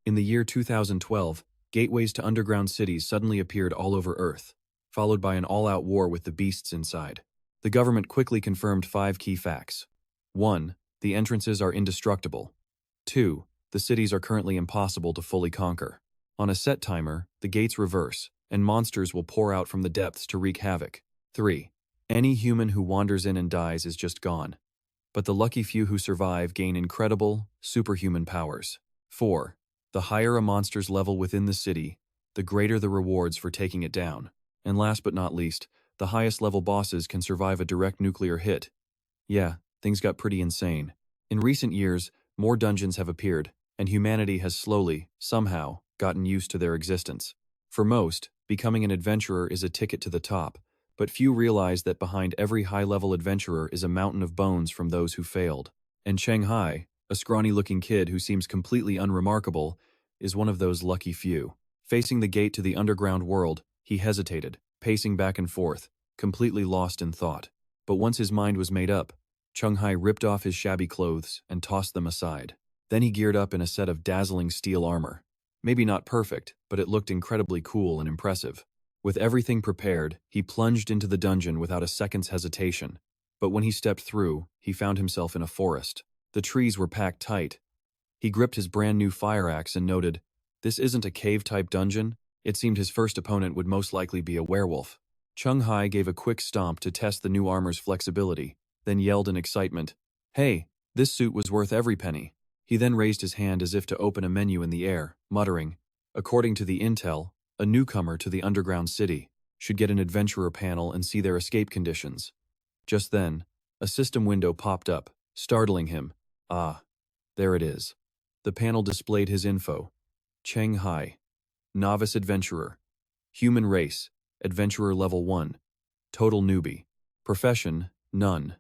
In the year 2012, gateways to underground cities suddenly appeared all over Earth, followed by an all-out war with the beasts inside. The government quickly confirmed 5 key facts. 1. The entrances are indestructible. 2. The cities are currently impossible to fully conquer. On a set timer, the gates reverse, and monsters will pour out from the depths to wreak havoc. 3. Any human who wanders in and dies is just gone. But the lucky few who survive gain incredible, superhuman powers. 4. The higher a monster's level within the city, the greater the rewards for taking it down. And last but not least, the highest level bosses can survive a direct nuclear hit. Yeah, things got pretty insane. In recent years, more dungeons have appeared, and humanity has slowly, somehow, gotten used to their existence. For most, becoming an adventurer is a ticket to the top, but few realize that behind every high-level adventurer is a mountain of bones from those who failed. And Cheng Hai, a scrawny-looking kid who seems completely unremarkable, is one of those lucky few. Facing the gate to the underground world, he hesitated, pacing back and forth, completely lost in thought. But once his mind was made up, Cheng Hai ripped off his shabby clothes and tossed them aside. Then he geared up in a set of dazzling steel armor. Maybe not perfect, but it looked incredibly cool and impressive. With everything prepared, he plunged into the dungeon without a second's hesitation. But when he stepped through, he found himself in a forest. The trees were packed tight. He gripped his brand new fire axe and noted, "This isn't a cave-type dungeon." It seemed his first opponent would most likely be a werewolf. Cheng Hai gave a quick stomp to test the new armor's flexibility, then yelled in excitement, "Hey, this suit was worth every penny." He then raised his hand as if to open a menu in the air, muttering, "According to the intel, a newcomer to the underground city should get an adventurer panel and see their escape conditions." Just then, a system window popped up, startling him. Ah, there it is. The panel displayed his info. Cheng Hai, novice adventurer. Human race, adventurer level 1. Total newbie. Profession, none.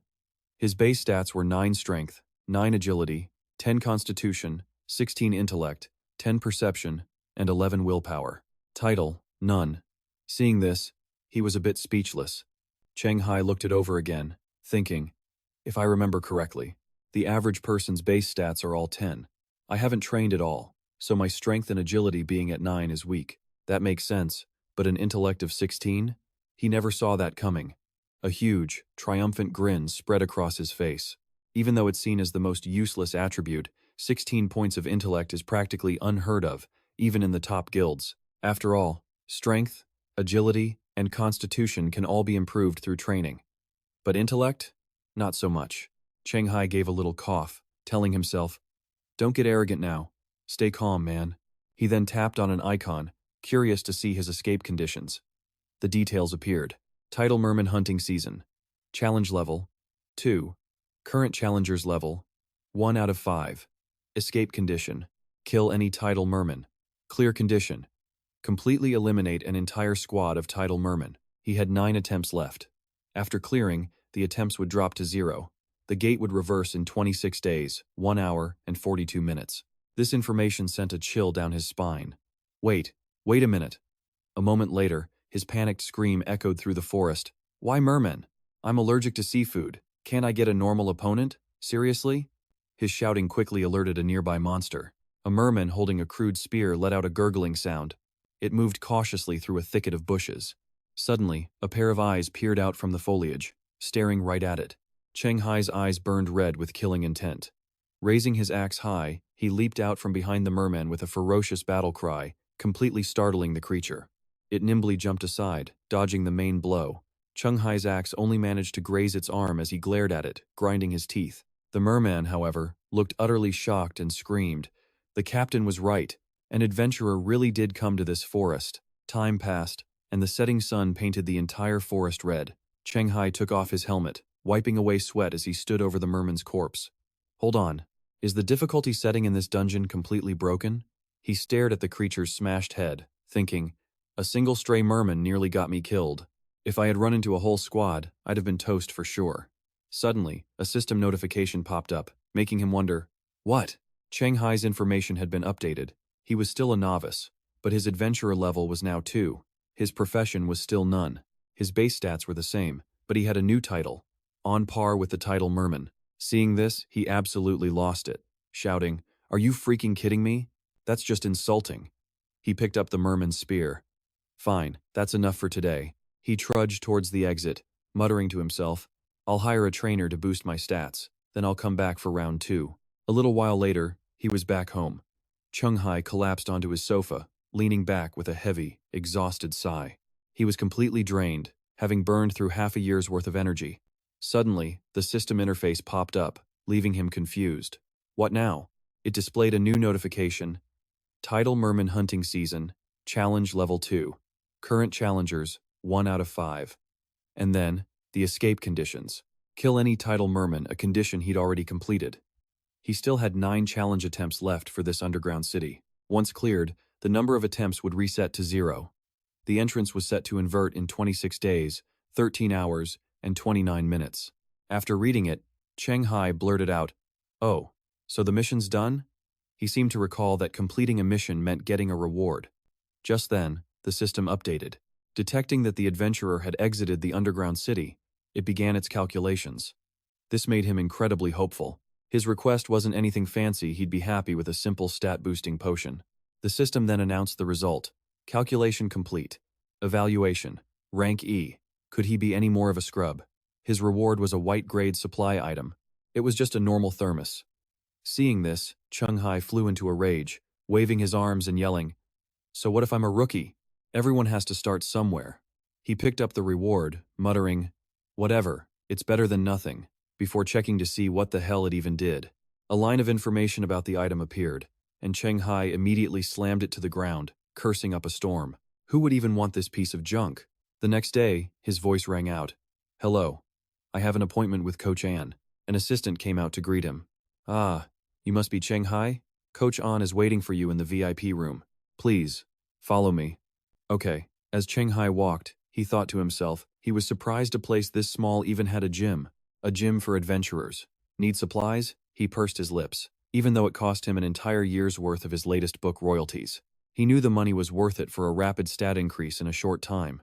His base stats were 9 strength, 9 agility, 10 constitution, 16 intellect, 10 perception, and 11 willpower. Title, none. Seeing this, he was a bit speechless. Cheng Hai looked it over again, thinking, if I remember correctly, the average person's base stats are all 10. I haven't trained at all, so my strength and agility being at 9 is weak. That makes sense, but an intellect of 16? He never saw that coming. A huge, triumphant grin spread across his face. Even though it's seen as the most useless attribute, 16 points of intellect is practically unheard of, even in the top guilds. After all, strength, agility, and constitution can all be improved through training. But intellect? Not so much. Cheng Hai gave a little cough, telling himself, "Don't get arrogant now. Stay calm, man." He then tapped on an icon, curious to see his escape conditions. The details appeared. Title Merman Hunting Season. Challenge Level 2. Current Challenger's Level 1 out of 5. Escape Condition. Kill any Title Merman. Clear Condition. Completely eliminate an entire squad of Title Merman. He had 9 attempts left. After clearing, the attempts would drop to 0. The gate would reverse in 26 days, 1 hour, and 42 minutes. This information sent a chill down his spine. Wait a minute. A moment later, his panicked scream echoed through the forest. Why mermen? I'm allergic to seafood. Can't I get a normal opponent? Seriously? His shouting quickly alerted a nearby monster. A merman holding a crude spear let out a gurgling sound. It moved cautiously through a thicket of bushes. Suddenly, a pair of eyes peered out from the foliage, staring right at it. Cheng Hai's eyes burned red with killing intent. Raising his axe high, he leaped out from behind the merman with a ferocious battle cry, completely startling the creature. It nimbly jumped aside, dodging the main blow. Cheng Hai's axe only managed to graze its arm as he glared at it, grinding his teeth. The merman, however, looked utterly shocked and screamed. The captain was right. An adventurer really did come to this forest. Time passed, and the setting sun painted the entire forest red. Cheng Hai took off his helmet, wiping away sweat as he stood over the merman's corpse. Hold on. Is the difficulty setting in this dungeon completely broken? He stared at the creature's smashed head, thinking, a single stray merman nearly got me killed. If I had run into a whole squad, I'd have been toast for sure. Suddenly, a system notification popped up, making him wonder, what? Cheng Hai's information had been updated. He was still a novice, but his adventurer level was now 2. His profession was still none. His base stats were the same, but he had a new title, on par with the title merman. Seeing this, he absolutely lost it, shouting, "Are you freaking kidding me? That's just insulting. He picked up the merman's spear. Fine, that's enough for today. He trudged towards the exit, muttering to himself, I'll hire a trainer to boost my stats, then I'll come back for round 2. A little while later, he was back home. Cheng Hai collapsed onto his sofa, leaning back with a heavy, exhausted sigh. He was completely drained, having burned through half a year's worth of energy. Suddenly, the system interface popped up, leaving him confused. What now? It displayed a new notification. Tidal Merman Hunting Season, Challenge Level 2. Current challengers, 1 out of 5. And then, the escape conditions. Kill any tidal merman, a condition he'd already completed. He still had 9 challenge attempts left for this underground city. Once cleared, the number of attempts would reset to 0. The entrance was set to invert in 26 days, 13 hours, and 29 minutes. After reading it, Cheng Hai blurted out, "Oh, so the mission's done?" He seemed to recall that completing a mission meant getting a reward. Just then, the system updated. Detecting that the adventurer had exited the underground city, it began its calculations. This made him incredibly hopeful. His request wasn't anything fancy, he'd be happy with a simple stat-boosting potion. The system then announced the result. Calculation complete. Evaluation. Rank E. Could he be any more of a scrub? His reward was a white-grade supply item. It was just a normal thermos. Seeing this, Cheng Hai flew into a rage, waving his arms and yelling, "So what if I'm a rookie? Everyone has to start somewhere." He picked up the reward, muttering, "Whatever, it's better than nothing," before checking to see what the hell it even did. A line of information about the item appeared, and Cheng Hai immediately slammed it to the ground, cursing up a storm. Who would even want this piece of junk? The next day, his voice rang out. "Hello. I have an appointment with Coach An." An assistant came out to greet him. "Ah, you must be Cheng Hai? Coach An is waiting for you in the VIP room. Please, follow me." Okay. As Cheng Hai walked, he thought to himself, he was surprised a place this small even had a gym for adventurers. Need supplies? He pursed his lips, even though it cost him an entire year's worth of his latest book royalties. He knew the money was worth it for a rapid stat increase in a short time.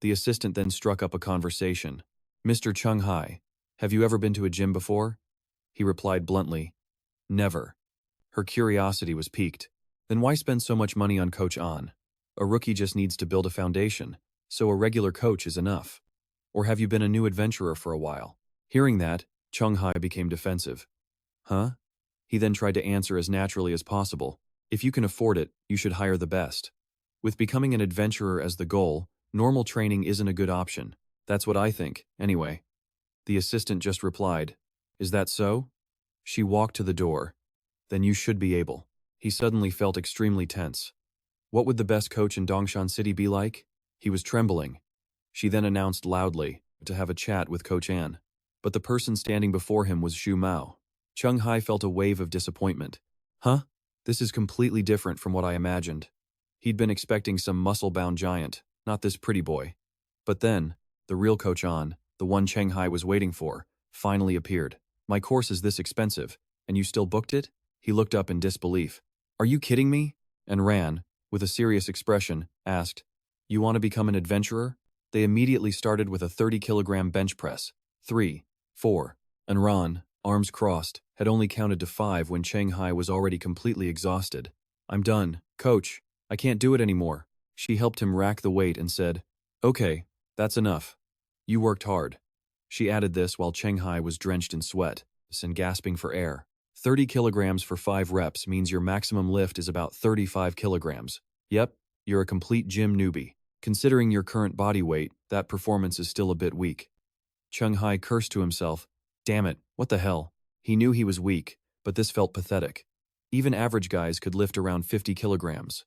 The assistant then struck up a conversation. "Mr. Cheng Hai, have you ever been to a gym before?" He replied bluntly, "Never." Her curiosity was piqued. Then why spend so much money on Coach An? A rookie just needs to build a foundation, so a regular coach is enough. Or have you been a new adventurer for a while? Hearing that, Cheng Hai became defensive. Huh? He then tried to answer as naturally as possible. If you can afford it, you should hire the best. With becoming an adventurer as the goal, normal training isn't a good option. That's what I think, anyway. The assistant just replied, "Is that so?" She walked to the door. "Then you should be able." He suddenly felt extremely tense. What would the best coach in Dongshan City be like? He was trembling. She then announced loudly to have a chat with Coach An. But the person standing before him was Xu Mao. Cheng Hai felt a wave of disappointment. Huh? This is completely different from what I imagined. He'd been expecting some muscle-bound giant, not this pretty boy. But then, the real Coach An, the one Cheng Hai was waiting for, finally appeared. "My course is this expensive, and you still booked it?" He looked up in disbelief. "Are you kidding me?" And Ran, with a serious expression, asked, "You want to become an adventurer?" They immediately started with a 30-kilogram bench press. 3, 4, and Ran, arms crossed, had only counted to 5 when Cheng Hai was already completely exhausted. "I'm done, coach. I can't do it anymore." She helped him rack the weight and said, "Okay, that's enough. You worked hard." She added this while Cheng Hai was drenched in sweat and gasping for air. 30 kilograms for 5 reps means your maximum lift is about 35 kilograms. Yep, you're a complete gym newbie. Considering your current body weight, that performance is still a bit weak. Cheng Hai cursed to himself. Damn it, what the hell? He knew he was weak, but this felt pathetic. Even average guys could lift around 50 kilograms.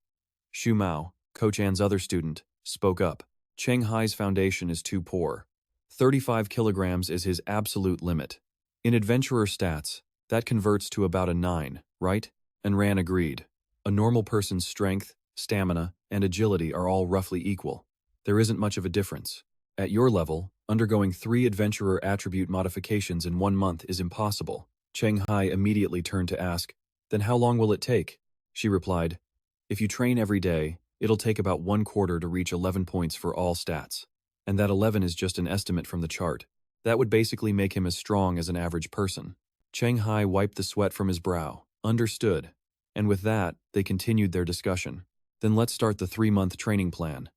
Xu Mao, Coach An's other student, spoke up. Cheng Hai's foundation is too poor. 35 kilograms is his absolute limit. In adventurer stats, that converts to about a 9, right? And Ran agreed. A normal person's strength, stamina, and agility are all roughly equal. There isn't much of a difference. At your level, undergoing 3 adventurer attribute modifications in 1 month is impossible. Cheng Hai immediately turned to ask, "Then how long will it take?" She replied, "If you train every day, it'll take about 1 quarter to reach 11 points for all stats. And that 11 is just an estimate from the chart. That would basically make him as strong as an average person." Cheng Hai wiped the sweat from his brow. Understood. And with that, they continued their discussion. Then let's start the 3-month training plan.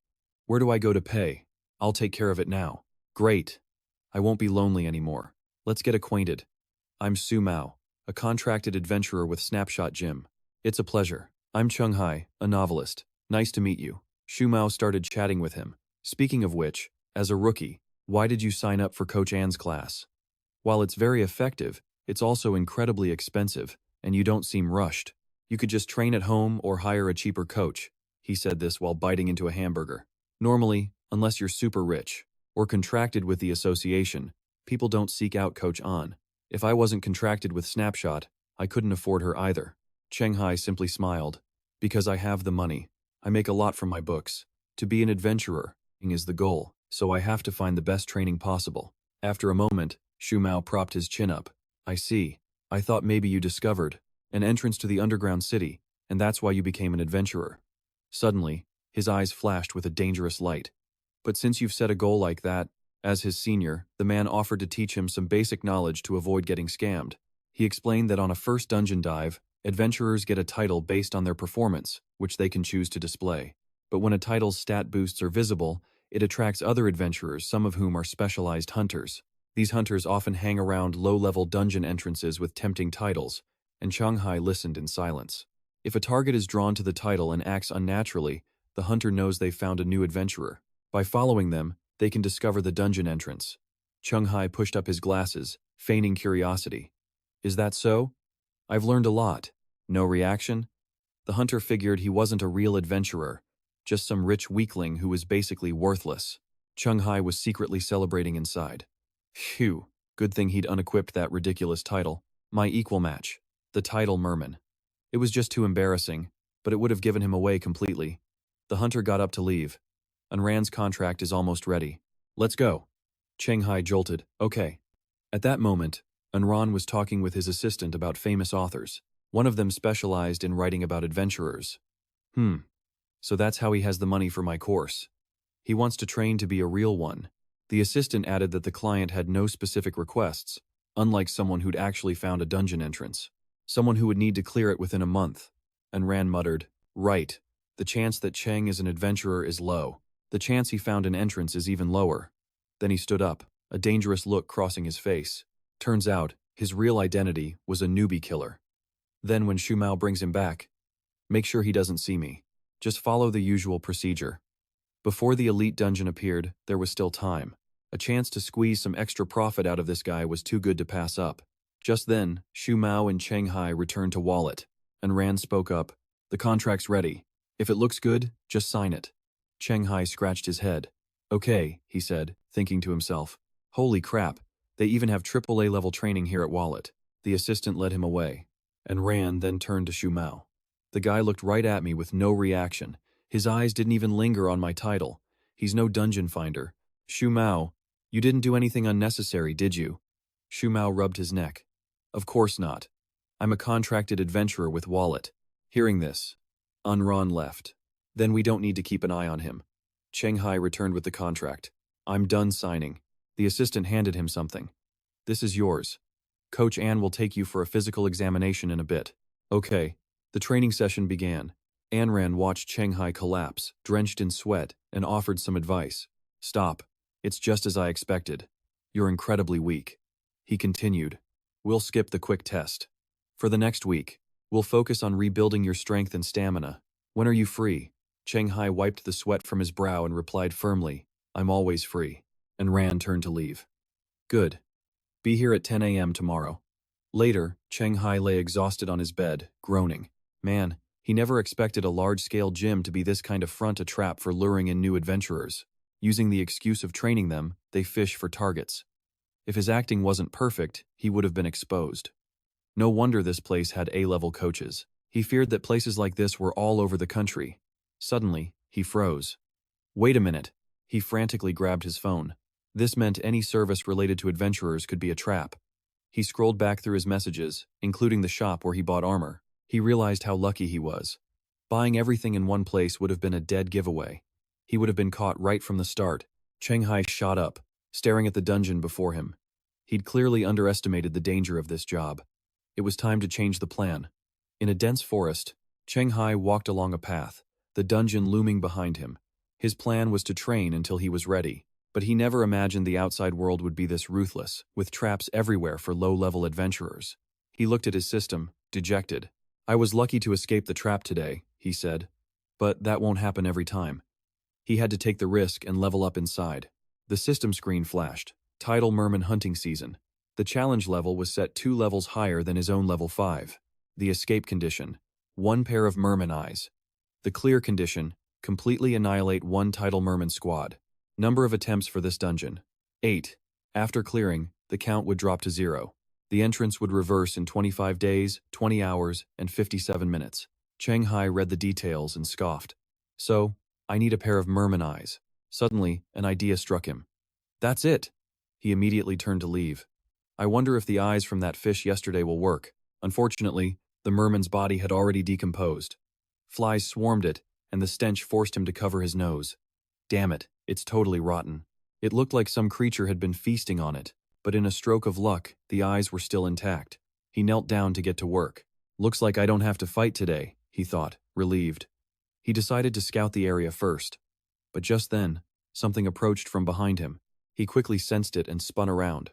Where do I go to pay? I'll take care of it now. Great. I won't be lonely anymore. Let's get acquainted. I'm Su Mao, a contracted adventurer with Snapshot Gym. It's a pleasure. I'm Cheng Hai, a novelist. Nice to meet you. Shu Mao started chatting with him. Speaking of which, as a rookie, why did you sign up for Coach An's class? While it's very effective, it's also incredibly expensive, and you don't seem rushed. You could just train at home or hire a cheaper coach. He said this while biting into a hamburger. Normally, unless you're super rich or contracted with the association, people don't seek out Coach An. If I wasn't contracted with Snapshot, I couldn't afford her either. Cheng Hai simply smiled. Because I have the money. I make a lot from my books. To be an adventurer is the goal, so I have to find the best training possible. After a moment, Shu Mao propped his chin up. I see. I thought maybe you discovered an entrance to the underground city, and that's why you became an adventurer. Suddenly, his eyes flashed with a dangerous light. But since you've set a goal like that, as his senior, the man offered to teach him some basic knowledge to avoid getting scammed. He explained that on a first dungeon dive, adventurers get a title based on their performance, which they can choose to display. But when a title's stat boosts are visible, it attracts other adventurers, some of whom are specialized hunters. These hunters often hang around low-level dungeon entrances with tempting titles, and Cheng Hai listened in silence. If a target is drawn to the title and acts unnaturally, the hunter knows they've found a new adventurer. By following them, they can discover the dungeon entrance. Cheng Hai pushed up his glasses, feigning curiosity. Is that so? I've learned a lot. No reaction? The hunter figured he wasn't a real adventurer, just some rich weakling who was basically worthless. Cheng Hai was secretly celebrating inside. Phew, good thing he'd unequipped that ridiculous title. My equal match. The title merman. It was just too embarrassing, but it would have given him away completely. The hunter got up to leave. Unran's contract is almost ready. Let's go. Cheng Hai jolted. Okay. At that moment, Unran was talking with his assistant about famous authors. One of them specialized in writing about adventurers. So that's how he has the money for my course. He wants to train to be a real one. The assistant added that the client had no specific requests, unlike someone who'd actually found a dungeon entrance. Someone who would need to clear it within a month. Unran muttered, Right. The chance that Cheng is an adventurer is low. The chance he found an entrance is even lower. Then he stood up, a dangerous look crossing his face. Turns out, his real identity was a newbie killer. Then when Shu Mao brings him back, make sure he doesn't see me. Just follow the usual procedure. Before the elite dungeon appeared, there was still time. A chance to squeeze some extra profit out of this guy was too good to pass up. Just then, Shu Mao and Cheng Hai returned to Wallet, and Rand spoke up. The contract's ready. If it looks good, just sign it. Cheng Hai scratched his head. Okay, he said, thinking to himself. Holy crap, they even have AAA level training here at Wallet. The assistant led him away, and Rand then turned to Shu Mao. The guy looked right at me with no reaction. His eyes didn't even linger on my title. He's no dungeon finder. Shu Mao, you didn't do anything unnecessary, did you? Shu Mao rubbed his neck. Of course not. I'm a contracted adventurer with Wallet. Hearing this, Unran left. Then we don't need to keep an eye on him. Cheng Hai returned with the contract. I'm done signing. The assistant handed him something. This is yours. Coach An will take you for a physical examination in a bit. Okay. The training session began. Anran watched Cheng Hai collapse, drenched in sweat, and offered some advice. Stop. It's just as I expected. You're incredibly weak. He continued. We'll skip the quick test. For the next week, we'll focus on rebuilding your strength and stamina. When are you free? Cheng Hai wiped the sweat from his brow and replied firmly, I'm always free. And Rand turned to leave. Good. Be here at 10 a.m. tomorrow. Later, Cheng Hai lay exhausted on his bed, groaning. Man, he never expected a large-scale gym to be this kind of front a trap for luring in new adventurers. Using the excuse of training them, they fish for targets. If his acting wasn't perfect, he would have been exposed. No wonder this place had A-level coaches. He feared that places like this were all over the country. Suddenly, he froze. Wait a minute. He frantically grabbed his phone. This meant any service related to adventurers could be a trap. He scrolled back through his messages, including the shop where he bought armor. He realized how lucky he was. Buying everything in one place would have been a dead giveaway. He would have been caught right from the start. Cheng Hai shot up, staring at the dungeon before him. He'd clearly underestimated the danger of this job. It was time to change the plan. In a dense forest, Cheng Hai walked along a path, the dungeon looming behind him. His plan was to train until he was ready, but he never imagined the outside world would be this ruthless, with traps everywhere for low-level adventurers. He looked at his system, dejected. "I was lucky to escape the trap today," he said. "But that won't happen every time." He had to take the risk and level up inside. The system screen flashed. Tidal Merman hunting season. The challenge level was set 2 levels higher than his own level 5. The escape condition: 1 pair of merman eyes. The clear condition: completely annihilate 1 Tidal Merman squad. Number of attempts for this dungeon: 8. After clearing, the count would drop to 0. The entrance would reverse in 25 days, 20 hours, and 57 minutes. Cheng Hai read the details and scoffed. "So, I need a pair of merman eyes." Suddenly, an idea struck him. "That's it!" He immediately turned to leave. "I wonder if the eyes from that fish yesterday will work." Unfortunately, the merman's body had already decomposed. Flies swarmed it, and the stench forced him to cover his nose. Damn it, it's totally rotten. It looked like some creature had been feasting on it, but in a stroke of luck, the eyes were still intact. He knelt down to get to work. "Looks like I don't have to fight today," he thought, relieved. He decided to scout the area first. But just then, something approached from behind him. He quickly sensed it and spun around.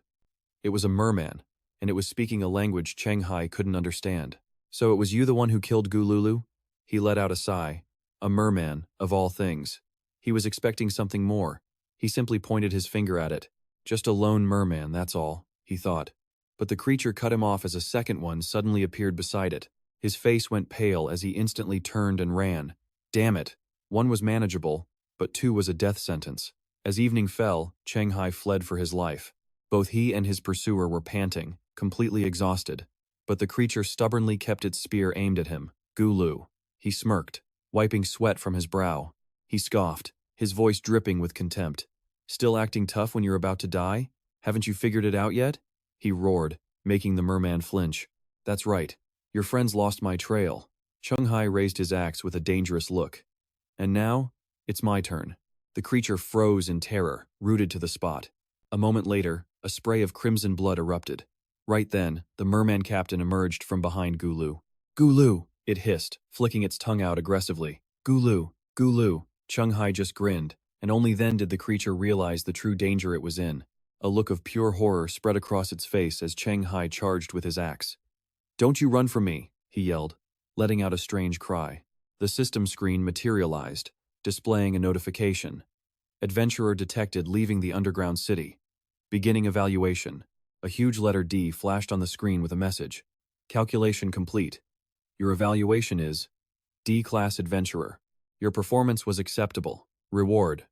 It was a merman, and it was speaking a language Cheng Hai couldn't understand. "So it was you the one who killed Gululu?" He let out a sigh. A merman, of all things. He was expecting something more. He simply pointed his finger at it. "Just a lone merman, that's all," he thought. But the creature cut him off as a second one suddenly appeared beside it. His face went pale as he instantly turned and ran. Damn it! 1 was manageable, but 2 was a death sentence. As evening fell, Cheng Hai fled for his life. Both he and his pursuer were panting, completely exhausted. But the creature stubbornly kept its spear aimed at him. "Gulu." He smirked, wiping sweat from his brow. He scoffed, his voice dripping with contempt. "Still acting tough when you're about to die? Haven't you figured it out yet?" He roared, making the merman flinch. "That's right. Your friends lost my trail." Cheng Hai raised his axe with a dangerous look. "And now, it's my turn." The creature froze in terror, rooted to the spot. A moment later, a spray of crimson blood erupted. Right then, the merman captain emerged from behind Gulu. "Gulu!" it hissed, flicking its tongue out aggressively. "Gulu! Gulu!" Cheng Hai just grinned, and only then did the creature realize the true danger it was in. A look of pure horror spread across its face as Cheng Hai charged with his axe. "Don't you run from me!" he yelled, letting out a strange cry. The system screen materialized, displaying a notification. "Adventurer detected leaving the underground city. Beginning evaluation." A huge letter D flashed on the screen with a message. "Calculation complete. Your evaluation is D-Class Adventurer. Your performance was acceptable. Reward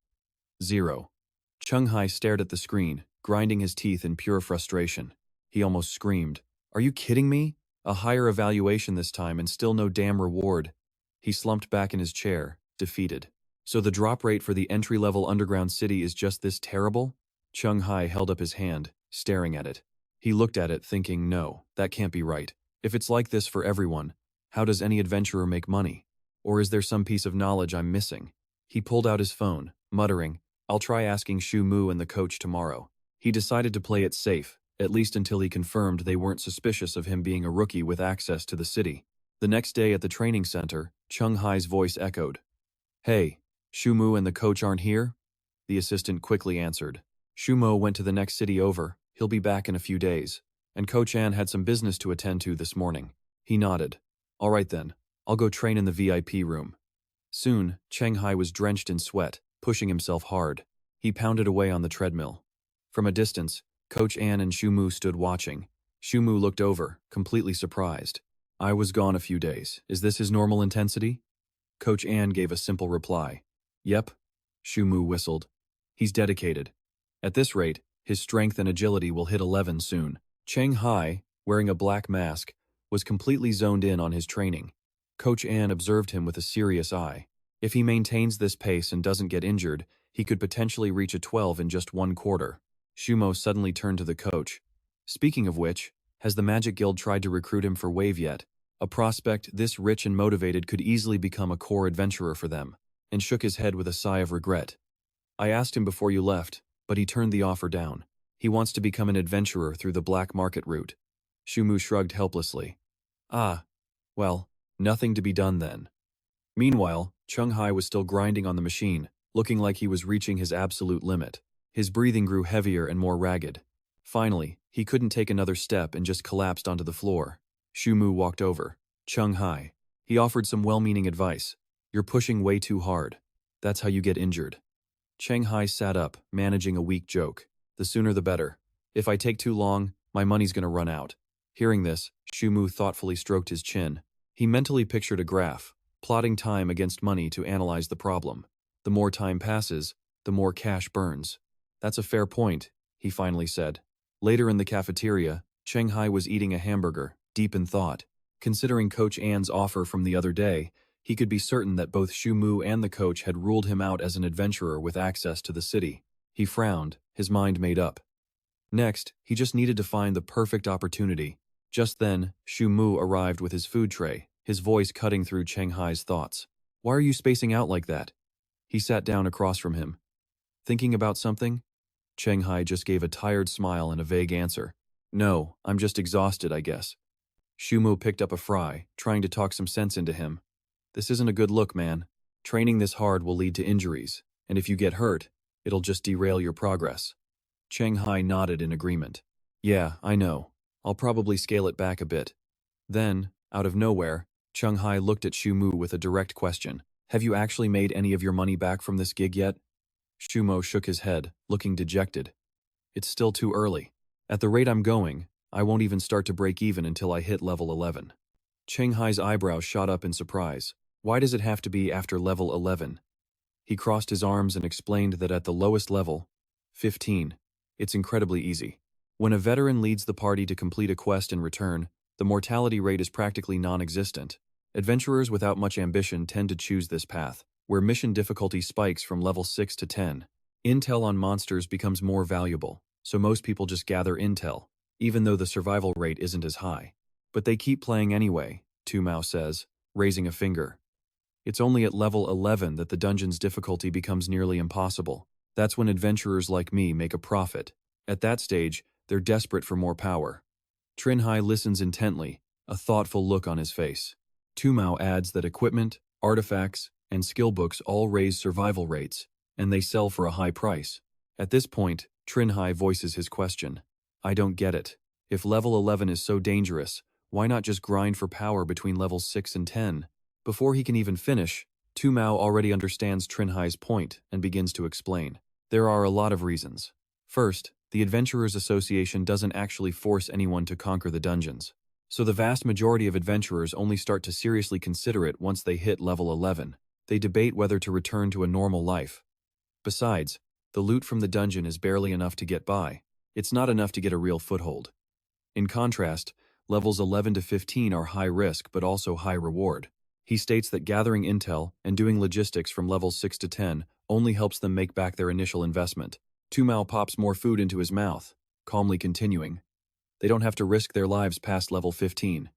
0. Cheng Hai stared at the screen, grinding his teeth in pure frustration. He almost screamed. "Are you kidding me? A higher evaluation this time and still no damn reward." He slumped back in his chair, defeated. "So the drop rate for the entry-level underground city is just this terrible?" Cheng Hai held up his hand, staring at it. He looked at it thinking, no, that can't be right. If it's like this for everyone, how does any adventurer make money? Or is there some piece of knowledge I'm missing? He pulled out his phone, muttering, "I'll try asking Shu Mu and the coach tomorrow." He decided to play it safe, at least until he confirmed they weren't suspicious of him being a rookie with access to the city. The next day at the training center, Cheng Hai's voice echoed. "Hey, Shu Mu and the coach aren't here?" The assistant quickly answered. "Shu Mu went to the next city over. He'll be back in a few days. And Coach An had some business to attend to this morning." He nodded. "All right then, I'll go train in the VIP room." Soon, Cheng Hai was drenched in sweat, pushing himself hard. He pounded away on the treadmill. From a distance, Coach An and Shu Mu stood watching. Shu Mu looked over, completely surprised. "I was gone a few days. Is this his normal intensity?" Coach An gave a simple reply. "Yep." Shu Mu whistled. "He's dedicated. At this rate, his strength and agility will hit 11 soon." Cheng Hai, wearing a black mask, was completely zoned in on his training. Coach An observed him with a serious eye. If he maintains this pace and doesn't get injured, he could potentially reach a 12 in just 1 quarter. Shumo suddenly turned to the coach. "Speaking of which, has the Magic Guild tried to recruit him for Wave yet? A prospect this rich and motivated could easily become a core adventurer for them," and shook his head with a sigh of regret. "I asked him before you left, but he turned the offer down. He wants to become an adventurer through the black market route." Shumu shrugged helplessly. "Ah, Well, nothing to be done then. Meanwhile, Cheng Hai was still grinding on the machine, looking like he was reaching his absolute limit. His breathing grew heavier and more ragged. Finally, he couldn't take another step and just collapsed onto the floor. Shu Mu walked over. Cheng Hai. He offered some well-meaning advice. You're pushing way too hard. That's how you get injured. Cheng Hai sat up, managing a weak joke. The sooner the better. If I take too long, my money's gonna run out. Hearing this, Shu Mu thoughtfully stroked his chin. He mentally pictured a graph, plotting time against money to analyze the problem. The more time passes, the more cash burns. That's a fair point, he finally said. Later in the cafeteria, Cheng Hai was eating a hamburger, deep in thought. Considering Coach An's offer from the other day, he could be certain that both Shu Mu and the coach had ruled him out as an adventurer with access to the city. He frowned, his mind made up. Next, he just needed to find the perfect opportunity. Just then, Shu Mu arrived with his food tray, his voice cutting through Cheng Hai's thoughts. Why are you spacing out like that? He sat down across from him. Thinking about something? Cheng Hai just gave a tired smile and a vague answer. No, I'm just exhausted, I guess. Shu Mu picked up a fry, trying to talk some sense into him. This isn't a good look, man. Training this hard will lead to injuries, and if you get hurt, it'll just derail your progress. Cheng Hai nodded in agreement. Yeah, I know. I'll probably scale it back a bit. Then, out of nowhere, Cheng Hai looked at Shu Mu with a direct question. Have you actually made any of your money back from this gig yet? Shu Mu shook his head, looking dejected. It's still too early. At the rate I'm going, I won't even start to break even until I hit level 11. Cheng Hai's eyebrows shot up in surprise. Why does it have to be after level 11? He crossed his arms and explained that at the lowest level, 15, it's incredibly easy. When a veteran leads the party to complete a quest in return, the mortality rate is practically non-existent. Adventurers without much ambition tend to choose this path, where mission difficulty spikes from level 6 to 10. Intel on monsters becomes more valuable, so most people just gather intel, even though the survival rate isn't as high. But they keep playing anyway, Tu Mao says, raising a finger. It's only at level 11 that the dungeon's difficulty becomes nearly impossible. That's when adventurers like me make a profit. At that stage, they're desperate for more power. Cheng Hai listens intently, a thoughtful look on his face. Tu Mao adds that equipment, artifacts, and skill books all raise survival rates, and they sell for a high price. At this point, Cheng Hai voices his question. I don't get it. If level 11 is so dangerous, why not just grind for power between levels 6 and 10? Before he can even finish, Tu Mao already understands Cheng Hai's point and begins to explain. There are a lot of reasons. First, the Adventurers Association doesn't actually force anyone to conquer the dungeons. So the vast majority of adventurers only start to seriously consider it once they hit level 11. They debate whether to return to a normal life. Besides, the loot from the dungeon is barely enough to get by. It's not enough to get a real foothold. In contrast, levels 11 to 15 are high risk but also high reward. He states that gathering intel and doing logistics from levels 6 to 10 only helps them make back their initial investment. Tu Mao pops more food into his mouth, calmly continuing. They don't have to risk their lives past level 15.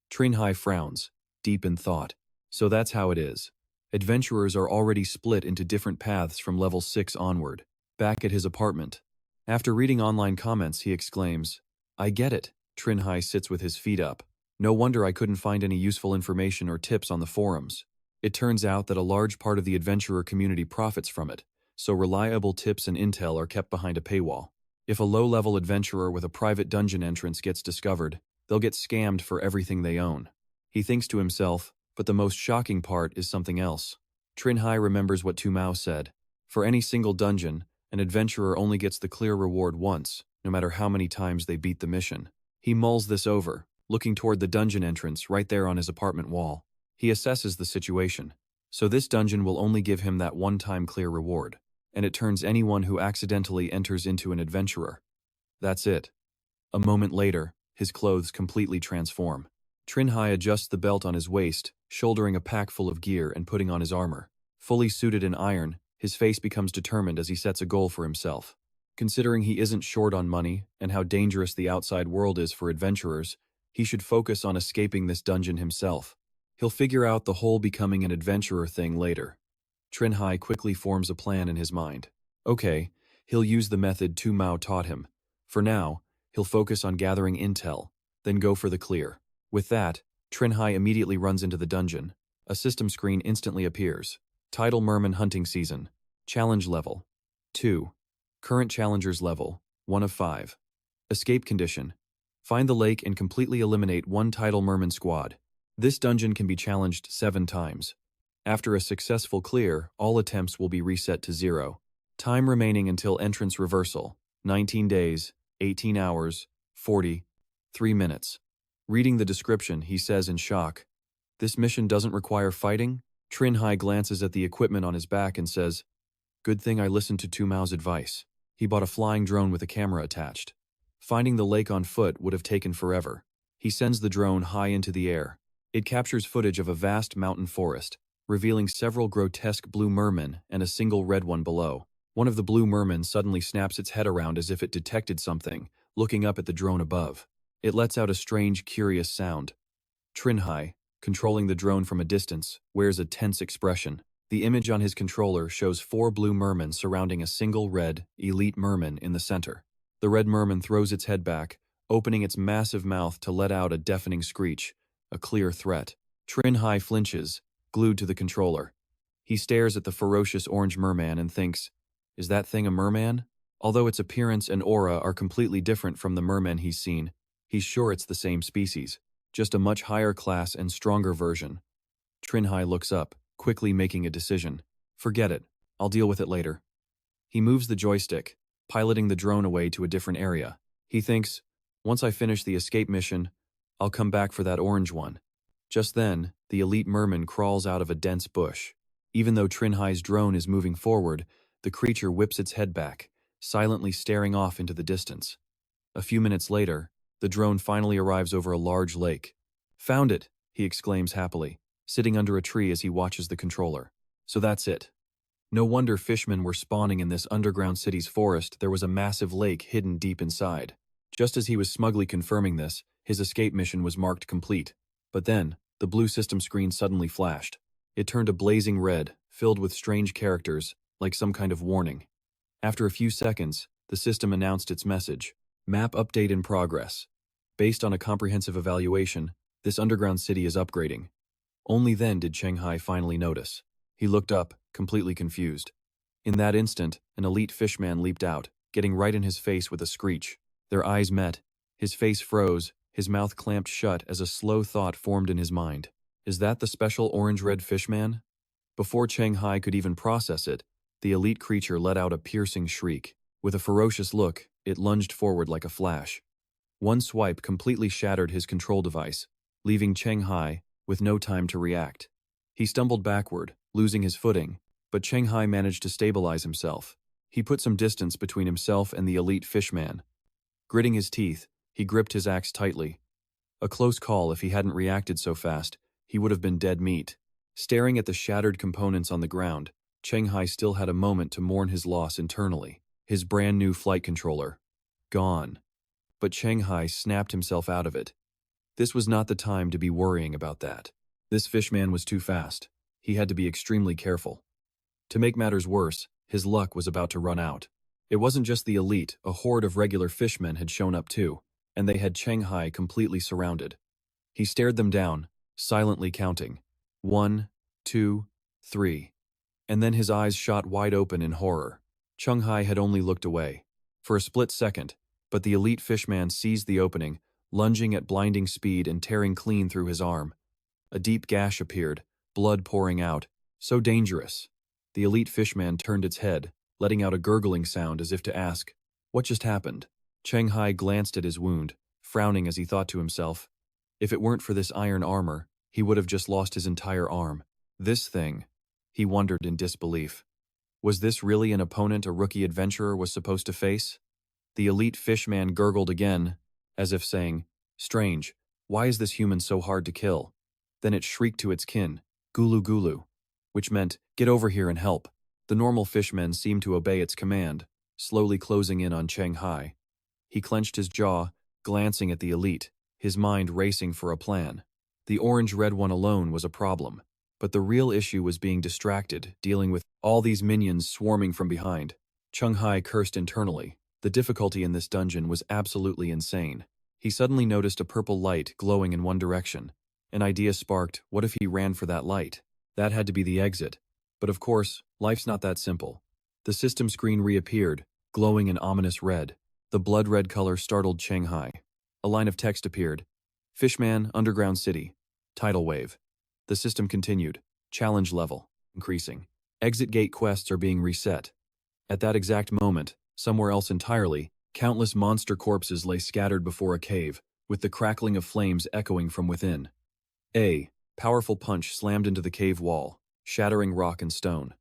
Cheng Hai frowns, deep in thought. So that's how it is. Adventurers are already split into different paths from level 6 onward. Back at his apartment. After reading online comments, he exclaims, I get it. Cheng Hai sits with his feet up. No wonder I couldn't find any useful information or tips on the forums. It turns out that a large part of the adventurer community profits from it, so reliable tips and intel are kept behind a paywall. If a low-level adventurer with a private dungeon entrance gets discovered, they'll get scammed for everything they own. He thinks to himself, but the most shocking part is something else. Cheng Hai remembers what Tu Mao said. For any single dungeon, an adventurer only gets the clear reward once, no matter how many times they beat the mission. He mulls this over, looking toward the dungeon entrance right there on his apartment wall. He assesses the situation. So this dungeon will only give him that one-time clear reward, and it turns anyone who accidentally enters into an adventurer. That's it. A moment later, his clothes completely transform. Cheng Hai adjusts the belt on his waist, shouldering a pack full of gear and putting on his armor. Fully suited in iron, his face becomes determined as he sets a goal for himself. Considering he isn't short on money and how dangerous the outside world is for adventurers, he should focus on escaping this dungeon himself. He'll figure out the whole becoming an adventurer thing later. Cheng Hai quickly forms a plan in his mind. Okay, he'll use the method Tu Mao taught him. For now, he'll focus on gathering intel, then go for the clear. With that, Cheng Hai immediately runs into the dungeon. A system screen instantly appears. Tidal Merman Hunting Season. Challenge Level 2. Current Challengers Level 1 of 5. Escape Condition. Find the lake and completely eliminate one Tidal Merman squad. This dungeon can be challenged 7 times. After a successful clear, all attempts will be reset to 0. Time remaining until entrance reversal. 19 days, 18 hours, 43 minutes. Reading the description, he says in shock, "This mission doesn't require fighting?" Cheng Hai glances at the equipment on his back and says, "Good thing I listened to Tu Mao's advice. He bought a flying drone with a camera attached. Finding the lake on foot would have taken forever." He sends the drone high into the air. It captures footage of a vast mountain forest, revealing several grotesque blue mermen and a single red one below. One of the blue mermen suddenly snaps its head around as if it detected something, looking up at the drone above. It lets out a strange, curious sound. Cheng Hai, controlling the drone from a distance, wears a tense expression. The image on his controller shows 4 blue mermen surrounding a single red, elite merman in the center. The red merman throws its head back, opening its massive mouth to let out a deafening screech, a clear threat. Cheng Hai flinches, glued to the controller. He stares at the ferocious orange merman and thinks, is that thing a merman? Although its appearance and aura are completely different from the mermen he's seen, he's sure it's the same species, just a much higher class and stronger version. Cheng Hai looks up, quickly making a decision. Forget it, I'll deal with it later. He moves the joystick, piloting the drone away to a different area. He thinks, once I finish the escape mission, I'll come back for that orange one. Just then, the elite merman crawls out of a dense bush. Even though Cheng Hai's drone is moving forward, the creature whips its head back, silently staring off into the distance. A few minutes later, the drone finally arrives over a large lake. Found it, he exclaims happily, sitting under a tree as he watches the controller. So that's it. No wonder fishmen were spawning in this underground city's forest. There was a massive lake hidden deep inside. Just as he was smugly confirming this, his escape mission was marked complete. But then, the blue system screen suddenly flashed. It turned a blazing red, filled with strange characters, like some kind of warning. After a few seconds, the system announced its message. Map update in progress. Based on a comprehensive evaluation, this underground city is upgrading. Only then did Cheng Hai finally notice. He looked up, completely confused. In that instant, an elite fishman leaped out, getting right in his face with a screech. Their eyes met. His face froze, his mouth clamped shut as a slow thought formed in his mind. Is that the special orange-red fishman? Before Cheng Hai could even process it, the elite creature let out a piercing shriek. With a ferocious look, it lunged forward like a flash. One swipe completely shattered his control device, leaving Cheng Hai with no time to react. He stumbled backward, losing his footing, but Cheng Hai managed to stabilize himself. He put some distance between himself and the elite fishman. Gritting his teeth, he gripped his axe tightly. A close call. If he hadn't reacted so fast, he would have been dead meat. Staring at the shattered components on the ground, Cheng Hai still had a moment to mourn his loss internally. His brand new flight controller. Gone. But Cheng Hai snapped himself out of it. This was not the time to be worrying about that. This fishman was too fast. He had to be extremely careful. To make matters worse, his luck was about to run out. It wasn't just the elite, a horde of regular fishmen had shown up too, and they had Cheng Hai completely surrounded. He stared them down, silently counting. 1, 2, 3. And then his eyes shot wide open in horror. Cheng Hai had only looked away. For a split second, but the elite fishman seized the opening, lunging at blinding speed and tearing clean through his arm. A deep gash appeared, blood pouring out. So dangerous. The elite fishman turned its head, letting out a gurgling sound as if to ask, what just happened? Cheng Hai glanced at his wound, frowning as he thought to himself, if it weren't for this iron armor, he would have just lost his entire arm. This thing, he wondered in disbelief. Was this really an opponent a rookie adventurer was supposed to face? The elite fishman gurgled again, as if saying, strange, why is this human so hard to kill? Then it shrieked to its kin, gulu gulu, which meant, get over here and help. The normal fishmen seemed to obey its command, slowly closing in on Cheng Hai. He clenched his jaw, glancing at the elite, his mind racing for a plan. The orange-red one alone was a problem, but the real issue was being distracted, dealing with all these minions swarming from behind. Cheng Hai cursed internally. The difficulty in this dungeon was absolutely insane. He suddenly noticed a purple light glowing in one direction. An idea sparked, what if he ran for that light? That had to be the exit. But of course, life's not that simple. The system screen reappeared, glowing an ominous red. The blood-red color startled Cheng Hai. A line of text appeared. Fishman, Underground City. Tidal wave. The system continued. Challenge level. Increasing. Exit gate quests are being reset. At that exact moment, somewhere else entirely, countless monster corpses lay scattered before a cave, with the crackling of flames echoing from within. A powerful punch slammed into the cave wall, shattering rock and stone.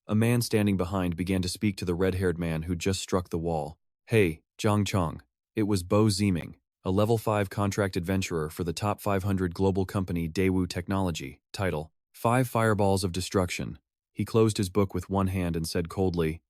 A man standing behind began to speak to the red-haired man who'd just struck the wall. Hey, Zhang Chong. It was Bo Ziming, a level 5 contract adventurer for the top 500 global company Daewoo Technology. Title: 5 Fireballs of Destruction. He closed his book with one hand and said coldly,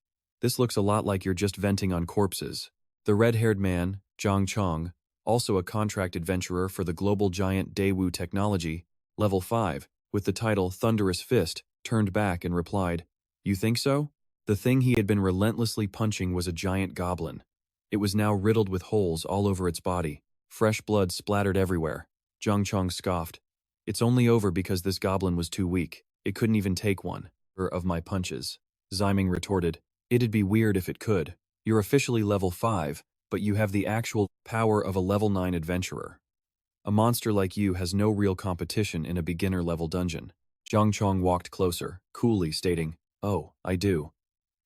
"This looks a lot like you're just venting on corpses." The red-haired man, Zhang Chong, also a contract adventurer for the global giant Daewoo Technology, level 5, with the title Thunderous Fist, turned back and replied, "You think so?" The thing he had been relentlessly punching was a giant goblin. It was now riddled with holes all over its body. Fresh blood splattered everywhere. Zhang Chong scoffed. "It's only over because this goblin was too weak. It couldn't even take one of my punches." Ziming retorted, "It'd be weird if it could. You're officially level 5, but you have the actual power of a level 9 adventurer. A monster like you has no real competition in a beginner-level dungeon." Zhang Chong walked closer, coolly stating, "Oh, I do."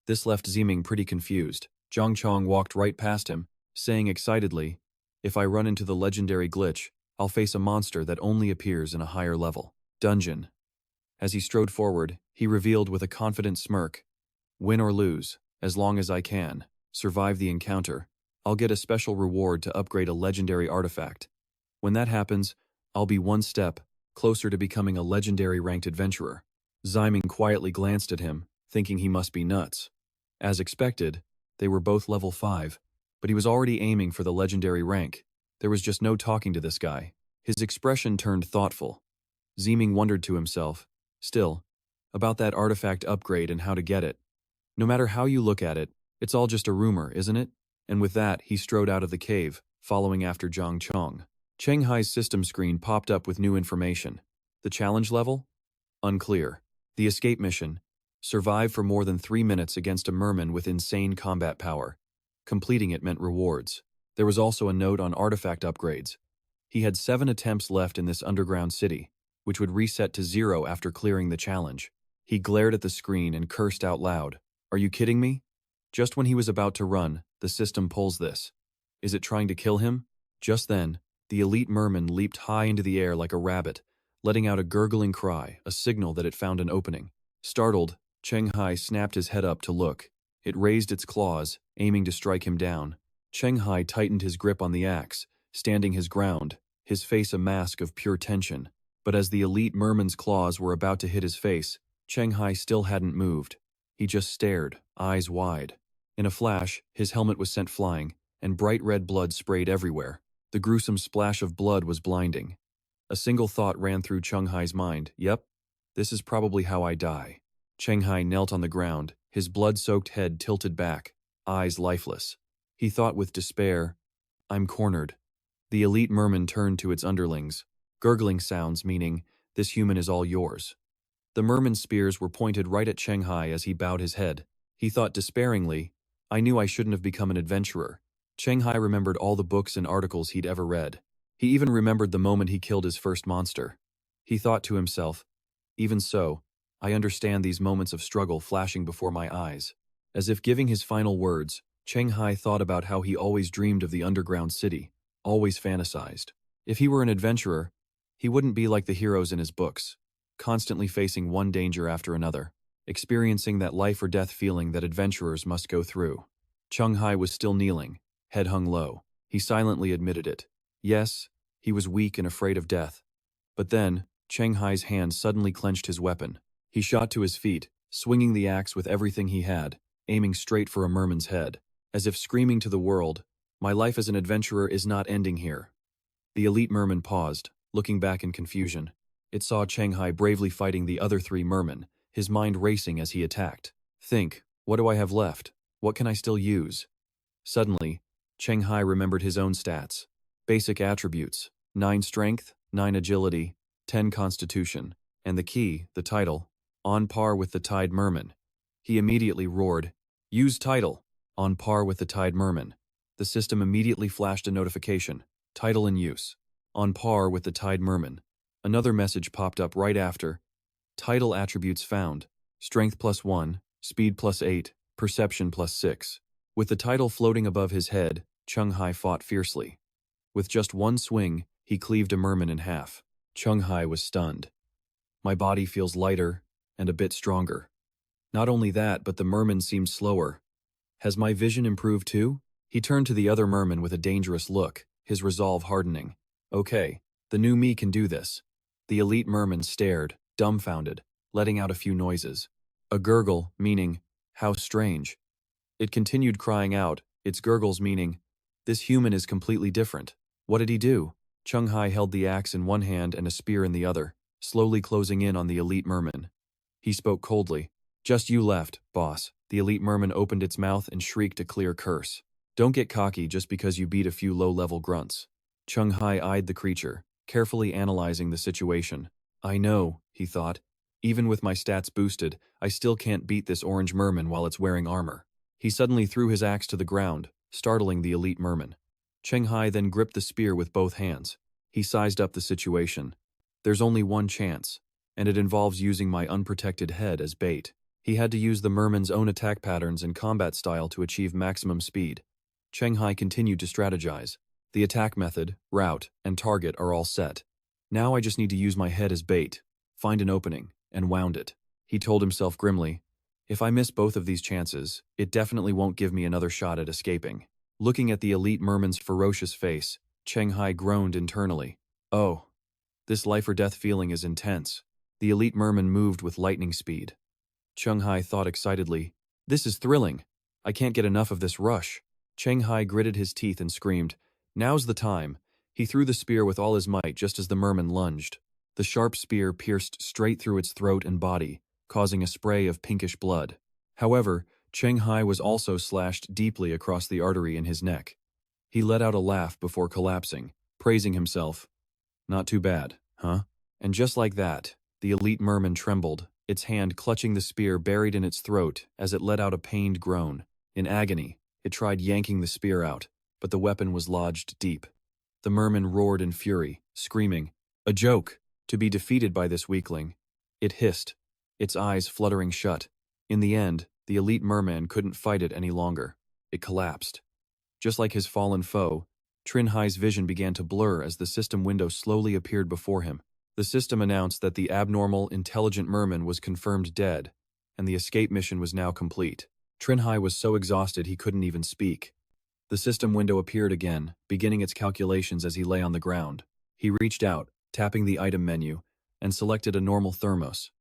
This left Ziming pretty confused. Zhang Chong walked right past him, saying excitedly, "If I run into the legendary glitch, I'll face a monster that only appears in a higher level dungeon." As he strode forward, he revealed with a confident smirk, "Win or lose, as long as I can survive the encounter, I'll get a special reward to upgrade a legendary artifact. When that happens, I'll be one step closer to becoming a legendary ranked adventurer." Ziming quietly glanced at him, thinking he must be nuts. As expected, they were both level 5, but he was already aiming for the legendary rank. There was just no talking to this guy. His expression turned thoughtful. Ziming wondered to himself, still, about that artifact upgrade and how to get it. No matter how you look at it, it's all just a rumor, isn't it? And with that, he strode out of the cave, following after Zhang Chong. Cheng Hai's system screen popped up with new information. The challenge level? Unclear. The escape mission: survive for more than 3 minutes against a merman with insane combat power. Completing it meant rewards. There was also a note on artifact upgrades. He had 7 attempts left in this underground city, which would reset to 0 after clearing the challenge. He glared at the screen and cursed out loud. "Are you kidding me?" Just when he was about to run, the system pulls this. Is it trying to kill him? Just then, the elite merman leaped high into the air like a rabbit, letting out a gurgling cry, a signal that it found an opening. Startled, Cheng Hai snapped his head up to look. It raised its claws, aiming to strike him down. Cheng Hai tightened his grip on the axe, standing his ground, his face a mask of pure tension. But as the elite merman's claws were about to hit his face, Cheng Hai still hadn't moved. He just stared, eyes wide. In a flash, his helmet was sent flying, and bright red blood sprayed everywhere. The gruesome splash of blood was blinding. A single thought ran through Cheng Hai's mind. Yep, this is probably how I die. Cheng Hai knelt on the ground, his blood-soaked head tilted back, eyes lifeless. He thought with despair, I'm cornered. The elite merman turned to its underlings, gurgling sounds meaning, this human is all yours. The merman's spears were pointed right at Cheng Hai as he bowed his head. He thought despairingly, I knew I shouldn't have become an adventurer. Cheng Hai remembered all the books and articles he'd ever read. He even remembered the moment he killed his first monster. He thought to himself, even so, I understand these moments of struggle flashing before my eyes. As if giving his final words, Cheng Hai thought about how he always dreamed of the underground city, always fantasized. If he were an adventurer, he wouldn't be like the heroes in his books, constantly facing one danger after another, experiencing that life or death feeling that adventurers must go through. Cheng Hai was still kneeling, head hung low. He silently admitted it. Yes, he was weak and afraid of death. But then, Cheng Hai's hand suddenly clenched his weapon. He shot to his feet, swinging the axe with everything he had, aiming straight for a merman's head, as if screaming to the world, my life as an adventurer is not ending here. The elite merman paused, looking back in confusion. It saw Cheng Hai bravely fighting the other 3 mermen, his mind racing as he attacked. Think, what do I have left? What can I still use? Suddenly, Cheng Hai remembered his own stats. Basic attributes, 9 strength, 9 agility, 10 constitution, and the key, the title, on par with the Tide Merman. He immediately roared, "Use title, on par with the Tide Merman." The system immediately flashed a notification, title in use, on par with the Tide Merman. Another message popped up right after, title attributes found, strength +1, speed +8, perception +6. With the title floating above his head, Cheng Hai fought fiercely. With just one swing, he cleaved a merman in half. Cheng Hai was stunned. My body feels lighter and a bit stronger. Not only that, but the merman seemed slower. Has my vision improved too? He turned to the other merman with a dangerous look, his resolve hardening. Okay, the new me can do this. The elite merman stared, dumbfounded, letting out a few noises. A gurgle, meaning, how strange. It continued crying out, its gurgles meaning, this human is completely different. What did he do? Cheng Hai held the axe in one hand and a spear in the other, slowly closing in on the elite merman. He spoke coldly. Just you left, boss. The elite merman opened its mouth and shrieked a clear curse. Don't get cocky just because you beat a few low-level grunts. Cheng Hai eyed the creature, carefully analyzing the situation. I know, he thought. Even with my stats boosted, I still can't beat this orange merman while it's wearing armor. He suddenly threw his axe to the ground, startling the elite merman. Cheng Hai then gripped the spear with both hands. He sized up the situation. There's only one chance, and it involves using my unprotected head as bait. He had to use the merman's own attack patterns and combat style to achieve maximum speed. Cheng Hai continued to strategize. The attack method, route, and target are all set. Now I just need to use my head as bait, find an opening, and wound it. He told himself grimly, if I miss both of these chances, it definitely won't give me another shot at escaping. Looking at the elite merman's ferocious face, Cheng Hai groaned internally. Oh, this life-or-death feeling is intense. The elite merman moved with lightning speed. Cheng Hai thought excitedly, this is thrilling. I can't get enough of this rush. Cheng Hai gritted his teeth and screamed, now's the time. He threw the spear with all his might just as the merman lunged. The sharp spear pierced straight through its throat and body, causing a spray of pinkish blood. However, Cheng Hai was also slashed deeply across the artery in his neck. He let out a laugh before collapsing, praising himself. Not too bad, huh? And just like that, the elite merman trembled, its hand clutching the spear buried in its throat as it let out a pained groan. In agony, it tried yanking the spear out, but the weapon was lodged deep. The merman roared in fury, screaming, a joke, to be defeated by this weakling. It hissed, its eyes fluttering shut. In the end, the elite merman couldn't fight it any longer. It collapsed. Just like his fallen foe, Cheng Hai's vision began to blur as the system window slowly appeared before him. The system announced that the abnormal, intelligent merman was confirmed dead, and the escape mission was now complete. Cheng Hai was so exhausted he couldn't even speak. The system window appeared again, beginning its calculations as he lay on the ground. He reached out, tapping the item menu, and selected a normal thermos.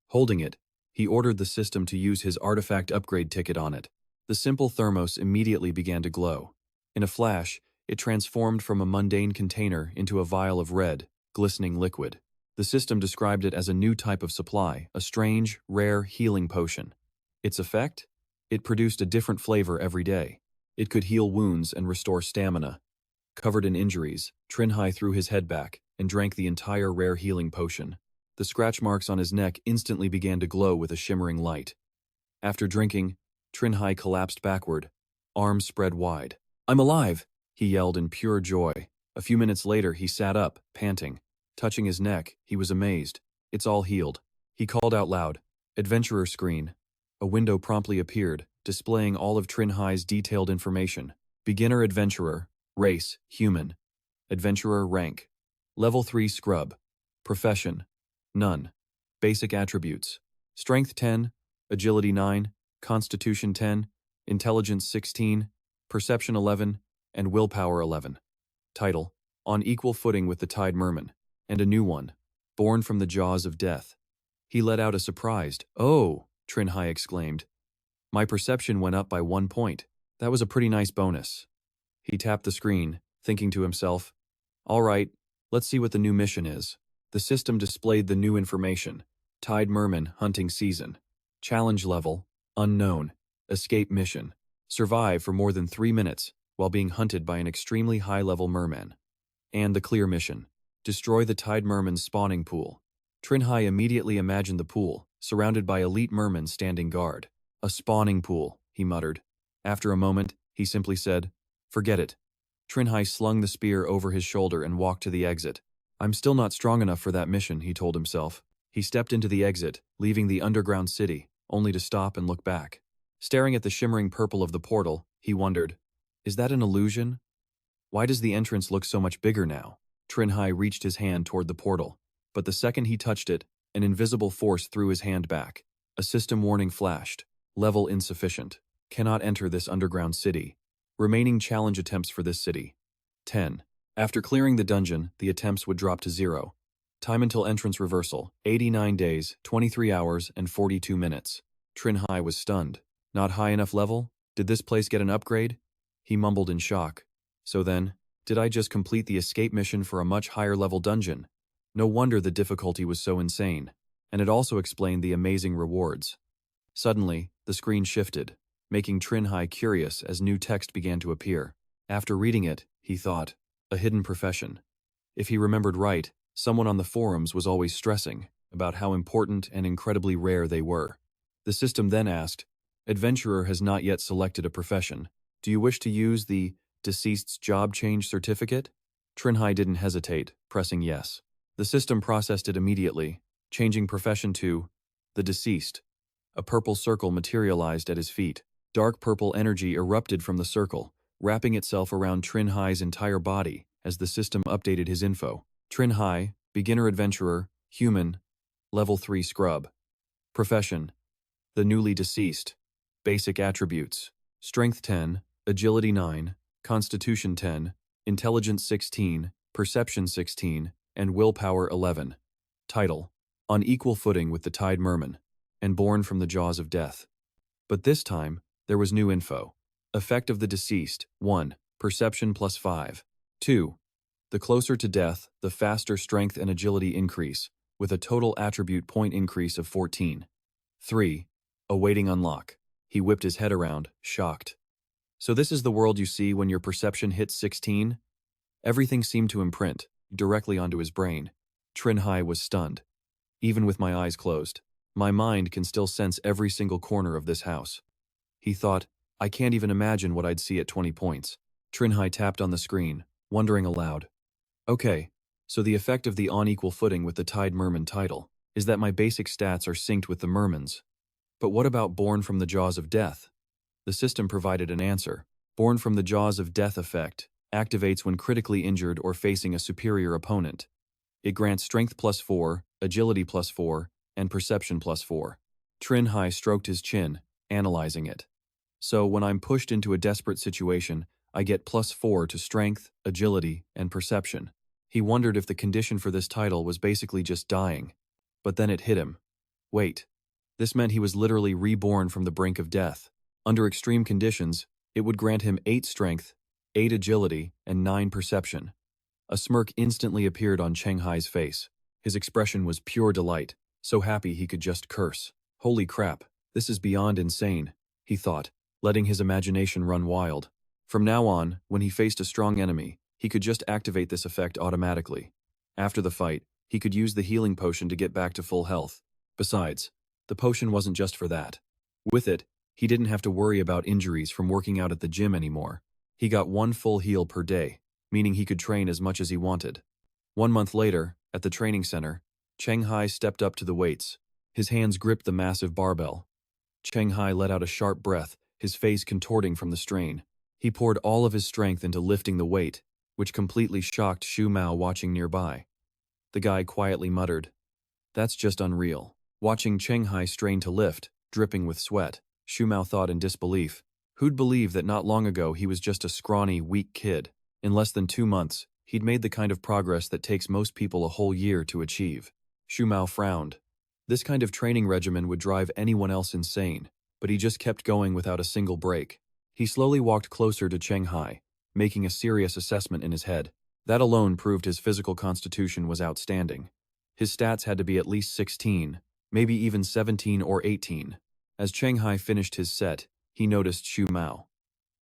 Holding it, he ordered the system to use his artifact upgrade ticket on it. The simple thermos immediately began to glow. In a flash, it transformed from a mundane container into a vial of red, glistening liquid. The system described it as a new type of supply, a strange, rare healing potion. Its effect? It produced a different flavor every day. It could heal wounds and restore stamina. Covered in injuries, Cheng Hai threw his head back and drank the entire rare healing potion. The scratch marks on his neck instantly began to glow with a shimmering light. After drinking, Cheng Hai collapsed backward, arms spread wide. I'm alive, he yelled in pure joy. A few minutes later, he sat up, panting. Touching his neck, he was amazed. It's all healed. He called out loud, Adventurer screen. A window promptly appeared, displaying all of Cheng Hai's detailed information. Beginner Adventurer, race, human. Adventurer rank, level 3 scrub. Profession, none. Basic attributes, strength 10, agility 9, constitution 10, intelligence 16, perception 11, and willpower 11. Title, on equal footing with the Tide Merman. And a new one, born from the jaws of death. He let out a surprised, oh, Cheng Hai exclaimed. My perception went up by 1 point. That was a pretty nice bonus. He tapped the screen, thinking to himself, all right, let's see what the new mission is. The system displayed the new information. Tide Merman hunting season. Challenge level, unknown. Escape mission. Survive for more than 3 minutes while being hunted by an extremely high-level merman. And the clear mission. Destroy the Tide Merman's spawning pool. Cheng Hai immediately imagined the pool, surrounded by elite mermen standing guard. A spawning pool, he muttered. After a moment, he simply said, "Forget it." Cheng Hai slung the spear over his shoulder and walked to the exit. "I'm still not strong enough for that mission," he told himself. He stepped into the exit, leaving the underground city, only to stop and look back. Staring at the shimmering purple of the portal, he wondered, is that an illusion? Why does the entrance look so much bigger now? Cheng Hai reached his hand toward the portal, but the second he touched it, an invisible force threw his hand back. A system warning flashed. Level insufficient. Cannot enter this underground city. Remaining challenge attempts for this city. 10. After clearing the dungeon, the attempts would drop to 0. Time until entrance reversal, 89 days, 23 hours, and 42 minutes. Cheng Hai was stunned. Not high enough level? Did this place get an upgrade? He mumbled in shock. So then, did I just complete the escape mission for a much higher level dungeon? No wonder the difficulty was so insane. And it also explained the amazing rewards. Suddenly, the screen shifted, making Cheng Hai curious as new text began to appear. After reading it, he thought, a hidden profession. If he remembered right, someone on the forums was always stressing about how important and incredibly rare they were. The system then asked, "Adventurer has not yet selected a profession. Do you wish to use the deceased's job change certificate?" Cheng Hai didn't hesitate, pressing yes. The system processed it immediately, changing profession to the deceased. A purple circle materialized at his feet. Dark purple energy erupted from the circle, wrapping itself around Cheng Hai's entire body as the system updated his info. Cheng Hai, beginner adventurer, human, level 3 scrub. Profession, the newly deceased. Basic attributes, strength 10, agility 9, constitution 10, intelligence 16, perception 16, and willpower 11. Title, on equal footing with the Tide Merman, and born from the jaws of death. But this time, there was new info. Effect of the deceased, 1, perception plus 5. 2. The closer to death, the faster strength and agility increase, with a total attribute point increase of 14. 3. Awaiting unlock. He whipped his head around, shocked. So this is the world you see when your perception hits 16? Everything seemed to imprint directly onto his brain. Cheng Hai was stunned. Even with my eyes closed, my mind can still sense every single corner of this house. He thought, I can't even imagine what I'd see at 20 points. Cheng Hai tapped on the screen, wondering aloud. Okay, so the effect of the on equal footing with the Tide Merman title is that my basic stats are synced with the Merman's. But what about born from the jaws of death? The system provided an answer. Born from the jaws of death effect activates when critically injured or facing a superior opponent. It grants strength plus 4, agility plus 4, and perception plus 4. Cheng Hai stroked his chin, analyzing it. So when I'm pushed into a desperate situation, I get plus 4 to strength, agility, and perception. He wondered if the condition for this title was basically just dying. But then it hit him. Wait. This meant he was literally reborn from the brink of death. Under extreme conditions, it would grant him 8 strength, 8 agility, and 9 perception. A smirk instantly appeared on Cheng Hai's face. His expression was pure delight, so happy he could just curse. Holy crap, this is beyond insane, he thought, letting his imagination run wild. From now on, when he faced a strong enemy, he could just activate this effect automatically. After the fight, he could use the healing potion to get back to full health. Besides, the potion wasn't just for that. With it, he didn't have to worry about injuries from working out at the gym anymore. He got 1 full heal per day, meaning he could train as much as he wanted. 1 month later, at the training center, Cheng Hai stepped up to the weights. His hands gripped the massive barbell. Cheng Hai let out a sharp breath, his face contorting from the strain. He poured all of his strength into lifting the weight, which completely shocked Shu Mao watching nearby. The guy quietly muttered, "That's just unreal." Watching Cheng Hai strain to lift, dripping with sweat, Shu Mao thought in disbelief. Who'd believe that not long ago he was just a scrawny, weak kid? In less than 2 months, he'd made the kind of progress that takes most people a whole year to achieve. Shu Mao frowned. This kind of training regimen would drive anyone else insane, but he just kept going without a single break. He slowly walked closer to Cheng Hai, making a serious assessment in his head. That alone proved his physical constitution was outstanding. His stats had to be at least 16, maybe even 17 or 18. As Cheng Hai finished his set, he noticed Shu Mao.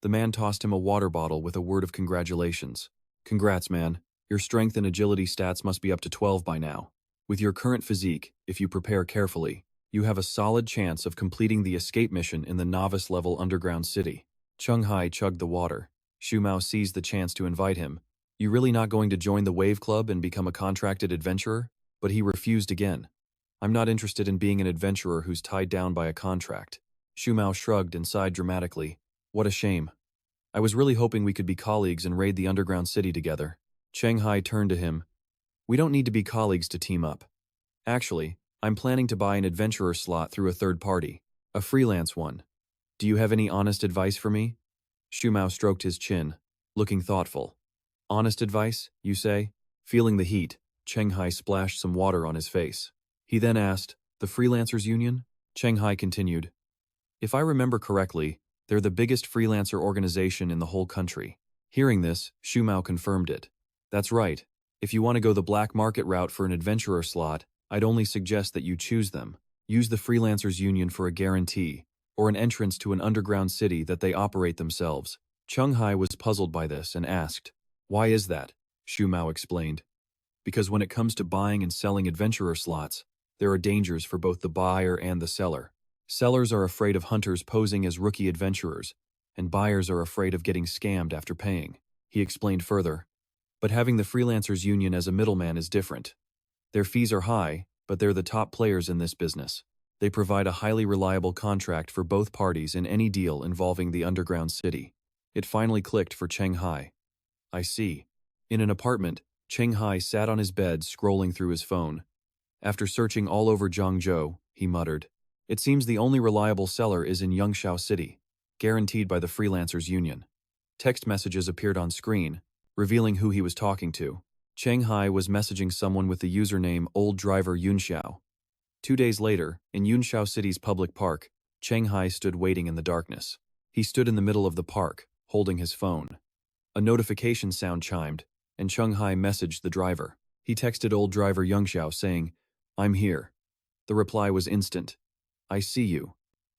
The man tossed him a water bottle with a word of congratulations. "Congrats, man. Your strength and agility stats must be up to 12 by now. With your current physique, if you prepare carefully, you have a solid chance of completing the escape mission in the novice-level underground city. Cheng Hai chugged the water. Xu Mao seized the chance to invite him. You really not going to join the Wave Club and become a contracted adventurer? But he refused again. I'm not interested in being an adventurer who's tied down by a contract. Xu Mao shrugged and sighed dramatically. What a shame. I was really hoping we could be colleagues and raid the underground city together. Cheng Hai turned to him. We don't need to be colleagues to team up. Actually, I'm planning to buy an adventurer slot through a third party. A freelance one. Do you have any honest advice for me? Xu Mao stroked his chin, looking thoughtful. Honest advice, you say? Feeling the heat, Cheng Hai splashed some water on his face. He then asked, the Freelancers Union? Cheng Hai continued. If I remember correctly, they're the biggest freelancer organization in the whole country. Hearing this, Xu Mao confirmed it. That's right. If you want to go the black market route for an adventurer slot, I'd only suggest that you choose them. Use the Freelancers Union for a guarantee, or an entrance to an underground city that they operate themselves. Cheng Hai was puzzled by this and asked, why is that? Xu Mao explained. Because when it comes to buying and selling adventurer slots, there are dangers for both the buyer and the seller. Sellers are afraid of hunters posing as rookie adventurers, and buyers are afraid of getting scammed after paying. He explained further. But having the Freelancers Union as a middleman is different. Their fees are high, but they're the top players in this business. They provide a highly reliable contract for both parties in any deal involving the underground city. It finally clicked for Cheng Hai. I see. In an apartment, Cheng Hai sat on his bed scrolling through his phone. After searching all over Zhangzhou, he muttered, it seems the only reliable seller is in Yangshao City, guaranteed by the Freelancers Union. Text messages appeared on screen, revealing who he was talking to. Cheng Hai was messaging someone with the username Old Driver Yunxiao. 2 days later, in Yunshao City's public park, Cheng Hai stood waiting in the darkness. He stood in the middle of the park, holding his phone. A notification sound chimed, and Cheng Hai messaged the driver. He texted Old Driver Yunxiao saying, I'm here. The reply was instant. I see you.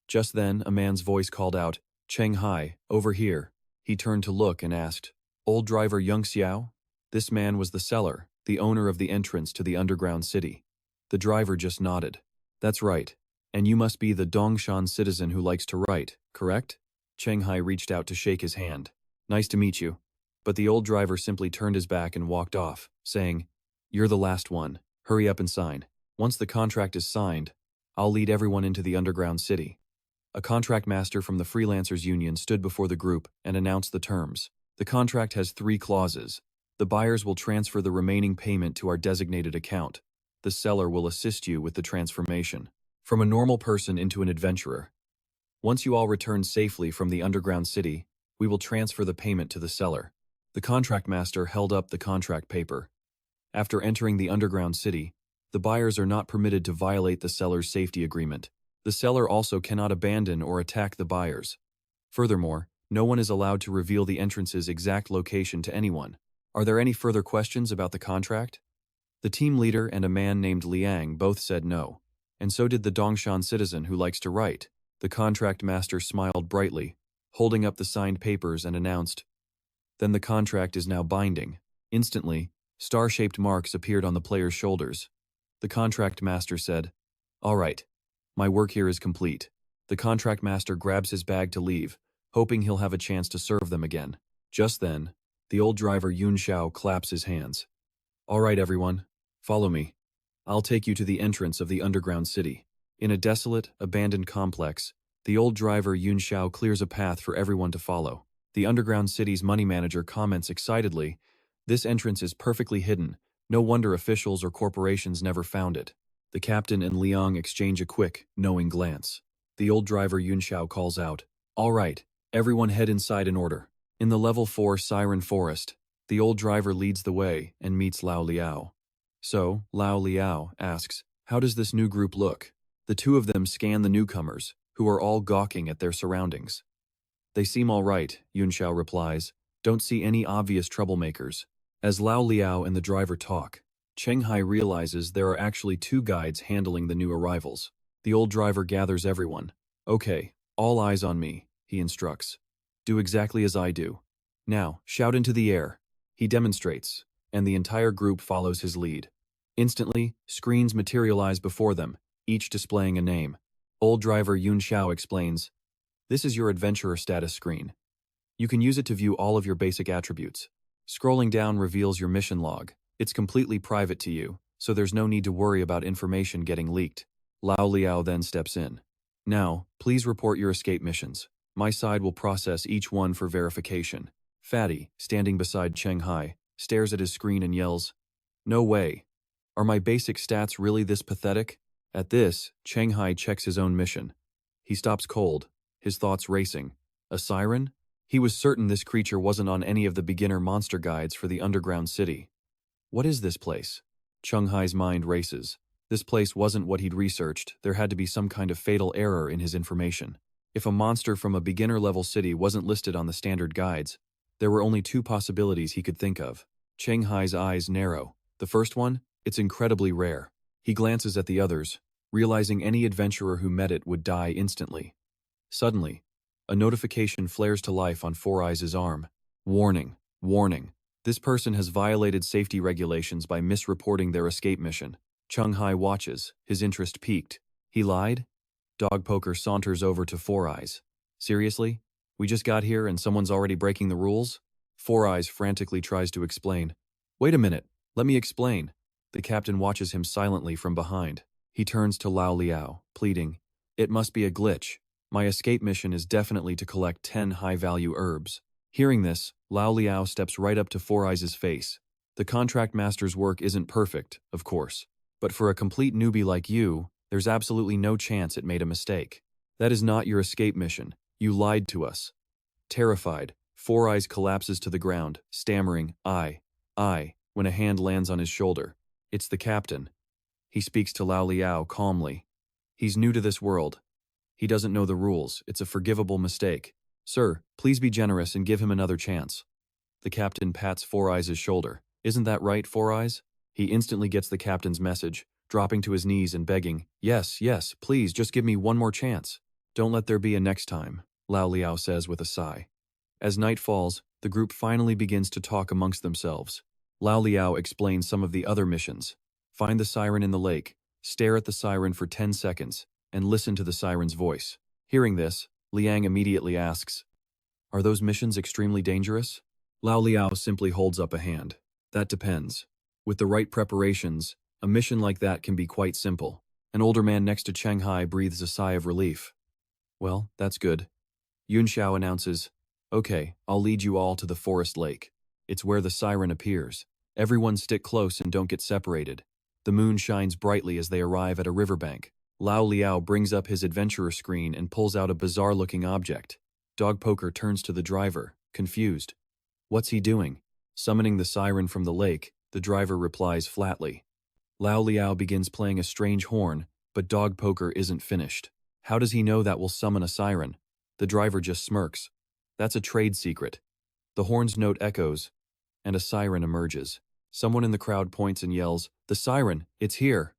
Just then, a man's voice called out, Cheng Hai, over here. He turned to look and asked, Old Driver Yunxiao? This man was the seller, the owner of the entrance to the underground city. The driver just nodded. That's right. And you must be the Dongshan citizen who likes to write, correct? Cheng Hai reached out to shake his hand. Nice to meet you. But the old driver simply turned his back and walked off, saying, You're the last one. Hurry up and sign. Once the contract is signed, I'll lead everyone into the underground city. A contract master from the Freelancers Union stood before the group and announced the terms. The contract has 3 clauses. The buyers will transfer the remaining payment to our designated account. The seller will assist you with the transformation from a normal person into an adventurer. Once you all return safely from the underground city, we will transfer the payment to the seller. The contract master held up the contract paper. After entering the underground city, the buyers are not permitted to violate the seller's safety agreement. The seller also cannot abandon or attack the buyers. Furthermore, no one is allowed to reveal the entrance's exact location to anyone. Are there any further questions about the contract? The team leader and a man named Liang both said no, and so did the Dongshan citizen who likes to write. The contract master smiled brightly, holding up the signed papers and announced, Then the contract is now binding. Instantly, star-shaped marks appeared on the players' shoulders. The contract master said, All right, my work here is complete. The contract master grabs his bag to leave, hoping he'll have a chance to serve them again. Just then, the old driver Yun Xiao claps his hands. All right, everyone, follow me. I'll take you to the entrance of the underground city. In a desolate, abandoned complex, the old driver Yun Xiao clears a path for everyone to follow. The underground city's money manager comments excitedly, This entrance is perfectly hidden. No wonder officials or corporations never found it. The captain and Liang exchange a quick, knowing glance. The old driver Yun Xiao calls out, All right, everyone head inside in order. In the level 4 Siren Forest, the old driver leads the way and meets Lao Liao. So, Lao Liao asks, How does this new group look? The two of them scan the newcomers, who are all gawking at their surroundings. They seem all right, Yun Xiao replies. Don't see any obvious troublemakers. As Lao Liao and the driver talk, Cheng Hai realizes there are actually 2 guides handling the new arrivals. The old driver gathers everyone. Okay, all eyes on me, he instructs. Do exactly as I do. Now, shout into the air. He demonstrates, and the entire group follows his lead. Instantly, screens materialize before them, each displaying a name. Old driver Yun Xiao explains, "This is your adventurer status screen. You can use it to view all of your basic attributes. Scrolling down reveals your mission log. It's completely private to you, so there's no need to worry about information getting leaked." Lao Liao then steps in. "Now, please report your escape missions. My side will process each one for verification." Fatty, standing beside Cheng Hai, stares at his screen and yells, "No way. Are my basic stats really this pathetic?" At this, Cheng Hai checks his own mission. He stops cold, his thoughts racing. A siren? He was certain this creature wasn't on any of the beginner monster guides for the underground city. What is this place? Cheng Hai's mind races. This place wasn't what he'd researched. There had to be some kind of fatal error in his information. If a monster from a beginner-level city wasn't listed on the standard guides, there were only two possibilities he could think of. Cheng Hai's eyes narrow. The first one? It's incredibly rare. He glances at the others, realizing any adventurer who met it would die instantly. Suddenly, a notification flares to life on Four Eyes' arm. Warning, warning. This person has violated safety regulations by misreporting their escape mission. Cheng Hai watches, his interest piqued. He lied? Dog Poker saunters over to Four Eyes. Seriously? We just got here and someone's already breaking the rules? Four Eyes frantically tries to explain. Wait a minute, let me explain. The captain watches him silently from behind. He turns to Lao Liao, pleading, "It must be a glitch. My escape mission is definitely to collect 10 high-value herbs." Hearing this, Lao Liao steps right up to Four Eyes' face. The contract master's work isn't perfect, of course, but for a complete newbie like you, there's absolutely no chance it made a mistake. That is not your escape mission. You lied to us. Terrified, Four Eyes collapses to the ground, stammering, I, when a hand lands on his shoulder. It's the captain. He speaks to Lao Liao calmly. He's new to this world. He doesn't know the rules. It's a forgivable mistake. Sir, please be generous and give him another chance. The captain pats Four Eyes' shoulder. Isn't that right, Four Eyes? He instantly gets the captain's message, dropping to his knees and begging, yes, please, just give me one more chance. Don't let there be a next time, Lao Liao says with a sigh. As night falls, the group finally begins to talk amongst themselves. Lao Liao explains some of the other missions. Find the siren in the lake, stare at the siren for 10 seconds, and listen to the siren's voice. Hearing this, Liang immediately asks, "Are those missions extremely dangerous?" Lao Liao simply holds up a hand. That depends. With the right preparations, a mission like that can be quite simple. An older man next to Cheng Hai breathes a sigh of relief. Well, that's good. Yun Xiao announces, "Okay, I'll lead you all to the forest lake. It's where the siren appears. Everyone stick close and don't get separated." The moon shines brightly as they arrive at a riverbank. Lao Liao brings up his adventurer screen and pulls out a bizarre-looking object. Dog Poker turns to the driver, confused. What's he doing? Summoning the siren from the lake, the driver replies flatly. Lao Liao begins playing a strange horn, but Dog Poker isn't finished. How does he know that will summon a siren? The driver just smirks. That's a trade secret. The horn's note echoes, and a siren emerges. Someone in the crowd points and yells, "The siren, it's here!"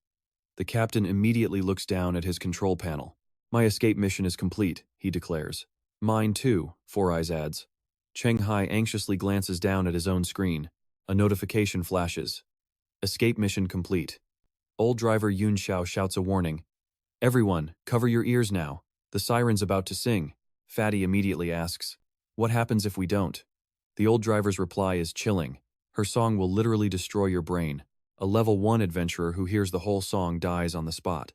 The captain immediately looks down at his control panel. "My escape mission is complete," he declares. "Mine too," Four Eyes adds. Cheng Hai anxiously glances down at his own screen. A notification flashes. Escape mission complete. Old driver Yun Xiao shouts a warning. "Everyone, cover your ears now. The siren's about to sing." Fatty immediately asks, "What happens if we don't?" The old driver's reply is chilling. Her song will literally destroy your brain. A level 1 adventurer who hears the whole song dies on the spot.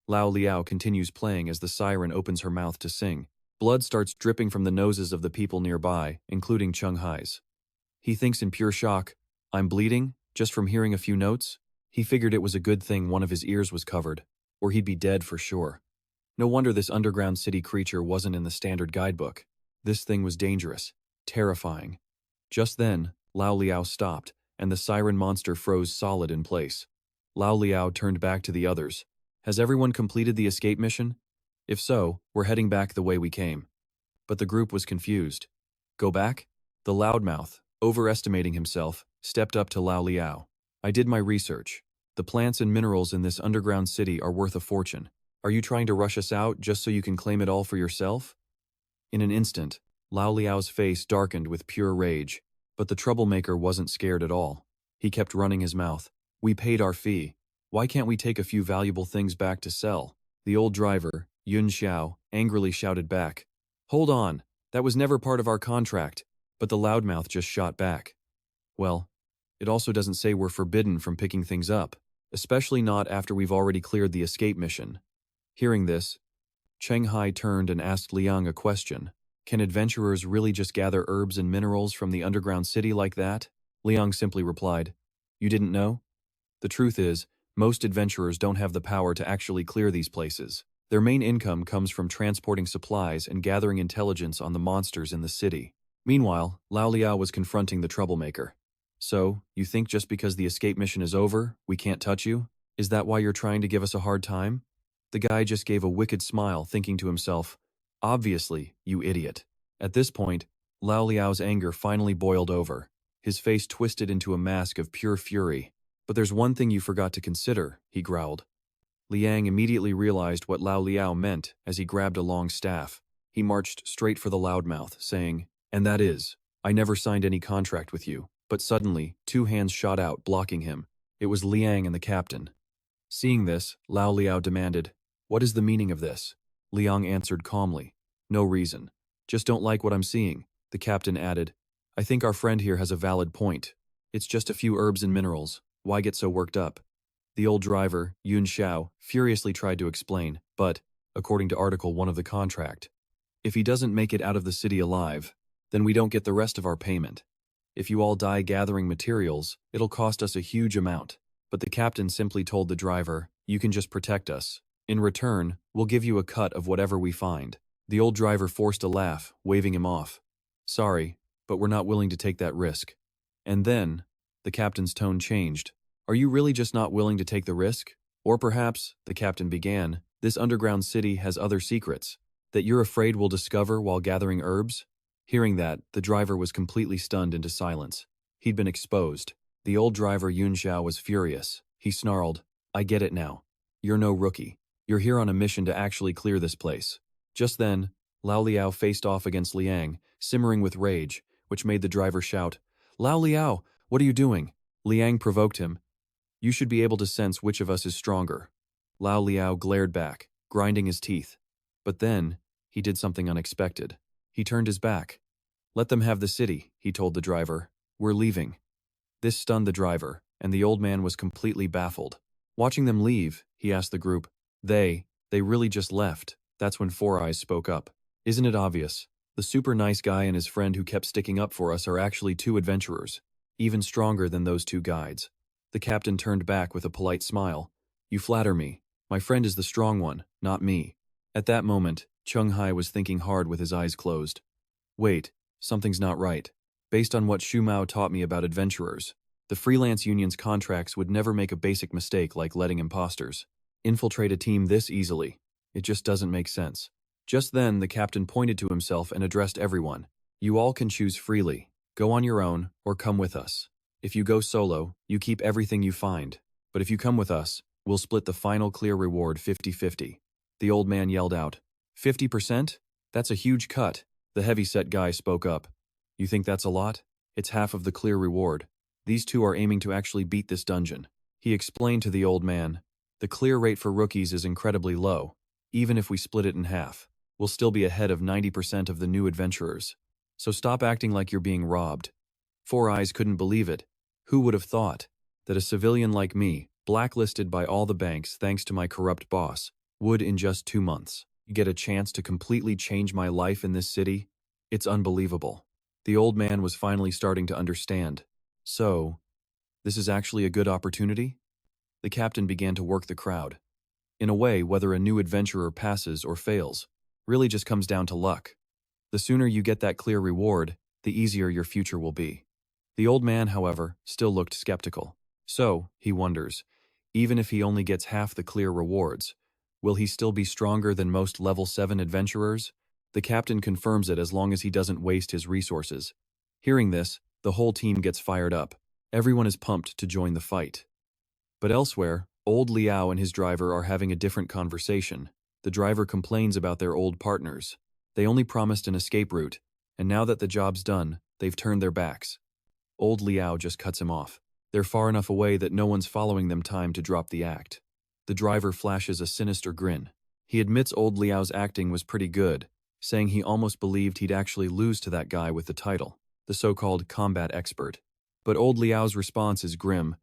Lao Liao continues playing as the siren opens her mouth to sing. Blood starts dripping from the noses of the people nearby, including Cheng Hai's. He thinks in pure shock, "I'm bleeding, just from hearing a few notes?" He figured it was a good thing one of his ears was covered, or he'd be dead for sure. No wonder this underground city creature wasn't in the standard guidebook. This thing was dangerous, terrifying. Just then, Lao Liao stopped, and the siren monster froze solid in place. Lao Liao turned back to the others. "Has everyone completed the escape mission? If so, we're heading back the way we came." But the group was confused. "Go back?" The loudmouth, overestimating himself, stepped up to Lao Liao. "I did my research. The plants and minerals in this underground city are worth a fortune. Are you trying to rush us out just so you can claim it all for yourself?" In an instant, Lao Liao's face darkened with pure rage, but the troublemaker wasn't scared at all. He kept running his mouth. We paid our fee. Why can't we take a few valuable things back to sell? The old driver, Yun Xiao, angrily shouted back. Hold on, that was never part of our contract. But the loudmouth just shot back. Well, it also doesn't say we're forbidden from picking things up, especially not after we've already cleared the escape mission. Hearing this, Cheng Hai turned and asked Liang a question. Can adventurers really just gather herbs and minerals from the underground city like that? Liang simply replied, You didn't know? The truth is, most adventurers don't have the power to actually clear these places. Their main income comes from transporting supplies and gathering intelligence on the monsters in the city. Meanwhile, Lao Liao was confronting the troublemaker. So, you think just because the escape mission is over, we can't touch you? Is that why you're trying to give us a hard time? The guy just gave a wicked smile, thinking to himself, Obviously, you idiot. At this point, Lao Liao's anger finally boiled over. His face twisted into a mask of pure fury. But there's one thing you forgot to consider, he growled. Liang immediately realized what Lao Liao meant as he grabbed a long staff. He marched straight for the loudmouth, saying, And that is, I never signed any contract with you. But suddenly, 2 hands shot out, blocking him. It was Liang and the captain. Seeing this, Lao Liao demanded, What is the meaning of this? Liang answered calmly, No reason. Just don't like what I'm seeing. The captain added, I think our friend here has a valid point. It's just a few herbs and minerals. Why get so worked up? The old driver, Yun Xiao, furiously tried to explain, but, according to Article 1 of the contract, if he doesn't make it out of the city alive, then we don't get the rest of our payment. If you all die gathering materials, it'll cost us a huge amount. But the captain simply told the driver, You can just protect us. In return, we'll give you a cut of whatever we find. The old driver forced a laugh, waving him off. Sorry, but we're not willing to take that risk. And then, the captain's tone changed. Are you really just not willing to take the risk? Or perhaps, the captain began, this underground city has other secrets that you're afraid we'll discover while gathering herbs? Hearing that, the driver was completely stunned into silence. He'd been exposed. The old driver Yun Xiao was furious. He snarled, I get it now. You're no rookie. You're here on a mission to actually clear this place. Just then, Lao Liao faced off against Liang, simmering with rage, which made the driver shout, Lao Liao, what are you doing? Liang provoked him. You should be able to sense which of us is stronger. Lao Liao glared back, grinding his teeth. But then, he did something unexpected. He turned his back. Let them have the city, he told the driver. We're leaving. This stunned the driver, and the old man was completely baffled. Watching them leave, he asked the group, They really just left. That's when Four Eyes spoke up. Isn't it obvious? The super nice guy and his friend who kept sticking up for us are actually 2 adventurers, even stronger than those 2 guides. The captain turned back with a polite smile. You flatter me. My friend is the strong one, not me. At that moment, Cheng Hai was thinking hard with his eyes closed. Wait, something's not right. Based on what Xu Mao taught me about adventurers, the freelance union's contracts would never make a basic mistake like letting imposters infiltrate a team this easily. It just doesn't make sense. Just then, the captain pointed to himself and addressed everyone. You all can choose freely. Go on your own, or come with us. If you go solo, you keep everything you find. But if you come with us, we'll split the final clear reward 50-50. The old man yelled out, 50%? That's a huge cut. The heavy-set guy spoke up. You think that's a lot? It's half of the clear reward. These 2 are aiming to actually beat this dungeon. He explained to the old man, the clear rate for rookies is incredibly low. Even if we split it in half, we'll still be ahead of 90% of the new adventurers. So stop acting like you're being robbed. Four Eyes couldn't believe it. Who would have thought that a civilian like me, blacklisted by all the banks thanks to my corrupt boss, would in just 2 months get a chance to completely change my life in this city? It's unbelievable. The old man was finally starting to understand. So, this is actually a good opportunity? The captain began to work the crowd. In a way, whether a new adventurer passes or fails really just comes down to luck. The sooner you get that clear reward, the easier your future will be. The old man, however, still looked skeptical. So, he wonders, even if he only gets half the clear rewards, will he still be stronger than most level 7 adventurers? The captain confirms it as long as he doesn't waste his resources. Hearing this, the whole team gets fired up. Everyone is pumped to join the fight. But elsewhere, old Liao and his driver are having a different conversation. The driver complains about their old partners. They only promised an escape route, and now that the job's done, they've turned their backs. Old Liao just cuts him off. They're far enough away that no one's following them. Time to drop the act. The driver flashes a sinister grin. He admits old Liao's acting was pretty good, saying he almost believed he'd actually lose to that guy with the title, the so-called combat expert. But old Liao's response is grim.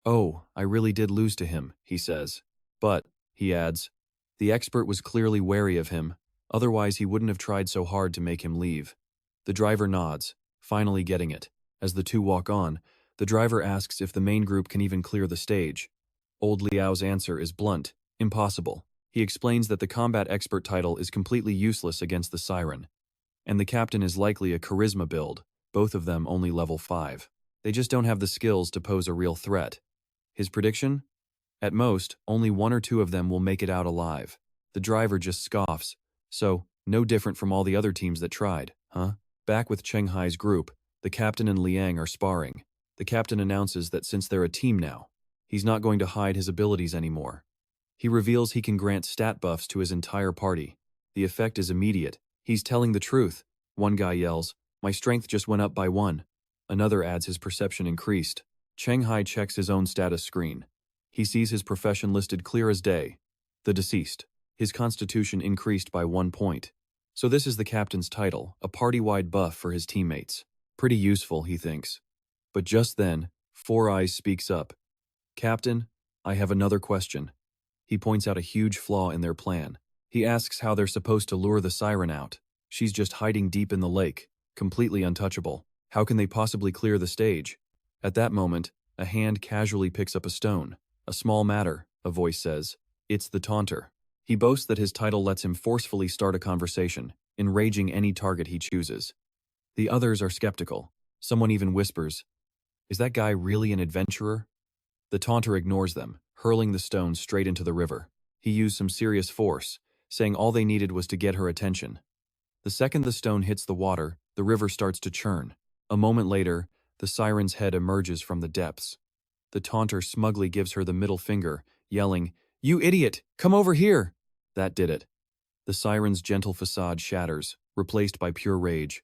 "Oh, I really did lose to him," he says. "But," he adds, "the expert was clearly wary of him, otherwise he wouldn't have tried so hard to make him leave." The driver nods, finally getting it. As the two walk on, the driver asks if the main group can even clear the stage. Old Liao's answer is blunt: impossible. He explains that the combat expert title is completely useless against the siren, and the captain is likely a charisma build, both of them only level 5. They just don't have the skills to pose a real threat. His prediction? At most, only 1 or 2 of them will make it out alive. The driver just scoffs. So, no different from all the other teams that tried, huh? Back with Cheng Hai's group, the captain and Liang are sparring. The captain announces that since they're a team now, he's not going to hide his abilities anymore. He reveals he can grant stat buffs to his entire party. The effect is immediate. He's telling the truth. One guy yells, "My strength just went up by 1. Another adds his perception increased. Cheng Hai checks his own status screen. He sees his profession listed clear as day. The deceased. His constitution increased by 1 point. So this is the captain's title, a party-wide buff for his teammates. Pretty useful, he thinks. But just then, Four Eyes speaks up. "Captain, I have another question." He points out a huge flaw in their plan. He asks how they're supposed to lure the siren out. She's just hiding deep in the lake, completely untouchable. How can they possibly clear the stage? At that moment, a hand casually picks up a stone. "A small matter," a voice says. It's the taunter. He boasts that his title lets him forcefully start a conversation, enraging any target he chooses. The others are skeptical. Someone even whispers, "Is that guy really an adventurer?" The taunter ignores them, hurling the stone straight into the river. He used some serious force, saying all they needed was to get her attention. The second the stone hits the water, the river starts to churn. A moment later, the siren's head emerges from the depths. The taunter smugly gives her the middle finger, yelling, "You idiot! Come over here!" That did it. The siren's gentle facade shatters, replaced by pure rage.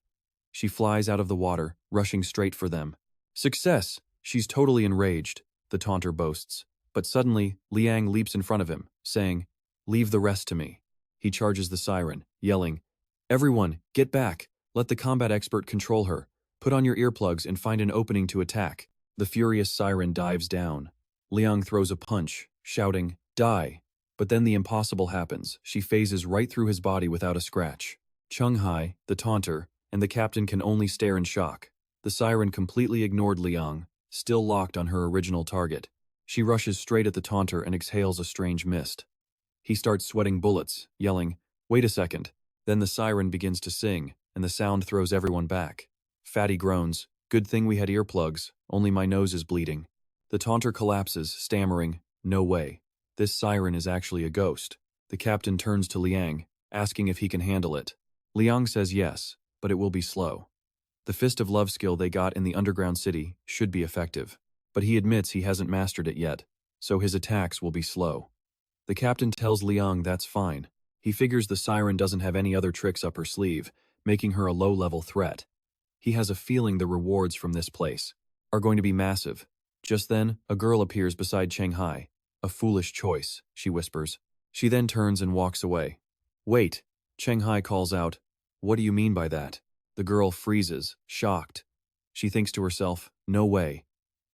She flies out of the water, rushing straight for them. "Success!" She's totally enraged, the taunter boasts. But suddenly, Liang leaps in front of him, saying, "Leave the rest to me." He charges the siren, yelling, "Everyone, get back! Let the combat expert control her. Put on your earplugs and find an opening to attack." The furious siren dives down. Liang throws a punch, shouting, "Die!" But then the impossible happens. She phases right through his body without a scratch. Cheng Hai, the taunter, and the captain can only stare in shock. The siren completely ignored Liang, still locked on her original target. She rushes straight at the taunter and exhales a strange mist. He starts sweating bullets, yelling, "Wait a second." Then the siren begins to sing, and the sound throws everyone back. Fatty groans, "Good thing we had earplugs, only my nose is bleeding." The taunter collapses, stammering, "No way. This siren is actually a ghost." The captain turns to Liang, asking if he can handle it. Liang says yes, but it will be slow. The Fist of Love skill they got in the underground city should be effective, but he admits he hasn't mastered it yet, so his attacks will be slow. The captain tells Liang that's fine. He figures the siren doesn't have any other tricks up her sleeve, making her a low-level threat. He has a feeling the rewards from this place are going to be massive. Just then, a girl appears beside Cheng Hai. "A foolish choice," she whispers. She then turns and walks away. "Wait," Cheng Hai calls out. "What do you mean by that?" The girl freezes, shocked. She thinks to herself, "No way.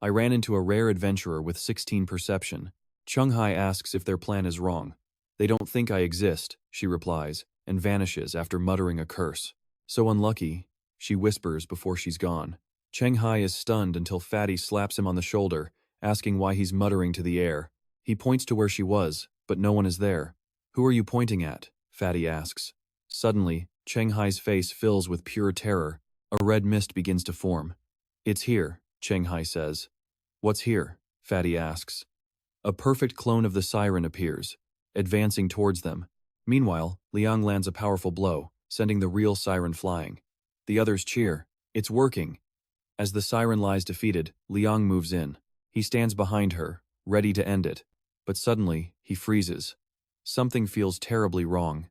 I ran into a rare adventurer with 16 perception." Cheng Hai asks if their plan is wrong. "They don't think I exist," she replies, and vanishes after muttering a curse. "So unlucky," she whispers before she's gone. Cheng Hai is stunned until Fatty slaps him on the shoulder, asking why he's muttering to the air. He points to where she was, but no one is there. "Who are you pointing at?" Fatty asks. Suddenly, Cheng Hai's face fills with pure terror. A red mist begins to form. "It's here," Cheng Hai says. "What's here?" Fatty asks. A perfect clone of the siren appears, advancing towards them. Meanwhile, Liang lands a powerful blow, sending the real siren flying. The others cheer. It's working. As the siren lies defeated, Liang moves in. He stands behind her, ready to end it. But suddenly, he freezes. Something feels terribly wrong.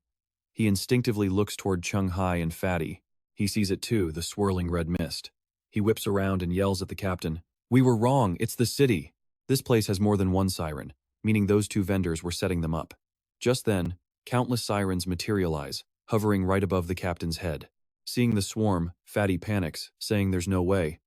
He instinctively looks toward Cheng Hai and Fatty. He sees it too, the swirling red mist. He whips around and yells at the captain, We were wrong, it's the city. This place has more than one siren, meaning those two vendors were setting them up. Just then, countless sirens materialize, hovering right above the captain's head. Seeing the swarm, Fatty panics, saying there's no way.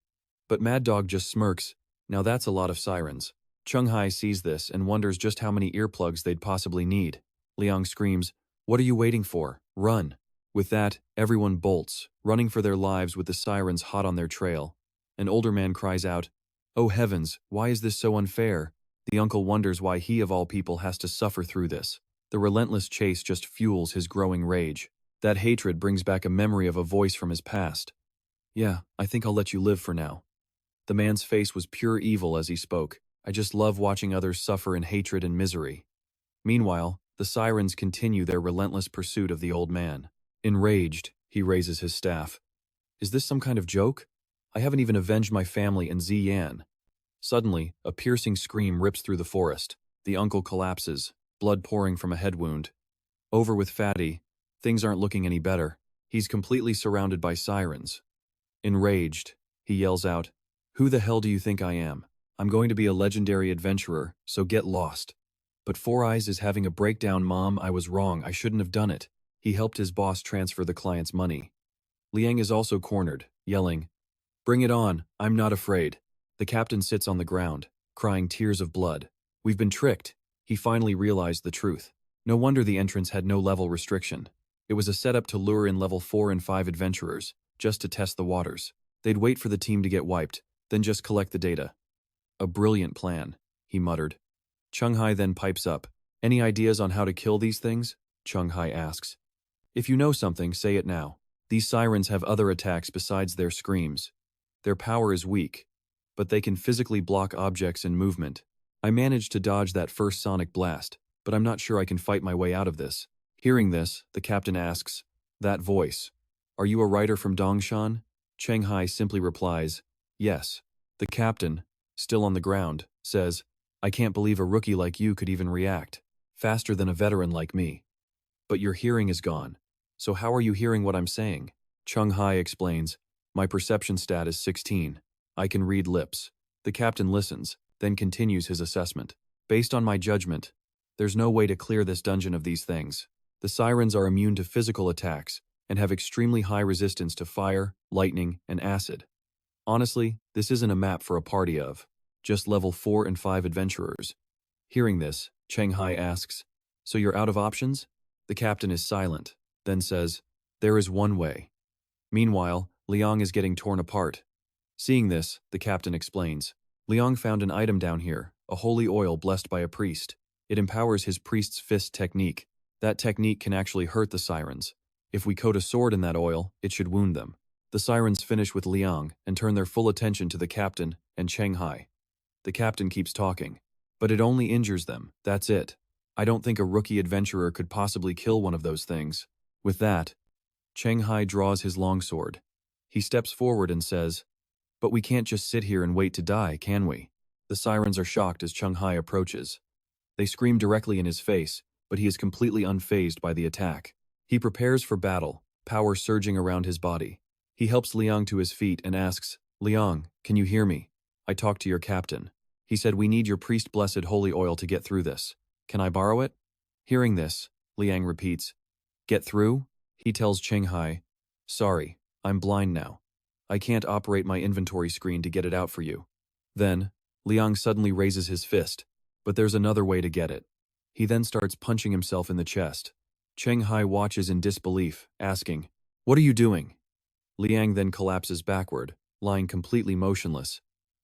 But Mad Dog just smirks. Now that's a lot of sirens. Cheng Hai sees this and wonders just how many earplugs they'd possibly need. Liang screams, "What are you waiting for? Run!" With that, everyone bolts, running for their lives with the sirens hot on their trail. An older man cries out, "Oh heavens, why is this so unfair?" The uncle wonders why he of all people has to suffer through this. The relentless chase just fuels his growing rage. That hatred brings back a memory of a voice from his past. "Yeah, I think I'll let you live for now." The man's face was pure evil as he spoke. "I just love watching others suffer in hatred and misery." Meanwhile, the sirens continue their relentless pursuit of the old man. Enraged, he raises his staff. "Is this some kind of joke? I haven't even avenged my family and Ziyan." Suddenly, a piercing scream rips through the forest. The uncle collapses, blood pouring from a head wound. Over with Fatty. Things aren't looking any better. He's completely surrounded by sirens. Enraged, he yells out, "Who the hell do you think I am? I'm going to be a legendary adventurer, so get lost." But Four Eyes is having a breakdown. "Mom, I was wrong, I shouldn't have done it." He helped his boss transfer the client's money. Liang is also cornered, yelling, "Bring it on, I'm not afraid." The captain sits on the ground, crying tears of blood. "We've been tricked." He finally realized the truth. No wonder the entrance had no level restriction. It was a setup to lure in level 4 and 5 adventurers, just to test the waters. They'd wait for the team to get wiped, then just collect the data. "A brilliant plan," he muttered. Cheng Hai then pipes up. "Any ideas on how to kill these things?" Cheng Hai asks. "If you know something, say it now. These sirens have other attacks besides their screams. Their power is weak, but they can physically block objects in movement. I managed to dodge that first sonic blast, but I'm not sure I can fight my way out of this." Hearing this, the captain asks, "That voice. Are you a writer from Dongshan?" Cheng Hai simply replies, "Yes." The captain, still on the ground, says, "I can't believe a rookie like you could even react faster than a veteran like me. But your hearing is gone. So how are you hearing what I'm saying?" Cheng Hai explains, "My perception stat is 16. I can read lips." The captain listens, then continues his assessment. "Based on my judgment, there's no way to clear this dungeon of these things. The sirens are immune to physical attacks and have extremely high resistance to fire, lightning, and acid. Honestly, this isn't a map for a party of just level 4 and 5 adventurers." Hearing this, Cheng Hai asks, "So you're out of options?" The captain is silent, then says, "There is one way." Meanwhile, Liang is getting torn apart. Seeing this, the captain explains, "Liang found an item down here, a holy oil blessed by a priest. It empowers his priest's fist technique. That technique can actually hurt the sirens. If we coat a sword in that oil, it should wound them." The sirens finish with Liang and turn their full attention to the captain and Cheng Hai. The captain keeps talking, "But it only injures them, that's it. I don't think a rookie adventurer could possibly kill one of those things." With that, Cheng Hai draws his longsword. He steps forward and says, "But we can't just sit here and wait to die, can we?" The sirens are shocked as Cheng Hai approaches. They scream directly in his face, but he is completely unfazed by the attack. He prepares for battle, power surging around his body. He helps Liang to his feet and asks, "Liang, can you hear me? I talked to your captain. He said we need your priest-blessed holy oil to get through this. Can I borrow it?" Hearing this, Liang repeats, "Get through?" He tells Cheng Hai, "Sorry, I'm blind now. I can't operate my inventory screen to get it out for you." Then, Liang suddenly raises his fist, but there's another way to get it. He then starts punching himself in the chest. Cheng Hai watches in disbelief, asking, "What are you doing?" Liang then collapses backward, lying completely motionless.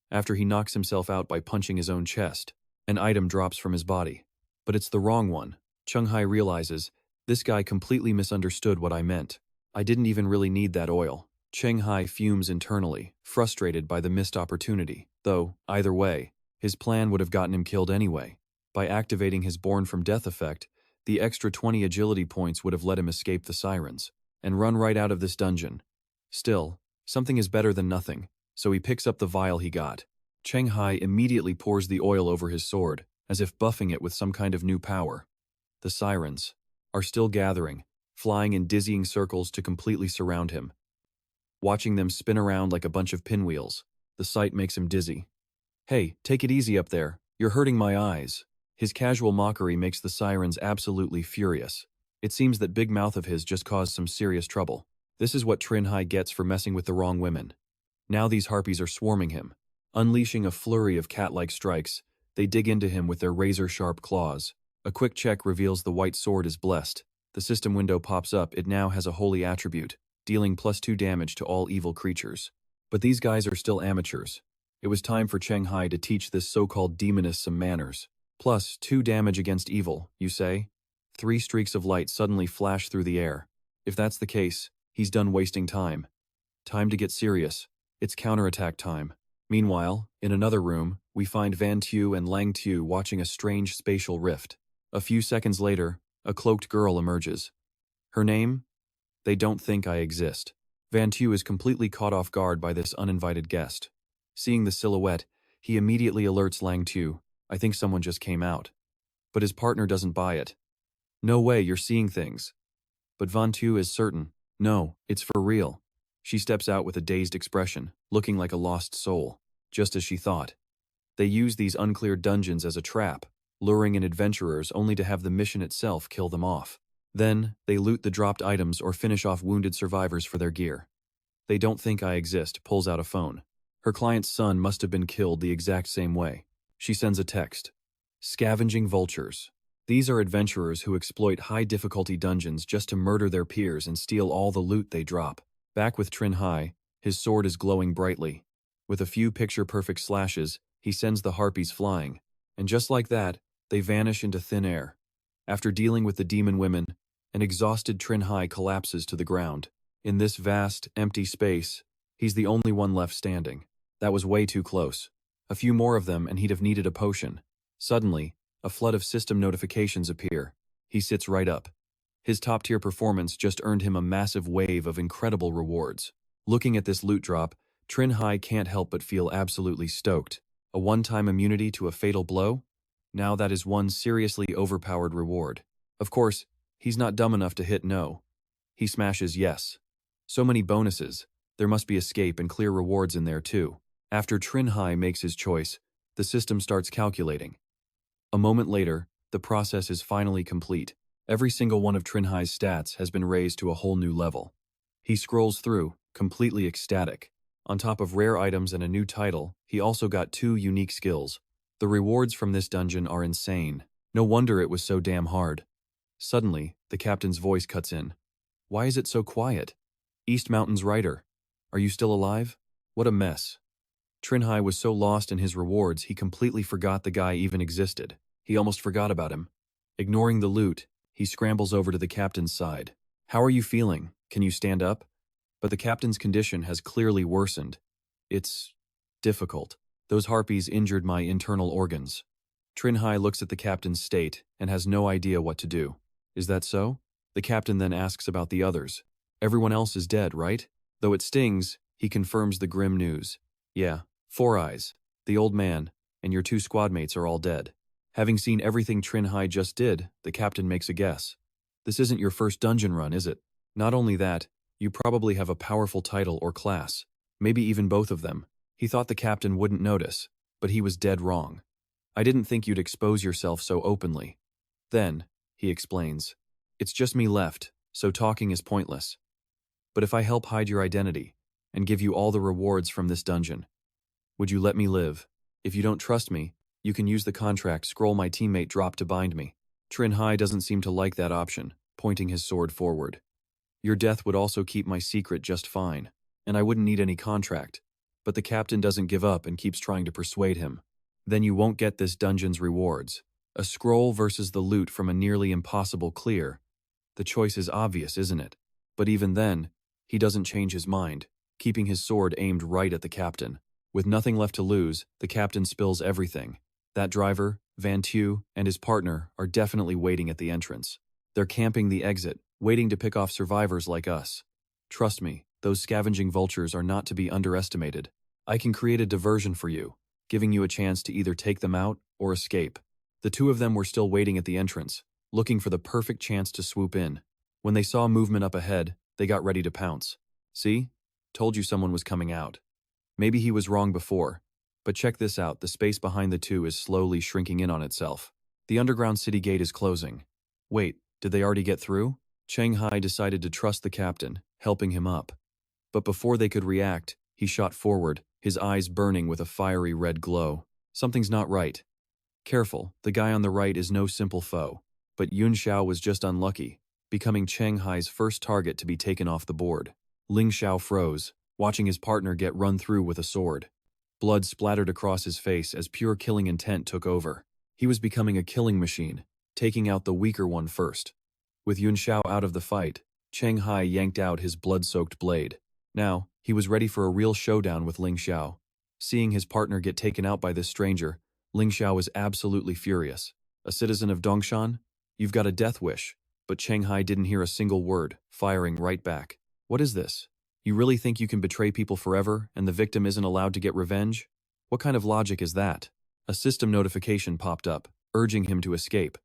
After he knocks himself out by punching his own chest, an item drops from his body. But it's the wrong one. Cheng Hai realizes, "This guy completely misunderstood what I meant. I didn't even really need that oil." Cheng Hai fumes internally, frustrated by the missed opportunity, though, either way, his plan would have gotten him killed anyway. By activating his Born from Death effect, the extra 20 agility points would have let him escape the sirens and run right out of this dungeon. Still, something is better than nothing, so he picks up the vial he got. Cheng Hai immediately pours the oil over his sword, as if buffing it with some kind of new power. The sirens are still gathering, flying in dizzying circles to completely surround him. Watching them spin around like a bunch of pinwheels, the sight makes him dizzy. Hey, take it easy up there. You're hurting my eyes. His casual mockery makes the sirens absolutely furious. It seems that big mouth of his just caused some serious trouble. This is what Cheng Hai gets for messing with the wrong women. Now these harpies are swarming him. Unleashing a flurry of cat-like strikes, they dig into him with their razor-sharp claws. A quick check reveals the white sword is blessed. The system window pops up. It now has a holy attribute, dealing +2 damage to all evil creatures. But these guys are still amateurs. It was time for Cheng Hai to teach this so-called demoness some manners. +2 damage against evil, you say? 3 streaks of light suddenly flash through the air. If that's the case, he's done wasting time. Time to get serious. It's counterattack time. Meanwhile, in another room, we find Van Tu and Lang Tu watching a strange spatial rift. A few seconds later, a cloaked girl emerges. Her name? They don't think I exist. Van Tu is completely caught off guard by this uninvited guest. Seeing the silhouette, he immediately alerts Lang Tu. I think someone just came out. But his partner doesn't buy it. No way, you're seeing things. But Van Tu is certain. No, it's for real. She steps out with a dazed expression, looking like a lost soul, just as she thought. They use these uncleared dungeons as a trap, luring in adventurers only to have the mission itself kill them off. Then, they loot the dropped items or finish off wounded survivors for their gear. They don't think I exist, pulls out a phone. Her client's son must have been killed the exact same way. She sends a text. Scavenging vultures. These are adventurers who exploit high-difficulty dungeons just to murder their peers and steal all the loot they drop. Back with Cheng Hai, his sword is glowing brightly. With a few picture-perfect slashes, he sends the harpies flying. And just like that, they vanish into thin air. After dealing with the demon women, an exhausted Cheng Hai collapses to the ground. In this vast, empty space, he's the only one left standing. That was way too close. A few more of them and he'd have needed a potion. Suddenly, a flood of system notifications appear. He sits right up. His top-tier performance just earned him a massive wave of incredible rewards. Looking at this loot drop, Cheng Hai can't help but feel absolutely stoked. A one-time immunity to a fatal blow? Now that is one seriously overpowered reward. Of course, he's not dumb enough to hit no. He smashes yes. So many bonuses. There must be escape and clear rewards in there too. After Cheng Hai makes his choice, the system starts calculating. A moment later, the process is finally complete. Every single one of Cheng Hai's stats has been raised to a whole new level. He scrolls through, completely ecstatic. On top of rare items and a new title, he also got 2 unique skills. The rewards from this dungeon are insane. No wonder it was so damn hard. Suddenly, the captain's voice cuts in. Why is it so quiet? East Mountain's writer. Are you still alive? What a mess. Cheng Hai was so lost in his rewards he completely forgot the guy even existed. He almost forgot about him. Ignoring the loot, he scrambles over to the captain's side. How are you feeling? Can you stand up? But the captain's condition has clearly worsened. It's difficult. Those harpies injured my internal organs. Cheng Hai looks at the captain's state and has no idea what to do. Is that so? The captain then asks about the others. Everyone else is dead, right? Though it stings, he confirms the grim news. Yeah, 4 Eyes, the old man, and your 2 squadmates are all dead. Having seen everything Cheng Hai just did, the captain makes a guess. This isn't your first dungeon run, is it? Not only that, you probably have a powerful title or class, maybe even both of them. He thought the captain wouldn't notice, but he was dead wrong. I didn't think you'd expose yourself so openly. Then, he explains, it's just me left, so talking is pointless. But if I help hide your identity, and give you all the rewards from this dungeon, would you let me live? If you don't trust me, you can use the contract scroll my teammate dropped to bind me. Cheng Hai doesn't seem to like that option, pointing his sword forward. Your death would also keep my secret just fine, and I wouldn't need any contract. But the captain doesn't give up and keeps trying to persuade him. Then you won't get this dungeon's rewards. A scroll versus the loot from a nearly impossible clear. The choice is obvious, isn't it? But even then, he doesn't change his mind, keeping his sword aimed right at the captain. With nothing left to lose, the captain spills everything. That driver, Van Tu, and his partner are definitely waiting at the entrance. They're camping the exit, waiting to pick off survivors like us. Trust me, those scavenging vultures are not to be underestimated. I can create a diversion for you, giving you a chance to either take them out or escape. The 2 of them were still waiting at the entrance, looking for the perfect chance to swoop in. When they saw movement up ahead, they got ready to pounce. See? Told you someone was coming out. Maybe he was wrong before, But check this out, the space behind the two is slowly shrinking in on itself. The underground city gate is closing. Wait, did they already get through? Cheng Hai decided to trust the captain, helping him up. But before they could react, he shot forward, his eyes burning with a fiery red glow. Something's not right. Careful, the guy on the right is no simple foe. But Yun Xiao was just unlucky, becoming Cheng Hai's first target to be taken off the board. Ling Xiao froze, watching his partner get run through with a sword. Blood splattered across his face as pure killing intent took over. He was becoming a killing machine, taking out the weaker one first. With Yun Xiao out of the fight, Cheng Hai yanked out his blood-soaked blade. Now, he was ready for a real showdown with Ling Xiao. Seeing his partner get taken out by this stranger, Ling Xiao was absolutely furious. A citizen of Dongshan? You've got a death wish. But Cheng Hai didn't hear a single word, firing right back. What is this? You really think you can betray people forever and the victim isn't allowed to get revenge? What kind of logic is that? A system notification popped up, urging him to escape.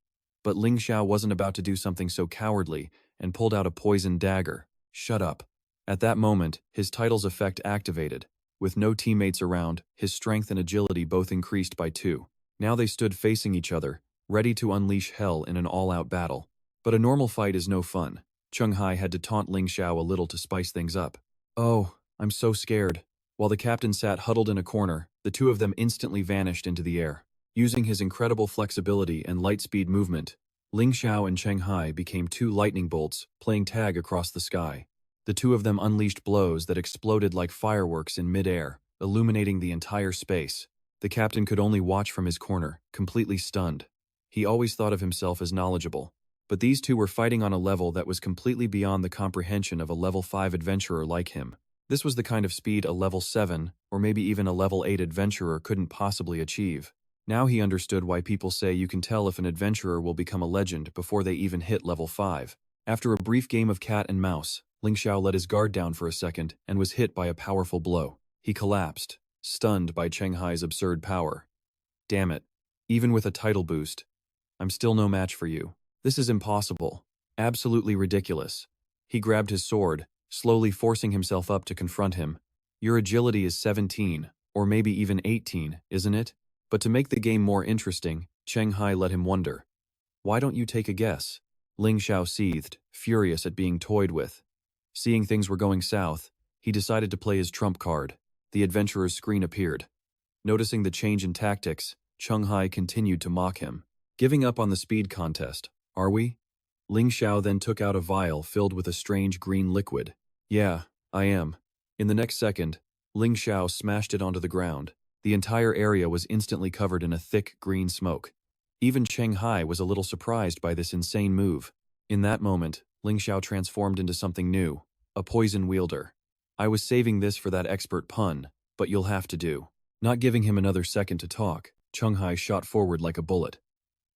But Ling Xiao wasn't about to do something so cowardly and pulled out a poisoned dagger. Shut up. At that moment, his title's effect activated. With no teammates around, his strength and agility both increased by 2. Now they stood facing each other, ready to unleash hell in an all-out battle. But a normal fight is no fun. Cheng Hai had to taunt Ling Xiao a little to spice things up. Oh, I'm so scared. While the captain sat huddled in a corner, the two of them instantly vanished into the air. Using his incredible flexibility and light-speed movement, Ling Xiao and Cheng Hai became 2 lightning bolts, playing tag across the sky. The two of them unleashed blows that exploded like fireworks in mid-air, illuminating the entire space. The captain could only watch from his corner, completely stunned. He always thought of himself as knowledgeable. But these two were fighting on a level that was completely beyond the comprehension of a level 5 adventurer like him. This was the kind of speed a level 7, or maybe even a level 8 adventurer couldn't possibly achieve. Now he understood why people say you can tell if an adventurer will become a legend before they even hit level 5. After a brief game of cat and mouse, Ling Xiao let his guard down for a second and was hit by a powerful blow. He collapsed, stunned by Cheng Hai's absurd power. Damn it. Even with a title boost, I'm still no match for you. This is impossible. Absolutely ridiculous. He grabbed his sword, slowly forcing himself up to confront him. Your agility is 17, or maybe even 18, isn't it? But to make the game more interesting, Cheng Hai let him wonder. Why don't you take a guess? Ling Xiao seethed, furious at being toyed with. Seeing things were going south, he decided to play his trump card. The adventurer's screen appeared. Noticing the change in tactics, Cheng Hai continued to mock him. Giving up on the speed contest, are we? Ling Xiao then took out a vial filled with a strange green liquid. Yeah, I am. In the next second, Ling Xiao smashed it onto the ground. The entire area was instantly covered in a thick green smoke. Even Cheng Hai was a little surprised by this insane move. In that moment, Ling Xiao transformed into something new, a poison wielder. I was saving this for that expert pun, but you'll have to do. Not giving him another second to talk, Cheng Hai shot forward like a bullet.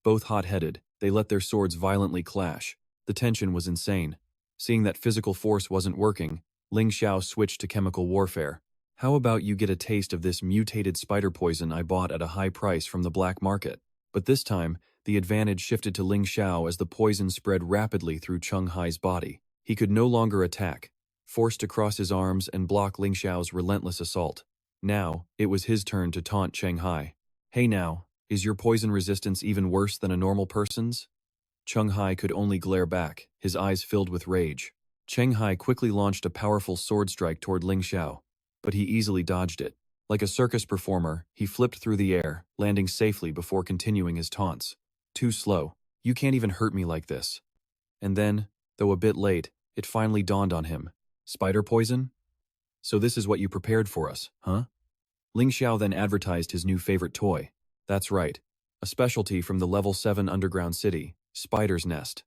Both hot-headed, they let their swords violently clash. The tension was insane. Seeing that physical force wasn't working, Ling Xiao switched to chemical warfare. How about you get a taste of this mutated spider poison I bought at a high price from the black market? But this time, the advantage shifted to Ling Xiao as the poison spread rapidly through Cheng Hai's body. He could no longer attack, forced to cross his arms and block Ling Xiao's relentless assault. Now, it was his turn to taunt Cheng Hai. Hey now, is your poison resistance even worse than a normal person's? Cheng Hai could only glare back, his eyes filled with rage. Cheng Hai quickly launched a powerful sword strike toward Ling Xiao, but he easily dodged it. Like a circus performer, he flipped through the air, landing safely before continuing his taunts. Too slow. You can't even hurt me like this. And then, though a bit late, it finally dawned on him. Spider poison? So this is what you prepared for us, huh? Ling Xiao then advertised his new favorite toy. That's right. A specialty from the level 7 underground city, Spider's Nest.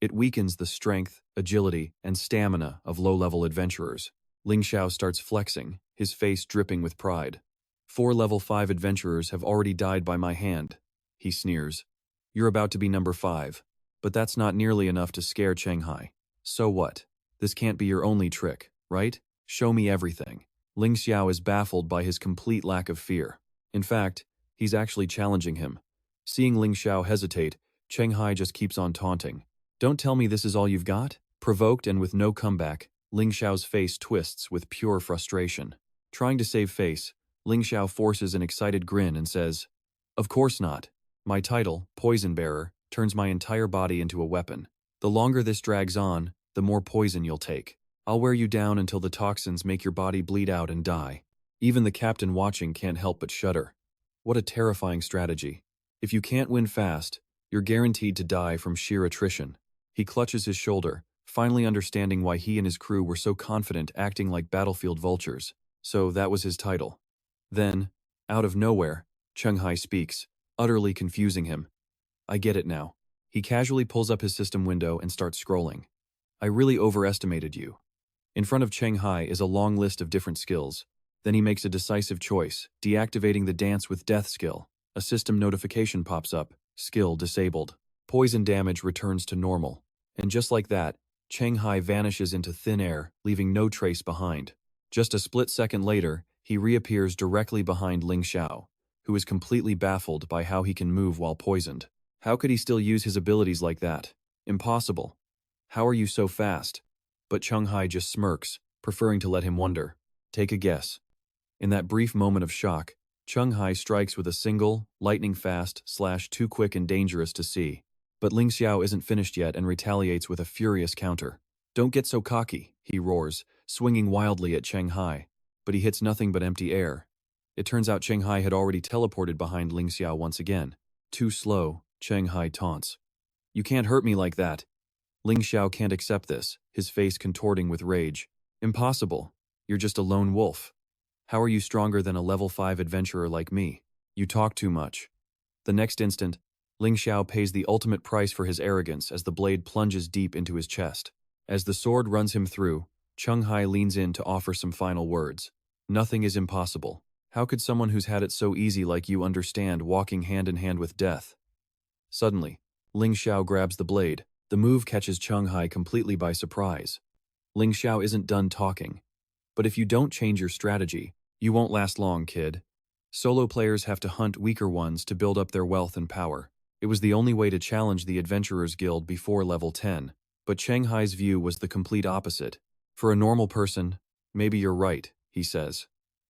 It weakens the strength, agility, and stamina of low-level adventurers. Ling Xiao starts flexing, his face dripping with pride. 4 level 5 adventurers have already died by my hand, he sneers. You're about to be number 5. But that's not nearly enough to scare Cheng Hai. So what? This can't be your only trick, right? Show me everything. Ling Xiao is baffled by his complete lack of fear. In fact, he's actually challenging him. Seeing Ling Xiao hesitate, Cheng Hai just keeps on taunting. Don't tell me this is all you've got? Provoked and with no comeback, Ling Xiao's face twists with pure frustration. Trying to save face, Ling Xiao forces an excited grin and says, "Of course not. My title, Poison Bearer, turns my entire body into a weapon. The longer this drags on, the more poison you'll take. I'll wear you down until the toxins make your body bleed out and die." Even the captain watching can't help but shudder. What a terrifying strategy. If you can't win fast, you're guaranteed to die from sheer attrition. He clutches his shoulder, finally understanding why he and his crew were so confident, acting like battlefield vultures. So that was his title. Then, out of nowhere, Cheng Hai speaks, utterly confusing him. "I get it now." He casually pulls up his system window and starts scrolling. "I really overestimated you." In front of Cheng Hai is a long list of different skills. Then he makes a decisive choice, deactivating the Dance with Death skill. A system notification pops up, skill disabled. Poison damage returns to normal. And just like that, Cheng Hai vanishes into thin air, leaving no trace behind. Just a split second later, he reappears directly behind Ling Xiao, who is completely baffled by how he can move while poisoned. How could he still use his abilities like that? Impossible. "How are you so fast?" But Cheng Hai just smirks, preferring to let him wonder. Take a guess. In that brief moment of shock, Cheng Hai strikes with a single, lightning-fast / too quick and dangerous to see. But Ling Xiao isn't finished yet and retaliates with a furious counter. "Don't get so cocky," he roars, swinging wildly at Cheng Hai. But he hits nothing but empty air. It turns out Cheng Hai had already teleported behind Ling Xiao once again. "Too slow," Cheng Hai taunts. "You can't hurt me like that." Ling Xiao can't accept this, his face contorting with rage. "Impossible. You're just a lone wolf. How are you stronger than a level 5 adventurer like me? You talk too much." The next instant, Ling Xiao pays the ultimate price for his arrogance as the blade plunges deep into his chest. As the sword runs him through, Cheng Hai leans in to offer some final words. "Nothing is impossible. How could someone who's had it so easy like you understand walking hand in hand with death?" Suddenly, Ling Xiao grabs the blade. The move catches Cheng Hai completely by surprise. Ling Xiao isn't done talking. "But if you don't change your strategy, you won't last long, kid. Solo players have to hunt weaker ones to build up their wealth and power. It was the only way to challenge the Adventurers Guild before level 10. But Cheng Hai's view was the complete opposite. "For a normal person, maybe you're right," he says.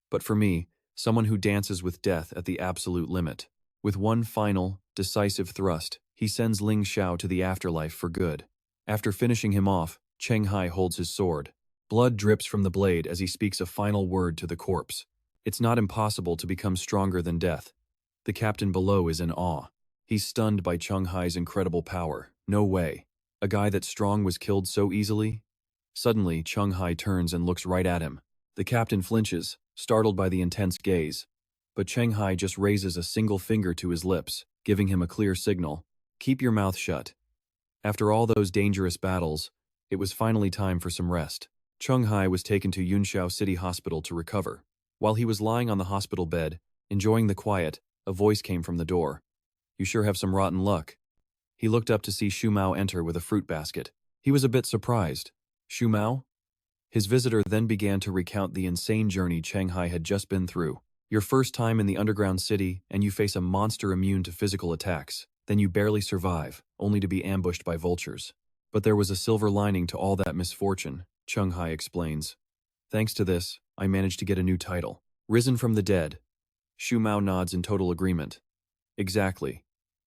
"But for me, someone who dances with death at the absolute limit." With one final, decisive thrust, he sends Ling Xiao to the afterlife for good. After finishing him off, Cheng Hai holds his sword. Blood drips from the blade as he speaks a final word to the corpse. It's not impossible to become stronger than death. The captain below is in awe. He's stunned by Cheng Hai's incredible power. No way. A guy that strong was killed so easily? Suddenly, Cheng Hai turns and looks right at him. The captain flinches, startled by the intense gaze. But Cheng Hai just raises a single finger to his lips, giving him a clear signal. "Keep your mouth shut." After all those dangerous battles, it was finally time for some rest. Cheng Hai was taken to Yunxiao City Hospital to recover. While he was lying on the hospital bed, enjoying the quiet, a voice came from the door. "You sure have some rotten luck." He looked up to see Shu Mao enter with a fruit basket. He was a bit surprised. "Shu Mao?" His visitor then began to recount the insane journey Cheng Hai had just been through. "Your first time in the underground city, and you face a monster immune to physical attacks. Then you barely survive, only to be ambushed by vultures. But there was a silver lining to all that misfortune," Cheng Hai explains. "Thanks to this, I managed to get a new title. Risen from the dead." Shu Mao nods in total agreement. "Exactly.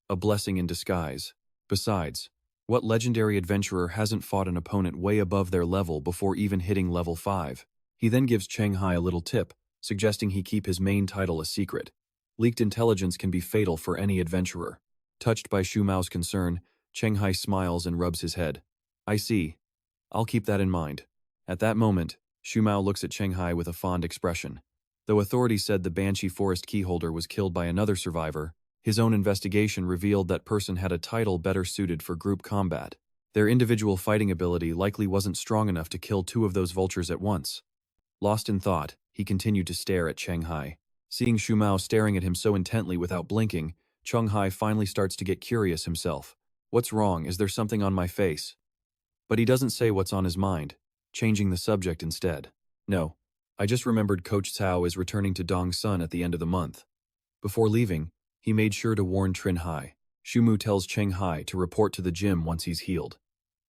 A blessing in disguise. Besides, what legendary adventurer hasn't fought an opponent way above their level before even hitting level 5? He then gives Cheng Hai a little tip, suggesting he keep his main title a secret. Leaked intelligence can be fatal for any adventurer. Touched by Shu Mao's concern, Cheng Hai smiles and rubs his head. "I see. I'll keep that in mind." At that moment, Shu Mao looks at Cheng Hai with a fond expression. Though authorities said the Banshee Forest keyholder was killed by another survivor, his own investigation revealed that person had a title better suited for group combat. Their individual fighting ability likely wasn't strong enough to kill 2 of those vultures at once. Lost in thought, he continued to stare at Cheng Hai. Seeing Shu Mao staring at him so intently without blinking, Cheng Hai finally starts to get curious himself. "What's wrong? Is there something on my face?" But he doesn't say what's on his mind, changing the subject instead. "No, I just remembered Coach Cao is returning to Dongsun at the end of the month." Before leaving, he made sure to warn Trin Hai. Shumu tells Cheng Hai to report to the gym once he's healed.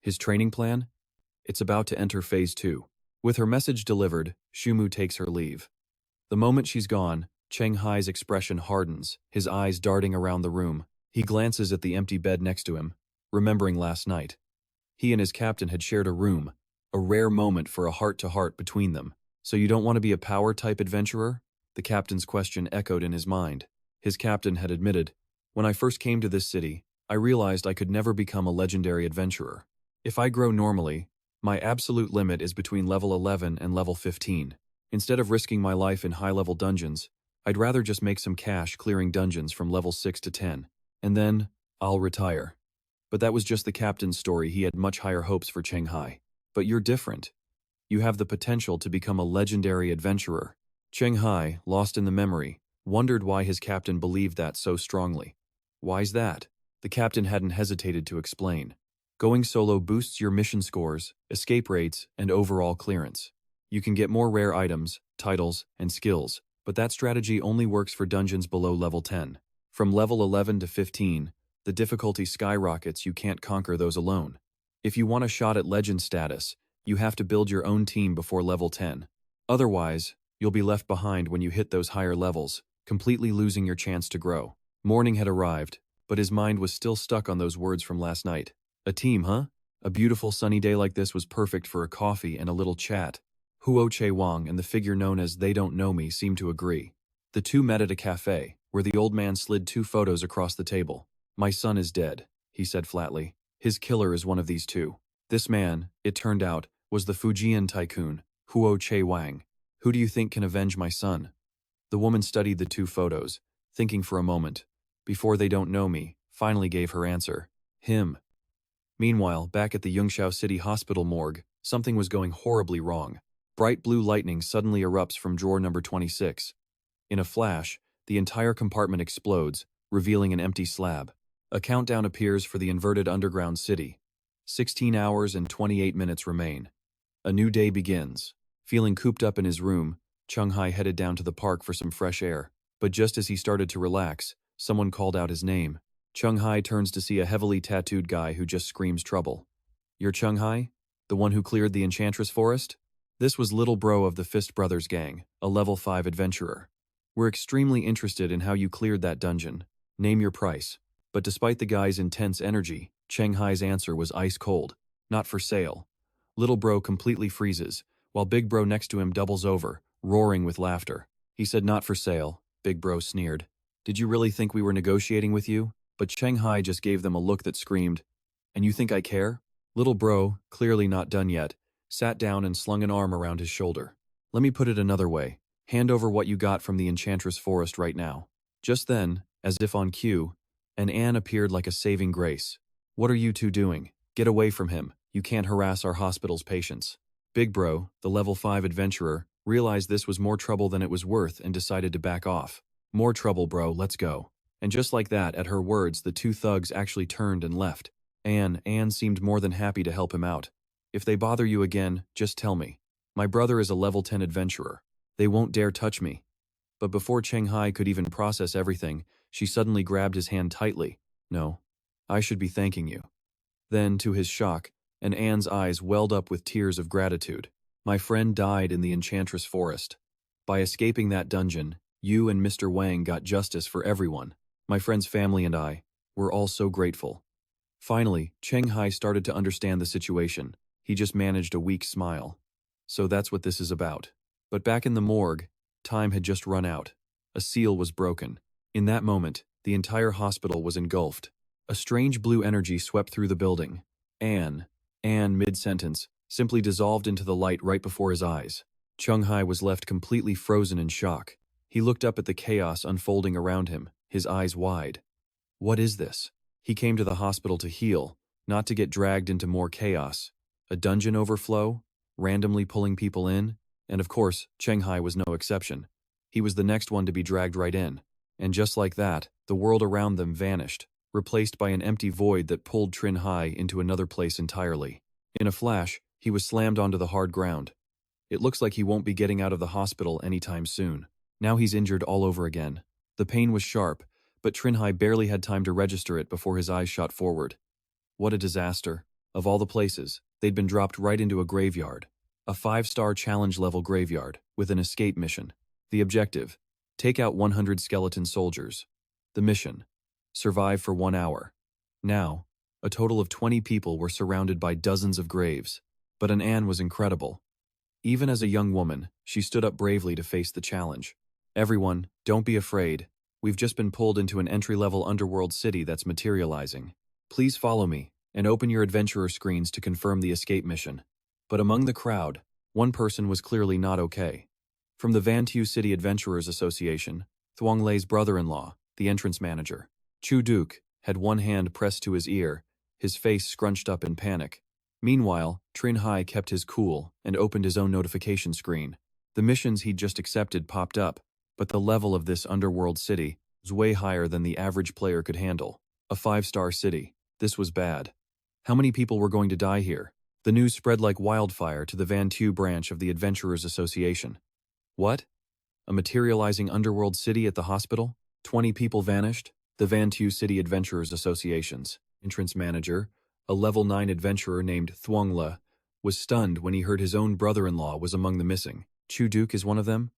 His training plan? It's about to enter phase 2. With her message delivered, Shumu takes her leave. The moment she's gone, Cheng Hai's expression hardens, his eyes darting around the room. He glances at the empty bed next to him, remembering last night. He and his captain had shared a room, a rare moment for a heart-to-heart between them. So you don't want to be a power-type adventurer? The captain's question echoed in his mind. His captain had admitted, "When I first came to this city, I realized I could never become a legendary adventurer. If I grow normally, my absolute limit is between level 11 and level 15. Instead of risking my life in high-level dungeons, I'd rather just make some cash clearing dungeons from level 6 to 10. And then, I'll retire." But that was just the captain's story. He had much higher hopes for Cheng Hai. But you're different. You have the potential to become a legendary adventurer. Cheng Hai, lost in the memory, wondered why his captain believed that so strongly. Why's that? The captain hadn't hesitated to explain. Going solo boosts your mission scores, escape rates, and overall clearance. You can get more rare items, titles, and skills, but that strategy only works for dungeons below level 10. From level 11 to 15, the difficulty skyrockets. You can't conquer those alone. If you want a shot at legend status, you have to build your own team before level 10. Otherwise, you'll be left behind when you hit those higher levels, completely losing your chance to grow. Morning had arrived, but his mind was still stuck on those words from last night. A team, huh? A beautiful sunny day like this was perfect for a coffee and a little chat. Huo Che Wang and the figure known as They Don't Know Me seemed to agree. The two met at a cafe, where the old man slid 2 photos across the table. "My son is dead," he said flatly. "His killer is one of these 2. This man, it turned out, was the Fujian tycoon, Huo Che Wang. Who do you think can avenge my son?" The woman studied the 2 photos, thinking for a moment. Before They Don't Know Me, finally gave her answer. Him. Meanwhile, back at the Yungshao City Hospital morgue, something was going horribly wrong. Bright blue lightning suddenly erupts from drawer number 26. In a flash, the entire compartment explodes, revealing an empty slab. A countdown appears for the inverted underground city. 16 hours and 28 minutes remain. A new day begins. Feeling cooped up in his room, Cheng Hai headed down to the park for some fresh air. But just as he started to relax, someone called out his name. Cheng Hai turns to see a heavily tattooed guy who just screams trouble. "You're Cheng Hai? The one who cleared the Enchantress Forest?" This was Little Bro of the Fist Brothers gang, a level 5 adventurer. "We're extremely interested in how you cleared that dungeon. Name your price." But despite the guy's intense energy, Cheng Hai's answer was ice cold. "Not for sale." Little Bro completely freezes, while Big Bro next to him doubles over, roaring with laughter. He said, "Not for sale," Big Bro sneered. "Did you really think we were negotiating with you?" But Cheng Hai just gave them a look that screamed, "And you think I care?" Little Bro, clearly not done yet, sat down and slung an arm around his shoulder. "Let me put it another way. Hand over what you got from the Enchantress Forest right now." Just then, as if on cue, an Anne appeared like a saving grace. "What are you 2 doing? Get away from him. You can't harass our hospital's patients." Big Bro, the level 5 adventurer, realized this was more trouble than it was worth and decided to back off. "More trouble, bro, let's go." And just like that, at her words, the 2 thugs actually turned and left. Anne seemed more than happy to help him out. "If they bother you again, just tell me. My brother is a level 10 adventurer. They won't dare touch me." But before Cheng Hai could even process everything, she suddenly grabbed his hand tightly. "No, I should be thanking you." Then, to his shock, Anne's eyes welled up with tears of gratitude. "My friend died in the Enchantress Forest. By escaping that dungeon, you and Mr. Wang got justice for everyone. My friend's family and I, we're all so grateful." Finally, Cheng Hai started to understand the situation. He just managed a weak smile. So that's what this is about. But back in the morgue, time had just run out. A seal was broken. In that moment, the entire hospital was engulfed. A strange blue energy swept through the building. Anne, mid-sentence, simply dissolved into the light right before his eyes. Cheng Hai was left completely frozen in shock. He looked up at the chaos unfolding around him, his eyes wide. What is this? He came to the hospital to heal, not to get dragged into more chaos. A dungeon overflow? Randomly pulling people in? And of course, Cheng Hai was no exception. He was the next one to be dragged right in. And just like that, the world around them vanished, replaced by an empty void that pulled Trin Hai into another place entirely. In a flash, he was slammed onto the hard ground. It looks like he won't be getting out of the hospital anytime soon. Now he's injured all over again. The pain was sharp, but Trin Hai barely had time to register it before his eyes shot forward. What a disaster. Of all the places, they'd been dropped right into a graveyard. A 5-star challenge-level graveyard, with an escape mission. The objective: take out 100 skeleton soldiers. The mission: survive for 1 hour. Now, a total of 20 people were surrounded by dozens of graves. But Anne was incredible. Even as a young woman, she stood up bravely to face the challenge. Everyone, don't be afraid. We've just been pulled into an entry-level underworld city that's materializing. Please follow me, and open your adventurer screens to confirm the escape mission. But among the crowd, one person was clearly not okay. From the Vantu City Adventurers Association, Thuong Lei's brother-in-law, the entrance manager, Chu Duke, had one hand pressed to his ear, his face scrunched up in panic. Meanwhile, Cheng Hai kept his cool and opened his own notification screen. The missions he'd just accepted popped up, but the level of this underworld city was way higher than the average player could handle. A 5-star city. This was bad. How many people were going to die here? The news spread like wildfire to the Vantu branch of the Adventurers Association. What? A materializing underworld city at the hospital? 20 people vanished? The Vantu City Adventurers Association's entrance manager, a level 9 adventurer named Thuong Le, was stunned when he heard his own brother-in-law was among the missing. Chu Duke is one of them?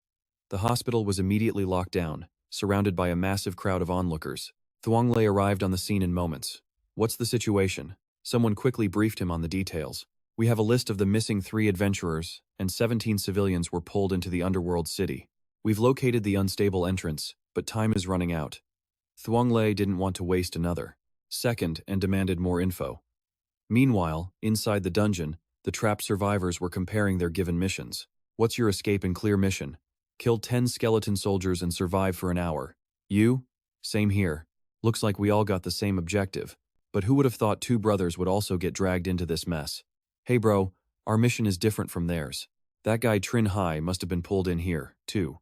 The hospital was immediately locked down, surrounded by a massive crowd of onlookers. Thuong Le arrived on the scene in moments. What's the situation? Someone quickly briefed him on the details. We have a list of the missing 3 adventurers, and 17 civilians were pulled into the underworld city. We've located the unstable entrance, but time is running out. Thuong Le didn't want to waste another second and demanded more info. Meanwhile, inside the dungeon, the trapped survivors were comparing their given missions. What's your escape and clear mission? Kill 10 skeleton soldiers and survive for an hour. You? Same here. Looks like we all got the same objective. But who would have thought 2 brothers would also get dragged into this mess? Hey bro, our mission is different from theirs. That guy Cheng Hai must have been pulled in here, too.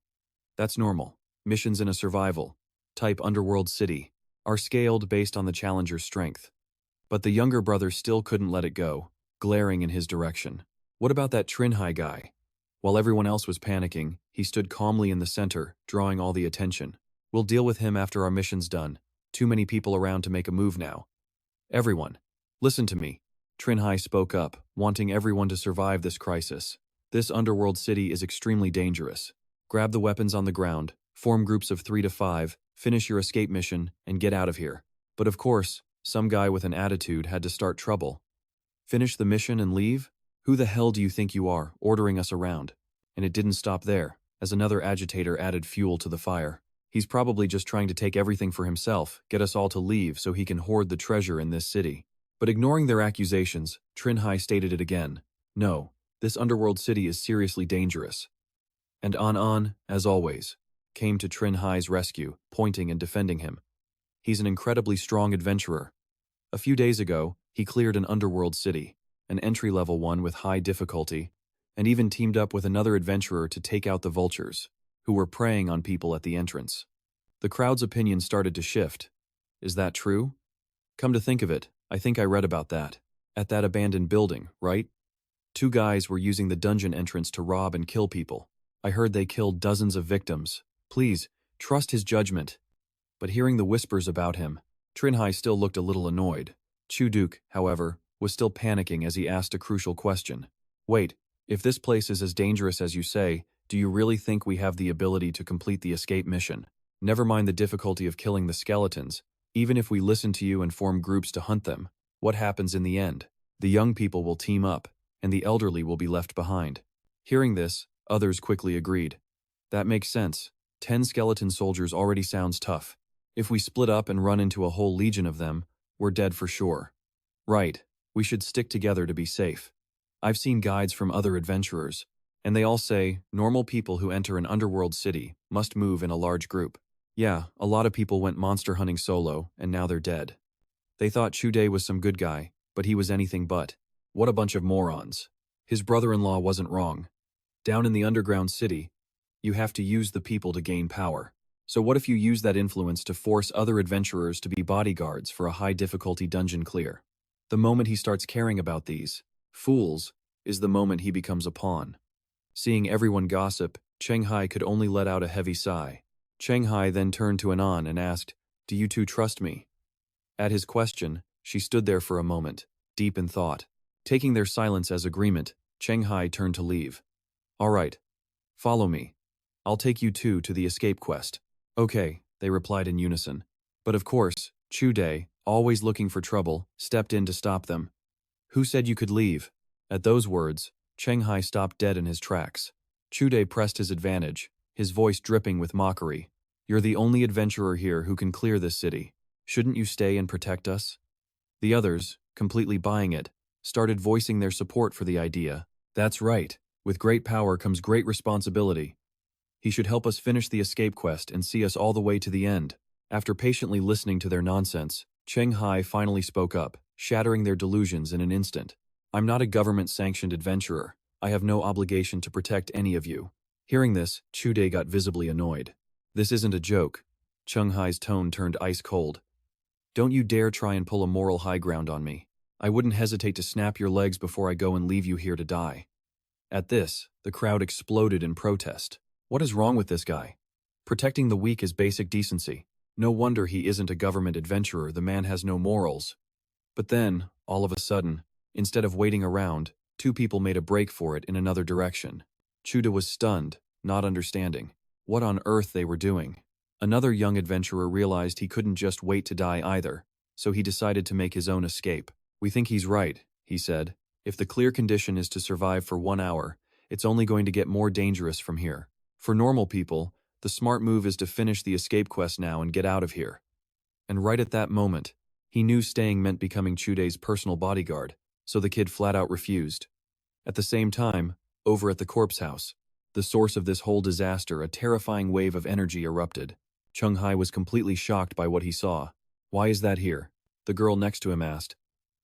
That's normal. Missions in a survival type underworld city are scaled based on the challenger's strength. But the younger brother still couldn't let it go, glaring in his direction. What about that Cheng Hai guy? While everyone else was panicking, he stood calmly in the center, drawing all the attention. We'll deal with him after our mission's done. Too many people around to make a move now. Everyone, listen to me. Cheng Hai spoke up, wanting everyone to survive this crisis. This underworld city is extremely dangerous. Grab the weapons on the ground, form groups of 3 to 5, finish your escape mission, and get out of here. But of course, some guy with an attitude had to start trouble. Finish the mission and leave? Who the hell do you think you are, ordering us around? And it didn't stop there, as another agitator added fuel to the fire. He's probably just trying to take everything for himself, get us all to leave so he can hoard the treasure in this city. But ignoring their accusations, Cheng Hai stated it again. No, this underworld city is seriously dangerous. And An, as always, came to Cheng Hai's rescue, pointing and defending him. He's an incredibly strong adventurer. A few days ago, he cleared an underworld city, an entry-level one with high difficulty, and even teamed up with another adventurer to take out the vultures, who were preying on people at the entrance. The crowd's opinion started to shift. Is that true? Come to think of it, I think I read about that. At that abandoned building, right? 2 guys were using the dungeon entrance to rob and kill people. I heard they killed dozens of victims. Please, trust his judgment. But hearing the whispers about him, Cheng Hai still looked a little annoyed. Chu Duke, however, was still panicking as he asked a crucial question. Wait, if this place is as dangerous as you say, do you really think we have the ability to complete the escape mission? Never mind the difficulty of killing the skeletons. Even if we listen to you and form groups to hunt them, what happens in the end? The young people will team up, and the elderly will be left behind. Hearing this, others quickly agreed. That makes sense. 10 skeleton soldiers already sounds tough. If we split up and run into a whole legion of them, we're dead for sure. Right, we should stick together to be safe. I've seen guides from other adventurers, and they all say normal people who enter an underworld city must move in a large group. Yeah, a lot of people went monster hunting solo, and now they're dead. They thought Chude was some good guy, but he was anything but. What a bunch of morons. His brother-in-law wasn't wrong. Down in the underground city, you have to use the people to gain power. So what if you use that influence to force other adventurers to be bodyguards for a high-difficulty dungeon clear? The moment he starts caring about these fools is the moment he becomes a pawn. Seeing everyone gossip, Cheng Hai could only let out a heavy sigh. Cheng Hai then turned to Anan and asked, "Do you two trust me?" At his question, she stood there for a moment, deep in thought. Taking their silence as agreement, Cheng Hai turned to leave. "All right. Follow me." I'll take you two to the escape quest. Okay, they replied in unison. But of course, Chude, always looking for trouble, stepped in to stop them. Who said you could leave? At those words, Cheng Hai stopped dead in his tracks. Chude pressed his advantage, his voice dripping with mockery. You're the only adventurer here who can clear this city. Shouldn't you stay and protect us? The others, completely buying it, started voicing their support for the idea. That's right. With great power comes great responsibility. He should help us finish the escape quest and see us all the way to the end. After patiently listening to their nonsense, Cheng Hai finally spoke up, shattering their delusions in an instant. I'm not a government-sanctioned adventurer. I have no obligation to protect any of you. Hearing this, Chude got visibly annoyed. This isn't a joke. Cheng Hai's tone turned ice cold. Don't you dare try and pull a moral high ground on me. I wouldn't hesitate to snap your legs before I go and leave you here to die. At this, the crowd exploded in protest. What is wrong with this guy? Protecting the weak is basic decency. No wonder he isn't a government adventurer, the man has no morals. But then, all of a sudden, instead of waiting around, two people made a break for it in another direction. Chuda was stunned, not understanding what on earth they were doing. Another young adventurer realized he couldn't just wait to die either, so he decided to make his own escape. We think he's right, he said. If the clear condition is to survive for 1 hour, it's only going to get more dangerous from here. For normal people, the smart move is to finish the escape quest now and get out of here. And right at that moment, he knew staying meant becoming Chude's personal bodyguard, so the kid flat out refused. At the same time, over at the corpse house, the source of this whole disaster, a terrifying wave of energy erupted. Cheng Hai was completely shocked by what he saw. Why is that here? The girl next to him asked.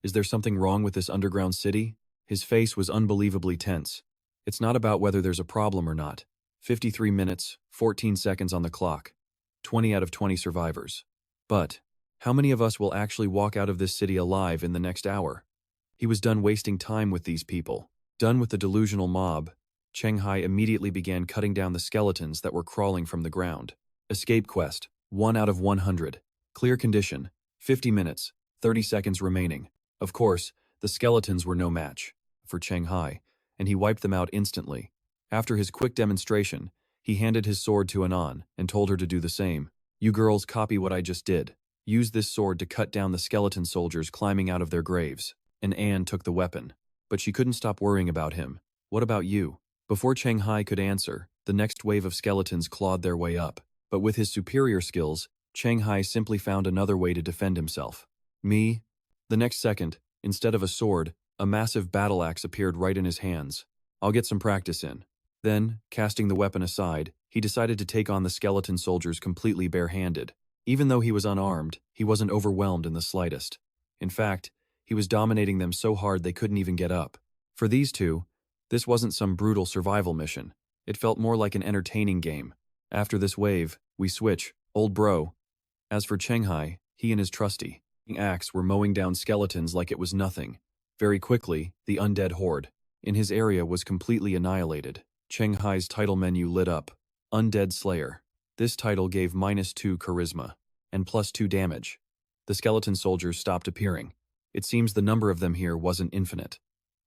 Is there something wrong with this underground city? His face was unbelievably tense. It's not about whether there's a problem or not. 53 minutes, 14 seconds on the clock. 20 out of 20 survivors. But, how many of us will actually walk out of this city alive in the next hour? He was done wasting time with these people. Done with the delusional mob, Cheng Hai immediately began cutting down the skeletons that were crawling from the ground. Escape quest, 1 out of 100. Clear condition, 50 minutes, 30 seconds remaining. Of course, the skeletons were no match for Cheng Hai, and he wiped them out instantly. After his quick demonstration, he handed his sword to Anan and told her to do the same. You girls copy what I just did. Use this sword to cut down the skeleton soldiers climbing out of their graves. And Anne took the weapon. But she couldn't stop worrying about him. What about you? Before Cheng Hai could answer, the next wave of skeletons clawed their way up. But with his superior skills, Cheng Hai simply found another way to defend himself. Me? The next second, instead of a sword, a massive battle axe appeared right in his hands. I'll get some practice in. Then, casting the weapon aside, he decided to take on the skeleton soldiers completely barehanded. Even though he was unarmed, he wasn't overwhelmed in the slightest. In fact, he was dominating them so hard they couldn't even get up. For these two, this wasn't some brutal survival mission. It felt more like an entertaining game. After this wave, we switch, old bro. As for Cheng Hai, he and his trusty axe were mowing down skeletons like it was nothing. Very quickly, the undead horde in his area was completely annihilated. Cheng Hai's title menu lit up. Undead Slayer. This title gave -2 charisma and +2 damage. The skeleton soldiers stopped appearing. It seems the number of them here wasn't infinite.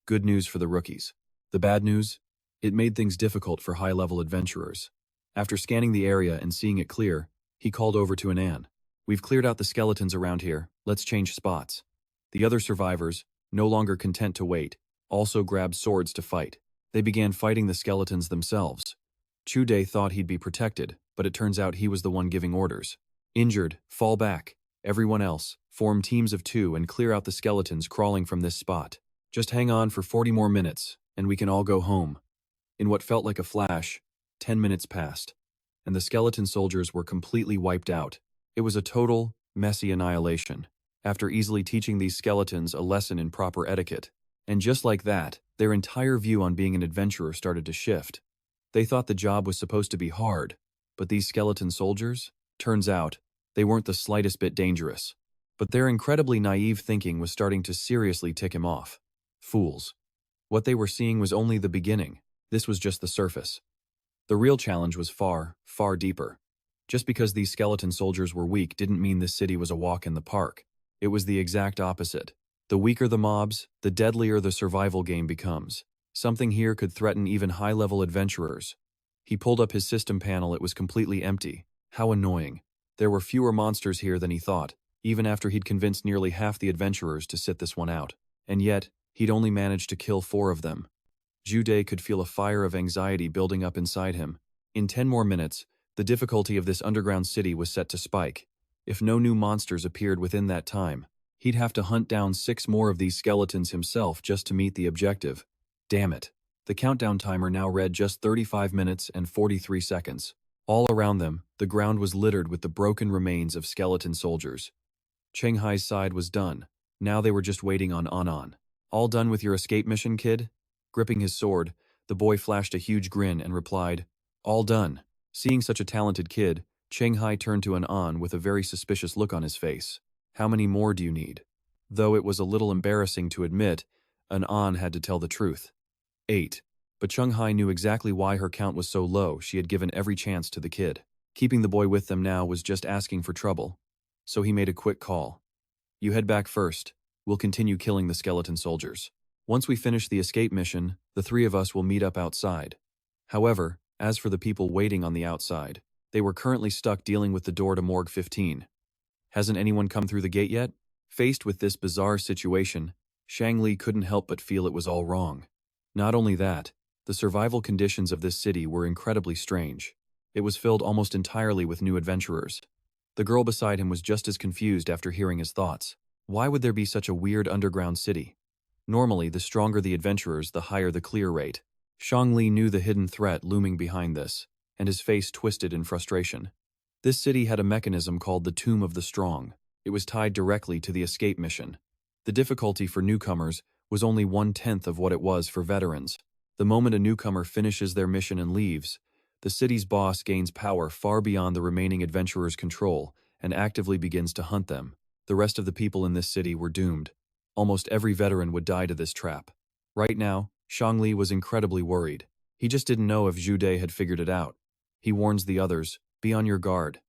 Good news for the rookies. The bad news? It made things difficult for high-level adventurers. After scanning the area and seeing it clear, he called over to Anan. We've cleared out the skeletons around here, let's change spots. The other survivors, no longer content to wait, also grabbed swords to fight. They began fighting the skeletons themselves. Chude thought he'd be protected, but it turns out he was the one giving orders. Injured, fall back. Everyone else, form teams of 2 and clear out the skeletons crawling from this spot. Just hang on for 40 more minutes, and we can all go home. In what felt like a flash, 10 minutes passed, and the skeleton soldiers were completely wiped out. It was a total, messy annihilation, after easily teaching these skeletons a lesson in proper etiquette. And just like that, their entire view on being an adventurer started to shift. They thought the job was supposed to be hard, but these skeleton soldiers? Turns out, they weren't the slightest bit dangerous. But their incredibly naive thinking was starting to seriously tick him off. Fools. What they were seeing was only the beginning. This was just the surface. The real challenge was far, far deeper. Just because these skeleton soldiers were weak didn't mean this city was a walk in the park. It was the exact opposite. The weaker the mobs, the deadlier the survival game becomes. Something here could threaten even high-level adventurers. He pulled up his system panel. It was completely empty. How annoying. There were fewer monsters here than he thought, even after he'd convinced nearly half the adventurers to sit this one out. And yet, he'd only managed to kill 4 of them. Jude could feel a fire of anxiety building up inside him. In 10 more minutes, the difficulty of this underground city was set to spike. If no new monsters appeared within that time, he'd have to hunt down 6 more of these skeletons himself just to meet the objective. Damn it. The countdown timer now read just 35 minutes and 43 seconds. All around them, the ground was littered with the broken remains of skeleton soldiers. Cheng Hai's side was done. Now they were just waiting on Anan. All done with your escape mission, kid? Gripping his sword, the boy flashed a huge grin and replied, all done. Seeing such a talented kid, Cheng Hai turned to Anan with a very suspicious look on his face. How many more do you need? Though it was a little embarrassing to admit, Anan had to tell the truth. 8. But Cheng Hai knew exactly why her count was so low. She had given every chance to the kid. Keeping the boy with them now was just asking for trouble. So he made a quick call. You head back first. We'll continue killing the skeleton soldiers. Once we finish the escape mission, the 3 of us will meet up outside. However, as for the people waiting on the outside, they were currently stuck dealing with the door to Morgue 15. Hasn't anyone come through the gate yet? Faced with this bizarre situation, Shang Li couldn't help but feel it was all wrong. Not only that, the survival conditions of this city were incredibly strange. It was filled almost entirely with new adventurers. The girl beside him was just as confused after hearing his thoughts. Why would there be such a weird underground city? Normally, the stronger the adventurers, the higher the clear rate. Shang Li knew the hidden threat looming behind this, and his face twisted in frustration. This city had a mechanism called the Tomb of the Strong. It was tied directly to the escape mission. The difficulty for newcomers was only 1/10 of what it was for veterans. The moment a newcomer finishes their mission and leaves, the city's boss gains power far beyond the remaining adventurers' control and actively begins to hunt them. The rest of the people in this city were doomed. Almost every veteran would die to this trap. Right now, Shang Li was incredibly worried. He just didn't know if Jude had figured it out. He warns the others, be on your guard.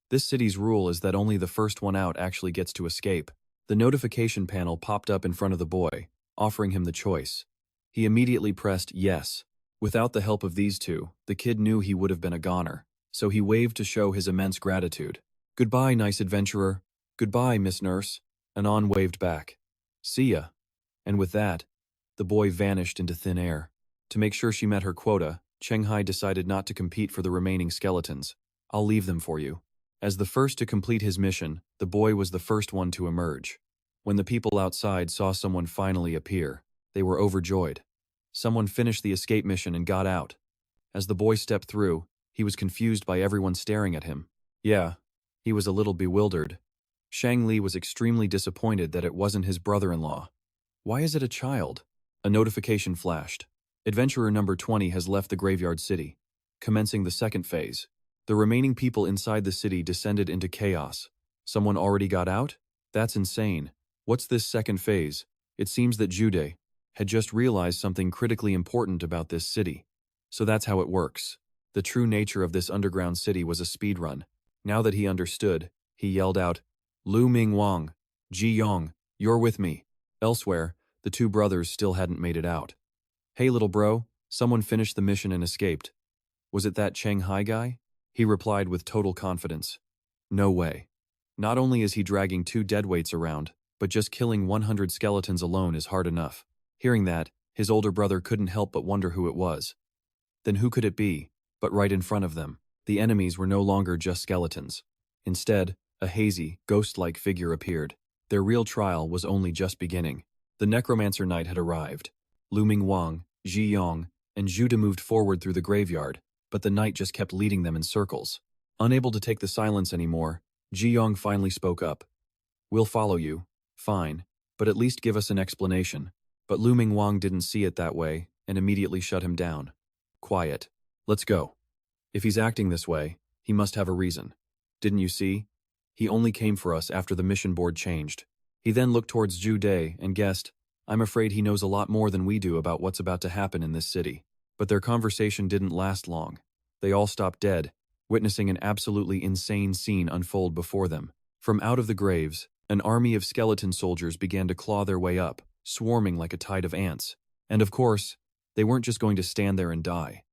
This city's rule is that only the first one out actually gets to escape. The notification panel popped up in front of the boy, offering him the choice. He immediately pressed yes. Without the help of these 2, the kid knew he would have been a goner, so he waved to show his immense gratitude. Goodbye, nice adventurer. Goodbye, Miss Nurse. Anan waved back. See ya. And with that, the boy vanished into thin air. To make sure she met her quota, Cheng Hai decided not to compete for the remaining skeletons. I'll leave them for you. As the first to complete his mission, the boy was the first one to emerge. When the people outside saw someone finally appear, they were overjoyed. Someone finished the escape mission and got out. As the boy stepped through, he was confused by everyone staring at him. Yeah, he was a little bewildered. Shang Li was extremely disappointed that it wasn't his brother-in-law. Why is it a child? A notification flashed. Adventurer number 20 has left the graveyard city. Commencing the second phase. The remaining people inside the city descended into chaos. Someone already got out? That's insane. What's this second phase? It seems that Jude had just realized something critically important about this city. So that's how it works. The true nature of this underground city was a speedrun. Now that he understood, he yelled out, Lu Ming Wang, Ji Yong, you're with me. Elsewhere, the 2 brothers still hadn't made it out. Hey little bro, someone finished the mission and escaped. Was it that Cheng Hai guy? He replied with total confidence. No way. Not only is he dragging 2 deadweights around, but just killing 100 skeletons alone is hard enough. Hearing that, his older brother couldn't help but wonder who it was. Then who could it be? But right in front of them, the enemies were no longer just skeletons. Instead, a hazy, ghost-like figure appeared. Their real trial was only just beginning. The Necromancer Knight had arrived. Lu Ming Wang, Ji Yong, and Jude moved forward through the graveyard, but the knight just kept leading them in circles. Unable to take the silence anymore, Ji Yong finally spoke up. We'll follow you. Fine, but at least give us an explanation. But Lu Ming Wang didn't see it that way and immediately shut him down. Quiet. Let's go. If he's acting this way, he must have a reason. Didn't you see? He only came for us after the mission board changed. He then looked towards Jude and guessed, I'm afraid he knows a lot more than we do about what's about to happen in this city. But their conversation didn't last long. They all stopped dead, witnessing an absolutely insane scene unfold before them. From out of the graves, an army of skeleton soldiers began to claw their way up, swarming like a tide of ants. And of course, they weren't just going to stand there and die.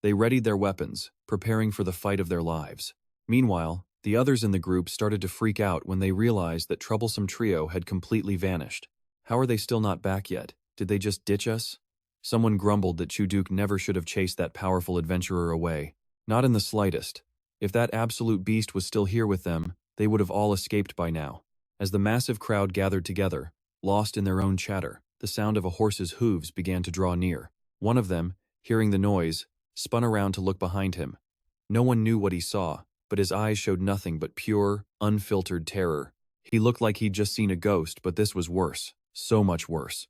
They readied their weapons, preparing for the fight of their lives. Meanwhile, the others in the group started to freak out when they realized that Troublesome Trio had completely vanished. How are they still not back yet? Did they just ditch us? Someone grumbled that Chuduk never should have chased that powerful adventurer away. Not in the slightest. If that absolute beast was still here with them, they would have all escaped by now. As the massive crowd gathered together, lost in their own chatter, the sound of a horse's hooves began to draw near. One of them, hearing the noise, spun around to look behind him. No one knew what he saw, but his eyes showed nothing but pure, unfiltered terror. He looked like he'd just seen a ghost, but this was worse. So much worse.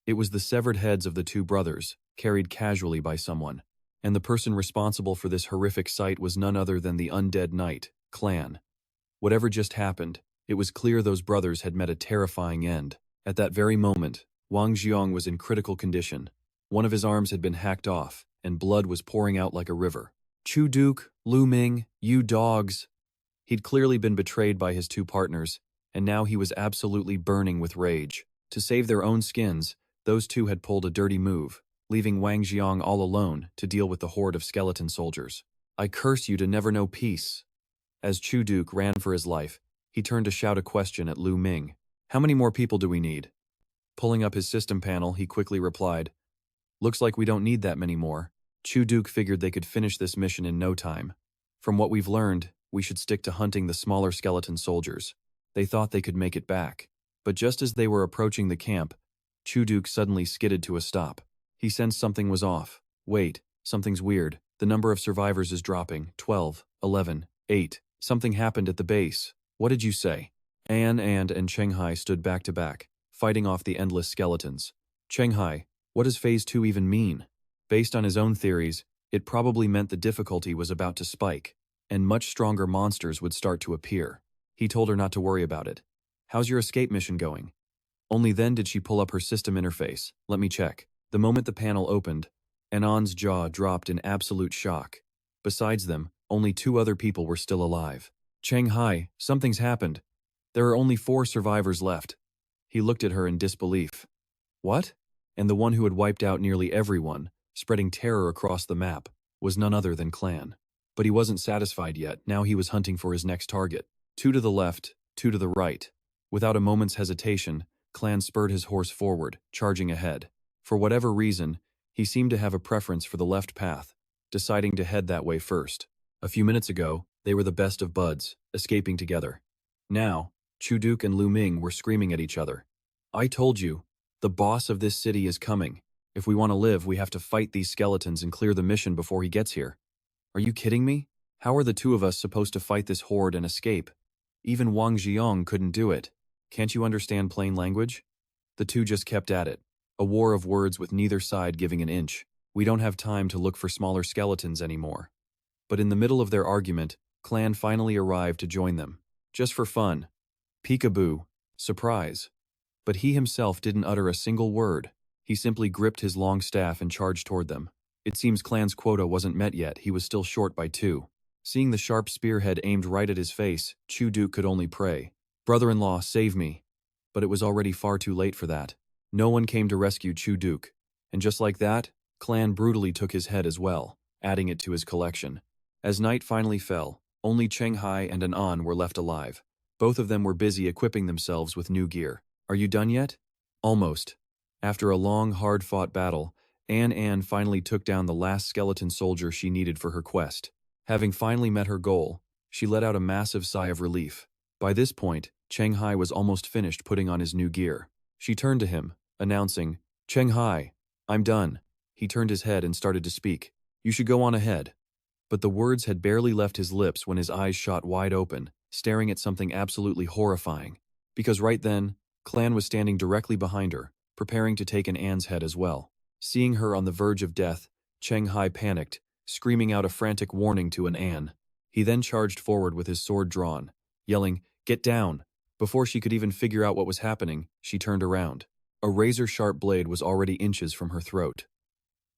It was the severed heads of the two brothers, carried casually by someone. And the person responsible for this horrific sight was none other than the undead knight, Clan. Whatever just happened, it was clear those brothers had met a terrifying end. At that very moment, Wang Jiang was in critical condition. One of his arms had been hacked off, and blood was pouring out like a river. Chu Duke, Lu Ming, you dogs. He'd clearly been betrayed by his two partners, and now he was absolutely burning with rage. To save their own skins, those two had pulled a dirty move, leaving Wang Jiang all alone to deal with the horde of skeleton soldiers. I curse you to never know peace. As Chu Duke ran for his life, he turned to shout a question at Lu Ming. How many more people do we need? Pulling up his system panel, he quickly replied, Looks like we don't need that many more. Chu Duke figured they could finish this mission in no time. From what we've learned, we should stick to hunting the smaller skeleton soldiers. They thought they could make it back. But just as they were approaching the camp, Chu Duke suddenly skidded to a stop. He sensed something was off. Wait, something's weird. The number of survivors is dropping. 12, 11, 8. Something happened at the base. What did you say? An and Cheng Hai stood back to back, fighting off the endless skeletons. Cheng Hai, what does Phase 2 even mean? Based on his own theories, it probably meant the difficulty was about to spike, and much stronger monsters would start to appear. He told her not to worry about it. How's your escape mission going? Only then did she pull up her system interface. Let me check. The moment the panel opened, Anon's jaw dropped in absolute shock. Besides them, only 2 other people were still alive. Cheng Hai, something's happened. There are only 4 survivors left. He looked at her in disbelief. What? And the one who had wiped out nearly everyone, spreading terror across the map, was none other than Clan. But he wasn't satisfied yet. Now he was hunting for his next target. 2 to the left, 2 to the right. Without a moment's hesitation, Clan spurred his horse forward, charging ahead. For whatever reason, he seemed to have a preference for the left path, deciding to head that way first. A few minutes ago, they were the best of buds, escaping together. Now, Chu Duke and Lu Ming were screaming at each other. I told you, the boss of this city is coming. If we want to live, we have to fight these skeletons and clear the mission before he gets here. Are you kidding me? How are the 2 of us supposed to fight this horde and escape? Even Wang Jiang couldn't do it. Can't you understand plain language? The 2 just kept at it. A war of words with neither side giving an inch. We don't have time to look for smaller skeletons anymore. But in the middle of their argument, Clan finally arrived to join them. Just for fun. Peekaboo. Surprise. But he himself didn't utter a single word. He simply gripped his long staff and charged toward them. It seems Clan's quota wasn't met yet. He was still short by 2. Seeing the sharp spearhead aimed right at his face, Chu Duke could only pray. Brother-in-law, save me. But it was already far too late for that. No one came to rescue Chu Duke. And just like that, Clan brutally took his head as well, adding it to his collection. As night finally fell, only Cheng Hai and Anon were left alive. Both of them were busy equipping themselves with new gear. Are you done yet? Almost. After a long, hard-fought battle, An finally took down the last skeleton soldier she needed for her quest. Having finally met her goal, she let out a massive sigh of relief. By this point, Cheng Hai was almost finished putting on his new gear. She turned to him, announcing, Cheng Hai, I'm done. He turned his head and started to speak. You should go on ahead. But the words had barely left his lips when his eyes shot wide open, staring at something absolutely horrifying. Because right then, Clan was standing directly behind her, preparing to take An's head as well. Seeing her on the verge of death, Cheng Hai panicked, screaming out a frantic warning to An. He then charged forward with his sword drawn, yelling, Get down! Before she could even figure out what was happening, she turned around. A razor-sharp blade was already inches from her throat.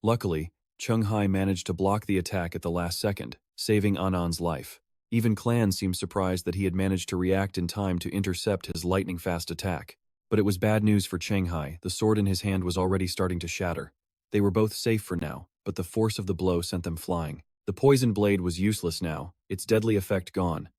Luckily, Cheng Hai managed to block the attack at the last second, saving Anon's life. Even Clan seemed surprised that he had managed to react in time to intercept his lightning-fast attack. But it was bad news for Cheng Hai. The sword in his hand was already starting to shatter. They were both safe for now, but the force of the blow sent them flying. The poison blade was useless now, its deadly effect gone.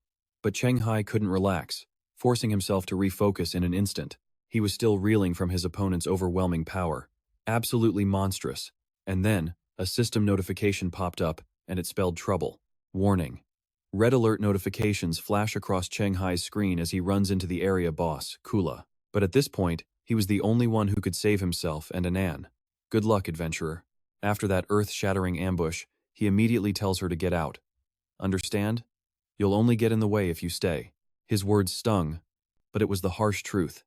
But Cheng Hai couldn't relax, forcing himself to refocus in an instant. He was still reeling from his opponent's overwhelming power. Absolutely monstrous. And then, a system notification popped up, and it spelled trouble. Warning. Red alert notifications flash across Cheng Hai's screen as he runs into the area boss, Kula. But at this point, he was the only one who could save himself and Anan. Good luck, adventurer. After that earth-shattering ambush, he immediately tells her to get out. Understand? You'll only get in the way if you stay. His words stung, but it was the harsh truth.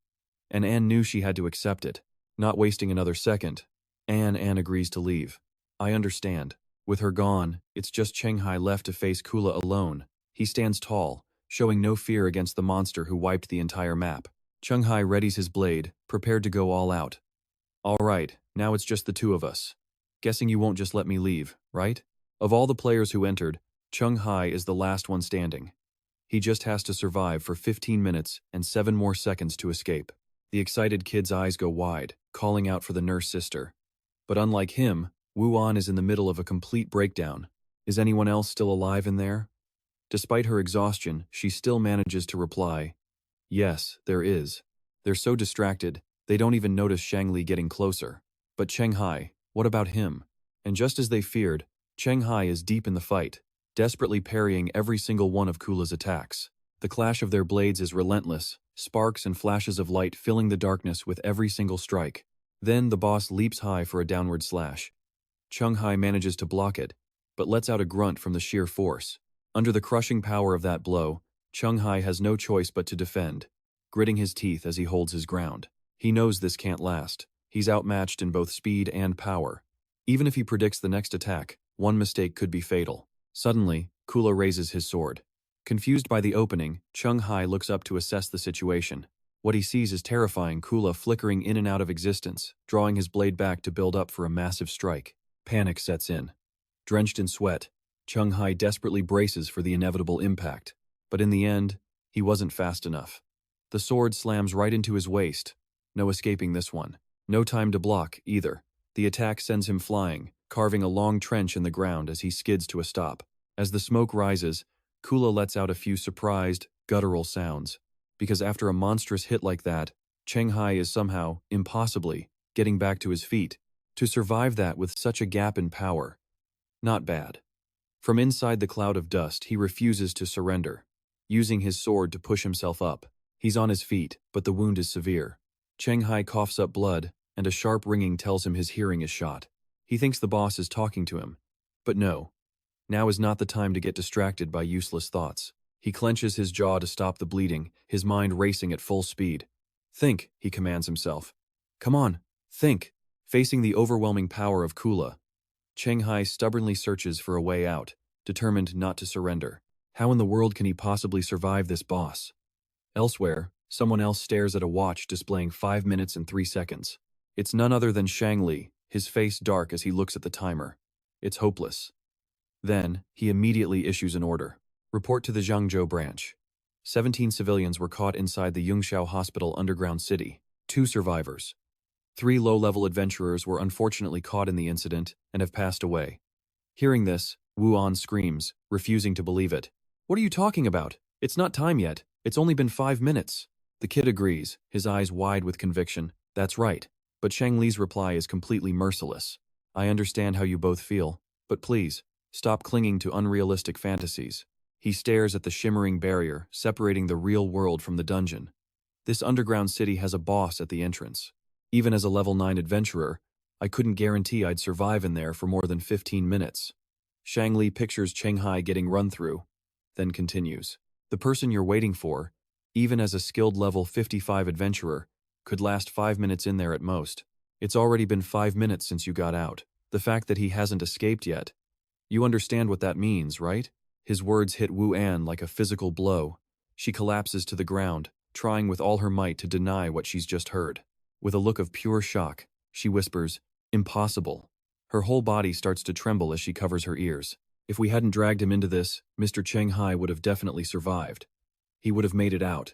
And Anne knew she had to accept it. Not wasting another second, Anne agrees to leave. I understand. With her gone, it's just Cheng Hai left to face Kula alone. He stands tall, showing no fear against the monster who wiped the entire map. Cheng Hai readies his blade, prepared to go all out. All right, now it's just the two of us. Guessing you won't just let me leave, right? Of all the players who entered, Cheng Hai is the last one standing. He just has to survive for 15 minutes and 7 more seconds to escape. The excited kid's eyes go wide, calling out for the nurse sister. But unlike him, Wu An is in the middle of a complete breakdown. Is anyone else still alive in there? Despite her exhaustion, she still manages to reply, yes, there is. They're so distracted, they don't even notice Shangli getting closer. But Cheng Hai, what about him? And just as they feared, Cheng Hai is deep in the fight, desperately parrying every single one of Kula's attacks. The clash of their blades is relentless, sparks and flashes of light filling the darkness with every single strike. Then the boss leaps high for a downward slash. Cheng Hai manages to block it, but lets out a grunt from the sheer force. Under the crushing power of that blow, Cheng Hai has no choice but to defend, gritting his teeth as he holds his ground. He knows this can't last. He's outmatched in both speed and power. Even if he predicts the next attack, one mistake could be fatal. Suddenly, Kula raises his sword. Confused by the opening, Cheng Hai looks up to assess the situation. What he sees is terrifying Kula flickering in and out of existence, drawing his blade back to build up for a massive strike. Panic sets in. Drenched in sweat, Cheng Hai desperately braces for the inevitable impact. But in the end, he wasn't fast enough. The sword slams right into his waist. No escaping this one. No time to block, either. The attack sends him flying, carving a long trench in the ground as he skids to a stop. As the smoke rises, Kula lets out a few surprised, guttural sounds. Because after a monstrous hit like that, Cheng Hai is somehow, impossibly, getting back to his feet. To survive that with such a gap in power. Not bad. From inside the cloud of dust, he refuses to surrender, using his sword to push himself up. He's on his feet, but the wound is severe. Cheng Hai coughs up blood, and a sharp ringing tells him his hearing is shot. He thinks the boss is talking to him. But no. Now is not the time to get distracted by useless thoughts. He clenches his jaw to stop the bleeding, his mind racing at full speed. Think, he commands himself. Come on, think. Facing the overwhelming power of Kula, Cheng Hai stubbornly searches for a way out, determined not to surrender. How in the world can he possibly survive this boss? Elsewhere, someone else stares at a watch displaying 5 minutes and 3 seconds. It's none other than Shangli, his face dark as he looks at the timer. It's hopeless. Then, he immediately issues an order. Report to the Zhangzhou branch. 17 civilians were caught inside the Yungshao Hospital underground city. 2 survivors. 3 low-level adventurers were unfortunately caught in the incident and have passed away. Hearing this, Wu An screams, refusing to believe it. What are you talking about? It's not time yet. It's only been 5 minutes. The kid agrees, his eyes wide with conviction. That's right. But Shang Li's reply is completely merciless. I understand how you both feel, but please, stop clinging to unrealistic fantasies. He stares at the shimmering barrier, separating the real world from the dungeon. This underground city has a boss at the entrance. Even as a level 9 adventurer, I couldn't guarantee I'd survive in there for more than 15 minutes. Shang Li pictures Cheng Hai getting run through, then continues. The person you're waiting for, even as a skilled level 55 adventurer, could last 5 minutes in there at most. It's already been 5 minutes since you got out. The fact that he hasn't escaped yet. You understand what that means, right? His words hit Wu An like a physical blow. She collapses to the ground, trying with all her might to deny what she's just heard. With a look of pure shock, she whispers, "Impossible." Her whole body starts to tremble as she covers her ears. If we hadn't dragged him into this, Mr. Cheng Hai would have definitely survived. He would have made it out.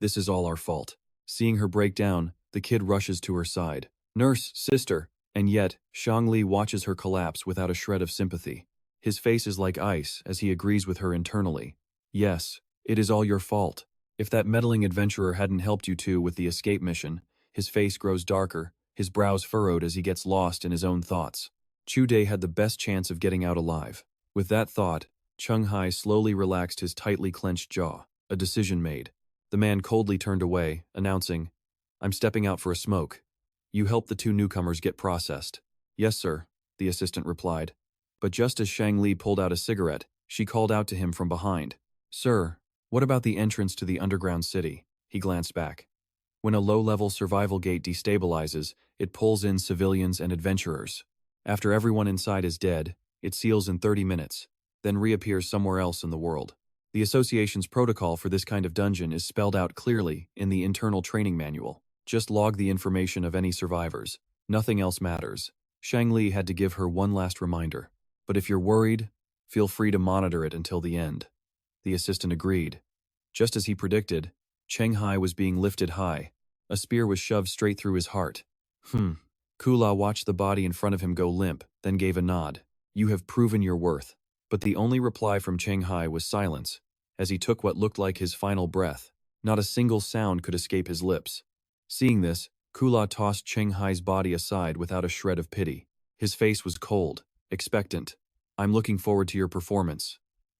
This is all our fault. Seeing her break down, the kid rushes to her side. Nurse, sister, And yet, Shangli watches her collapse without a shred of sympathy. His face is like ice as he agrees with her internally. Yes, it is all your fault. If that meddling adventurer hadn't helped you two with the escape mission. His face grows darker, his brows furrowed as he gets lost in his own thoughts. Chude had the best chance of getting out alive. With that thought, Cheng Hai slowly relaxed his tightly clenched jaw. A decision made. The man coldly turned away, announcing, "I'm stepping out for a smoke. You help the two newcomers get processed." "Yes, sir," the assistant replied. But just as Shang Li pulled out a cigarette, she called out to him from behind. "Sir, what about the entrance to the underground city?" He glanced back. When a low-level survival gate destabilizes, it pulls in civilians and adventurers. After everyone inside is dead, it seals in 30 minutes, then reappears somewhere else in the world. The association's protocol for this kind of dungeon is spelled out clearly in the internal training manual. Just log the information of any survivors. Nothing else matters. Shang Li had to give her one last reminder. But if you're worried, feel free to monitor it until the end. The assistant agreed. Just as he predicted, Cheng Hai was being lifted high. A spear was shoved straight through his heart. Kula watched the body in front of him go limp, then gave a nod. "You have proven your worth." But the only reply from Cheng Hai was silence. As he took what looked like his final breath, not a single sound could escape his lips. Seeing this, Kula tossed Cheng Hai's body aside without a shred of pity. His face was cold, expectant. "I'm looking forward to your performance,"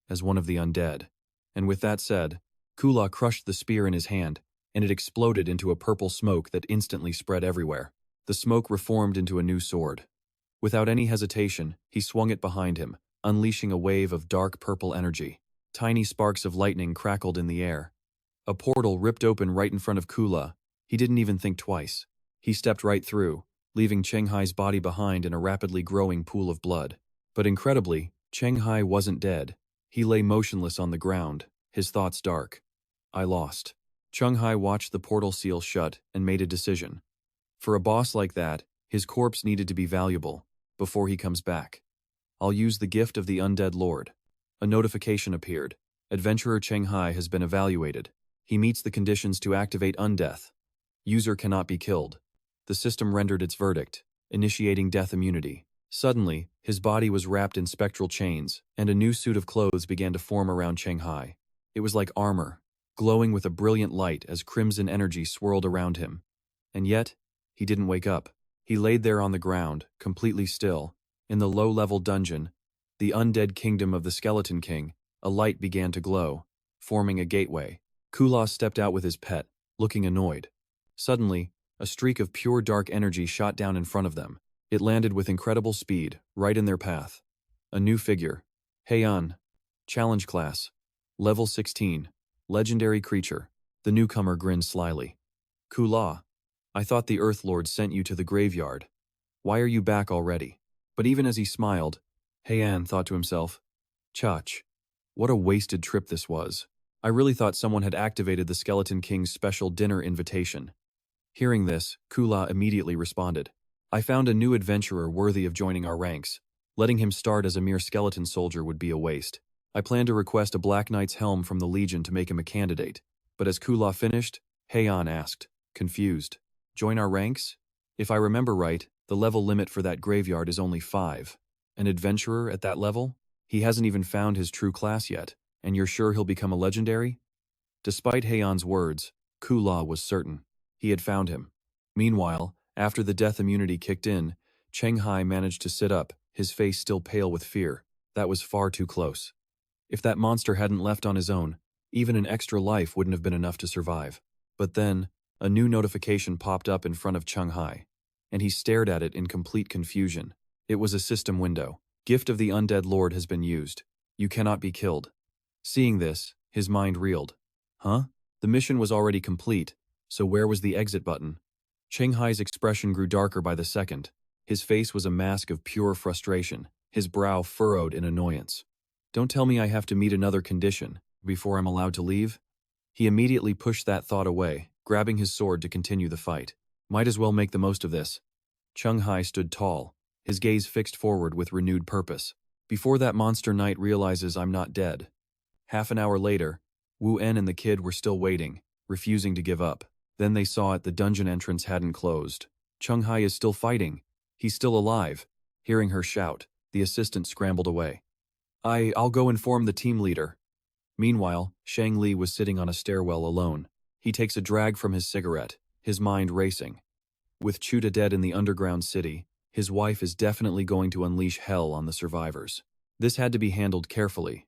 as one of the undead. And with that said, Kula crushed the spear in his hand, and it exploded into a purple smoke that instantly spread everywhere. The smoke reformed into a new sword. Without any hesitation, he swung it behind him, unleashing a wave of dark purple energy. Tiny sparks of lightning crackled in the air. A portal ripped open right in front of Kula. He didn't even think twice. He stepped right through, leaving Cheng Hai's body behind in a rapidly growing pool of blood. But incredibly, Cheng Hai wasn't dead. He lay motionless on the ground, his thoughts dark. "I lost." Cheng Hai watched the portal seal shut and made a decision. For a boss like that, his corpse needed to be valuable before he comes back. "I'll use the gift of the undead lord." A notification appeared. Adventurer Cheng Hai has been evaluated. He meets the conditions to activate undeath. User cannot be killed. The system rendered its verdict, initiating death immunity. Suddenly, his body was wrapped in spectral chains, and a new suit of clothes began to form around Cheng Hai. It was like armor, glowing with a brilliant light as crimson energy swirled around him. And yet, he didn't wake up. He laid there on the ground, completely still. In the low-level dungeon, the undead kingdom of the Skeleton King, a light began to glow, forming a gateway. Kula stepped out with his pet, looking annoyed. Suddenly, a streak of pure dark energy shot down in front of them. It landed with incredible speed, right in their path. A new figure. Heian. Challenge class. Level 16. Legendary creature. The newcomer grinned slyly. "Kula, I thought the Earth Lord sent you to the graveyard. Why are you back already?" But even as he smiled, Heian thought to himself, "Chach, what a wasted trip this was. I really thought someone had activated the Skeleton King's special dinner invitation." Hearing this, Kula immediately responded, "I found a new adventurer worthy of joining our ranks. Letting him start as a mere skeleton soldier would be a waste. I plan to request a Black Knight's helm from the Legion to make him a candidate." But as Kula finished, Heian asked, confused, "Join our ranks? If I remember right, the level limit for that graveyard is only 5. An adventurer at that level? He hasn't even found his true class yet, and you're sure he'll become a legendary?" Despite Heian's words, Kula was certain. He had found him. Meanwhile, after the death immunity kicked in, Cheng Hai managed to sit up, his face still pale with fear. That was far too close. If that monster hadn't left on his own, even an extra life wouldn't have been enough to survive. But then, a new notification popped up in front of Cheng Hai, and he stared at it in complete confusion. It was a system window. "Gift of the Undead Lord has been used. You cannot be killed." Seeing this, his mind reeled. Huh? The mission was already complete, so where was the exit button? Cheng Hai's expression grew darker by the second. His face was a mask of pure frustration, his brow furrowed in annoyance. "Don't tell me I have to meet another condition before I'm allowed to leave?" He immediately pushed that thought away, grabbing his sword to continue the fight. Might as well make the most of this. Cheng Hai stood tall, his gaze fixed forward with renewed purpose. "Before that monster knight realizes I'm not dead." Half an hour later, Wu En and the kid were still waiting, refusing to give up. Then they saw it, the dungeon entrance hadn't closed. Cheng Hai is still fighting. He's still alive. Hearing her shout, the assistant scrambled away. I'll go inform the team leader. Meanwhile, Shang Li was sitting on a stairwell alone. He takes a drag from his cigarette, his mind racing. With Chuta dead in the underground city, his wife is definitely going to unleash hell on the survivors. This had to be handled carefully.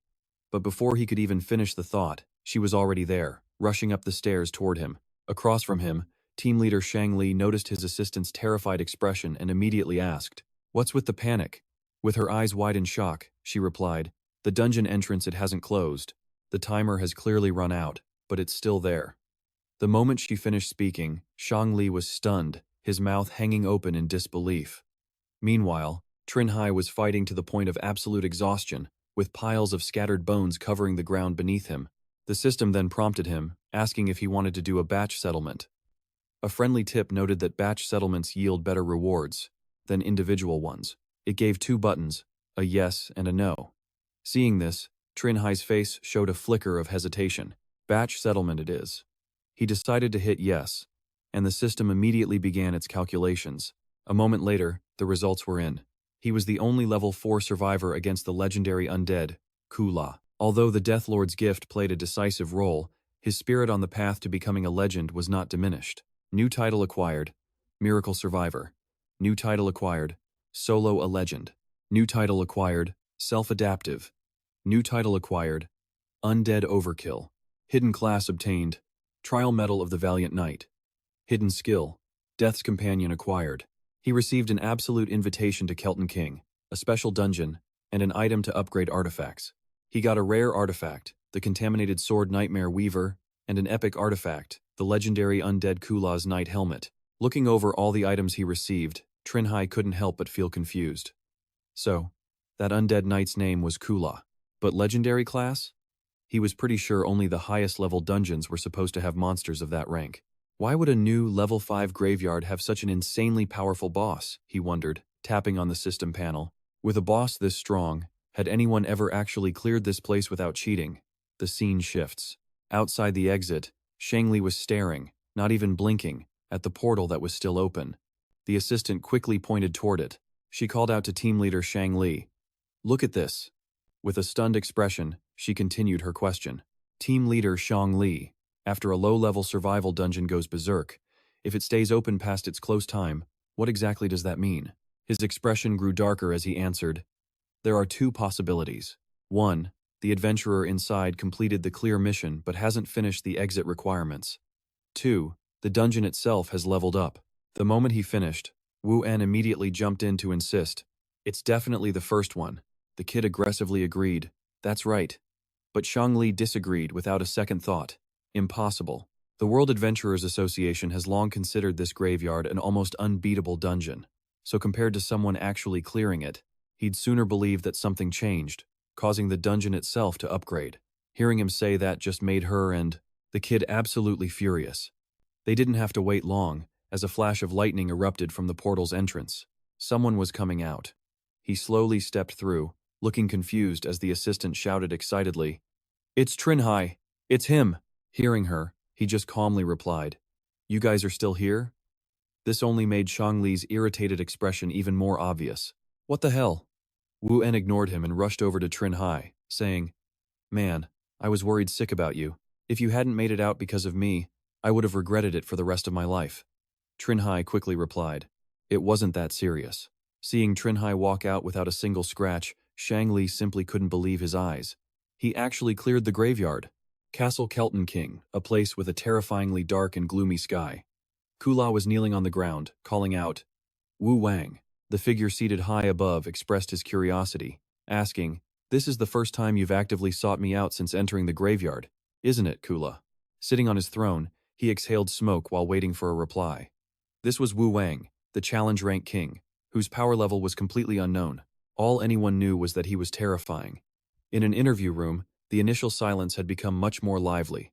But before he could even finish the thought, she was already there, rushing up the stairs toward him. Across from him, team leader Shang Li noticed his assistant's terrified expression and immediately asked, "What's with the panic?" With her eyes wide in shock, she replied, "The dungeon entrance, it hasn't closed. The timer has clearly run out, but it's still there." The moment she finished speaking, Shang Li was stunned, his mouth hanging open in disbelief. Meanwhile, Cheng Hai was fighting to the point of absolute exhaustion, with piles of scattered bones covering the ground beneath him. The system then prompted him, asking if he wanted to do a batch settlement. A friendly tip noted that batch settlements yield better rewards than individual ones. It gave 2 buttons, a yes and a no. Seeing this, Cheng Hai's face showed a flicker of hesitation. Batch settlement it is. He decided to hit yes, and the system immediately began its calculations. A moment later, the results were in. He was the only level 4 survivor against the legendary undead, Kula. Although the Death Lord's gift played a decisive role, his spirit on the path to becoming a legend was not diminished. New title acquired, Miracle Survivor. New title acquired, Solo a Legend. New title acquired, Self-Adaptive. New title acquired, Undead Overkill. Hidden class obtained, Trial Medal of the Valiant Knight. Hidden skill, Death's Companion acquired. He received an absolute invitation to Kelton King, a special dungeon, and an item to upgrade artifacts. He got a rare artifact, the Contaminated Sword Nightmare Weaver, and an epic artifact, the legendary Undead Kula's Knight Helmet. Looking over all the items he received, Cheng Hai couldn't help but feel confused. So, that undead knight's name was Kula. But legendary class? He was pretty sure only the highest level dungeons were supposed to have monsters of that rank. Why would a new level 5 graveyard have such an insanely powerful boss, he wondered, tapping on the system panel. With a boss this strong, had anyone ever actually cleared this place without cheating? The scene shifts. Outside the exit, Shang Li was staring, not even blinking, at the portal that was still open. The assistant quickly pointed toward it. She called out to team leader Shang Li. "Look at this." With a stunned expression, she continued her question. Team leader Shang Li. After a low-level survival dungeon goes berserk, if it stays open past its close time, what exactly does that mean? His expression grew darker as he answered, "There are 2 possibilities. 1, the adventurer inside completed the clear mission but hasn't finished the exit requirements. 2, the dungeon itself has leveled up." The moment he finished, Wu En immediately jumped in to insist. "It's definitely the first one." The kid aggressively agreed. "That's right." But Shang Li disagreed without a second thought. "Impossible. The World Adventurers Association has long considered this graveyard an almost unbeatable dungeon. So compared to someone actually clearing it, he'd sooner believe that something changed, causing the dungeon itself to upgrade." Hearing him say that just made her and the kid absolutely furious. They didn't have to wait long, as a flash of lightning erupted from the portal's entrance. Someone was coming out. He slowly stepped through, looking confused as the assistant shouted excitedly, "It's Cheng Hai! It's him!" Hearing her, he just calmly replied, "You guys are still here?" This only made Shang Li's irritated expression even more obvious. "What the hell?" Wu En ignored him and rushed over to Cheng Hai, saying, "Man, I was worried sick about you. If you hadn't made it out because of me, I would have regretted it for the rest of my life." Cheng Hai quickly replied, "It wasn't that serious." Seeing Cheng Hai walk out without a single scratch, Shang Li simply couldn't believe his eyes. He actually cleared the graveyard. Castle Kelton King, a place with a terrifyingly dark and gloomy sky. Kula was kneeling on the ground, calling out, "Wu Wang." The figure seated high above expressed his curiosity, asking, "This is the first time you've actively sought me out since entering the graveyard, isn't it, Kula?" Sitting on his throne, he exhaled smoke while waiting for a reply. This was Wu Wang, the challenge rank king, whose power level was completely unknown. All anyone knew was that he was terrifying. In an interview room, the initial silence had become much more lively.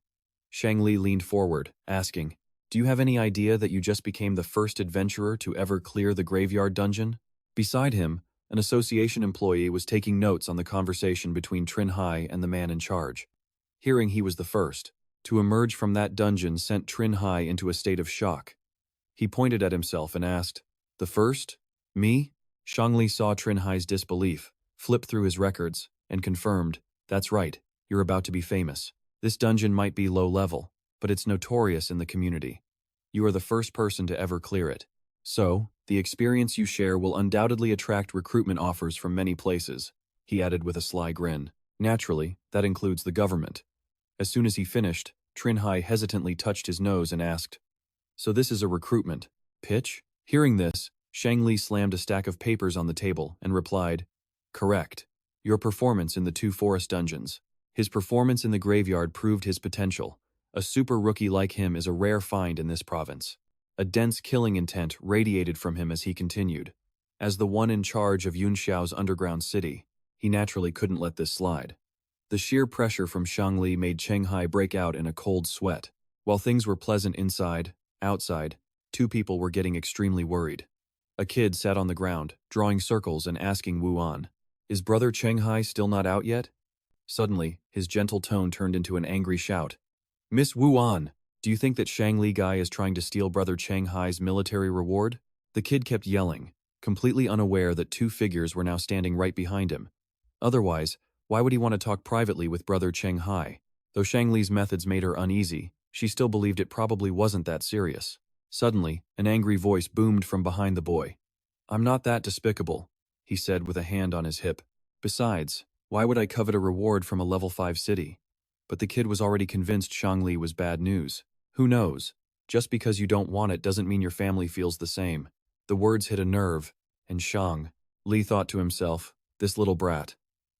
Shang Li leaned forward, asking, "Do you have any idea that you just became the first adventurer to ever clear the graveyard dungeon?" Beside him, an association employee was taking notes on the conversation between Cheng Hai and the man in charge. Hearing he was the first to emerge from that dungeon sent Cheng Hai into a state of shock. He pointed at himself and asked, "The first? Me? Shangli saw Cheng Hai's disbelief, flipped through his records, and confirmed, that's right, you're about to be famous. This dungeon might be low level, but it's notorious in the community. You are the first person to ever clear it. So, the experience you share will undoubtedly attract recruitment offers from many places, he added with a sly grin. Naturally, that includes the government. As soon as he finished, Cheng Hai hesitantly touched his nose and asked, so this is a recruitment pitch? Hearing this, Shang Li slammed a stack of papers on the table and replied, correct. Your performance in the 2 forest dungeons. His performance in the graveyard proved his potential. A super rookie like him is a rare find in this province. A dense killing intent radiated from him as he continued. As the one in charge of Yunxiao's underground city, he naturally couldn't let this slide. The sheer pressure from Shangli made Cheng Hai break out in a cold sweat. While things were pleasant inside, outside, 2 people were getting extremely worried. A kid sat on the ground, drawing circles and asking Wu An, is brother Cheng Hai still not out yet? Suddenly, his gentle tone turned into an angry shout. Miss Wu An, do you think that Shangli guy is trying to steal brother Cheng Hai's military reward? The kid kept yelling, completely unaware that 2 figures were now standing right behind him. Otherwise, why would he want to talk privately with brother Cheng Hai? Though Shangli's methods made her uneasy, she still believed it probably wasn't that serious. Suddenly, an angry voice boomed from behind the boy. I'm not that despicable, he said with a hand on his hip. Besides, why would I covet a reward from a level 5 city? But the kid was already convinced Shangli was bad news. Who knows? Just because you don't want it doesn't mean your family feels the same. The words hit a nerve, and Shang Li thought to himself, this little brat.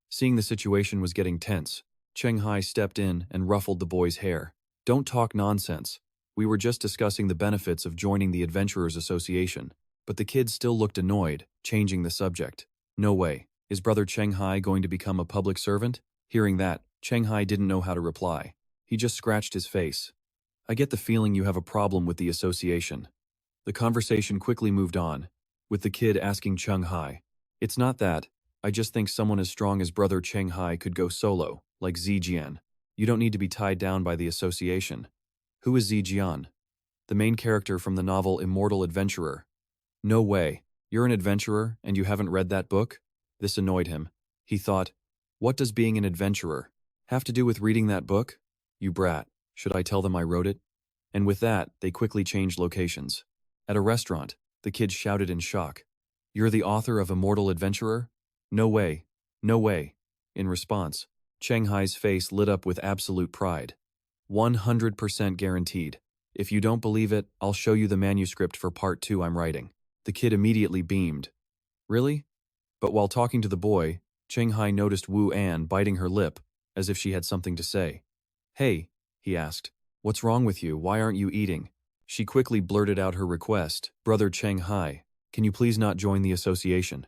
Seeing the situation was getting tense, Cheng Hai stepped in and ruffled the boy's hair. Don't talk nonsense. We were just discussing the benefits of joining the Adventurers Association. But the kid still looked annoyed, changing the subject. No way. Is brother Cheng Hai going to become a public servant? Hearing that, Cheng Hai didn't know how to reply. He just scratched his face. I get the feeling you have a problem with the association. The conversation quickly moved on, with the kid asking Cheng Hai. It's not that. I just think someone as strong as brother Cheng Hai could go solo, like Zijian. You don't need to be tied down by the association. Who is Zijian? The main character from the novel Immortal Adventurer. No way. You're an adventurer and you haven't read that book? This annoyed him. He thought, what does being an adventurer have to do with reading that book? You brat. Should I tell them I wrote it? And with that, they quickly changed locations. At a restaurant, the kid shouted in shock. You're the author of Immortal Adventurer? No way. No way. In response, Cheng Hai's face lit up with absolute pride. 100% guaranteed. If you don't believe it, I'll show you the manuscript for part 2 I'm writing. The kid immediately beamed. Really? But while talking to the boy, Cheng Hai noticed Wu An biting her lip, as if she had something to say. Hey, he asked, what's wrong with you? Why aren't you eating? She quickly blurted out her request, Brother Cheng Hai, can you please not join the association?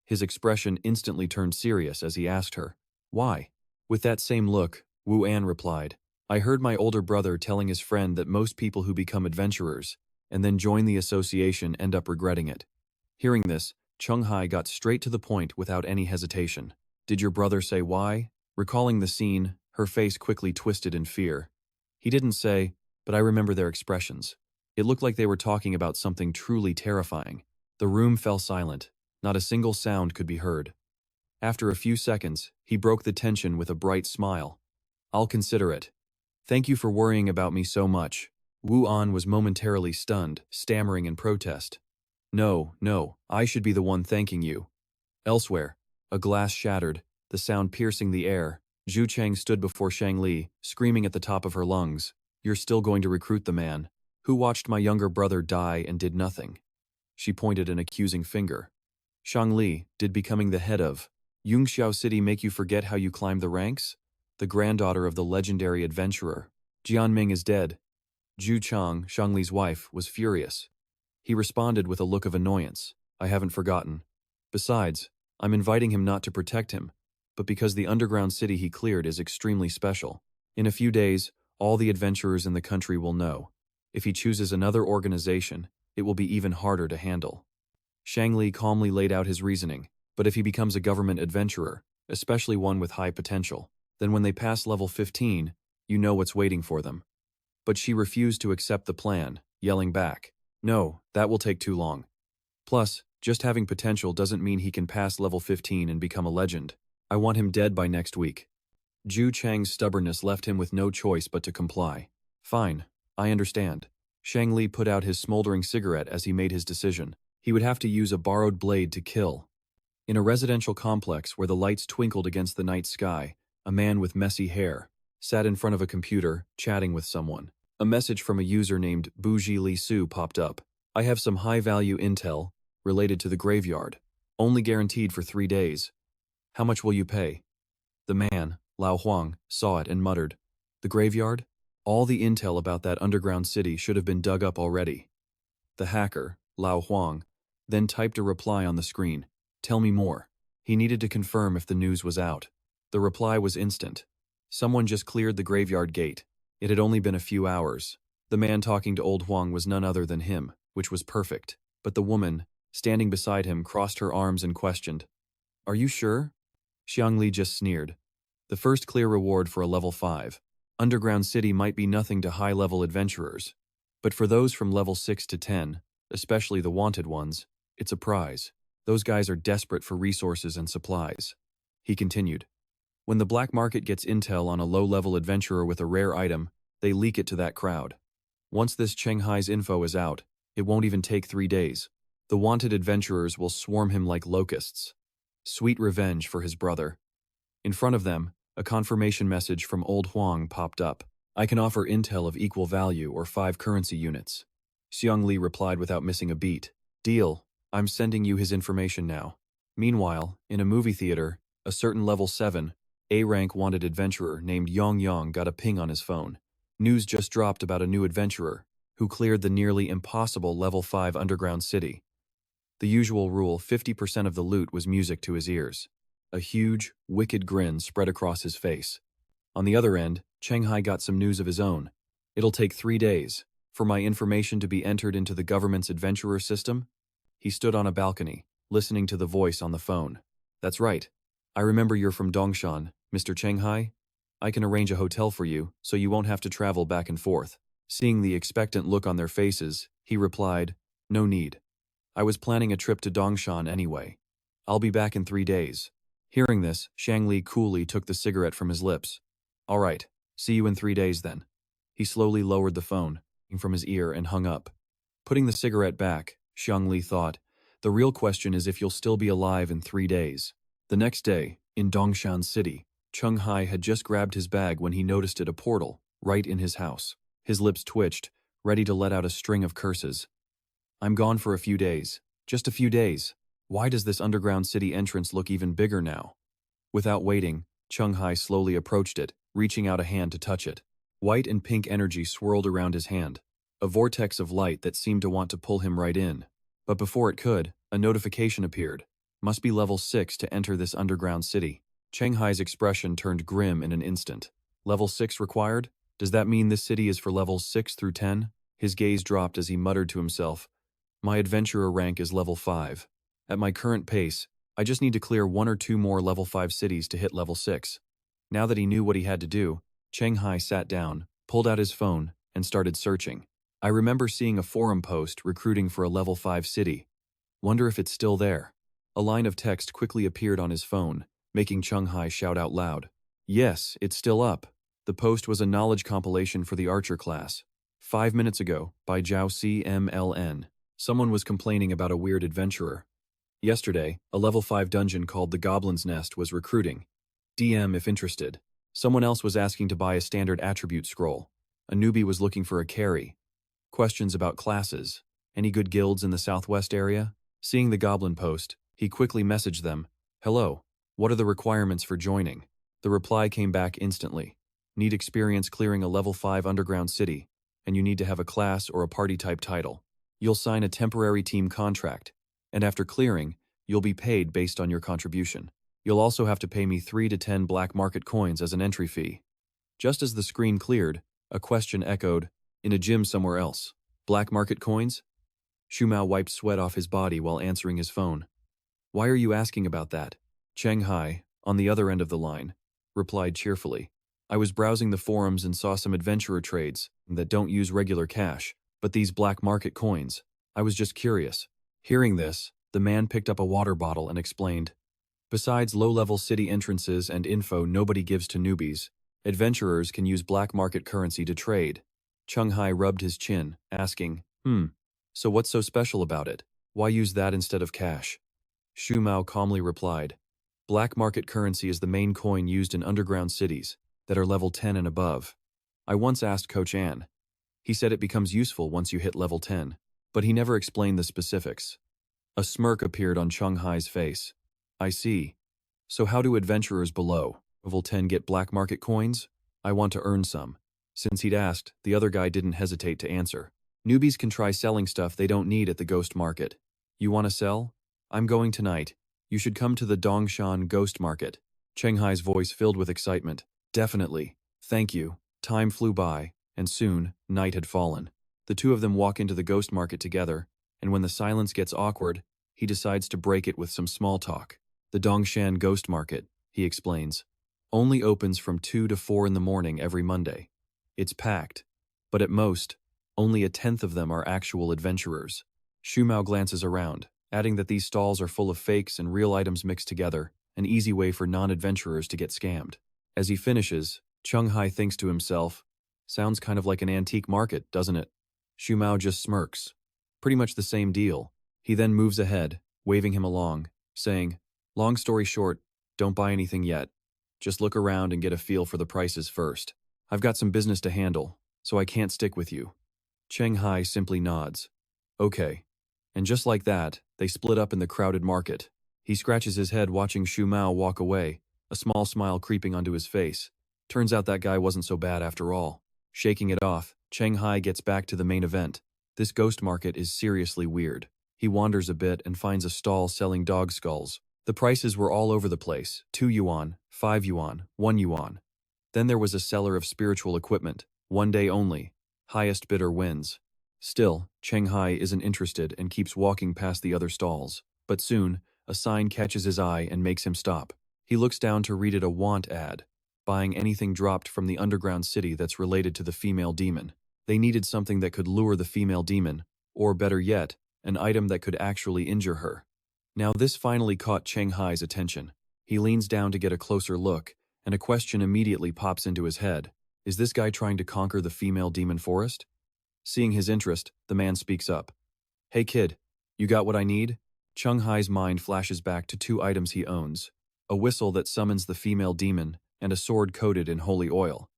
His expression instantly turned serious as he asked her, why? With that same look, Wu An replied, I heard my older brother telling his friend that most people who become adventurers and then join the association end up regretting it. Hearing this, Cheng Hai got straight to the point without any hesitation. Did your brother say why? Recalling the scene, her face quickly twisted in fear. He didn't say, but I remember their expressions. It looked like they were talking about something truly terrifying. The room fell silent. Not a single sound could be heard. After a few seconds, he broke the tension with a bright smile. I'll consider it. Thank you for worrying about me so much. Wu An was momentarily stunned, stammering in protest. No, I should be the one thanking you. Elsewhere, a glass shattered, the sound piercing the air. Zhu Cheng stood before Shang Li, screaming at the top of her lungs. You're still going to recruit the man who watched my younger brother die and did nothing. She pointed an accusing finger. Shang Li, did becoming the head of Yunxiao City make you forget how you climbed the ranks? The granddaughter of the legendary adventurer. Jianming is dead. Zhu Chang, Shang Li's wife, was furious. He responded with a look of annoyance. I haven't forgotten. Besides, I'm inviting him not to protect him, but because the underground city he cleared is extremely special. In a few days, all the adventurers in the country will know. If he chooses another organization, it will be even harder to handle. Shang Li calmly laid out his reasoning, but if he becomes a government adventurer, especially one with high potential, then when they pass level 15, you know what's waiting for them. But she refused to accept the plan, yelling back, no, that will take too long. Plus, Just having potential doesn't mean he can pass level 15 and become a legend. I want him dead by next week. Zhu Chang's stubbornness left him with no choice but to comply. Fine, I understand. Shang Li put out his smoldering cigarette as he made his decision. He would have to use a borrowed blade to kill. In a residential complex where the lights twinkled against the night sky, a man with messy hair sat in front of a computer, chatting with someone. A message from a user named Buji Li Su popped up. I have some high-value intel related to the graveyard. Only guaranteed for 3 days. How much will you pay? The man, Lao Huang, saw it and muttered, the graveyard? All the intel about that underground city should have been dug up already. The hacker, Lao Huang, then typed a reply on the screen. Tell me more. He needed to confirm if the news was out. The reply was instant. Someone just cleared the graveyard gate. It had only been a few hours. The man talking to old Huang was none other than him, which was perfect. But the woman, standing beside him, crossed her arms and questioned. Are you sure? Xiang Li just sneered. The first clear reward for a level 5. Underground City might be nothing to high-level adventurers. But for those from level 6 to 10, especially the wanted ones, it's a prize. Those guys are desperate for resources and supplies. He continued. When the black market gets intel on a low-level adventurer with a rare item, they leak it to that crowd. Once this Cheng Hai's info is out, it won't even take 3 days. The wanted adventurers will swarm him like locusts. Sweet revenge for his brother. In front of them, a confirmation message from old Huang popped up. I can offer intel of equal value or 5 currency units. Xiang Li replied without missing a beat. Deal. I'm sending you his information now. Meanwhile, in a movie theater, a certain level 7, A-rank wanted adventurer named Yong Yong got a ping on his phone. News just dropped about a new adventurer who cleared the nearly impossible level 5 underground city. The usual rule, 50% of the loot, was music to his ears. A huge, wicked grin spread across his face. On the other end, Cheng Hai got some news of his own. It'll take 3 days for my information to be entered into the government's adventurer system. He stood on a balcony, listening to the voice on the phone. That's right. I remember you're from Dongshan, Mr. Cheng Hai. I can arrange a hotel for you, so you won't have to travel back and forth. Seeing the expectant look on their faces, he replied, no need. I was planning a trip to Dongshan anyway. I'll be back in 3 days. Hearing this, Shang Li coolly took the cigarette from his lips. All right, see you in 3 days then. He slowly lowered the phone from his ear and hung up. Putting the cigarette back, Xiang Li thought, the real question is if you'll still be alive in 3 days. The next day, in Dongshan City, Cheng Hai had just grabbed his bag when he noticed it a portal, right in his house. His lips twitched, ready to let out a string of curses. I'm gone for a few days. Just a few days. Why does this underground city entrance look even bigger now? Without waiting, Cheng Hai slowly approached it, reaching out a hand to touch it. White and pink energy swirled around his hand, a vortex of light that seemed to want to pull him right in. But before it could, a notification appeared. Must be level 6 to enter this underground city. Cheng Hai's expression turned grim in an instant. Level 6 required? Does that mean this city is for levels 6 through 10? His gaze dropped as he muttered to himself. My adventurer rank is level 5. At my current pace, I just need to clear 1 or 2 more level 5 cities to hit level 6. Now that he knew what he had to do, Cheng Hai sat down, pulled out his phone, and started searching. I remember seeing a forum post recruiting for a level 5 city. Wonder if it's still there. A line of text quickly appeared on his phone, making Cheng Hai shout out loud. Yes, it's still up. The post was a knowledge compilation for the archer class. 5 minutes ago, by Zhao CMLN. Someone was complaining about a weird adventurer. Yesterday, a level 5 dungeon called the Goblin's Nest was recruiting. DM if interested. Someone else was asking to buy a standard attribute scroll. A newbie was looking for a carry. Questions about classes. Any good guilds in the southwest area? Seeing the goblin post, he quickly messaged them. Hello, what are the requirements for joining? The reply came back instantly. Need experience clearing a level 5 underground city, and you need to have a class or a party type title. You'll sign a temporary team contract, and after clearing, you'll be paid based on your contribution. You'll also have to pay me 3 to 10 black market coins as an entry fee. Just as the screen cleared, a question echoed, in a gym somewhere else. Black market coins? Shumao wiped sweat off his body while answering his phone. Why are you asking about that? Cheng Hai, on the other end of the line, replied cheerfully. I was browsing the forums and saw some adventurer trades that don't use regular cash, but these black market coins. I was just curious. Hearing this, The man picked up a water bottle and explained, "Besides low-level city entrances and info nobody gives to newbies, adventurers can use black market currency to trade." Cheng Hai rubbed his chin, asking, so what's so special about it? Why use that instead of cash?" Shu Mao calmly replied, "Black market currency is the main coin used in underground cities that are level 10 and above. I once asked Coach An. He said it becomes useful once you hit level 10, but he never explained the specifics." A smirk appeared on Cheng Hai's face. "I see. So how do adventurers below level 10 get black market coins? I want to earn some." Since he'd asked, the other guy didn't hesitate to answer. "Newbies can try selling stuff they don't need at the ghost market. You want to sell? I'm going tonight. You should come to the Dongshan Ghost Market." Cheng Hai's voice filled with excitement. "Definitely. Thank you." Time flew by, and soon, night had fallen. The two of them walk into the ghost market together, and when the silence gets awkward, he decides to break it with some small talk. "The Dongshan Ghost Market," he explains, "only opens from 2 to 4 in the morning every Monday. It's packed, but at most, only a tenth of them are actual adventurers." Shu Mao glances around, adding that these stalls are full of fakes and real items mixed together, an easy way for non-adventurers to get scammed. As he finishes, Cheng Hai thinks to himself, "Sounds kind of like an antique market, doesn't it?" Shu Mao just smirks. "Pretty much the same deal." He then moves ahead, waving him along, saying, "Long story short, don't buy anything yet. Just look around and get a feel for the prices first. I've got some business to handle, so I can't stick with you." Cheng Hai simply nods. "Okay." And just like that, they split up in the crowded market. He scratches his head watching Shu Mao walk away, a small smile creeping onto his face. Turns out that guy wasn't so bad after all. Shaking it off, Cheng Hai gets back to the main event. This ghost market is seriously weird. He wanders a bit and finds a stall selling dog skulls. The prices were all over the place, 2 yuan, 5 yuan, 1 yuan. Then there was a seller of spiritual equipment, 1 day only. Highest bidder wins. Still, Cheng Hai isn't interested and keeps walking past the other stalls. But soon, a sign catches his eye and makes him stop. He looks down to read it, a want ad. Buying anything dropped from the underground city that's related to the female demon. They needed something that could lure the female demon, or better yet, an item that could actually injure her. Now this finally caught Cheng Hai's attention. He leans down to get a closer look, and a question immediately pops into his head. Is this guy trying to conquer the female demon forest? Seeing his interest, the man speaks up. "Hey kid, you got what I need?" Cheng Hai's mind flashes back to 2 items he owns. A whistle that summons the female demon, and a sword coated in holy oil.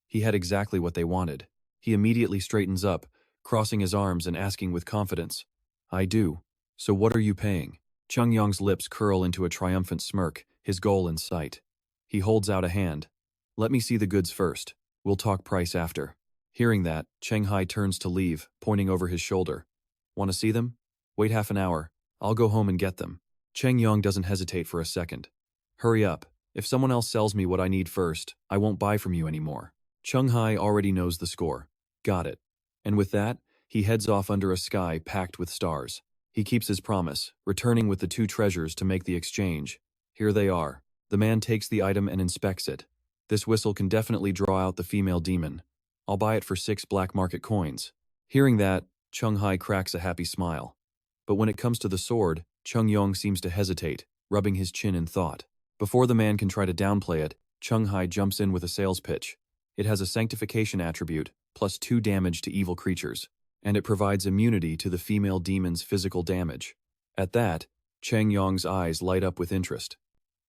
He had exactly what they wanted. He immediately straightens up, crossing his arms and asking with confidence, "I do. So what are you paying?" Cheng Yong's lips curl into a triumphant smirk, his goal in sight. He holds out a hand. "Let me see the goods first. We'll talk price after." Hearing that, Cheng Hai turns to leave, pointing over his shoulder. "Want to see them? Wait half an hour. I'll go home and get them." Cheng Yong doesn't hesitate for a second. "Hurry up. If someone else sells me what I need first, I won't buy from you anymore." Cheng Hai already knows the score. Got it. And with that, he heads off under a sky packed with stars. He keeps his promise, returning with the 2 treasures to make the exchange. Here they are. The man takes the item and inspects it. "This whistle can definitely draw out the female demon. I'll buy it for 6 black market coins." Hearing that, Cheng Hai cracks a happy smile. But when it comes to the sword, Cheng Yong seems to hesitate, rubbing his chin in thought. Before the man can try to downplay it, Cheng Hai jumps in with a sales pitch. It has a sanctification attribute, plus 2 damage to evil creatures, and it provides immunity to the female demon's physical damage. At that, Cheng Yong's eyes light up with interest.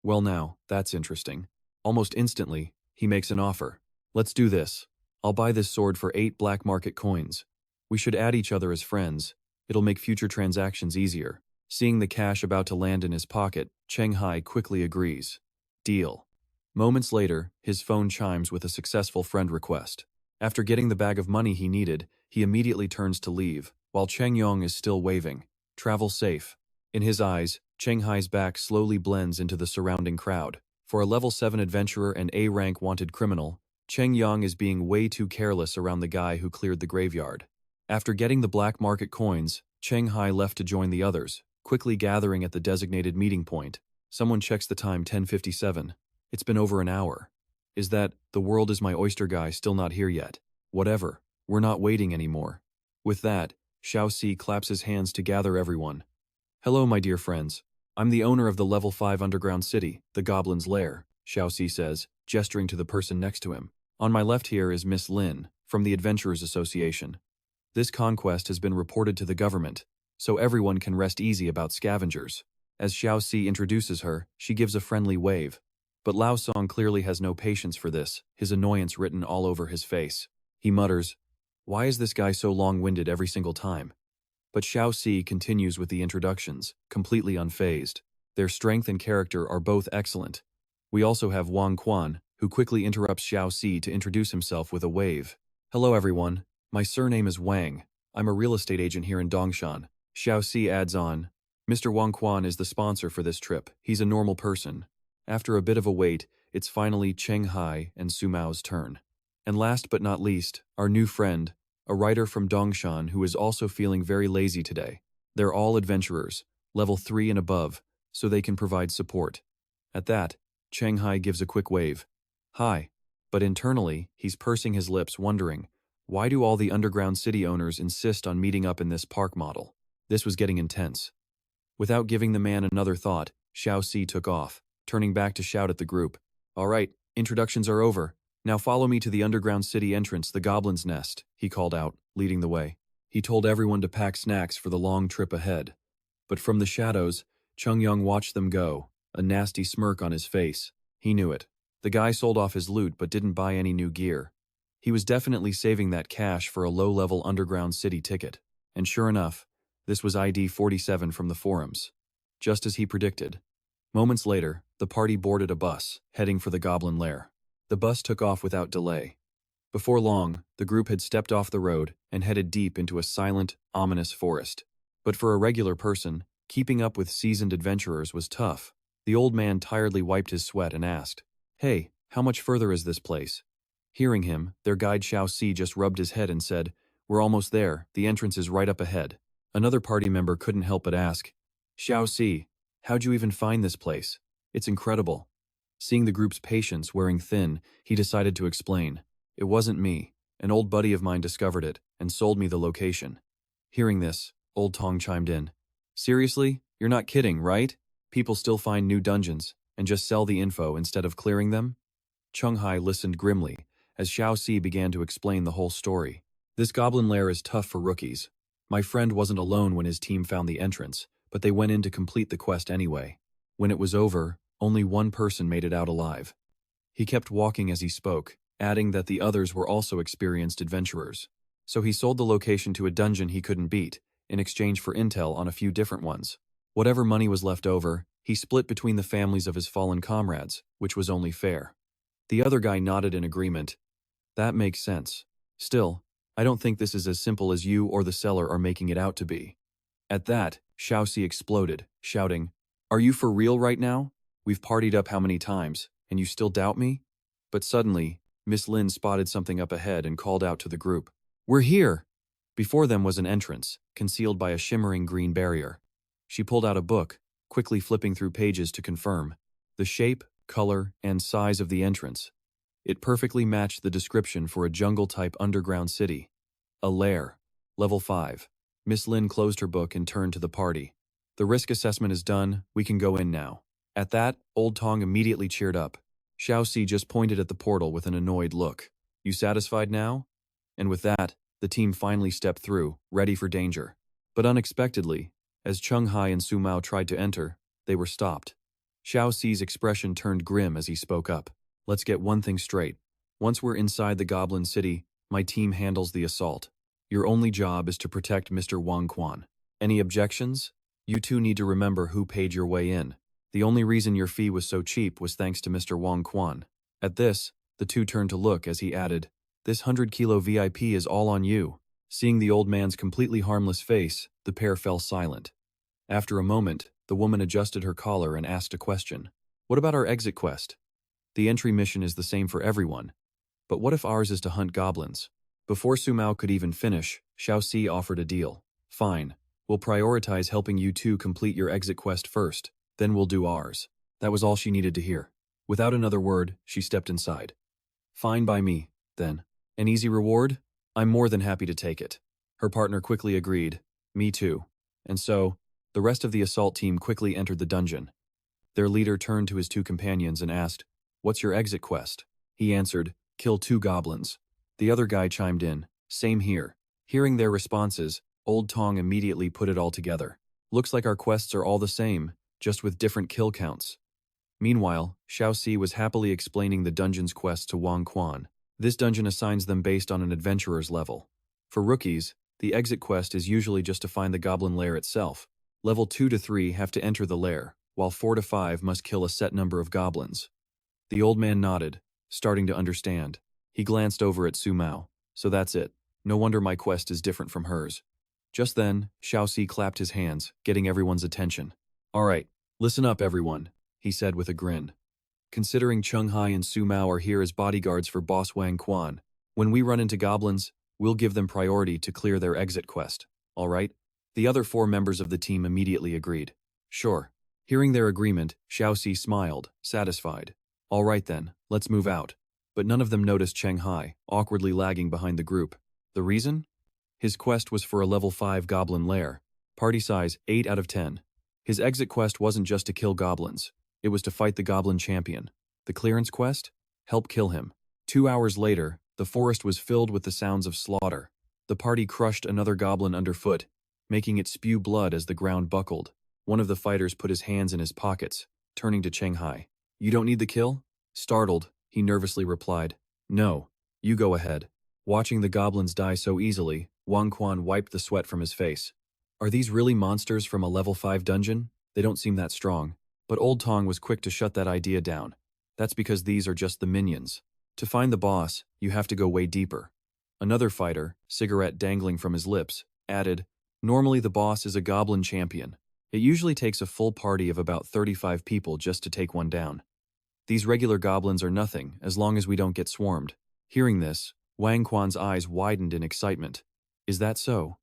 "Well now, that's interesting." Almost instantly, he makes an offer. "Let's do this. I'll buy this sword for 8 black market coins. We should add each other as friends. It'll make future transactions easier." Seeing the cash about to land in his pocket, Cheng Hai quickly agrees. Deal. Moments later, his phone chimes with a successful friend request. After getting the bag of money he needed, he immediately turns to leave, while Cheng Yong is still waving. "Travel safe." In his eyes, Cheng Hai's back slowly blends into the surrounding crowd. For a level 7 adventurer and A-rank wanted criminal, Cheng Yong is being way too careless around the guy who cleared the graveyard. After getting the black market coins, Cheng Hai left to join the others, quickly gathering at the designated meeting point. Someone checks the time, 10:57. It's been over an hour. Is that, the world is my oyster guy still not here yet? Whatever, we're not waiting anymore. With that, Xiao Si claps his hands to gather everyone. Hello, my dear friends. I'm the owner of the level 5 underground city, the Goblin's Lair, Xiaoxi says, gesturing to the person next to him. On my left here is Miss Lin, from the Adventurers Association. This conquest has been reported to the government, so everyone can rest easy about scavengers. As Xiaoxi introduces her, she gives a friendly wave. But Lao Song clearly has no patience for this, his annoyance written all over his face. He mutters, "Why is this guy so long-winded every single time?" But Xiaoxi continues with the introductions, completely unfazed. Their strength and character are both excellent. We also have Wang Quan, who quickly interrupts Xiaoxi to introduce himself with a wave. "Hello everyone, my surname is Wang. I'm a real estate agent here in Dongshan." Xiaoxi adds on, "Mr. Wang Quan is the sponsor for this trip. He's a normal person." After a bit of a wait, it's finally Cheng Hai and Su Mao's turn. And last but not least, our new friend, a writer from Dongshan who is also feeling very lazy today. They're all adventurers, level 3 and above, so they can provide support. At that, Cheng Hai gives a quick wave. "Hi." But internally, he's pursing his lips wondering, why do all the underground city owners insist on meeting up in this park model? This was getting intense. Without giving the man another thought, Xiaoxi took off, turning back to shout at the group. "All right, introductions are over. Now follow me to the underground city entrance, the Goblin's Nest," he called out, leading the way. He told everyone to pack snacks for the long trip ahead. But from the shadows, Chung Young watched them go, a nasty smirk on his face. He knew it. The guy sold off his loot but didn't buy any new gear. He was definitely saving that cash for a low-level underground city ticket. And sure enough, this was ID 47 from the forums. Just as he predicted. Moments later, the party boarded a bus, heading for the Goblin Lair. The bus took off without delay. Before long, the group had stepped off the road and headed deep into a silent, ominous forest. But for a regular person, keeping up with seasoned adventurers was tough. The old man tiredly wiped his sweat and asked, "Hey, how much further is this place?" Hearing him, their guide Xiaoxi just rubbed his head and said, "We're almost there, the entrance is right up ahead." Another party member couldn't help but ask, "Xiaoxi, how'd you even find this place? It's incredible." Seeing the group's patience wearing thin, he decided to explain. "It wasn't me. An old buddy of mine discovered it and sold me the location." Hearing this, Old Tong chimed in. "Seriously? You're not kidding, right? People still find new dungeons and just sell the info instead of clearing them?" Chung Hai listened grimly as Xiaoxi began to explain the whole story. "This goblin lair is tough for rookies. My friend wasn't alone when his team found the entrance, but they went in to complete the quest anyway. When it was over, only one person made it out alive." He kept walking as he spoke, adding that the others were also experienced adventurers. So he sold the location to a dungeon he couldn't beat, in exchange for intel on a few different ones. Whatever money was left over, he split between the families of his fallen comrades, which was only fair. The other guy nodded in agreement. "That makes sense. Still, I don't think this is as simple as you or the seller are making it out to be." At that, Xiaoxi exploded, shouting, "Are you for real right now? We've partied up how many times, and you still doubt me?" But suddenly, Miss Lin spotted something up ahead and called out to the group, "We're here!" Before them was an entrance, concealed by a shimmering green barrier. She pulled out a book, quickly flipping through pages to confirm the shape, color, and size of the entrance. It perfectly matched the description for a jungle-type underground city. A lair. Level 5. Miss Lin closed her book and turned to the party. "The risk assessment is done, we can go in now." At that, Old Tong immediately cheered up. Xiaoxi just pointed at the portal with an annoyed look. "You satisfied now?" And with that, the team finally stepped through, ready for danger. But unexpectedly, as Cheng Hai and Su Mao tried to enter, they were stopped. Xiaoxi's expression turned grim as he spoke up. "Let's get one thing straight. Once we're inside the Goblin City, my team handles the assault. Your only job is to protect Mr. Wang Quan. Any objections? You two need to remember who paid your way in. The only reason your fee was so cheap was thanks to Mr. Wang Quan." At this, the two turned to look as he added, "This 100-kilo VIP is all on you." Seeing the old man's completely harmless face, the pair fell silent. After a moment, the woman adjusted her collar and asked a question. "What about our exit quest? The entry mission is the same for everyone. But what if ours is to hunt goblins?" Before Su Mao could even finish, Xiaoxi offered a deal. "Fine, we'll prioritize helping you two complete your exit quest first, then we'll do ours." That was all she needed to hear. Without another word, she stepped inside. "Fine by me, then. An easy reward? I'm more than happy to take it." Her partner quickly agreed. "Me too." And so, The rest of the assault team quickly entered the dungeon. Their leader turned to his two companions and asked, "What's your exit quest?" He answered, "Kill 2 goblins." The other guy chimed in, "Same here." Hearing their responses, Old Tong immediately put it all together. "Looks like our quests are all the same, just with different kill counts." Meanwhile, Xiaoxi was happily explaining the dungeon's quest to Wang Quan. This dungeon assigns them based on an adventurer's level. For rookies, the exit quest is usually just to find the goblin lair itself. Level 2 to 3 have to enter the lair, while 4 to 5 must kill a set number of goblins. The old man nodded, starting to understand. He glanced over at Su Mao. "So that's it. No wonder my quest is different from hers." Just then, Xiaoxi clapped his hands, getting everyone's attention. "All right, listen up everyone," he said with a grin. "Considering Cheng Hai and Su Mao are here as bodyguards for Boss Wang Quan, when we run into goblins, we'll give them priority to clear their exit quest, all right?" The other 4 members of the team immediately agreed. "Sure." Hearing their agreement, Xiaoxi smiled, satisfied. "All right then, let's move out." But none of them noticed Cheng Hai, awkwardly lagging behind the group. The reason? His quest was for a level 5 goblin lair. Party size 8 out of 10. His exit quest wasn't just to kill goblins. It was to fight the goblin champion. The clearance quest? Help kill him. 2 hours later, the forest was filled with the sounds of slaughter. The party crushed another goblin underfoot, making it spew blood as the ground buckled. One of the fighters put his hands in his pockets, turning to Cheng Hai. "You don't need the kill?" Startled, he nervously replied, "No, you go ahead." Watching the goblins die so easily, Wang Quan wiped the sweat from his face. "Are these really monsters from a level 5 dungeon? They don't seem that strong." But Old Tong was quick to shut that idea down. "That's because these are just the minions. To find the boss, you have to go way deeper." Another fighter, cigarette dangling from his lips, added, "Normally the boss is a goblin champion. It usually takes a full party of about 35 people just to take one down. These regular goblins are nothing as long as we don't get swarmed." Hearing this, Wang Quan's eyes widened in excitement. "Is that so?"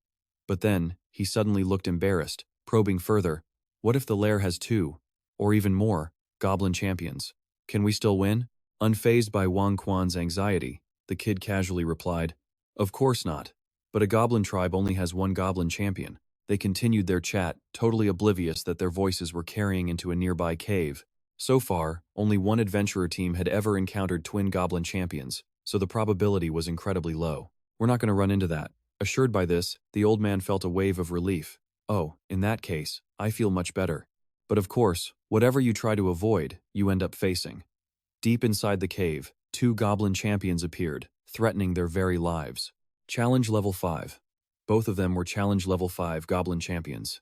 But then, he suddenly looked embarrassed, probing further. "What if the lair has 2, or even more, goblin champions? Can we still win?" Unfazed by Wang Quan's anxiety, the kid casually replied, "Of course not. But a goblin tribe only has 1 goblin champion." They continued their chat, totally oblivious that their voices were carrying into a nearby cave. So far, only one adventurer team had ever encountered twin goblin champions, so the probability was incredibly low. "We're not going to run into that." Assured by this, the old man felt a wave of relief. "Oh, in that case, I feel much better." But of course, whatever you try to avoid, you end up facing. Deep inside the cave, 2 goblin champions appeared, threatening their very lives. Challenge level 5. Both of them were challenge level 5 goblin champions.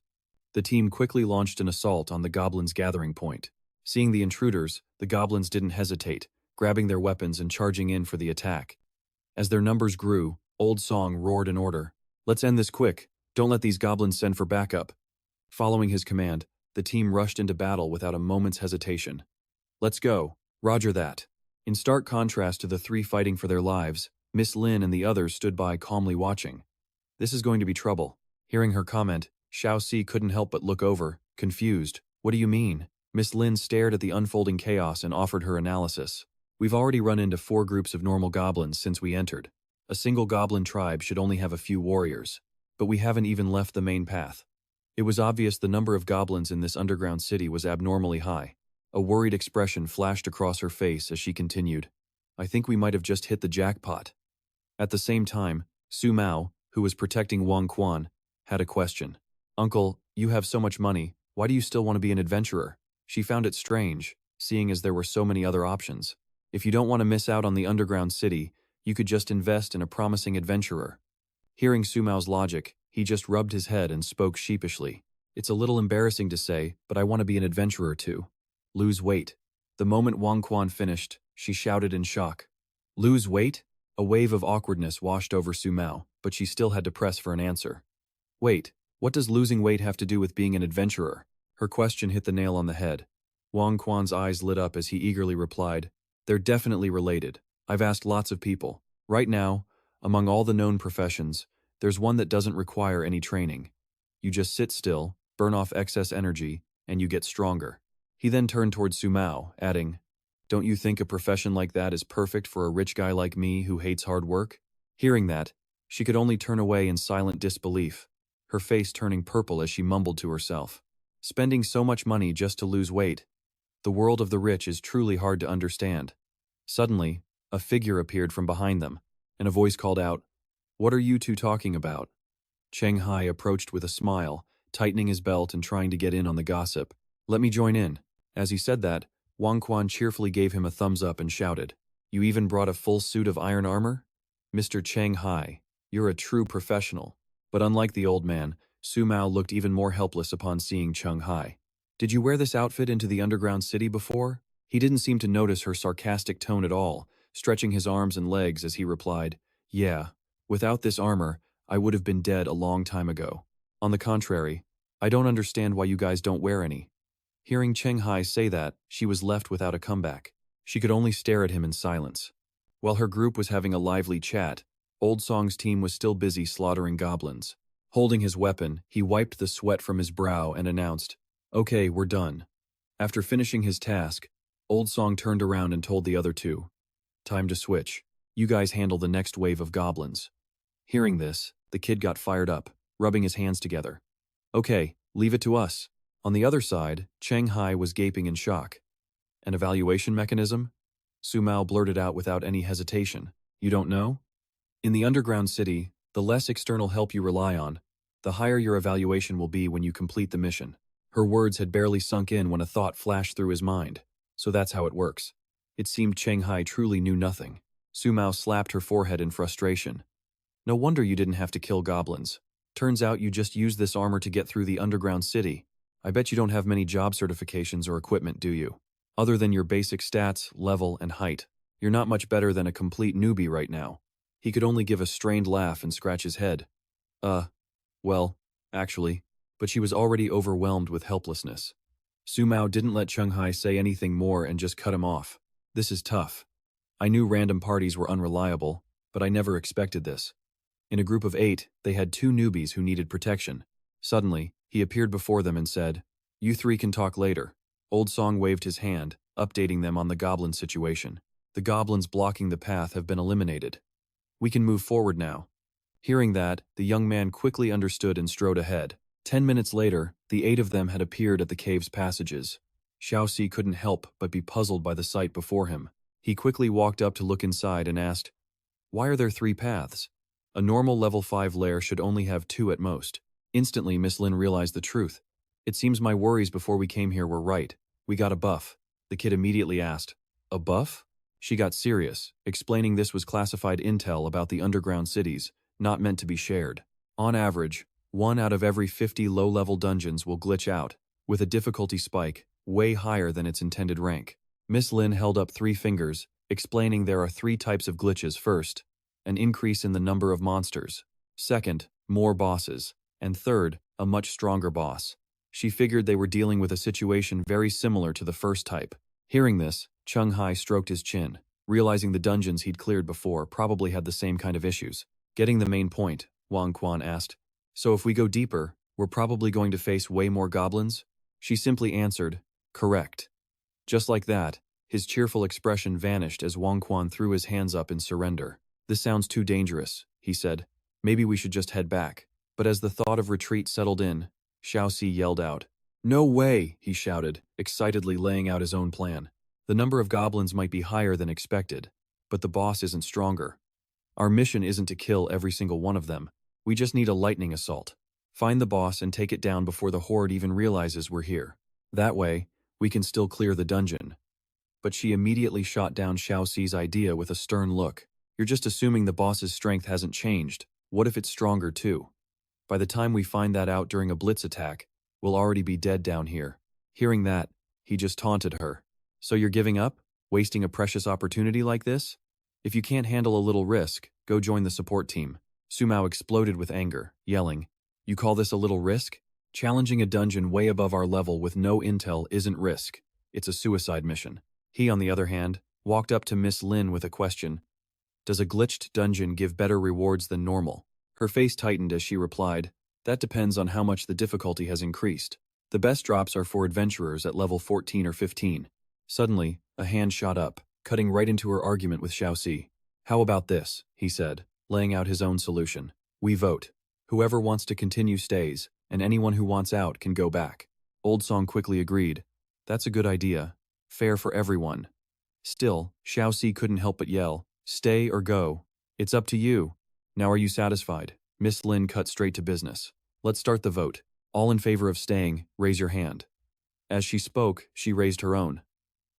The team quickly launched an assault on the goblins' gathering point. Seeing the intruders, the goblins didn't hesitate, grabbing their weapons and charging in for the attack. As their numbers grew, Old Song roared an order. "Let's end this quick. Don't let these goblins send for backup." Following his command, the team rushed into battle without a moment's hesitation. "Let's go. Roger that." In stark contrast to the 3 fighting for their lives, Miss Lin and the others stood by calmly watching. "This is going to be trouble." Hearing her comment, Xiaoxi couldn't help but look over, confused. "What do you mean?" Miss Lin stared at the unfolding chaos and offered her analysis. "We've already run into 4 groups of normal goblins since we entered. A single goblin tribe should only have a few warriors. But we haven't even left the main path." It was obvious the number of goblins in this underground city was abnormally high. A worried expression flashed across her face as she continued. "I think we might have just hit the jackpot." At the same time, Su Mao, who was protecting Wang Quan, had a question. "Uncle, you have so much money, why do you still want to be an adventurer?" She found it strange, seeing as there were so many other options. "If you don't want to miss out on the underground city, you could just invest in a promising adventurer." Hearing Su Mao's logic, he just rubbed his head and spoke sheepishly. "It's a little embarrassing to say, but I want to be an adventurer too." "Lose weight." The moment Wang Quan finished, she shouted in shock. "Lose weight?" A wave of awkwardness washed over Su Mao, but she still had to press for an answer. "Wait, what does losing weight have to do with being an adventurer?" Her question hit the nail on the head. Wang Quan's eyes lit up as he eagerly replied, "They're definitely related. I've asked lots of people. Right now, among all the known professions, there's one that doesn't require any training. You just sit still, burn off excess energy, and you get stronger." He then turned towards Su Mao, adding, "Don't you think a profession like that is perfect for a rich guy like me who hates hard work?" Hearing that, she could only turn away in silent disbelief. her face turning purple as she mumbled to herself. Spending so much money just to lose weight. The world of the rich is truly hard to understand. Suddenly, a figure appeared from behind them, and a voice called out, "What are you two talking about?" Cheng Hai approached with a smile, tightening his belt and trying to get in on the gossip. "Let me join in." As he said that, Wang Quan cheerfully gave him a thumbs up and shouted, "You even brought a full suit of iron armor? Mr. Cheng Hai, you're a true professional." But unlike the old man, Su Mao looked even more helpless upon seeing Cheng Hai. "Did you wear this outfit into the underground city before?" He didn't seem to notice her sarcastic tone at all, stretching his arms and legs as he replied, "Yeah, without this armor, I would have been dead a long time ago. On the contrary, I don't understand why you guys don't wear any." Hearing Cheng Hai say that, she was left without a comeback. She could only stare at him in silence. While her group was having a lively chat, Old Song's team was still busy slaughtering goblins. Holding his weapon, he wiped the sweat from his brow and announced, "Okay, we're done." After finishing his task, Old Song turned around and told the other two, "Time to switch. You guys handle the next wave of goblins." Hearing this, the kid got fired up, rubbing his hands together. "Okay, leave it to us." On the other side, Cheng Hai was gaping in shock. "An evaluation mechanism?" Su Mao blurted out without any hesitation. "You don't know?" In the underground city, the less external help you rely on, the higher your evaluation will be when you complete the mission. Her words had barely sunk in when a thought flashed through his mind. So that's how it works. It seemed Cheng Hai truly knew nothing. Su Mao slapped her forehead in frustration. "No wonder you didn't have to kill goblins. Turns out you just used this armor to get through the underground city. I bet you don't have many job certifications or equipment, do you? Other than your basic stats, level, and height, you're not much better than a complete newbie right now." He could only give a strained laugh and scratch his head. Well, actually," but she was already overwhelmed with helplessness. Su Mao didn't let Cheng Hai say anything more and just cut him off. "This is tough. I knew random parties were unreliable, but I never expected this." In a group of 8, they had 2 newbies who needed protection. Suddenly, he appeared before them and said, "You 3 can talk later." Old Song waved his hand, updating them on the goblin situation. "The goblins blocking the path have been eliminated. We can move forward now." Hearing that, the young man quickly understood and strode ahead. 10 minutes later, the 8 of them had appeared at the cave's passages. Xiaoxi couldn't help but be puzzled by the sight before him. He quickly walked up to look inside and asked, "Why are there 3 paths? A normal level 5 lair should only have 2 at most." Instantly, Miss Lin realized the truth. "It seems my worries before we came here were right. We got a buff." The kid immediately asked, "A buff?" She got serious, explaining this was classified intel about the underground cities, not meant to be shared. On average, 1 out of every 50 low-level dungeons will glitch out, with a difficulty spike way higher than its intended rank. Miss Lin held up 3 fingers, explaining there are 3 types of glitches. First, an increase in the number of monsters. Second, more bosses. And third, a much stronger boss. She figured they were dealing with a situation very similar to the first type. Hearing this, Cheng Hai stroked his chin, realizing the dungeons he'd cleared before probably had the same kind of issues. Getting the main point, Wang Quan asked, "So if we go deeper, we're probably going to face way more goblins?" She simply answered, "Correct." Just like that, his cheerful expression vanished as Wang Quan threw his hands up in surrender. "This sounds too dangerous," he said. "Maybe we should just head back." But as the thought of retreat settled in, Xiaoxi yelled out. "No way," he shouted, excitedly laying out his own plan. "The number of goblins might be higher than expected, but the boss isn't stronger. Our mission isn't to kill every single one of them. We just need a lightning assault. Find the boss and take it down before the horde even realizes we're here. That way, we can still clear the dungeon." But she immediately shot down Xiaoxi's idea with a stern look. "You're just assuming the boss's strength hasn't changed. What if it's stronger too? By the time we find that out during a blitz attack, we'll already be dead down here." Hearing that, he just taunted her. "So you're giving up? Wasting a precious opportunity like this? If you can't handle a little risk, go join the support team." Su Mao exploded with anger, yelling, "You call this a little risk? Challenging a dungeon way above our level with no intel isn't risk. It's a suicide mission." He, on the other hand, walked up to Miss Lin with a question. "Does a glitched dungeon give better rewards than normal?" Her face tightened as she replied, "That depends on how much the difficulty has increased. The best drops are for adventurers at level 14 or 15. Suddenly, a hand shot up, cutting right into her argument with Xiaoxi. "How about this?" he said, laying out his own solution. "We vote. Whoever wants to continue stays, and anyone who wants out can go back. Old Song quickly agreed. That's a good idea. Fair for everyone. Still, Xiaoxi couldn't help but yell, stay or go. It's up to you. Now are you satisfied? Miss Lin cut straight to business. Let's start the vote. All in favor of staying, raise your hand. As she spoke, she raised her own.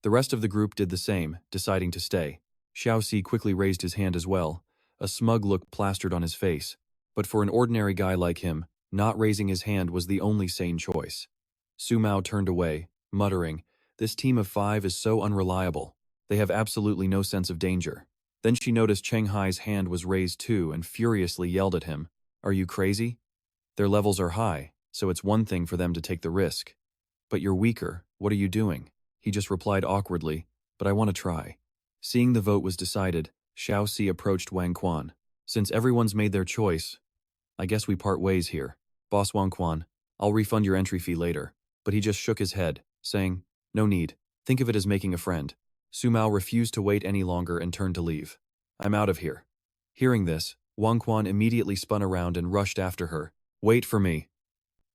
The rest of the group did the same, deciding to stay. Xiaoxi quickly raised his hand as well, a smug look plastered on his face. But for an ordinary guy like him, not raising his hand was the only sane choice. Su Mao turned away, muttering, this team of 5 is so unreliable. They have absolutely no sense of danger. Then she noticed Cheng Hai's hand was raised too and furiously yelled at him, are you crazy? Their levels are high, so it's one thing for them to take the risk. But you're weaker, what are you doing? He just replied awkwardly, but I want to try. Seeing the vote was decided, Xiaoxi approached Wang Quan. Since everyone's made their choice, I guess we part ways here. Boss Wang Quan, I'll refund your entry fee later. But he just shook his head, saying, no need. Think of it as making a friend. Su Mao refused to wait any longer and turned to leave. I'm out of here. Hearing this, Wang Quan immediately spun around and rushed after her. Wait for me.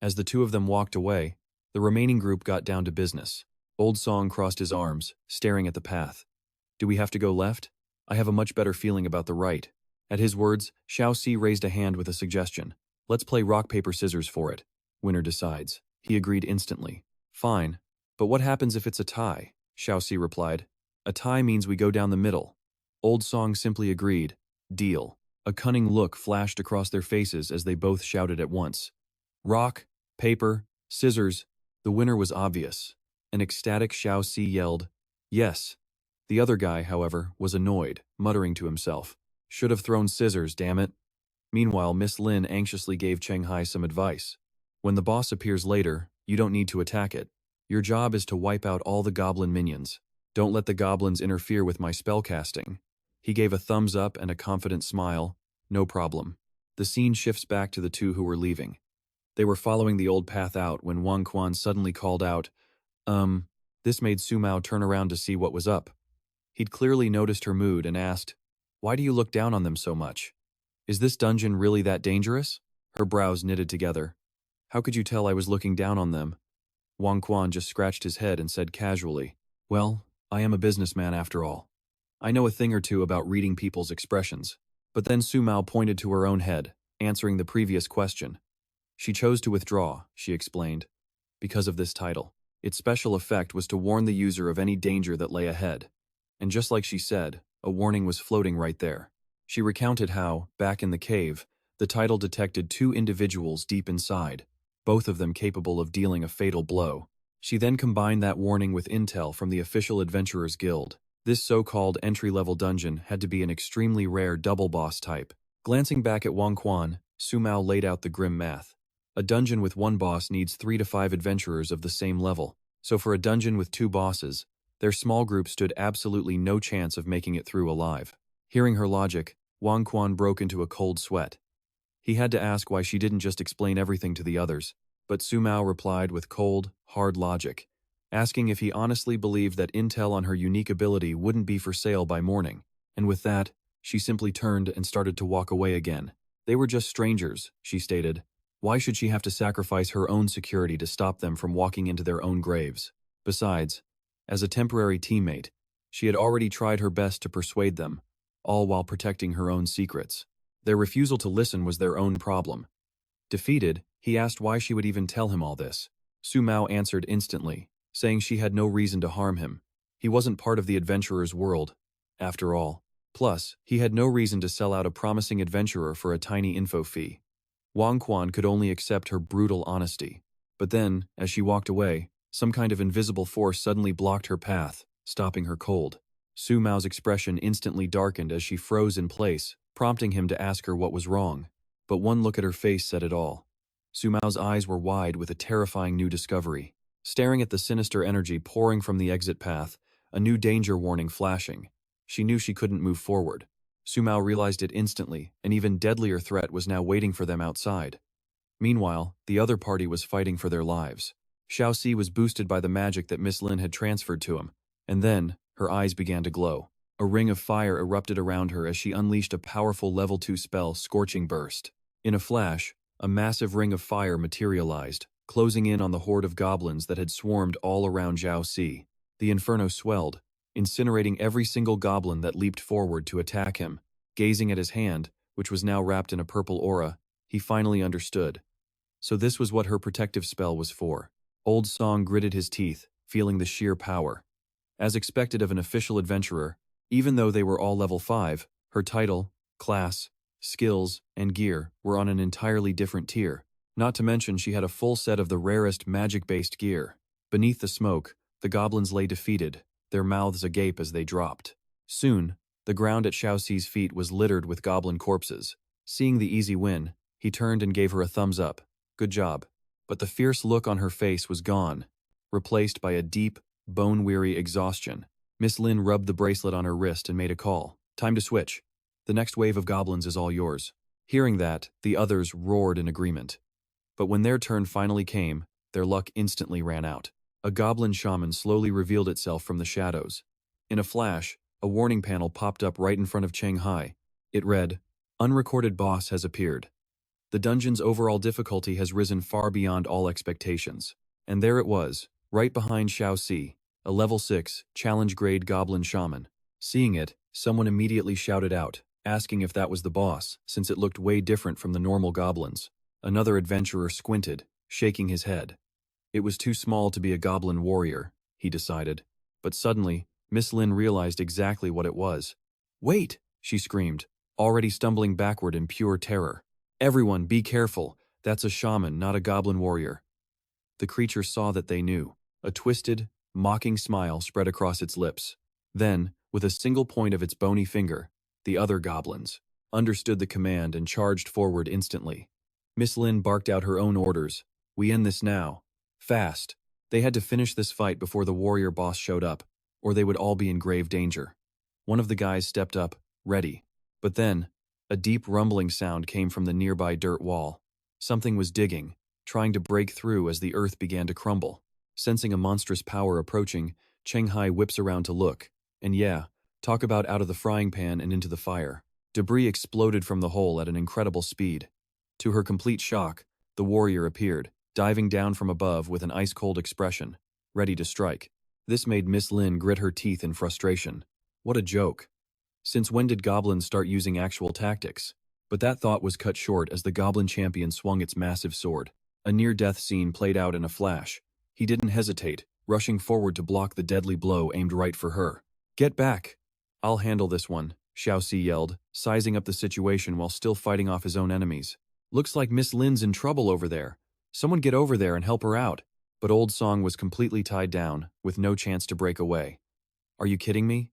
As the two of them walked away, the remaining group got down to business. Old Song crossed his arms, staring at the path. Do we have to go left? I have a much better feeling about the right. At his words, Xiaoxi raised a hand with a suggestion. Let's play rock, paper, scissors for it. Winner decides. He agreed instantly. Fine. But what happens if it's a tie? Xiaoxi replied. A tie means we go down the middle. Old Song simply agreed. Deal. A cunning look flashed across their faces as they both shouted at once. Rock, paper, scissors. The winner was obvious. An ecstatic Xiaoxi yelled, yes. The other guy, however, was annoyed, muttering to himself. Should have thrown scissors, damn it. Meanwhile, Miss Lin anxiously gave Cheng Hai some advice. When the boss appears later, you don't need to attack it. Your job is to wipe out all the goblin minions. Don't let the goblins interfere with my spellcasting. He gave a thumbs up and a confident smile. No problem. The scene shifts back to the two who were leaving. They were following the old path out when Wang Quan suddenly called out, This made Su Mao turn around to see what was up. He'd clearly noticed her mood and asked, why do you look down on them so much? Is this dungeon really that dangerous? Her brows knitted together. How could you tell I was looking down on them? Wang Quan just scratched his head and said casually, well, I am a businessman after all. I know a thing or two about reading people's expressions. But then Su Mao pointed to her own head, answering the previous question. She chose to withdraw, she explained, because of this title. Its special effect was to warn the user of any danger that lay ahead. And just like she said, a warning was floating right there. She recounted how, back in the cave, the title detected 2 individuals deep inside, both of them capable of dealing a fatal blow. She then combined that warning with intel from the official Adventurers Guild. This so-called entry-level dungeon had to be an extremely rare double-boss type. Glancing back at Wang Quan, Su Mao laid out the grim math. A dungeon with 1 boss needs 3 to 5 adventurers of the same level. So for a dungeon with 2 bosses, their small group stood absolutely no chance of making it through alive. Hearing her logic, Wang Quan broke into a cold sweat. He had to ask why she didn't just explain everything to the others, but Su Mao replied with cold, hard logic, asking if he honestly believed that intel on her unique ability wouldn't be for sale by morning. And with that, she simply turned and started to walk away again. They were just strangers, she stated. Why should she have to sacrifice her own security to stop them from walking into their own graves? Besides, as a temporary teammate, she had already tried her best to persuade them, all while protecting her own secrets. Their refusal to listen was their own problem. Defeated, he asked why she would even tell him all this. Su Mao answered instantly, saying she had no reason to harm him. He wasn't part of the adventurer's world, after all. Plus, he had no reason to sell out a promising adventurer for a tiny info fee. Wang Quan could only accept her brutal honesty. But then, as she walked away, some kind of invisible force suddenly blocked her path, stopping her cold. Su Mao's expression instantly darkened as she froze in place, prompting him to ask her what was wrong. But one look at her face said it all. Su Mao's eyes were wide with a terrifying new discovery. Staring at the sinister energy pouring from the exit path, a new danger warning flashing. She knew she couldn't move forward. Su Mao realized it instantly, an even deadlier threat was now waiting for them outside. Meanwhile, the other party was fighting for their lives. Xiaoxi was boosted by the magic that Miss Lin had transferred to him, and then, her eyes began to glow. A ring of fire erupted around her as she unleashed a powerful level 2 spell, Scorching Burst. In a flash, A massive ring of fire materialized, closing in on the horde of goblins that had swarmed all around Zhao Si. The inferno swelled, incinerating every single goblin that leaped forward to attack him. Gazing at his hand, which was now wrapped in a purple aura, he finally understood. So this was what her protective spell was for. Old Song gritted his teeth, feeling the sheer power. As expected of an official adventurer, even though they were all level 5, her title, class, skills, and gear were on an entirely different tier. Not to mention she had a full set of the rarest magic-based gear. Beneath the smoke, the goblins lay defeated, their mouths agape as they dropped. Soon, the ground at Xiaoxi's feet was littered with goblin corpses. Seeing the easy win, he turned and gave her a thumbs up. Good job. But the fierce look on her face was gone, replaced by a deep, bone-weary exhaustion. Miss Lin rubbed the bracelet on her wrist and made a call. Time to switch. The next wave of goblins is all yours. Hearing that, the others roared in agreement. But when their turn finally came, their luck instantly ran out. A goblin shaman slowly revealed itself from the shadows. In a flash, a warning panel popped up right in front of Cheng Hai. It read, "Unrecorded boss has appeared. The dungeon's overall difficulty has risen far beyond all expectations." And there it was, right behind Xiao Si, a level 6, challenge-grade goblin shaman. Seeing it, someone immediately shouted out, asking if that was the boss, since it looked way different from the normal goblins. Another adventurer squinted, shaking his head. It was too small to be a goblin warrior, he decided. But suddenly, Miss Lin realized exactly what it was. "Wait!" she screamed, already stumbling backward in pure terror. "Everyone, be careful. That's a shaman, not a goblin warrior." The creature saw that they knew. A twisted, mocking smile spread across its lips. Then, with a single point of its bony finger, the other goblins understood the command and charged forward instantly. Miss Lin barked out her own orders. "We end this now. Fast." They had to finish this fight before the warrior boss showed up, or they would all be in grave danger. One of the guys stepped up, ready. But then, a deep rumbling sound came from the nearby dirt wall. Something was digging, trying to break through as the earth began to crumble. Sensing a monstrous power approaching, Cheng Hai whips around to look. And yeah, talk about out of the frying pan and into the fire. Debris exploded from the hole at an incredible speed. To her complete shock, the warrior appeared, diving down from above with an ice-cold expression, ready to strike. This made Miss Lin grit her teeth in frustration. What a joke. Since when did goblins start using actual tactics? But that thought was cut short as the goblin champion swung its massive sword. A near-death scene played out in a flash. He didn't hesitate, rushing forward to block the deadly blow aimed right for her. "Get back! I'll handle this one," Xiao Si yelled, sizing up the situation while still fighting off his own enemies. "Looks like Miss Lin's in trouble over there. Someone get over there and help her out." But Old Song was completely tied down, with no chance to break away. "Are you kidding me?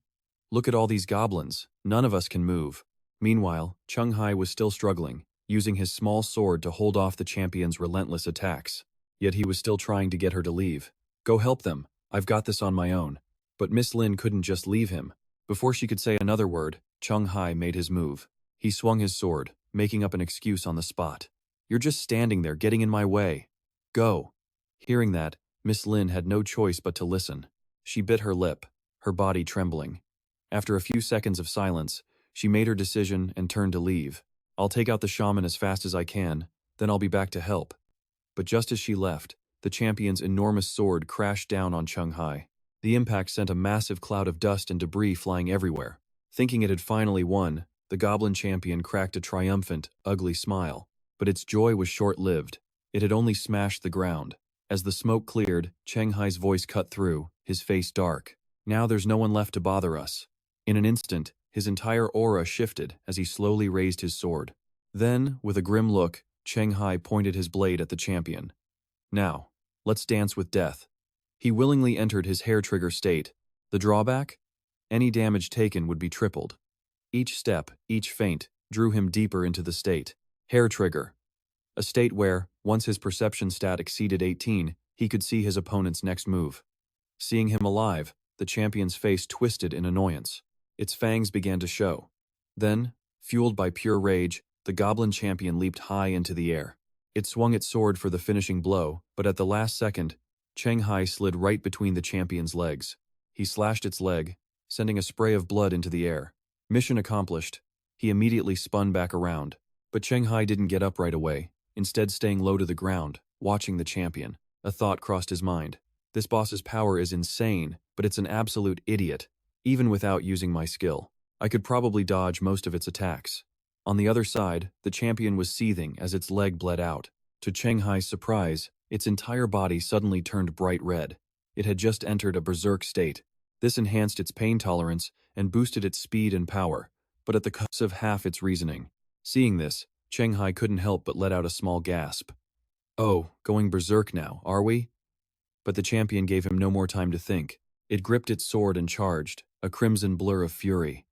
Look at all these goblins. None of us can move." Meanwhile, Cheng Hai was still struggling, using his small sword to hold off the champion's relentless attacks. Yet he was still trying to get her to leave. "Go help them. I've got this on my own." But Miss Lin couldn't just leave him. Before she could say another word, Cheng Hai made his move. He swung his sword, making up an excuse on the spot. "You're just standing there, getting in my way. Go." Hearing that, Miss Lin had no choice but to listen. She bit her lip, her body trembling. After a few seconds of silence, she made her decision and turned to leave. "I'll take out the shaman as fast as I can, then I'll be back to help." But just as she left, the champion's enormous sword crashed down on Cheng Hai. The impact sent a massive cloud of dust and debris flying everywhere. Thinking it had finally won, the goblin champion cracked a triumphant, ugly smile. But its joy was short-lived. It had only smashed the ground. As the smoke cleared, Cheng Hai's voice cut through, his face dark. "Now there's no one left to bother us." In an instant, his entire aura shifted as he slowly raised his sword. Then, with a grim look, Cheng Hai pointed his blade at the champion. "Now, let's dance with death." He willingly entered his hair-trigger state. The drawback? Any damage taken would be tripled. Each step, each feint, drew him deeper into the state. Hair-trigger. A state where, once his perception stat exceeded 18, he could see his opponent's next move. Seeing him alive, the champion's face twisted in annoyance. Its fangs began to show. Then, fueled by pure rage, the goblin champion leaped high into the air. It swung its sword for the finishing blow, but at the last second, Cheng Hai slid right between the champion's legs. He slashed its leg, sending a spray of blood into the air. Mission accomplished. He immediately spun back around. But Cheng Hai didn't get up right away. instead staying low to the ground, watching the champion. A thought crossed his mind. This boss's power is insane, but it's an absolute idiot. Even without using my skill, I could probably dodge most of its attacks. On the other side, the champion was seething as its leg bled out. To Cheng Hai's surprise, its entire body suddenly turned bright red. It had just entered a berserk state. This enhanced its pain tolerance and boosted its speed and power, but at the cost of half its reasoning. Seeing this, Cheng Hai couldn't help but let out a small gasp. Oh, going berserk now, are we? But the champion gave him no more time to think. It gripped its sword and charged, a crimson blur of fury.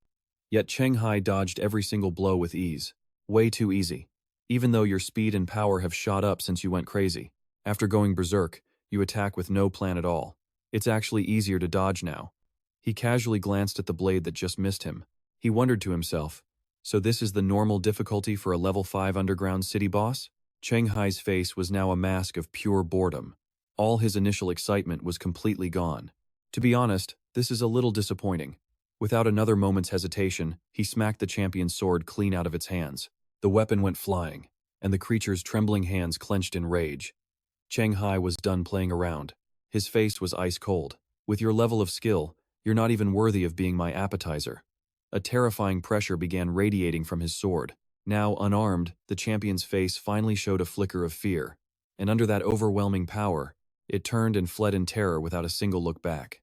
Yet Cheng Hai dodged every single blow with ease. Way too easy. Even though your speed and power have shot up since you went crazy. After going berserk, you attack with no plan at all. It's actually easier to dodge now. He casually glanced at the blade that just missed him. He wondered to himself, so this is the normal difficulty for a level 5 underground city boss? Cheng Hai's face was now a mask of pure boredom. All his initial excitement was completely gone. To be honest, this is a little disappointing. Without another moment's hesitation, he smacked the champion's sword clean out of its hands. The weapon went flying, and the creature's trembling hands clenched in rage. Cheng Hai was done playing around. His face was ice cold. With your level of skill, you're not even worthy of being my appetizer. A terrifying pressure began radiating from his sword. Now unarmed, the champion's face finally showed a flicker of fear, and under that overwhelming power, it turned and fled in terror without a single look back.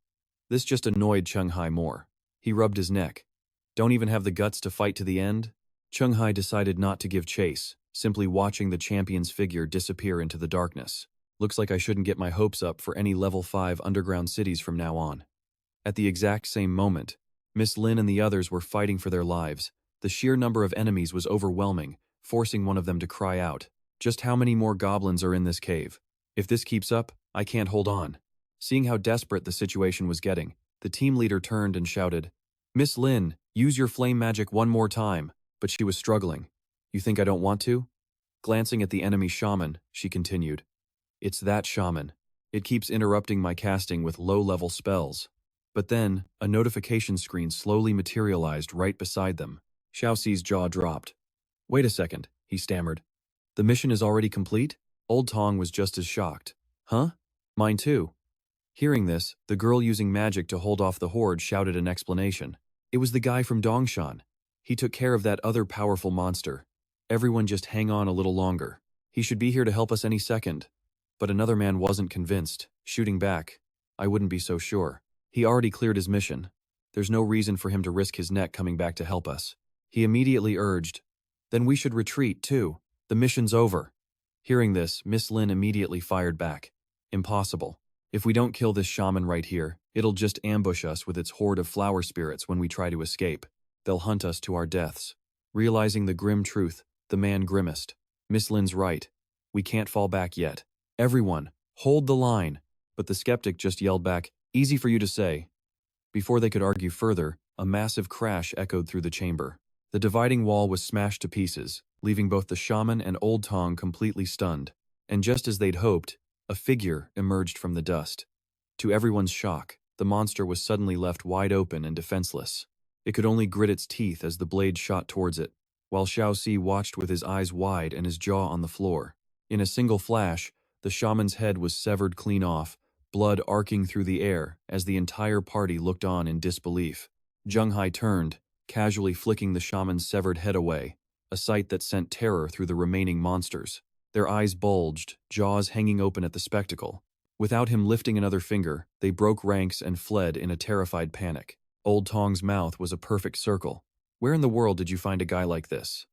This just annoyed Cheng Hai more. He rubbed his neck. Don't even have the guts to fight to the end? Cheng Hai decided not to give chase, simply watching the champion's figure disappear into the darkness. Looks like I shouldn't get my hopes up for any level 5 underground cities from now on. At the exact same moment, Miss Lin and the others were fighting for their lives. The sheer number of enemies was overwhelming, forcing one of them to cry out. Just how many more goblins are in this cave? If this keeps up, I can't hold on. Seeing how desperate the situation was getting, the team leader turned and shouted, Miss Lin, use your flame magic one more time. But she was struggling. You think I don't want to? Glancing at the enemy shaman, she continued. It's that shaman. It keeps interrupting my casting with low-level spells. But then, a notification screen slowly materialized right beside them. Xiaoxi's jaw dropped. Wait a second, he stammered. The mission is already complete? Old Tong was just as shocked. Huh? Mine too. Hearing this, the girl using magic to hold off the horde shouted an explanation. It was the guy from Dongshan. He took care of that other powerful monster. Everyone just hang on a little longer. He should be here to help us any second. But another man wasn't convinced, shooting back. I wouldn't be so sure. He already cleared his mission. There's no reason for him to risk his neck coming back to help us. He immediately urged, Then we should retreat, too. The mission's over. Hearing this, Miss Lin immediately fired back. Impossible. If we don't kill this shaman right here, it'll just ambush us with its horde of flower spirits when we try to escape. They'll hunt us to our deaths. Realizing the grim truth, the man grimaced. Miss Lin's right. We can't fall back yet. Everyone, hold the line. But the skeptic just yelled back, Easy for you to say. Before they could argue further, a massive crash echoed through the chamber. The dividing wall was smashed to pieces, leaving both the shaman and Old Tong completely stunned. And just as they'd hoped, a figure emerged from the dust. To everyone's shock, the monster was suddenly left wide open and defenseless. It could only grit its teeth as the blade shot towards it, while Xiaoxi watched with his eyes wide and his jaw on the floor. In a single flash, the shaman's head was severed clean off, blood arcing through the air as the entire party looked on in disbelief. Cheng Hai turned, casually flicking the shaman's severed head away, a sight that sent terror through the remaining monsters. Their eyes bulged, jaws hanging open at the spectacle. Without him lifting another finger, they broke ranks and fled in a terrified panic. Old Tong's mouth was a perfect circle. Where in the world did you find a guy like this?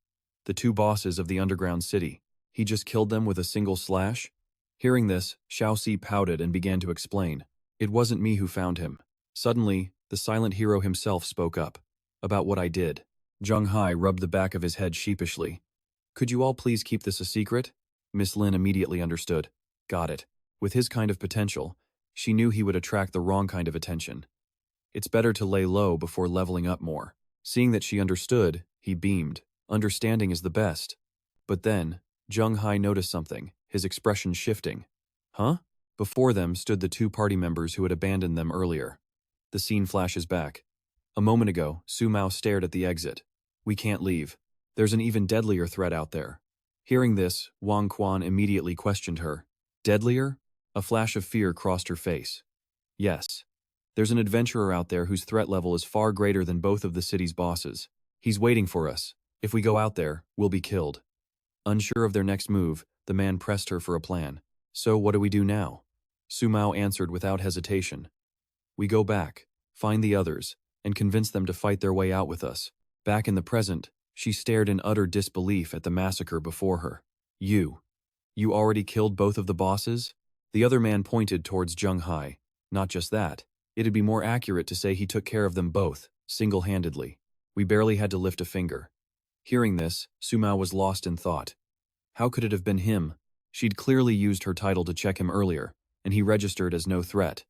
The two bosses of the underground city. He just killed them with a single slash? Hearing this, Xiaoxi pouted and began to explain. It wasn't me who found him. Suddenly, the silent hero himself spoke up. About what I did. Cheng Hai rubbed the back of his head sheepishly. Could you all please keep this a secret? Miss Lin immediately understood. Got it. With his kind of potential, she knew he would attract the wrong kind of attention. It's better to lay low before leveling up more. Seeing that she understood, he beamed. Understanding is the best. But then, Cheng Hai noticed something, his expression shifting. Huh? Before them stood the two party members who had abandoned them earlier. The scene flashes back. A moment ago, Su Mao stared at the exit. We can't leave. There's an even deadlier threat out there. Hearing this, Wang Quan immediately questioned her. Deadlier? A flash of fear crossed her face. Yes. There's an adventurer out there whose threat level is far greater than both of the city's bosses. He's waiting for us. If we go out there, we'll be killed. Unsure of their next move, the man pressed her for a plan. So what do we do now? Su Mao answered without hesitation. We go back, find the others, and convince them to fight their way out with us. Back in the present, she stared in utter disbelief at the massacre before her. You already killed both of the bosses? The other man pointed towards Cheng Hai. Not just that. It'd be more accurate to say he took care of them both, single-handedly. We barely had to lift a finger. Hearing this, Su Mao was lost in thought. How could it have been him? She'd clearly used her title to check him earlier, and he registered as no threat.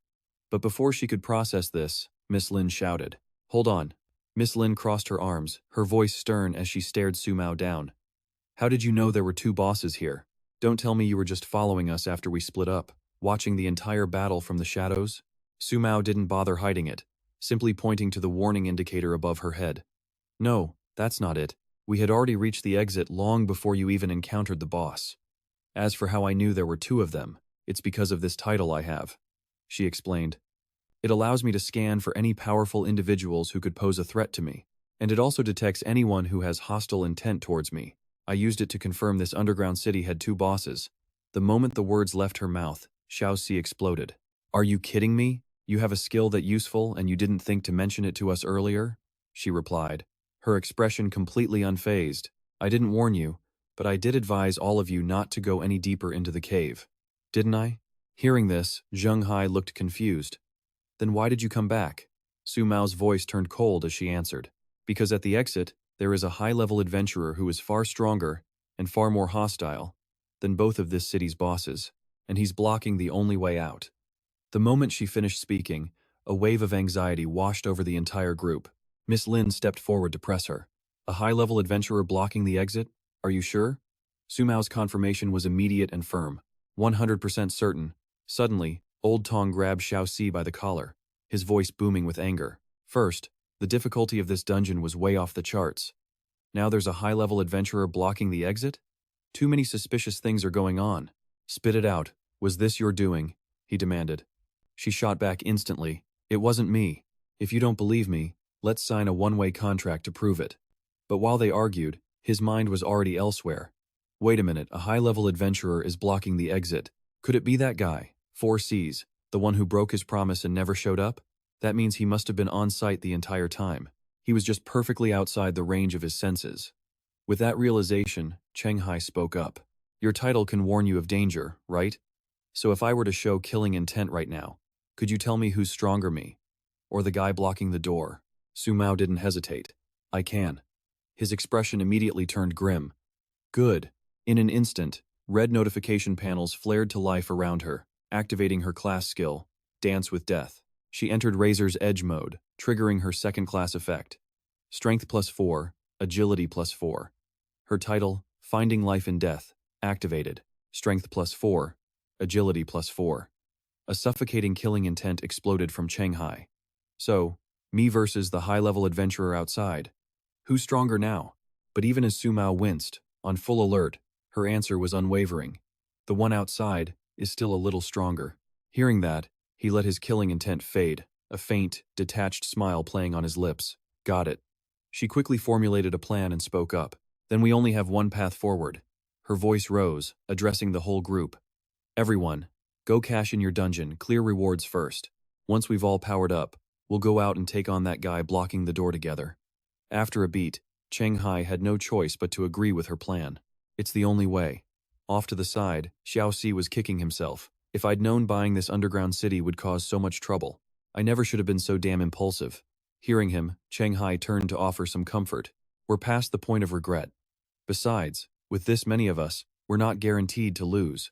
But before she could process this, Miss Lin shouted. Hold on. Miss Lin crossed her arms, her voice stern as she stared Su Mao down. How did you know there were two bosses here? Don't tell me you were just following us after we split up, watching the entire battle from the shadows? Su Mao didn't bother hiding it, simply pointing to the warning indicator above her head. No, that's not it. We had already reached the exit long before you even encountered the boss. As for how I knew there were two of them, it's because of this title I have, she explained. It allows me to scan for any powerful individuals who could pose a threat to me, and it also detects anyone who has hostile intent towards me. I used it to confirm this underground city had two bosses. The moment the words left her mouth, Xiaoxi exploded. Are you kidding me? You have a skill that useful and you didn't think to mention it to us earlier? She replied, her expression completely unfazed. I didn't warn you, but I did advise all of you not to go any deeper into the cave. Didn't I? Hearing this, Cheng Hai looked confused. Then why did you come back? Su Mao's voice turned cold as she answered. Because at the exit, there is a high-level adventurer who is far stronger and far more hostile than both of this city's bosses, and he's blocking the only way out. The moment she finished speaking, a wave of anxiety washed over the entire group. Miss Lin stepped forward to press her. A high-level adventurer blocking the exit? Are you sure? Su Mao's confirmation was immediate and firm. 100% certain. Suddenly, Old Tong grabbed Xiaoxi by the collar, his voice booming with anger. First, the difficulty of this dungeon was way off the charts. Now there's a high-level adventurer blocking the exit? Too many suspicious things are going on. Spit it out. Was this your doing? He demanded. She shot back instantly. It wasn't me. If you don't believe me, let's sign a one-way contract to prove it. But while they argued, his mind was already elsewhere. Wait a minute, a high-level adventurer is blocking the exit. Could it be that guy, 4Cs, the one who broke his promise and never showed up? That means he must have been on site the entire time. He was just perfectly outside the range of his senses. With that realization, Cheng Hai spoke up. Your title can warn you of danger, right? So if I were to show killing intent right now, could you tell me who's stronger, me or the guy blocking the door? Su Mao didn't hesitate. I can. His expression immediately turned grim. Good. In an instant, red notification panels flared to life around her, activating her class skill, Dance with Death. She entered Razor's Edge mode, triggering her second-class effect. Strength +4, Agility +4. Her title, Finding Life in Death, activated. Strength +4, Agility +4. A suffocating killing intent exploded from Cheng Hai. So, me versus the high-level adventurer outside. Who's stronger now? But even as Su Mao winced, on full alert, her answer was unwavering. The one outside is still a little stronger. Hearing that, he let his killing intent fade, a faint, detached smile playing on his lips. Got it. She quickly formulated a plan and spoke up. Then we only have one path forward. Her voice rose, addressing the whole group. Everyone, go cash in your dungeon, clear rewards first. Once we've all powered up, we'll go out and take on that guy blocking the door together. After a beat, Cheng Hai had no choice but to agree with her plan. It's the only way. Off to the side, Xiaoxi was kicking himself. If I'd known buying this underground city would cause so much trouble, I never should have been so damn impulsive. Hearing him, Cheng Hai turned to offer some comfort. We're past the point of regret. Besides, with this many of us, we're not guaranteed to lose.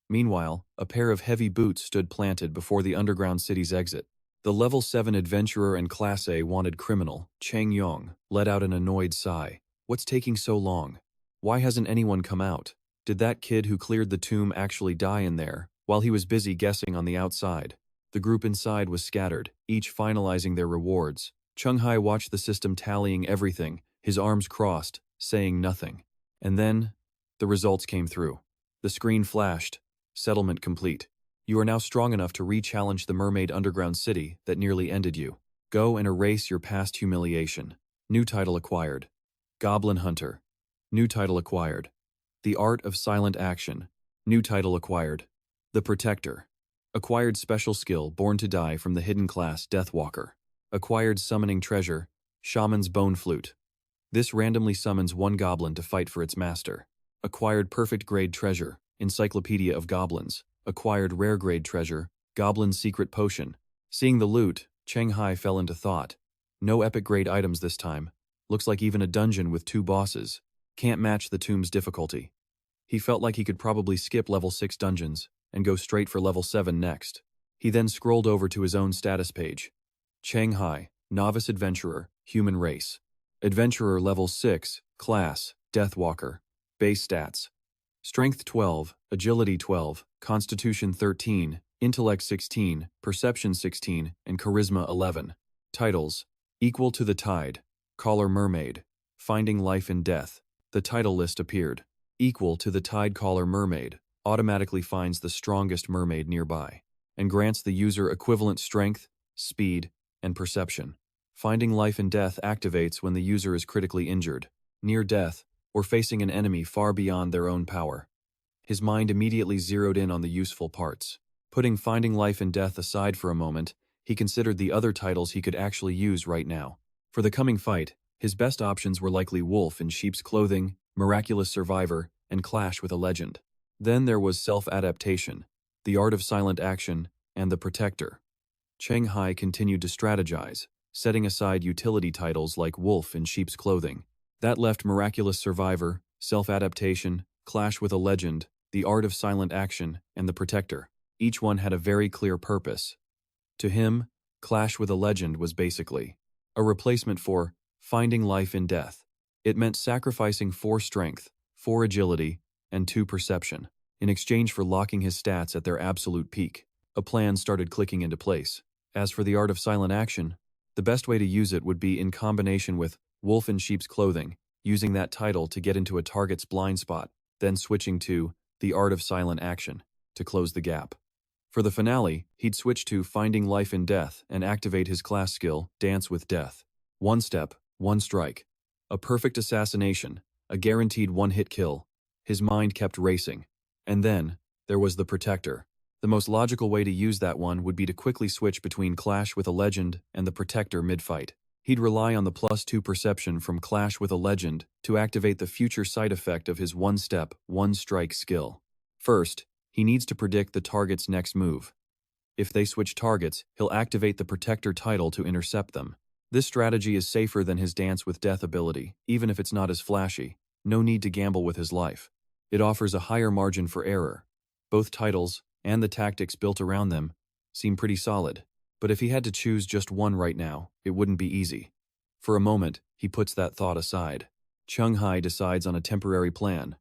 Meanwhile, a pair of heavy boots stood planted before the underground city's exit. The level 7 adventurer and Class A wanted criminal, Chang Yong, let out an annoyed sigh. What's taking so long? Why hasn't anyone come out? Did that kid who cleared the tomb actually die in there, while he was busy guessing on the outside? The group inside was scattered, each finalizing their rewards. Cheng Hai watched the system tallying everything, his arms crossed, saying nothing. And then, The results came through. The screen flashed. Settlement complete. You are now strong enough to re-challenge the mermaid underground city that nearly ended you. Go and erase your past humiliation. New title acquired. Goblin Hunter. New title acquired. The Art of Silent Action. New title acquired. The Protector. Acquired special skill born to die from the hidden class Deathwalker. Acquired summoning treasure, Shaman's Bone Flute. This randomly summons one goblin to fight for its master. Acquired perfect grade treasure, Encyclopedia of Goblins. Acquired rare grade treasure, Goblin's Secret Potion. Seeing the loot, Cheng Hai fell into thought. No epic grade items this time. Looks like even a dungeon with 2 bosses. Can't match the tomb's difficulty. He felt like he could probably skip level 6 dungeons and go straight for level 7 next. He then scrolled over to his own status page. Cheng Hai, Novice Adventurer, Human Race. Adventurer level 6, Class, Deathwalker. Base stats. Strength 12, Agility 12, Constitution 13, Intellect 16, Perception 16, and Charisma 11. Titles: Equal to the Tide, Caller Mermaid, Finding Life in Death. The title list appeared. Equal to the Tide Caller Mermaid automatically finds the strongest mermaid nearby and grants the user equivalent strength, speed, and perception. Finding Life in Death activates when the user is critically injured, near death, or facing an enemy far beyond their own power. His mind immediately zeroed in on the useful parts. Putting Finding Life in Death aside for a moment, he considered the other titles he could actually use right now. For the coming fight, his best options were likely Wolf in Sheep's Clothing, Miraculous Survivor, and Clash with a Legend. Then there was Self-Adaptation, The Art of Silent Action, and The Protector. Cheng Hai continued to strategize, setting aside utility titles like Wolf in Sheep's Clothing. That left Miraculous Survivor, Self-Adaptation, Clash with a Legend, The Art of Silent Action, and The Protector. Each one had a very clear purpose. To him, Clash with a Legend was basically a replacement for Finding Life in Death. It meant sacrificing 4 strength, 4 agility, and 2 perception, in exchange for locking his stats at their absolute peak. A plan started clicking into place. As for the Art of Silent Action, the best way to use it would be in combination with Wolf in Sheep's Clothing, using that title to get into a target's blind spot, then switching to The Art of Silent Action to close the gap. For the finale, he'd switch to Finding Life in Death and activate his class skill, Dance with Death. 1 step, 1 strike. A perfect assassination, a guaranteed 1-hit kill. His mind kept racing. And then, there was the Protector. The most logical way to use that one would be to quickly switch between Clash with a Legend and the Protector mid-fight. He'd rely on the +2 perception from Clash with a Legend to activate the future side effect of his 1-step, 1-strike skill. First, he needs to predict the target's next move. If they switch targets, he'll activate the Protector title to intercept them. This strategy is safer than his Dance with Death ability, even if it's not as flashy. No need to gamble with his life. It offers a higher margin for error. Both titles, and the tactics built around them, seem pretty solid. But if he had to choose just one right now, it wouldn't be easy. For a moment, he puts that thought aside. Cheng Hai decides on a temporary plan.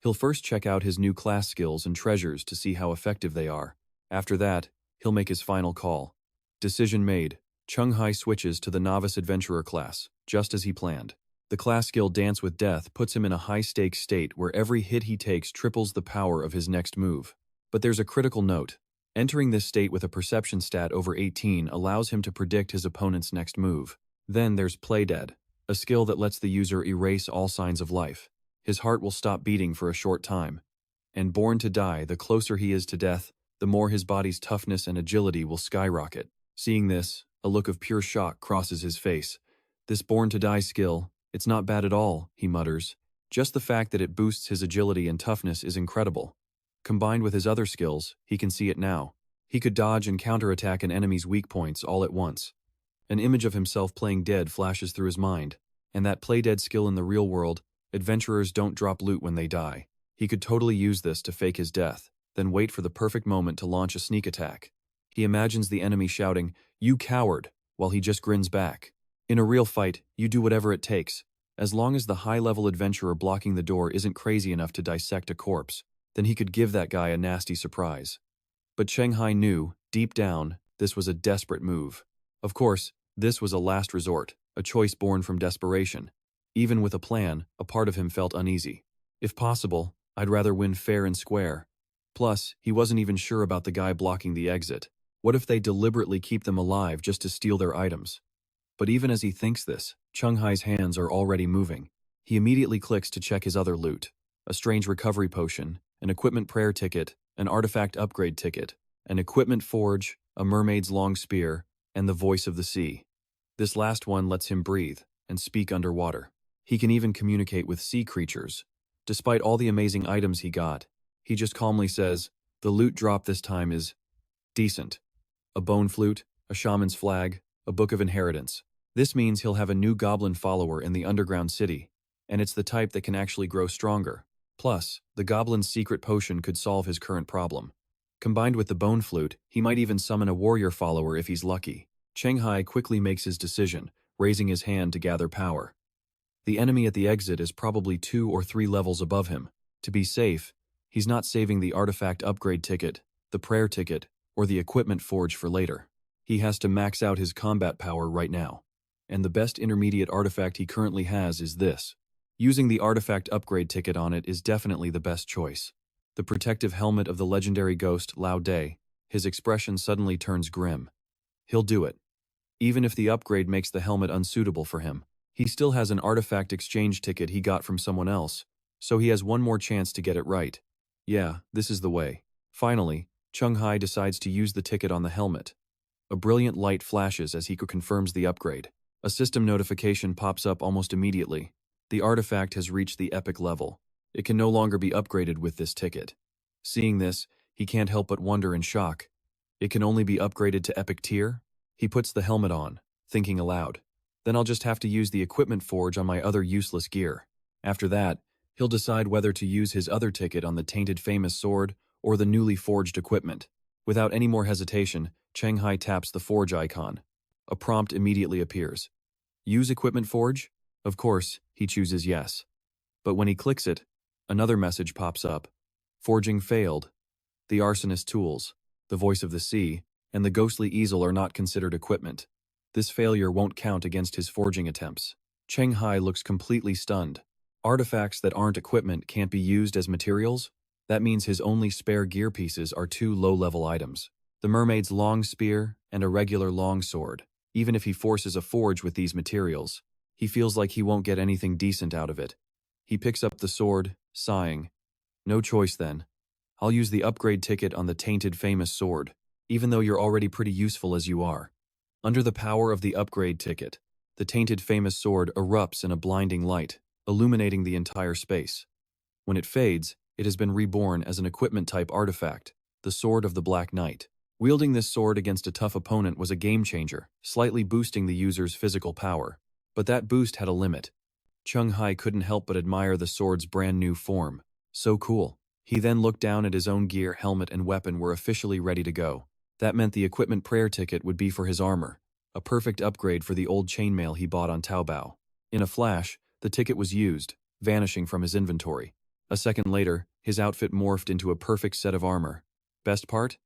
He'll first check out his new class skills and treasures to see how effective they are. After that, he'll make his final call. Decision made. Cheng Hai switches to the Novice Adventurer class, just as he planned. The class skill Dance with Death puts him in a high-stakes state where every hit he takes triples the power of his next move. But there's a critical note. Entering this state with a perception stat over 18 allows him to predict his opponent's next move. Then there's Play Dead, a skill that lets the user erase all signs of life. His heart will stop beating for a short time. And Born to Die, the closer he is to death, the more his body's toughness and agility will skyrocket. Seeing this, a look of pure shock crosses his face. This Born to Die skill, it's not bad at all, he mutters. Just the fact that it boosts his agility and toughness is incredible. Combined with his other skills, he can see it now. He could dodge and counterattack an enemy's weak points all at once. An image of himself playing dead flashes through his mind. And that play dead skill in the real world, adventurers don't drop loot when they die. He could totally use this to fake his death, then wait for the perfect moment to launch a sneak attack. He imagines the enemy shouting, "You coward," while he just grins back. In a real fight, you do whatever it takes. As long as the high-level adventurer blocking the door isn't crazy enough to dissect a corpse, then he could give that guy a nasty surprise. But Cheng Hai knew, deep down, this was a desperate move. Of course, this was a last resort, a choice born from desperation. Even with a plan, a part of him felt uneasy. If possible, I'd rather win fair and square. Plus, he wasn't even sure about the guy blocking the exit. What if they deliberately keep them alive just to steal their items? But even as he thinks this, Cheng Hai's hands are already moving. He immediately clicks to check his other loot. A strange recovery potion, an equipment prayer ticket, an artifact upgrade ticket, an equipment forge, a mermaid's long spear, and the voice of the sea. This last one lets him breathe and speak underwater. He can even communicate with sea creatures. Despite all the amazing items he got, he just calmly says, the loot drop this time is decent. A bone flute, a shaman's flag, a book of inheritance. This means he'll have a new goblin follower in the underground city, and it's the type that can actually grow stronger. Plus, the goblin's secret potion could solve his current problem. Combined with the bone flute, he might even summon a warrior follower if he's lucky. Cheng Hai quickly makes his decision, raising his hand to gather power. The enemy at the exit is probably 2 or 3 levels above him. To be safe, he's not saving the artifact upgrade ticket, the prayer ticket, or the equipment forge for later. He has to max out his combat power right now. And the best intermediate artifact he currently has is this. Using the artifact upgrade ticket on it is definitely the best choice. The protective helmet of the legendary ghost Lao Day. His expression suddenly turns grim. He'll do it. Even if the upgrade makes the helmet unsuitable for him. He still has an artifact exchange ticket he got from someone else, so he has one more chance to get it right. Yeah, this is the way. Finally, Cheng Hai decides to use the ticket on the helmet. A brilliant light flashes as he confirms the upgrade. A system notification pops up almost immediately. The artifact has reached the epic level. It can no longer be upgraded with this ticket. Seeing this, he can't help but wonder in shock. It can only be upgraded to epic tier? He puts the helmet on, thinking aloud. Then I'll just have to use the equipment forge on my other useless gear. After that, he'll decide whether to use his other ticket on the tainted famous sword or the newly forged equipment. Without any more hesitation, Cheng Hai taps the forge icon. A prompt immediately appears. Use equipment forge? Of course, he chooses yes. But when he clicks it, another message pops up. Forging failed. The arsonist tools, the voice of the sea, and the ghostly easel are not considered equipment. This failure won't count against his forging attempts. Cheng Hai looks completely stunned. Artifacts that aren't equipment can't be used as materials? That means his only spare gear pieces are 2 low-level items. The mermaid's long spear and a regular long sword. Even if he forces a forge with these materials, he feels like he won't get anything decent out of it. He picks up the sword, sighing. No choice then. I'll use the upgrade ticket on the tainted famous sword, even though you're already pretty useful as you are. Under the power of the upgrade ticket, the tainted famous sword erupts in a blinding light, illuminating the entire space. When it fades, it has been reborn as an equipment-type artifact, the Sword of the Black Knight. Wielding this sword against a tough opponent was a game-changer, slightly boosting the user's physical power. But that boost had a limit. Cheng Hai couldn't help but admire the sword's brand-new form. So cool. He then looked down at his own gear, helmet, and weapon were officially ready to go. That meant the equipment prayer ticket would be for his armor, a perfect upgrade for the old chainmail he bought on Taobao. In a flash, the ticket was used, vanishing from his inventory. A second later, his outfit morphed into a perfect set of armor. Best part?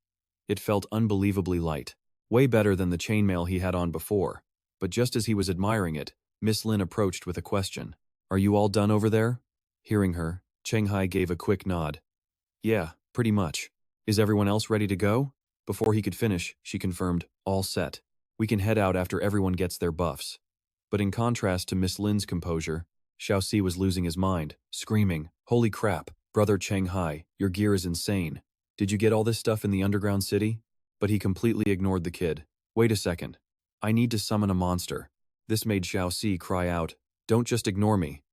It felt unbelievably light. Way better than the chainmail he had on before. But just as he was admiring it, Miss Lin approached with a question. Are you all done over there? Hearing her, Cheng Hai gave a quick nod. Yeah, pretty much. Is everyone else ready to go? Before he could finish, she confirmed, all set. We can head out after everyone gets their buffs. But in contrast to Miss Lin's composure, Xiaoxi was losing his mind, screaming, Holy crap, brother Cheng Hai, your gear is insane. Did you get all this stuff in the underground city? But he completely ignored the kid. Wait a second. I need to summon a monster. This made Xiaoxi cry out, Don't just ignore me.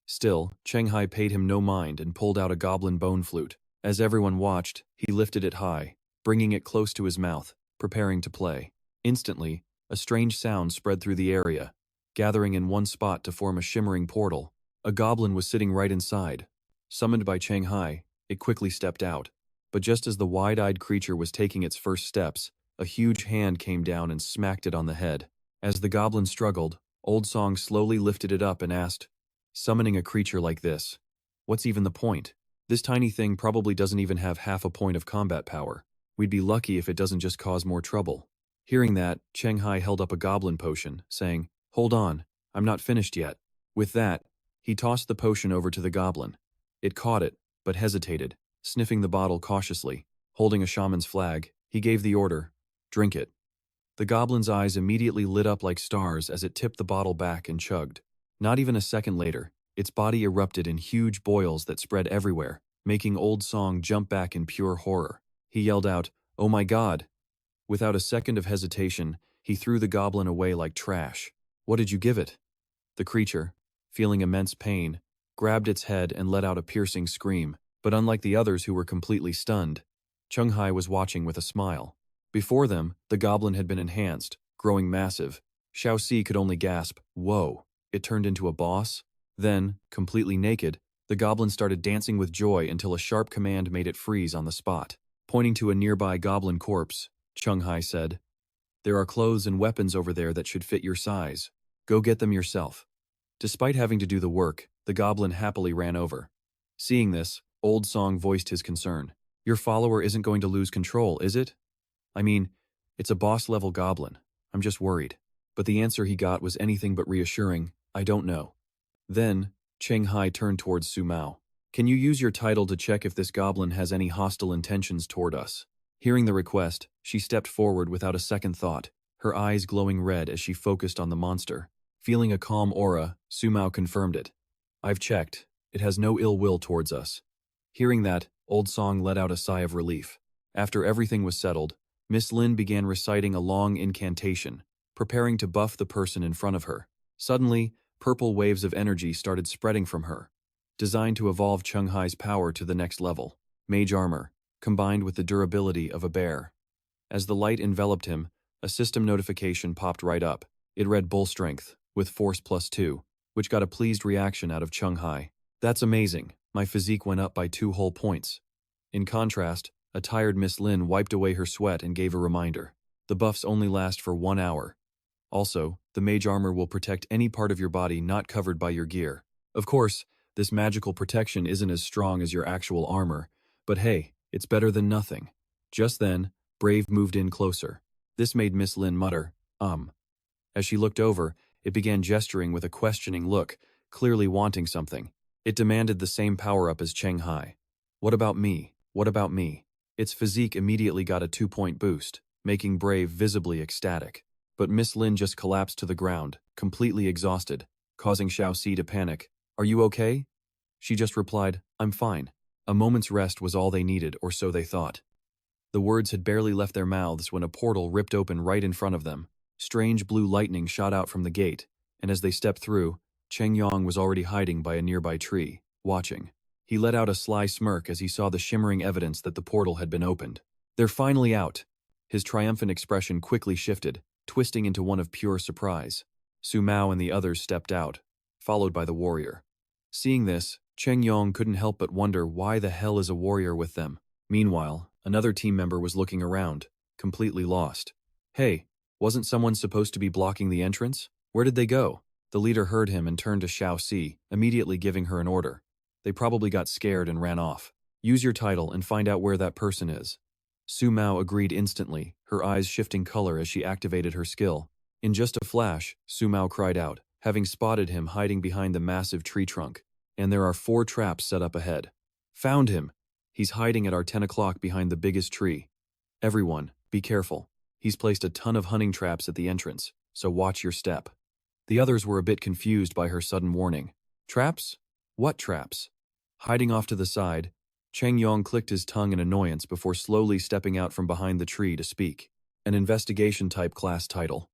Still, Cheng Hai paid him no mind and pulled out a goblin bone flute. As everyone watched, he lifted it high, bringing it close to his mouth, preparing to play. Instantly, a strange sound spread through the area, gathering in one spot to form a shimmering portal. A goblin was sitting right inside. Summoned by Cheng Hai, it quickly stepped out. But just as the wide-eyed creature was taking its first steps, a huge hand came down and smacked it on the head. As the goblin struggled, Old Song slowly lifted it up and asked, Summoning a creature like this, what's even the point? This tiny thing probably doesn't even have half a point of combat power. We'd be lucky if it doesn't just cause more trouble. Hearing that, Cheng Hai held up a goblin potion, saying, Hold on, I'm not finished yet. With that, he tossed the potion over to the goblin. It caught it, but hesitated, sniffing the bottle cautiously. Holding a shaman's flag, he gave the order, "Drink it." The goblin's eyes immediately lit up like stars as it tipped the bottle back and chugged. Not even a second later, its body erupted in huge boils that spread everywhere, making Old Song jump back in pure horror. He yelled out, "Oh my God!" Without a second of hesitation, he threw the goblin away like trash. "What did you give it?" The creature, feeling immense pain, grabbed its head and let out a piercing scream, but unlike the others who were completely stunned, Cheng Hai was watching with a smile. Before them, the goblin had been enhanced, growing massive. Xiaoxi could only gasp, "Whoa, it turned into a boss?" Then, completely naked, the goblin started dancing with joy until a sharp command made it freeze on the spot. Pointing to a nearby goblin corpse, Cheng Hai said, "There are clothes and weapons over there that should fit your size. Go get them yourself." Despite having to do the work, the goblin happily ran over. Seeing this, Old Song voiced his concern. "Your follower isn't going to lose control, is it? I mean, it's a boss-level goblin. I'm just worried." But the answer he got was anything but reassuring, "I don't know." Then, Cheng Hai turned towards Su Mao. "Can you use your title to check if this goblin has any hostile intentions toward us?" Hearing the request, she stepped forward without a second thought, her eyes glowing red as she focused on the monster. Feeling a calm aura, Su Mao confirmed it. "I've checked. It has no ill will towards us." Hearing that, Old Song let out a sigh of relief. After everything was settled, Miss Lin began reciting a long incantation, preparing to buff the person in front of her. Suddenly, purple waves of energy started spreading from her, designed to evolve Cheng Hai's power to the next level. Mage armor, combined with the durability of a bear. As the light enveloped him, a system notification popped right up. It read Bull Strength, with Force +2, which got a pleased reaction out of Cheng Hai. "That's amazing, my physique went up by 2 whole points." In contrast, a tired Miss Lin wiped away her sweat and gave a reminder. "The buffs only last for 1 hour. Also, the mage armor will protect any part of your body not covered by your gear. Of course, this magical protection isn't as strong as your actual armor, but hey, it's better than nothing." Just then, Brave moved in closer. This made Miss Lin mutter, As she looked over, it began gesturing with a questioning look, clearly wanting something. It demanded the same power-up as Cheng Hai. "What about me? What about me?" Its physique immediately got a 2-point boost, making Brave visibly ecstatic. But Miss Lin just collapsed to the ground, completely exhausted, causing Xiaoxi to panic. "Are you okay?" She just replied, "I'm fine." A moment's rest was all they needed, or so they thought. The words had barely left their mouths when a portal ripped open right in front of them. Strange blue lightning shot out from the gate, and as they stepped through, Cheng Yong was already hiding by a nearby tree, watching. He let out a sly smirk as he saw the shimmering evidence that the portal had been opened. "They're finally out." His triumphant expression quickly shifted, twisting into one of pure surprise. Su Mao and the others stepped out, followed by the warrior. Seeing this, Cheng Yong couldn't help but wonder why the hell is a warrior with them. Meanwhile, another team member was looking around, completely lost. "Hey, wasn't someone supposed to be blocking the entrance? Where did they go?" The leader heard him and turned to Xiaoxi, immediately giving her an order. "They probably got scared and ran off. Use your title and find out where that person is." Su Mao agreed instantly, her eyes shifting color as she activated her skill. In just a flash, Su Mao cried out, having spotted him hiding behind the massive tree trunk. "And there are 4 traps set up ahead." "Found him! He's hiding at our 10 o'clock behind the biggest tree. Everyone, be careful. He's placed a ton of hunting traps at the entrance, so watch your step." The others were a bit confused by her sudden warning. "Traps? What traps?" Hiding off to the side, Cheng Yong clicked his tongue in annoyance before slowly stepping out from behind the tree to speak. An investigation-type class title.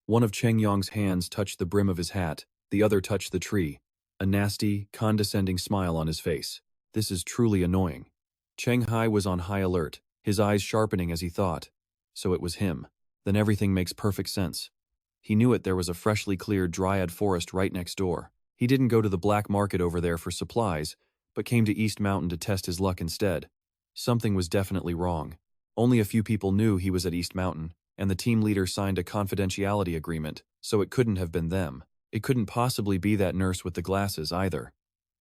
One of Cheng Yong's hands touched the brim of his hat, the other touched the tree. A nasty, condescending smile on his face. This is truly annoying. Cheng Hai was on high alert, his eyes sharpening as he thought. So it was him. Then everything makes perfect sense. He knew it, there was a freshly cleared dryad forest right next door. He didn't go to the black market over there for supplies, but came to East Mountain to test his luck instead. Something was definitely wrong. Only a few people knew he was at East Mountain, and the team leader signed a confidentiality agreement, so it couldn't have been them. It couldn't possibly be that nurse with the glasses either.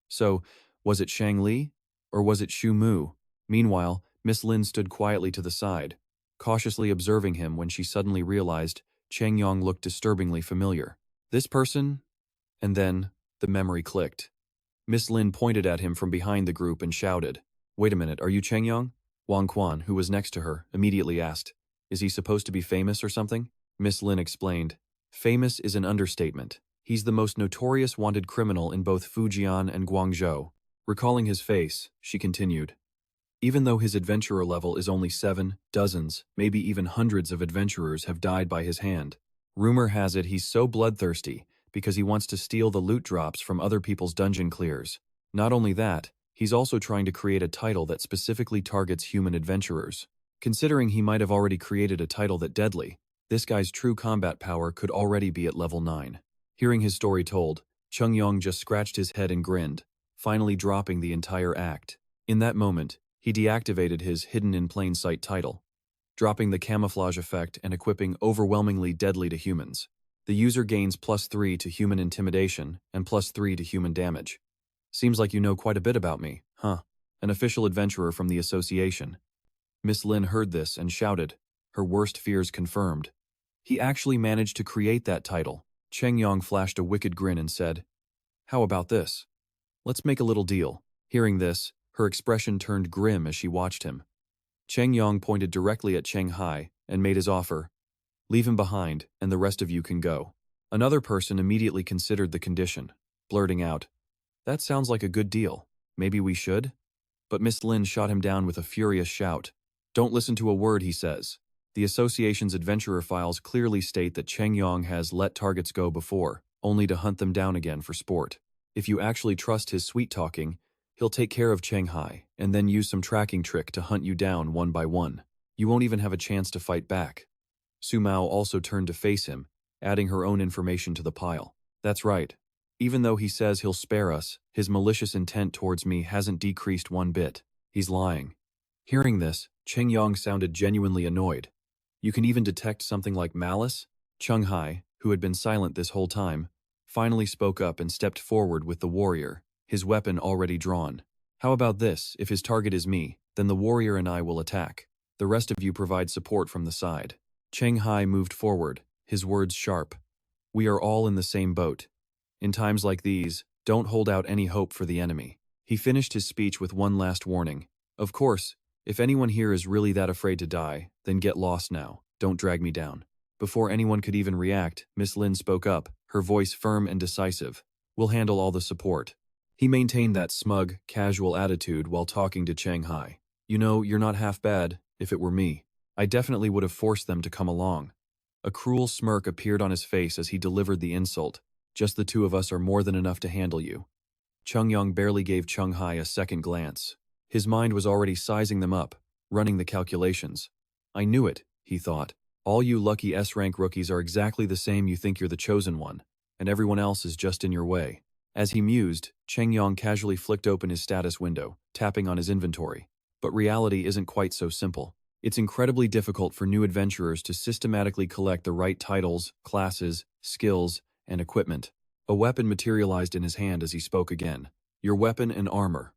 So, was it Shang Li? Or was it Shu Mu? Meanwhile, Miss Lin stood quietly to the side, cautiously observing him when she suddenly realized Cheng Yong looked disturbingly familiar. This person? And then, the memory clicked. Miss Lin pointed at him from behind the group and shouted, "Wait a minute, are you Cheng Yong?" Wang Quan, who was next to her, immediately asked, "Is he supposed to be famous or something?" Miss Lin explained, "Famous is an understatement. He's the most notorious wanted criminal in both Fujian and Guangzhou." Recalling his face, she continued, "Even though his adventurer level is only 7, dozens, maybe even hundreds of adventurers have died by his hand. Rumor has it he's so bloodthirsty because he wants to steal the loot drops from other people's dungeon clears. Not only that, he's also trying to create a title that specifically targets human adventurers. Considering he might have already created a title that deadly, this guy's true combat power could already be at level 9. Hearing his story told, Cheng Yong just scratched his head and grinned, finally dropping the entire act. In that moment, he deactivated his hidden in plain sight title, dropping the camouflage effect and equipping overwhelmingly deadly to humans. The user gains +3 to human intimidation and +3 to human damage. Seems like you know quite a bit about me, huh? An official adventurer from the association. Miss Lin heard this and shouted, her worst fears confirmed. He actually managed to create that title. Cheng Yong flashed a wicked grin and said, "How about this? Let's make a little deal." Hearing this, her expression turned grim as she watched him. Cheng Yong pointed directly at Cheng Hai and made his offer, "Leave him behind, and the rest of you can go." Another person immediately considered the condition, blurting out, "That sounds like a good deal. Maybe we should?" But Miss Lin shot him down with a furious shout. "Don't listen to a word he says. The association's adventurer files clearly state that Cheng Yong has let targets go before, only to hunt them down again for sport. If you actually trust his sweet-talking, he'll take care of Cheng Hai and then use some tracking trick to hunt you down one by one. You won't even have a chance to fight back." Su Mao also turned to face him, adding her own information to the pile. "That's right. Even though he says he'll spare us, his malicious intent towards me hasn't decreased one bit. He's lying." Hearing this, Cheng Yong sounded genuinely annoyed. "You can even detect something like malice?" Cheng Hai, who had been silent this whole time, finally spoke up and stepped forward with the warrior, his weapon already drawn. "How about this? If his target is me, then the warrior and I will attack. The rest of you provide support from the side." Cheng Hai moved forward, his words sharp. "We are all in the same boat. In times like these, don't hold out any hope for the enemy." He finished his speech with one last warning. "Of course, if anyone here is really that afraid to die, then get lost now. Don't drag me down." Before anyone could even react, Miss Lin spoke up, her voice firm and decisive. "We'll handle all the support." He maintained that smug, casual attitude while talking to Cheng Hai. "You know, you're not half bad. If it were me, I definitely would have forced them to come along." A cruel smirk appeared on his face as he delivered the insult. "Just the two of us are more than enough to handle you." Cheng Yong barely gave Cheng Hai a second glance. His mind was already sizing them up, running the calculations. "I knew it," he thought. "All you lucky S-rank rookies are exactly the same. You think you're the chosen one, and everyone else is just in your way." As he mused, Cheng Yong casually flicked open his status window, tapping on his inventory. But reality isn't quite so simple. It's incredibly difficult for new adventurers to systematically collect the right titles, classes, skills, and equipment. A weapon materialized in his hand as he spoke again. "Your weapon and armor.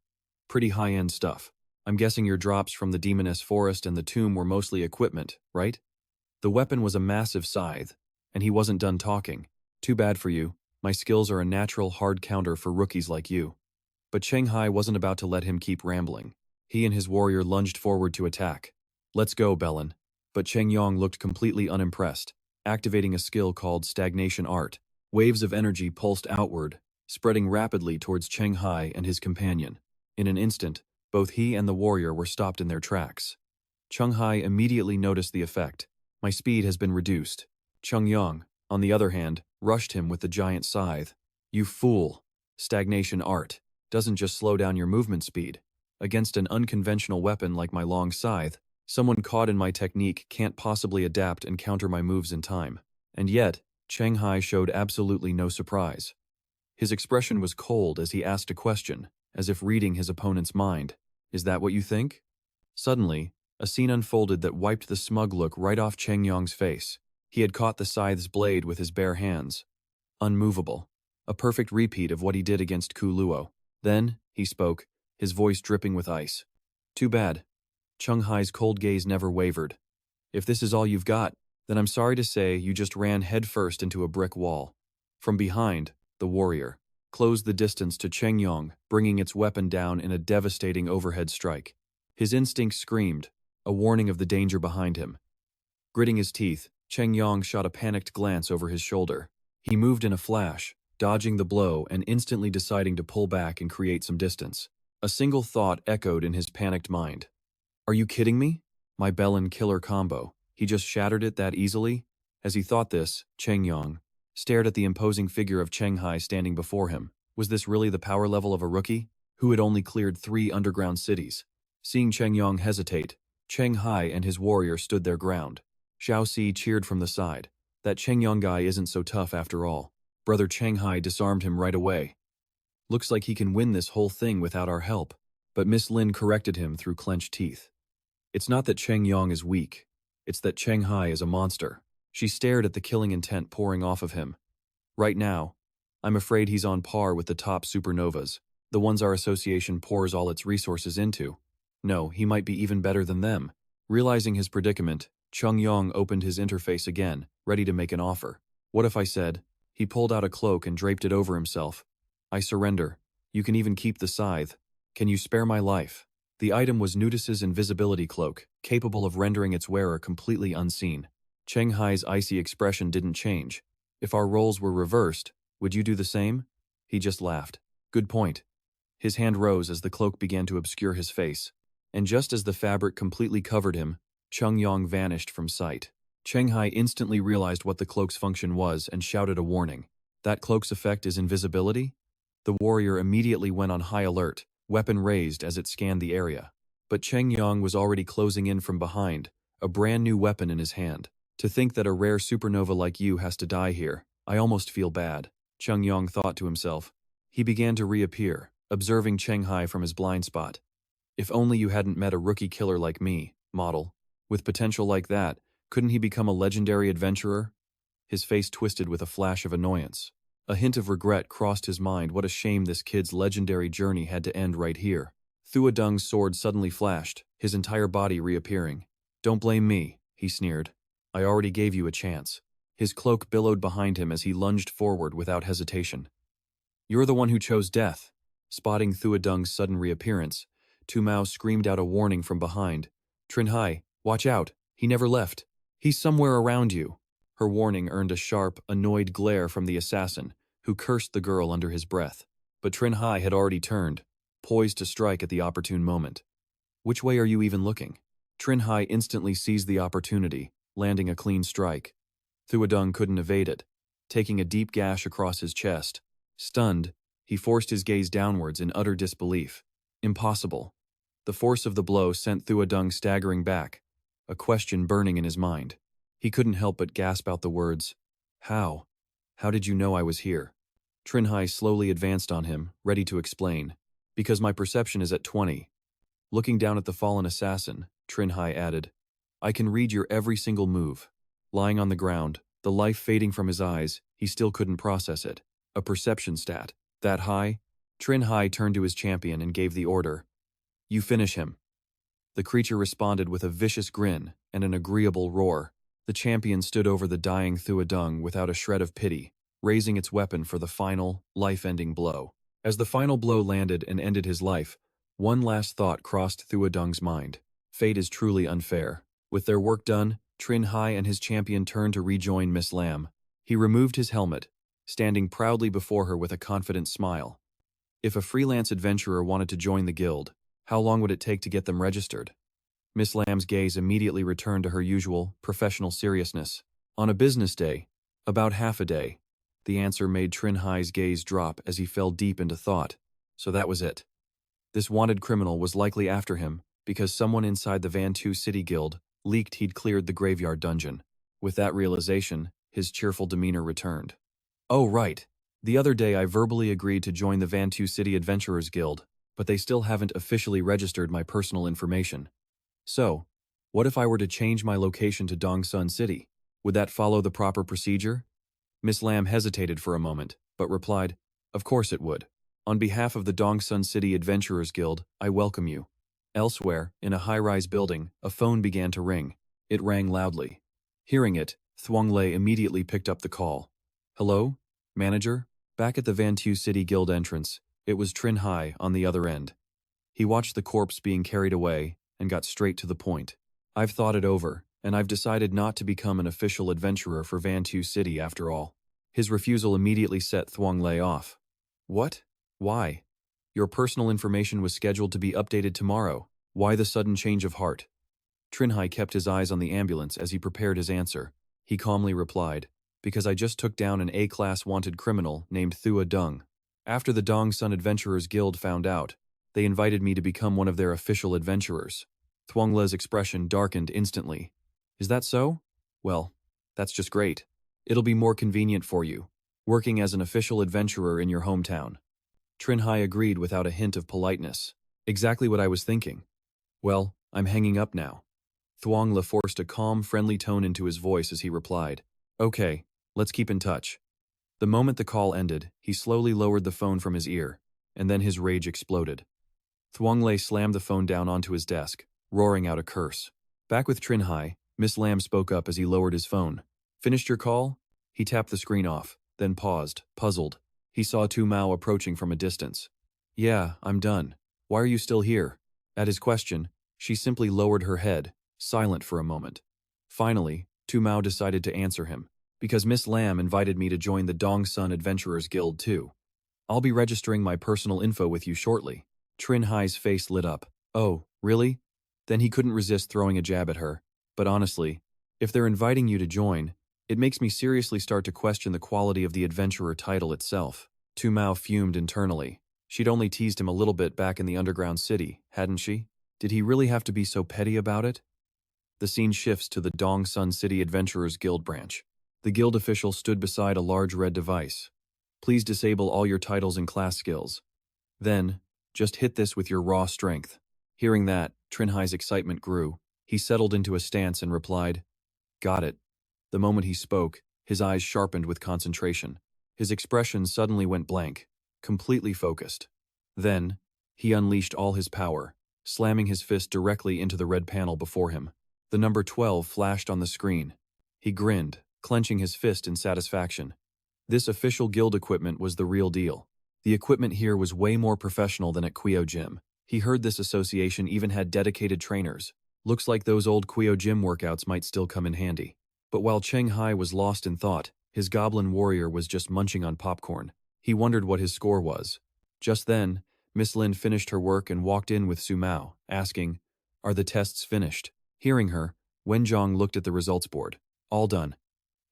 Pretty high-end stuff. I'm guessing your drops from the Demoness Forest and the tomb were mostly equipment, right?" The weapon was a massive scythe, and he wasn't done talking. "Too bad for you. My skills are a natural hard counter for rookies like you." But Cheng Hai wasn't about to let him keep rambling. He and his warrior lunged forward to attack. "Let's go, Bellin." But Cheng Yong looked completely unimpressed, activating a skill called Stagnation Art. Waves of energy pulsed outward, spreading rapidly towards Cheng Hai and his companion. In an instant, both he and the warrior were stopped in their tracks. Cheng Hai immediately noticed the effect. "My speed has been reduced." Cheng Yong, on the other hand, rushed him with the giant scythe. "You fool! Stagnation Art doesn't just slow down your movement speed. Against an unconventional weapon like my long scythe, someone caught in my technique can't possibly adapt and counter my moves in time." And yet, Cheng Hai showed absolutely no surprise. His expression was cold as he asked a question, as if reading his opponent's mind. "Is that what you think?" Suddenly, a scene unfolded that wiped the smug look right off Cheng Yong's face. He had caught the scythe's blade with his bare hands. Unmovable. A perfect repeat of what he did against Ku Luo. Then, he spoke, his voice dripping with ice. "Too bad." Cheng Hai's cold gaze never wavered. "If this is all you've got, then I'm sorry to say you just ran headfirst into a brick wall." From behind, the warrior, closed the distance to Cheng Yong, bringing its weapon down in a devastating overhead strike. His instincts screamed, a warning of the danger behind him. Gritting his teeth, Cheng Yong shot a panicked glance over his shoulder. He moved in a flash, dodging the blow and instantly deciding to pull back and create some distance. A single thought echoed in his panicked mind. Are you kidding me? My Bellin killer combo. He just shattered it that easily? As he thought this, Cheng Yong stared at the imposing figure of Cheng Hai standing before him. Was this really the power level of a rookie, who had only cleared 3 underground cities? Seeing Cheng Yong hesitate, Cheng Hai and his warrior stood their ground. Xiao Si cheered from the side. That Cheng Yong guy isn't so tough after all. Brother Cheng Hai disarmed him right away. Looks like he can win this whole thing without our help. But Miss Lin corrected him through clenched teeth. It's not that Cheng Yong is weak. It's that Cheng Hai is a monster. She stared at the killing intent pouring off of him. Right now, I'm afraid he's on par with the top supernovas, the ones our association pours all its resources into. No, he might be even better than them. Realizing his predicament, Cheng Yong opened his interface again, ready to make an offer. What if I said? He pulled out a cloak and draped it over himself. I surrender. You can even keep the scythe. Can you spare my life? The item was Nudis's invisibility cloak, capable of rendering its wearer completely unseen. Cheng Hai's icy expression didn't change. If our roles were reversed, would you do the same? He just laughed. Good point. His hand rose as the cloak began to obscure his face. And just as the fabric completely covered him, Cheng Yong vanished from sight. Cheng Hai instantly realized what the cloak's function was and shouted a warning. That cloak's effect is invisibility? The warrior immediately went on high alert, weapon raised as it scanned the area. But Cheng Yong was already closing in from behind, a brand new weapon in his hand. To think that a rare supernova like you has to die here, I almost feel bad, Cheng Yong thought to himself. He began to reappear, observing Cheng Hai from his blind spot. If only you hadn't met a rookie killer like me, model. With potential like that, couldn't he become a legendary adventurer? His face twisted with a flash of annoyance. A hint of regret crossed his mind. What a shame this kid's legendary journey had to end right here. Thua Dung's sword suddenly flashed, his entire body reappearing. Don't blame me, he sneered. I already gave you a chance. His cloak billowed behind him as he lunged forward without hesitation. You're the one who chose death. Spotting Thua Dung's sudden reappearance, Tu Mao screamed out a warning from behind. Trin Hai, watch out, he never left. He's somewhere around you. Her warning earned a sharp, annoyed glare from the assassin, who cursed the girl under his breath. But Trin Hai had already turned, poised to strike at the opportune moment. Which way are you even looking? Trin Hai instantly seized the opportunity, landing a clean strike. Thua Dung couldn't evade it, taking a deep gash across his chest. Stunned, he forced his gaze downwards in utter disbelief. Impossible. The force of the blow sent Thua Dung staggering back, a question burning in his mind. He couldn't help but gasp out the words, How? How did you know I was here? Trin Hai slowly advanced on him, ready to explain. Because my perception is at 20. Looking down at the fallen assassin, Trin Hai added, I can read your every single move. Lying on the ground, the life fading from his eyes, he still couldn't process it. A perception stat. That high? Trin Hai turned to his champion and gave the order. You finish him. The creature responded with a vicious grin and an agreeable roar. The champion stood over the dying Thua Dung without a shred of pity, raising its weapon for the final, life-ending blow. As the final blow landed and ended his life, one last thought crossed Thua Dung's mind. Fate is truly unfair. With their work done, Trin Hai and his champion turned to rejoin Miss Lam. He removed his helmet, standing proudly before her with a confident smile. If a freelance adventurer wanted to join the guild, how long would it take to get them registered? Miss Lamb's gaze immediately returned to her usual, professional seriousness. On a business day, about half a day. The answer made Trin Hai's gaze drop as he fell deep into thought. So that was it. This wanted criminal was likely after him because someone inside the Vantu City Guild leaked he'd cleared the graveyard dungeon. With that realization, his cheerful demeanor returned. Oh, right. The other day I verbally agreed to join the Vantu City Adventurers Guild, but they still haven't officially registered my personal information. So, what if I were to change my location to Dongsun City? Would that follow the proper procedure? Miss Lam hesitated for a moment, but replied, Of course it would. On behalf of the Dongsun City Adventurers Guild, I welcome you. Elsewhere, in a high-rise building, a phone began to ring. It rang loudly. Hearing it, Thuong Lei immediately picked up the call. Hello? Manager? Back at the Vantu City Guild entrance, it was Cheng Hai on the other end. He watched the corpse being carried away and got straight to the point. I've thought it over, and I've decided not to become an official adventurer for Vantu City after all. His refusal immediately set Thuong Lei off. What? Why? Your personal information was scheduled to be updated tomorrow. Why the sudden change of heart? Cheng Hai kept his eyes on the ambulance as he prepared his answer. He calmly replied, because I just took down an A-class wanted criminal named Thua Dung. After the Dong Sun Adventurers Guild found out, they invited me to become one of their official adventurers. Thuong Lei's expression darkened instantly. Is that so? Well, that's just great. It'll be more convenient for you, working as an official adventurer in your hometown. Cheng Hai agreed without a hint of politeness. Exactly what I was thinking. Well, I'm hanging up now. Thuong Le forced a calm, friendly tone into his voice as he replied, Okay, let's keep in touch. The moment the call ended, he slowly lowered the phone from his ear, and then his rage exploded. Thuong Le slammed the phone down onto his desk, roaring out a curse. Back with Cheng Hai, Miss Lam spoke up as he lowered his phone. Finished your call? He tapped the screen off, then paused, puzzled. He saw Tu Mao approaching from a distance. Yeah, I'm done. Why are you still here? At his question, she simply lowered her head, silent for a moment. Finally, Tu Mao decided to answer him, because Miss Lam invited me to join the Dong Sun Adventurers Guild too. I'll be registering my personal info with you shortly. Cheng Hai's face lit up. Oh, really? Then he couldn't resist throwing a jab at her. But honestly, if they're inviting you to join, it makes me seriously start to question the quality of the adventurer title itself. Tu Mao fumed internally. She'd only teased him a little bit back in the underground city, hadn't she? Did he really have to be so petty about it? The scene shifts to the Dong Sun City Adventurers Guild branch. The guild official stood beside a large red device. Please disable all your titles and class skills. Then, just hit this with your raw strength. Hearing that, Cheng Hai's excitement grew. He settled into a stance and replied, Got it. The moment he spoke, his eyes sharpened with concentration. His expression suddenly went blank, completely focused. Then, he unleashed all his power, slamming his fist directly into the red panel before him. The number 12 flashed on the screen. He grinned, clenching his fist in satisfaction. This official guild equipment was the real deal. The equipment here was way more professional than at Quio Gym. He heard this association even had dedicated trainers. Looks like those old Quio Gym workouts might still come in handy. But while Cheng Hai was lost in thought, his goblin warrior was just munching on popcorn. He wondered what his score was. Just then, Miss Lin finished her work and walked in with Su Mao, asking, Are the tests finished? Hearing her, Wenjong looked at the results board. All done.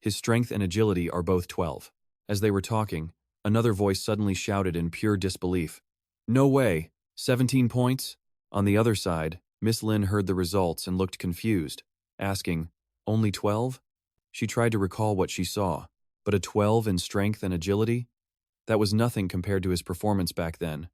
His strength and agility are both 12. As they were talking, another voice suddenly shouted in pure disbelief. No way! 17 points? On the other side, Miss Lin heard the results and looked confused, asking, Only 12? She tried to recall what she saw, but a 12 in strength and agility? That was nothing compared to his performance back then.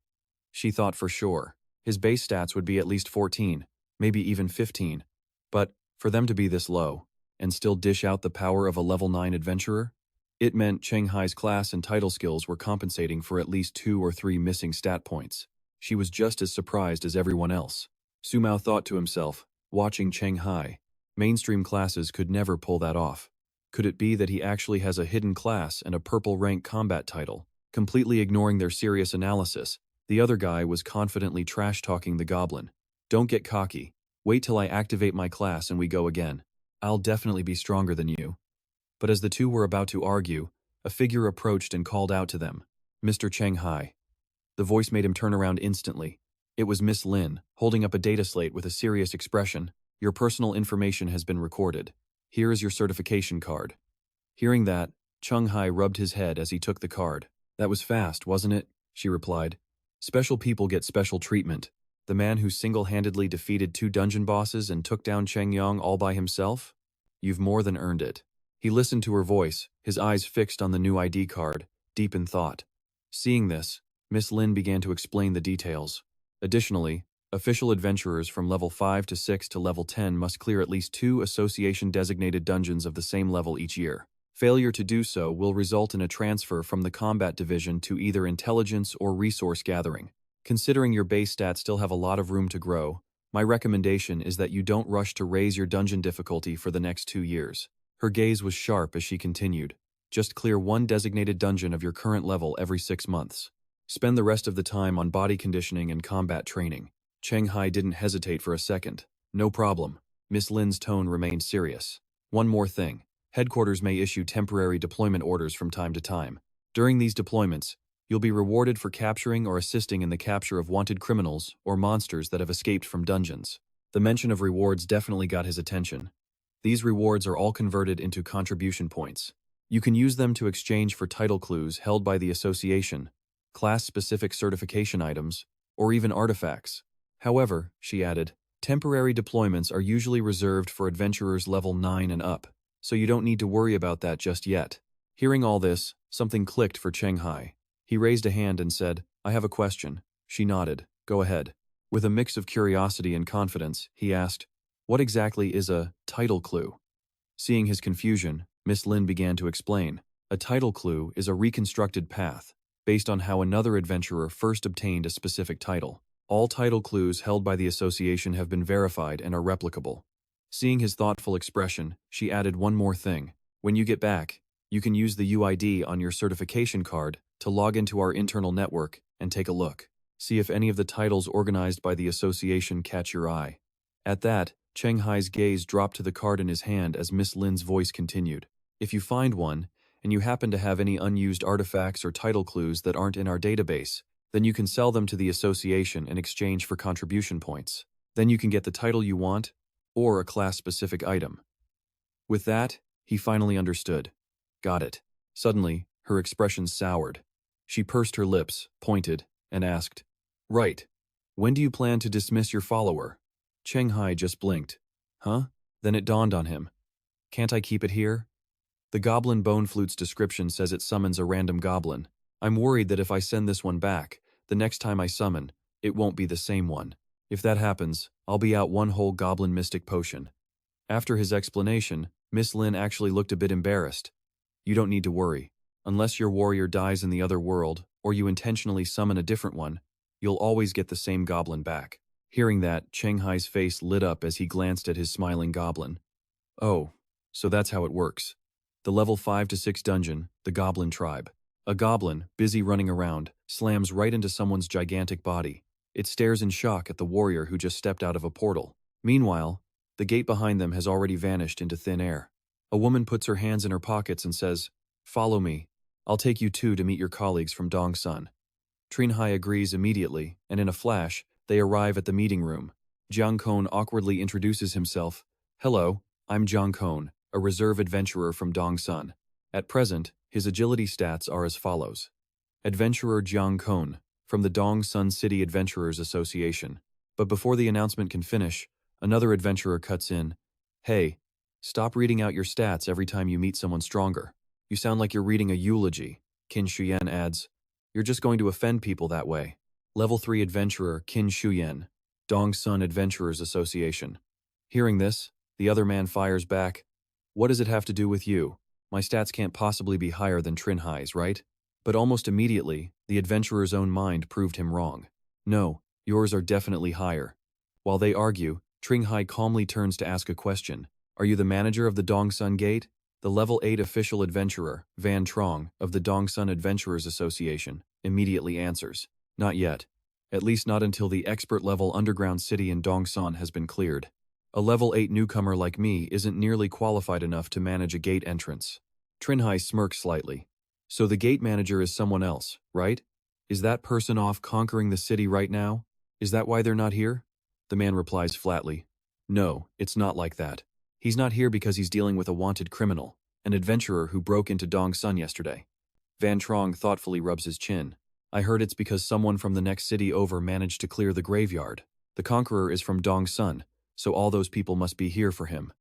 She thought for sure his base stats would be at least 14, maybe even 15. But, for them to be this low, and still dish out the power of a level 9 adventurer? It meant Cheng Hai's class and title skills were compensating for at least 2 or 3 missing stat points. She was just as surprised as everyone else. Su Mao thought to himself, watching Cheng Hai, mainstream classes could never pull that off. Could it be that he actually has a hidden class and a purple rank combat title? Completely ignoring their serious analysis, the other guy was confidently trash-talking the goblin. Don't get cocky. Wait till I activate my class and we go again. I'll definitely be stronger than you. But as the two were about to argue, a figure approached and called out to them, Mr. Cheng Hai. The voice made him turn around instantly. It was Miss Lin, holding up a data slate with a serious expression. Your personal information has been recorded. Here is your certification card. Hearing that, Cheng Hai rubbed his head as he took the card. That was fast, wasn't it? She replied. Special people get special treatment. The man who single-handedly defeated 2 dungeon bosses and took down Cheng Yong all by himself? You've more than earned it. He listened to her voice, his eyes fixed on the new ID card, deep in thought. Seeing this, Miss Lin began to explain the details. Additionally, official adventurers from level 5 to 6 to level 10 must clear at least 2 association-designated dungeons of the same level each year. Failure to do so will result in a transfer from the combat division to either intelligence or resource gathering. Considering your base stats still have a lot of room to grow, my recommendation is that you don't rush to raise your dungeon difficulty for the next 2 years. Her gaze was sharp as she continued. Just clear one designated dungeon of your current level every 6 months. Spend the rest of the time on body conditioning and combat training. Cheng Hai didn't hesitate for a second. No problem. Miss Lin's tone remained serious. One more thing. Headquarters may issue temporary deployment orders from time to time. During these deployments, you'll be rewarded for capturing or assisting in the capture of wanted criminals or monsters that have escaped from dungeons. The mention of rewards definitely got his attention. These rewards are all converted into contribution points. You can use them to exchange for title clues held by the association, class-specific certification items, or even artifacts. However, she added, temporary deployments are usually reserved for adventurers level 9 and up, so you don't need to worry about that just yet. Hearing all this, something clicked for Cheng Hai. He raised a hand and said, I have a question. She nodded. Go ahead. With a mix of curiosity and confidence, he asked, what exactly is a title clue? Seeing his confusion, Miss Lin began to explain. A title clue is a reconstructed path, based on how another adventurer first obtained a specific title. All title clues held by the association have been verified and are replicable. Seeing his thoughtful expression, she added one more thing. When you get back, you can use the UID on your certification card to log into our internal network and take a look. See if any of the titles organized by the association catch your eye. At that, Cheng Hai's gaze dropped to the card in his hand as Miss Lin's voice continued. If you find one, and you happen to have any unused artifacts or title clues that aren't in our database, then you can sell them to the association in exchange for contribution points. Then you can get the title you want, or a class-specific item. With that, he finally understood. Got it. Suddenly, her expression soured. She pursed her lips, pointed, and asked, Right. When do you plan to dismiss your follower? Cheng Hai just blinked. Huh? Then it dawned on him. Can't I keep it here? The goblin bone flute's description says it summons a random goblin. I'm worried that if I send this one back, the next time I summon, it won't be the same one. If that happens, I'll be out one whole goblin mystic potion. After his explanation, Miss Lin actually looked a bit embarrassed. You don't need to worry. Unless your warrior dies in the other world, or you intentionally summon a different one, you'll always get the same goblin back. Hearing that, Cheng Hai's face lit up as he glanced at his smiling goblin. Oh, so that's how it works. The level 5 to 6 dungeon, the Goblin Tribe. A goblin, busy running around, slams right into someone's gigantic body. It stares in shock at the warrior who just stepped out of a portal. Meanwhile, the gate behind them has already vanished into thin air. A woman puts her hands in her pockets and says, Follow me. I'll take you too to meet your colleagues from Dongsun. Cheng Hai agrees immediately, and in a flash, they arrive at the meeting room. Jiang Kone awkwardly introduces himself. Hello, I'm Jiang Kone, a reserve adventurer from Dongsun. At present, his agility stats are as follows. Adventurer Jiang Kone, from the Dongsun City Adventurers Association. But before the announcement can finish, another adventurer cuts in. Hey, stop reading out your stats every time you meet someone stronger. You sound like you're reading a eulogy. Qin Shuyan adds. You're just going to offend people that way. Level 3 Adventurer Qin Shuyan, Dongsun Adventurers Association. Hearing this, the other man fires back. What does it have to do with you? My stats can't possibly be higher than Cheng Hai's, right? But almost immediately, the adventurer's own mind proved him wrong. No, yours are definitely higher. While they argue, Cheng Hai calmly turns to ask a question. Are you the manager of the Dongsun Gate? The level 8 official adventurer, Van Trong, of the Dongsun Adventurers Association, immediately answers. Not yet. At least not until the expert-level underground city in Dongsun has been cleared. A level 8 newcomer like me isn't nearly qualified enough to manage a gate entrance. Cheng Hai smirked slightly. So the gate manager is someone else, right? Is that person off conquering the city right now? Is that why they're not here? The man replies flatly. No, it's not like that. He's not here because he's dealing with a wanted criminal, an adventurer who broke into Dongsun yesterday. Van Trong thoughtfully rubs his chin. I heard it's because someone from the next city over managed to clear the graveyard. The conqueror is from Dongsun, so all those people must be here for him.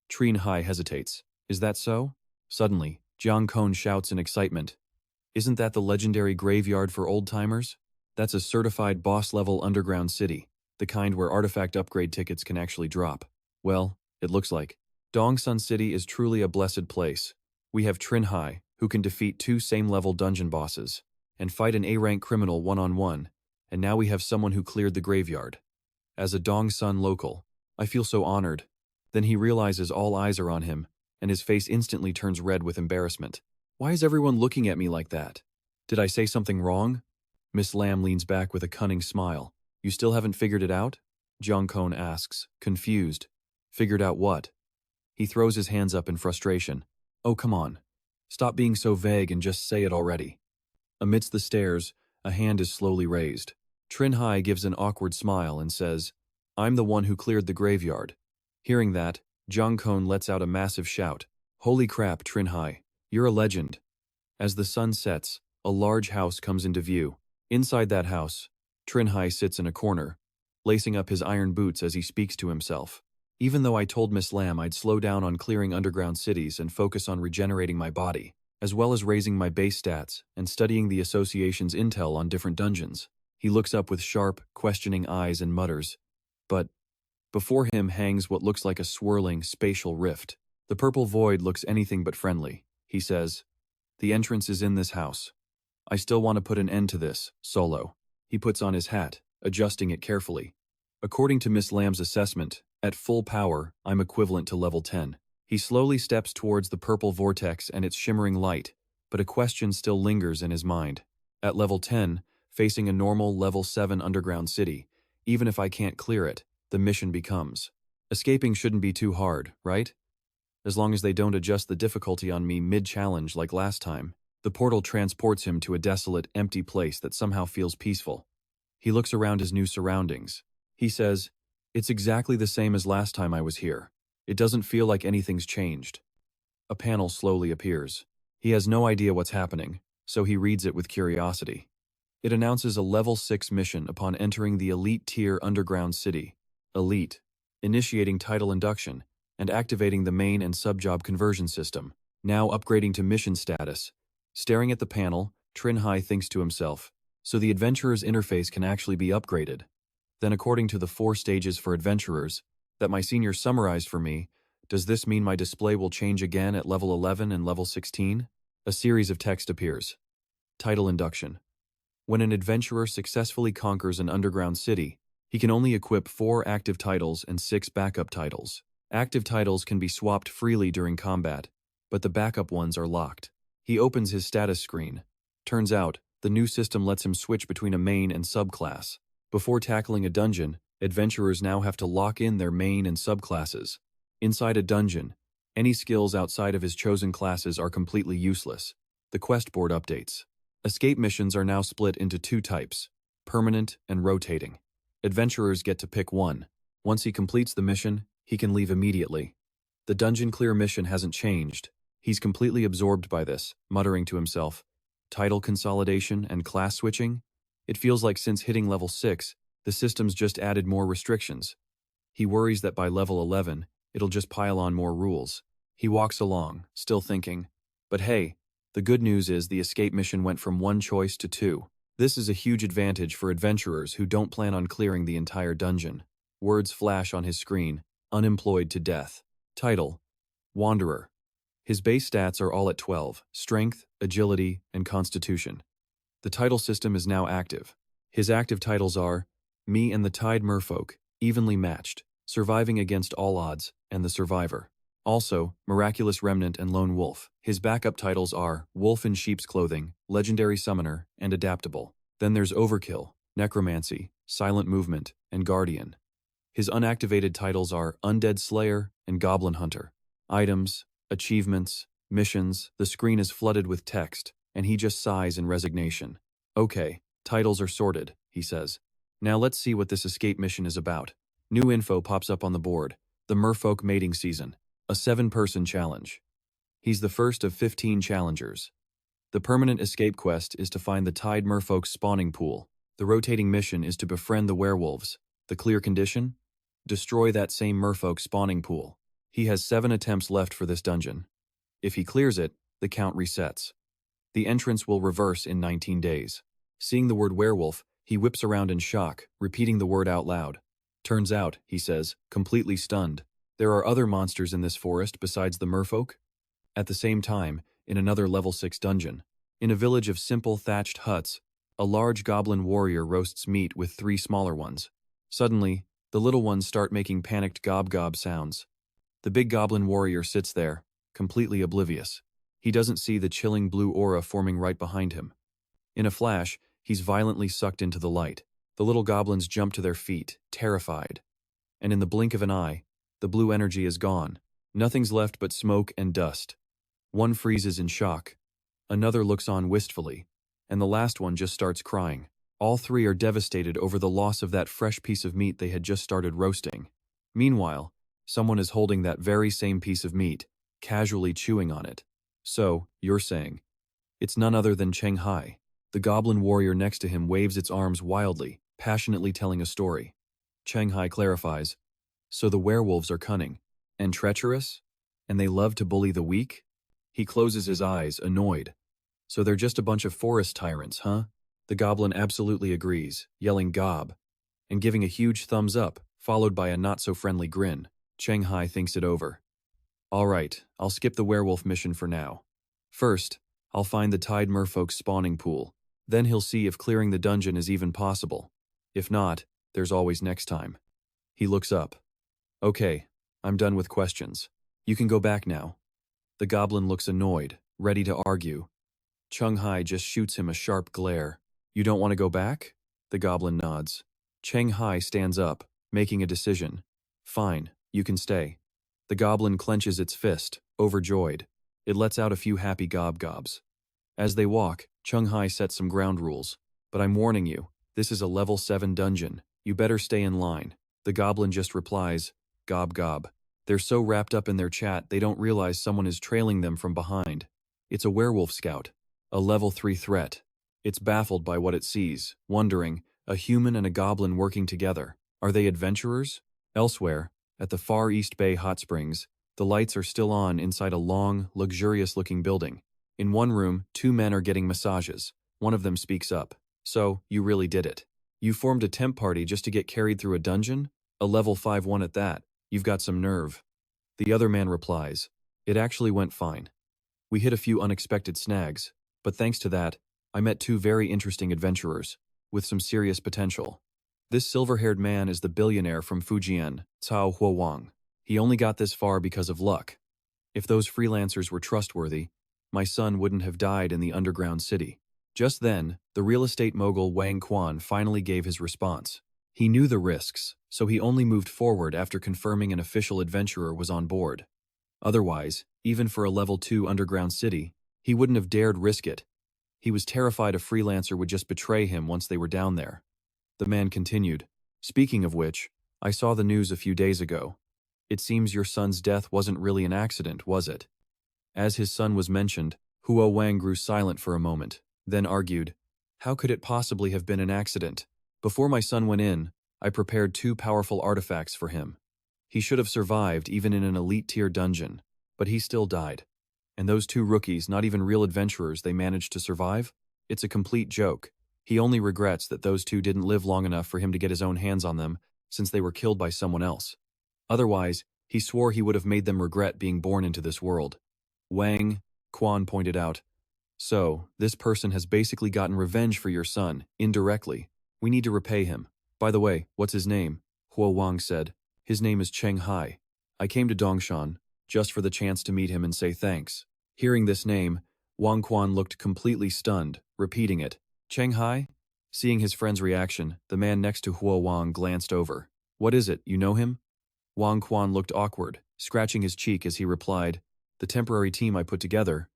Cheng Hai hesitates. Is that so? Suddenly, Jiang Kone shouts in excitement. Isn't that the legendary graveyard for old-timers? That's a certified boss-level underground city, the kind where artifact upgrade tickets can actually drop. Well, it looks like. Dongsun City is truly a blessed place. We have Cheng Hai, who can defeat 2 same-level dungeon bosses, and fight an A-rank criminal one-on-one, and now we have someone who cleared the graveyard. As a Dongsun local, I feel so honored. Then he realizes all eyes are on him, and his face instantly turns red with embarrassment. Why is everyone looking at me like that? Did I say something wrong? Miss Lam leans back with a cunning smile. You still haven't figured it out? Jiang Kone asks, confused. Figured out what? He throws his hands up in frustration. Oh, come on. Stop being so vague and just say it already. Amidst the stares, a hand is slowly raised. Cheng Hai gives an awkward smile and says, I'm the one who cleared the graveyard. Hearing that, Jiang Kone lets out a massive shout. Holy crap, Cheng Hai. You're a legend. As the sun sets, a large house comes into view. Inside that house, Cheng Hai sits in a corner, lacing up his iron boots as he speaks to himself. Even though I told Miss Lam I'd slow down on clearing underground cities and focus on regenerating my body, as well as raising my base stats and studying the association's intel on different dungeons, he looks up with sharp, questioning eyes and mutters. But before him hangs what looks like a swirling, spatial rift. The purple void looks anything but friendly. He says, the entrance is in this house. I still want to put an end to this, Solo. He puts on his hat, adjusting it carefully. According to Miss Lam's assessment, at full power, I'm equivalent to level 10. He slowly steps towards the purple vortex and its shimmering light, but a question still lingers in his mind. At level 10, facing a normal level 7 underground city, even if I can't clear it, the mission becomes. Escaping shouldn't be too hard, right? As long as they don't adjust the difficulty on me mid-challenge like last time. The portal transports him to a desolate, empty place that somehow feels peaceful. He looks around his new surroundings. He says, it's exactly the same as last time I was here. It doesn't feel like anything's changed. A panel slowly appears. He has no idea what's happening, so he reads it with curiosity. It announces a level 6 mission upon entering the elite tier underground city. Elite, initiating title induction, and activating the main and sub-job conversion system, now upgrading to mission status. Staring at the panel, Cheng Hai thinks to himself, so the adventurer's interface can actually be upgraded. Then according to the 4 stages for adventurers that my senior summarized for me, does this mean my display will change again at level 11 and level 16? A series of text appears. Title induction. When an adventurer successfully conquers an underground city, he can only equip 4 active titles and 6 backup titles. Active titles can be swapped freely during combat, but the backup ones are locked. He opens his status screen. Turns out, the new system lets him switch between a main and subclass. Before tackling a dungeon, adventurers now have to lock in their main and subclasses. Inside a dungeon, any skills outside of his chosen classes are completely useless. The quest board updates. Escape missions are now split into 2 types, permanent and rotating. Adventurers get to pick one. Once he completes the mission, he can leave immediately. The dungeon clear mission hasn't changed. He's completely absorbed by this, muttering to himself, title consolidation and class switching? It feels like since hitting level 6, the system's just added more restrictions. He worries that by level 11, it'll just pile on more rules. He walks along, still thinking, but hey, the good news is the escape mission went from 1 choice to 2. This is a huge advantage for adventurers who don't plan on clearing the entire dungeon. Words flash on his screen, unemployed to death. Title, Wanderer. His base stats are all at 12, strength, agility, and constitution. The title system is now active. His active titles are Me and the Tide Merfolk, evenly matched, surviving against all odds, and the Survivor. Also, Miraculous Remnant and Lone Wolf. His backup titles are Wolf in Sheep's Clothing, Legendary Summoner, and Adaptable. Then there's Overkill, Necromancy, Silent Movement, and Guardian. His unactivated titles are Undead Slayer and Goblin Hunter. Items, achievements, missions, the screen is flooded with text, and he just sighs in resignation. Okay, titles are sorted, he says. Now let's see what this escape mission is about. New info pops up on the board. The Merfolk Mating Season. A 7-person challenge. He's the first of 15 challengers. The permanent escape quest is to find the Tide Merfolk's spawning pool. The rotating mission is to befriend the werewolves. The clear condition? Destroy that same Merfolk spawning pool. He has 7 attempts left for this dungeon. If he clears it, the count resets. The entrance will reverse in 19 days. Seeing the word werewolf, he whips around in shock, repeating the word out loud. Turns out, he says, completely stunned, there are other monsters in this forest besides the merfolk. At the same time, in another level 6 dungeon, in a village of simple thatched huts, a large goblin warrior roasts meat with 3 smaller ones. Suddenly, the little ones start making panicked gob-gob sounds. The big goblin warrior sits there, completely oblivious. He doesn't see the chilling blue aura forming right behind him. In a flash, he's violently sucked into the light. The little goblins jump to their feet, terrified. And in the blink of an eye, the blue energy is gone. Nothing's left but smoke and dust. One freezes in shock. Another looks on wistfully. And the last one just starts crying. All three are devastated over the loss of that fresh piece of meat they had just started roasting. Meanwhile, someone is holding that very same piece of meat, casually chewing on it. So, you're saying, it's none other than Cheng Hai. The goblin warrior next to him waves its arms wildly, passionately telling a story. Cheng Hai clarifies, so the werewolves are cunning, and treacherous, and they love to bully the weak? He closes his eyes, annoyed. So they're just a bunch of forest tyrants, huh? The goblin absolutely agrees, yelling gob, and giving a huge thumbs up, followed by a not-so-friendly grin. Cheng Hai thinks it over. All right, I'll skip the werewolf mission for now. First, I'll find the Tide Merfolk's spawning pool. Then he'll see if clearing the dungeon is even possible. If not, there's always next time. He looks up. Okay, I'm done with questions. You can go back now. The goblin looks annoyed, ready to argue. Cheng Hai just shoots him a sharp glare. You don't want to go back? The goblin nods. Cheng Hai stands up, making a decision. Fine, you can stay. The goblin clenches its fist, overjoyed. It lets out a few happy gob-gobs. As they walk, Cheng Hai sets some ground rules. But I'm warning you, this is a level 7 dungeon. You better stay in line. The goblin just replies, gob-gob. They're so wrapped up in their chat they don't realize someone is trailing them from behind. It's a werewolf scout, a level 3 threat. It's baffled by what it sees, wondering, a human and a goblin working together. Are they adventurers? Elsewhere, at the Far East Bay Hot Springs, the lights are still on inside a long, luxurious-looking building. In one room, 2 men are getting massages. One of them speaks up. So, you really did it. You formed a temp party just to get carried through a dungeon? A level 5-1 at that. You've got some nerve. The other man replies, it actually went fine. We hit a few unexpected snags, but thanks to that, I met 2 very interesting adventurers, with some serious potential. This silver-haired man is the billionaire from Fujian, Cao Huowang. He only got this far because of luck. If those freelancers were trustworthy, my son wouldn't have died in the underground city. Just then, the real estate mogul Wang Quan finally gave his response. He knew the risks, so he only moved forward after confirming an official adventurer was on board. Otherwise, even for a level 2 underground city, he wouldn't have dared risk it. He was terrified a freelancer would just betray him once they were down there. The man continued, speaking of which, I saw the news a few days ago. It seems your son's death wasn't really an accident, was it? As his son was mentioned, Huo Wang grew silent for a moment, then argued, how could it possibly have been an accident? Before my son went in, I prepared 2 powerful artifacts for him. He should have survived even in an elite-tier dungeon, but he still died. And those 2 rookies, not even real adventurers, they managed to survive? It's a complete joke. He only regrets that those 2 didn't live long enough for him to get his own hands on them, since they were killed by someone else. Otherwise, he swore he would have made them regret being born into this world. Wang, Quan pointed out. So, this person has basically gotten revenge for your son, indirectly. We need to repay him. By the way, what's his name? Huo Wang said. His name is Cheng Hai. I came to Dongshan, just for the chance to meet him and say thanks. Hearing this name, Wang Quan looked completely stunned, repeating it. Cheng Hai? Seeing his friend's reaction, the man next to Huo Wang glanced over. What is it, you know him? Wang Quan looked awkward, scratching his cheek as he replied, the temporary team I put together.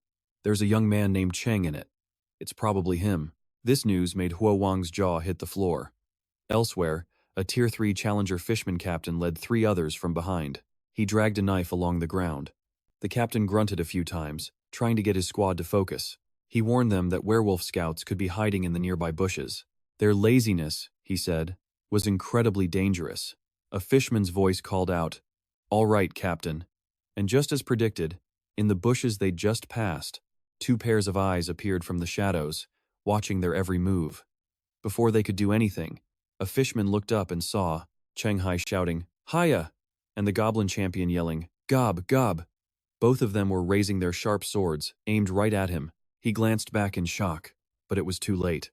There's a young man named Cheng in it. It's probably him. This news made Huo Wang's jaw hit the floor. Elsewhere, a Tier 3 Challenger Fishman captain led 3 others from behind. He dragged a knife along the ground. The captain grunted a few times, trying to get his squad to focus. He warned them that werewolf scouts could be hiding in the nearby bushes. Their laziness, he said, was incredibly dangerous. A fishman's voice called out, all right, Captain. And just as predicted, in the bushes they'd just passed, 2 pairs of eyes appeared from the shadows, watching their every move. Before they could do anything, a fishman looked up and saw Cheng Hai shouting, Hiya! And the goblin champion yelling, Gob, gob! Both of them were raising their sharp swords, aimed right at him. He glanced back in shock, but it was too late.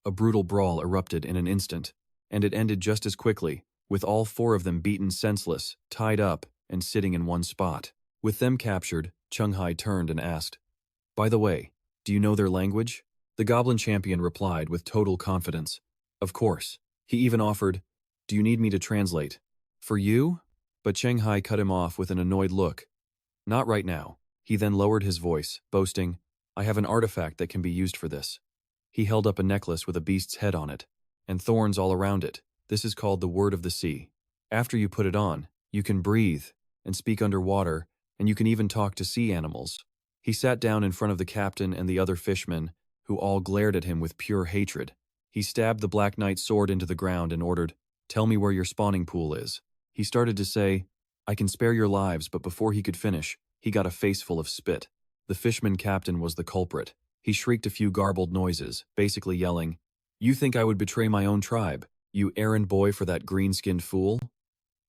A brutal brawl erupted in an instant, and it ended just as quickly, with all 4 of them beaten senseless, tied up, and sitting in one spot. With them captured, Cheng Hai turned and asked, By the way, do you know their language? The Goblin Champion replied with total confidence. Of course. He even offered, do you need me to translate? For you? But Cheng Hai cut him off with an annoyed look. Not right now. He then lowered his voice, boasting, I have an artifact that can be used for this. He held up a necklace with a beast's head on it, and thorns all around it. This is called the Word of the Sea. After you put it on, you can breathe and speak underwater, and you can even talk to sea animals. He sat down in front of the captain and the other fishmen, who all glared at him with pure hatred. He stabbed the Black Knight's sword into the ground and ordered, Tell me where your spawning pool is. He started to say, I can spare your lives, but before he could finish, he got a face full of spit. The fishman captain was the culprit. He shrieked a few garbled noises, basically yelling, You think I would betray my own tribe, you errand boy for that green-skinned fool?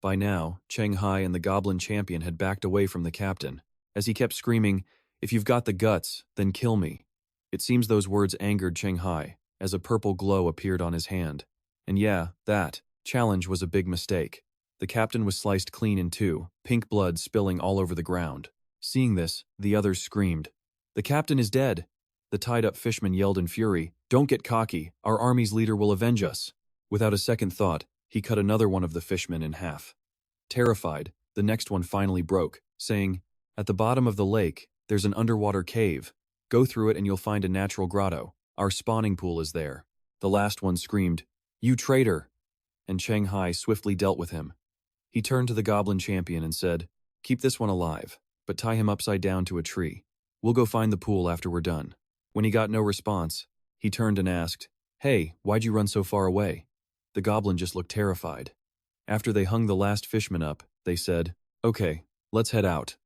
By now, Cheng Hai and the Goblin Champion had backed away from the captain, as he kept screaming, If you've got the guts, then kill me. It seems those words angered Cheng Hai, as a purple glow appeared on his hand. And yeah, that challenge was a big mistake. The captain was sliced clean in two, pink blood spilling all over the ground. Seeing this, the others screamed, The captain is dead! The tied-up fishman yelled in fury, Don't get cocky, our army's leader will avenge us. Without a second thought, he cut another one of the fishmen in half. Terrified, the next one finally broke, saying, At the bottom of the lake, there's an underwater cave. Go through it and you'll find a natural grotto. Our spawning pool is there. The last one screamed, You traitor! And Cheng Hai swiftly dealt with him. He turned to the Goblin Champion and said, Keep this one alive, but tie him upside down to a tree. We'll go find the pool after we're done. When he got no response, he turned and asked, Hey, why'd you run so far away? The goblin just looked terrified. After they hung the last fishman up, they said, Okay, let's head out.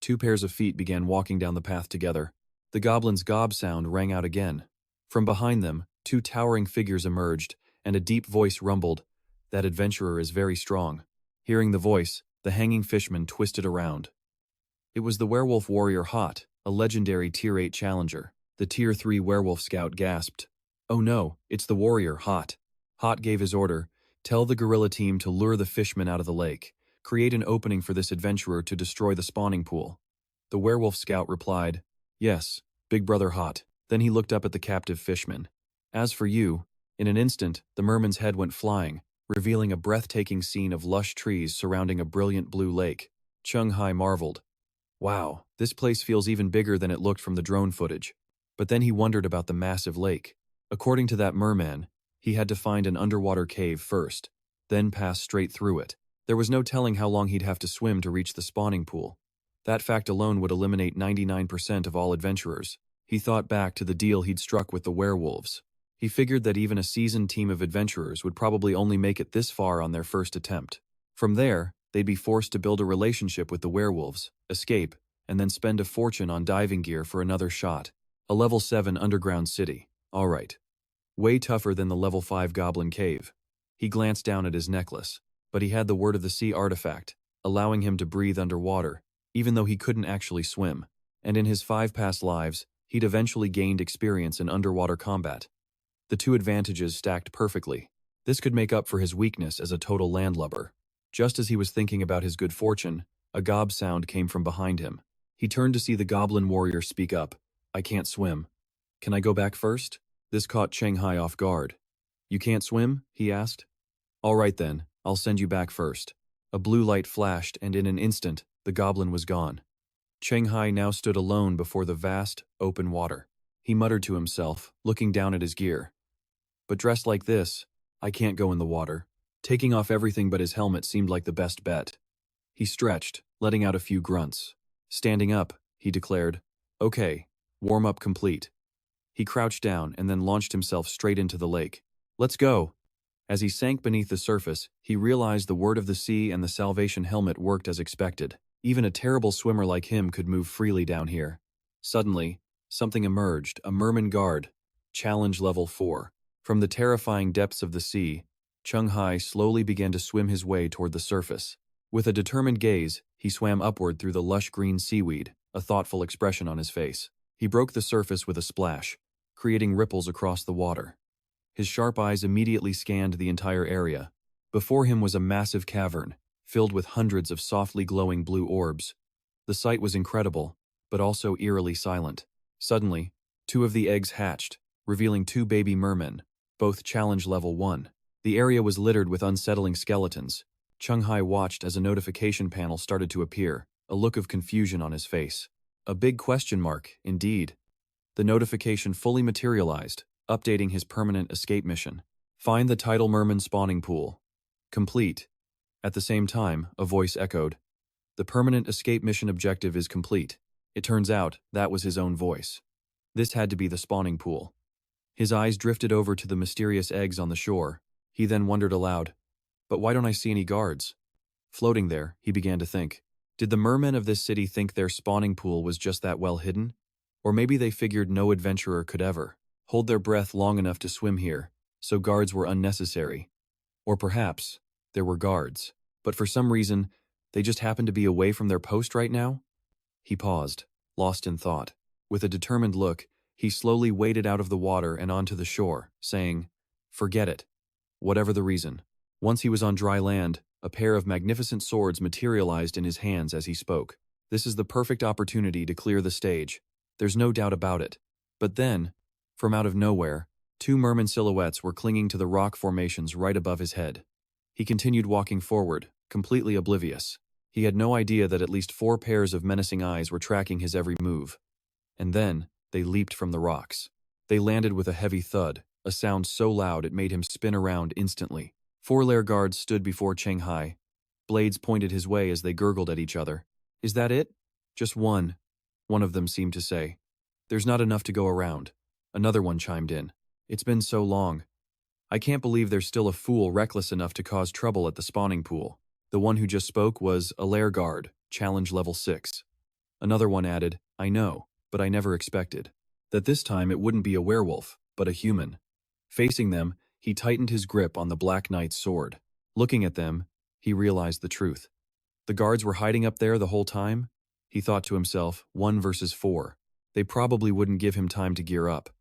Two pairs of feet began walking down the path together. The goblin's gob sound rang out again. From behind them, two towering figures emerged, and a deep voice rumbled, That adventurer is very strong. Hearing the voice, the hanging fishman twisted around. It was the werewolf warrior Hot, a legendary Tier 8 challenger. The Tier 3 werewolf scout gasped. Oh no, it's the warrior Hot. Hot gave his order, Tell the guerrilla team to lure the fishmen out of the lake. Create an opening for this adventurer to destroy the spawning pool. The werewolf scout replied, Yes, Big Brother Hot. Then he looked up at the captive fishman. As for you, in an instant, the merman's head went flying, revealing a breathtaking scene of lush trees surrounding a brilliant blue lake. Cheng Hai marveled. Wow, this place feels even bigger than it looked from the drone footage. But then he wondered about the massive lake. According to that merman, he had to find an underwater cave first, then pass straight through it. There was no telling how long he'd have to swim to reach the spawning pool. That fact alone would eliminate 99% of all adventurers. He thought back to the deal he'd struck with the werewolves. He figured that even a seasoned team of adventurers would probably only make it this far on their first attempt. From there, they'd be forced to build a relationship with the werewolves, escape, and then spend a fortune on diving gear for another shot. A level 7 underground city. Alright. Way tougher than the level 5 goblin cave. He glanced down at his necklace, but he had the Word of the Sea artifact, allowing him to breathe underwater, even though he couldn't actually swim. And in his 5 past lives, he'd eventually gained experience in underwater combat. The two advantages stacked perfectly. This could make up for his weakness as a total landlubber. Just as he was thinking about his good fortune, a gob sound came from behind him. He turned to see the goblin warrior speak up. I can't swim. Can I go back first? This caught Cheng Hai off guard. You can't swim? He asked. All right then, I'll send you back first. A blue light flashed, and in an instant, the goblin was gone. Cheng Hai now stood alone before the vast, open water. He muttered to himself, looking down at his gear. But dressed like this, I can't go in the water. Taking off everything but his helmet seemed like the best bet. He stretched, letting out a few grunts. Standing up, he declared, Okay, warm-up complete. He crouched down and then launched himself straight into the lake. Let's go! As he sank beneath the surface, he realized the Word of the Sea and the Salvation helmet worked as expected. Even a terrible swimmer like him could move freely down here. Suddenly, something emerged, a merman guard. Challenge level 4. From the terrifying depths of the sea, Cheng Hai slowly began to swim his way toward the surface. With a determined gaze, he swam upward through the lush green seaweed, a thoughtful expression on his face. He broke the surface with a splash, creating ripples across the water. His sharp eyes immediately scanned the entire area. Before him was a massive cavern, filled with hundreds of softly glowing blue orbs. The sight was incredible, but also eerily silent. Suddenly, two of the eggs hatched, revealing two baby mermen, both challenge level 1. The area was littered with unsettling skeletons. Cheng Hai watched as a notification panel started to appear, a look of confusion on his face. A big question mark, indeed. The notification fully materialized, updating his permanent escape mission. Find the tidal merman spawning pool. Complete. At the same time, a voice echoed. The permanent escape mission objective is complete. It turns out, that was his own voice. This had to be the spawning pool. His eyes drifted over to the mysterious eggs on the shore. He then wondered aloud, but why don't I see any guards? Floating there, he began to think. Did the mermen of this city think their spawning pool was just that well hidden? Or maybe they figured no adventurer could ever hold their breath long enough to swim here, so guards were unnecessary. Or perhaps, there were guards, but for some reason, they just happened to be away from their post right now? He paused, lost in thought. With a determined look, he slowly waded out of the water and onto the shore, saying, "Forget it. Whatever the reason." Once he was on dry land, a pair of magnificent swords materialized in his hands as he spoke. This is the perfect opportunity to clear the stage. There's no doubt about it. But then, from out of nowhere, two merman silhouettes were clinging to the rock formations right above his head. He continued walking forward, completely oblivious. He had no idea that at least 4 pairs of menacing eyes were tracking his every move. And then, they leaped from the rocks. They landed with a heavy thud, a sound so loud it made him spin around instantly. 4 lair guards stood before Cheng Hai. Blades pointed his way as they gurgled at each other. "Is that it?" "Just one," one of them seemed to say. "There's not enough to go around." Another one chimed in. "It's been so long. I can't believe there's still a fool reckless enough to cause trouble at the spawning pool." The one who just spoke was a lair guard, challenge level 6. Another one added, "I know, but I never expected that this time it wouldn't be a werewolf, but a human." Facing them, he tightened his grip on the Black Knight's sword. Looking at them, he realized the truth. The guards were hiding up there the whole time? He thought to himself, 1 versus 4. They probably wouldn't give him time to gear up.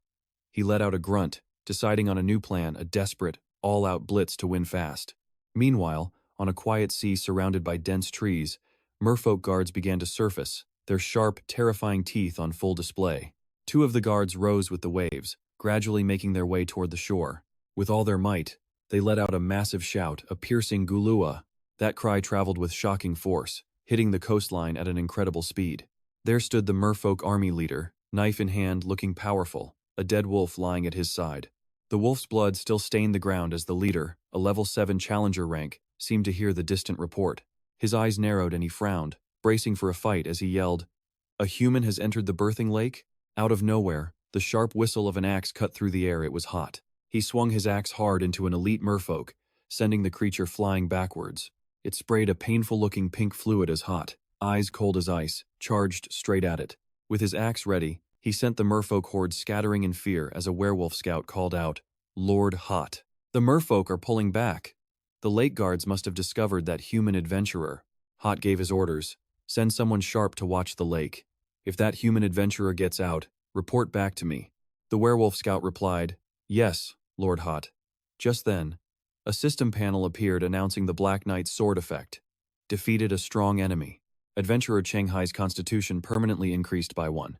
He let out a grunt, deciding on a new plan, a desperate, all-out blitz to win fast. Meanwhile, on a quiet sea surrounded by dense trees, merfolk guards began to surface, their sharp, terrifying teeth on full display. 2 of the guards rose with the waves, gradually making their way toward the shore. With all their might, they let out a massive shout, a piercing gulua. That cry traveled with shocking force, hitting the coastline at an incredible speed. There stood the merfolk army leader, knife in hand, looking powerful, a dead wolf lying at his side. The wolf's blood still stained the ground as the leader, a level 7 challenger rank, seemed to hear the distant report. His eyes narrowed and he frowned, bracing for a fight as he yelled, "A human has entered the birthing lake?" Out of nowhere, the sharp whistle of an axe cut through the air. It was hot. He swung his axe hard into an elite merfolk, sending the creature flying backwards. It sprayed a painful-looking pink fluid as hot, eyes cold as ice, charged straight at it. With his axe ready, he sent the merfolk horde scattering in fear as a werewolf scout called out, "Lord Hot." The merfolk are pulling back. The lake guards must have discovered that human adventurer. Hot gave his orders, "Send someone sharp to watch the lake. If that human adventurer gets out, report back to me." The werewolf scout replied, "Yes, Lord Hot." Just then, a system panel appeared announcing the Black Knight's sword effect. Defeated a strong enemy. Adventurer Cheng Hai's constitution permanently increased by 1.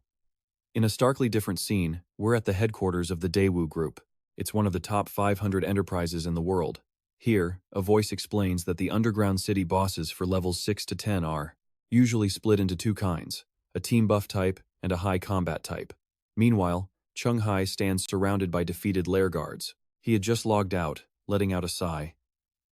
In a starkly different scene, we're at the headquarters of the Daewoo Group. It's one of the top 500 enterprises in the world. Here, a voice explains that the underground city bosses for levels 6 to 10 are usually split into 2 kinds, a team buff type and a high combat type. Meanwhile, Cheng Hai stands surrounded by defeated lair guards. He had just logged out, letting out a sigh.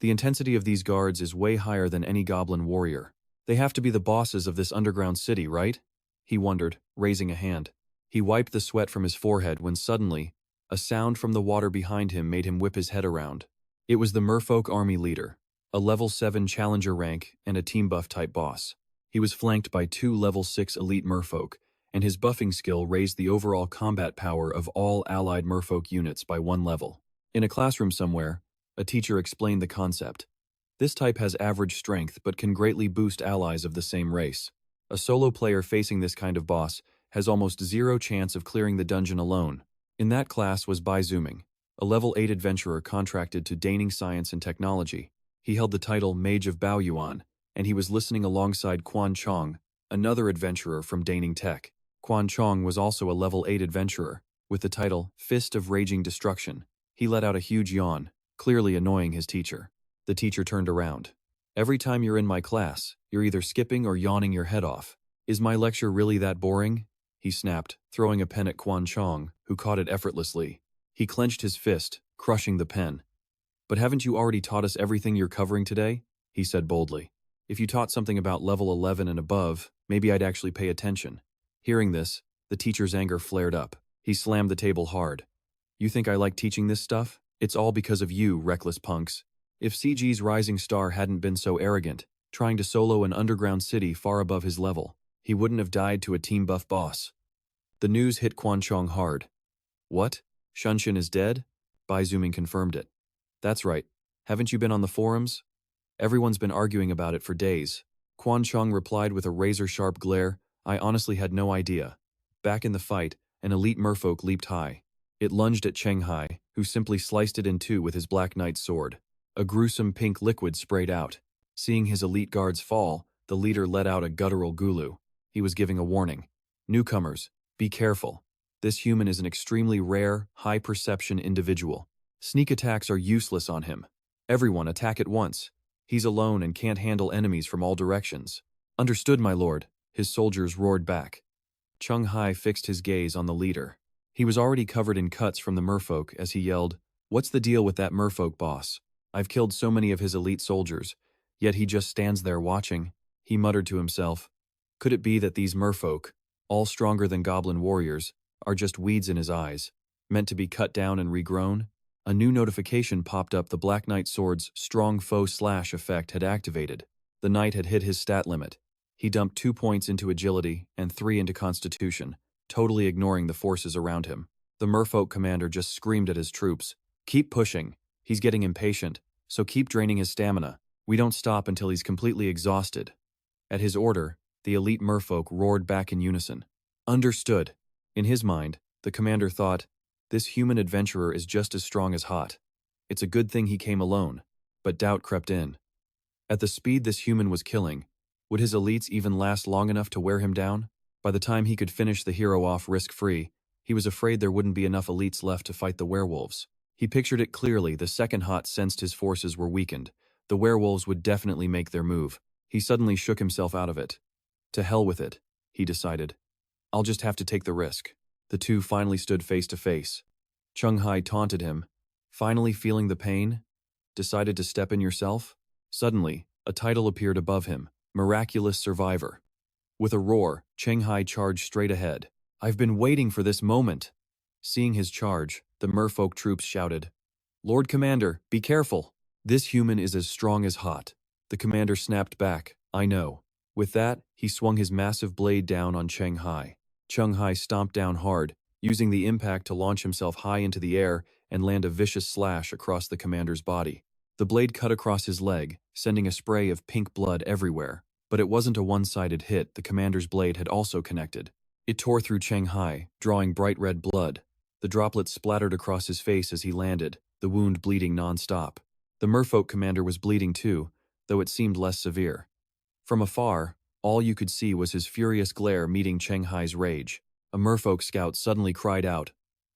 The intensity of these guards is way higher than any goblin warrior. They have to be the bosses of this underground city, right? He wondered, raising a hand. He wiped the sweat from his forehead when suddenly, a sound from the water behind him made him whip his head around. It was the merfolk army leader, a level 7 challenger rank and a team buff type boss. He was flanked by 2 level 6 elite merfolk, and his buffing skill raised the overall combat power of all allied merfolk units by 1 level. In a classroom somewhere, a teacher explained the concept. This type has average strength but can greatly boost allies of the same race. A solo player facing this kind of boss has almost 0 chance of clearing the dungeon alone. In that class was Bai Zuming, a level 8 adventurer contracted to Daning Science and Technology. He held the title Mage of Baoyuan, and he was listening alongside Quan Chong, another adventurer from Daning Tech. Quan Chong was also a level 8 adventurer, with the title Fist of Raging Destruction. He let out a huge yawn, clearly annoying his teacher. The teacher turned around. Every time you're in my class, you're either skipping or yawning your head off. Is my lecture really that boring? He snapped, throwing a pen at Quan Chong, who caught it effortlessly. He clenched his fist, crushing the pen. But haven't you already taught us everything you're covering today? He said boldly. If you taught something about level 11 and above, maybe I'd actually pay attention. Hearing this, the teacher's anger flared up. He slammed the table hard. You think I like teaching this stuff? It's all because of you, reckless punks. If CG's rising star hadn't been so arrogant, trying to solo an underground city far above his level, he wouldn't have died to a team buff boss. The news hit Quan Chong hard. What? Shunshin is dead? Bai Zooming confirmed it. That's right. Haven't you been on the forums? Everyone's been arguing about it for days. Quan Chong replied with a razor-sharp glare. I honestly had no idea. Back in the fight, an elite merfolk leaped high. It lunged at Cheng Hai, who simply sliced it in two with his Black Knight's sword. A gruesome pink liquid sprayed out. Seeing his elite guards fall, the leader let out a guttural gulu. He was giving a warning. Newcomers, be careful. This human is an extremely rare, high-perception individual. Sneak attacks are useless on him. Everyone attack at once. He's alone and can't handle enemies from all directions. Understood, my lord, his soldiers roared back. Cheng Hai fixed his gaze on the leader. He was already covered in cuts from the merfolk as he yelled, What's the deal with that merfolk boss? I've killed so many of his elite soldiers, yet he just stands there watching. He muttered to himself. Could it be that these merfolk, all stronger than goblin warriors, are just weeds in his eyes, meant to be cut down and regrown? A new notification popped up. The Black Knight sword's strong foe slash effect had activated. The knight had hit his stat limit. He dumped 2 points into agility and 3 into constitution, totally ignoring the forces around him. The merfolk commander just screamed at his troops. Keep pushing. He's getting impatient, so keep draining his stamina. We don't stop until he's completely exhausted. At his order, the elite merfolk roared back in unison. Understood. In his mind, the commander thought, this human adventurer is just as strong as hot. It's a good thing he came alone, but doubt crept in. At the speed this human was killing, would his elites even last long enough to wear him down? By the time he could finish the hero off risk-free, he was afraid there wouldn't be enough elites left to fight the werewolves. He pictured it clearly. The second Hot sensed his forces were weakened. The werewolves would definitely make their move. He suddenly shook himself out of it. To hell with it, he decided. I'll just have to take the risk. The two finally stood face to face. Cheng Hai taunted him. Finally feeling the pain? Decided to step in yourself? Suddenly, a title appeared above him. Miraculous Survivor. With a roar, Cheng Hai charged straight ahead. I've been waiting for this moment. Seeing his charge, the merfolk troops shouted, Lord Commander, be careful. This human is as strong as hot. The commander snapped back, I know. With that, he swung his massive blade down on Cheng Hai. Cheng Hai stomped down hard, using the impact to launch himself high into the air and land a vicious slash across the commander's body. The blade cut across his leg, sending a spray of pink blood everywhere. But it wasn't a one-sided hit. The commander's blade had also connected. It tore through Cheng Hai, drawing bright red blood. The droplets splattered across his face as he landed, the wound bleeding non-stop. The merfolk commander was bleeding too, though it seemed less severe. From afar, all you could see was his furious glare meeting Cheng Hai's rage. A merfolk scout suddenly cried out,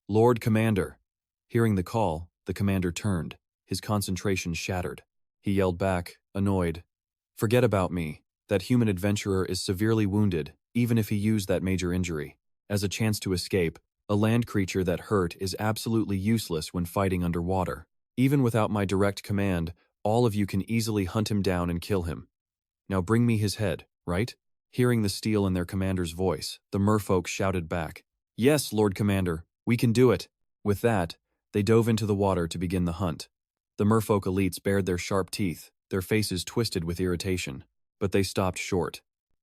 Lord Commander! Hearing the call, the commander turned, his concentration shattered. He yelled back, annoyed, Forget about me. That human adventurer is severely wounded, even if he used that major injury. As a chance to escape, a land creature that hurt is absolutely useless when fighting underwater. Even without my direct command, all of you can easily hunt him down and kill him. Now bring me his head, right? Hearing the steel in their commander's voice, the merfolk shouted back, Yes, Lord Commander, we can do it. With that, they dove into the water to begin the hunt. The merfolk elites bared their sharp teeth, their faces twisted with irritation. But they stopped short.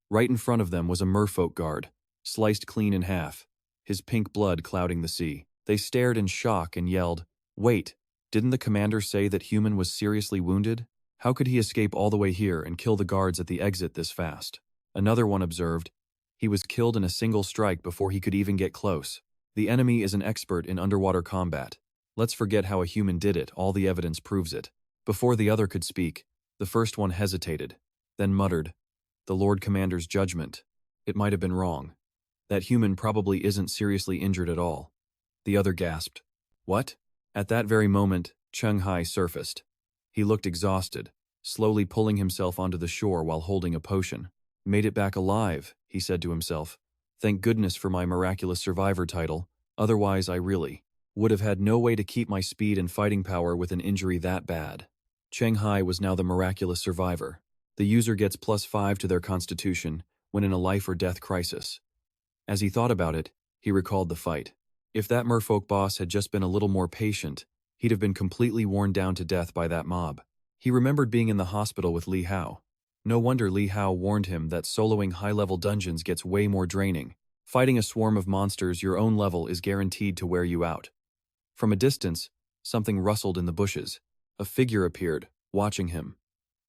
Right in front of them was a merfolk guard, sliced clean in half, his pink blood clouding the sea. They stared in shock and yelled, Wait, didn't the commander say that human was seriously wounded? How could he escape all the way here and kill the guards at the exit this fast? Another one observed, He was killed in a single strike before he could even get close. The enemy is an expert in underwater combat. Let's forget how a human did it, all the evidence proves it. Before the other could speak, the first one hesitated, then muttered, The Lord Commander's judgment. It might have been wrong. That human probably isn't seriously injured at all. The other gasped. What? At that very moment, Cheng Hai surfaced. He looked exhausted, slowly pulling himself onto the shore while holding a potion. Made it back alive, he said to himself. Thank goodness for my miraculous survivor title, otherwise I really would have had no way to keep my speed and fighting power with an injury that bad. Cheng Hai was now the miraculous survivor. The user gets +5 to their constitution when in a life or death crisis. As he thought about it, he recalled the fight. If that merfolk boss had just been a little more patient, he'd have been completely worn down to death by that mob. He remembered being in the hospital with Li Hao. No wonder Li Hao warned him that soloing high-level dungeons gets way more draining. Fighting a swarm of monsters your own level is guaranteed to wear you out. From a distance, something rustled in the bushes. A figure appeared, watching him.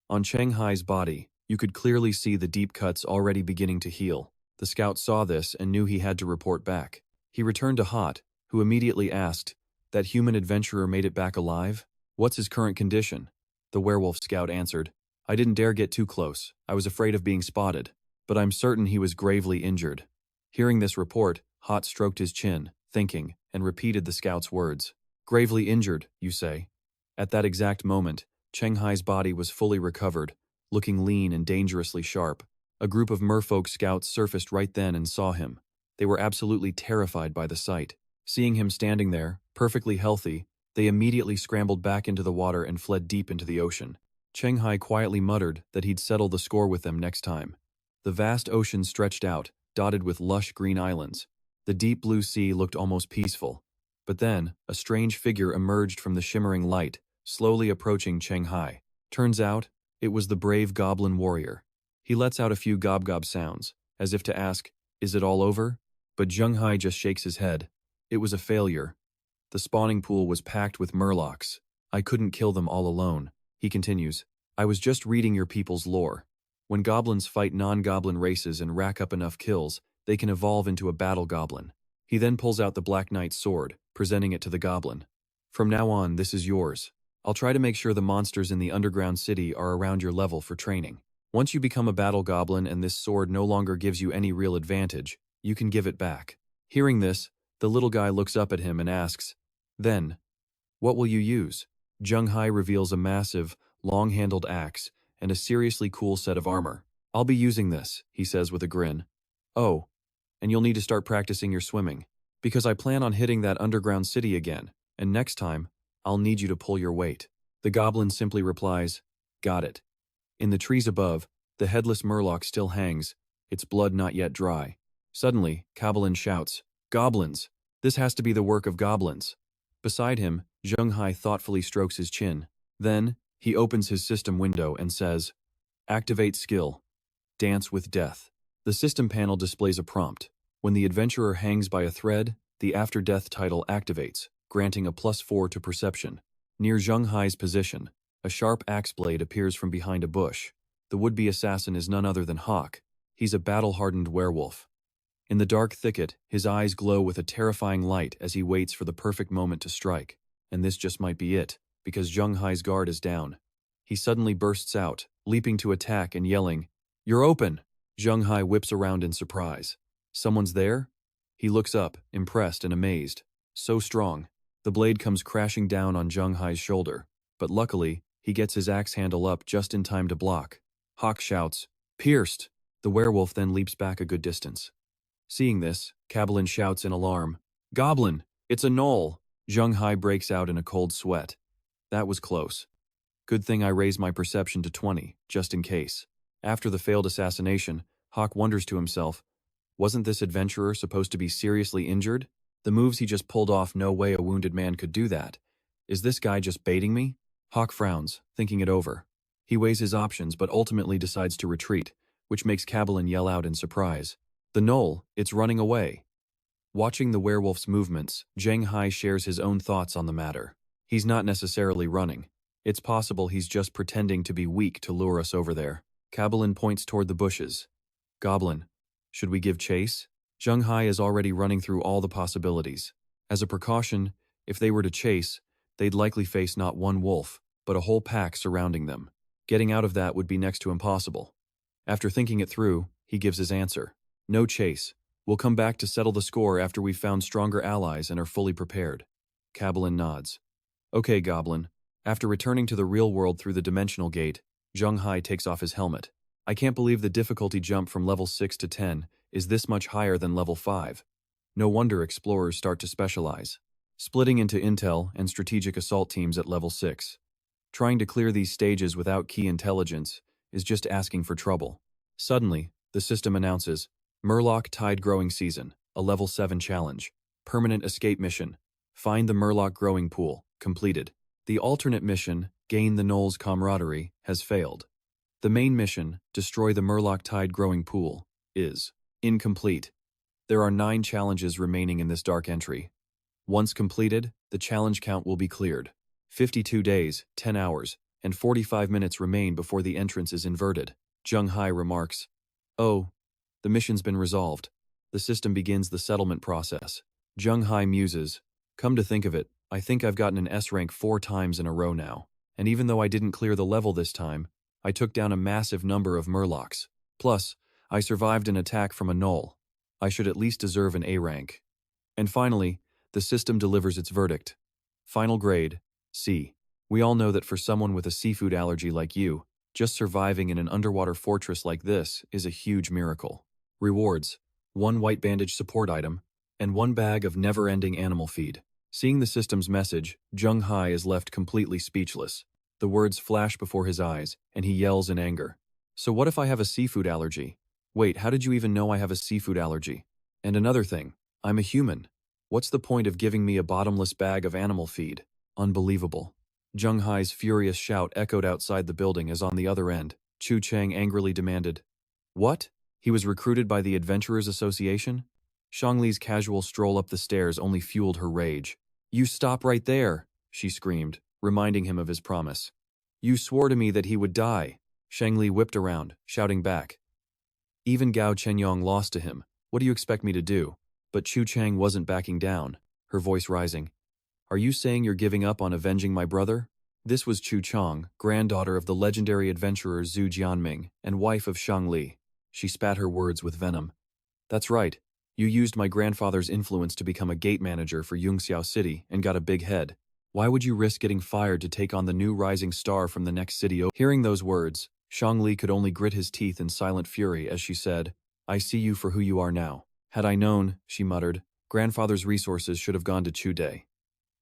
On Cheng Hai's body, you could clearly see the deep cuts already beginning to heal. The scout saw this and knew he had to report back. He returned to Hot, who immediately asked, "That human adventurer made it back alive? What's his current condition?" The werewolf scout answered, "I didn't dare get too close. I was afraid of being spotted. But I'm certain he was gravely injured." Hearing this report, Hot stroked his chin, thinking, and repeated the scout's words. "Gravely injured, you say?" At that exact moment, Cheng Hai's body was fully recovered, looking lean and dangerously sharp. A group of merfolk scouts surfaced right then and saw him. They were absolutely terrified by the sight. Seeing him standing there, perfectly healthy, they immediately scrambled back into the water and fled deep into the ocean. Cheng Hai quietly muttered that he'd settle the score with them next time. The vast ocean stretched out, dotted with lush green islands. The deep blue sea looked almost peaceful. But then, a strange figure emerged from the shimmering light, slowly approaching Cheng Hai. Turns out, it was the brave goblin warrior. He lets out a few gob-gob sounds, as if to ask, "Is it all over?" But Cheng Hai just shakes his head. It was a failure. The spawning pool was packed with murlocs. "I couldn't kill them all alone," he continues. "I was just reading your people's lore. When goblins fight non-goblin races and rack up enough kills, they can evolve into a battle goblin." He then pulls out the Black Knight's sword, presenting it to the goblin. "From now on, this is yours. I'll try to make sure the monsters in the underground city are around your level for training. Once you become a battle goblin and this sword no longer gives you any real advantage, you can give it back." Hearing this, the little guy looks up at him and asks, "Then, what will you use?" Cheng Hai reveals a massive, long-handled axe and a seriously cool set of armor. "I'll be using this," he says with a grin. "Oh, and you'll need to start practicing your swimming, because I plan on hitting that underground city again, and next time, I'll need you to pull your weight." The goblin simply replies, "Got it." In the trees above, the headless murloc still hangs, its blood not yet dry. Suddenly, Cabalin shouts, "Goblins! This has to be the work of goblins." Beside him, Cheng Hai thoughtfully strokes his chin. Then, he opens his system window and says, "Activate skill. Dance with death." The system panel displays a prompt. When the adventurer hangs by a thread, the after-death title activates, granting a +4 to perception. Near Cheng Hai's position, a sharp axe blade appears from behind a bush. The would-be assassin is none other than Hawk. He's a battle-hardened werewolf. In the dark thicket, his eyes glow with a terrifying light as he waits for the perfect moment to strike. And this just might be it, because Cheng Hai's guard is down. He suddenly bursts out, leaping to attack and yelling, "You're open!" Cheng Hai whips around in surprise. Someone's there? He looks up, impressed and amazed. So strong. The blade comes crashing down on Cheng Hai's shoulder, but luckily, he gets his axe handle up just in time to block. Hawk shouts, "Pierced!" The werewolf then leaps back a good distance. Seeing this, Cabalin shouts in alarm, "Goblin! It's a gnoll!" Cheng Hai breaks out in a cold sweat. That was close. Good thing I raised my perception to 20, just in case. After the failed assassination, Hawk wonders to himself, wasn't this adventurer supposed to be seriously injured? The moves he just pulled off, no way a wounded man could do that. Is this guy just baiting me? Hawk frowns, thinking it over. He weighs his options but ultimately decides to retreat, which makes Cabalin yell out in surprise, "The gnoll, it's running away." Watching the werewolf's movements, Cheng Hai shares his own thoughts on the matter. He's not necessarily running. It's possible he's just pretending to be weak to lure us over there. Cabalin points toward the bushes. "Goblin, should we give chase?" Cheng Hai is already running through all the possibilities. As a precaution, if they were to chase, they'd likely face not one wolf, but a whole pack surrounding them. Getting out of that would be next to impossible. After thinking it through, he gives his answer. "No chase. We'll come back to settle the score after we've found stronger allies and are fully prepared. Cabalin nods. Okay, Goblin. After returning to the real world through the dimensional gate, Cheng Hai takes off his helmet. I can't believe the difficulty jump from level 6 to 10 is this much higher than level 5. No wonder explorers start to specialize, splitting into intel and strategic assault teams at level 6. Trying to clear these stages without key intelligence is just asking for trouble. Suddenly, the system announces, Murloc Tide Growing Season, a level 7 challenge. Permanent escape mission. Find the Murloc growing pool, completed. The alternate mission, Gain the Knoll's Camaraderie, has failed. The main mission, Destroy the Murloc Tide Growing Pool, is incomplete. There are 9 challenges remaining in this dark entry. Once completed, the challenge count will be cleared. 52 days, 10 hours, and 45 minutes remain before the entrance is inverted. Cheng Hai remarks, Oh, the mission's been resolved. The system begins the settlement process. Cheng Hai muses, Come to think of it, I think I've gotten an S rank 4 times in a row now. And even though I didn't clear the level this time, I took down a massive number of Murlocs. Plus, I survived an attack from a Knoll. I should at least deserve an A rank. And finally, the system delivers its verdict. Final grade, C. We all know that for someone with a seafood allergy like you, just surviving in an underwater fortress like this is a huge miracle. Rewards, 1 white bandage support item, and 1 bag of never-ending animal feed. Seeing the system's message, Cheng Hai is left completely speechless. The words flash before his eyes, and he yells in anger. So what if I have a seafood allergy? Wait, how did you even know I have a seafood allergy? And another thing, I'm a human. What's the point of giving me a bottomless bag of animal feed? Unbelievable. Cheng Hai's furious shout echoed outside the building as on the other end, Chu Cheng angrily demanded, What? He was recruited by the Adventurers Association? Shangli's casual stroll up the stairs only fueled her rage. You stop right there, she screamed, reminding him of his promise. You swore to me that he would die. Shangli whipped around, shouting back. Even Gao Chenyong lost to him. What do you expect me to do? But Chu Cheng wasn't backing down, her voice rising. Are you saying you're giving up on avenging my brother? This was Chu Chong, granddaughter of the legendary adventurer Zhu Jianming and wife of Shangli. She spat her words with venom. That's right. You used my grandfather's influence to become a gate manager for Yungxiao City and got a big head. Why would you risk getting fired to take on the new rising star from the next city over? Hearing those words, Shangli could only grit his teeth in silent fury as she said, I see you for who you are now. Had I known, she muttered, grandfather's resources should have gone to Chu Day.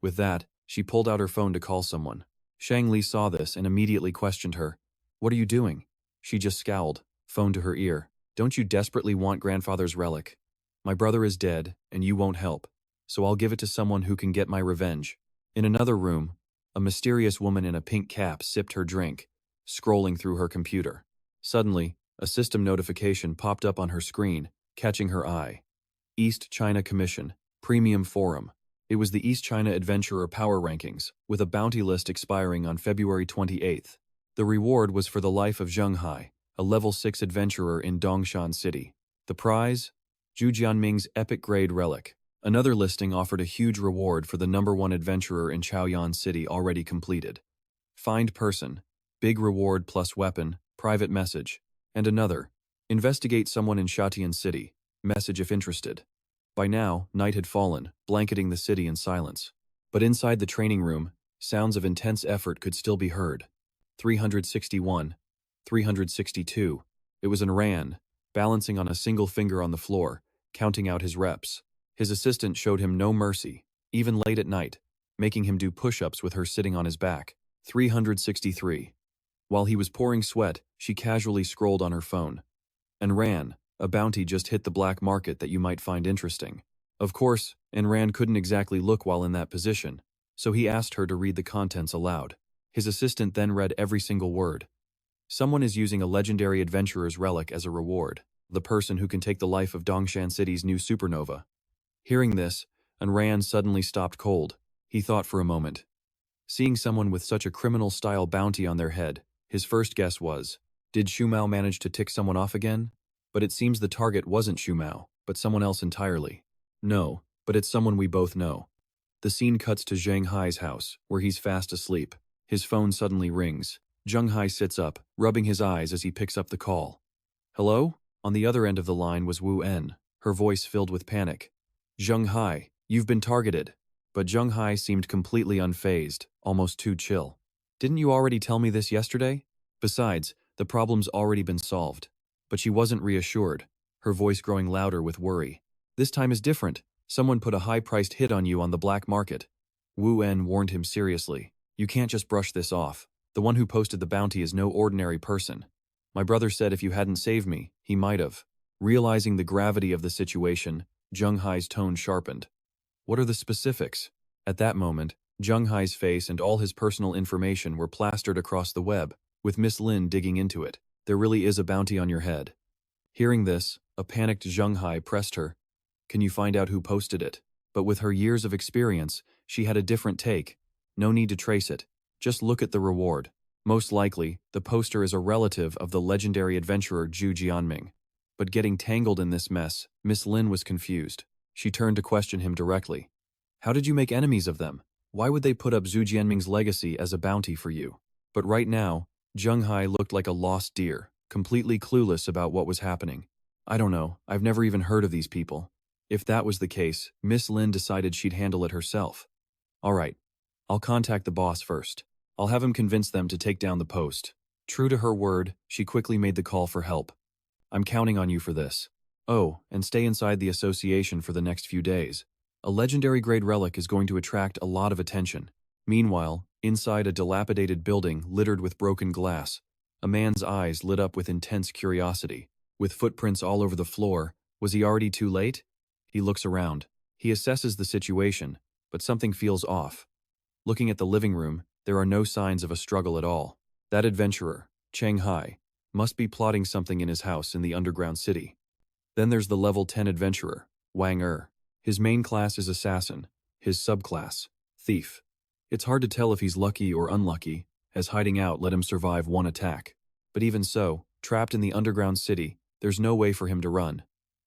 With that, she pulled out her phone to call someone. Shangli saw this and immediately questioned her. What are you doing? She just scowled, phone to her ear. Don't you desperately want grandfather's relic? My brother is dead, and you won't help, so I'll give it to someone who can get my revenge. In another room, a mysterious woman in a pink cap sipped her drink, scrolling through her computer. Suddenly, a system notification popped up on her screen, catching her eye. East China Commission, Premium Forum. It was the East China Adventurer Power Rankings, with a bounty list expiring on February 28th. The reward was for the life of Cheng Hai, a level 6 adventurer in Dongshan City. The prize? Zhu Jianming's epic grade relic. Another listing offered a huge reward for the #1 adventurer in Chaoyan City already completed. Find person, big reward plus weapon, private message. And another, investigate someone in Shatian City, message if interested. By now, night had fallen, blanketing the city in silence. But inside the training room, sounds of intense effort could still be heard. 361, 362. It was an Ran, balancing on a single finger on the floor, counting out his reps. His assistant showed him no mercy, even late at night, making him do push-ups with her sitting on his back. 363. While he was pouring sweat, she casually scrolled on her phone. And Ran, a bounty just hit the black market that you might find interesting. Of course, Enran couldn't exactly look while in that position, so he asked her to read the contents aloud. His assistant then read every single word. Someone is using a legendary adventurer's relic as a reward, the person who can take the life of Dongshan City's new supernova. Hearing this, Enran suddenly stopped cold. He thought for a moment. Seeing someone with such a criminal-style bounty on their head, his first guess was, did Shumao manage to tick someone off again? But it seems the target wasn't Shumao, but someone else entirely. No, but it's someone we both know. The scene cuts to Cheng Hai's house, where he's fast asleep. His phone suddenly rings. Cheng Hai sits up, rubbing his eyes as he picks up the call. Hello? On the other end of the line was Wu En. her voice filled with panic. Cheng Hai, you've been targeted. But Cheng Hai seemed completely unfazed, almost too chill. Didn't you already tell me this yesterday? Besides, the problem's already been solved. But she wasn't reassured, her voice growing louder with worry. This time is different. Someone put a high-priced hit on you on the black market. Wu En warned him seriously. You can't just brush this off. The one who posted the bounty is no ordinary person. My brother said if you hadn't saved me, he might have. Realizing the gravity of the situation, Cheng Hai's tone sharpened. What are the specifics? At that moment, Cheng Hai's face and all his personal information were plastered across the web, with Miss Lin digging into it. There really is a bounty on your head. Hearing this, a panicked Cheng Hai pressed her. Can you find out who posted it? But with her years of experience, she had a different take. No need to trace it. Just look at the reward. Most likely, the poster is a relative of the legendary adventurer Zhu Jianming. But getting tangled in this mess, Miss Lin was confused. She turned to question him directly. How did you make enemies of them? Why would they put up Zhu Jianming's legacy as a bounty for you? But right now, Cheng Hai looked like a lost deer, completely clueless about what was happening. I don't know, I've never even heard of these people. If that was the case, Miss Lin decided she'd handle it herself. All right, I'll contact the boss first. I'll have him convince them to take down the post. True to her word, she quickly made the call for help. I'm counting on you for this. Oh, and stay inside the association for the next few days. A legendary grade relic is going to attract a lot of attention. Meanwhile, inside a dilapidated building littered with broken glass, a man's eyes lit up with intense curiosity. With footprints all over the floor, was he already too late? He looks around. He assesses the situation, but something feels off. Looking at the living room, there are no signs of a struggle at all. That adventurer, Cheng Hai, must be plotting something in his house in the underground city. Then there's the level 10 adventurer, Wang Er. His main class is assassin, his subclass, thief. It's hard to tell if he's lucky or unlucky, as hiding out let him survive one attack. But even so, trapped in the underground city, there's no way for him to run.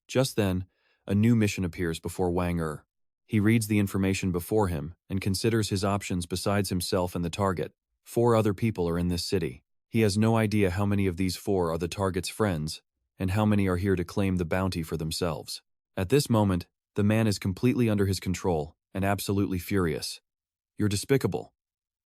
Just then, a new mission appears before Wang Er. He reads the information before him and considers his options besides himself and the target. 4 other people are in this city. He has no idea how many of these 4 are the target's friends, and how many are here to claim the bounty for themselves. At this moment, the man is completely under his control and absolutely furious. You're despicable.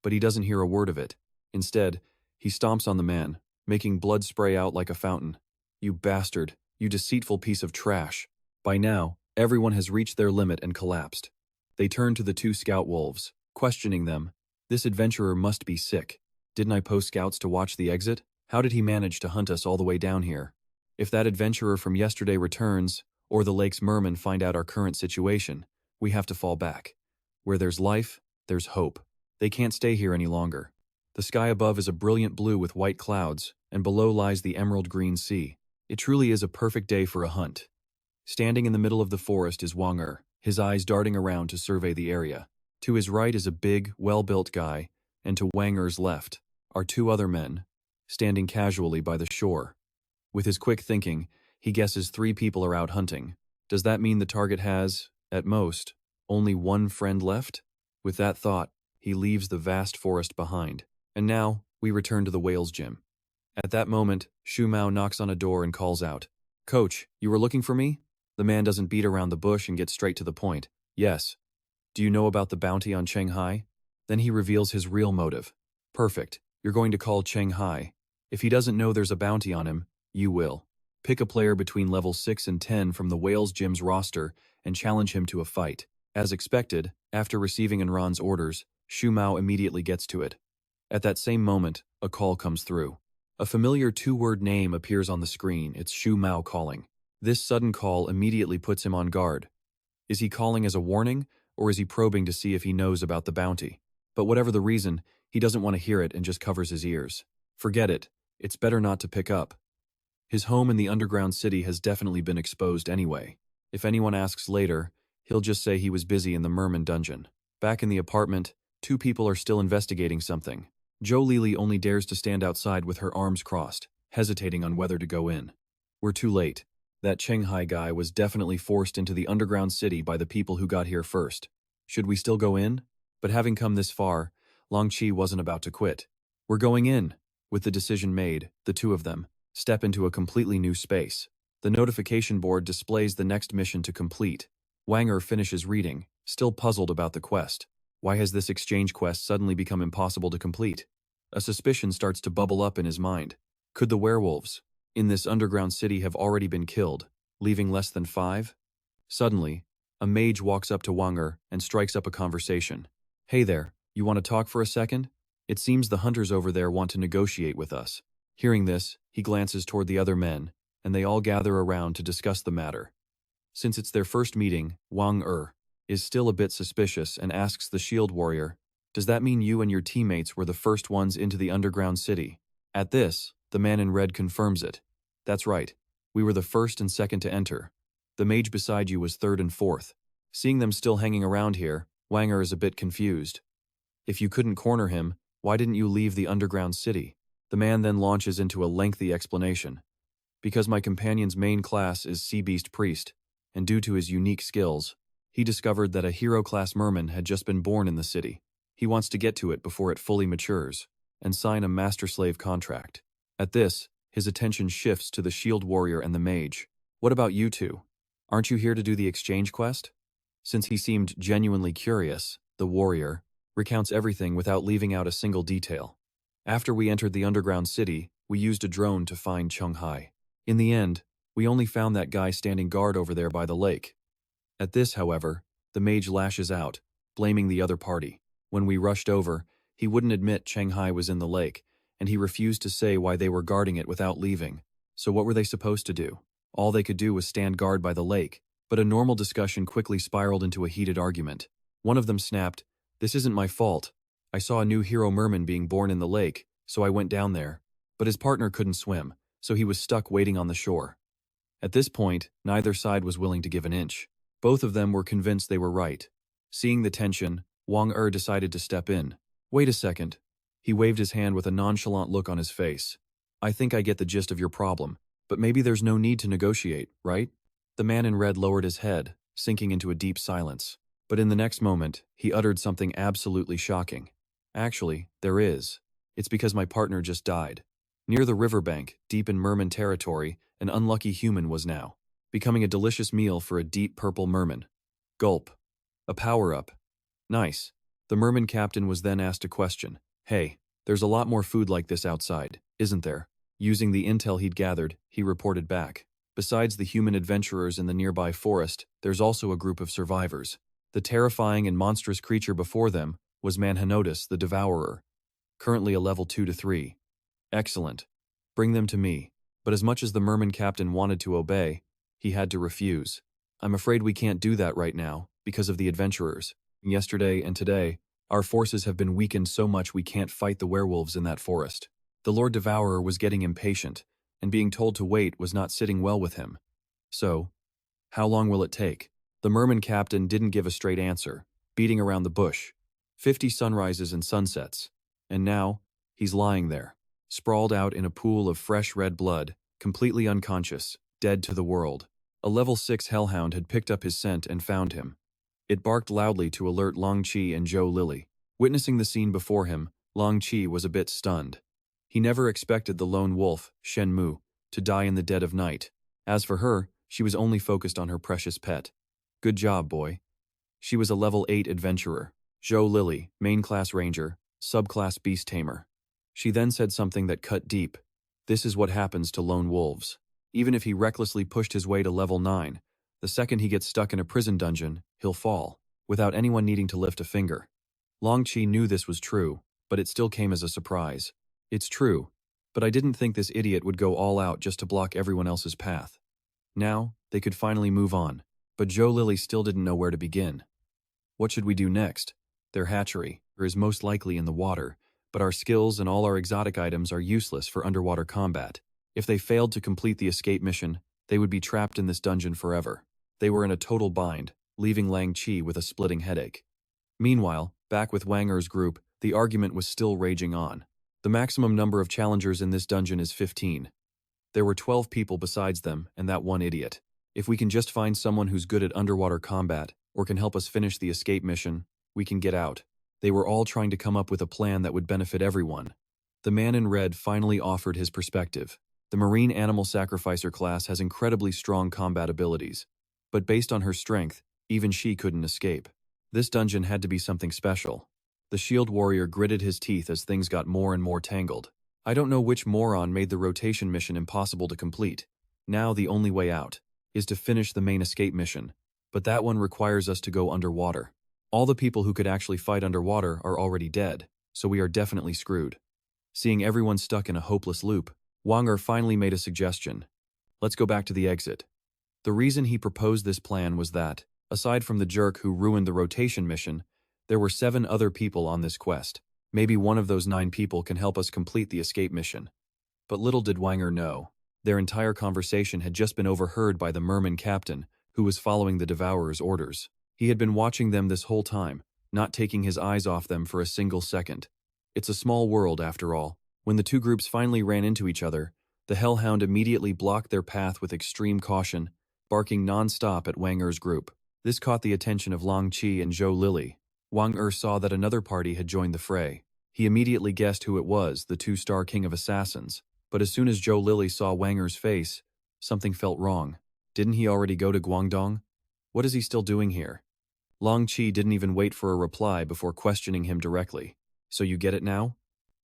But he doesn't hear a word of it. Instead, he stomps on the man, making blood spray out like a fountain. You bastard, you deceitful piece of trash. By now, everyone has reached their limit and collapsed. They turn to the 2 scout wolves, questioning them. This adventurer must be sick. Didn't I post scouts to watch the exit? How did he manage to hunt us all the way down here? If that adventurer from yesterday returns, or the lake's mermen find out our current situation, we have to fall back. Where there's life, there's hope. They can't stay here any longer. The sky above is a brilliant blue with white clouds, and below lies the emerald green sea. It truly is a perfect day for a hunt. Standing in the middle of the forest is Wang Er, his eyes darting around to survey the area. To his right is a big, well-built guy, and to Wang Er's left are 2 other men, standing casually by the shore. With his quick thinking, he guesses 3 people are out hunting. Does that mean the target has, at most, only 1 friend left? With that thought, he leaves the vast forest behind. And now, we return to the whales gym. At that moment, Shu Mao knocks on a door and calls out, "Coach, you were looking for me?" The man doesn't beat around the bush and gets straight to the point. Yes. Do you know about the bounty on Cheng Hai? Then he reveals his real motive. Perfect. You're going to call Cheng Hai. If he doesn't know there's a bounty on him, you will. Pick a player between level 6 and 10 from the Whales Gym's roster and challenge him to a fight. As expected, after receiving Enran's orders, Shu Mao immediately gets to it. At that same moment, a call comes through. A familiar 2-word name appears on the screen. It's Shu Mao calling. This sudden call immediately puts him on guard. Is he calling as a warning, or is he probing to see if he knows about the bounty? But whatever the reason, he doesn't want to hear it and just covers his ears. Forget it. It's better not to pick up. His home in the underground city has definitely been exposed anyway. If anyone asks later, he'll just say he was busy in the merman dungeon. Back in the apartment, 2 people are still investigating something. Zhou Lili only dares to stand outside with her arms crossed, hesitating on whether to go in. We're too late. That Cheng Hai guy was definitely forced into the underground city by the people who got here first. Should we still go in? But having come this far, Long Qi wasn't about to quit. We're going in. With the decision made, the 2 of them step into a completely new space. The notification board displays the next mission to complete. Wang Er finishes reading, still puzzled about the quest. Why has this exchange quest suddenly become impossible to complete? A suspicion starts to bubble up in his mind. Could the werewolves in this underground city have already been killed, leaving less than 5? Suddenly, a mage walks up to Wang Er and strikes up a conversation. Hey there, you want to talk for a second? It seems the hunters over there want to negotiate with us. Hearing this, he glances toward the other men, and they all gather around to discuss the matter. Since it's their first meeting, Wang Er is still a bit suspicious and asks the shield warrior, does that mean you and your teammates were the first ones into the underground city? At this, the man in red confirms it. That's right. We were the first and second to enter. The mage beside you was third and fourth. Seeing them still hanging around here, Wang Er is a bit confused. If you couldn't corner him, why didn't you leave the underground city? The man then launches into a lengthy explanation. Because my companion's main class is Sea Beast Priest, and due to his unique skills, he discovered that a hero-class merman had just been born in the city. He wants to get to it before it fully matures, and sign a master-slave contract. At this, his attention shifts to the shield warrior and the mage. What about you two? Aren't you here to do the exchange quest? Since he seemed genuinely curious, the warrior recounts everything without leaving out a single detail. After we entered the underground city, we used a drone to find Cheng Hai. In the end, we only found that guy standing guard over there by the lake. At this, however, the mage lashes out, blaming the other party. When we rushed over, he wouldn't admit Cheng Hai was in the lake, and he refused to say why they were guarding it without leaving. So what were they supposed to do? All they could do was stand guard by the lake, but a normal discussion quickly spiraled into a heated argument. One of them snapped, "This isn't my fault. I saw a new hero merman being born in the lake, so I went down there." But his partner couldn't swim, so he was stuck waiting on the shore. At this point, neither side was willing to give an inch. Both of them were convinced they were right. Seeing the tension, Wang Er decided to step in. Wait a second. He waved his hand with a nonchalant look on his face. I think I get the gist of your problem, but maybe there's no need to negotiate, right? The man in red lowered his head, sinking into a deep silence. But in the next moment, he uttered something absolutely shocking. Actually, there is. It's because my partner just died. Near the riverbank, deep in merman territory, an unlucky human was now becoming a delicious meal for a deep purple merman. Gulp. A power-up. Nice. The merman captain was then asked a question. Hey, there's a lot more food like this outside, isn't there? Using the intel he'd gathered, he reported back. Besides the human adventurers in the nearby forest, there's also a group of survivors. The terrifying and monstrous creature before them was Manhwa the Devourer, currently a level 2 to 3. Excellent. Bring them to me. But as much as the merman captain wanted to obey, he had to refuse. I'm afraid we can't do that right now, because of the adventurers. Yesterday and today, our forces have been weakened so much we can't fight the werewolves in that forest. The Lord Devourer was getting impatient, and being told to wait was not sitting well with him. So, how long will it take? The merman captain didn't give a straight answer, beating around the bush. 50 sunrises and sunsets. And now, he's lying there, sprawled out in a pool of fresh red blood, completely unconscious, dead to the world. A level 6 hellhound had picked up his scent and found him. It barked loudly to alert Long Chi and Zhou Lily. Witnessing the scene before him, Long Chi was a bit stunned. He never expected the lone wolf, Shen Mu, to die in the dead of night. As for her, she was only focused on her precious pet. Good job, boy. She was a level 8 adventurer. Zhou Lily, main class ranger, subclass beast tamer. She then said something that cut deep. This is what happens to lone wolves. Even if he recklessly pushed his way to level 9, the second he gets stuck in a prison dungeon, he'll fall, without anyone needing to lift a finger. Long Chi knew this was true, but it still came as a surprise. It's true, but I didn't think this idiot would go all out just to block everyone else's path. Now, they could finally move on, but Zhou Lily still didn't know where to begin. What should we do next? Their hatchery is most likely in the water, but our skills and all our exotic items are useless for underwater combat. If they failed to complete the escape mission, they would be trapped in this dungeon forever. They were in a total bind, leaving Lang Chi with a splitting headache. Meanwhile, back with Wang Er's group, the argument was still raging on. The maximum number of challengers in this dungeon is 15. There were 12 people besides them, and that one idiot. If we can just find someone who's good at underwater combat, or can help us finish the escape mission, we can get out. They were all trying to come up with a plan that would benefit everyone. The man in red finally offered his perspective. The Marine Animal Sacrificer class has incredibly strong combat abilities, but based on her strength, even she couldn't escape. This dungeon had to be something special. The shield warrior gritted his teeth as things got more and more tangled. I don't know which moron made the rotation mission impossible to complete. Now the only way out is to finish the main escape mission, but that one requires us to go underwater. All the people who could actually fight underwater are already dead, so we are definitely screwed. Seeing everyone stuck in a hopeless loop, Wang Er finally made a suggestion. Let's go back to the exit. The reason he proposed this plan was that, aside from the jerk who ruined the rotation mission, there were 7 other people on this quest. Maybe one of those 9 people can help us complete the escape mission. But little did Wang Er know, their entire conversation had just been overheard by the merman captain, who was following the Devourer's orders. He had been watching them this whole time, not taking his eyes off them for a single second. It's a small world, after all. When the two groups finally ran into each other, the Hellhound immediately blocked their path with extreme caution, barking non-stop at Wang Er's group. This caught the attention of Long Qi and Zhou Lily. Wang Er saw that another party had joined the fray. He immediately guessed who it was, the 2-star king of assassins. But as soon as Zhou Lily saw Wang Er's face, something felt wrong. Didn't he already go to Guangdong? What is he still doing here? Long Qi didn't even wait for a reply before questioning him directly. So you get it now?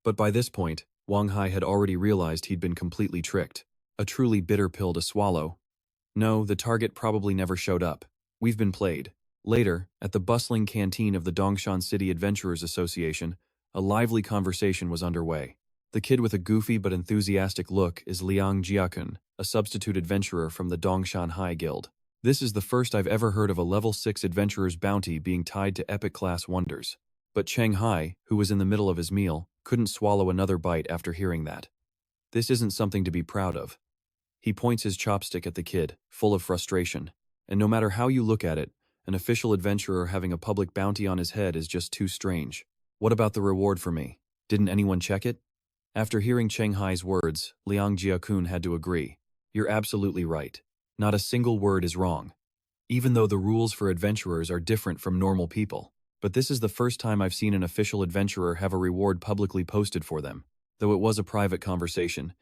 But by this point, Wang Hai had already realized he'd been completely tricked. A truly bitter pill to swallow. No, the target probably never showed up. We've been played. Later, at the bustling canteen of the Dongshan City Adventurers Association, a lively conversation was underway. The kid with a goofy but enthusiastic look is Liang Jiakun, a substitute adventurer from the Dongshan Hai Guild. This is the first I've ever heard of a level 6 adventurer's bounty being tied to epic-class wonders. But Cheng Hai, who was in the middle of his meal, couldn't swallow another bite after hearing that. This isn't something to be proud of. He points his chopstick at the kid, full of frustration. And no matter how you look at it, an official adventurer having a public bounty on his head is just too strange. What about the reward for me? Didn't anyone check it? After hearing Cheng Hai's words, Liang Jiakun had to agree. You're absolutely right. Not a single word is wrong. Even though the rules for adventurers are different from normal people. But this is the first time I've seen an official adventurer have a reward publicly posted for them. Though it was a private conversation,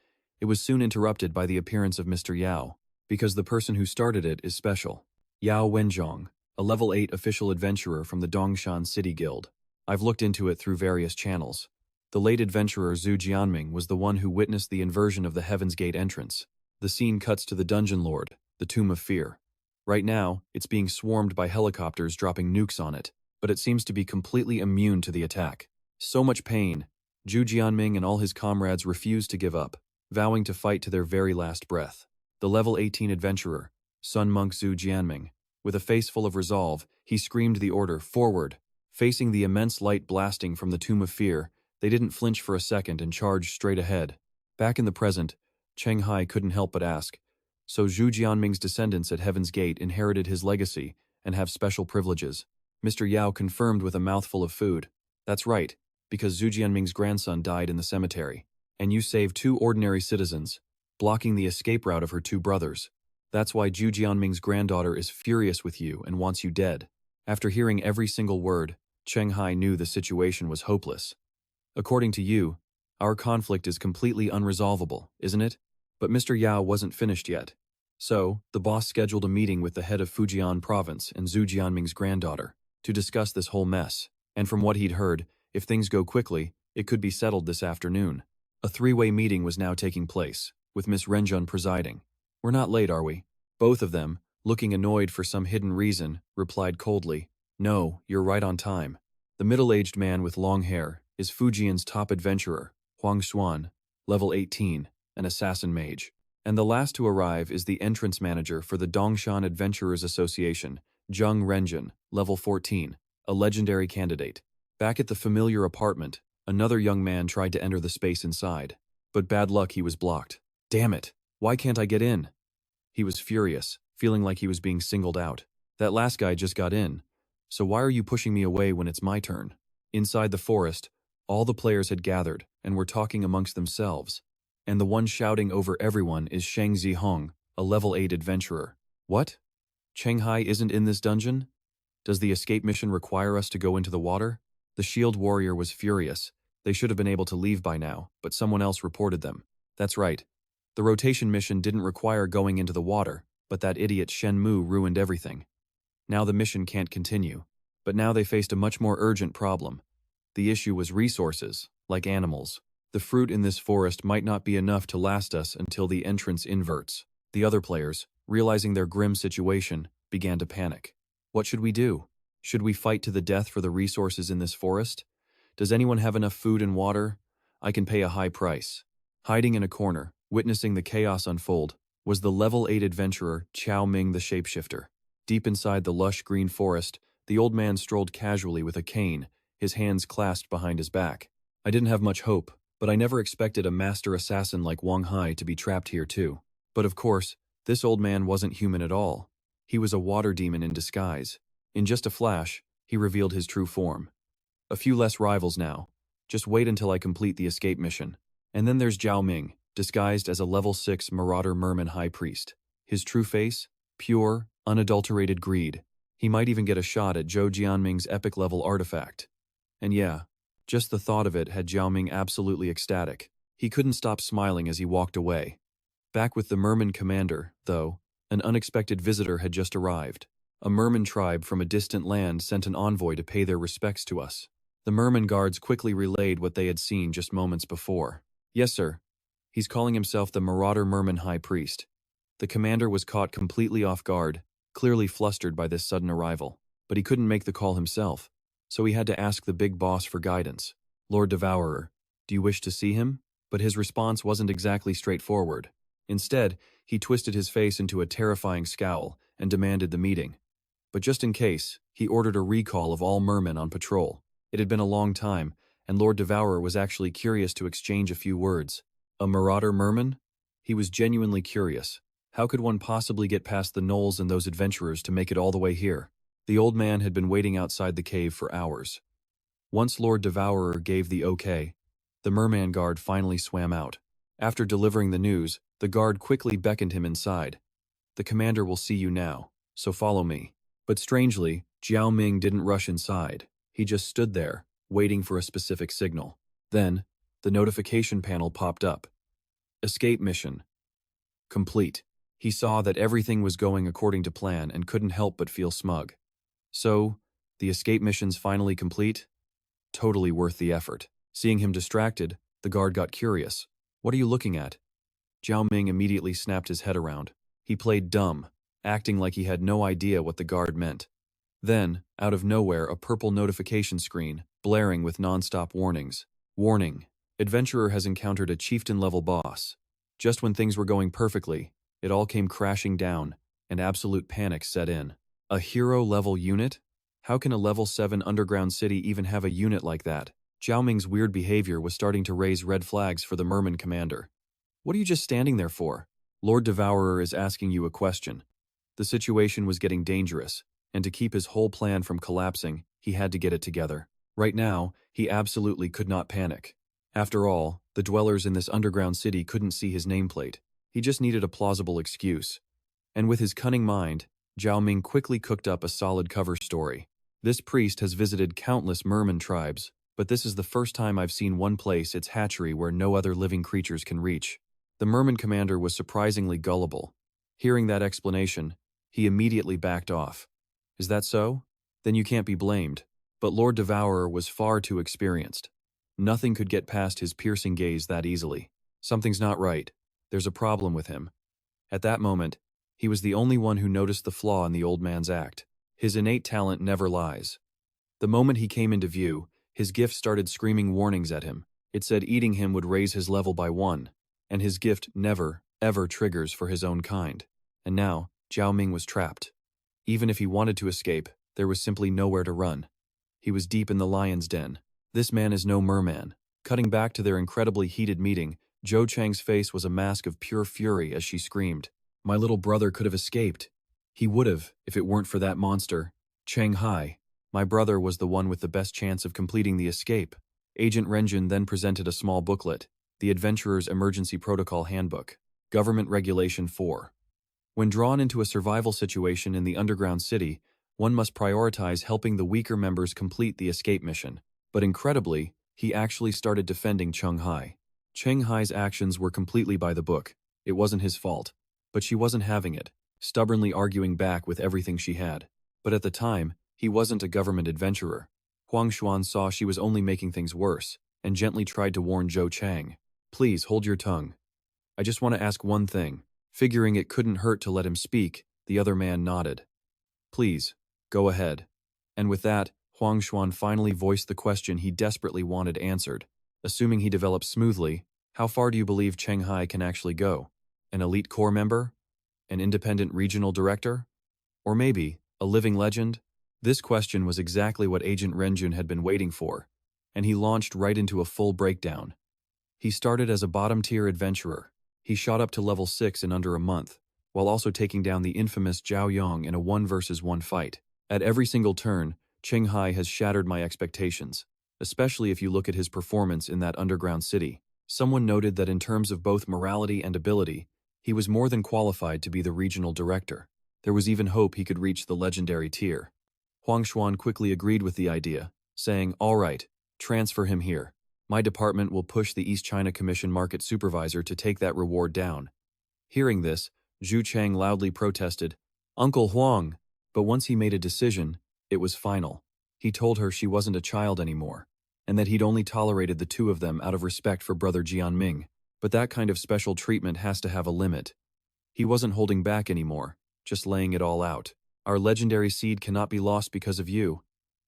it was soon interrupted by the appearance of Mr. Yao, because the person who started it is special. Yao Wenzhong, a level 8 official adventurer from the Dongshan City Guild. I've looked into it through various channels. The late adventurer Zhu Jianming was the one who witnessed the inversion of the Heaven's Gate entrance. The scene cuts to the Dungeon Lord, the Tomb of Fear. Right now, it's being swarmed by helicopters dropping nukes on it, but it seems to be completely immune to the attack. So much pain. Zhu Jianming and all his comrades refused to give up, vowing to fight to their very last breath. The level 18 adventurer, Sun Monk Zhu Jianming, with a face full of resolve, he screamed the order, forward. Facing the immense light blasting from the Tomb of Fear, they didn't flinch for a second and charged straight ahead. Back in the present, Cheng Hai couldn't help but ask, so Zhu Jianming's descendants at Heaven's Gate inherited his legacy and have special privileges. Mr. Yao confirmed with a mouthful of food. That's right, because Zhu Jianming's grandson died in the cemetery. And you saved 2 ordinary citizens, blocking the escape route of her 2 brothers. That's why Zhu Jianming's granddaughter is furious with you and wants you dead. After hearing every single word, Cheng Hai knew the situation was hopeless. According to you, our conflict is completely unresolvable, isn't it? But Mr. Yao wasn't finished yet. So, the boss scheduled a meeting with the head of Fujian province and Zhu Jianming's granddaughter to discuss this whole mess. And from what he'd heard, if things go quickly, it could be settled this afternoon. A 3-way meeting was now taking place, with Miss Renjun presiding. We're not late, are we? Both of them, looking annoyed for some hidden reason, replied coldly, No, you're right on time. The middle-aged man with long hair is Fujian's top adventurer, Huang Xuan, level 18, an assassin mage. And the last to arrive is the entrance manager for the Dongshan Adventurers Association, Zheng Renjun, level 14, a legendary candidate. Back at the familiar apartment, another young man tried to enter the space inside. But bad luck, he was blocked. Damn it, why can't I get in? He was furious, feeling like he was being singled out. That last guy just got in, so why are you pushing me away when it's my turn? Inside the forest, all the players had gathered and were talking amongst themselves. And the one shouting over everyone is Sheng Zihong, a level 8 adventurer. What? Cheng Hai isn't in this dungeon? Does the escape mission require us to go into the water? The shield warrior was furious. They should have been able to leave by now, but someone else reported them. That's right. The rotation mission didn't require going into the water, but that idiot Shenmue ruined everything. Now the mission can't continue. But now they faced a much more urgent problem. The issue was resources, like animals. The fruit in this forest might not be enough to last us until the entrance inverts. The other players, realizing their grim situation, began to panic. What should we do? Should we fight to the death for the resources in this forest? Does anyone have enough food and water? I can pay a high price. Hiding in a corner, witnessing the chaos unfold, was the level 8 adventurer Qiao Ming the Shapeshifter. Deep inside the lush green forest, the old man strolled casually with a cane, his hands clasped behind his back. I didn't have much hope, but I never expected a master assassin like Cheng Hai to be trapped here too. But of course, this old man wasn't human at all. He was a water demon in disguise. In just a flash, he revealed his true form. A few less rivals now. Just wait until I complete the escape mission. And then there's Zhao Ming, disguised as a level 6 Marauder Merman High Priest. His true face? Pure, unadulterated greed. He might even get a shot at Zhou Jianming's epic-level artifact. And yeah, just the thought of it had Zhao Ming absolutely ecstatic. He couldn't stop smiling as he walked away. Back with the Merman commander, though, an unexpected visitor had just arrived. A Merman tribe from a distant land sent an envoy to pay their respects to us. The Merman guards quickly relayed what they had seen just moments before. Yes, sir. He's calling himself the Marauder Merman High Priest. The commander was caught completely off guard, clearly flustered by this sudden arrival. But he couldn't make the call himself, so he had to ask the big boss for guidance. Lord Devourer, do you wish to see him? But his response wasn't exactly straightforward. Instead, he twisted his face into a terrifying scowl and demanded the meeting. But just in case, he ordered a recall of all mermen on patrol. It had been a long time, and Lord Devourer was actually curious to exchange a few words. A marauder merman? He was genuinely curious. How could one possibly get past the gnolls and those adventurers to make it all the way here? The old man had been waiting outside the cave for hours. Once Lord Devourer gave the okay, the merman guard finally swam out. After delivering the news, the guard quickly beckoned him inside. The commander will see you now, so follow me. But strangely, Zhao Ming didn't rush inside. He just stood there, waiting for a specific signal. Then, the notification panel popped up. Escape mission. Complete. He saw that everything was going according to plan and couldn't help but feel smug. So, the escape mission's finally complete? Totally worth the effort. Seeing him distracted, the guard got curious. What are you looking at? Zhao Ming immediately snapped his head around. He played dumb, acting like he had no idea what the guard meant. Then, out of nowhere, a purple notification screen, blaring with non-stop warnings. Warning. Adventurer has encountered a chieftain-level boss. Just when things were going perfectly, it all came crashing down, and absolute panic set in. A hero-level unit? How can a level 7 underground city even have a unit like that? Zhao Ming's weird behavior was starting to raise red flags for the merman commander. What are you just standing there for? Lord Devourer is asking you a question. The situation was getting dangerous, and to keep his whole plan from collapsing, he had to get it together. Right now, he absolutely could not panic. After all, the dwellers in this underground city couldn't see his nameplate. He just needed a plausible excuse. And with his cunning mind, Zhao Ming quickly cooked up a solid cover story. This priest has visited countless merman tribes, but this is the first time I've seen one place its hatchery where no other living creatures can reach. The merman commander was surprisingly gullible. Hearing that explanation, he immediately backed off. Is that so? Then you can't be blamed. But Lord Devourer was far too experienced. Nothing could get past his piercing gaze that easily. Something's not right. There's a problem with him. At that moment, he was the only one who noticed the flaw in the old man's act. His innate talent never lies. The moment he came into view, his gift started screaming warnings at him. It said eating him would raise his level by 1, and his gift never, ever triggers for his own kind. And now, Zhao Ming was trapped. Even if he wanted to escape, there was simply nowhere to run. He was deep in the lion's den. This man is no merman. Cutting back to their incredibly heated meeting, Zhou Cheng's face was a mask of pure fury as she screamed. My little brother could have escaped. He would have, if it weren't for that monster. Cheng Hai. My brother was the one with the best chance of completing the escape. Agent Renjun then presented a small booklet, the Adventurer's Emergency Protocol Handbook. Government Regulation 4. When drawn into a survival situation in the underground city, one must prioritize helping the weaker members complete the escape mission. But incredibly, he actually started defending Cheng Hai. Cheng Hai's actions were completely by the book. It wasn't his fault. But she wasn't having it, stubbornly arguing back with everything she had. But at the time, he wasn't a government adventurer. Huang Xuan saw she was only making things worse, and gently tried to warn Zhou Chang. Please hold your tongue. I just want to ask one thing. Figuring it couldn't hurt to let him speak, the other man nodded. Please, go ahead. And with that, Huang Xuan finally voiced the question he desperately wanted answered. Assuming he develops smoothly, how far do you believe Cheng Hai can actually go? An elite corps member? An independent regional director? Or maybe, a living legend? This question was exactly what Agent Renjun had been waiting for, and he launched right into a full breakdown. He started as a bottom-tier adventurer. He shot up to level 6 in under a month, while also taking down the infamous Zhao Yong in a 1 versus 1 fight. At every single turn, Cheng Hai has shattered my expectations, especially if you look at his performance in that underground city. Someone noted that in terms of both morality and ability, he was more than qualified to be the regional director. There was even hope he could reach the legendary tier. Huang Xuan quickly agreed with the idea, saying, "All right, transfer him here. My department will push the East China Commission market supervisor to take that reward down." Hearing this, Zhu Chang loudly protested, "Uncle Huang!" But once he made a decision, it was final. He told her she wasn't a child anymore, and that he'd only tolerated the two of them out of respect for brother Jianming. But that kind of special treatment has to have a limit. He wasn't holding back anymore, just laying it all out. "Our legendary seed cannot be lost because of you.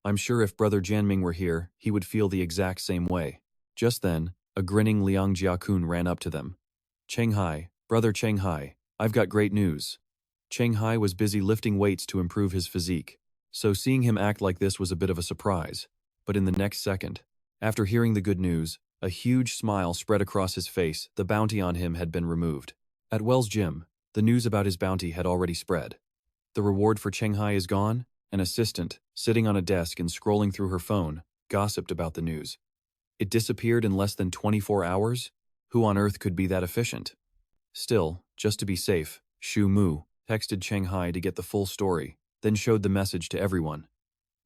I'm sure if brother Jianming were here, he would feel the exact same way." Just then, a grinning Liang Jiakun ran up to them. "Cheng Hai, brother Cheng Hai, I've got great news." Cheng Hai was busy lifting weights to improve his physique, so seeing him act like this was a bit of a surprise. But in the next second, after hearing the good news, a huge smile spread across his face. The bounty on him had been removed. At Wells' gym, the news about his bounty had already spread. The reward for Cheng Hai is gone? An assistant, sitting on a desk and scrolling through her phone, gossiped about the news. It disappeared in less than 24 hours? Who on earth could be that efficient? Still, just to be safe, Xu Mu texted Cheng Hai to get the full story, then showed the message to everyone.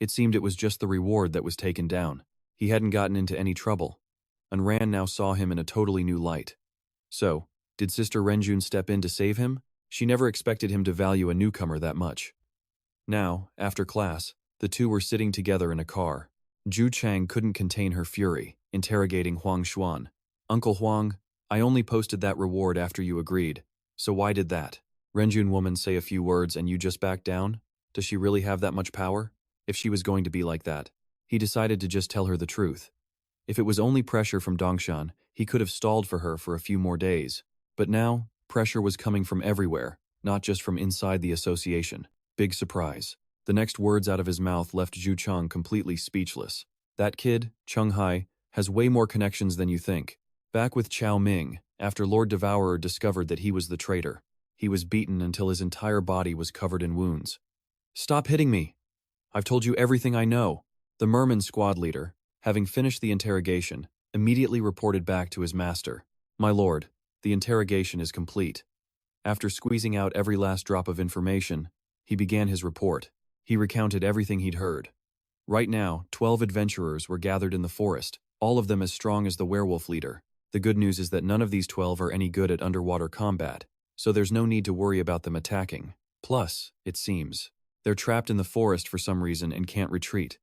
It seemed it was just the reward that was taken down. He hadn't gotten into any trouble, and Ran now saw him in a totally new light. So, did Sister Renjun step in to save him? She never expected him to value a newcomer that much. Now, after class, the two were sitting together in a car. Zhu Chang couldn't contain her fury, interrogating Huang Xuan. "Uncle Huang, I only posted that reward after you agreed, so why did that Renjun woman say a few words and you just backed down? Does she really have that much power? If she was going to be like that." He decided to just tell her the truth. If it was only pressure from Dongshan, he could have stalled for her for a few more days. But now, pressure was coming from everywhere, not just from inside the association. Big surprise. The next words out of his mouth left Zhu Chang completely speechless. "That kid, Cheng Hai, has way more connections than you think. Back with Chao Ming, after Lord Devourer discovered that he was the traitor, he was beaten until his entire body was covered in wounds." "Stop hitting me! I've told you everything I know." The Merman squad leader, having finished the interrogation, immediately reported back to his master. "My lord, the interrogation is complete." After squeezing out every last drop of information, he began his report. He recounted everything he'd heard. Right now, 12 adventurers were gathered in the forest, all of them as strong as the werewolf leader. The good news is that none of these 12 are any good at underwater combat, so there's no need to worry about them attacking. Plus, it seems, they're trapped in the forest for some reason and can't retreat.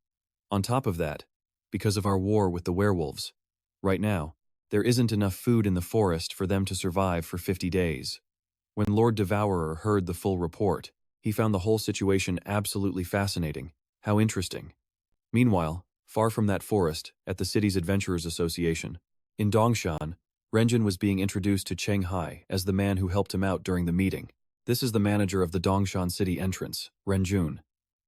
On top of that, because of our war with the werewolves, right now, there isn't enough food in the forest for them to survive for 50 days. When Lord Devourer heard the full report, he found the whole situation absolutely fascinating. How interesting. Meanwhile, far from that forest, at the city's Adventurers Association, in Dongshan, Renjun was being introduced to Cheng Hai as the man who helped him out during the meeting. "This is the manager of the Dongshan city entrance, Renjun.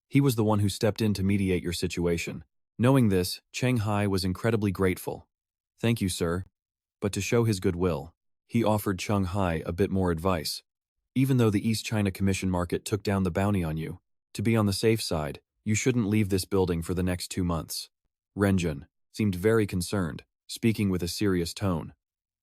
He was the one who stepped in to mediate your situation." Knowing this, Cheng Hai was incredibly grateful. "Thank you, sir." But to show his goodwill, he offered Cheng Hai a bit more advice. "Even though the East China Commission market took down the bounty on you, to be on the safe side, you shouldn't leave this building for the next 2 months." Renjun seemed very concerned, speaking with a serious tone.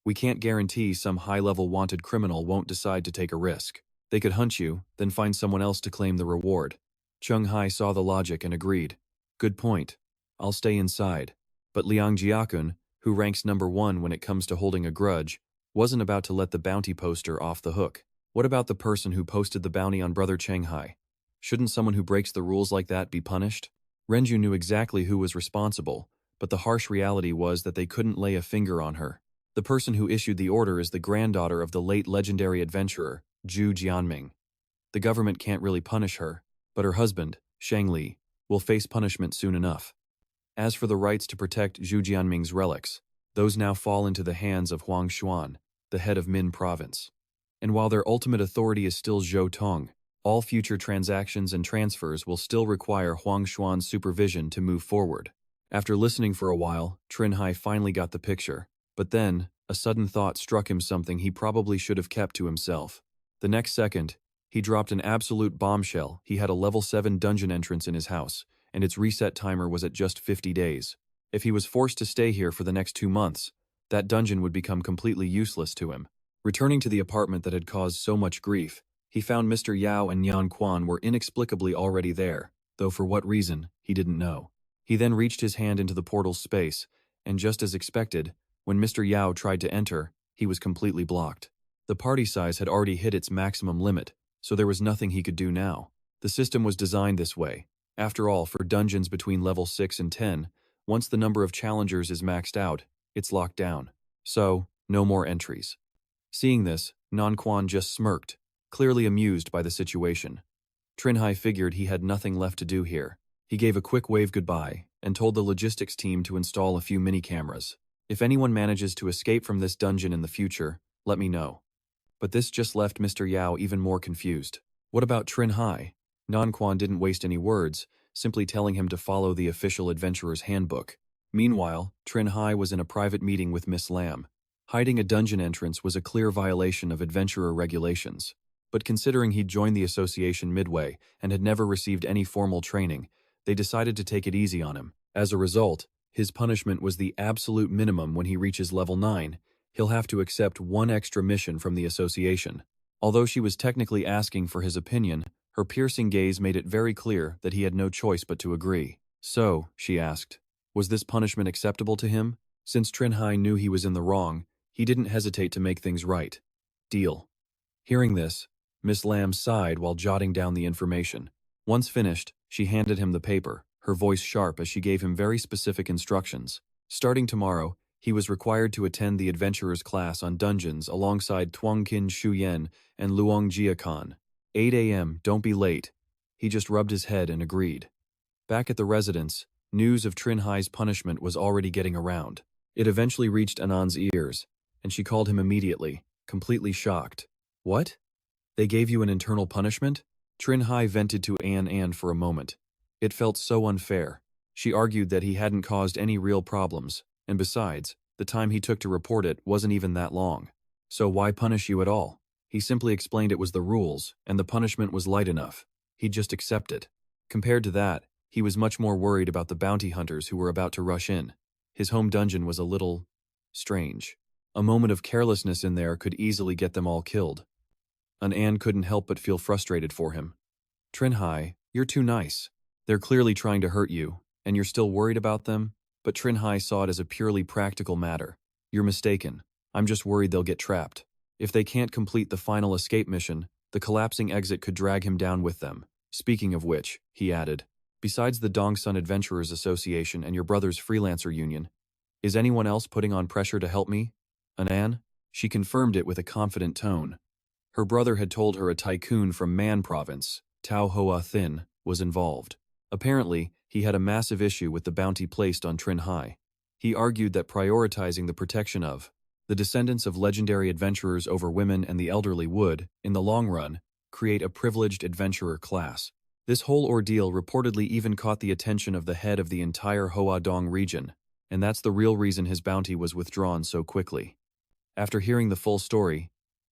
"We can't guarantee some high-level wanted criminal won't decide to take a risk. They could hunt you, then find someone else to claim the reward." Cheng Hai saw the logic and agreed. "Good point. I'll stay inside." But Liang Jiakun, who ranks number 1 when it comes to holding a grudge, wasn't about to let the bounty poster off the hook. What about the person who posted the bounty on brother Cheng Hai? Shouldn't someone who breaks the rules like that be punished? Renju knew exactly who was responsible, but the harsh reality was that they couldn't lay a finger on her. The person who issued the order is the granddaughter of the late legendary adventurer, Zhu Jianming. The government can't really punish her, but her husband, Shang Li, will face punishment soon enough. As for the rights to protect Zhu Jianming's relics, those now fall into the hands of Huang Xuan, the head of Min Province. And while their ultimate authority is still Zhou Tong, all future transactions and transfers will still require Huang Xuan's supervision to move forward. After listening for a while, Cheng Hai finally got the picture, but then, a sudden thought struck him, something he probably should have kept to himself. The next second, he dropped an absolute bombshell. He had a level 7 dungeon entrance in his house, and its reset timer was at just 50 days. If he was forced to stay here for the next 2 months, that dungeon would become completely useless to him. Returning to the apartment that had caused so much grief, he found Mr. Yao and Yan Quan were inexplicably already there, though for what reason, he didn't know. He then reached his hand into the portal's space, and just as expected, when Mr. Yao tried to enter, he was completely blocked. The party size had already hit its maximum limit, so there was nothing he could do now. The system was designed this way. After all, for dungeons between level 6 and 10, once the number of challengers is maxed out, it's locked down. So, no more entries. Seeing this, Nan Quan just smirked, clearly amused by the situation. Cheng Hai figured he had nothing left to do here. He gave a quick wave goodbye and told the logistics team to install a few mini-cameras. If anyone manages to escape from this dungeon in the future, let me know. But this just left Mr. Yao even more confused. What about Cheng Hai? Nan Quan didn't waste any words, simply telling him to follow the official adventurer's handbook. Meanwhile, Cheng Hai was in a private meeting with Miss Lam. Hiding a dungeon entrance was a clear violation of adventurer regulations. But considering he'd joined the association midway and had never received any formal training, they decided to take it easy on him. As a result, his punishment was the absolute minimum. When he reaches level 9, he'll have to accept one extra mission from the association. Although she was technically asking for his opinion, her piercing gaze made it very clear that he had no choice but to agree. So, she asked, was this punishment acceptable to him? Since Cheng Hai knew he was in the wrong, he didn't hesitate to make things right. Deal. Hearing this, Miss Lam sighed while jotting down the information. Once finished, she handed him the paper, her voice sharp as she gave him very specific instructions. Starting tomorrow, he was required to attend the adventurer's class on dungeons alongside Tuangqin Shuyan and Luong Jiakan. 8 a.m., don't be late. He just rubbed his head and agreed. Back at the residence, news of Cheng Hai's punishment was already getting around. It eventually reached Anan's ears, and she called him immediately, completely shocked. What? They gave you an internal punishment? Cheng Hai vented to An for a moment. It felt so unfair. She argued that he hadn't caused any real problems, and besides, the time he took to report it wasn't even that long. So why punish you at all? He simply explained it was the rules, and the punishment was light enough. He'd just accept it. Compared to that, he was much more worried about the bounty hunters who were about to rush in. His home dungeon was a little strange. A moment of carelessness in there could easily get them all killed. An couldn't help but feel frustrated for him. Cheng Hai, you're too nice. They're clearly trying to hurt you, and you're still worried about them? But Cheng Hai saw it as a purely practical matter. You're mistaken. I'm just worried they'll get trapped. If they can't complete the final escape mission, the collapsing exit could drag him down with them. Speaking of which, he added, besides the Dongsun Adventurers Association and your brother's freelancer union, is anyone else putting on pressure to help me? Anan? She confirmed it with a confident tone. Her brother had told her a tycoon from Man Province, Tao Hoa Thin, was involved. Apparently, he had a massive issue with the bounty placed on Cheng Hai. He argued that prioritizing the protection of the descendants of legendary adventurers over women and the elderly would, in the long run, create a privileged adventurer class. This whole ordeal reportedly even caught the attention of the head of the entire Hoa Dong region, and that's the real reason his bounty was withdrawn so quickly. After hearing the full story,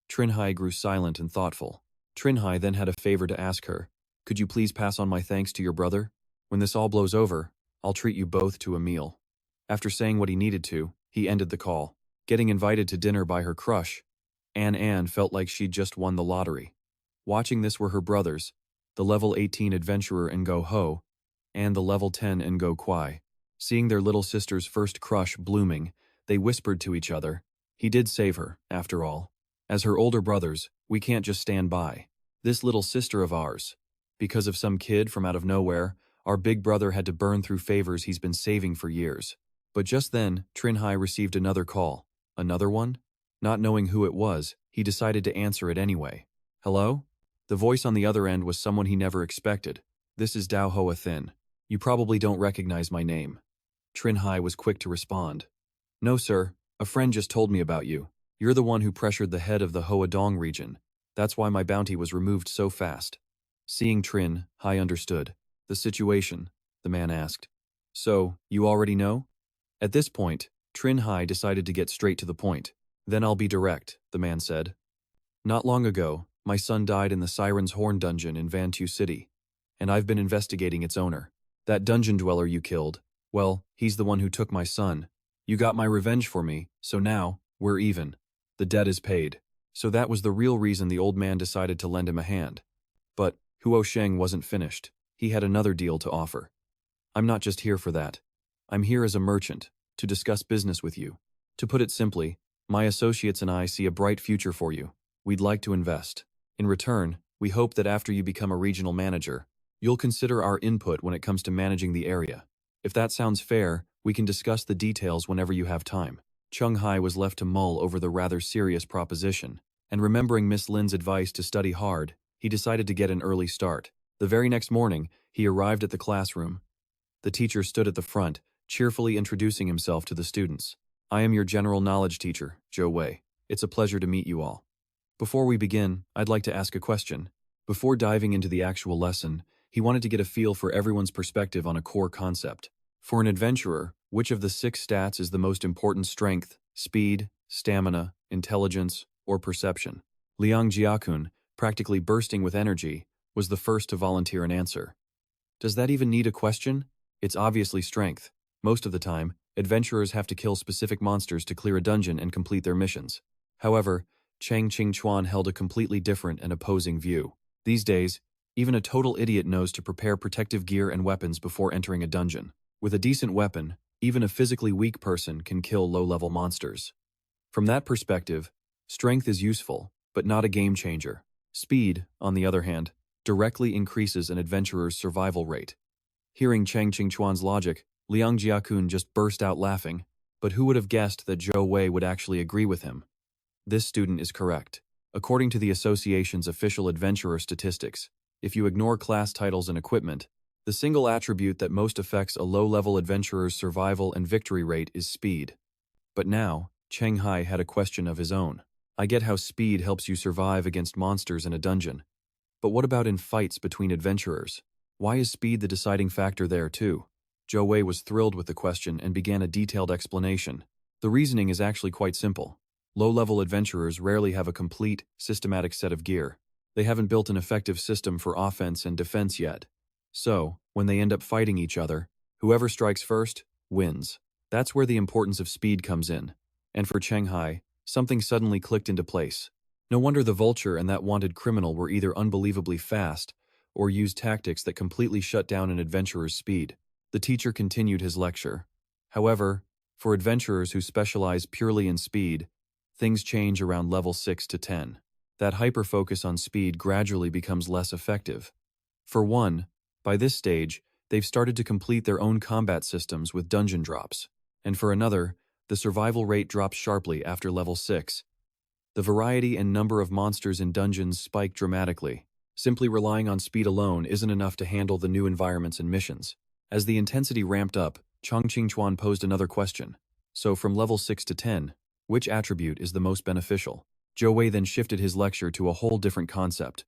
Cheng Hai grew silent and thoughtful. Cheng Hai then had a favor to ask her. Could you please pass on my thanks to your brother? When this all blows over, I'll treat you both to a meal. After saying what he needed to, he ended the call. Getting invited to dinner by her crush, An felt like she'd just won the lottery. Watching this were her brothers, the level 18 adventurer Ngo Ho, and the level 10 Ngo Kwai. Seeing their little sister's first crush blooming, they whispered to each other, He did save her, after all. As her older brothers, we can't just stand by. This little sister of ours. Because of some kid from out of nowhere, our big brother had to burn through favors he's been saving for years. But just then, Cheng Hai received another call. Another one? Not knowing who it was, he decided to answer it anyway. Hello? The voice on the other end was someone he never expected. This is Dao Hoa Thin. You probably don't recognize my name. Cheng Hai was quick to respond. No, sir. A friend just told me about you. You're the one who pressured the head of the Hoa Dong region. That's why my bounty was removed so fast. Seeing Cheng Hai understood. The situation, the man asked. So, you already know? At this point, Cheng Hai decided to get straight to the point. Then I'll be direct, the man said. Not long ago, my son died in the Siren's Horn dungeon in Vantu City, and I've been investigating its owner. That dungeon dweller you killed, well, he's the one who took my son. You got my revenge for me, so now, we're even. The debt is paid. So that was the real reason the old man decided to lend him a hand. But Huo Sheng wasn't finished. He had another deal to offer. I'm not just here for that. I'm here as a merchant, to discuss business with you. To put it simply, my associates and I see a bright future for you. We'd like to invest. In return, we hope that after you become a regional manager, you'll consider our input when it comes to managing the area. If that sounds fair, we can discuss the details whenever you have time. Cheng Hai was left to mull over the rather serious proposition, and remembering Miss Lin's advice to study hard, he decided to get an early start. The very next morning, he arrived at the classroom. The teacher stood at the front, cheerfully introducing himself to the students. I am your general knowledge teacher, Zhou Wei. It's a pleasure to meet you all. Before we begin, I'd like to ask a question. Before diving into the actual lesson, he wanted to get a feel for everyone's perspective on a core concept. For an adventurer, which of the 6 stats is the most important: strength, speed, stamina, intelligence, or perception? Liang Jiakun, practically bursting with energy, was the first to volunteer an answer. Does that even need a question? It's obviously strength. Most of the time, adventurers have to kill specific monsters to clear a dungeon and complete their missions. However, Chang Qingchuan held a completely different and opposing view. These days, even a total idiot knows to prepare protective gear and weapons before entering a dungeon. With a decent weapon, even a physically weak person can kill low-level monsters. From that perspective, strength is useful, but not a game changer. Speed, on the other hand, directly increases an adventurer's survival rate. Hearing Chang Qingchuan's logic, Liang Jiakun just burst out laughing, but who would have guessed that Zhou Wei would actually agree with him? This student is correct. According to the association's official adventurer statistics, if you ignore class titles and equipment, the single attribute that most affects a low-level adventurer's survival and victory rate is speed. But now, Cheng Hai had a question of his own. I get how speed helps you survive against monsters in a dungeon. But what about in fights between adventurers? Why is speed the deciding factor there too? Zhou Wei was thrilled with the question and began a detailed explanation. The reasoning is actually quite simple. Low-level adventurers rarely have a complete, systematic set of gear. They haven't built an effective system for offense and defense yet. So, when they end up fighting each other, whoever strikes first, wins. That's where the importance of speed comes in. And for Cheng Hai, something suddenly clicked into place. No wonder the vulture and that wanted criminal were either unbelievably fast or used tactics that completely shut down an adventurer's speed. The teacher continued his lecture. However, for adventurers who specialize purely in speed, things change around level 6 to 10. That hyper-focus on speed gradually becomes less effective. For one, by this stage, they've started to complete their own combat systems with dungeon drops. And for another, the survival rate drops sharply after level 6. The variety and number of monsters in dungeons spike dramatically. Simply relying on speed alone isn't enough to handle the new environments and missions. As the intensity ramped up, Chang Qingchuan posed another question. So from level 6 to 10, which attribute is the most beneficial? Zhou Wei then shifted his lecture to a whole different concept.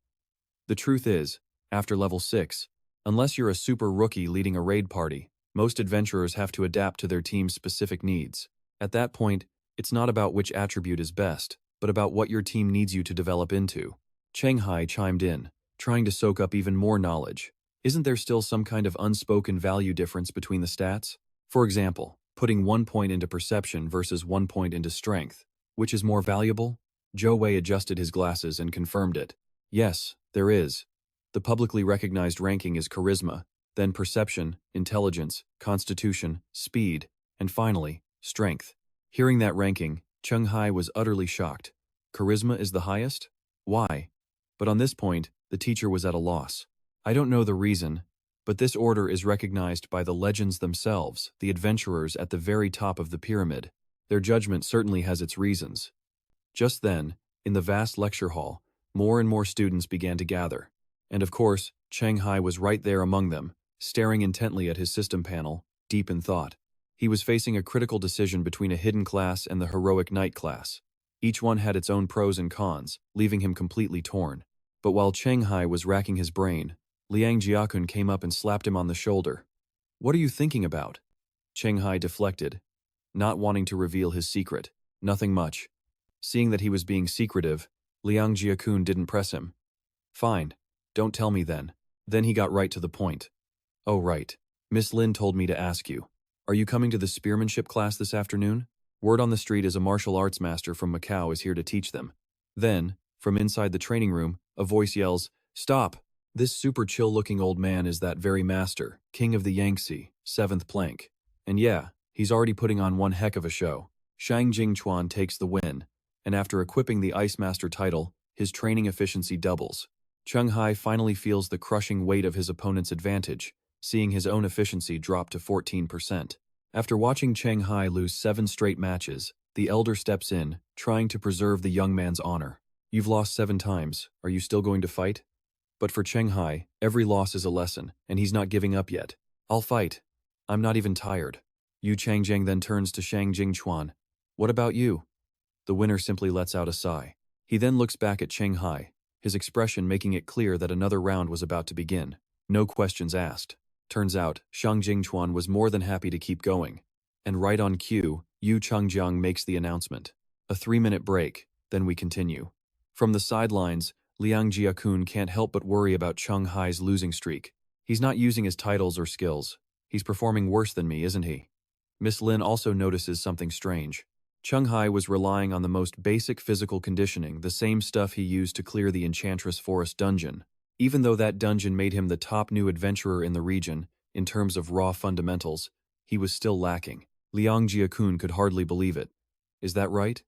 The truth is, after level 6, unless you're a super rookie leading a raid party, most adventurers have to adapt to their team's specific needs. At that point, it's not about which attribute is best, but about what your team needs you to develop into. Cheng Hai chimed in, trying to soak up even more knowledge. Isn't there still some kind of unspoken value difference between the stats? For example, putting 1 point into perception versus 1 point into strength. Which is more valuable? Zhou Wei adjusted his glasses and confirmed it. Yes, there is. The publicly recognized ranking is charisma, then perception, intelligence, constitution, speed, and finally, strength. Hearing that ranking, Cheng Hai was utterly shocked. Charisma is the highest? Why? But on this point, the teacher was at a loss. I don't know the reason, but this order is recognized by the legends themselves, the adventurers at the very top of the pyramid. Their judgment certainly has its reasons. Just then, in the vast lecture hall, more and more students began to gather. And of course, Cheng Hai was right there among them, staring intently at his system panel, deep in thought. He was facing a critical decision between a hidden class and the heroic knight class. Each one had its own pros and cons, leaving him completely torn. But while Cheng Hai was racking his brain, Liang Jiakun came up and slapped him on the shoulder. "What are you thinking about?" Cheng Hai deflected, not wanting to reveal his secret. Nothing much. Seeing that he was being secretive, Liang Jiakun didn't press him. "Fine. Don't tell me then." Then he got right to the point. "Oh right. Miss Lin told me to ask you. Are you coming to the spearmanship class this afternoon? Word on the street is a martial arts master from Macau is here to teach them." Then, from inside the training room, a voice yells, "Stop! This super chill-looking old man is that very master, king of the Yangtze, 7th plank. And yeah, he's already putting on one heck of a show." Shang Jingchuan takes the win, and after equipping the Ice Master title, his training efficiency doubles. Cheng Hai finally feels the crushing weight of his opponent's advantage, seeing his own efficiency drop to 14%. After watching Cheng Hai lose 7 straight matches, the elder steps in, trying to preserve the young man's honor. "You've lost 7 times, are you still going to fight?" But for Cheng Hai, every loss is a lesson, and he's not giving up yet. "I'll fight. I'm not even tired." Yu Changjiang then turns to Shang Jingchuan. "What about you?" The winner simply lets out a sigh. He then looks back at Cheng Hai, his expression making it clear that another round was about to begin. No questions asked. Turns out, Shang Jingchuan was more than happy to keep going. And right on cue, Yu Changjiang makes the announcement. A 3-minute break, then we continue. From the sidelines, Liang Jiakun can't help but worry about Cheng Hai's losing streak. He's not using his titles or skills. He's performing worse than me, isn't he? Miss Lin also notices something strange. Cheng Hai was relying on the most basic physical conditioning, the same stuff he used to clear the Enchantress Forest dungeon. Even though that dungeon made him the top new adventurer in the region, in terms of raw fundamentals, he was still lacking. Liang Jiakun could hardly believe it. Is that right?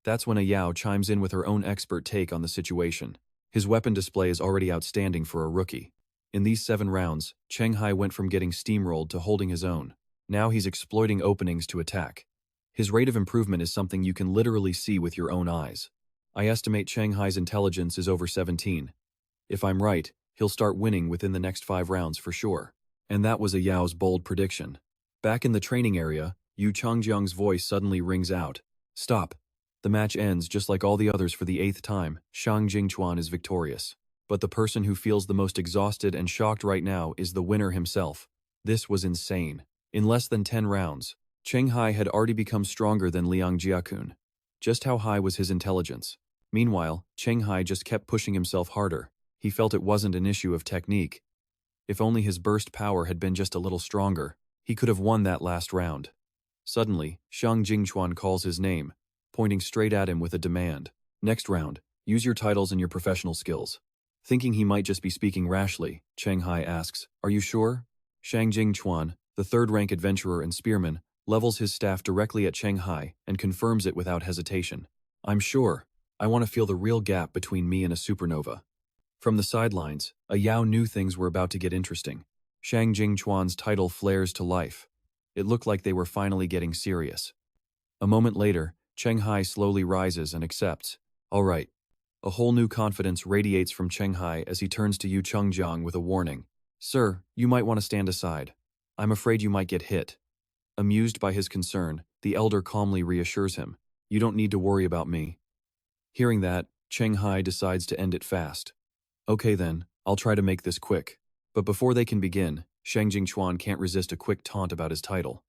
That's when a Yao chimes in with her own expert take on the situation. His weapon display is already outstanding for a rookie. In these 7 rounds, Cheng Hai went from getting steamrolled to holding his own. Now he's exploiting openings to attack. His rate of improvement is something you can literally see with your own eyes. I estimate Cheng Hai's intelligence is over 17. If I'm right, he'll start winning within the next 5 rounds for sure. And that was a Yao's bold prediction. Back in the training area, Yu Changjiang's voice suddenly rings out. "Stop." The match ends just like all the others for the 8th time. Shang Jingchuan is victorious. But the person who feels the most exhausted and shocked right now is the winner himself. This was insane. In less than 10 rounds, Cheng Hai had already become stronger than Liang Jiakun. Just how high was his intelligence? Meanwhile, Cheng Hai just kept pushing himself harder. He felt it wasn't an issue of technique. If only his burst power had been just a little stronger, he could have won that last round. Suddenly, Shang Jingchuan calls his name, pointing straight at him with a demand. "Next round, use your titles and your professional skills." Thinking he might just be speaking rashly, Cheng Hai asks, "Are you sure?" Shang Jingchuan, the 3rd-rank adventurer and spearman, levels his staff directly at Cheng Hai and confirms it without hesitation. "I'm sure. I want to feel the real gap between me and a supernova." From the sidelines, a Yao knew things were about to get interesting. Shang Jingchuan's title flares to life. It looked like they were finally getting serious. A moment later, Cheng Hai slowly rises and accepts. "All right." A whole new confidence radiates from Cheng Hai as he turns to Yu Changjiang with a warning. "Sir, you might want to stand aside. I'm afraid you might get hit." Amused by his concern, the elder calmly reassures him. "You don't need to worry about me." Hearing that, Cheng Hai decides to end it fast. "Okay then, I'll try to make this quick." But before they can begin, Shang Jingchuan can't resist a quick taunt about his title.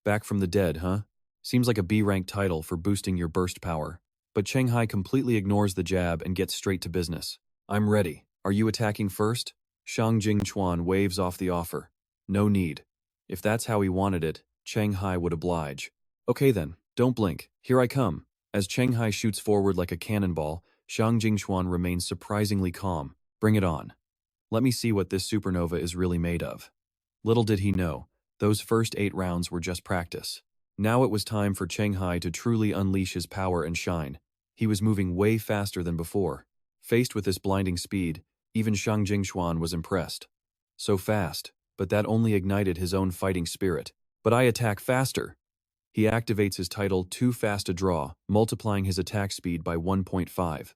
"Back from the dead, huh? Seems like a B-rank title for boosting your burst power." But Cheng Hai completely ignores the jab and gets straight to business. "I'm ready. Are you attacking first?" Shang Jingchuan waves off the offer. No need. If that's how he wanted it, Cheng Hai would oblige. "Okay then, don't blink. Here I come." As Cheng Hai shoots forward like a cannonball, Shang Jingchuan remains surprisingly calm. "Bring it on. Let me see what this supernova is really made of." Little did he know, those first 8 rounds were just practice. Now it was time for Cheng Hai to truly unleash his power and shine. He was moving way faster than before. Faced with this blinding speed, even Shang Jingxuan was impressed. So fast, but that only ignited his own fighting spirit. But I attack faster. He activates his title Too Fast to Draw, multiplying his attack speed by 1.5.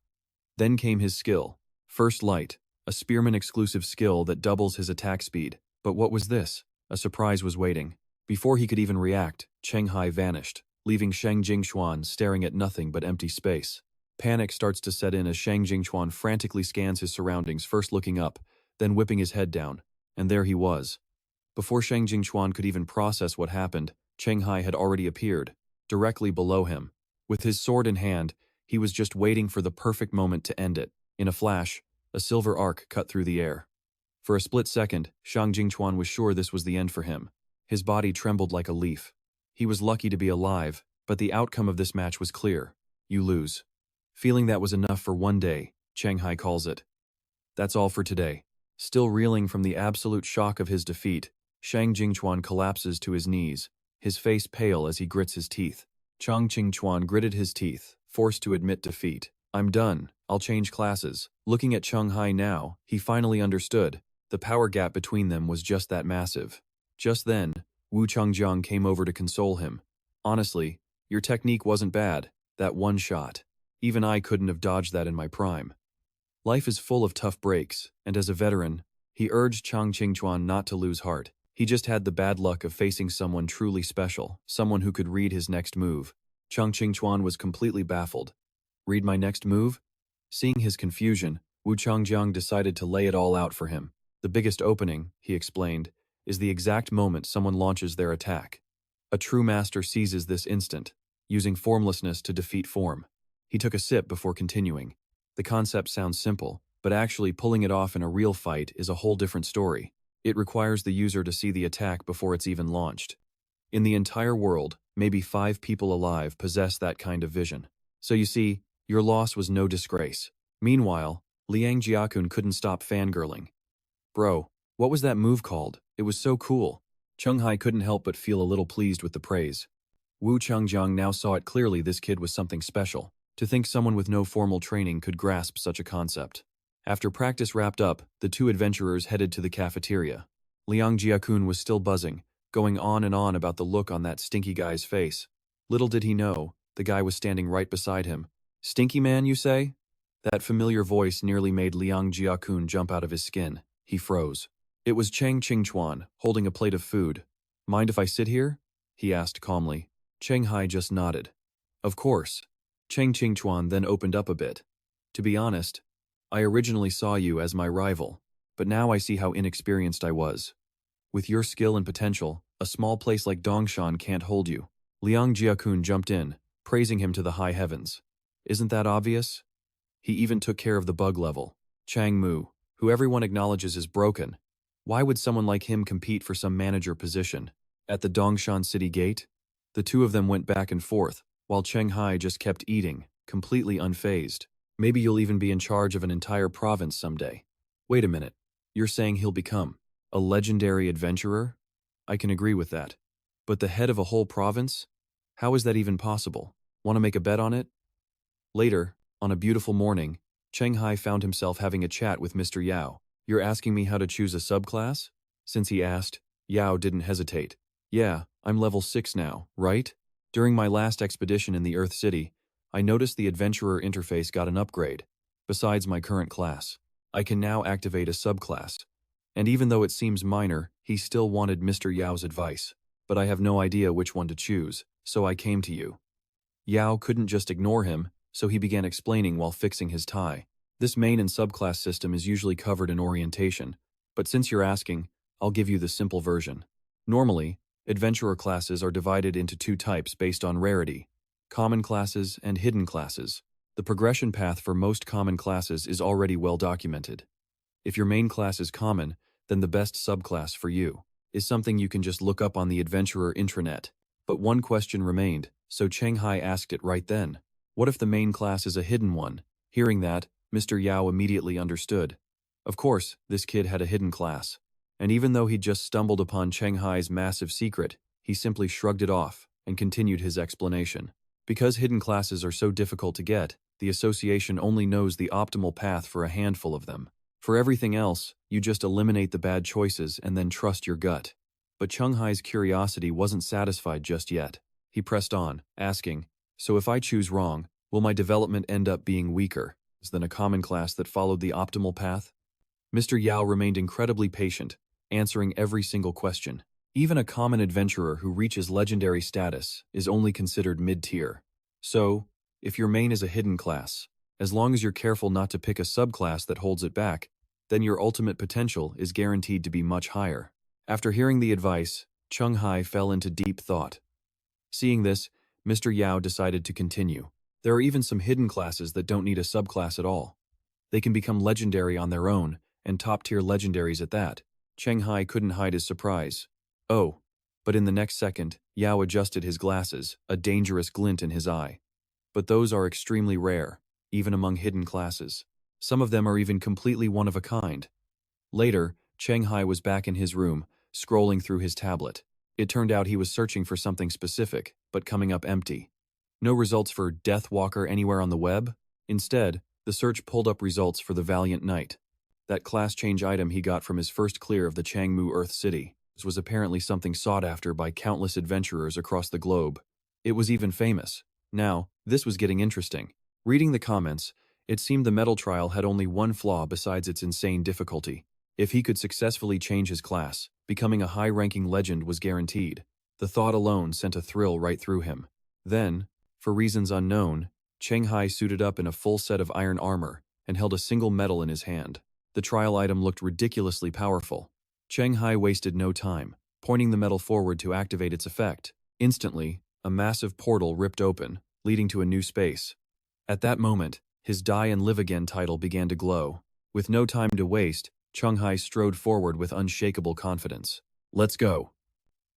Then came his skill, First Light, a spearman exclusive skill that doubles his attack speed. But what was this? A surprise was waiting. Before he could even react, Cheng Hai vanished, leaving Shang Jingxuan staring at nothing but empty space. Panic starts to set in as Shang Jingxuan frantically scans his surroundings, first looking up, then whipping his head down. And there he was. Before Shang Jingxuan could even process what happened, Cheng Hai had already appeared, directly below him. With his sword in hand, he was just waiting for the perfect moment to end it. In a flash, a silver arc cut through the air. For a split second, Shang Jingxuan was sure this was the end for him. His body trembled like a leaf. He was lucky to be alive, but the outcome of this match was clear. You lose. Feeling that was enough for one day, Cheng Hai calls it. That's all for today. Still reeling from the absolute shock of his defeat, Shang Jingxuan collapses to his knees, his face pale as he grits his teeth. Chang Jingxuan gritted his teeth, forced to admit defeat. I'm done. I'll change classes. Looking at Cheng Hai now, he finally understood. The power gap between them was just that massive. Just then, Wu Changjiang came over to console him. Honestly, your technique wasn't bad, that one shot. Even I couldn't have dodged that in my prime. Life is full of tough breaks, and as a veteran, he urged Chang Qingchuan not to lose heart. He just had the bad luck of facing someone truly special, someone who could read his next move. Chang Qingchuan was completely baffled. Read my next move? Seeing his confusion, Wu Changjiang decided to lay it all out for him. The biggest opening, he explained, is the exact moment someone launches their attack. A true master seizes this instant, using formlessness to defeat form. He took a sip before continuing. The concept sounds simple, but actually pulling it off in a real fight is a whole different story. It requires the user to see the attack before it's even launched. In the entire world, maybe 5 people alive possess that kind of vision. So you see, your loss was no disgrace. Meanwhile, Liang Jiakun couldn't stop fangirling. Bro, what was that move called? It was so cool. Cheng Hai couldn't help but feel a little pleased with the praise. Wu Changjiang now saw it clearly this kid was something special. To think someone with no formal training could grasp such a concept. After practice wrapped up, the 2 adventurers headed to the cafeteria. Liang Jiakun was still buzzing, going on and on about the look on that stinky guy's face. Little did he know, the guy was standing right beside him. Stinky man, you say? That familiar voice nearly made Liang Jiakun jump out of his skin. He froze. It was Cheng Qingchuan, holding a plate of food. Mind if I sit here? He asked calmly. Cheng Hai just nodded. Of course. Cheng Qingchuan then opened up a bit. To be honest, I originally saw you as my rival, but now I see how inexperienced I was. With your skill and potential, a small place like Dongshan can't hold you. Liang Jiakun jumped in, praising him to the high heavens. Isn't that obvious? He even took care of the bug level. Chang Mu, who everyone acknowledges is broken. Why would someone like him compete for some manager position? At the Dongshan city gate, the 2 of them went back and forth, while Cheng Hai just kept eating, completely unfazed. Maybe you'll even be in charge of an entire province someday. Wait a minute, you're saying he'll become a legendary adventurer? I can agree with that. But the head of a whole province? How is that even possible? Want to make a bet on it? Later, on a beautiful morning, Cheng Hai found himself having a chat with Mr. Yao. You're asking me how to choose a subclass? Since he asked, Yao didn't hesitate. Yeah, I'm level 6 now, right? During my last expedition in the Earth City, I noticed the adventurer interface got an upgrade. Besides my current class, I can now activate a subclass. And even though it seems minor, he still wanted Mr. Yao's advice. But I have no idea which one to choose, so I came to you. Yao couldn't just ignore him, so he began explaining while fixing his tie. This main and subclass system is usually covered in orientation, but since you're asking, I'll give you the simple version. Normally, adventurer classes are divided into 2 types based on rarity: common classes and hidden classes. The progression path for most common classes is already well documented. If your main class is common, then the best subclass for you is something you can just look up on the adventurer intranet. But one question remained, so Cheng Hai asked it right then. What if the main class is a hidden one? Hearing that, Mr. Yao immediately understood. Of course, this kid had a hidden class. And even though he'd just stumbled upon Cheng Hai's massive secret, he simply shrugged it off and continued his explanation. Because hidden classes are so difficult to get, the association only knows the optimal path for a handful of them. For everything else, you just eliminate the bad choices and then trust your gut. But Cheng Hai's curiosity wasn't satisfied just yet. He pressed on, asking, "So if I choose wrong, will my development end up being weaker than a common class that followed the optimal path?" Mr. Yao remained incredibly patient, answering every single question. Even a common adventurer who reaches legendary status is only considered mid-tier. So, if your main is a hidden class, as long as you're careful not to pick a subclass that holds it back, then your ultimate potential is guaranteed to be much higher. After hearing the advice, Cheng Hai fell into deep thought. Seeing this, Mr. Yao decided to continue. There are even some hidden classes that don't need a subclass at all. They can become legendary on their own, and top-tier legendaries at that. Cheng Hai couldn't hide his surprise. Oh, but in the next second, Yao adjusted his glasses, a dangerous glint in his eye. But those are extremely rare, even among hidden classes. Some of them are even completely one of a kind. Later, Cheng Hai was back in his room, scrolling through his tablet. It turned out he was searching for something specific, but coming up empty. No results for Death Walker anywhere on the web? Instead, the search pulled up results for the Valiant Knight. That class change item he got from his first clear of the Changmu Earth City was apparently something sought after by countless adventurers across the globe. It was even famous. Now, this was getting interesting. Reading the comments, it seemed the metal trial had only one flaw besides its insane difficulty. If he could successfully change his class, becoming a high-ranking legend was guaranteed. The thought alone sent a thrill right through him. Then, for reasons unknown, Cheng Hai suited up in a full set of iron armor and held a single medal in his hand. The trial item looked ridiculously powerful. Cheng Hai wasted no time, pointing the medal forward to activate its effect. Instantly, a massive portal ripped open, leading to a new space. At that moment, his Die and Live Again title began to glow. With no time to waste, Cheng Hai strode forward with unshakable confidence. "Let's go."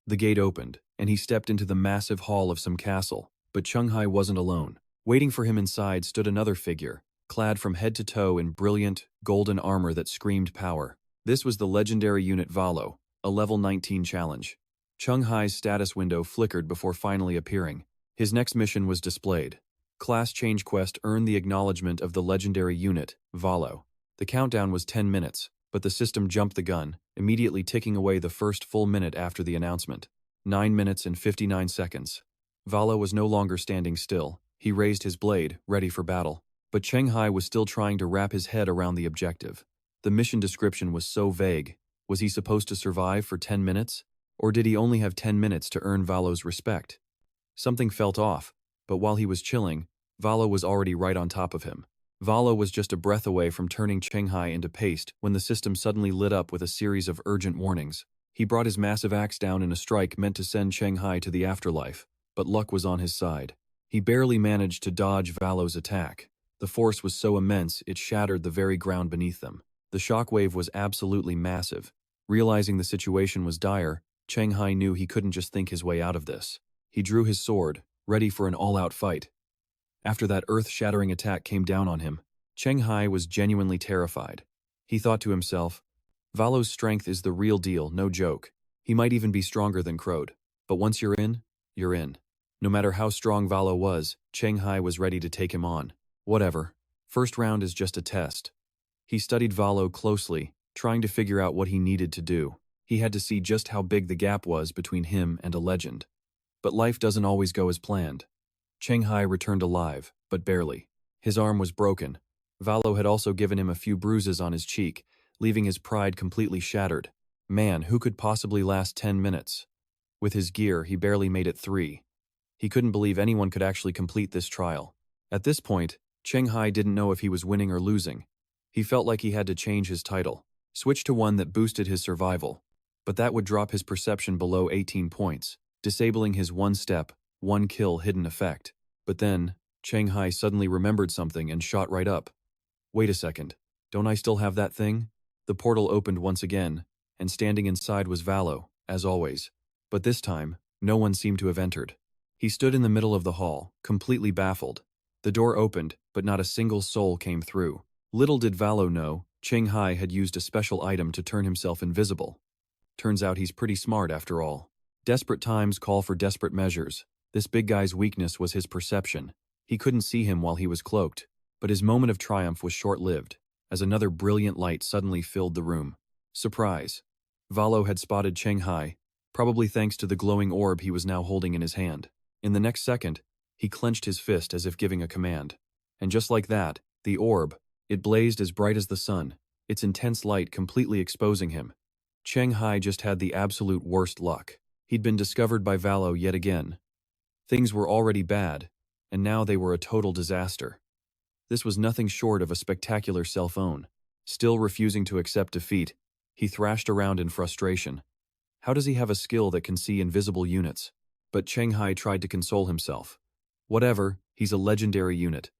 The gate opened, and he stepped into the massive hall of some castle. But Cheng Hai wasn't alone. Waiting for him inside stood another figure, clad from head to toe in brilliant, golden armor that screamed power. This was the legendary unit Valo, a level 19 challenge. Cheng Hai's status window flickered before finally appearing. His next mission was displayed. Class Change Quest earned the acknowledgement of the legendary unit, Valo. The countdown was 10 minutes, but the system jumped the gun, immediately ticking away the first full minute after the announcement. 9 minutes and 59 seconds. Valo was no longer standing still. He raised his blade, ready for battle. But Cheng Hai was still trying to wrap his head around the objective. The mission description was so vague. Was he supposed to survive for 10 minutes? Or did he only have 10 minutes to earn Valo's respect? Something felt off, but while he was chilling, Valo was already right on top of him. Valo was just a breath away from turning Cheng Hai into paste when the system suddenly lit up with a series of urgent warnings. He brought his massive axe down in a strike meant to send Cheng Hai to the afterlife, but luck was on his side. He barely managed to dodge Valo's attack. The force was so immense it shattered the very ground beneath them. The shockwave was absolutely massive. Realizing the situation was dire, Cheng Hai knew he couldn't just think his way out of this. He drew his sword, ready for an all-out fight. After that earth-shattering attack came down on him, Cheng Hai was genuinely terrified. He thought to himself, Valo's strength is the real deal, no joke. He might even be stronger than Crode. But once you're in, you're in. No matter how strong Valo was, Cheng Hai was ready to take him on. Whatever. First round is just a test. He studied Valo closely, trying to figure out what he needed to do. He had to see just how big the gap was between him and a legend. But life doesn't always go as planned. Cheng Hai returned alive, but barely. His arm was broken. Valo had also given him a few bruises on his cheek, leaving his pride completely shattered. Man, who could possibly last 10 minutes? With his gear, he barely made it 3. He couldn't believe anyone could actually complete this trial. At this point, Cheng Hai didn't know if he was winning or losing. He felt like he had to change his title, switch to one that boosted his survival. But that would drop his perception below 18 points, disabling his one-step, one-kill hidden effect. But then, Cheng Hai suddenly remembered something and shot right up. Wait a second, don't I still have that thing? The portal opened once again, and standing inside was Valo, as always. But this time, no one seemed to have entered. He stood in the middle of the hall, completely baffled. The door opened, but not a single soul came through. Little did Valo know, Cheng Hai had used a special item to turn himself invisible. Turns out he's pretty smart after all. Desperate times call for desperate measures. This big guy's weakness was his perception. He couldn't see him while he was cloaked, but his moment of triumph was short-lived, as another brilliant light suddenly filled the room. Surprise! Valo had spotted Cheng Hai, probably thanks to the glowing orb he was now holding in his hand. In the next second, he clenched his fist as if giving a command. And just like that, the orb, it blazed as bright as the sun, its intense light completely exposing him. Cheng Hai just had the absolute worst luck. He'd been discovered by Valo yet again. Things were already bad, and now they were a total disaster. This was nothing short of a spectacular self-own. Still refusing to accept defeat, he thrashed around in frustration. How does he have a skill that can see invisible units? But Cheng Hai tried to console himself. Whatever, he's a legendary unit.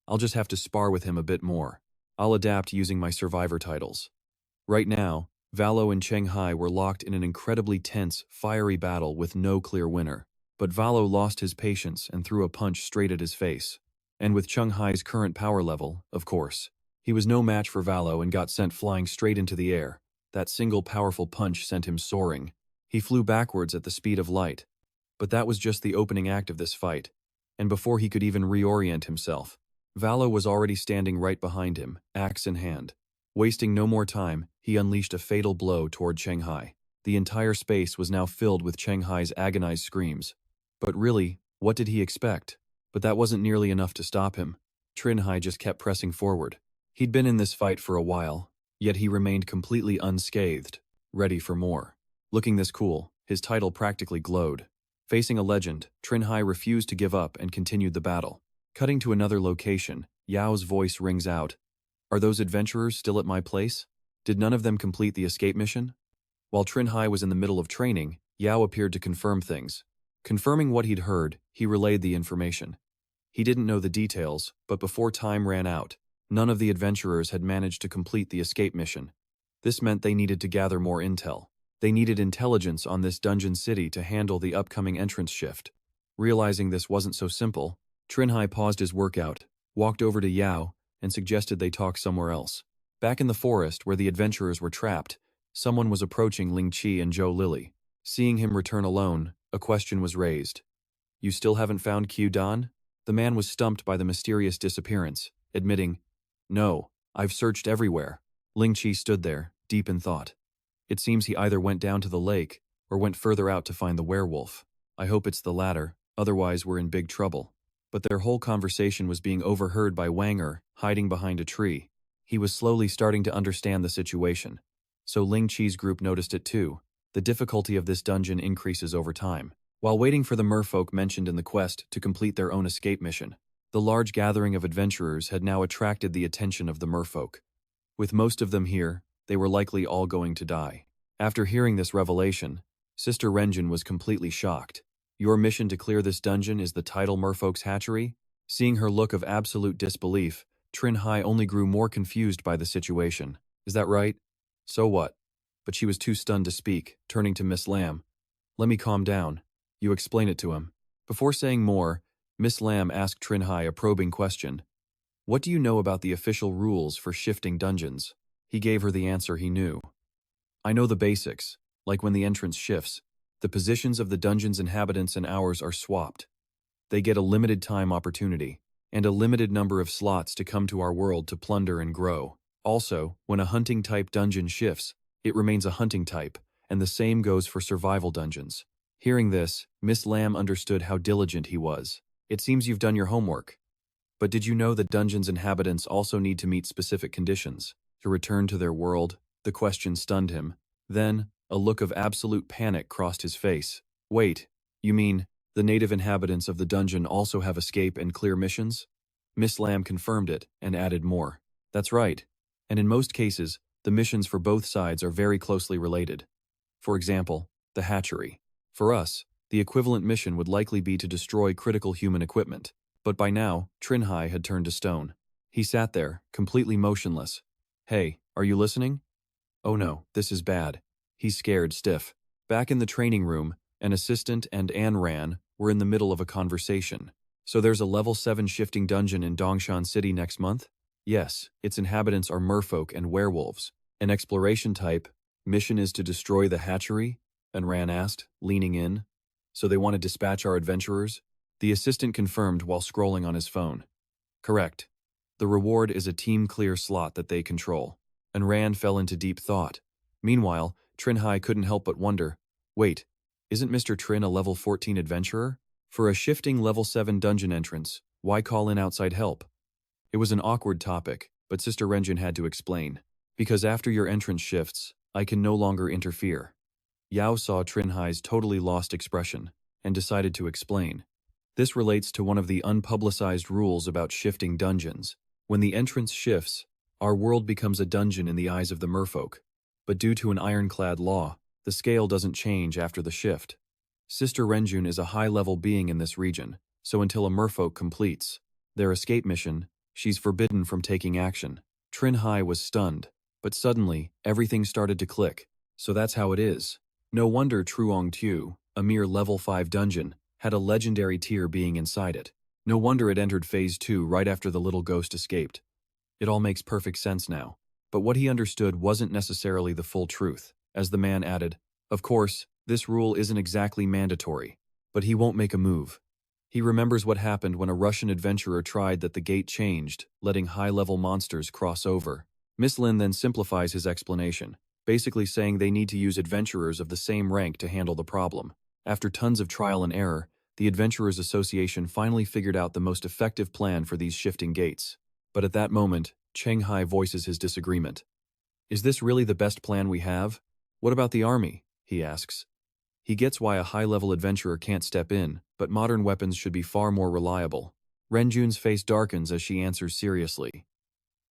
I'll just have to spar with him a bit more. I'll adapt using my survivor titles. Right now, Valo and Cheng Hai were locked in an incredibly tense, fiery battle with no clear winner. But Valo lost his patience and threw a punch straight at his face. And with Cheng Hai's current power level, of course, he was no match for Valo and got sent flying straight into the air. That single powerful punch sent him soaring. He flew backwards at the speed of light. But that was just the opening act of this fight. And before he could even reorient himself, Valo was already standing right behind him, axe in hand. Wasting no more time, he unleashed a fatal blow toward Cheng Hai. The entire space was now filled with Cheng Hai's agonized screams. But really, what did he expect? But that wasn't nearly enough to stop him. Cheng Hai just kept pressing forward. He'd been in this fight for a while, yet he remained completely unscathed, ready for more. Looking this cool, his title practically glowed. Facing a legend, Cheng Hai refused to give up and continued the battle. Cutting to another location, Yao's voice rings out. Are those adventurers still at my place? Did none of them complete the escape mission? While Cheng Hai was in the middle of training, Yao appeared to confirm things. Confirming what he'd heard, he relayed the information. He didn't know the details, but before time ran out, none of the adventurers had managed to complete the escape mission. This meant they needed to gather more intel. They needed intelligence on this dungeon city to handle the upcoming entrance shift. Realizing this wasn't so simple, Cheng Hai paused his workout, walked over to Yao, and suggested they talk somewhere else. Back in the forest where the adventurers were trapped, someone was approaching Ling Qi and Zhou Lily. Seeing him return alone, a question was raised. You still haven't found Q Dan? The man was stumped by the mysterious disappearance, admitting, No, I've searched everywhere. Ling Qi stood there, deep in thought. It seems he either went down to the lake, or went further out to find the werewolf. I hope it's the latter, otherwise we're in big trouble. But their whole conversation was being overheard by Wanger, hiding behind a tree. He was slowly starting to understand the situation. So Ling Qi's group noticed it too. The difficulty of this dungeon increases over time. While waiting for the merfolk mentioned in the quest to complete their own escape mission, the large gathering of adventurers had now attracted the attention of the merfolk. With most of them here, they were likely all going to die. After hearing this revelation, Sister Renjin was completely shocked. Your mission to clear this dungeon is the title merfolk's hatchery? Seeing her look of absolute disbelief, Cheng Hai only grew more confused by the situation. Is that right? So what? But she was too stunned to speak, turning to Miss Lamb. Let me calm down. You explain it to him. Before saying more, Miss Lamb asked Cheng Hai a probing question. What do you know about the official rules for shifting dungeons? He gave her the answer he knew. I know the basics, like when the entrance shifts, the positions of the dungeon's inhabitants and ours are swapped. They get a limited time opportunity, and a limited number of slots to come to our world to plunder and grow. Also, when a hunting type dungeon shifts, it remains a hunting type, and the same goes for survival dungeons. Hearing this, Miss Lamb understood how diligent he was. It seems you've done your homework. But did you know that dungeon's inhabitants also need to meet specific conditions to return to their world? The question stunned him. Then, a look of absolute panic crossed his face. Wait, you mean, the native inhabitants of the dungeon also have escape and clear missions? Miss Lamb confirmed it, and added more. That's right. And in most cases, the missions for both sides are very closely related. For example, the hatchery. For us, the equivalent mission would likely be to destroy critical human equipment. But by now, Cheng Hai had turned to stone. He sat there, completely motionless. Hey, are you listening? Oh no, this is bad. He's scared stiff. Back in the training room, an assistant and Anne Ran were in the middle of a conversation. So there's a level 7 shifting dungeon in Dongshan City next month? Yes, its inhabitants are merfolk and werewolves. An exploration type. Mission is to destroy the hatchery? And Ran asked, leaning in. So they want to dispatch our adventurers? The assistant confirmed while scrolling on his phone. Correct. The reward is a team-clear slot that they control. And Rand fell into deep thought. Meanwhile, Cheng Hai couldn't help but wonder, wait, isn't Mr. Trin a level 14 adventurer? For a shifting level 7 dungeon entrance, why call in outside help? It was an awkward topic, but Sister Renjin had to explain. Because after your entrance shifts, I can no longer interfere. Yao saw Cheng Hai's totally lost expression, and decided to explain. This relates to one of the unpublicized rules about shifting dungeons. When the entrance shifts, our world becomes a dungeon in the eyes of the merfolk. But due to an ironclad law, the scale doesn't change after the shift. Sister Renjun is a high-level being in this region, so until a merfolk completes their escape mission, she's forbidden from taking action. Cheng Hai was stunned, but suddenly, everything started to click. So that's how it is. No wonder Truong Tu, a mere level 5 dungeon, had a legendary tier being inside it. No wonder it entered Phase 2 right after the little ghost escaped. It all makes perfect sense now. But what he understood wasn't necessarily the full truth. As the man added, of course, this rule isn't exactly mandatory, but he won't make a move. He remembers what happened when a Russian adventurer tried that the gate changed, letting high-level monsters cross over. Miss Lin then simplifies his explanation, basically saying they need to use adventurers of the same rank to handle the problem. After tons of trial and error, the Adventurers Association finally figured out the most effective plan for these shifting gates. But at that moment, Cheng Hai voices his disagreement. Is this really the best plan we have? What about the army? He asks. He gets why a high-level adventurer can't step in, but modern weapons should be far more reliable. Renjun's face darkens as she answers seriously.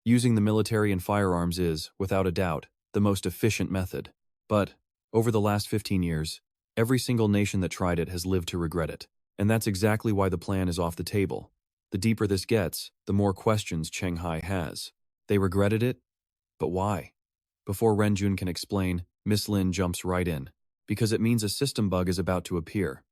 Using the military and firearms is, without a doubt, the most efficient method. But, over the last 15 years, every single nation that tried it has lived to regret it. And that's exactly why the plan is off the table. The deeper this gets, the more questions Cheng Hai has. They regretted it? But why? Before Renjun can explain, Miss Lin jumps right in. Because it means a system bug is about to appear.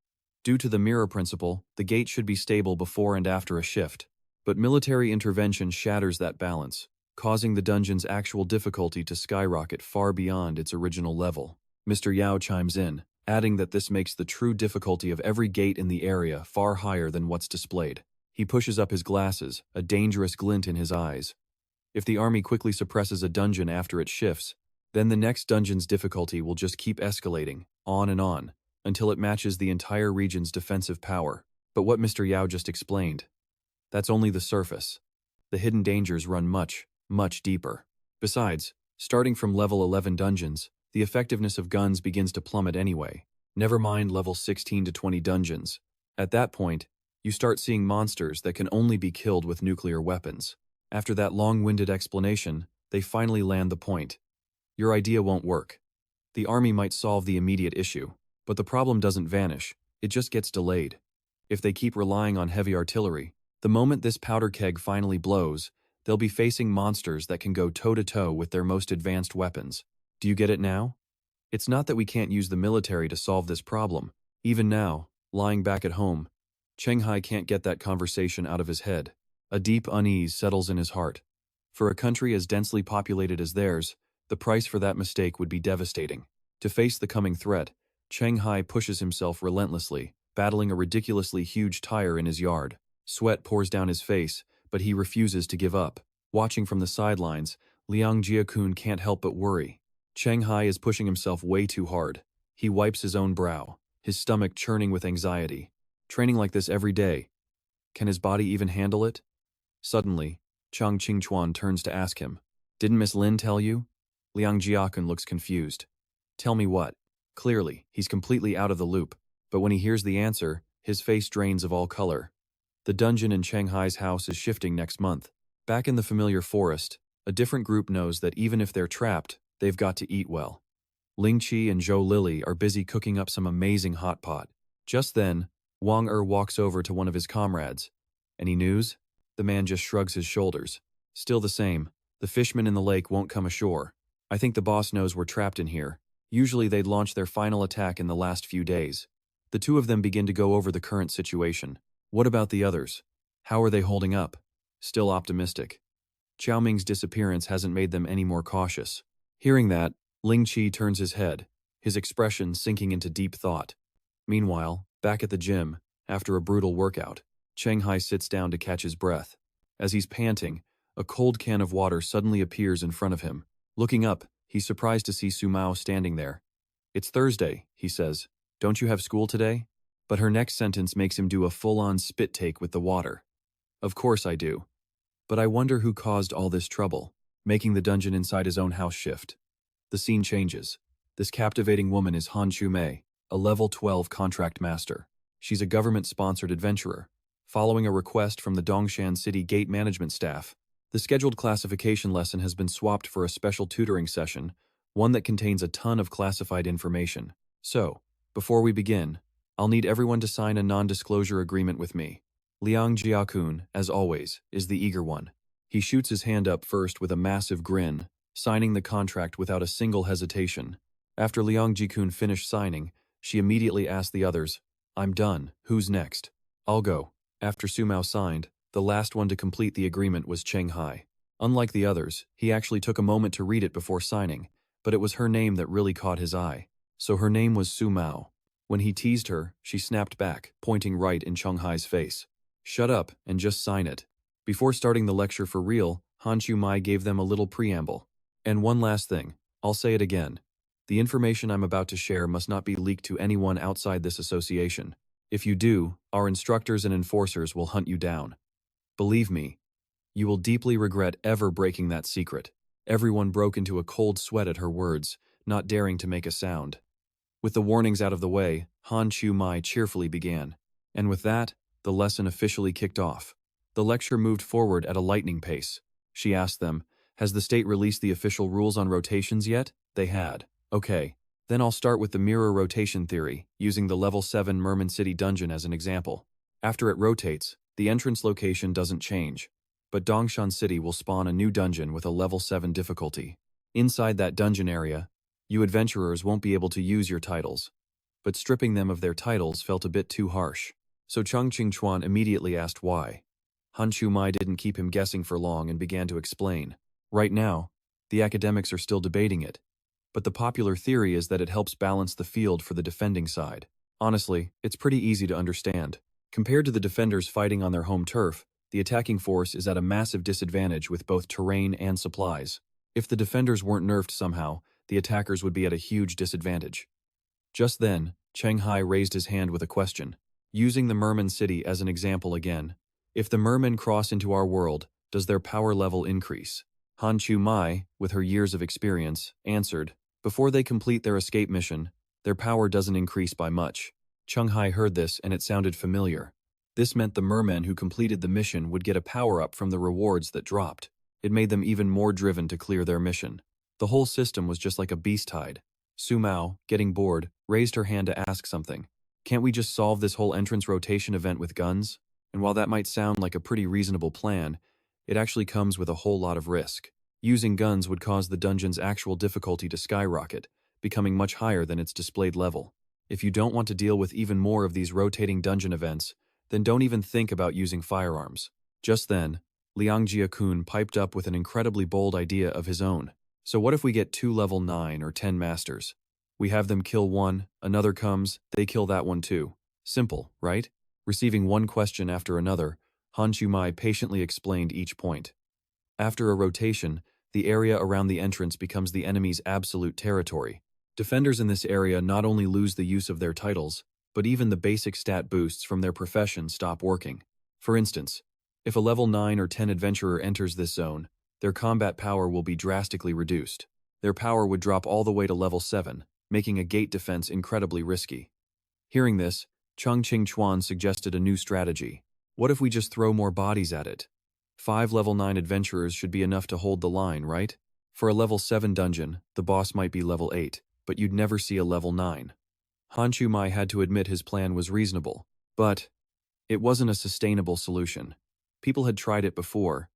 Due to the mirror principle, the gate should be stable before and after a shift. But military intervention shatters that balance, causing the dungeon's actual difficulty to skyrocket far beyond its original level. Mr. Yao chimes in, adding that this makes the true difficulty of every gate in the area far higher than what's displayed. He pushes up his glasses, a dangerous glint in his eyes. If the army quickly suppresses a dungeon after it shifts, then the next dungeon's difficulty will just keep escalating, on, until it matches the entire region's defensive power. But what Mr. Yao just explained, that's only the surface. The hidden dangers run much, much deeper. Besides, starting from level 11 dungeons, the effectiveness of guns begins to plummet anyway. Never mind level 16 to 20 dungeons. At that point, you start seeing monsters that can only be killed with nuclear weapons. After that long-winded explanation, they finally land the point. Your idea won't work. The army might solve the immediate issue, but the problem doesn't vanish, it just gets delayed. If they keep relying on heavy artillery, the moment this powder keg finally blows, they'll be facing monsters that can go toe-to-toe with their most advanced weapons. Do you get it now? It's not that we can't use the military to solve this problem. Even now, lying back at home, Cheng Hai can't get that conversation out of his head. A deep unease settles in his heart. For a country as densely populated as theirs, the price for that mistake would be devastating. To face the coming threat, Cheng Hai pushes himself relentlessly, battling a ridiculously huge tire in his yard. Sweat pours down his face, but he refuses to give up. Watching from the sidelines, Liang Jiakun can't help but worry. Cheng Hai is pushing himself way too hard. He wipes his own brow, his stomach churning with anxiety. Training like this every day. Can his body even handle it? Suddenly, Chang Qingchuan turns to ask him, "Didn't Miss Lin tell you?" Liang Jiakun looks confused. "Tell me what?" Clearly, he's completely out of the loop, but when he hears the answer, his face drains of all color. The dungeon in Cheng Hai's house is shifting next month. Back in the familiar forest, a different group knows that even if they're trapped, they've got to eat well. Ling Qi and Zhou Lili are busy cooking up some amazing hot pot. Just then, Wang walks over to one of his comrades. "Any news?" The man just shrugs his shoulders. "Still the same. The fishmen in the lake won't come ashore. I think the boss knows we're trapped in here. Usually they'd launch their final attack in the last few days." The two of them begin to go over the current situation. What about the others? How are they holding up? Still optimistic. Xiao Ming's disappearance hasn't made them any more cautious. Hearing that, Ling Qi turns his head, his expression sinking into deep thought. Meanwhile, back at the gym, After a brutal workout, Cheng Hai sits down to catch his breath. As he's panting, a cold can of water suddenly appears in front of him. Looking up, he's surprised to see Su Mao standing there. "It's Thursday," he says. "Don't you have school today?" But her next sentence makes him do a full-on spit take with the water. "Of course I do. But I wonder who caused all this trouble, making the dungeon inside his own house shift." The scene changes. This captivating woman is Han Chu-mei, a level 12 contract master. She's a government-sponsored adventurer. Following a request from the Dongshan City Gate Management staff, the scheduled classification lesson has been swapped for a special tutoring session, one that contains a ton of classified information. So, before we begin, I'll need everyone to sign a non-disclosure agreement with me. Liang Jiakun, as always, is the eager one. He shoots his hand up first with a massive grin, signing the contract without a single hesitation. After Liang Jikun finished signing, she immediately asked the others, "I'm done, who's next?" "I'll go." After Su Mao signed, the last one to complete the agreement was Cheng Hai. Unlike the others, he actually took a moment to read it before signing, but it was her name that really caught his eye. So her name was Su Mao. When he teased her, she snapped back, pointing right in Cheng Hai's face. "Shut up and just sign it." Before starting the lecture for real, Han Chu-mei gave them a little preamble. "And one last thing, I'll say it again. The information I'm about to share must not be leaked to anyone outside this association. If you do, our instructors and enforcers will hunt you down. Believe me, you will deeply regret ever breaking that secret." Everyone broke into a cold sweat at her words, not daring to make a sound. With the warnings out of the way, Han Chu-mei cheerfully began. And with that, the lesson officially kicked off. The lecture moved forward at a lightning pace. She asked them, "Has the state released the official rules on rotations yet?" They had. "Okay, then I'll start with the mirror rotation theory, using the level 7 Merman City dungeon as an example. After it rotates, the entrance location doesn't change, but Dongshan City will spawn a new dungeon with a level 7 difficulty. Inside that dungeon area, you adventurers won't be able to use your titles. But stripping them of their titles felt a bit too harsh. So Cheng Qingchuan immediately asked why. Han Chu-mei didn't keep him guessing for long and began to explain. "Right now, the academics are still debating it, but the popular theory is that it helps balance the field for the defending side. Honestly, it's pretty easy to understand. Compared to the defenders fighting on their home turf, the attacking force is at a massive disadvantage with both terrain and supplies. If the defenders weren't nerfed somehow, the attackers would be at a huge disadvantage." Just then, Cheng Hai raised his hand with a question. Using the Merman City as an example again, if the mermen cross into our world, does their power level increase? Han Chu-mei, with her years of experience, answered, "Before they complete their escape mission, their power doesn't increase by much." Cheng Hai heard this and it sounded familiar. This meant the mermen who completed the mission would get a power-up from the rewards that dropped. It made them even more driven to clear their mission. The whole system was just like a beast hide. Su Mao, getting bored, raised her hand to ask something. "Can't we just solve this whole entrance rotation event with guns?" And while that might sound like a pretty reasonable plan, it actually comes with a whole lot of risk. Using guns would cause the dungeon's actual difficulty to skyrocket, becoming much higher than its displayed level. If you don't want to deal with even more of these rotating dungeon events, then don't even think about using firearms. Just then, Liang Jiakun piped up with an incredibly bold idea of his own. "So what if we get 2 level 9 or 10 masters? We have them kill one, another comes, they kill that one too. Simple, right?" Receiving one question after another, Han Chu-mei patiently explained each point. After a rotation, the area around the entrance becomes the enemy's absolute territory. Defenders in this area not only lose the use of their titles, but even the basic stat boosts from their profession stop working. For instance, if a level 9 or 10 adventurer enters this zone, their combat power will be drastically reduced. Their power would drop all the way to level 7, making a gate defense incredibly risky. Hearing this, Cheng Qingchuan suggested a new strategy. "What if we just throw more bodies at it? 5 level 9 adventurers should be enough to hold the line, right? For a level 7 dungeon, the boss might be level 8, but you'd never see a level 9. Han Chu-mei had to admit his plan was reasonable, but it wasn't a sustainable solution. People had tried it before,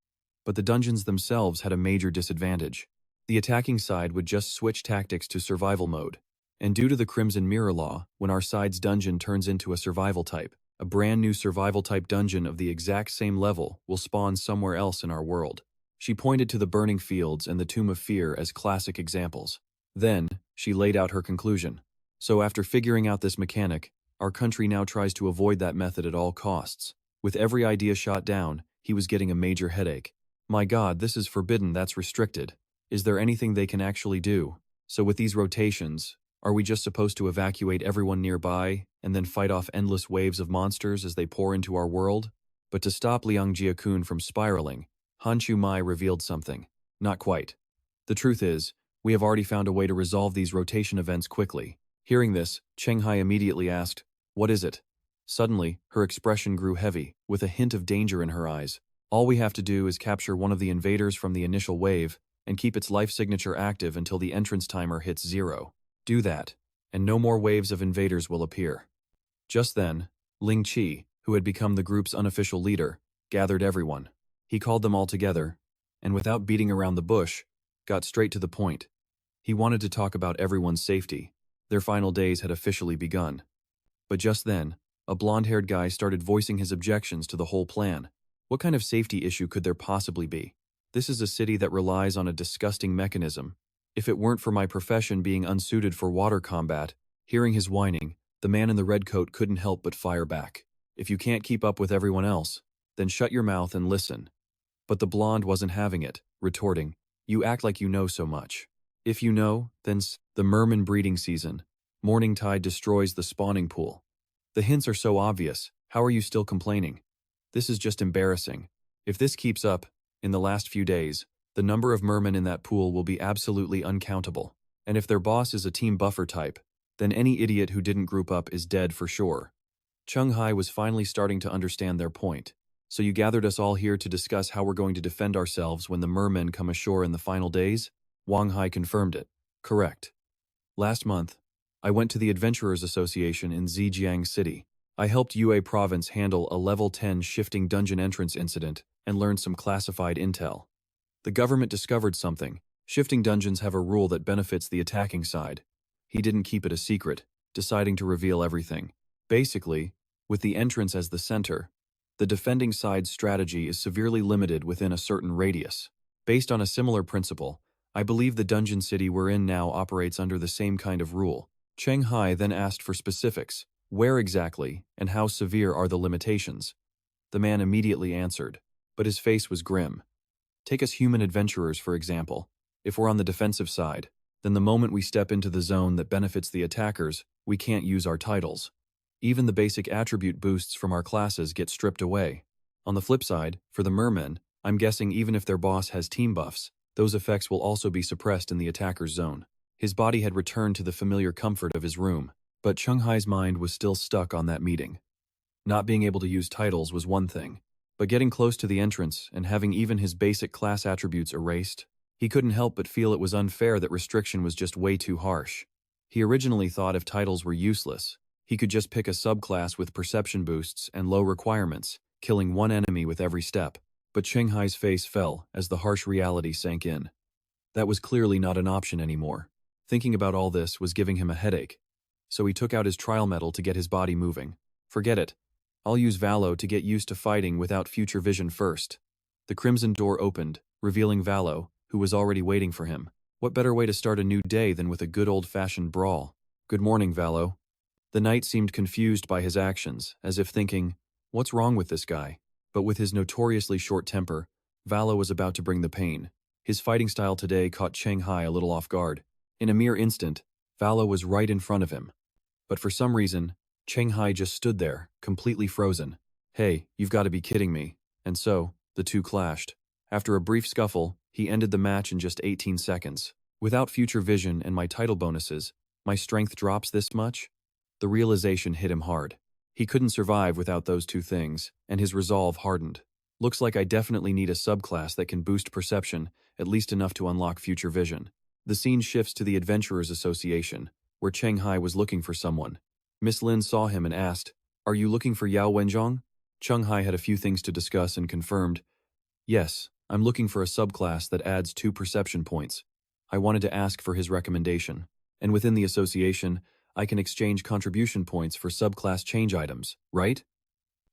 but the dungeons themselves had a major disadvantage. The attacking side would just switch tactics to survival mode. And due to the Crimson Mirror Law, when our side's dungeon turns into a survival type, a brand new survival type dungeon of the exact same level will spawn somewhere else in our world. She pointed to the Burning Fields and the Tomb of Fear as classic examples. Then, she laid out her conclusion. So after figuring out this mechanic, Our country now tries to avoid that method at all costs. With every idea shot down, he was getting a major headache. My God, this is forbidden, that's restricted. Is there anything they can actually do? So with these rotations, are we just supposed to evacuate everyone nearby and then fight off endless waves of monsters as they pour into our world? But to stop Liang Jiakun from spiraling, Han Chu-mai revealed something. Not quite. The truth is, we have already found a way to resolve these rotation events quickly. Hearing this, Cheng Hai immediately asked, "What is it?" Suddenly, her expression grew heavy, with a hint of danger in her eyes. "All we have to do is capture one of the invaders from the initial wave and keep its life signature active until the entrance timer hits 0. Do that, and no more waves of invaders will appear." Just then, Ling Qi, who had become the group's unofficial leader, gathered everyone. He called them all together, and without beating around the bush, got straight to the point. He wanted to talk about everyone's safety. Their final days had officially begun. But just then, a blonde-haired guy started voicing his objections to the whole plan. What kind of safety issue could there possibly be? This is a city that relies on a disgusting mechanism. If it weren't for my profession being unsuited for water combat, hearing his whining, the man in the red coat couldn't help but fire back. If you can't keep up with everyone else, then shut your mouth and listen. But the blonde wasn't having it, retorting, "You act like you know so much. If you know, then the merman breeding season. Morning tide destroys the spawning pool. The hints are so obvious, how are you still complaining? This is just embarrassing. If this keeps up, in the last few days, the number of mermen in that pool will be absolutely uncountable. And if their boss is a team buffer type, then any idiot who didn't group up is dead for sure." Cheng Hai was finally starting to understand their point. "So you gathered us all here to discuss how we're going to defend ourselves when the mermen come ashore in the final days?" Wang Hai confirmed it. "Correct. Last month, I went to the Adventurers Association in Zhejiang City. I helped Yue Province handle a level 10 shifting dungeon entrance incident and learned some classified intel. The government discovered something. Shifting dungeons have a rule that benefits the attacking side. He didn't keep it a secret, deciding to reveal everything. Basically, with the entrance as the center, the defending side's strategy is severely limited within a certain radius. Based on a similar principle, I believe the dungeon city we're in now operates under the same kind of rule." Cheng Hai then asked for specifics. Where exactly, and how severe are the limitations? The man immediately answered, but his face was grim. "Take us human adventurers, for example. If we're on the defensive side, then the moment we step into the zone that benefits the attackers, we can't use our titles. Even the basic attribute boosts from our classes get stripped away. On the flip side, for the mermen, I'm guessing even if their boss has team buffs, those effects will also be suppressed in the attacker's zone." His body had returned to the familiar comfort of his room, but Cheng Hai's mind was still stuck on that meeting. Not being able to use titles was one thing, but getting close to the entrance and having even his basic class attributes erased, he couldn't help but feel it was unfair that restriction was just way too harsh. He originally thought if titles were useless, he could just pick a subclass with perception boosts and low requirements, killing one enemy with every step. But Cheng Hai's face fell as the harsh reality sank in. That was clearly not an option anymore. Thinking about all this was giving him a headache. So he took out his trial metal to get his body moving. "Forget it. I'll use Valo to get used to fighting without future vision first." The crimson door opened, revealing Valo, who was already waiting for him. What better way to start a new day than with a good old-fashioned brawl? "Good morning, Valo." The knight seemed confused by his actions, as if thinking, "What's wrong with this guy?" But with his notoriously short temper, Valo was about to bring the pain. His fighting style today caught Cheng Hai a little off guard. In a mere instant, Valo was right in front of him. But for some reason, Cheng Hai just stood there, completely frozen. "Hey, you've got to be kidding me." And so, the two clashed. After a brief scuffle, he ended the match in just 18 seconds. Without future vision and my title bonuses, my strength drops this much? The realization hit him hard. He couldn't survive without those two things, and his resolve hardened. Looks like I definitely need a subclass that can boost perception, at least enough to unlock future vision. The scene shifts to the Adventurers Association, where Cheng Hai was looking for someone. Miss Lin saw him and asked, "Are you looking for Yao Wenzhong?" Cheng Hai had a few things to discuss and confirmed, "Yes, I'm looking for a subclass that adds 2 perception points. I wanted to ask for his recommendation. And within the association, I can exchange contribution points for subclass change items, right?"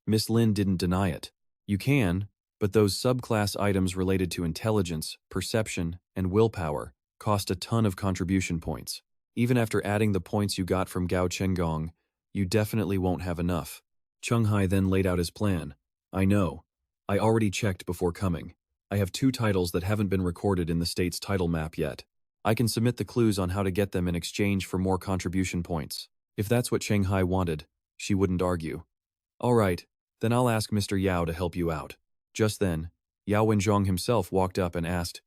Miss Lin didn't deny it. "You can, but those subclass items related to intelligence, perception, and willpower cost a ton of contribution points. Even after adding the points you got from Gao Chenggong, You definitely won't have enough. Cheng Hai then laid out his plan. I know. I already checked before coming. I have 2 titles that haven't been recorded in the state's title map yet. I can submit the clues on how to get them in exchange for more contribution points. If that's what Cheng Hai wanted, she wouldn't argue. All right, then I'll ask Mr. Yao to help you out. Just then, Yao Wenzhong himself walked up and asked,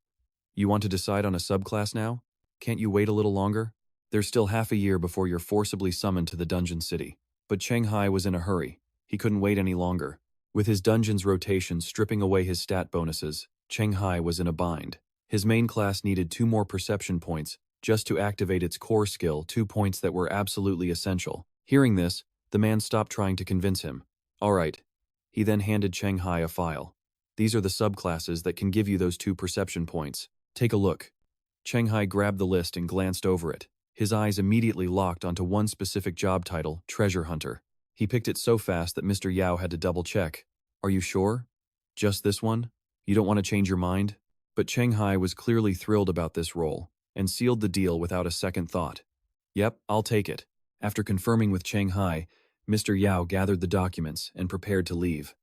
You want to decide on a subclass now? Can't you wait a little longer? There's still half a year before you're forcibly summoned to the dungeon city. But Cheng Hai was in a hurry. He couldn't wait any longer. With his dungeon's rotation stripping away his stat bonuses, Cheng Hai was in a bind. His main class needed 2 more perception points just to activate its core skill, 2 points that were absolutely essential. Hearing this, the man stopped trying to convince him. All right. He then handed Cheng Hai a file. These are the subclasses that can give you those 2 perception points. Take a look. Cheng Hai grabbed the list and glanced over it. His eyes immediately locked onto one specific job title, Treasure Hunter. He picked it so fast that Mr. Yao had to double-check. Are you sure? Just this one? You don't want to change your mind? But Cheng Hai was clearly thrilled about this role, and sealed the deal without a second thought. Yep, I'll take it. After confirming with Cheng Hai, Mr. Yao gathered the documents and prepared to leave.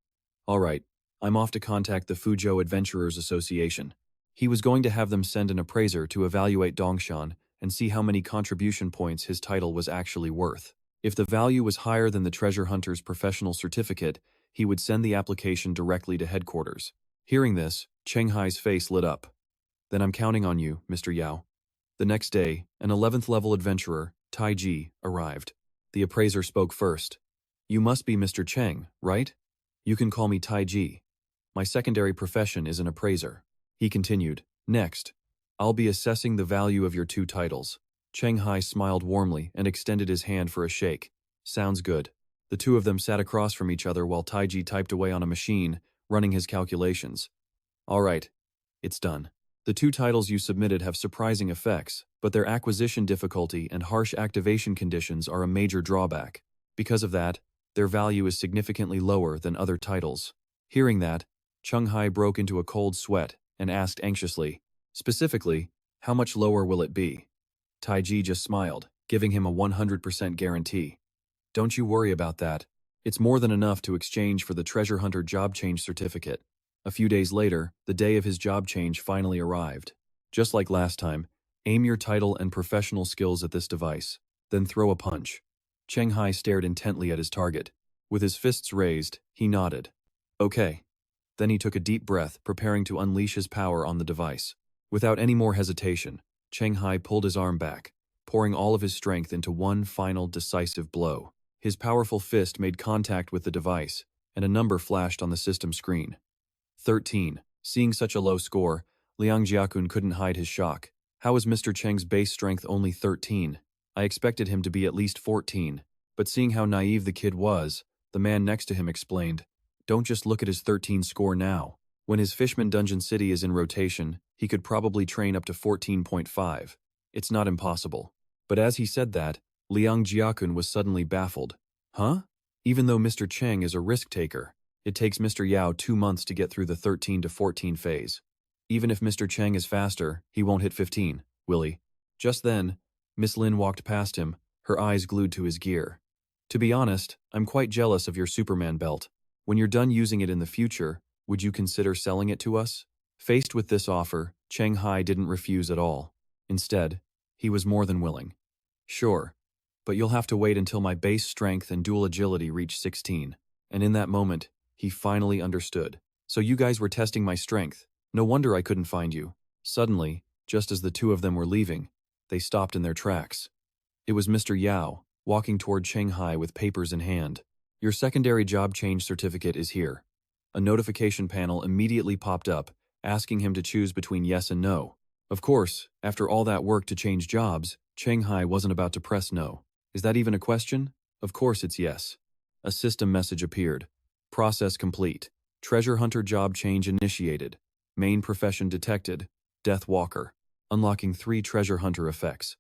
All right, I'm off to contact the Fuzhou Adventurers Association. He was going to have them send an appraiser to evaluate Dongshan and see how many contribution points his title was actually worth. If the value was higher than the treasure hunter's professional certificate, he would send the application directly to headquarters. Hearing this, Cheng Hai's face lit up. Then I'm counting on you, Mr. Yao. The next day, an 11th level adventurer, Tai Ji, arrived. The appraiser spoke first. You must be Mr. Cheng, right? You can call me Tai Ji. My secondary profession is an appraiser. He continued, Next, I'll be assessing the value of your 2 titles. Cheng Hai smiled warmly and extended his hand for a shake. Sounds good. The 2 of them sat across from each other while Tai Ji typed away on a machine, running his calculations. All right, it's done. The 2 titles you submitted have surprising effects, but their acquisition difficulty and harsh activation conditions are a major drawback. Because of that, their value is significantly lower than other titles. Hearing that, Cheng Hai broke into a cold sweat and asked anxiously, Specifically, how much lower will it be? Tai Ji just smiled, giving him a 100% guarantee. Don't you worry about that. It's more than enough to exchange for the treasure hunter job change certificate. A few days later, the day of his job change finally arrived. Just like last time, aim your title and professional skills at this device, then throw a punch. Cheng Hai stared intently at his target. With his fists raised, he nodded. Okay. Then he took a deep breath, preparing to unleash his power on the device. Without any more hesitation, Cheng Hai pulled his arm back, pouring all of his strength into one final decisive blow. His powerful fist made contact with the device, and a number flashed on the system screen. 13. Seeing such a low score, Liang Jiakun couldn't hide his shock. How is Mr. Cheng's base strength only 13? I expected him to be at least 14, but seeing how naive the kid was, the man next to him explained, Don't just look at his 13 score now. When his Fishman Dungeon City is in rotation, he could probably train up to 14.5. It's not impossible. But as he said that, Liang Jiakun was suddenly baffled. Huh? Even though Mr. Cheng is a risk-taker, it takes Mr. Yao 2 months to get through the 13 to 14 phase. Even if Mr. Cheng is faster, he won't hit 15, will he? Just then, Miss Lin walked past him, her eyes glued to his gear. To be honest, I'm quite jealous of your Superman belt. When you're done using it in the future, would you consider selling it to us? Faced with this offer, Cheng Hai didn't refuse at all. Instead, he was more than willing. Sure, but you'll have to wait until my base strength and dual agility reach 16. And in that moment, he finally understood. So you guys were testing my strength. No wonder I couldn't find you. Suddenly, just as the 2 of them were leaving, they stopped in their tracks. It was Mr. Yao, walking toward Cheng Hai with papers in hand. Your secondary job change certificate is here. A notification panel immediately popped up, asking him to choose between yes and no. Of course, after all that work to change jobs, Cheng Hai wasn't about to press no. Is that even a question? Of course it's yes. A system message appeared. Process complete. Treasure hunter job change initiated. Main profession detected. Death Walker. Unlocking 3 treasure hunter effects.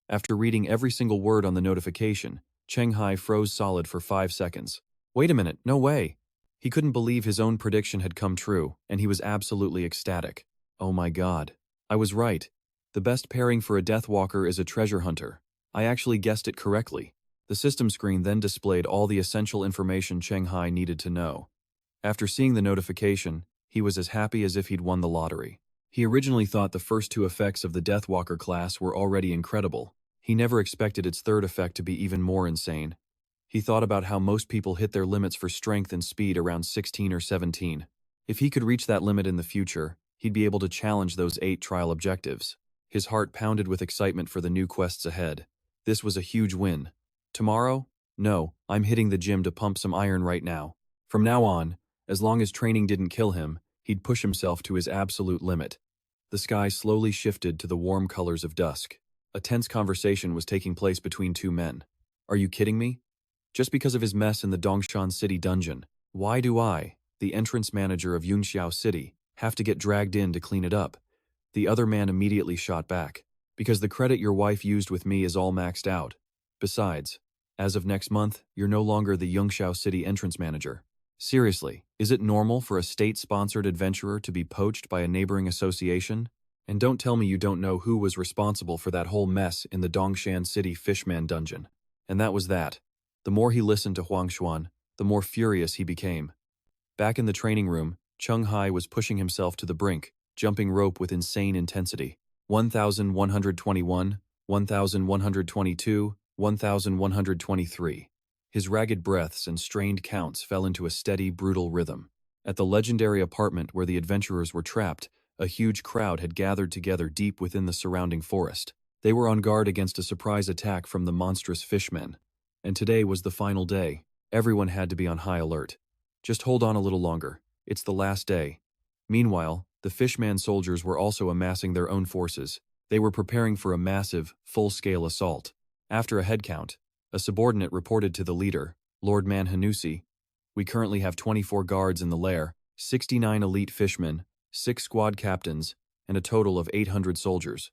After reading every single word on the notification, Cheng Hai froze solid for 5 seconds. Wait a minute, no way. He couldn't believe his own prediction had come true, and he was absolutely ecstatic. Oh my god. I was right. The best pairing for a Death Walker is a treasure hunter. I actually guessed it correctly. The system screen then displayed all the essential information Cheng Hai needed to know. After seeing the notification, he was as happy as if he'd won the lottery. He originally thought the first two effects of the Deathwalker class were already incredible. He never expected its third effect to be even more insane. He thought about how most people hit their limits for strength and speed around 16 or 17. If he could reach that limit in the future, he'd be able to challenge those 8 trial objectives. His heart pounded with excitement for the new quests ahead. This was a huge win. Tomorrow? No, I'm hitting the gym to pump some iron right now. From now on, as long as training didn't kill him, he'd push himself to his absolute limit. The sky slowly shifted to the warm colors of dusk. A tense conversation was taking place between two men. Are you kidding me? Just because of his mess in the Dongshan City dungeon, why do I, the entrance manager of Yunxiao City, have to get dragged in to clean it up? The other man immediately shot back. Because the credit your wife used with me is all maxed out. Besides, as of next month, you're no longer the Yunxiao City entrance manager. Seriously, is it normal for a state-sponsored adventurer to be poached by a neighboring association? And don't tell me you don't know who was responsible for that whole mess in the Dongshan City Fishman dungeon. And that was that. The more he listened to Huang Xuan, the more furious he became. Back in the training room, Cheng Hai was pushing himself to the brink, jumping rope with insane intensity. 1,121, 1,122, 1,123. His ragged breaths and strained counts fell into a steady, brutal rhythm. At the legendary apartment where the adventurers were trapped, a huge crowd had gathered together deep within the surrounding forest. They were on guard against a surprise attack from the monstrous fishmen. And today was the final day. Everyone had to be on high alert. Just hold on a little longer. It's the last day. Meanwhile, the fishman soldiers were also amassing their own forces. They were preparing for a massive, full-scale assault. After a head count, a subordinate reported to the leader, Lord Manhwa, we currently have 24 guards in the lair, 69 elite fishmen, 6 squad captains, and a total of 800 soldiers.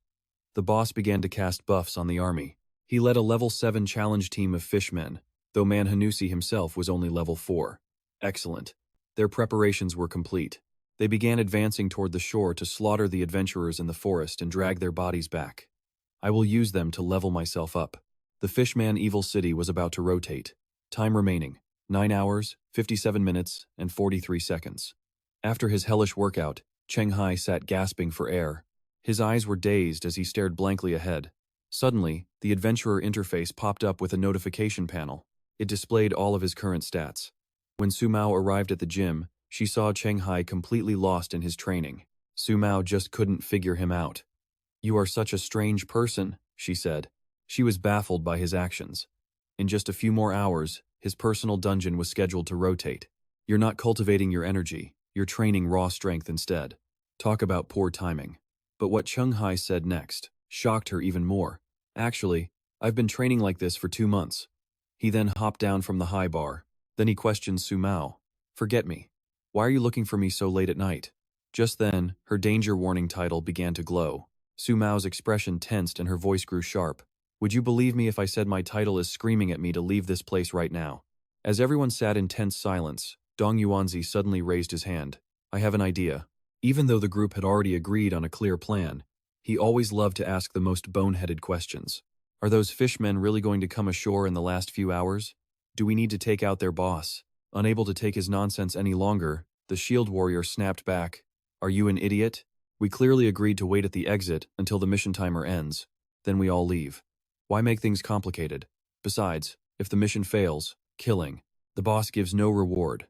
The boss began to cast buffs on the army. He led a level 7 challenge team of fishmen, though Manhwa himself was only level 4. Excellent. Their preparations were complete. They began advancing toward the shore to slaughter the adventurers in the forest and drag their bodies back. I will use them to level myself up. The Fishman Evil City was about to rotate. Time remaining, 9 hours, 57 minutes, and 43 seconds. After his hellish workout, Cheng Hai sat gasping for air. His eyes were dazed as he stared blankly ahead. Suddenly, the adventurer interface popped up with a notification panel. It displayed all of his current stats. When Su Mao arrived at the gym, she saw Cheng Hai completely lost in his training. Su Mao just couldn't figure him out. You are such a strange person, she said. She was baffled by his actions. In just a few more hours, his personal dungeon was scheduled to rotate. You're not cultivating your energy, you're training raw strength instead. Talk about poor timing. But what Cheng Hai said next shocked her even more. Actually, I've been training like this for 2 months. He then hopped down from the high bar. Then he questioned Su Mao. Forget me. Why are you looking for me so late at night? Just then, her danger warning title began to glow. Su Mao's expression tensed and her voice grew sharp. Would you believe me if I said my title is screaming at me to leave this place right now? As everyone sat in tense silence, Dong Yuanzi suddenly raised his hand. I have an idea. Even though the group had already agreed on a clear plan, he always loved to ask the most boneheaded questions. Are those fishmen really going to come ashore in the last few hours? Do we need to take out their boss? Unable to take his nonsense any longer, the shield warrior snapped back. Are you an idiot? We clearly agreed to wait at the exit until the mission timer ends. Then we all leave. Why make things complicated? Besides, if the mission fails, killing. The boss gives no reward.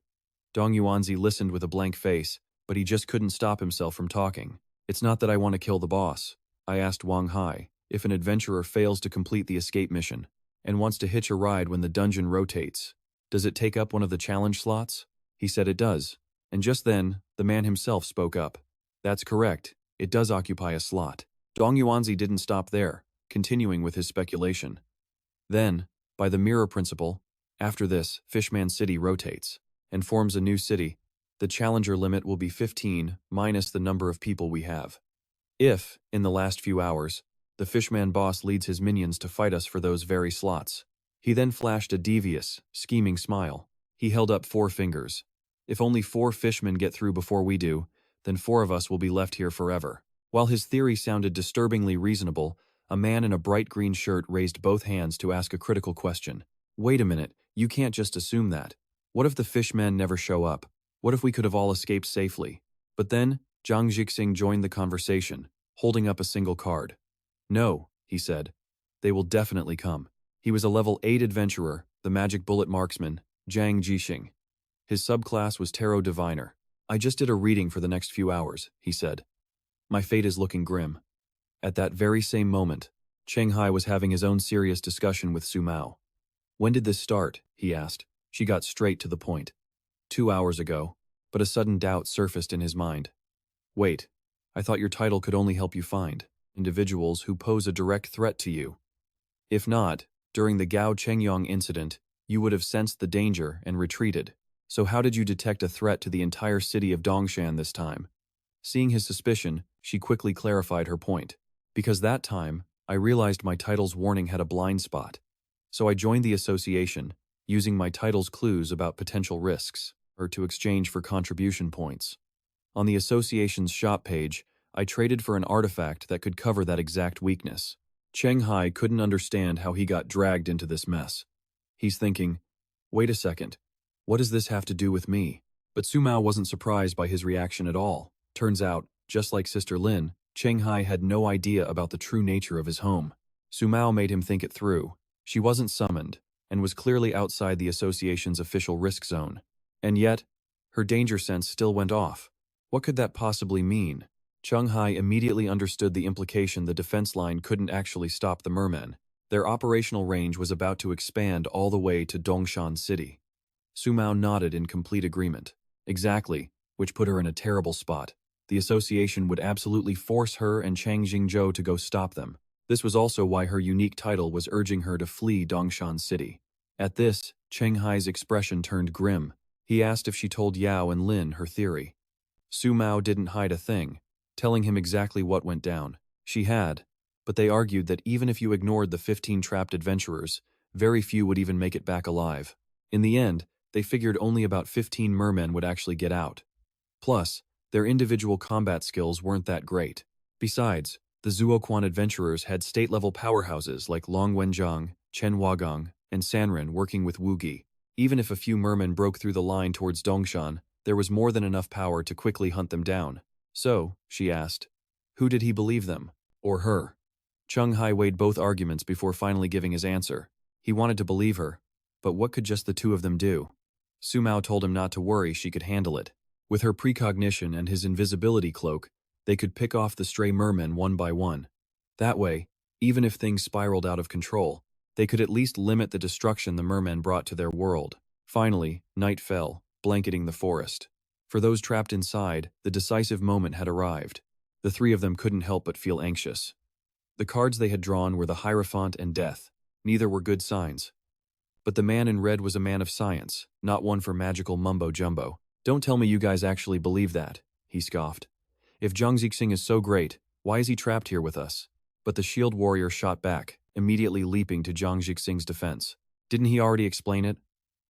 Dong Yuanzi listened with a blank face, but he just couldn't stop himself from talking. It's not that I want to kill the boss. I asked Wang Hai, if an adventurer fails to complete the escape mission and wants to hitch a ride when the dungeon rotates, does it take up one of the challenge slots? He said it does. And just then, the man himself spoke up. That's correct. It does occupy a slot. Dong Yuanzi didn't stop there, continuing with his speculation. Then, by the mirror principle, after this, Fishman City rotates and forms a new city. The challenger limit will be 15 minus the number of people we have. If, in the last few hours, the Fishman boss leads his minions to fight us for those very slots. He then flashed a devious, scheming smile. He held up 4 fingers. If only 4 fishmen get through before we do, then 4 of us will be left here forever. While his theory sounded disturbingly reasonable, a man in a bright green shirt raised both hands to ask a critical question. Wait a minute, you can't just assume that. What if the fishmen never show up? What if we could have all escaped safely? But then, Zhang Jixing joined the conversation, holding up a single card. No, he said. They will definitely come. He was a level 8 adventurer, the magic bullet marksman, Zhang Jixing. His subclass was Tarot Diviner. I just did a reading for the next few hours, he said. My fate is looking grim. At that very same moment, Cheng Hai was having his own serious discussion with Su Mao. When did this start? He asked. She got straight to the point. 2 hours ago, but a sudden doubt surfaced in his mind. Wait, I thought your title could only help you find individuals who pose a direct threat to you. If not, during the Gao Chengyang incident, you would have sensed the danger and retreated. So how did you detect a threat to the entire city of Dongshan this time? Seeing his suspicion, she quickly clarified her point. Because that time, I realized my title's warning had a blind spot. So I joined the association, using my title's clues about potential risks, or to exchange for contribution points. On the association's shop page, I traded for an artifact that could cover that exact weakness. Cheng Hai couldn't understand how he got dragged into this mess. He's thinking, wait a second, what does this have to do with me? But Su Mao wasn't surprised by his reaction at all. Turns out, just like Sister Lin, Cheng Hai had no idea about the true nature of his home. Su Mao made him think it through. She wasn't summoned, and was clearly outside the association's official risk zone. And yet, her danger sense still went off. What could that possibly mean? Cheng Hai immediately understood the implication the defense line couldn't actually stop the mermen. Their operational range was about to expand all the way to Dongshan City. Su Mao nodded in complete agreement. Exactly, which put her in a terrible spot. The association would absolutely force her and Chang Jingzhou to go stop them. This was also why her unique title was urging her to flee Dongshan City. At this, Cheng Hai's expression turned grim. He asked if she told Yao and Lin her theory. Su Mao didn't hide a thing, telling him exactly what went down. She had, but they argued that even if you ignored the 15 trapped adventurers, very few would even make it back alive. In the end, they figured only about 15 mermen would actually get out. Plus, their individual combat skills weren't that great. Besides, the Zuoquan adventurers had state-level powerhouses like Long Wenjiang, Chen Huagong, and Sanren working with Wugi. Even if a few mermen broke through the line towards Dongshan, there was more than enough power to quickly hunt them down. So, she asked, who did he believe them? Or her? Cheng Hai weighed both arguments before finally giving his answer. He wanted to believe her, but what could just the two of them do? Su Mao told him not to worry, she could handle it. With her precognition and his invisibility cloak, they could pick off the stray mermen one by one. That way, even if things spiraled out of control, they could at least limit the destruction the mermen brought to their world. Finally, night fell, blanketing the forest. For those trapped inside, the decisive moment had arrived. The three of them couldn't help but feel anxious. The cards they had drawn were the Hierophant and Death. Neither were good signs. But the man in red was a man of science, not one for magical mumbo-jumbo. Don't tell me you guys actually believe that, he scoffed. If Zhang Zixing is so great, why is he trapped here with us? But the shield warrior shot back, immediately leaping to Zhang Zixing's defense. Didn't he already explain it?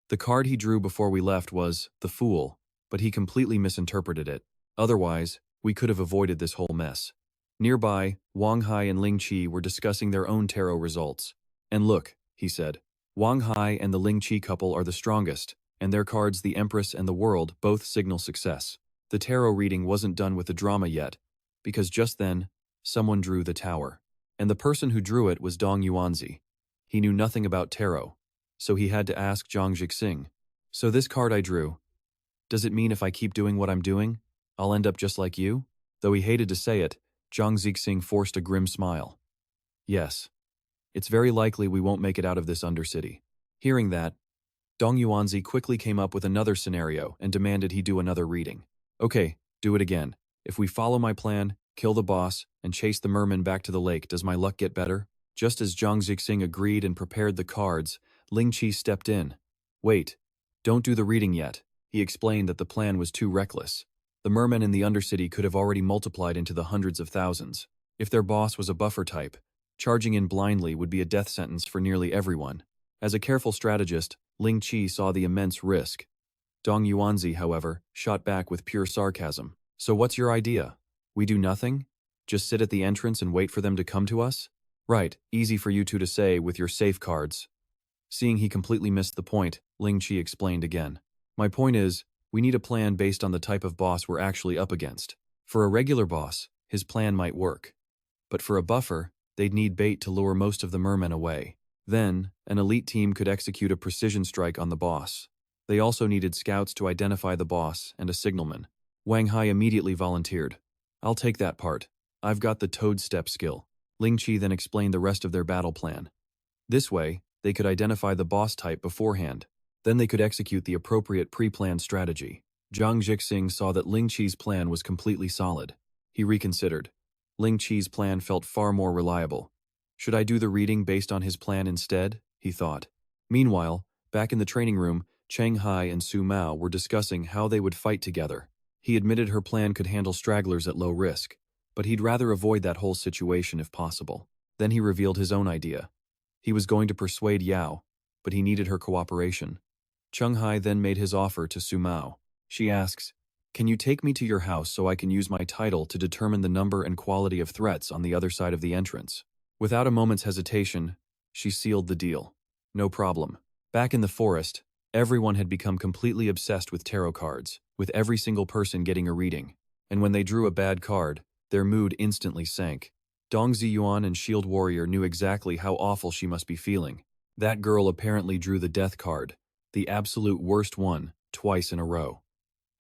The card he drew before we left was the Fool, but he completely misinterpreted it. Otherwise, we could have avoided this whole mess. Nearby, Wang Hai and Ling Qi were discussing their own tarot results. And look, he said, Wang Hai and the Ling Qi couple are the strongest, and their cards, the Empress and the World, both signal success. The tarot reading wasn't done with the drama yet, because just then, someone drew the tower. And the person who drew it was Dong Yuanzi. He knew nothing about tarot, so he had to ask Zhang Jixing. So this card I drew, does it mean if I keep doing what I'm doing, I'll end up just like you? Though he hated to say it, Zhang Zixing forced a grim smile. Yes. It's very likely we won't make it out of this undercity. Hearing that, Dong Yuanzi quickly came up with another scenario and demanded he do another reading. Okay, do it again. If we follow my plan, kill the boss, and chase the merman back to the lake, does my luck get better? Just as Zhang Zixing agreed and prepared the cards, Ling Qi stepped in. Wait, don't do the reading yet. He explained that the plan was too reckless. The mermen in the undercity could have already multiplied into the hundreds of thousands. If their boss was a buffer type, charging in blindly would be a death sentence for nearly everyone. As a careful strategist, Ling Qi saw the immense risk. Dong Yuanzi, however, shot back with pure sarcasm. So what's your idea? We do nothing? Just sit at the entrance and wait for them to come to us? Right, easy for you two to say with your safeguards. Seeing he completely missed the point, Ling Qi explained again. My point is, we need a plan based on the type of boss we're actually up against. For a regular boss, his plan might work. But for a buffer, they'd need bait to lure most of the mermen away. Then, an elite team could execute a precision strike on the boss. They also needed scouts to identify the boss and a signalman. Wang Hai immediately volunteered. I'll take that part. I've got the toad step skill. Ling Qi then explained the rest of their battle plan. This way, they could identify the boss type beforehand. Then they could execute the appropriate pre-planned strategy. Zhang Jixing saw that Ling Qi's plan was completely solid. He reconsidered. Ling Qi's plan felt far more reliable. Should I do the reading based on his plan instead? He thought. Meanwhile, back in the training room, Cheng Hai and Su Mao were discussing how they would fight together. He admitted her plan could handle stragglers at low risk, but he'd rather avoid that whole situation if possible. Then he revealed his own idea. He was going to persuade Yao, but he needed her cooperation. Cheng Hai then made his offer to Su Mao. She asks, "Can you take me to your house so I can use my title to determine the number and quality of threats on the other side of the entrance?" Without a moment's hesitation, she sealed the deal. No problem. Back in the forest, everyone had become completely obsessed with tarot cards, with every single person getting a reading. And when they drew a bad card, their mood instantly sank. Dong Ziyuan and Shield Warrior knew exactly how awful she must be feeling. That girl apparently drew the death card, the absolute worst one, twice in a row.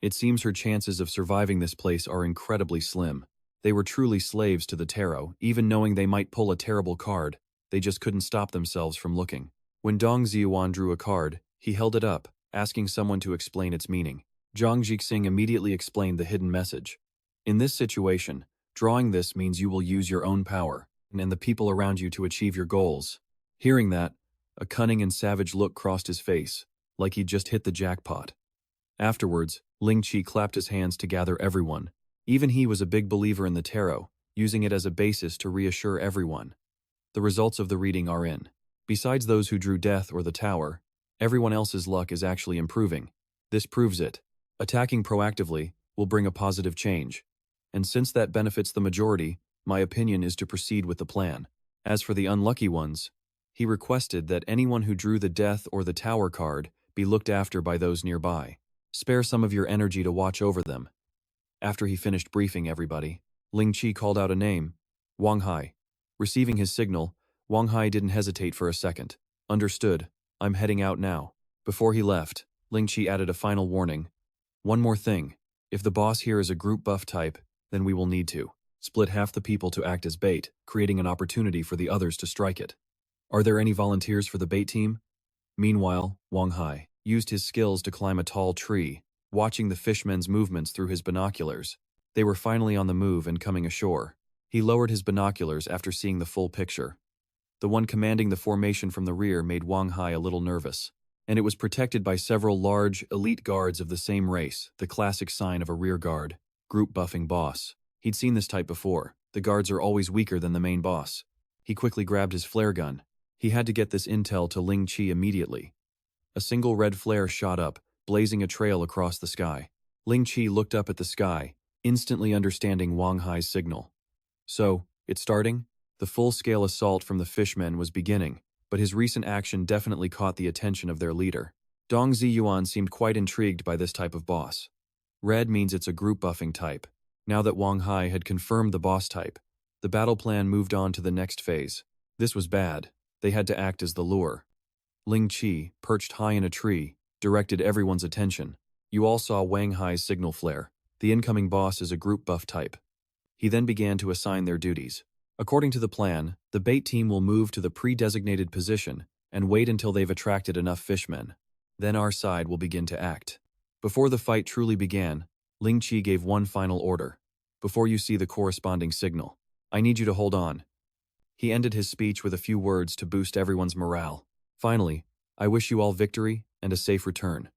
It seems her chances of surviving this place are incredibly slim. They were truly slaves to the tarot, even knowing they might pull a terrible card, they just couldn't stop themselves from looking. When Dong Ziyuan drew a card, he held it up, asking someone to explain its meaning. Zhang Jixing immediately explained the hidden message. In this situation, drawing this means you will use your own power, and the people around you to achieve your goals. Hearing that, a cunning and savage look crossed his face, like he'd just hit the jackpot. Afterwards, Ling Qi clapped his hands to gather everyone. Even he was a big believer in the tarot, using it as a basis to reassure everyone. The results of the reading are in. Besides those who drew death or the tower, everyone else's luck is actually improving. This proves it. Attacking proactively will bring a positive change. And since that benefits the majority, my opinion is to proceed with the plan. As for the unlucky ones, he requested that anyone who drew the death or the tower card be looked after by those nearby. Spare some of your energy to watch over them. After he finished briefing everybody, Ling Qi called out a name, Wang Hai. Receiving his signal, Wang Hai didn't hesitate for a second. Understood, I'm heading out now. Before he left, Ling Qi added a final warning. One more thing, if the boss here is a group buff type, then we will need to split half the people to act as bait, creating an opportunity for the others to strike it. Are there any volunteers for the bait team? Meanwhile, Wang Hai used his skills to climb a tall tree, watching the fishmen's movements through his binoculars. They were finally on the move and coming ashore. He lowered his binoculars after seeing the full picture. The one commanding the formation from the rear made Wang Hai a little nervous, and it was protected by several large, elite guards of the same race, the classic sign of a rear guard, group buffing boss. He'd seen this type before. The guards are always weaker than the main boss. He quickly grabbed his flare gun. He had to get this intel to Ling Qi immediately. A single red flare shot up, blazing a trail across the sky. Ling Qi looked up at the sky, instantly understanding Wang Hai's signal. So, it's starting? The full-scale assault from the fishmen was beginning, but his recent action definitely caught the attention of their leader. Dong Ziyuan seemed quite intrigued by this type of boss. Red means it's a group buffing type. Now that Wang Hai had confirmed the boss type, the battle plan moved on to the next phase. This was bad. They had to act as the lure. Ling Qi, perched high in a tree, directed everyone's attention. You all saw Wang Hai's signal flare. The incoming boss is a group buff type. He then began to assign their duties. According to the plan, the bait team will move to the pre-designated position and wait until they've attracted enough fishmen. Then our side will begin to act. Before the fight truly began, Ling Qi gave one final order. Before you see the corresponding signal, I need you to hold on. He ended his speech with a few words to boost everyone's morale. Finally, I wish you all victory and a safe return.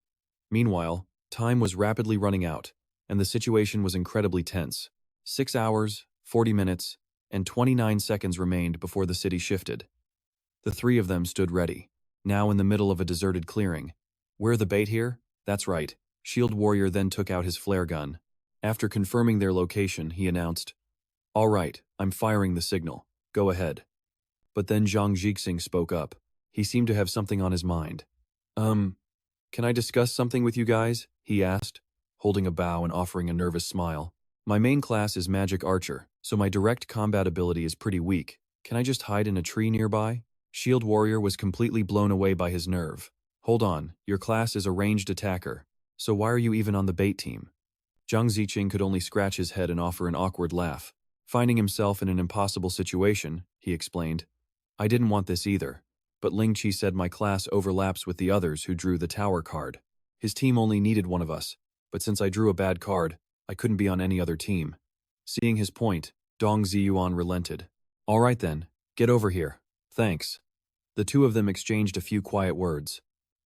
Meanwhile, time was rapidly running out, and the situation was incredibly tense. 6 hours, 40 minutes, and 29 seconds remained before the city shifted. The three of them stood ready, now in the middle of a deserted clearing. We're the bait here? That's right. Shield Warrior then took out his flare gun. After confirming their location, he announced, All right, I'm firing the signal. Go ahead. But then Zhang Jixing spoke up. He seemed to have something on his mind. Can I discuss something with you guys? He asked, holding a bow and offering a nervous smile. My main class is Magic Archer, so my direct combat ability is pretty weak. Can I just hide in a tree nearby? Shield Warrior was completely blown away by his nerve. Hold on, your class is a ranged attacker, so why are you even on the bait team? Zhang Ziqing could only scratch his head and offer an awkward laugh. Finding himself in an impossible situation, he explained. I didn't want this either, but Ling Qi said my class overlaps with the others who drew the tower card. His team only needed one of us, but since I drew a bad card, I couldn't be on any other team. Seeing his point, Dong Ziyuan relented. All right then, get over here. Thanks. The two of them exchanged a few quiet words.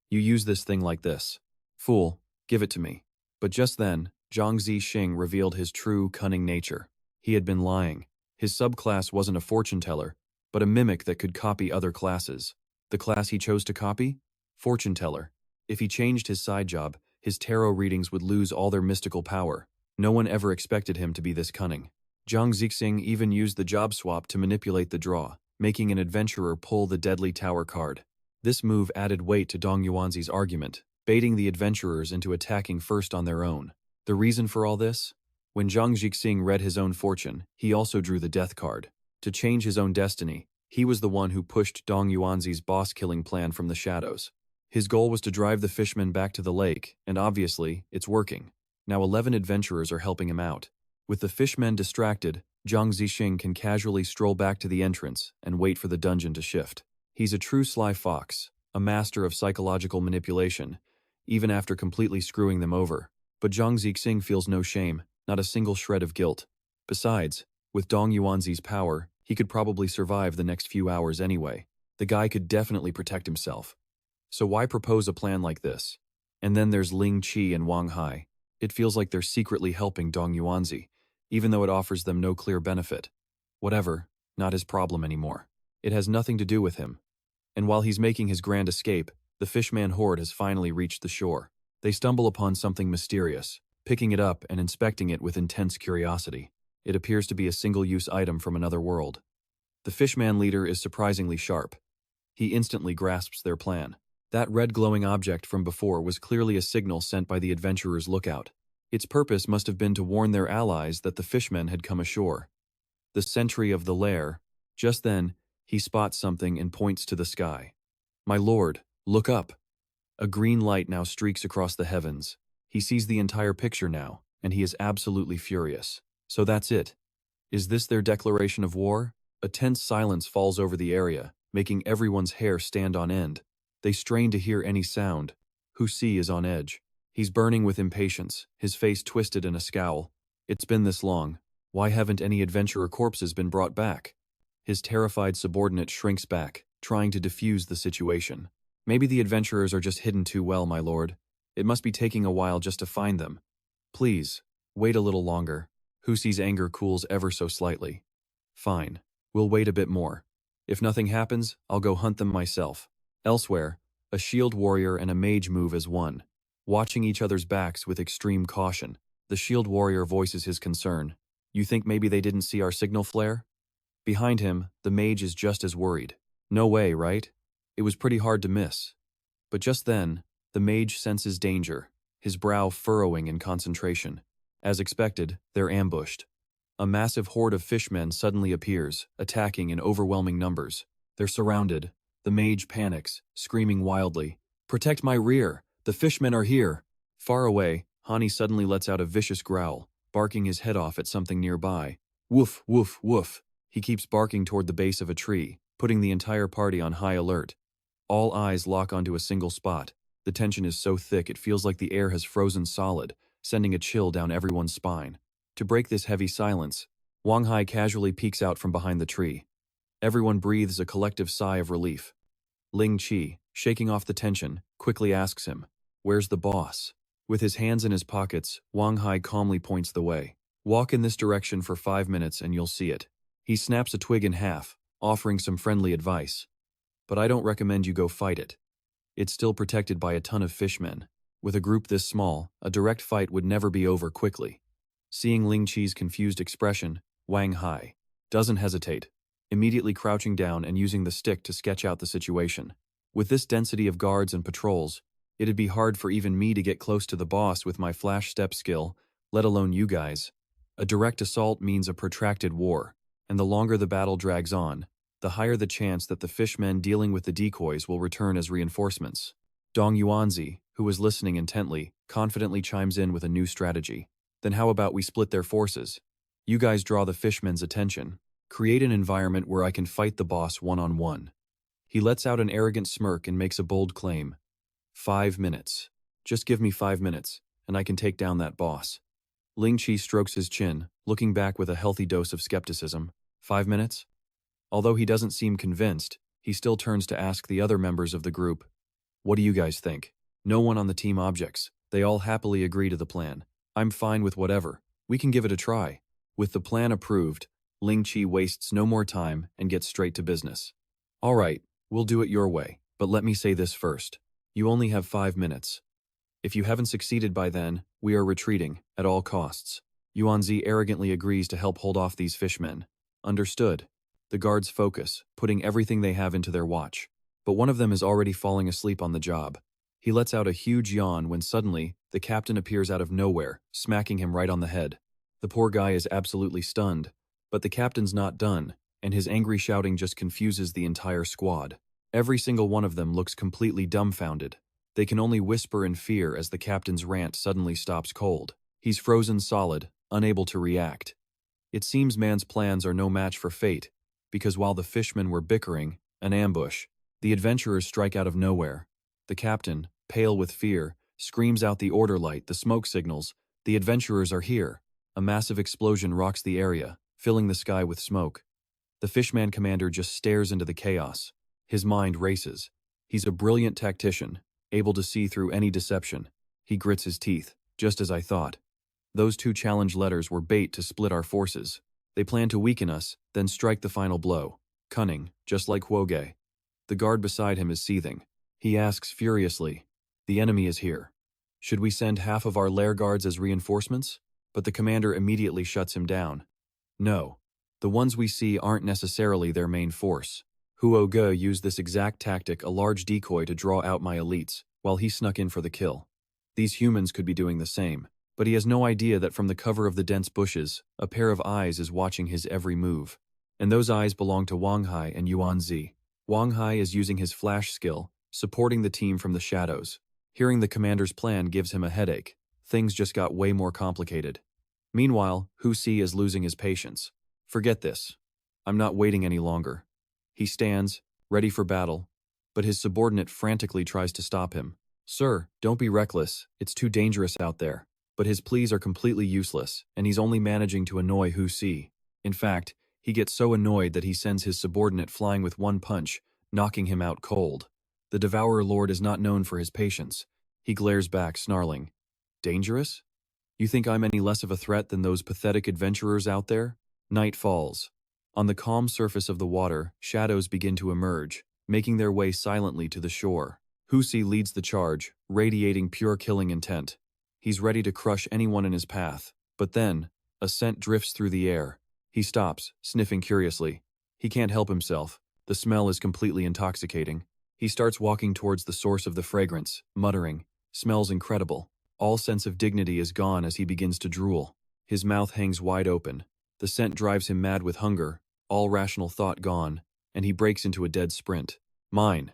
You use this thing like this. Fool, give it to me. But just then, Zhang Zixing revealed his true, cunning nature. He had been lying. His subclass wasn't a fortune teller, but a mimic that could copy other classes. The class he chose to copy? Fortune teller. If he changed his side job, his tarot readings would lose all their mystical power. No one ever expected him to be this cunning. Zhang Zixing even used the job swap to manipulate the draw, making an adventurer pull the deadly tower card. This move added weight to Dong Yuanzi's argument, baiting the adventurers into attacking first on their own. The reason for all this? When Zhang Zixing read his own fortune, he also drew the death card. To change his own destiny, he was the one who pushed Dong Yuanzi's boss-killing plan from the shadows. His goal was to drive the fishmen back to the lake, and obviously, it's working. Now 11 adventurers are helping him out. With the fishmen distracted, Zhang Zixing can casually stroll back to the entrance and wait for the dungeon to shift. He's a true sly fox, a master of psychological manipulation, even after completely screwing them over. But Zhang Zixing feels no shame, not a single shred of guilt. Besides, with Dong Yuanzi's power, he could probably survive the next few hours anyway. The guy could definitely protect himself. So why propose a plan like this? And then there's Ling Qi and Wang Hai. It feels like they're secretly helping Dong Yuanzi, even though it offers them no clear benefit. Whatever, not his problem anymore. It has nothing to do with him. And while he's making his grand escape, the fishman horde has finally reached the shore. They stumble upon something mysterious, picking it up and inspecting it with intense curiosity. It appears to be a single-use item from another world. The fishman leader is surprisingly sharp. He instantly grasps their plan. That red glowing object from before was clearly a signal sent by the adventurers' lookout. Its purpose must have been to warn their allies that the fishmen had come ashore. The sentry of the lair. Just then, he spots something and points to the sky. My lord, look up. A green light now streaks across the heavens. He sees the entire picture now, and he is absolutely furious. So that's it. Is this their declaration of war? A tense silence falls over the area, making everyone's hair stand on end. They strain to hear any sound. Husi is on edge. He's burning with impatience, his face twisted in a scowl. It's been this long. Why haven't any adventurer corpses been brought back? His terrified subordinate shrinks back, trying to defuse the situation. Maybe the adventurers are just hidden too well, my lord. It must be taking a while just to find them. Please, wait a little longer. Husi's anger cools ever so slightly. Fine, we'll wait a bit more. If nothing happens, I'll go hunt them myself. Elsewhere, a shield warrior and a mage move as one. Watching each other's backs with extreme caution, the shield warrior voices his concern. You think maybe they didn't see our signal flare? Behind him, the mage is just as worried. No way, right? It was pretty hard to miss. But just then, the mage senses danger, his brow furrowing in concentration. As expected, they're ambushed. A massive horde of fishmen suddenly appears, attacking in overwhelming numbers. They're surrounded. The mage panics, screaming wildly. Protect my rear! The fishmen are here! Far away, Hani suddenly lets out a vicious growl, barking his head off at something nearby. Woof, woof, woof. He keeps barking toward the base of a tree, putting the entire party on high alert. All eyes lock onto a single spot. The tension is so thick it feels like the air has frozen solid, sending a chill down everyone's spine. To break this heavy silence, Wang Hai casually peeks out from behind the tree. Everyone breathes a collective sigh of relief. Ling Qi, shaking off the tension, quickly asks him, "Where's the boss?" With his hands in his pockets, Wang Hai calmly points the way. Walk in this direction for 5 minutes and you'll see it. He snaps a twig in half, offering some friendly advice. But I don't recommend you go fight it. It's still protected by a ton of fishmen. With a group this small, a direct fight would never be over quickly. Seeing Ling Qi's confused expression, Wang Hai doesn't hesitate, immediately crouching down and using the stick to sketch out the situation. With this density of guards and patrols, it'd be hard for even me to get close to the boss with my flash step skill, let alone you guys. A direct assault means a protracted war, and the longer the battle drags on, the higher the chance that the fishmen dealing with the decoys will return as reinforcements. Dong Yuanzi, who was listening intently, confidently chimes in with a new strategy. Then how about we split their forces? You guys draw the fishmen's attention. Create an environment where I can fight the boss one-on-one. He lets out an arrogant smirk and makes a bold claim. 5 minutes. Just give me 5 minutes, and I can take down that boss. Ling Chi strokes his chin, looking back with a healthy dose of skepticism. 5 minutes? Although he doesn't seem convinced, he still turns to ask the other members of the group. What do you guys think? No one on the team objects. They all happily agree to the plan. I'm fine with whatever. We can give it a try. With the plan approved, Ling Chi wastes no more time and gets straight to business. All right, we'll do it your way, but let me say this first. You only have 5 minutes. If you haven't succeeded by then, we are retreating, at all costs. Yuanzi arrogantly agrees to help hold off these fishmen. Understood. The guards focus, putting everything they have into their watch. But one of them is already falling asleep on the job. He lets out a huge yawn when suddenly, the captain appears out of nowhere, smacking him right on the head. The poor guy is absolutely stunned, but the captain's not done, and his angry shouting just confuses the entire squad. Every single one of them looks completely dumbfounded. They can only whisper in fear as the captain's rant suddenly stops cold. He's frozen solid, unable to react. It seems man's plans are no match for fate, because while the fishmen were bickering, an ambush, the adventurers strike out of nowhere. The captain, pale with fear, screams out the order light, the smoke signals. The adventurers are here. A massive explosion rocks the area, filling the sky with smoke. The fishman commander just stares into the chaos. His mind races. He's a brilliant tactician, able to see through any deception. He grits his teeth, just as I thought. Those 2 challenge letters were bait to split our forces. They plan to weaken us, then strike the final blow. Cunning, just like Hwoge. The guard beside him is seething. He asks furiously, "The enemy is here. Should we send half of our lair guards as reinforcements?" But the commander immediately shuts him down. No. The ones we see aren't necessarily their main force. Hwoge used this exact tactic, a large decoy, to draw out my elites, while he snuck in for the kill. These humans could be doing the same, but he has no idea that from the cover of the dense bushes, a pair of eyes is watching his every move. And those eyes belong to Wang Hai and Yuanzi. Wang Hai is using his flash skill, supporting the team from the shadows. Hearing the commander's plan gives him a headache. Things just got way more complicated. Meanwhile, Hu Si is losing his patience. Forget this. I'm not waiting any longer. He stands, ready for battle, but his subordinate frantically tries to stop him. Sir, don't be reckless. It's too dangerous out there. But his pleas are completely useless, and he's only managing to annoy Hu Si. In fact, he gets so annoyed that he sends his subordinate flying with one punch, knocking him out cold. The Devourer Lord is not known for his patience. He glares back, snarling. Dangerous? You think I'm any less of a threat than those pathetic adventurers out there? Night falls. On the calm surface of the water, shadows begin to emerge, making their way silently to the shore. Hu Si leads the charge, radiating pure killing intent. He's ready to crush anyone in his path. But then, a scent drifts through the air. He stops, sniffing curiously. He can't help himself. The smell is completely intoxicating. He starts walking towards the source of the fragrance, muttering, "Smells incredible." All sense of dignity is gone as he begins to drool. His mouth hangs wide open. The scent drives him mad with hunger, all rational thought gone, and he breaks into a dead sprint. Mine.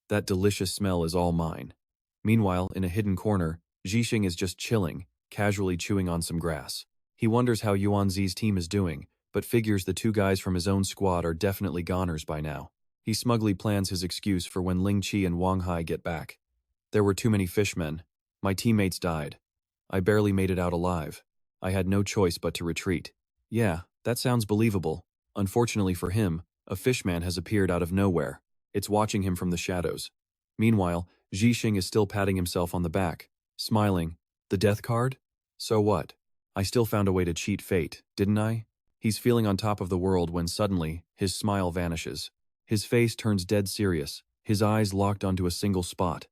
That delicious smell is all mine. Meanwhile, in a hidden corner, Zhixing is just chilling, casually chewing on some grass. He wonders how Yuanzi's team is doing, but figures the 2 guys from his own squad are definitely goners by now. He smugly plans his excuse for when Ling Chi and Wang Hai get back. There were too many fishmen. My teammates died. I barely made it out alive. I had no choice but to retreat. Yeah, that sounds believable. Unfortunately for him, a fishman has appeared out of nowhere. It's watching him from the shadows. Meanwhile, Zhixing is still patting himself on the back, smiling. The death card? So what? I still found a way to cheat fate, didn't I? He's feeling on top of the world when suddenly, his smile vanishes. His face turns dead serious, his eyes locked onto a single spot.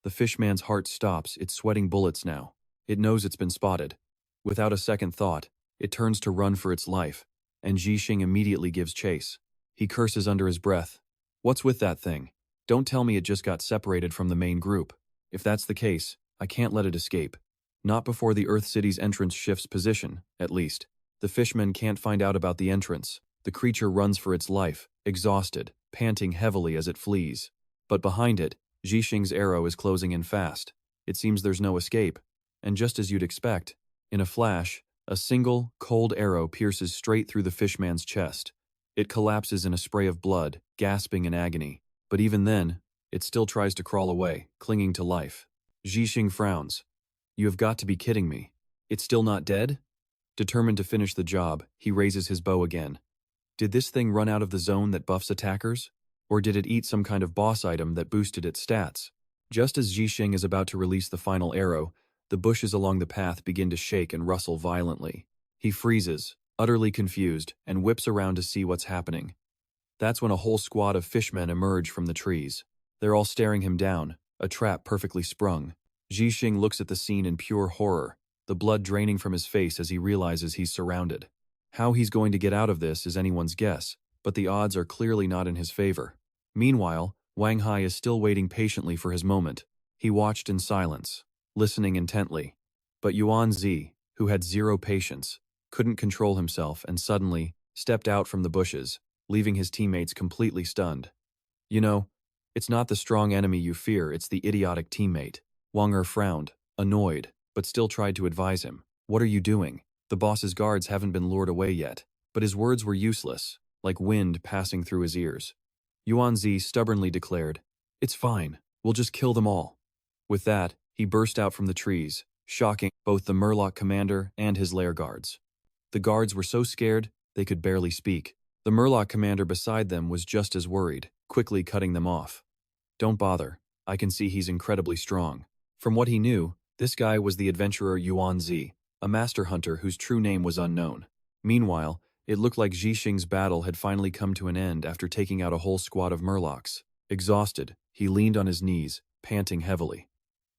The fishman's heart stops, it's sweating bullets now. It knows it's been spotted. Without a second thought, it turns to run for its life, and Zhixing immediately gives chase. He curses under his breath. What's with that thing? Don't tell me it just got separated from the main group. If that's the case, I can't let it escape. Not before the Earth City's entrance shifts position, at least. The fishmen can't find out about the entrance. The creature runs for its life, exhausted, panting heavily as it flees. But behind it, Zhixing's arrow is closing in fast. It seems there's no escape. And just as you'd expect, in a flash, a single, cold arrow pierces straight through the fishman's chest. It collapses in a spray of blood, gasping in agony. But even then, it still tries to crawl away, clinging to life. Zhixing frowns. You have got to be kidding me. It's still not dead? Determined to finish the job, he raises his bow again. Did this thing run out of the zone that buffs attackers? Or did it eat some kind of boss item that boosted its stats? Just as Zhixing is about to release the final arrow, the bushes along the path begin to shake and rustle violently. He freezes, utterly confused, and whips around to see what's happening. That's when a whole squad of fishmen emerge from the trees. They're all staring him down, a trap perfectly sprung. Zhixing looks at the scene in pure horror, the blood draining from his face as he realizes he's surrounded. How he's going to get out of this is anyone's guess, but the odds are clearly not in his favor. Meanwhile, Wang Hai is still waiting patiently for his moment. He watched in silence, listening intently. But Yuan Zi, who had zero patience, couldn't control himself and suddenly stepped out from the bushes, leaving his teammates completely stunned. You know, it's not the strong enemy you fear, it's the idiotic teammate. Wang Er frowned, annoyed, but still tried to advise him. What are you doing? The boss's guards haven't been lured away yet. But his words were useless, like wind passing through his ears. Yuan Zi stubbornly declared, It's fine, we'll just kill them all. With that, he burst out from the trees, shocking both the Murloc commander and his lair guards. The guards were so scared, they could barely speak. The Murloc commander beside them was just as worried, quickly cutting them off. Don't bother, I can see he's incredibly strong. From what he knew, this guy was the adventurer Yuan Zi, a master hunter whose true name was unknown. Meanwhile, it looked like Zhixing's battle had finally come to an end after taking out a whole squad of Murlocs. Exhausted, he leaned on his knees, panting heavily.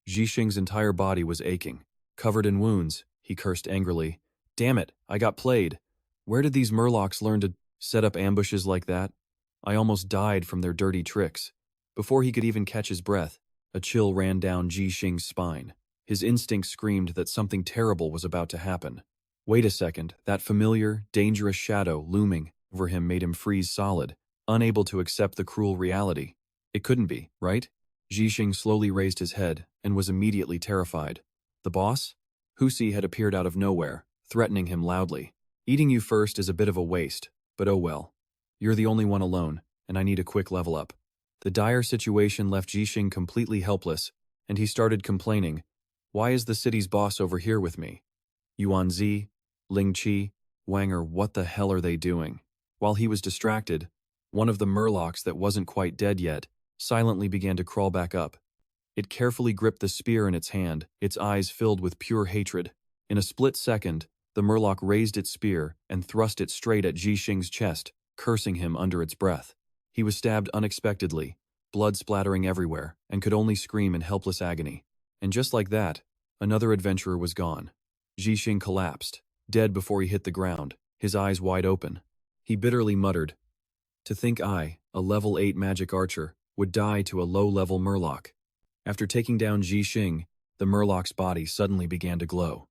Zhixing's entire body was aching. Covered in wounds, he cursed angrily. Damn it, I got played. Where did these Murlocs learn to set up ambushes like that? I almost died from their dirty tricks. Before he could even catch his breath, a chill ran down Zhixing's spine. His instinct screamed that something terrible was about to happen. Wait a second, that familiar, dangerous shadow looming over him made him freeze solid, unable to accept the cruel reality. It couldn't be, right? Zhixing slowly raised his head and was immediately terrified. The boss? Husi had appeared out of nowhere, threatening him loudly. Eating you first is a bit of a waste, but oh well. You're the only one alone, and I need a quick level up. The dire situation left Zhixing completely helpless, and he started complaining. Why is the city's boss over here with me? Yuan Zi, Ling Qi, Wang Er, what the hell are they doing? While he was distracted, one of the Murlocs that wasn't quite dead yet silently began to crawl back up. It carefully gripped the spear in its hand, its eyes filled with pure hatred. In a split second, the Murloc raised its spear and thrust it straight at Zhixing's chest, cursing him under its breath. He was stabbed unexpectedly, blood splattering everywhere, and could only scream in helpless agony. And just like that, another adventurer was gone. Zhixing collapsed, dead before he hit the ground, his eyes wide open. He bitterly muttered, To think I, a level 8 magic archer, would die to a low-level Murloc. After taking down Zhixing, the Murloc's body suddenly began to glow.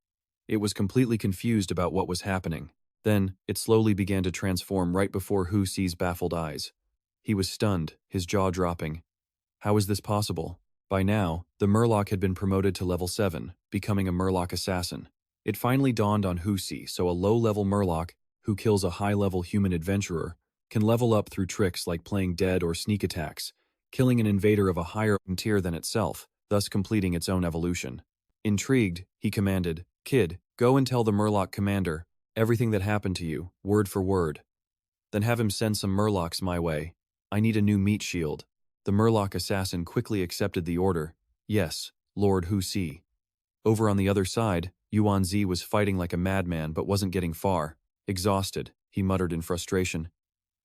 It was completely confused about what was happening. Then, it slowly began to transform right before Husi's baffled eyes. He was stunned, his jaw dropping. How is this possible? By now, the Murloc had been promoted to level 7, becoming a Murloc assassin. It finally dawned on Husi, so a low-level Murloc, who kills a high-level human adventurer, can level up through tricks like playing dead or sneak attacks, killing an invader of a higher tier than itself, thus completing its own evolution. Intrigued, he commanded, Kid, go and tell the Murloc commander everything that happened to you, word for word. Then have him send some Murlocs my way. I need a new meat shield. The Murloc assassin quickly accepted the order. Yes, Lord Husi. Over on the other side, Yuan Zi was fighting like a madman but wasn't getting far. Exhausted, he muttered in frustration.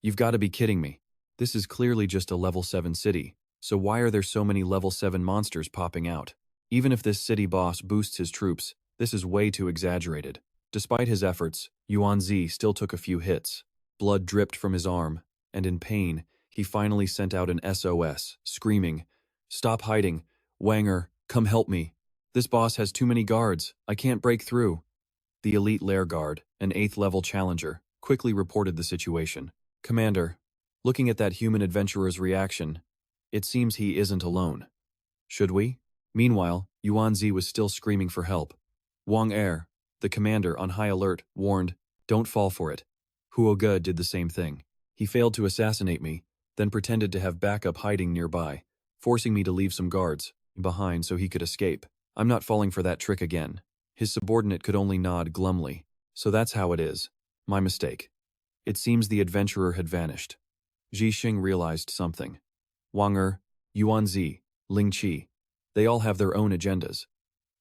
You've got to be kidding me. This is clearly just a level 7 city, so why are there so many level 7 monsters popping out? Even if this city boss boosts his troops, this is way too exaggerated. Despite his efforts, Yuan Zi still took a few hits. Blood dripped from his arm, and in pain, He finally sent out an SOS, screaming, "Stop hiding! Wang Er, come help me! This boss has too many guards, I can't break through." The elite lair guard, an 8th level challenger, quickly reported the situation. "Commander, looking at that human adventurer's reaction, it seems he isn't alone. Should we?" Meanwhile, Yuanzi was still screaming for help. Wang Er, the commander on high alert, warned, "Don't fall for it." Huo Ge did the same thing. He failed to assassinate me, then pretended to have backup hiding nearby, forcing me to leave some guards behind so he could escape. I'm not falling for that trick again. His subordinate could only nod glumly. "So that's how it is. My mistake." It seems the adventurer had vanished. Ji Xing realized something. Wang Er, Yuanzi, Ling Qi, they all have their own agendas.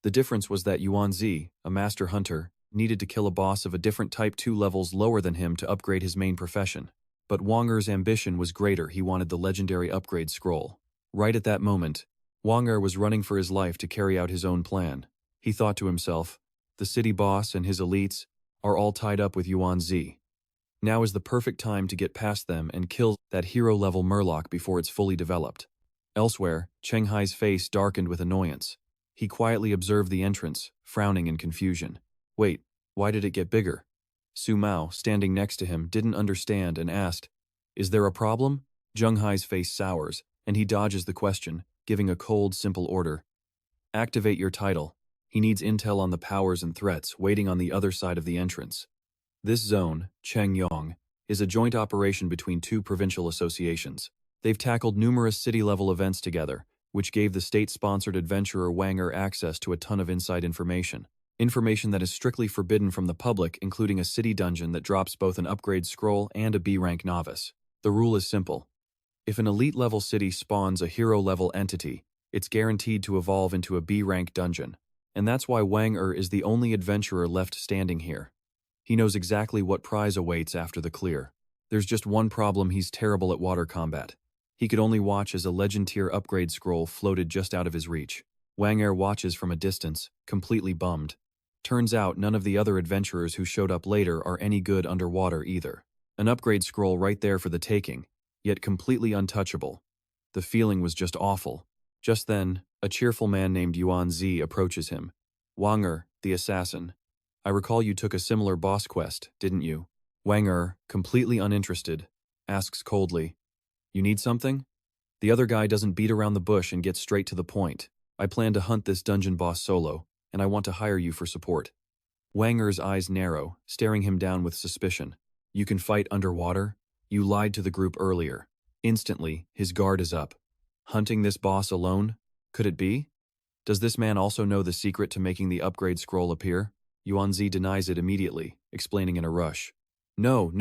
The difference was that Yuanzi, a master hunter, needed to kill a boss of a different type 2 levels lower than him to upgrade his main profession. But Wang Er's ambition was greater. He wanted the legendary upgrade scroll. Right at that moment, Wang Er was running for his life to carry out his own plan. He thought to himself, the city boss and his elites are all tied up with Yuanzi. Now is the perfect time to get past them and kill that hero-level Murloc before it's fully developed. Elsewhere, Cheng Hai's face darkened with annoyance. He quietly observed the entrance, frowning in confusion. Wait, why did it get bigger? Su Mao, standing next to him, didn't understand and asked, "Is there a problem?" Zheng Hai's face sours, and he dodges the question, giving a cold, simple order. "Activate your title." He needs intel on the powers and threats waiting on the other side of the entrance. This zone, Cheng Yong, is a joint operation between 2 provincial associations. They've tackled numerous city-level events together, which gave the state-sponsored adventurer Wang Er access to a ton of inside information. Information that is strictly forbidden from the public, including a city dungeon that drops both an upgrade scroll and a B-rank novice. The rule is simple. If an elite-level city spawns a hero-level entity, it's guaranteed to evolve into a B-rank dungeon. And that's why Wang Er is the only adventurer left standing here. He knows exactly what prize awaits after the clear. There's just one problem: he's terrible at water combat. He could only watch as a legend tier upgrade scroll floated just out of his reach. Wang Er watches from a distance, completely bummed. Turns out none of the other adventurers who showed up later are any good underwater either. An upgrade scroll right there for the taking, yet completely untouchable. The feeling was just awful. Just then, a cheerful man named Yuanzi approaches him. "Wang Er, the assassin. I recall you took a similar boss quest, didn't you?" Wang Er, completely uninterested, asks coldly, "You need something?" The other guy doesn't beat around the bush and gets straight to the point. "I plan to hunt this dungeon boss solo, and I want to hire you for support." Wang Er's eyes narrow, staring him down with suspicion. "You can fight underwater? You lied to the group earlier." Instantly, his guard is up. Hunting this boss alone? Could it be? Does this man also know the secret to making the upgrade scroll appear? Yuanzi denies it immediately, explaining in a rush. No,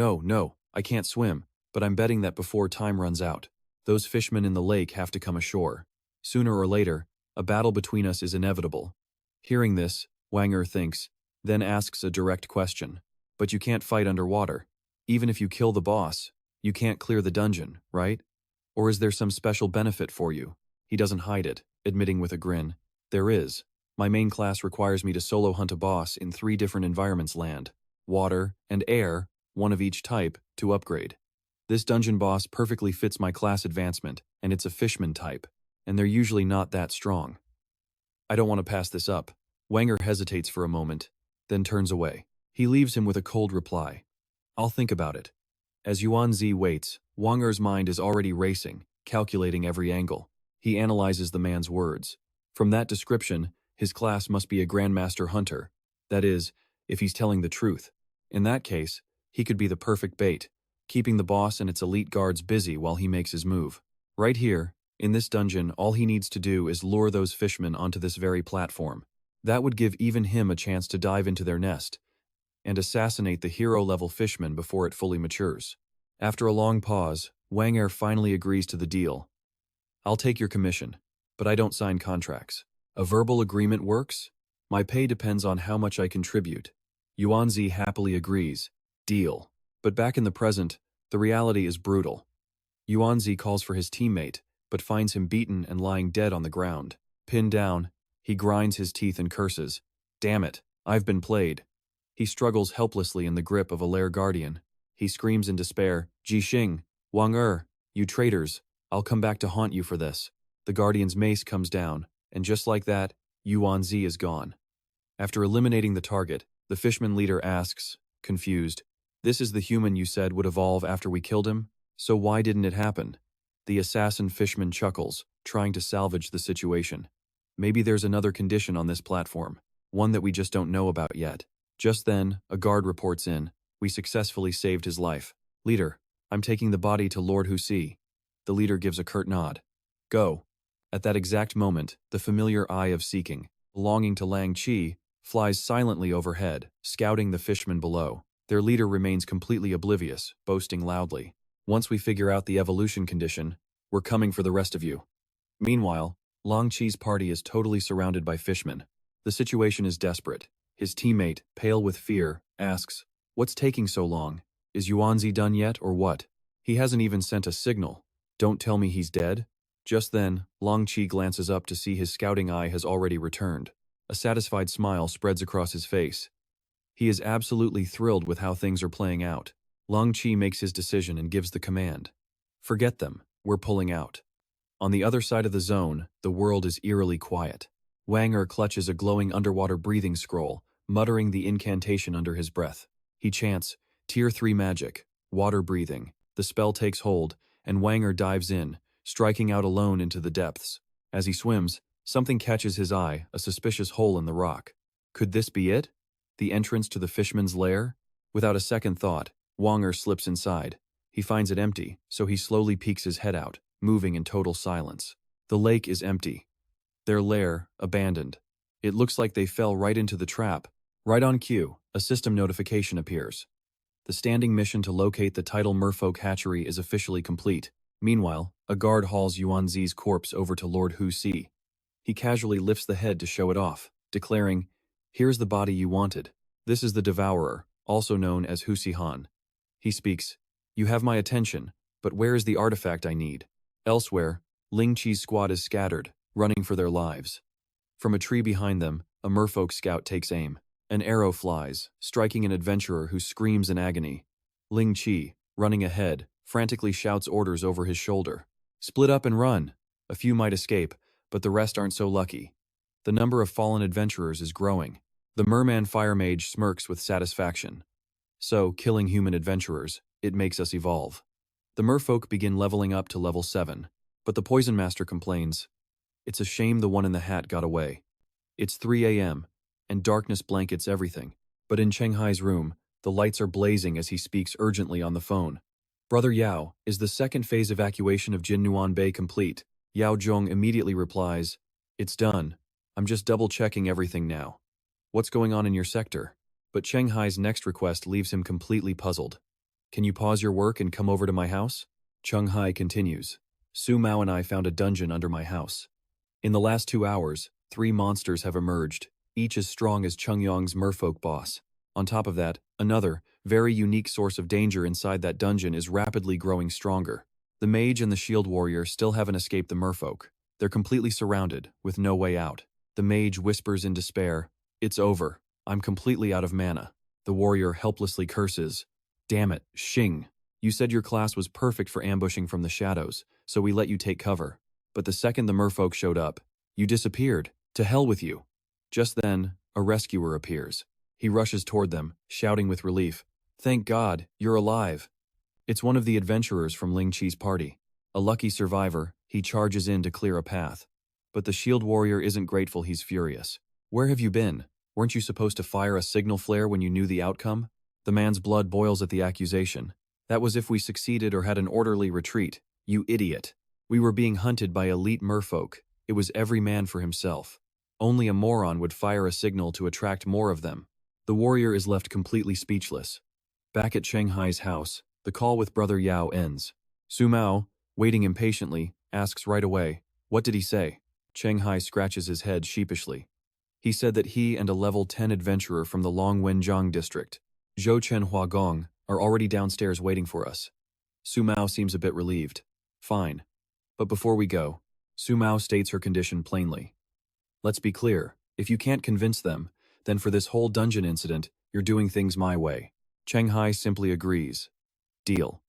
I can't swim, but I'm betting that before time runs out, those fishmen in the lake have to come ashore. Sooner or later, a battle between us is inevitable." Hearing this, Wang Er thinks, then asks a direct question. "But you can't fight underwater. Even if you kill the boss, you can't clear the dungeon, right? Or is there some special benefit for you?" He doesn't hide it, admitting with a grin, "There is. My main class requires me to solo hunt a boss in 3 different environments: land, water, and air, one of each type, to upgrade. This dungeon boss perfectly fits my class advancement, and it's a fishman type, and they're usually not that strong. I don't want to pass this up." Wang Er hesitates for a moment, then turns away. He leaves him with a cold reply. "I'll think about it." As Yuanzi waits, Wang Er's mind is already racing, calculating every angle. He analyzes the man's words. From that description, his class must be a Grandmaster Hunter. That is, if he's telling the truth. In that case, he could be the perfect bait, keeping the boss and its elite guards busy while he makes his move. Right here, in this dungeon, all he needs to do is lure those fishmen onto this very platform. That would give even him a chance to dive into their nest and assassinate the hero-level fishman before it fully matures. After a long pause, Wang Er finally agrees to the deal. "I'll take your commission, but I don't sign contracts. A verbal agreement works? My pay depends on how much I contribute." Yuanzi happily agrees. Deal. But back in the present, the reality is brutal. Yuanzi calls for his teammate, but finds him beaten and lying dead on the ground. Pinned down, he grinds his teeth and curses. "Damn it, I've been played." He struggles helplessly in the grip of a lair guardian. He screams in despair, "Ji Xing, Wang Er." "You traitors, I'll come back to haunt you for this." The Guardian's mace comes down, and just like that, Yuan Zi is gone. After eliminating the target, the fishman leader asks, confused, "This is the human you said would evolve after we killed him? So why didn't it happen?" The assassin fishman chuckles, trying to salvage the situation. "Maybe there's another condition on this platform, one that we just don't know about yet." Just then, a guard reports in. "We successfully saved his life. Leader, I'm taking the body to Lord Husi." The leader gives a curt nod. "Go." At that exact moment, the familiar eye of seeking, belonging to Lang Chi, flies silently overhead, scouting the fishmen below. Their leader remains completely oblivious, boasting loudly, "Once we figure out the evolution condition, we're coming for the rest of you." Meanwhile, Lang Chi's party is totally surrounded by fishmen. The situation is desperate. His teammate, pale with fear, asks, "What's taking so long? Is Yuanzi done yet, or what? He hasn't even sent a signal. Don't tell me he's dead?" Just then, Lang Chi glances up to see his scouting eye has already returned. A satisfied smile spreads across his face. He is absolutely thrilled with how things are playing out. Lang Chi makes his decision and gives the command. "Forget them, we're pulling out." On the other side of the zone, the world is eerily quiet. Wang clutches a glowing underwater breathing scroll, muttering the incantation under his breath. He chants, "Tier 3 magic, water breathing." The spell takes hold, and Wang dives in, striking out alone into the depths. As he swims, something catches his eye, a suspicious hole in the rock. Could this be it? The entrance to the fishman's lair? Without a second thought, Wang slips inside. He finds it empty, so he slowly peeks his head out, moving in total silence. The lake is empty. Their lair, abandoned. It looks like they fell right into the trap. Right on cue, a system notification appears. The standing mission to locate the tidal merfolk hatchery is officially complete. Meanwhile, a guard hauls Yuanzi's corpse over to Lord Hu Si. He casually lifts the head to show it off, declaring, "Here's the body you wanted. This is the Devourer, also known as Hu Si Han." He speaks, "You have my attention, but where is the artifact I need?" Elsewhere, Ling Chi's squad is scattered, running for their lives. From a tree behind them, a merfolk scout takes aim. An arrow flies, striking an adventurer who screams in agony. Ling Chi, running ahead, frantically shouts orders over his shoulder. "Split up and run." A few might escape, but the rest aren't so lucky. The number of fallen adventurers is growing. The merman fire mage smirks with satisfaction. "So, killing human adventurers, it makes us evolve." The merfolk begin leveling up to level 7, but the poison master complains, "It's a shame the one in the hat got away." It's 3 a.m., and darkness blankets everything. But in Cheng Hai's room, the lights are blazing as he speaks urgently on the phone. "Brother Yao, is the second phase evacuation of Jinnuan Bay complete?" Yao Zhong immediately replies, "It's done. I'm just double-checking everything now." "What's going on in your sector?" But Cheng Hai's next request leaves him completely puzzled. "Can you pause your work and come over to my house?" Cheng Hai continues, "Su Mao and I found a dungeon under my house. In the last 2 hours, 3 monsters have emerged, each as strong as Cheng Yong's merfolk boss. On top of that, another, very unique source of danger inside that dungeon is rapidly growing stronger. The mage and the shield warrior still haven't escaped the merfolk. They're completely surrounded, with no way out. The mage whispers in despair, "It's over. I'm completely out of mana." The warrior helplessly curses, "Damn it, Xing. You said your class was perfect for ambushing from the shadows, so we let you take cover. But the second the merfolk showed up, you disappeared. To hell with you." Just then, a rescuer appears. He rushes toward them, shouting with relief, "Thank God, you're alive." It's one of the adventurers from Ling Chi's party. A lucky survivor, he charges in to clear a path. But the shield warrior isn't grateful, he's furious. "Where have you been? Weren't you supposed to fire a signal flare when you knew the outcome?" The man's blood boils at the accusation. "That was if we succeeded or had an orderly retreat. You idiot. We were being hunted by elite merfolk. It was every man for himself. Only a moron would fire a signal to attract more of them." The warrior is left completely speechless. Back at Cheng Hai's house, the call with Brother Yao ends. Su Mao, waiting impatiently, asks right away, "What did he say?" Cheng Hai scratches his head sheepishly. "He said that he and a level 10 adventurer from the Longwenjiang district, Zhou Chen Huagong, are already downstairs waiting for us." Su Mao seems a bit relieved. "Fine. But before we go," Su Mao states her condition plainly. "Let's be clear, if you can't convince them, then for this whole dungeon incident, you're doing things my way." Cheng Hai simply agrees. Deal.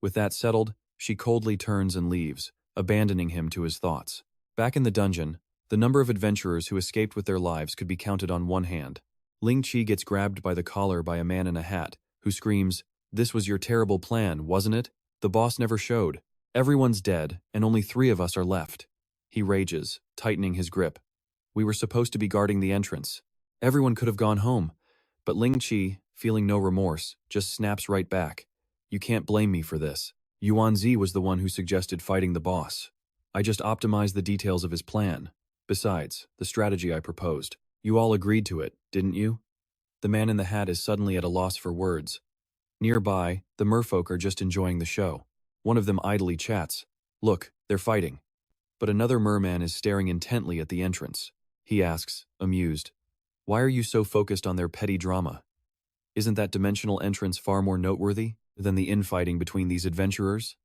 With that settled, She coldly turns and leaves, abandoning him to his thoughts. Back in the dungeon, the number of adventurers who escaped with their lives could be counted on one hand. Ling Qi gets grabbed by the collar by a man in a hat, who screams, "This was your terrible plan, wasn't it? The boss never showed. Everyone's dead, and only 3 of us are left." He rages, tightening his grip. "We were supposed to be guarding the entrance. Everyone could have gone home." But Ling Qi, feeling no remorse, just snaps right back. "You can't blame me for this. Yuanzi was the one who suggested fighting the boss. I just optimized the details of his plan. Besides, the strategy I proposed. You all agreed to it, didn't you?" The man in the hat is suddenly at a loss for words. Nearby, the merfolk are just enjoying the show. One of them idly chats. "Look, they're fighting." But another merman is staring intently at the entrance. He asks, amused, "Why are you so focused on their petty drama? Isn't that dimensional entrance far more noteworthy than the infighting between these adventurers?"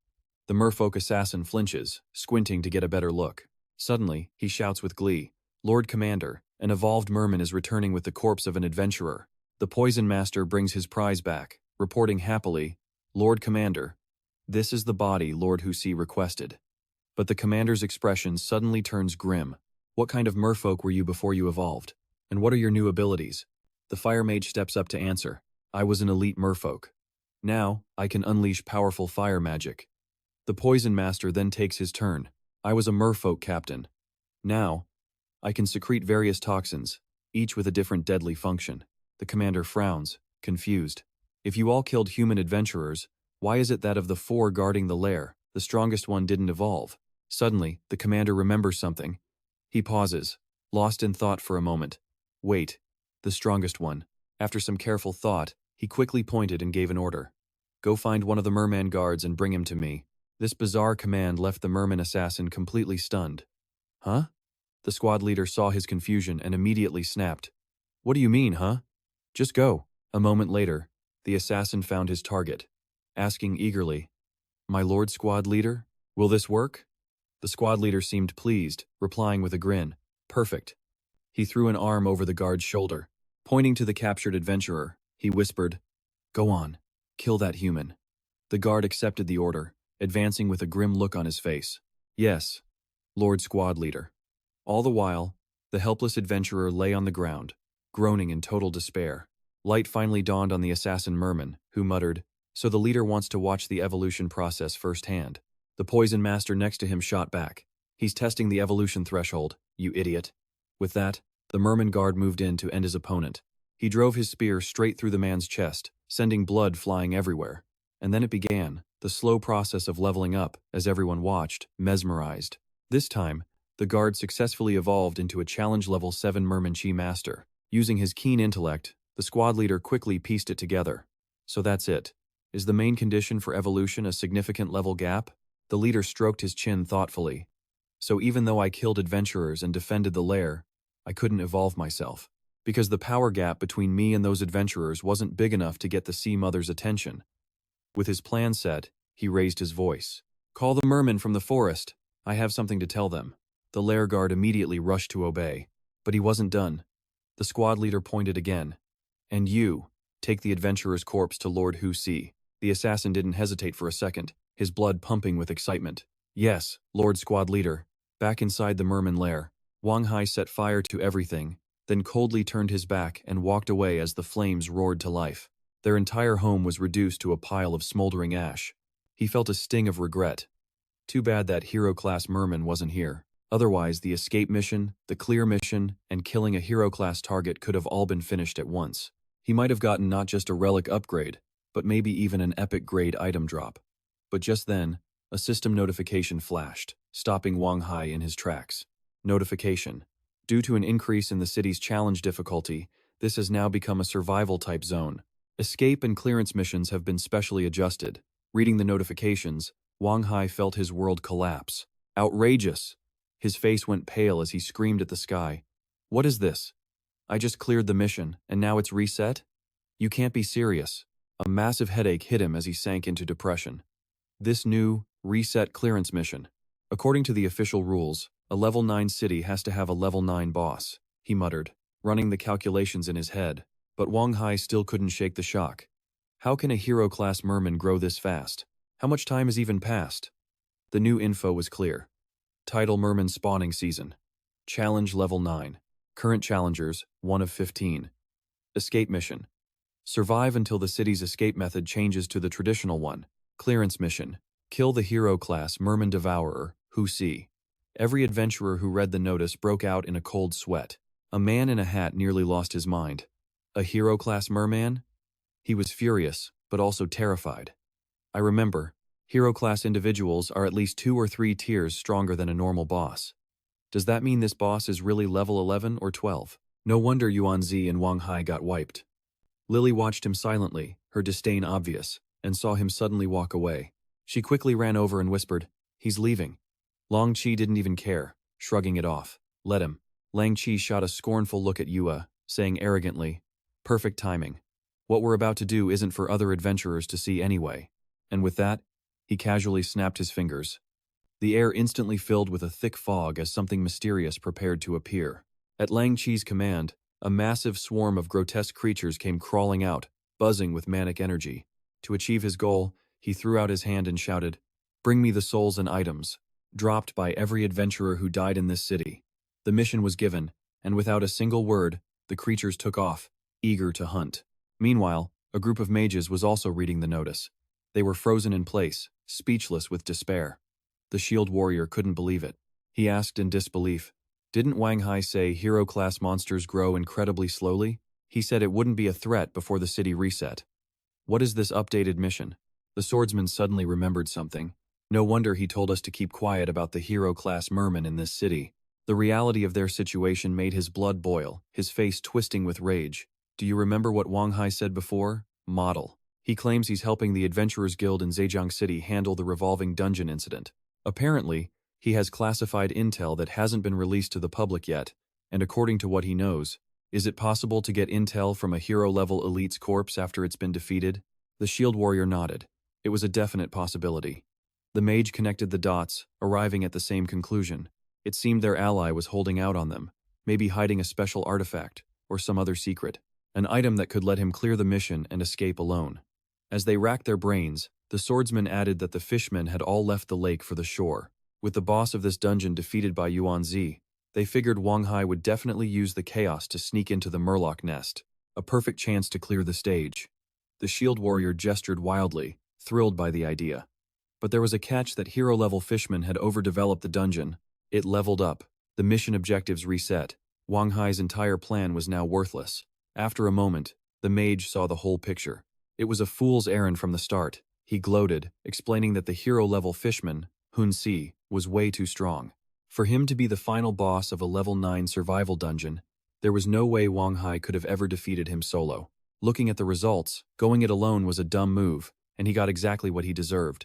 The merfolk assassin flinches, squinting to get a better look. Suddenly, he shouts with glee, "Lord Commander, an evolved merman is returning with the corpse of an adventurer." The poison master brings his prize back, reporting happily, "Lord Commander, this is the body Lord Husi requested." But the commander's expression suddenly turns grim. "What kind of merfolk were you before you evolved? And what are your new abilities?" The fire mage steps up to answer, "I was an elite merfolk. Now, I can unleash powerful fire magic." The poison master then takes his turn. "I was a merfolk captain. Now, I can secrete various toxins, each with a different deadly function." The commander frowns, confused. "If you all killed human adventurers, why is it that of the 4 guarding the lair, the strongest one didn't evolve?" Suddenly, the commander remembers something. He pauses, lost in thought for a moment. "Wait, the strongest one." After some careful thought, he quickly pointed and gave an order. "Go find one of the merman guards and bring him to me." This bizarre command left the merman assassin completely stunned. "Huh?" The squad leader saw his confusion and immediately snapped. "What do you mean, huh? Just go." A moment later, the assassin found his target, asking eagerly, "My lord squad leader, will this work?" The squad leader seemed pleased, replying with a grin, "Perfect." He threw an arm over the guard's shoulder. Pointing to the captured adventurer, he whispered, "Go on, kill that human." The guard accepted the order, advancing with a grim look on his face. "Yes, Lord Squad Leader." All the while, the helpless adventurer lay on the ground, groaning in total despair. Light finally dawned on the assassin merman, who muttered, "So the leader wants to watch the evolution process firsthand." The poison master next to him shot back, "He's testing the evolution threshold, you idiot." With that, the merman guard moved in to end his opponent. He drove his spear straight through the man's chest, sending blood flying everywhere. And then it began, the slow process of leveling up, as everyone watched, mesmerized. This time, the guard successfully evolved into a challenge level 7 merman chi master. Using his keen intellect, the squad leader quickly pieced it together. So that's it. Is the main condition for evolution a significant level gap? The leader stroked his chin thoughtfully. So even though I killed adventurers and defended the lair, I couldn't evolve myself. Because the power gap between me and those adventurers wasn't big enough to get the Sea Mother's attention. With his plan set, he raised his voice. "Call the mermen from the forest. I have something to tell them." The lair guard immediately rushed to obey. But he wasn't done. The squad leader pointed again. "And you, take the adventurer's corpse to Lord Hu Si." The assassin didn't hesitate for a second, his blood pumping with excitement. "Yes, Lord Squad Leader." Back inside the merman lair, Wang Hai set fire to everything, then coldly turned his back and walked away as the flames roared to life. Their entire home was reduced to a pile of smoldering ash. He felt a sting of regret. Too bad that hero-class merman wasn't here. Otherwise, the escape mission, the clear mission, and killing a hero-class target could have all been finished at once. He might have gotten not just a relic upgrade, but maybe even an epic grade item drop. But just then, a system notification flashed, stopping Wang Hai in his tracks. Notification. Due to an increase in the city's challenge difficulty, this has now become a survival-type zone. Escape and clearance missions have been specially adjusted. Reading the notifications, Wang Hai felt his world collapse. Outrageous! His face went pale as he screamed at the sky. "What is this? I just cleared the mission, and now it's reset? You can't be serious." A massive headache hit him as he sank into depression. This new, reset clearance mission. According to the official rules, a level 9 city has to have a level 9 boss, he muttered, running the calculations in his head. But Wang Hai still couldn't shake the shock. How can a hero-class merman grow this fast? How much time has even passed? The new info was clear. Tidal Merman spawning season. Challenge level 9. Current challengers, 1 of 15. Escape mission. Survive until the city's escape method changes to the traditional one. Clearance mission. Kill the hero class Merman Devourer, who see. Every adventurer who read the notice broke out in a cold sweat. A man in a hat nearly lost his mind. A hero class merman? He was furious, but also terrified. I remember, hero class individuals are at least 2 or 3 tiers stronger than a normal boss. Does that mean this boss is really level 11 or 12? No wonder Yuanzi and Wang Hai got wiped. Lily watched him silently, her disdain obvious, and saw him suddenly walk away. She quickly ran over and whispered, "He's leaving." Long Qi didn't even care, shrugging it off. Let him. Lang Qi shot a scornful look at Yua, saying arrogantly, "Perfect timing. What we're about to do isn't for other adventurers to see anyway." And with that, he casually snapped his fingers. The air instantly filled with a thick fog as something mysterious prepared to appear. At Lang Qi's command, a massive swarm of grotesque creatures came crawling out, buzzing with manic energy. To achieve his goal, he threw out his hand and shouted, "Bring me the souls and items, dropped by every adventurer who died in this city." The mission was given, and without a single word, the creatures took off, eager to hunt. Meanwhile, a group of mages was also reading the notice. They were frozen in place, speechless with despair. The shield warrior couldn't believe it. He asked in disbelief, "Didn't Wang Hai say hero-class monsters grow incredibly slowly? He said it wouldn't be a threat before the city reset. What is this updated mission?" The swordsman suddenly remembered something. No wonder he told us to keep quiet about the hero-class mermen in this city. The reality of their situation made his blood boil, his face twisting with rage. Do you remember what Wang Hai said before? Model. He claims he's helping the Adventurers Guild in Zhejiang City handle the revolving dungeon incident. Apparently, he has classified intel that hasn't been released to the public yet, and according to what he knows, is it possible to get intel from a hero-level elite's corpse after it's been defeated? The shield warrior nodded. It was a definite possibility. The mage connected the dots, arriving at the same conclusion. It seemed their ally was holding out on them, maybe hiding a special artifact, or some other secret, an item that could let him clear the mission and escape alone. As they racked their brains, the swordsman added that the fishmen had all left the lake for the shore. With the boss of this dungeon defeated by Yuanzi, they figured Wang Hai would definitely use the chaos to sneak into the Murloc nest, a perfect chance to clear the stage. The shield warrior gestured wildly, thrilled by the idea. But there was a catch: that hero-level fishmen had overdeveloped the dungeon. It leveled up. The mission objectives reset. Wang Hai's entire plan was now worthless. After a moment, the mage saw the whole picture. It was a fool's errand from the start. He gloated, explaining that the hero-level fishman, Hun Si, was way too strong. For him to be the final boss of a level 9 survival dungeon, there was no way Wang Hai could have ever defeated him solo. Looking at the results, going it alone was a dumb move, and he got exactly what he deserved.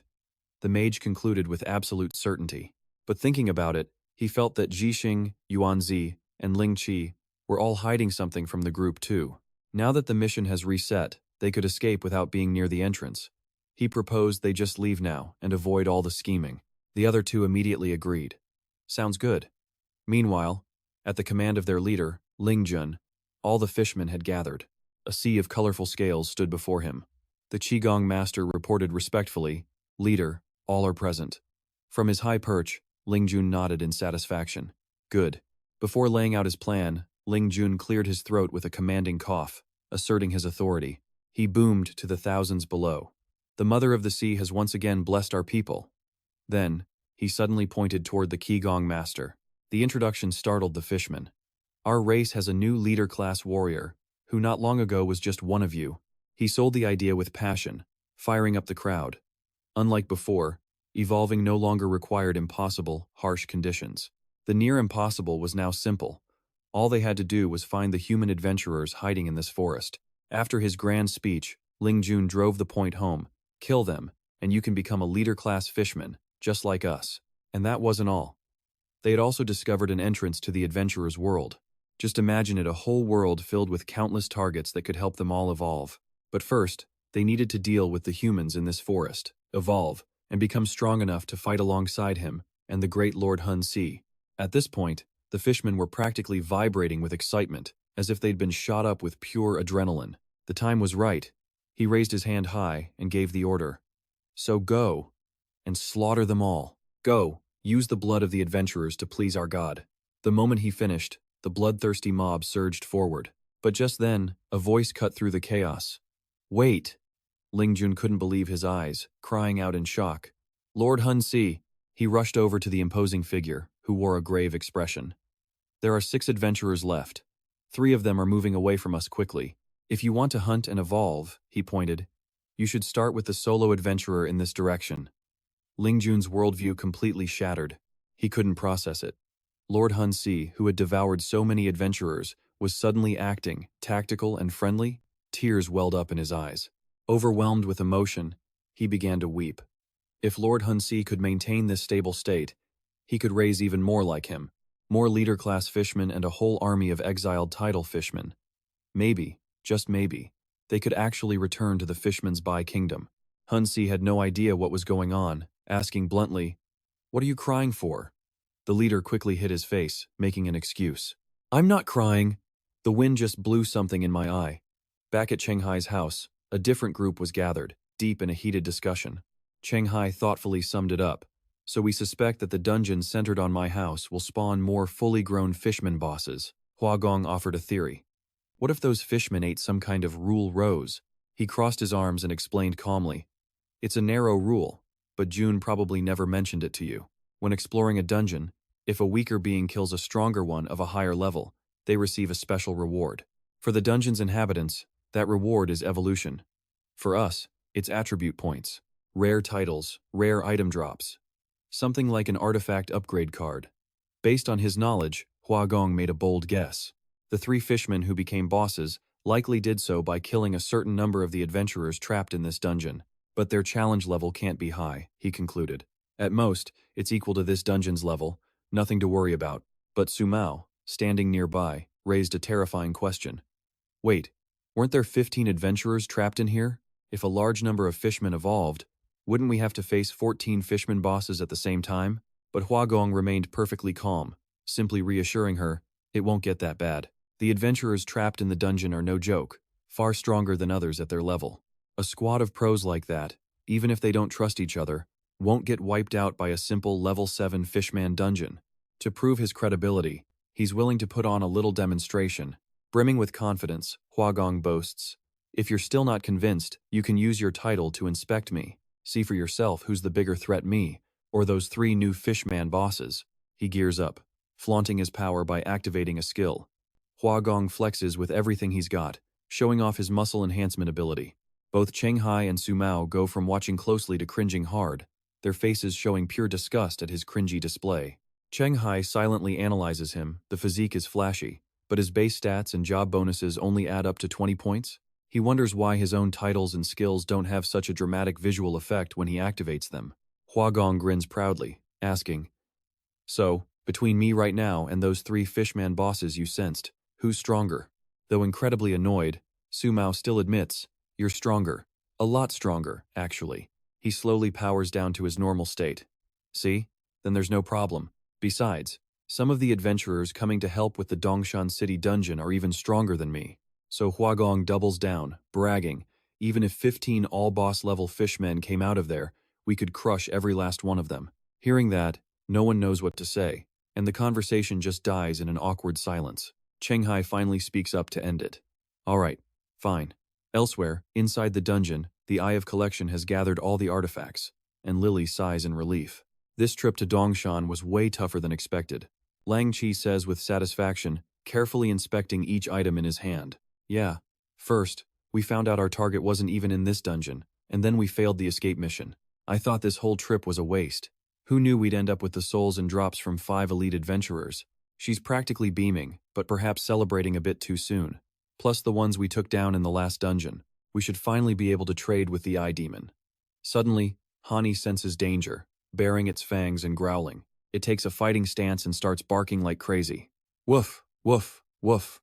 The mage concluded with absolute certainty. But thinking about it, he felt that Jixing, Yuanzi, and Ling Qi were all hiding something from the group too. Now that the mission has reset, they could escape without being near the entrance. He proposed they just leave now and avoid all the scheming. The other two immediately agreed. Sounds good. Meanwhile, at the command of their leader, Ling Jun, all the fishmen had gathered. A sea of colorful scales stood before him. The Qigong master reported respectfully, "Leader, all are present." From his high perch, Ling Jun nodded in satisfaction. Good. Before laying out his plan, Ling Jun cleared his throat with a commanding cough, asserting his authority. He boomed to the thousands below. "The Mother of the Sea has once again blessed our people." Then, he suddenly pointed toward the Qigong master. The introduction startled the fishmen. "Our race has a new leader-class warrior, who not long ago was just one of you." He sold the idea with passion, firing up the crowd. Unlike before, evolving no longer required impossible, harsh conditions. The near impossible was now simple. All they had to do was find the human adventurers hiding in this forest. After his grand speech, Ling Jun drove the point home. Kill them, and you can become a leader-class fishman, just like us. And that wasn't all. They had also discovered an entrance to the adventurer's world. Just imagine it, a whole world filled with countless targets that could help them all evolve. But first, they needed to deal with the humans in this forest, evolve, and become strong enough to fight alongside him and the great Lord Hun Si. At this point, the fishmen were practically vibrating with excitement, as if they'd been shot up with pure adrenaline. The time was right. He raised his hand high and gave the order. So go, and slaughter them all. Go, use the blood of the adventurers to please our god. The moment he finished, the bloodthirsty mob surged forward. But just then, a voice cut through the chaos. Wait! Lingjun couldn't believe his eyes, crying out in shock. Lord Hun Si! He rushed over to the imposing figure, who wore a grave expression. There are 6 adventurers left. 3 of them are moving away from us quickly. If you want to hunt and evolve, he pointed, you should start with the solo adventurer in this direction. Lingjun's worldview completely shattered. He couldn't process it. Lord Hun Si, who had devoured so many adventurers, was suddenly acting, tactical and friendly. Tears welled up in his eyes. Overwhelmed with emotion, he began to weep. If Lord Hun Si could maintain this stable state, he could raise even more like him. More leader-class fishmen and a whole army of exiled title fishmen. Maybe, just maybe, they could actually return to the Fishman's Bai kingdom. Hun Si had no idea what was going on, asking bluntly, "What are you crying for?" The leader quickly hid his face, making an excuse. "I'm not crying. The wind just blew something in my eye." Back at Cheng Hai's house, a different group was gathered, deep in a heated discussion. Cheng Hai thoughtfully summed it up. So we suspect that the dungeon centered on my house will spawn more fully grown fishman bosses. Hua Gong offered a theory. What if those fishmen ate some kind of rule rose? He crossed his arms and explained calmly. It's a narrow rule, but June probably never mentioned it to you. When exploring a dungeon, if a weaker being kills a stronger one of a higher level, they receive a special reward. For the dungeon's inhabitants, that reward is evolution. For us, it's attribute points, rare titles, rare item drops. Something like an artifact upgrade card. Based on his knowledge, Hua Gong made a bold guess. The 3 fishmen who became bosses likely did so by killing a certain number of the adventurers trapped in this dungeon. But their challenge level can't be high, he concluded. At most, it's equal to this dungeon's level, nothing to worry about. But Su Mao, standing nearby, raised a terrifying question. Wait, weren't there 15 adventurers trapped in here? If a large number of fishmen evolved, wouldn't we have to face 14 fishman bosses at the same time? But Hua Gong remained perfectly calm, simply reassuring her, it won't get that bad. The adventurers trapped in the dungeon are no joke, far stronger than others at their level. A squad of pros like that, even if they don't trust each other, won't get wiped out by a simple level 7 fishman dungeon. To prove his credibility, he's willing to put on a little demonstration. Brimming with confidence, Hua Gong boasts, if you're still not convinced, you can use your title to inspect me. See for yourself who's the bigger threat, me, or those 3 new fishman bosses. He gears up, flaunting his power by activating a skill. Hua Gong flexes with everything he's got, showing off his muscle enhancement ability. Both Cheng Hai and Su Mao go from watching closely to cringing hard, their faces showing pure disgust at his cringy display. Cheng Hai silently analyzes him. The physique is flashy, but his base stats and job bonuses only add up to 20 points. He wonders why his own titles and skills don't have such a dramatic visual effect when he activates them. Hua Gong grins proudly, asking, so, between me right now and those 3 fishman bosses you sensed, who's stronger? Though incredibly annoyed, Su Mao still admits, you're stronger. A lot stronger, actually. He slowly powers down to his normal state. See? Then there's no problem. Besides, some of the adventurers coming to help with the Dongshan City dungeon are even stronger than me. So Hua Gong doubles down, bragging, even if 15 all-boss level fishmen came out of there, we could crush every last one of them. Hearing that, no one knows what to say, and the conversation just dies in an awkward silence. Cheng Hai finally speaks up to end it. All right, fine. Elsewhere, inside the dungeon, the Eye of Collection has gathered all the artifacts, and Lily sighs in relief. This trip to Dongshan was way tougher than expected. Lang Chi says with satisfaction, carefully inspecting each item in his hand. Yeah. First, we found out our target wasn't even in this dungeon, and then we failed the escape mission. I thought this whole trip was a waste. Who knew we'd end up with the souls and drops from 5 elite adventurers? She's practically beaming, but perhaps celebrating a bit too soon. Plus the ones we took down in the last dungeon. We should finally be able to trade with the Eye Demon. Suddenly, Hani senses danger, baring its fangs and growling. It takes a fighting stance and starts barking like crazy. Woof, woof, woof.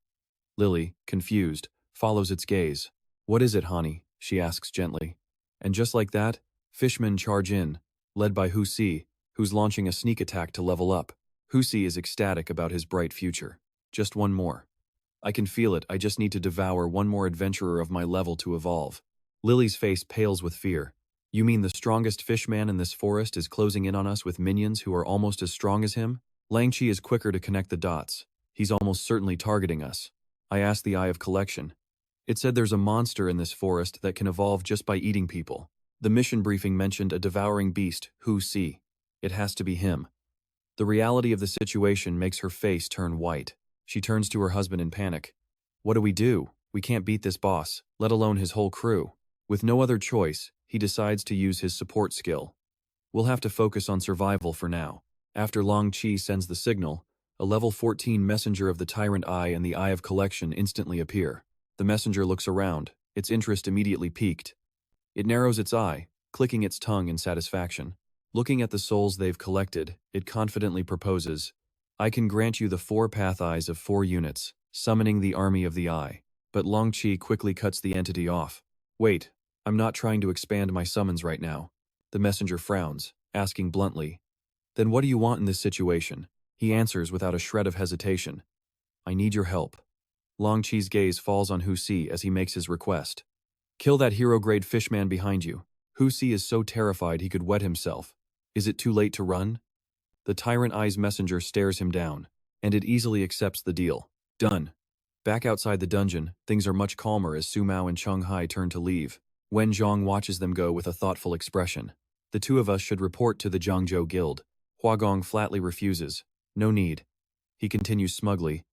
Lily, confused, follows its gaze. What is it, Hani? She asks gently. And just like that, fishmen charge in, led by Hu Si, who's launching a sneak attack to level up. Hu Si is ecstatic about his bright future. Just one more. I can feel it, I just need to devour one more adventurer of my level to evolve. Lily's face pales with fear. You mean the strongest fishman in this forest is closing in on us with minions who are almost as strong as him? Lang Chi is quicker to connect the dots. He's almost certainly targeting us. I asked the Eye of Collection. It said there's a monster in this forest that can evolve just by eating people. The mission briefing mentioned a devouring beast, Hu Si. It has to be him. The reality of the situation makes her face turn white. She turns to her husband in panic. What do? We can't beat this boss, let alone his whole crew. With no other choice, he decides to use his support skill. We'll have to focus on survival for now. After Long Chi sends the signal, a level 14 messenger of the Tyrant Eye and the Eye of Collection instantly appear. The messenger looks around, its interest immediately piqued. It narrows its eye, clicking its tongue in satisfaction. Looking at the souls they've collected, it confidently proposes, I can grant you the 4 path eyes of 4 units, summoning the army of the eye. But Long Chi quickly cuts the entity off. Wait, I'm not trying to expand my summons right now. The messenger frowns, asking bluntly, then what do you want in this situation? He answers without a shred of hesitation. I need your help. Long Chi's gaze falls on Hu Si as he makes his request. Kill that hero-grade fishman behind you. Hu Si is so terrified he could wet himself. Is it too late to run? The Tyrant Eye's messenger stares him down, and it easily accepts the deal. Done. Back outside the dungeon, things are much calmer as Su Mao and Cheng Hai turn to leave. Wen Zhong watches them go with a thoughtful expression. The two of us should report to the Jiangzhou Guild. Hua Gong flatly refuses. No need. He continues smugly.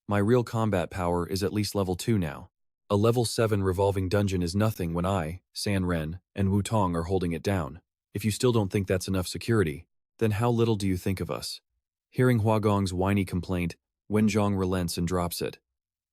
My real combat power is at least level 2 now. A level 7 revolving dungeon is nothing when I, San Ren, and Wu Tong are holding it down. If you still don't think that's enough security, then how little do you think of us? Hearing Hua Gong's whiny complaint, Wen Zhong relents and drops it.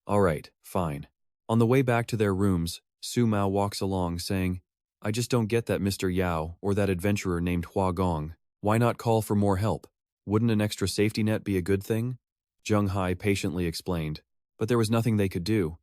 All right, fine. On the way back to their rooms, Su Mao walks along saying, I just don't get that Mr. Yao or that adventurer named Hua Gong. Why not call for more help? Wouldn't an extra safety net be a good thing? Cheng Hai patiently explained, but there was nothing they could do.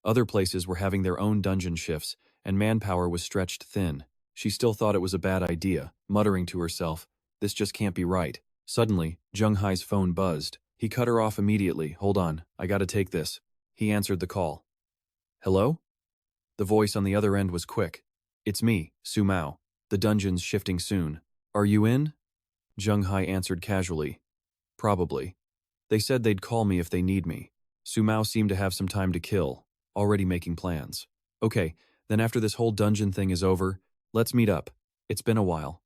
Other places were having their own dungeon shifts, and manpower was stretched thin. She still thought it was a bad idea, muttering to herself, this just can't be right. Suddenly, Cheng Hai's phone buzzed. He cut her off immediately. Hold on, I gotta take this. He answered the call. Hello? The voice on the other end was quick. It's me, Su Mao. The dungeon's shifting soon. Are you in? Cheng Hai answered casually. Probably. They said they'd call me if they need me. Su Mao seemed to have some time to kill, already making plans. Okay, then after this whole dungeon thing is over, let's meet up. It's been a while.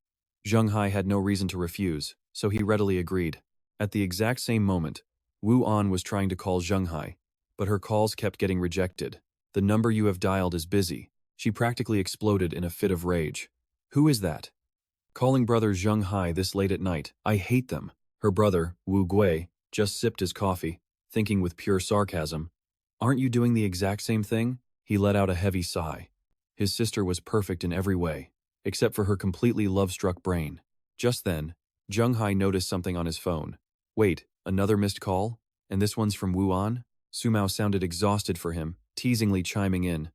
Cheng Hai had no reason to refuse, so he readily agreed. At the exact same moment, Wu An was trying to call Cheng Hai, but her calls kept getting rejected. The number you have dialed is busy. She practically exploded in a fit of rage. Who is that? Calling brother Cheng Hai this late at night. I hate them. Her brother, Wu Gui, just sipped his coffee, thinking with pure sarcasm. Aren't you doing the exact same thing? He let out a heavy sigh. His sister was perfect in every way, except for her completely love-struck brain. Just then, Cheng Hai noticed something on his phone. Wait, another missed call? And this one's from Wu An? Su Mao sounded exhausted for him, teasingly chiming in.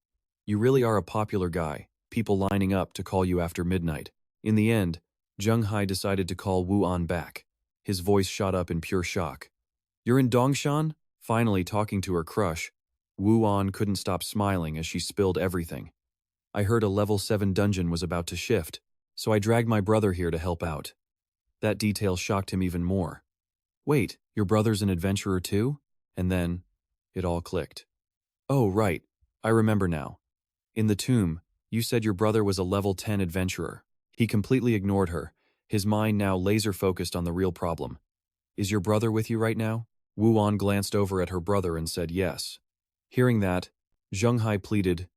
You really are a popular guy, people lining up to call you after midnight. In the end, Cheng Hai decided to call Wu An back. His voice shot up in pure shock. You're in Dongshan? Finally talking to her crush, Wu An couldn't stop smiling as she spilled everything. I heard a level 7 dungeon was about to shift, so I dragged my brother here to help out. That detail shocked him even more. Wait, your brother's an adventurer too? And then, it all clicked. Oh, right, I remember now. In the tomb, you said your brother was a level 10 adventurer. He completely ignored her, his mind now laser-focused on the real problem. Is your brother with you right now? Wu An glanced over at her brother and said yes. Hearing that, Cheng Hai pleaded,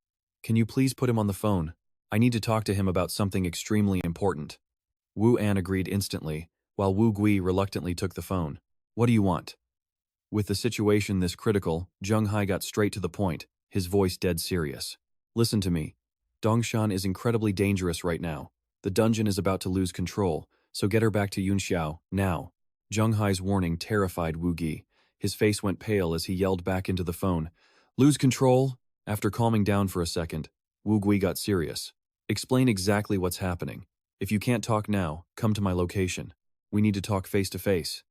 Can you please put him on the phone? I need to talk to him about something extremely important. Wu An agreed instantly, while Wu Gui reluctantly took the phone. What do you want? With the situation this critical, Cheng Hai got straight to the point, his voice dead serious. Listen to me. Dongshan is incredibly dangerous right now. The dungeon is about to lose control, so get her back to Yunxiao, now. Cheng Hai's warning terrified Wu Gi. His face went pale as he yelled back into the phone. Lose control? After calming down for a second, Wu Gui got serious. Explain exactly what's happening. If you can't talk now, come to my location. We need to talk face to face.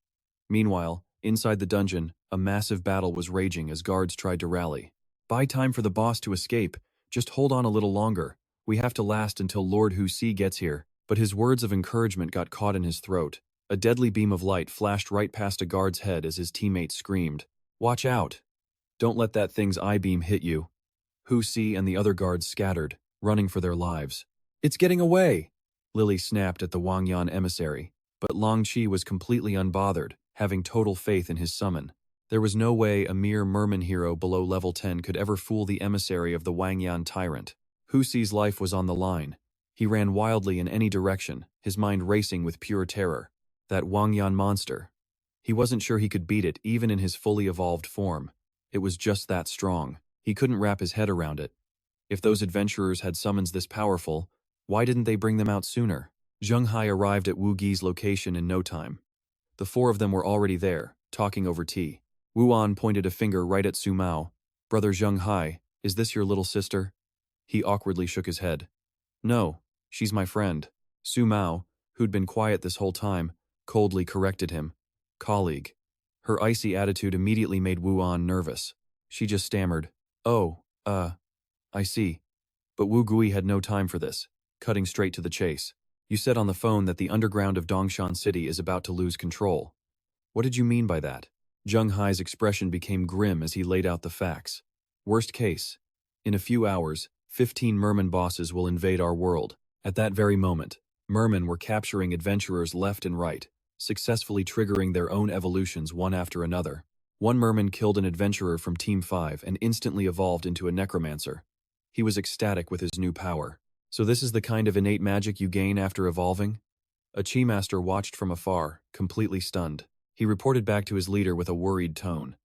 Meanwhile, inside the dungeon, a massive battle was raging as guards tried to rally. Buy time for the boss to escape. Just hold on a little longer. We have to last until Lord Hu Si gets here. But his words of encouragement got caught in his throat. A deadly beam of light flashed right past a guard's head as his teammate screamed, "Watch out! Don't let that thing's I-beam hit you." Hu Si and the other guards scattered, running for their lives. "It's getting away!" Lily snapped at the Wangyan emissary, but Long Qi was completely unbothered, having total faith in his summon. There was no way a mere merman hero below level 10 could ever fool the emissary of the Wangyan tyrant. Hu Si's life was on the line. He ran wildly in any direction, his mind racing with pure terror. That Wangyan monster. He wasn't sure he could beat it even in his fully evolved form. It was just that strong. He couldn't wrap his head around it. If those adventurers had summons this powerful, why didn't they bring them out sooner? Cheng Hai arrived at Wu Gi's location in no time. The four of them were already there, talking over tea. Wu An pointed a finger right at Su Mao. "Brother Cheng Hai, is this your little sister?" He awkwardly shook his head. "No, she's my friend." Su Mao, who'd been quiet this whole time, coldly corrected him. "Colleague." Her icy attitude immediately made Wu An nervous. She just stammered, "Oh, I see." But Wu Gui had no time for this, cutting straight to the chase. "You said on the phone that the underground of Dongshan City is about to lose control. What did you mean by that?" Cheng Hai's expression became grim as he laid out the facts. "Worst case. In a few hours, 15 merman bosses will invade our world. At that very moment, mermen were capturing adventurers left and right, successfully triggering their own evolutions one after another. One merman killed an adventurer from Team 5 and instantly evolved into a necromancer. He was ecstatic with his new power. So this is the kind of innate magic you gain after evolving? A Chi Master watched from afar, completely stunned. He reported back to his leader with a worried tone.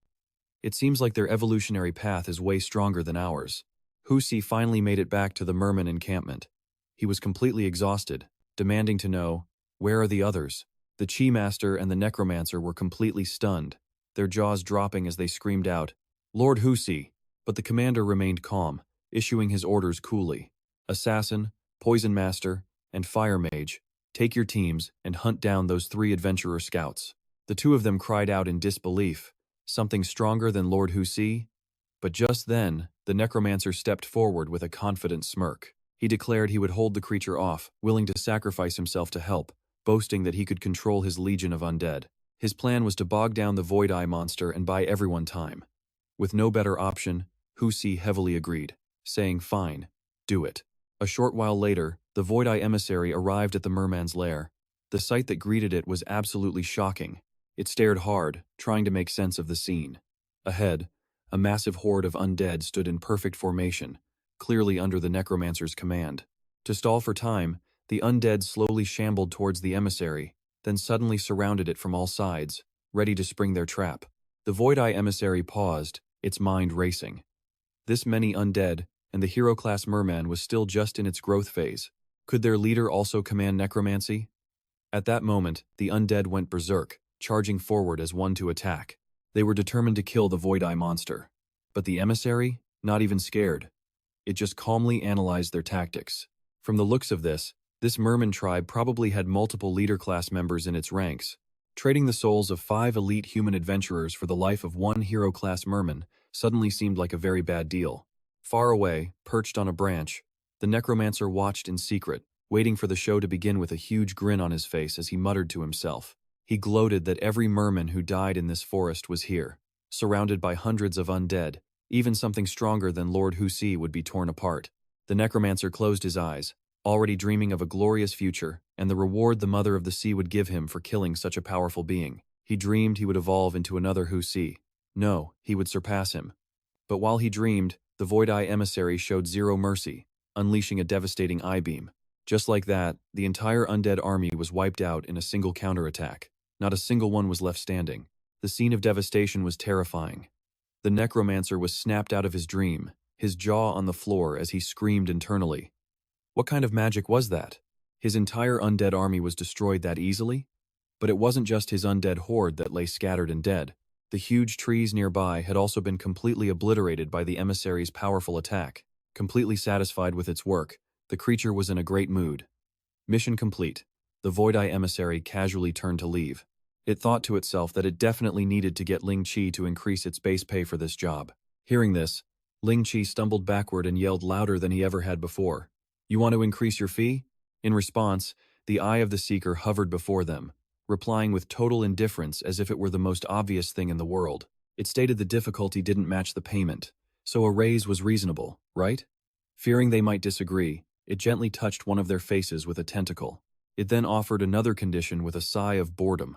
"It seems like their evolutionary path is way stronger than ours." Hu Si finally made it back to the merman encampment. He was completely exhausted, demanding to know, where are the others? The Chi Master and the Necromancer were completely stunned, their jaws dropping as they screamed out, "Lord Hu Si!" But the commander remained calm, issuing his orders coolly. "Assassin, Poison Master, and Fire Mage, take your teams and hunt down those 3 adventurer scouts." The two of them cried out in disbelief. Something stronger than Lord Hu Si? But just then, the Necromancer stepped forward with a confident smirk. He declared he would hold the creature off, willing to sacrifice himself to help, boasting that he could control his legion of undead. His plan was to bog down the Void Eye monster and buy everyone time. With no better option, Hu Si heavily agreed, saying, "Fine, do it." A short while later, the Void Eye emissary arrived at the merman's lair. The sight that greeted it was absolutely shocking. It stared hard, trying to make sense of the scene. Ahead, a massive horde of undead stood in perfect formation, clearly under the Necromancer's command. To stall for time, the undead slowly shambled towards the emissary, then suddenly surrounded it from all sides, ready to spring their trap. The Void Eye emissary paused, its mind racing. This many undead, and the hero-class merman was still just in its growth phase. Could their leader also command necromancy? At that moment, the undead went berserk, charging forward as one to attack. They were determined to kill the Void Eye monster. But the emissary? Not even scared. It just calmly analyzed their tactics. From the looks of this merman tribe probably had multiple leader-class members in its ranks. Trading the souls of 5 elite human adventurers for the life of 1 hero-class merman suddenly seemed like a very bad deal. Far away, perched on a branch, the Necromancer watched in secret, waiting for the show to begin with a huge grin on his face as he muttered to himself. He gloated that every merman who died in this forest was here, surrounded by hundreds of undead. Even something stronger than Lord Hu Si would be torn apart. The Necromancer closed his eyes, already dreaming of a glorious future and the reward the Mother of the Sea would give him for killing such a powerful being. He dreamed he would evolve into another Hu Si. No, he would surpass him. But while he dreamed, the Void Eye emissary showed zero mercy, unleashing a devastating eye-beam. Just like that, the entire undead army was wiped out in a single counterattack. Not a single one was left standing. The scene of devastation was terrifying. The Necromancer was snapped out of his dream, his jaw on the floor as he screamed internally. What kind of magic was that? His entire undead army was destroyed that easily? But it wasn't just his undead horde that lay scattered and dead. The huge trees nearby had also been completely obliterated by the emissary's powerful attack. Completely satisfied with its work, the creature was in a great mood. Mission complete. The Void Eye emissary casually turned to leave. It thought to itself that it definitely needed to get Ling Qi to increase its base pay for this job. Hearing this, Ling Qi stumbled backward and yelled louder than he ever had before. You want to increase your fee? In response, the eye of the seeker hovered before them, replying with total indifference as if it were the most obvious thing in the world. It stated the difficulty didn't match the payment, so a raise was reasonable, right? Fearing they might disagree, it gently touched one of their faces with a tentacle. It then offered another condition with a sigh of boredom.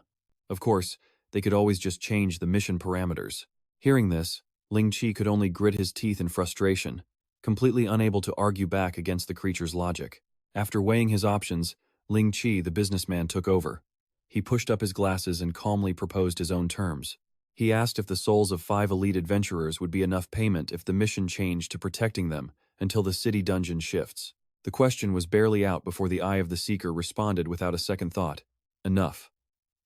Of course, they could always just change the mission parameters. Hearing this, Ling Chi could only grit his teeth in frustration, completely unable to argue back against the creature's logic. After weighing his options, Ling Chi, the businessman, took over. He pushed up his glasses and calmly proposed his own terms. He asked if the souls of 5 elite adventurers would be enough payment if the mission changed to protecting them until the city dungeon shifts. The question was barely out before the eye of the seeker responded without a second thought. Enough.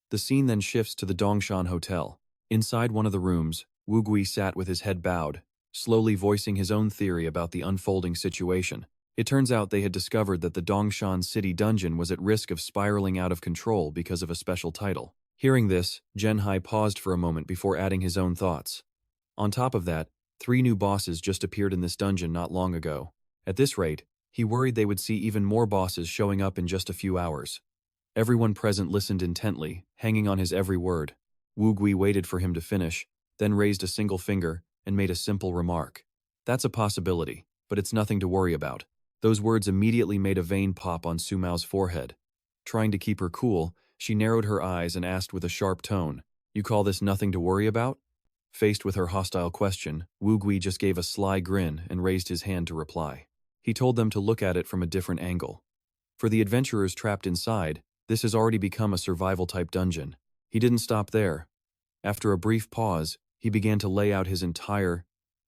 The scene then shifts to the Dongshan Hotel. Inside one of the rooms, Wu Gui sat with his head bowed, slowly voicing his own theory about the unfolding situation. It turns out they had discovered that the Dongshan City dungeon was at risk of spiraling out of control because of a special title. Hearing this, Cheng Hai paused for a moment before adding his own thoughts. On top of that, 3 new bosses just appeared in this dungeon not long ago. At this rate, he worried they would see even more bosses showing up in just a few hours. Everyone present listened intently, hanging on his every word. Wu Gui waited for him to finish, then raised a single finger and made a simple remark. That's a possibility, but it's nothing to worry about. Those words immediately made a vein pop on Su Mao's forehead. Trying to keep her cool, she narrowed her eyes and asked with a sharp tone, "You call this nothing to worry about?" Faced with her hostile question, Wu Gui just gave a sly grin and raised his hand to reply. He told them to look at it from a different angle. For the adventurers trapped inside, this has already become a survival-type dungeon. He didn't stop there. After a brief pause, he began to lay out his entire,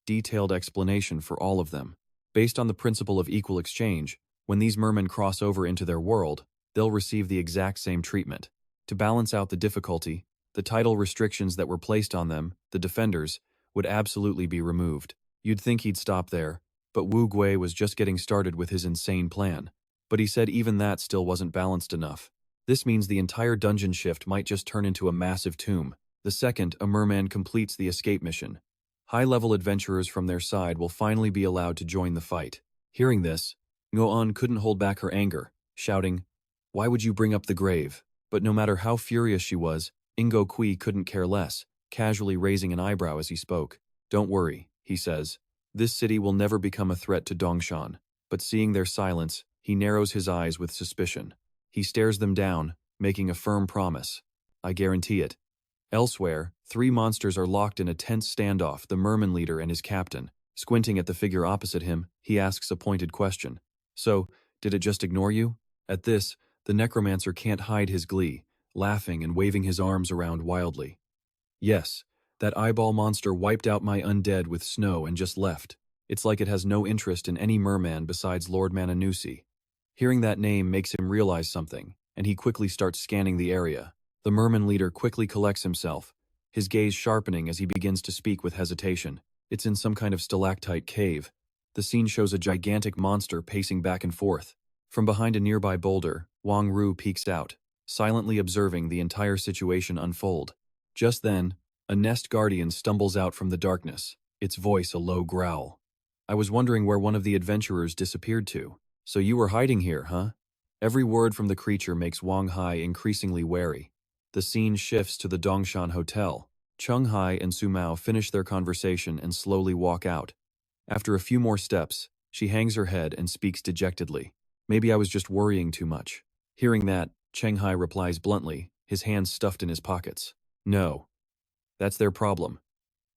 detailed explanation for all of them. Based on the principle of equal exchange, when these mermen cross over into their world, they'll receive the exact same treatment. To balance out the difficulty, the title restrictions that were placed on them, the defenders, would absolutely be removed. You'd think he'd stop there, but Wu Gui was just getting started with his insane plan. But he said even that still wasn't balanced enough. This means the entire dungeon shift might just turn into a massive tomb. The second a merman completes the escape mission, high-level adventurers from their side will finally be allowed to join the fight. Hearing this, Ngo-on couldn't hold back her anger, shouting, "Why would you bring up the grave?" But no matter how furious she was, Ingo Kui couldn't care less, casually raising an eyebrow as he spoke. "Don't worry," he says. "This city will never become a threat to Dongshan." But seeing their silence, he narrows his eyes with suspicion. He stares them down, making a firm promise. "I guarantee it." Elsewhere, 3 monsters are locked in a tense standoff, the merman leader and his captain. Squinting at the figure opposite him, he asks a pointed question. "So, did it just ignore you?" At this, the necromancer can't hide his glee, laughing and waving his arms around wildly. "Yes, that eyeball monster wiped out my undead with snow and just left. It's like it has no interest in any merman besides Lord Mananusi." Hearing that name makes him realize something, and he quickly starts scanning the area. The merman leader quickly collects himself, his gaze sharpening as he begins to speak with hesitation. It's in some kind of stalactite cave. The scene shows a gigantic monster pacing back and forth. From behind a nearby boulder, Wang Ru peeks out, silently observing the entire situation unfold. Just then, a nest guardian stumbles out from the darkness, its voice a low growl. "I was wondering where one of the adventurers disappeared to. So you were hiding here, huh?" Every word from the creature makes Wang Hai increasingly wary. The scene shifts to the Dongshan Hotel. Cheng Hai and Su Mao finish their conversation and slowly walk out. After a few more steps, she hangs her head and speaks dejectedly. "Maybe I was just worrying too much." Hearing that, Cheng Hai replies bluntly, his hands stuffed in his pockets. "No. That's their problem."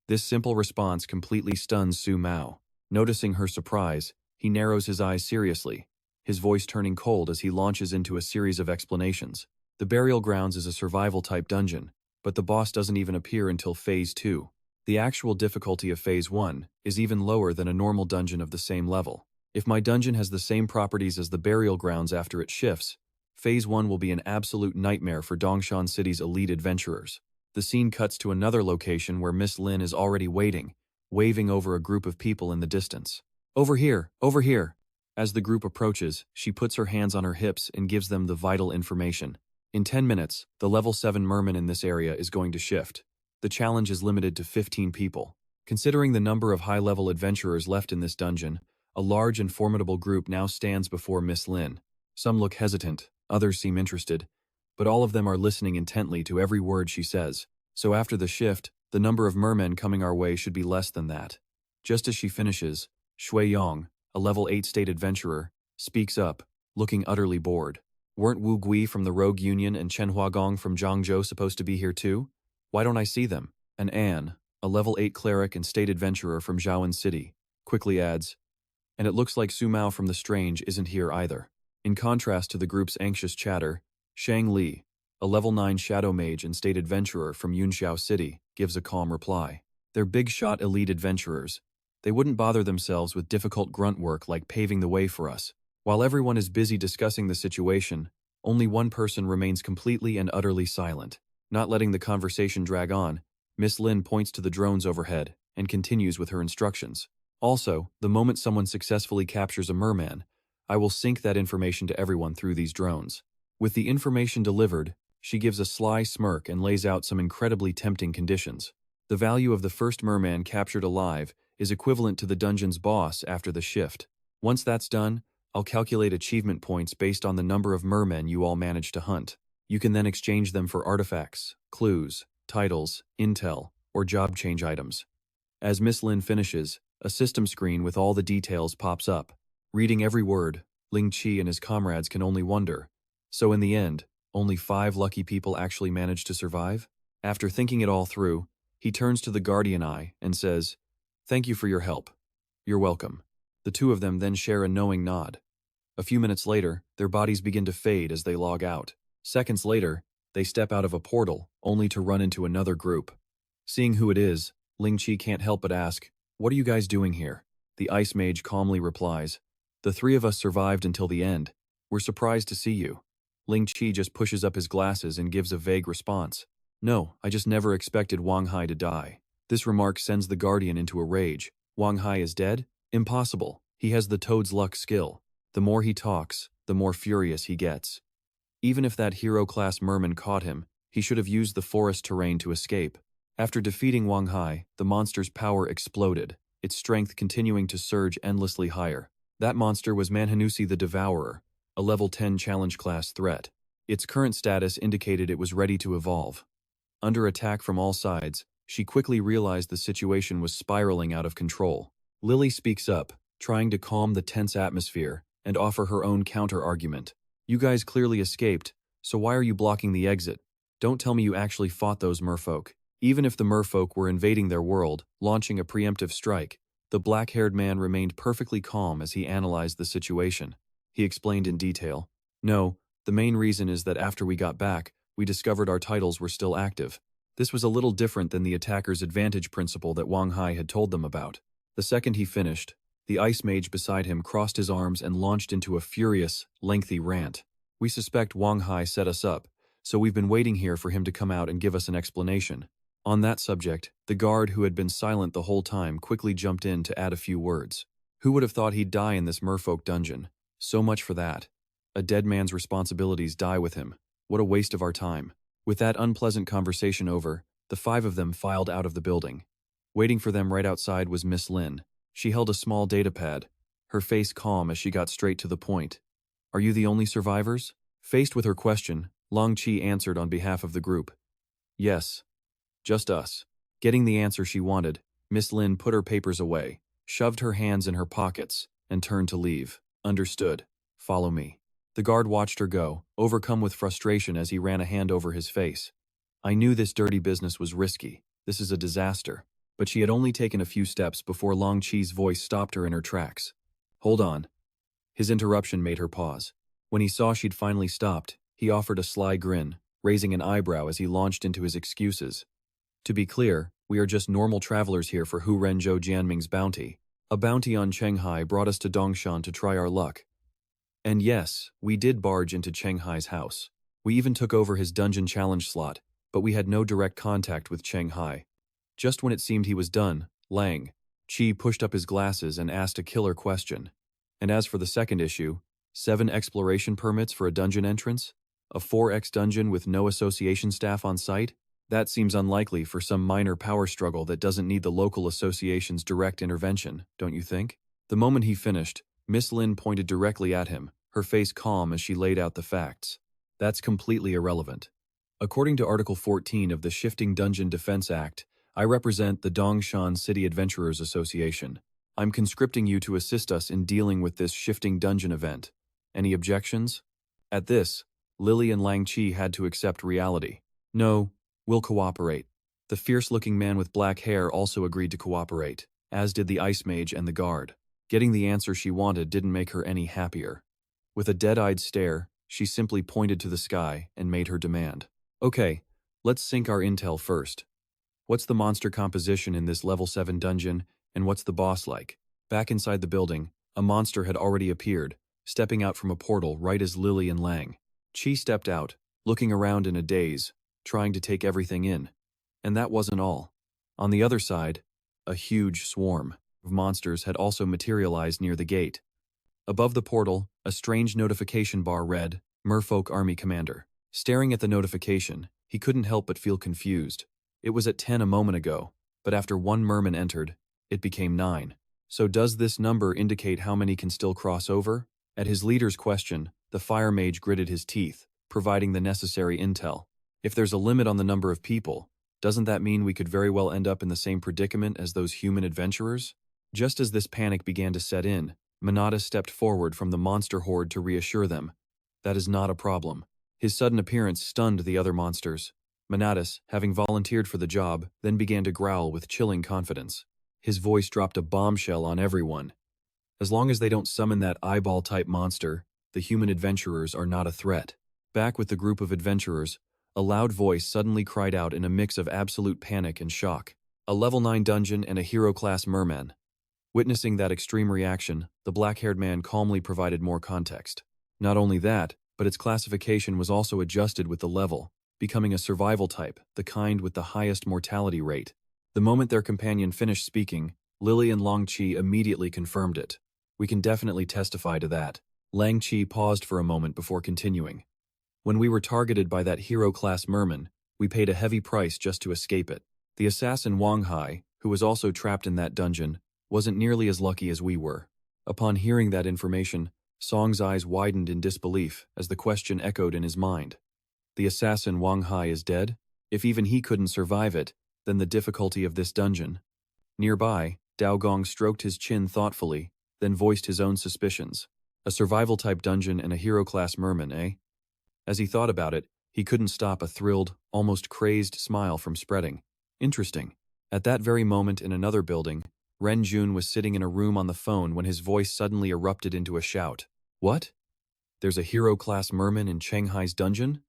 This simple response completely stuns Su Mao. Noticing her surprise, he narrows his eyes seriously, his voice turning cold as he launches into a series of explanations. The burial grounds is a survival-type dungeon, but the boss doesn't even appear until Phase 2. The actual difficulty of Phase 1 is even lower than a normal dungeon of the same level. If my dungeon has the same properties as the burial grounds after it shifts, Phase 1 will be an absolute nightmare for Dongshan City's elite adventurers. The scene cuts to another location where Miss Lin is already waiting, waving over a group of people in the distance. Over here, over here." As the group approaches, she puts her hands on her hips and gives them the vital information. In 10 minutes, the level 7 merman in this area is going to shift. The challenge is limited to 15 people. Considering the number of high-level adventurers left in this dungeon, A large and formidable group now stands before Miss Lin. Some look hesitant, others seem interested, but all of them are listening intently to every word she says. So after the shift, the number of mermen coming our way should be less than that. Just as she finishes, Shui Yong, a level 8 state adventurer, speaks up, looking utterly bored. Weren't Wu Gui from the Rogue Union and Chen Huagong from Zhangzhou supposed to be here too? Why don't I see them? And Anne, a level 8 cleric and state adventurer from Zhaoan City, quickly adds, and it looks like Su Mao from the Strange isn't here either. In contrast to the group's anxious chatter, Shang Li, a level 9 shadow mage and state adventurer from Yunxiao City, gives a calm reply. They're big-shot elite adventurers. They wouldn't bother themselves with difficult grunt work like paving the way for us. While everyone is busy discussing the situation, only one person remains completely and utterly silent. Not letting the conversation drag on, Miss Lin points to the drones overhead and continues with her instructions. Also, the moment someone successfully captures a merman, I will sync that information to everyone through these drones. With the information delivered, she gives a sly smirk and lays out some incredibly tempting conditions. The value of the first merman captured alive is equivalent to the dungeon's boss after the shift. Once that's done, I'll calculate achievement points based on the number of mermen you all manage to hunt. You can then exchange them for artifacts, clues, titles, intel, or job change items. As Miss Lin finishes, a system screen with all the details pops up. Reading every word, Ling Qi and his comrades can only wonder. So in the end, only 5 lucky people actually manage to survive? After thinking it all through, he turns to the Guardian Eye and says, "Thank you for your help." "You're welcome." The two of them then share a knowing nod. A few minutes later, their bodies begin to fade as they log out. Seconds later, they step out of a portal, only to run into another group. Seeing who it is, Ling Qi can't help but ask, "What are you guys doing here?" The ice mage calmly replies, "The 3 of us survived until the end. We're surprised to see you." Ling Qi just pushes up his glasses and gives a vague response. "No, I just never expected Wang Hai to die." This remark sends the Guardian into a rage. Wang Hai is dead? Impossible. He has the Toad's Luck skill. The more he talks, the more furious he gets. Even if that hero-class merman caught him, he should have used the forest terrain to escape. After defeating Wang Hai, the monster's power exploded, its strength continuing to surge endlessly higher. That monster was Manhanusi the Devourer, a level 10 challenge class threat. Its current status indicated it was ready to evolve. Under attack from all sides, she quickly realized the situation was spiraling out of control. Lily speaks up, trying to calm the tense atmosphere and offer her own counter-argument. "You guys clearly escaped, so why are you blocking the exit? Don't tell me you actually fought those merfolk." Even if the merfolk were invading their world, launching a preemptive strike, the black-haired man remained perfectly calm as he analyzed the situation. He explained in detail, "No, the main reason is that after we got back, we discovered our titles were still active. This was a little different than the attacker's advantage principle that Wang Hai had told them about." The second he finished, the ice mage beside him crossed his arms and launched into a furious, lengthy rant. "We suspect Wang Hai set us up, so we've been waiting here for him to come out and give us an explanation." On that subject, the guard who had been silent the whole time quickly jumped in to add a few words. "Who would have thought he'd die in this merfolk dungeon? So much for that. A dead man's responsibilities die with him. What a waste of our time." With that unpleasant conversation over, the 5 of them filed out of the building. Waiting for them right outside was Miss Lin. She held a small datapad, her face calm as she got straight to the point. "Are you the only survivors?" Faced with her question, Long Qi answered on behalf of the group. "Yes. Just us." Getting the answer she wanted, Miss Lin put her papers away, shoved her hands in her pockets, and turned to leave. "Understood. Follow me." The guard watched her go, overcome with frustration as he ran a hand over his face. "I knew this dirty business was risky. This is a disaster." But she had only taken a few steps before Long Qi's voice stopped her in her tracks. "Hold on." His interruption made her pause. When he saw she'd finally stopped, he offered a sly grin, raising an eyebrow as he launched into his excuses. "To be clear, we are just normal travelers here for Hu Renzhou Jianming's bounty. A bounty on Cheng Hai brought us to Dongshan to try our luck. And yes, we did barge into Cheng Hai's house. We even took over his dungeon challenge slot, but we had no direct contact with Cheng Hai." Just when it seemed he was done, Lang Qi pushed up his glasses and asked a killer question. "And as for the second issue, 7 exploration permits for a dungeon entrance? A 4X dungeon with no association staff on site? That seems unlikely for some minor power struggle that doesn't need the local association's direct intervention, don't you think?" The moment he finished, Miss Lin pointed directly at him, her face calm as she laid out the facts. That's completely irrelevant. According to Article 14 of the Shifting Dungeon Defense Act, I represent the Dongshan City Adventurers Association. I'm conscripting you to assist us in dealing with this shifting dungeon event. Any objections? At this, Lily and Lang Chi had to accept reality. No, we'll cooperate. The fierce-looking man with black hair also agreed to cooperate, as did the ice mage and the guard. Getting the answer she wanted didn't make her any happier. With a dead-eyed stare, she simply pointed to the sky and made her demand. Okay, let's sync our intel first. What's the monster composition in this level 7 dungeon, and what's the boss like? Back inside the building, a monster had already appeared, stepping out from a portal right as Lily and Lang Chi stepped out, looking around in a daze, trying to take everything in. And that wasn't all. On the other side, a huge swarm of monsters had also materialized near the gate. Above the portal, a strange notification bar read, Merfolk Army Commander. Staring at the notification, he couldn't help but feel confused. It was at 10 a moment ago, but after one merman entered, it became 9. So does this number indicate how many can still cross over? At his leader's question, the fire mage gritted his teeth, providing the necessary intel. If there's a limit on the number of people, doesn't that mean we could very well end up in the same predicament as those human adventurers? Just as this panic began to set in, Manhwa stepped forward from the monster horde to reassure them. That is not a problem. His sudden appearance stunned the other monsters. Manhwa, having volunteered for the job, then began to growl with chilling confidence. His voice dropped a bombshell on everyone. As long as they don't summon that eyeball-type monster, the human adventurers are not a threat. Back with the group of adventurers, a loud voice suddenly cried out in a mix of absolute panic and shock. A level 9 dungeon and a hero-class merman. Witnessing that extreme reaction, the black-haired man calmly provided more context. Not only that, but its classification was also adjusted with the level, becoming a survival type, the kind with the highest mortality rate. The moment their companion finished speaking, Lily and Lang Chi immediately confirmed it. We can definitely testify to that. Lang Chi paused for a moment before continuing. When we were targeted by that hero-class merman, we paid a heavy price just to escape it. The assassin Cheng Hai, who was also trapped in that dungeon, wasn't nearly as lucky as we were. Upon hearing that information, Song's eyes widened in disbelief as the question echoed in his mind. The assassin Cheng Hai is dead? If even he couldn't survive it, then the difficulty of this dungeon. Nearby, Dao Gong stroked his chin thoughtfully, then voiced his own suspicions. A survival-type dungeon and a hero-class merman, eh? As he thought about it, he couldn't stop a thrilled, almost crazed smile from spreading. Interesting. At that very moment in another building, Ren Jun was sitting in a room on the phone when his voice suddenly erupted into a shout. What? There's a hero-class merman in Cheng Hai's dungeon?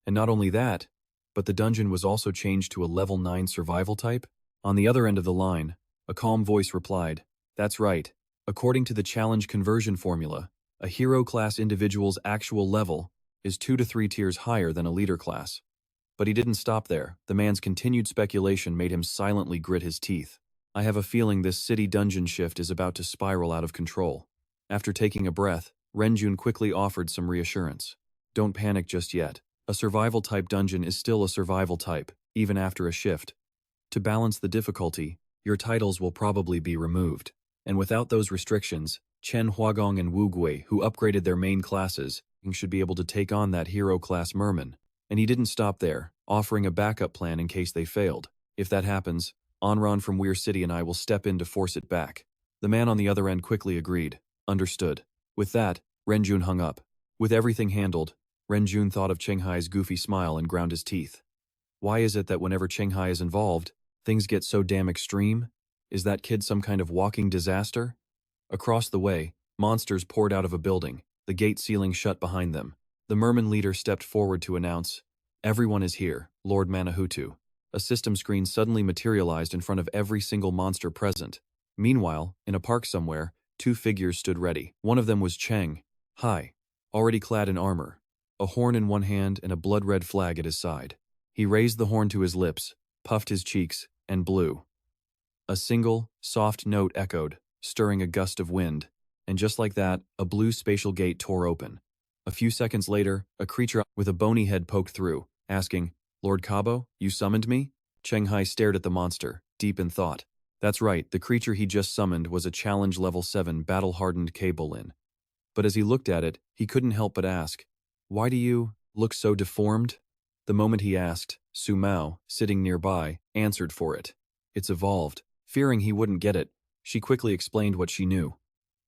And not only that, but the dungeon was also changed to a level 9 survival type? On the other end of the line, a calm voice replied, That's right. According to the challenge conversion formula, a hero-class individual's actual level is 2 to 3 tiers higher than a leader class. But he didn't stop there. The man's continued speculation made him silently grit his teeth. I have a feeling this city dungeon shift is about to spiral out of control. After taking a breath, Renjun quickly offered some reassurance. Don't panic just yet. A survival-type dungeon is still a survival type, even after a shift. To balance the difficulty, your titles will probably be removed. And without those restrictions, Chen Huagong and Wu Gui, who upgraded their main classes, should be able to take on that hero-class merman. And he didn't stop there, offering a backup plan in case they failed. If that happens, Onran from Weir City and I will step in to force it back. The man on the other end quickly agreed. Understood. With that, Renjun hung up. With everything handled, Renjun thought of Cheng Hai's goofy smile and ground his teeth. Why is it that whenever Cheng Hai is involved, things get so damn extreme? Is that kid some kind of walking disaster? Across the way, monsters poured out of a building, the gate ceiling shut behind them. The merman leader stepped forward to announce, Everyone is here, Lord Manahutu. A system screen suddenly materialized in front of every single monster present. Meanwhile, in a park somewhere, 2 figures stood ready. One of them was Cheng Hai, already clad in armor, a horn in one hand and a blood-red flag at his side. He raised the horn to his lips, puffed his cheeks, and blew. A single, soft note echoed, stirring a gust of wind, and just like that, a blue spatial gate tore open. A few seconds later, a creature with a bony head poked through, asking, Lord Cabo, you summoned me? Cheng Hai stared at the monster, deep in thought. That's right, the creature he just summoned was a challenge level 7 battle-hardened K-Bolin. But as he looked at it, he couldn't help but ask, "Why do you look so deformed?" The moment he asked, Su Mao, sitting nearby, answered for it. "It's evolved." Fearing he wouldn't get it, she quickly explained what she knew.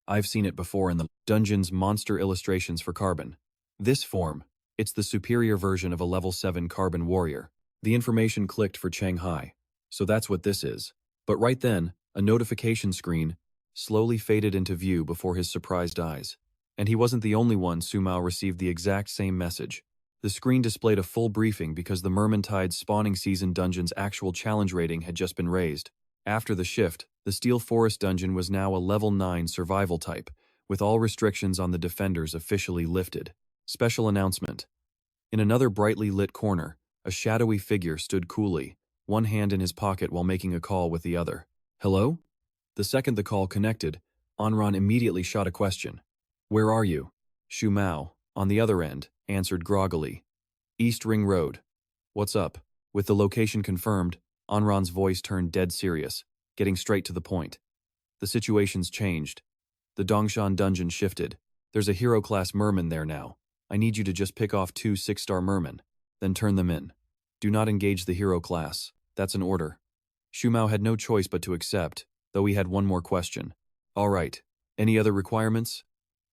"I've seen it before in the dungeon's monster illustrations for Carbon. This form, it's the superior version of a level 7 Carbon warrior." The information clicked for Cheng Hai. So that's what this is. But right then, a notification screen slowly faded into view before his surprised eyes. And he wasn't the only one. Su Mao received the exact same message. The screen displayed a full briefing because the Mermantide spawning season dungeon's actual challenge rating had just been raised. After the shift, the Steel Forest dungeon was now a level 9 survival type, with all restrictions on the defenders officially lifted. Special announcement. In another brightly lit corner, a shadowy figure stood coolly, one hand in his pocket while making a call with the other. "Hello?" The second the call connected, Anran immediately shot a question. "Where are you?" Shu Mao, on the other end, answered groggily. "East Ring Road." "What's up?" With the location confirmed, Anran's voice turned dead serious, getting straight to the point. "The situation's changed. The Dongshan dungeon shifted. There's a hero-class merman there now. I need you to just pick off 2 6-star mermen, then turn them in. Do not engage the hero class. That's an order." Shu Mao had no choice but to accept, though he had one more question. "All right. Any other requirements?"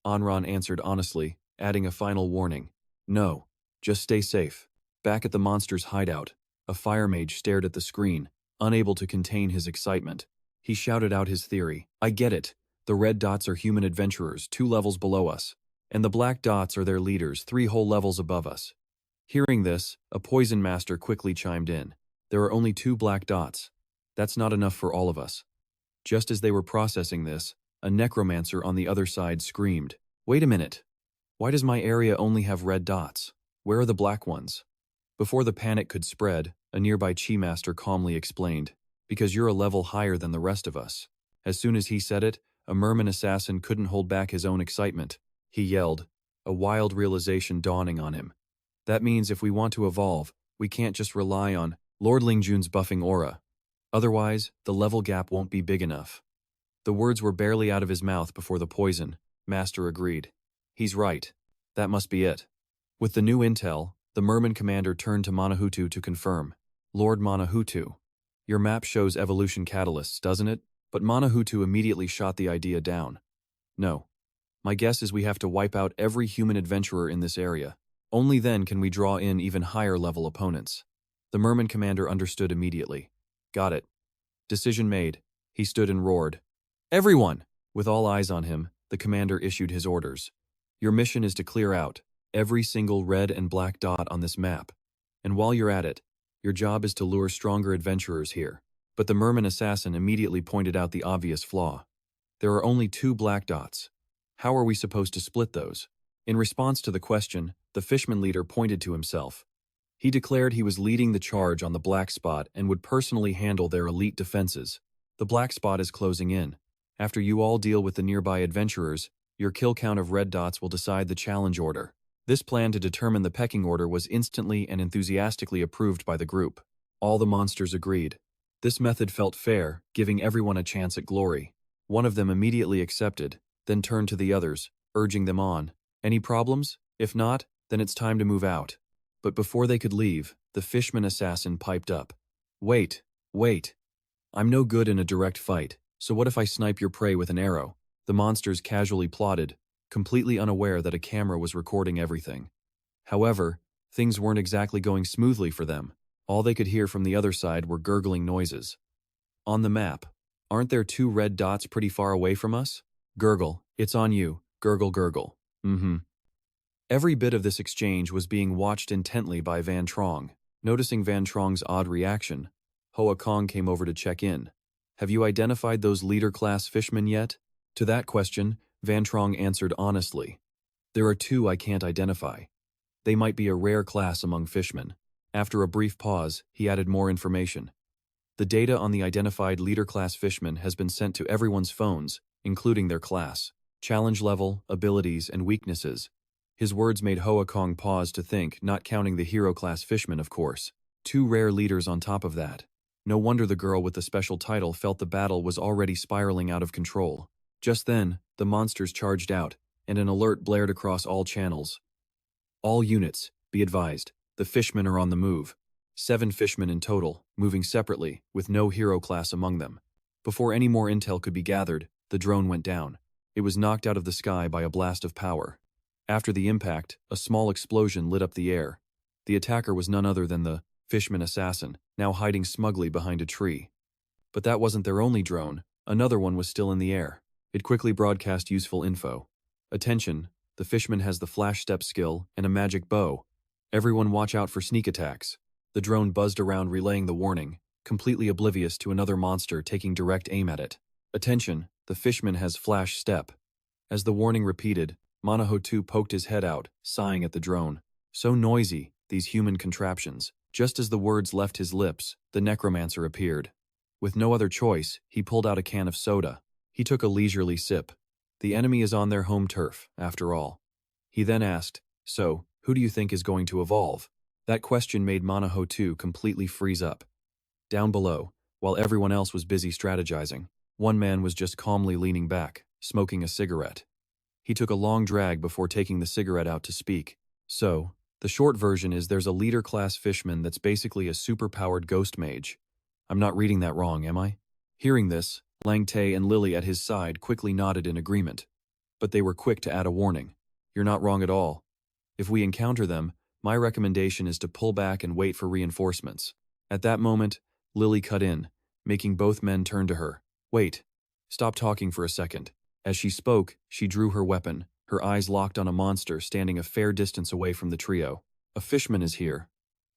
Anran answered honestly, adding a final warning. "No. Just stay safe." Back at the monster's hideout, a fire mage stared at the screen, unable to contain his excitement. He shouted out his theory. "I get it. The red dots are human adventurers 2 levels below us, and the black dots are their leaders 3 whole levels above us." Hearing this, a poison master quickly chimed in. "There are only 2 black dots. That's not enough for all of us." Just as they were processing this, a necromancer on the other side screamed, "Wait a minute. Why does my area only have red dots? Where are the black ones?" Before the panic could spread, a nearby chi master calmly explained, "Because you're a level higher than the rest of us." As soon as he said it, a merman assassin couldn't hold back his own excitement. He yelled, a wild realization dawning on him. "That means if we want to evolve, we can't just rely on Lord Lingjun's buffing aura. Otherwise, the level gap won't be big enough." The words were barely out of his mouth before the poison master agreed. "He's right. That must be it." With the new intel, the merman commander turned to Manahutu to confirm. "Lord Manahutu, your map shows evolution catalysts, doesn't it?" But Manahutu immediately shot the idea down. "No. My guess is we have to wipe out every human adventurer in this area. Only then can we draw in even higher level opponents." The merman commander understood immediately. "Got it." Decision made. He stood and roared, "Everyone!" With all eyes on him, the commander issued his orders. "Your mission is to clear out every single red and black dot on this map. And while you're at it, your job is to lure stronger adventurers here." But the merman assassin immediately pointed out the obvious flaw. "There are only 2 black dots. How are we supposed to split those?" In response to the question, the fishman leader pointed to himself. He declared he was leading the charge on the black spot and would personally handle their elite defenses. "The black spot is closing in. After you all deal with the nearby adventurers, your kill count of red dots will decide the challenge order." This plan to determine the pecking order was instantly and enthusiastically approved by the group. All the monsters agreed. This method felt fair, giving everyone a chance at glory. One of them immediately accepted, then turned to the others, urging them on. "Any problems? If not, then it's time to move out." But before they could leave, the fishman assassin piped up. Wait. I'm no good in a direct fight, so what if I snipe your prey with an arrow?" The monsters casually plotted, completely unaware that a camera was recording everything. However, things weren't exactly going smoothly for them. All they could hear from the other side were gurgling noises. "On the map, aren't there 2 red dots pretty far away from us?" "Gurgle, it's on you. Gurgle gurgle. Mm-hmm." Every bit of this exchange was being watched intently by Van Trong. Noticing Van Trong's odd reaction, Hoa Kong came over to check in. "Have you identified those leader-class fishmen yet?" To that question, Van Trong answered honestly. "There are 2 I can't identify. They might be a rare class among fishmen." After a brief pause, he added more information. "The data on the identified leader-class fishmen has been sent to everyone's phones, including their class, challenge level, abilities, and weaknesses." His words made Hoa Kong pause to think, not counting the hero-class fishmen, of course. 2 rare leaders on top of that. No wonder the girl with the special title felt the battle was already spiraling out of control. Just then, the monsters charged out, and an alert blared across all channels. All units, be advised, the fishmen are on the move. 7 fishmen in total, moving separately, with no hero class among them. Before any more intel could be gathered, the drone went down. It was knocked out of the sky by a blast of power. After the impact, a small explosion lit up the air. The attacker was none other than the fishman assassin, now hiding smugly behind a tree. But that wasn't their only drone. Another one was still in the air. It quickly broadcast useful info. Attention, the fishman has the flash step skill and a magic bow. Everyone watch out for sneak attacks. The drone buzzed around relaying the warning, completely oblivious to another monster taking direct aim at it. Attention, the fishman has flash step. As the warning repeated, Manhwa 2 poked his head out, sighing at the drone. So noisy, these human contraptions. Just as the words left his lips, the necromancer appeared. With no other choice, he pulled out a can of soda. He took a leisurely sip. The enemy is on their home turf, after all. He then asked, "So, who do you think is going to evolve?" That question made Manhwa 2 completely freeze up. Down below, while everyone else was busy strategizing, one man was just calmly leaning back, smoking a cigarette. He took a long drag before taking the cigarette out to speak. So, the short version is there's a leader-class fishman that's basically a super-powered ghost mage. I'm not reading that wrong, am I? Hearing this, Lang Tae and Lily at his side quickly nodded in agreement. But they were quick to add a warning. You're not wrong at all. If we encounter them, my recommendation is to pull back and wait for reinforcements. At that moment, Lily cut in, making both men turn to her. Wait. Stop talking for a second. As she spoke, she drew her weapon, her eyes locked on a monster standing a fair distance away from the trio. A fishman is here.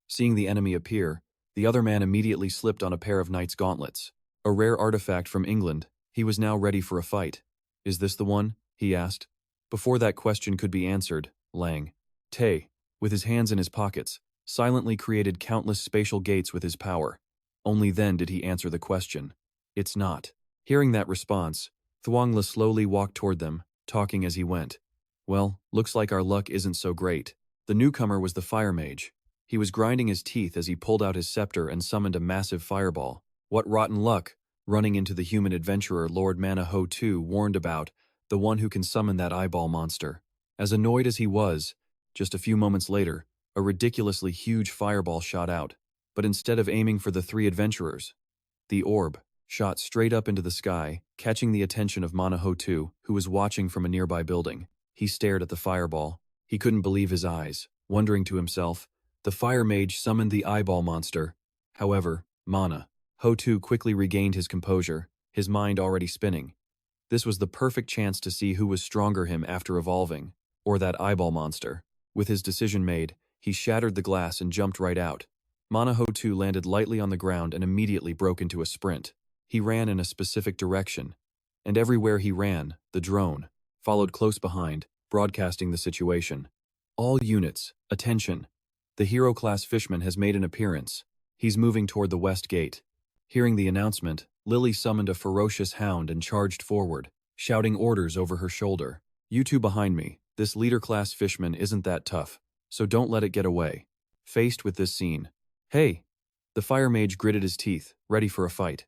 Seeing the enemy appear, the other man immediately slipped on a pair of knight's gauntlets. A rare artifact from England, he was now ready for a fight. Is this the one? He asked. Before that question could be answered, Lang Tae, with his hands in his pockets, silently created countless spatial gates with his power. Only then did he answer the question. It's not. Hearing that response, Thuongla slowly walked toward them, talking as he went. Well, looks like our luck isn't so great. The newcomer was the fire mage. He was grinding his teeth as he pulled out his scepter and summoned a massive fireball. What rotten luck, running into the human adventurer Lord Manhwa 2 warned about, the one who can summon that eyeball monster. As annoyed as he was, just a few moments later, a ridiculously huge fireball shot out, but instead of aiming for the 3 adventurers, the orb shot straight up into the sky, catching the attention of Manhwa 2, who was watching from a nearby building. He stared at the fireball. He couldn't believe his eyes, wondering to himself, the fire mage summoned the eyeball monster. However, Manhwa 2 quickly regained his composure, his mind already spinning. This was the perfect chance to see who was stronger, him after evolving, or that eyeball monster. With his decision made, he shattered the glass and jumped right out. Manhwa 2 landed lightly on the ground and immediately broke into a sprint. He ran in a specific direction, and everywhere he ran, the drone followed close behind, broadcasting the situation. All units, attention. The hero-class fishman has made an appearance. He's moving toward the west gate. Hearing the announcement, Lily summoned a ferocious hound and charged forward, shouting orders over her shoulder. You two behind me. This leader-class fishman isn't that tough, so don't let it get away. Faced with this scene, hey! The fire mage gritted his teeth, ready for a fight.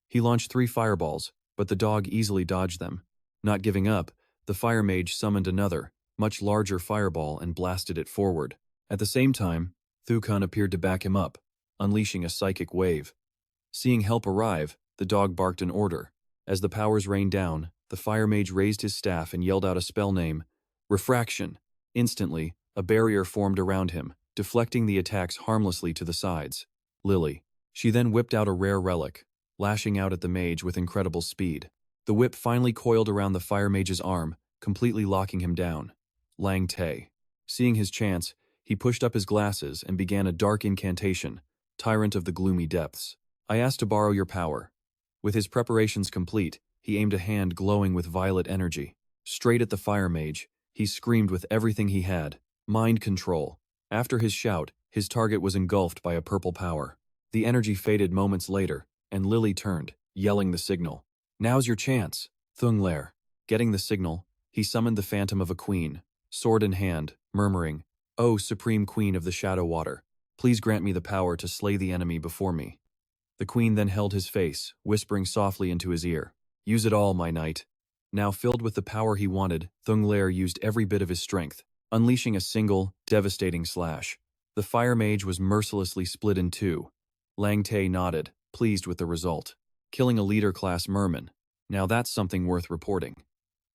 He launched 3 fireballs, but the dog easily dodged them. Not giving up, the fire mage summoned another, much larger fireball and blasted it forward. At the same time, Thukan appeared to back him up, unleashing a psychic wave. Seeing help arrive, the dog barked an order. As the powers rained down, the fire mage raised his staff and yelled out a spell name, Refraction. Instantly, a barrier formed around him, deflecting the attacks harmlessly to the sides. Lily. She then whipped out a rare relic, lashing out at the mage with incredible speed. The whip finally coiled around the fire mage's arm, completely locking him down. Lang Tae. Seeing his chance, he pushed up his glasses and began a dark incantation, Tyrant of the Gloomy Depths. I asked to borrow your power. With his preparations complete, he aimed a hand glowing with violet energy. Straight at the fire mage, he screamed with everything he had, mind control. After his shout, his target was engulfed by a purple power. The energy faded moments later, and Lily turned, yelling the signal. Now's your chance, Thunglair. Getting the signal, he summoned the phantom of a queen, sword in hand, murmuring, "O Supreme Queen of the Shadow Water, please grant me the power to slay the enemy before me." The queen then held his face, whispering softly into his ear. Use it all, my knight. Now filled with the power he wanted, Thung Lair used every bit of his strength, unleashing a single, devastating slash. The fire mage was mercilessly split in two. Lang Te nodded, pleased with the result. Killing a leader-class merman. Now that's something worth reporting.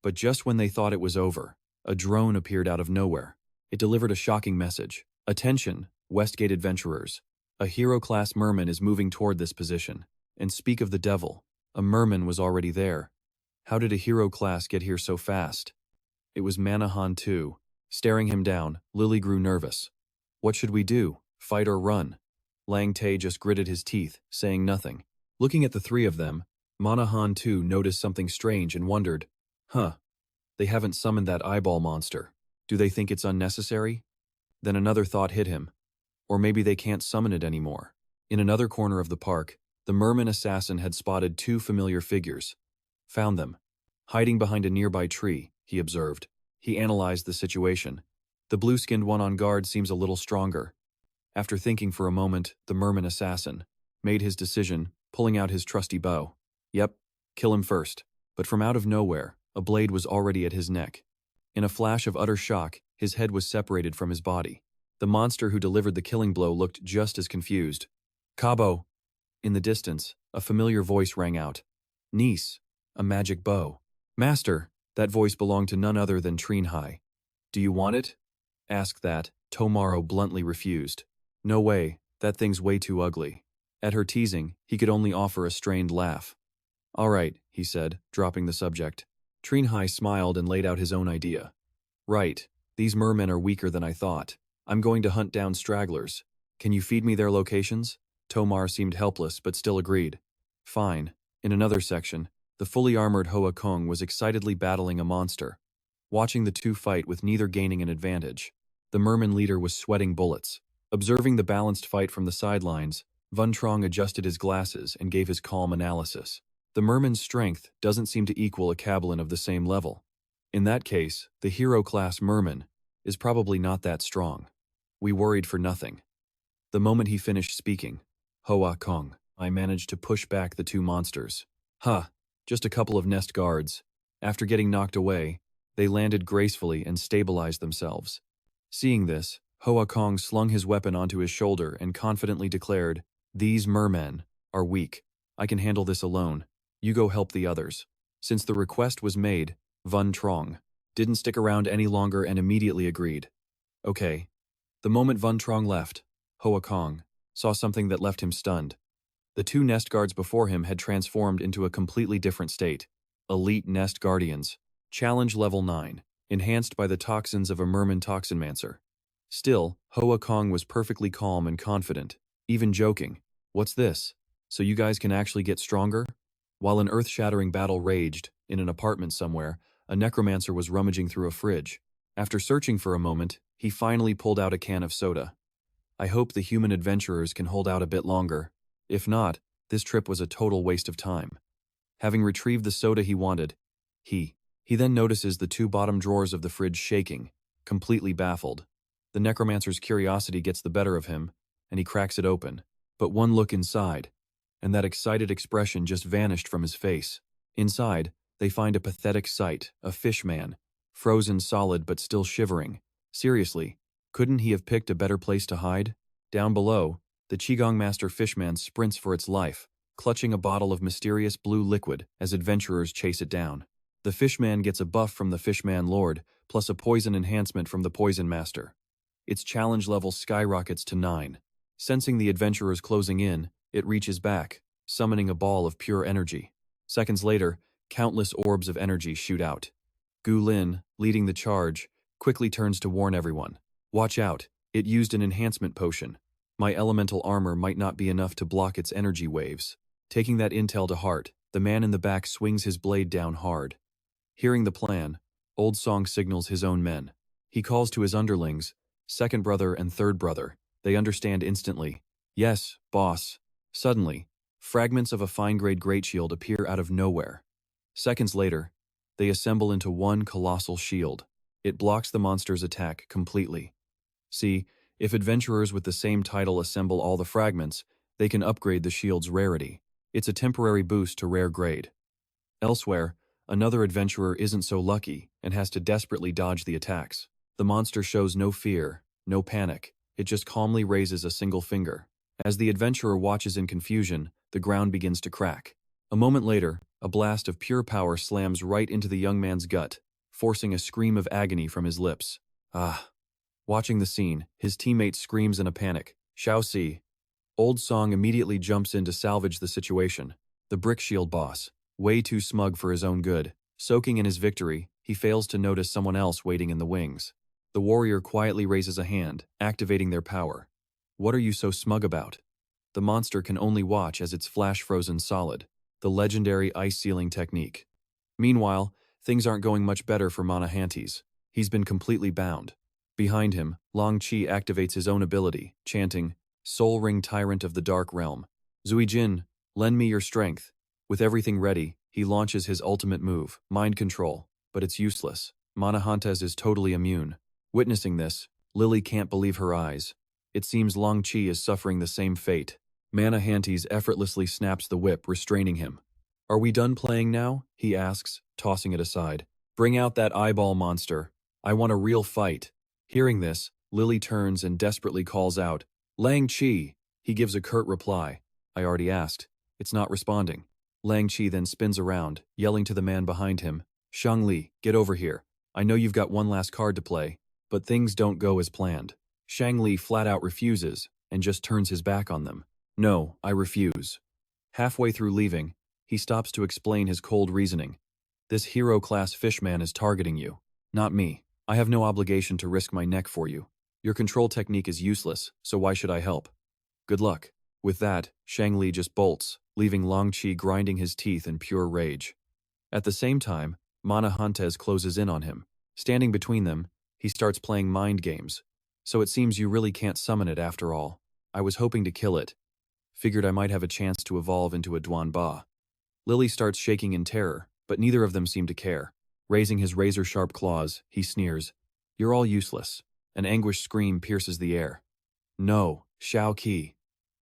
But just when they thought it was over, a drone appeared out of nowhere. It delivered a shocking message. Attention, Westgate adventurers. A hero-class merman is moving toward this position. And speak of the devil, a merman was already there. How did a hero class get here so fast? It was Manahan too. Staring him down, Lily grew nervous. What should we do? Fight or run? Lang Te just gritted his teeth, saying nothing. Looking at the three of them, Manahan too noticed something strange and wondered, they haven't summoned that eyeball monster. Do they think it's unnecessary? Then another thought hit him. Or maybe they can't summon it anymore. In another corner of the park, the merman assassin had spotted two familiar figures. Found them. Hiding behind a nearby tree, he observed. He analyzed the situation. The blue-skinned one on guard seems a little stronger. After thinking for a moment, the merman assassin made his decision, pulling out his trusty bow. Yep, kill him first. But from out of nowhere, a blade was already at his neck. In a flash of utter shock, his head was separated from his body. The monster who delivered the killing blow looked just as confused. Cabo! In the distance, a familiar voice rang out. Niece, a magic bow. Master, that voice belonged to none other than Cheng Hai. Do you want it? Asked that, Tomaro bluntly refused. No way, that thing's way too ugly. At her teasing, he could only offer a strained laugh. All right, he said, dropping the subject. Cheng Hai smiled and laid out his own idea. Right, these mermen are weaker than I thought. I'm going to hunt down stragglers. Can you feed me their locations? Tomar seemed helpless but still agreed. Fine. In another section, the fully armored Hoa Kong was excitedly battling a monster. Watching the two fight with neither gaining an advantage. The merman leader was sweating bullets. Observing the balanced fight from the sidelines, Vun Trong adjusted his glasses and gave his calm analysis. The merman's strength doesn't seem to equal a Cablin of the same level. In that case, the hero-class merman is probably not that strong. We worried for nothing. The moment he finished speaking, Hoa Kong, I managed to push back the two monsters. Just a couple of nest guards. After getting knocked away, they landed gracefully and stabilized themselves. Seeing this, Hoa Kong slung his weapon onto his shoulder and confidently declared, These mermen are weak. I can handle this alone. You go help the others. Since the request was made, Vun Trong didn't stick around any longer and immediately agreed. Okay. The moment Vun Trong left, Hoa Kong saw something that left him stunned. The two nest guards before him had transformed into a completely different state. Elite Nest Guardians. Challenge level 9. Enhanced by the toxins of a merman toxinmancer. Still, Hoa Kong was perfectly calm and confident, even joking. What's this? So you guys can actually get stronger? While an earth-shattering battle raged, in an apartment somewhere, a necromancer was rummaging through a fridge. After searching for a moment, he finally pulled out a can of soda. I hope the human adventurers can hold out a bit longer. If not, this trip was a total waste of time. Having retrieved the soda he wanted, he then notices the two bottom drawers of the fridge shaking, completely baffled. The necromancer's curiosity gets the better of him, and he cracks it open. But one look inside, and that excited expression just vanished from his face. Inside, they find a pathetic sight, a fishman, frozen solid but still shivering. Seriously, couldn't he have picked a better place to hide? Down below, the Qigong Master Fishman sprints for its life, clutching a bottle of mysterious blue liquid as adventurers chase it down. The Fishman gets a buff from the Fishman Lord, plus a poison enhancement from the Poison Master. Its challenge level skyrockets to 9. Sensing the adventurers closing in, it reaches back, summoning a ball of pure energy. Seconds later, countless orbs of energy shoot out. Gu Lin, leading the charge, quickly turns to warn everyone. Watch out, it used an enhancement potion. My elemental armor might not be enough to block its energy waves. Taking that intel to heart, the man in the back swings his blade down hard. Hearing the plan, Old Song signals his own men. He calls to his underlings, second brother and third brother. They understand instantly. Yes, boss. Suddenly, fragments of a fine-grade great shield appear out of nowhere. Seconds later, they assemble into one colossal shield. It blocks the monster's attack completely. See, if adventurers with the same title assemble all the fragments, They can upgrade the shield's rarity. It's a temporary boost to rare grade. Elsewhere, another adventurer isn't so lucky and has to desperately dodge the attacks. The monster shows no fear, no panic. It just calmly raises a single finger. As the adventurer watches in confusion, the ground begins to crack. A moment later, a blast of pure power slams right into the young man's gut, forcing a scream of agony from his lips. Ah. Watching the scene, his teammate screams in a panic. Xiaoxi. Old Song immediately jumps in to salvage the situation. The brick shield boss, way too smug for his own good, soaking in his victory, he fails to notice someone else waiting in the wings. The warrior quietly raises a hand, activating their power. What are you so smug about? The monster can only watch as it's flash-frozen solid, the legendary ice sealing technique. Meanwhile, things aren't going much better for Manahantes. He's been completely bound. Behind him, Long Qi activates his own ability, chanting, Soul Ring Tyrant of the Dark Realm. Zuijin, lend me your strength. With everything ready, he launches his ultimate move, Mind Control, but it's useless. Manahantes is totally immune. Witnessing this, Lily can't believe her eyes. It seems Long Qi is suffering the same fate. Manahantes effortlessly snaps the whip, restraining him. Are we done playing now? He asks, tossing it aside. Bring out that eyeball monster. I want a real fight. Hearing this, Lily turns and desperately calls out, Lang Qi. He gives a curt reply. I already asked. It's not responding. Lang Qi then spins around, yelling to the man behind him, Shang Li, get over here. I know you've got one last card to play, but things don't go as planned. Shang Li flat out refuses and just turns his back on them. No, I refuse. Halfway through leaving, he stops to explain his cold reasoning. This hero-class fishman is targeting you, not me. I have no obligation to risk my neck for you. Your control technique is useless, so why should I help? Good luck. With that, Shang Li just bolts, leaving Long Qi grinding his teeth in pure rage. At the same time, Manahantes closes in on him. Standing between them, he starts playing mind games. So it seems you really can't summon it after all. I was hoping to kill it. Figured I might have a chance to evolve into a Duan Ba. Lily starts shaking in terror, but neither of them seem to care. Raising his razor-sharp claws, he sneers. You're all useless. An anguished scream pierces the air. No, Xiao Qi.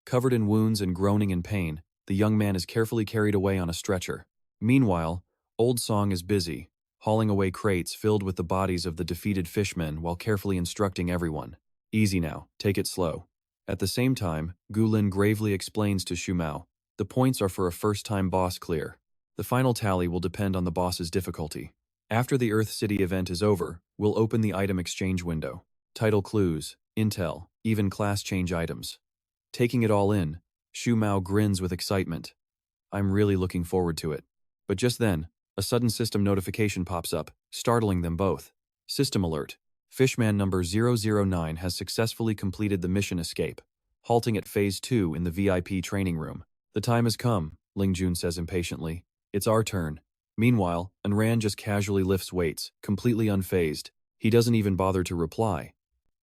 Covered in wounds and groaning in pain, the young man is carefully carried away on a stretcher. Meanwhile, Old Song is busy, hauling away crates filled with the bodies of the defeated fishmen while carefully instructing everyone. Easy now, take it slow. At the same time, Gulin gravely explains to Shumao, the points are for a first-time boss clear. The final tally will depend on the boss's difficulty. After the Earth City event is over, we'll open the item exchange window. Title clues, intel, even class change items. Taking it all in, Shumao grins with excitement. I'm really looking forward to it. But just then, a sudden system notification pops up, startling them both. System alert. Fishman number 009 has successfully completed the mission escape, halting at Phase 2 in the VIP training room. The time has come, Lingjun says impatiently. It's our turn. Meanwhile, Anran just casually lifts weights, completely unfazed. He doesn't even bother to reply.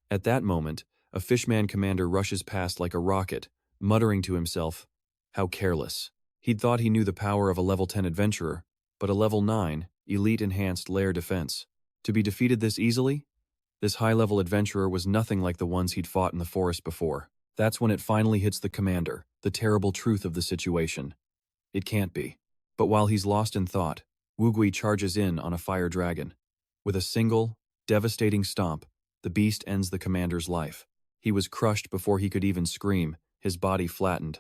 At that moment, a Fishman commander rushes past like a rocket, muttering to himself, how careless. He'd thought he knew the power of a level 10 adventurer, but a level 9, elite enhanced lair defense. To be defeated this easily? This high-level adventurer was nothing like the ones he'd fought in the forest before. That's when it finally hits the commander, the terrible truth of the situation. It can't be. But while he's lost in thought, Wugui charges in on a fire dragon. With a single, devastating stomp, the beast ends the commander's life. He was crushed before he could even scream, his body flattened.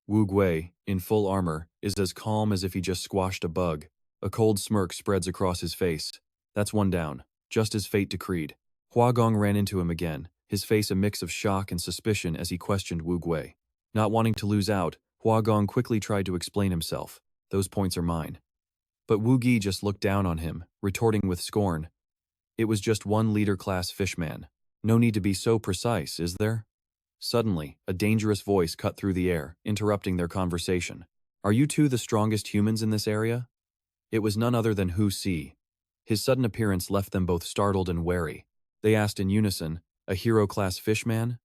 Wu Gui, in full armor, is as calm as if he just squashed a bug. A cold smirk spreads across his face. That's one down, just as fate decreed. Hua Gong ran into him again, his face a mix of shock and suspicion as he questioned Wu Gui. Not wanting to lose out, Hua Gong quickly tried to explain himself. Those points are mine. But Wu Gi just looked down on him, retorting with scorn. It was just one leader-class fishman. No need to be so precise, is there? Suddenly, a dangerous voice cut through the air, interrupting their conversation. Are you two the strongest humans in this area? It was none other than Hu Si. His sudden appearance left them both startled and wary. They asked in unison, a hero-class fishman?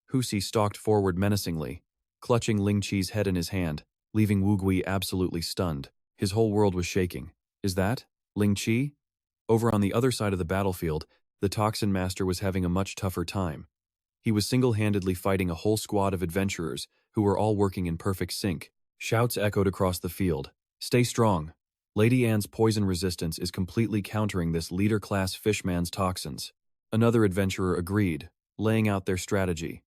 Hu Si stalked forward menacingly, clutching Ling Qi's head in his hand, leaving Wu Gui absolutely stunned. His whole world was shaking. Is that Ling Qi? Over on the other side of the battlefield, the Toxin Master was having a much tougher time. He was single-handedly fighting a whole squad of adventurers who were all working in perfect sync. Shouts echoed across the field. Stay strong. Lady Anne's poison resistance is completely countering this leader-class fishman's toxins. Another adventurer agreed, laying out their strategy.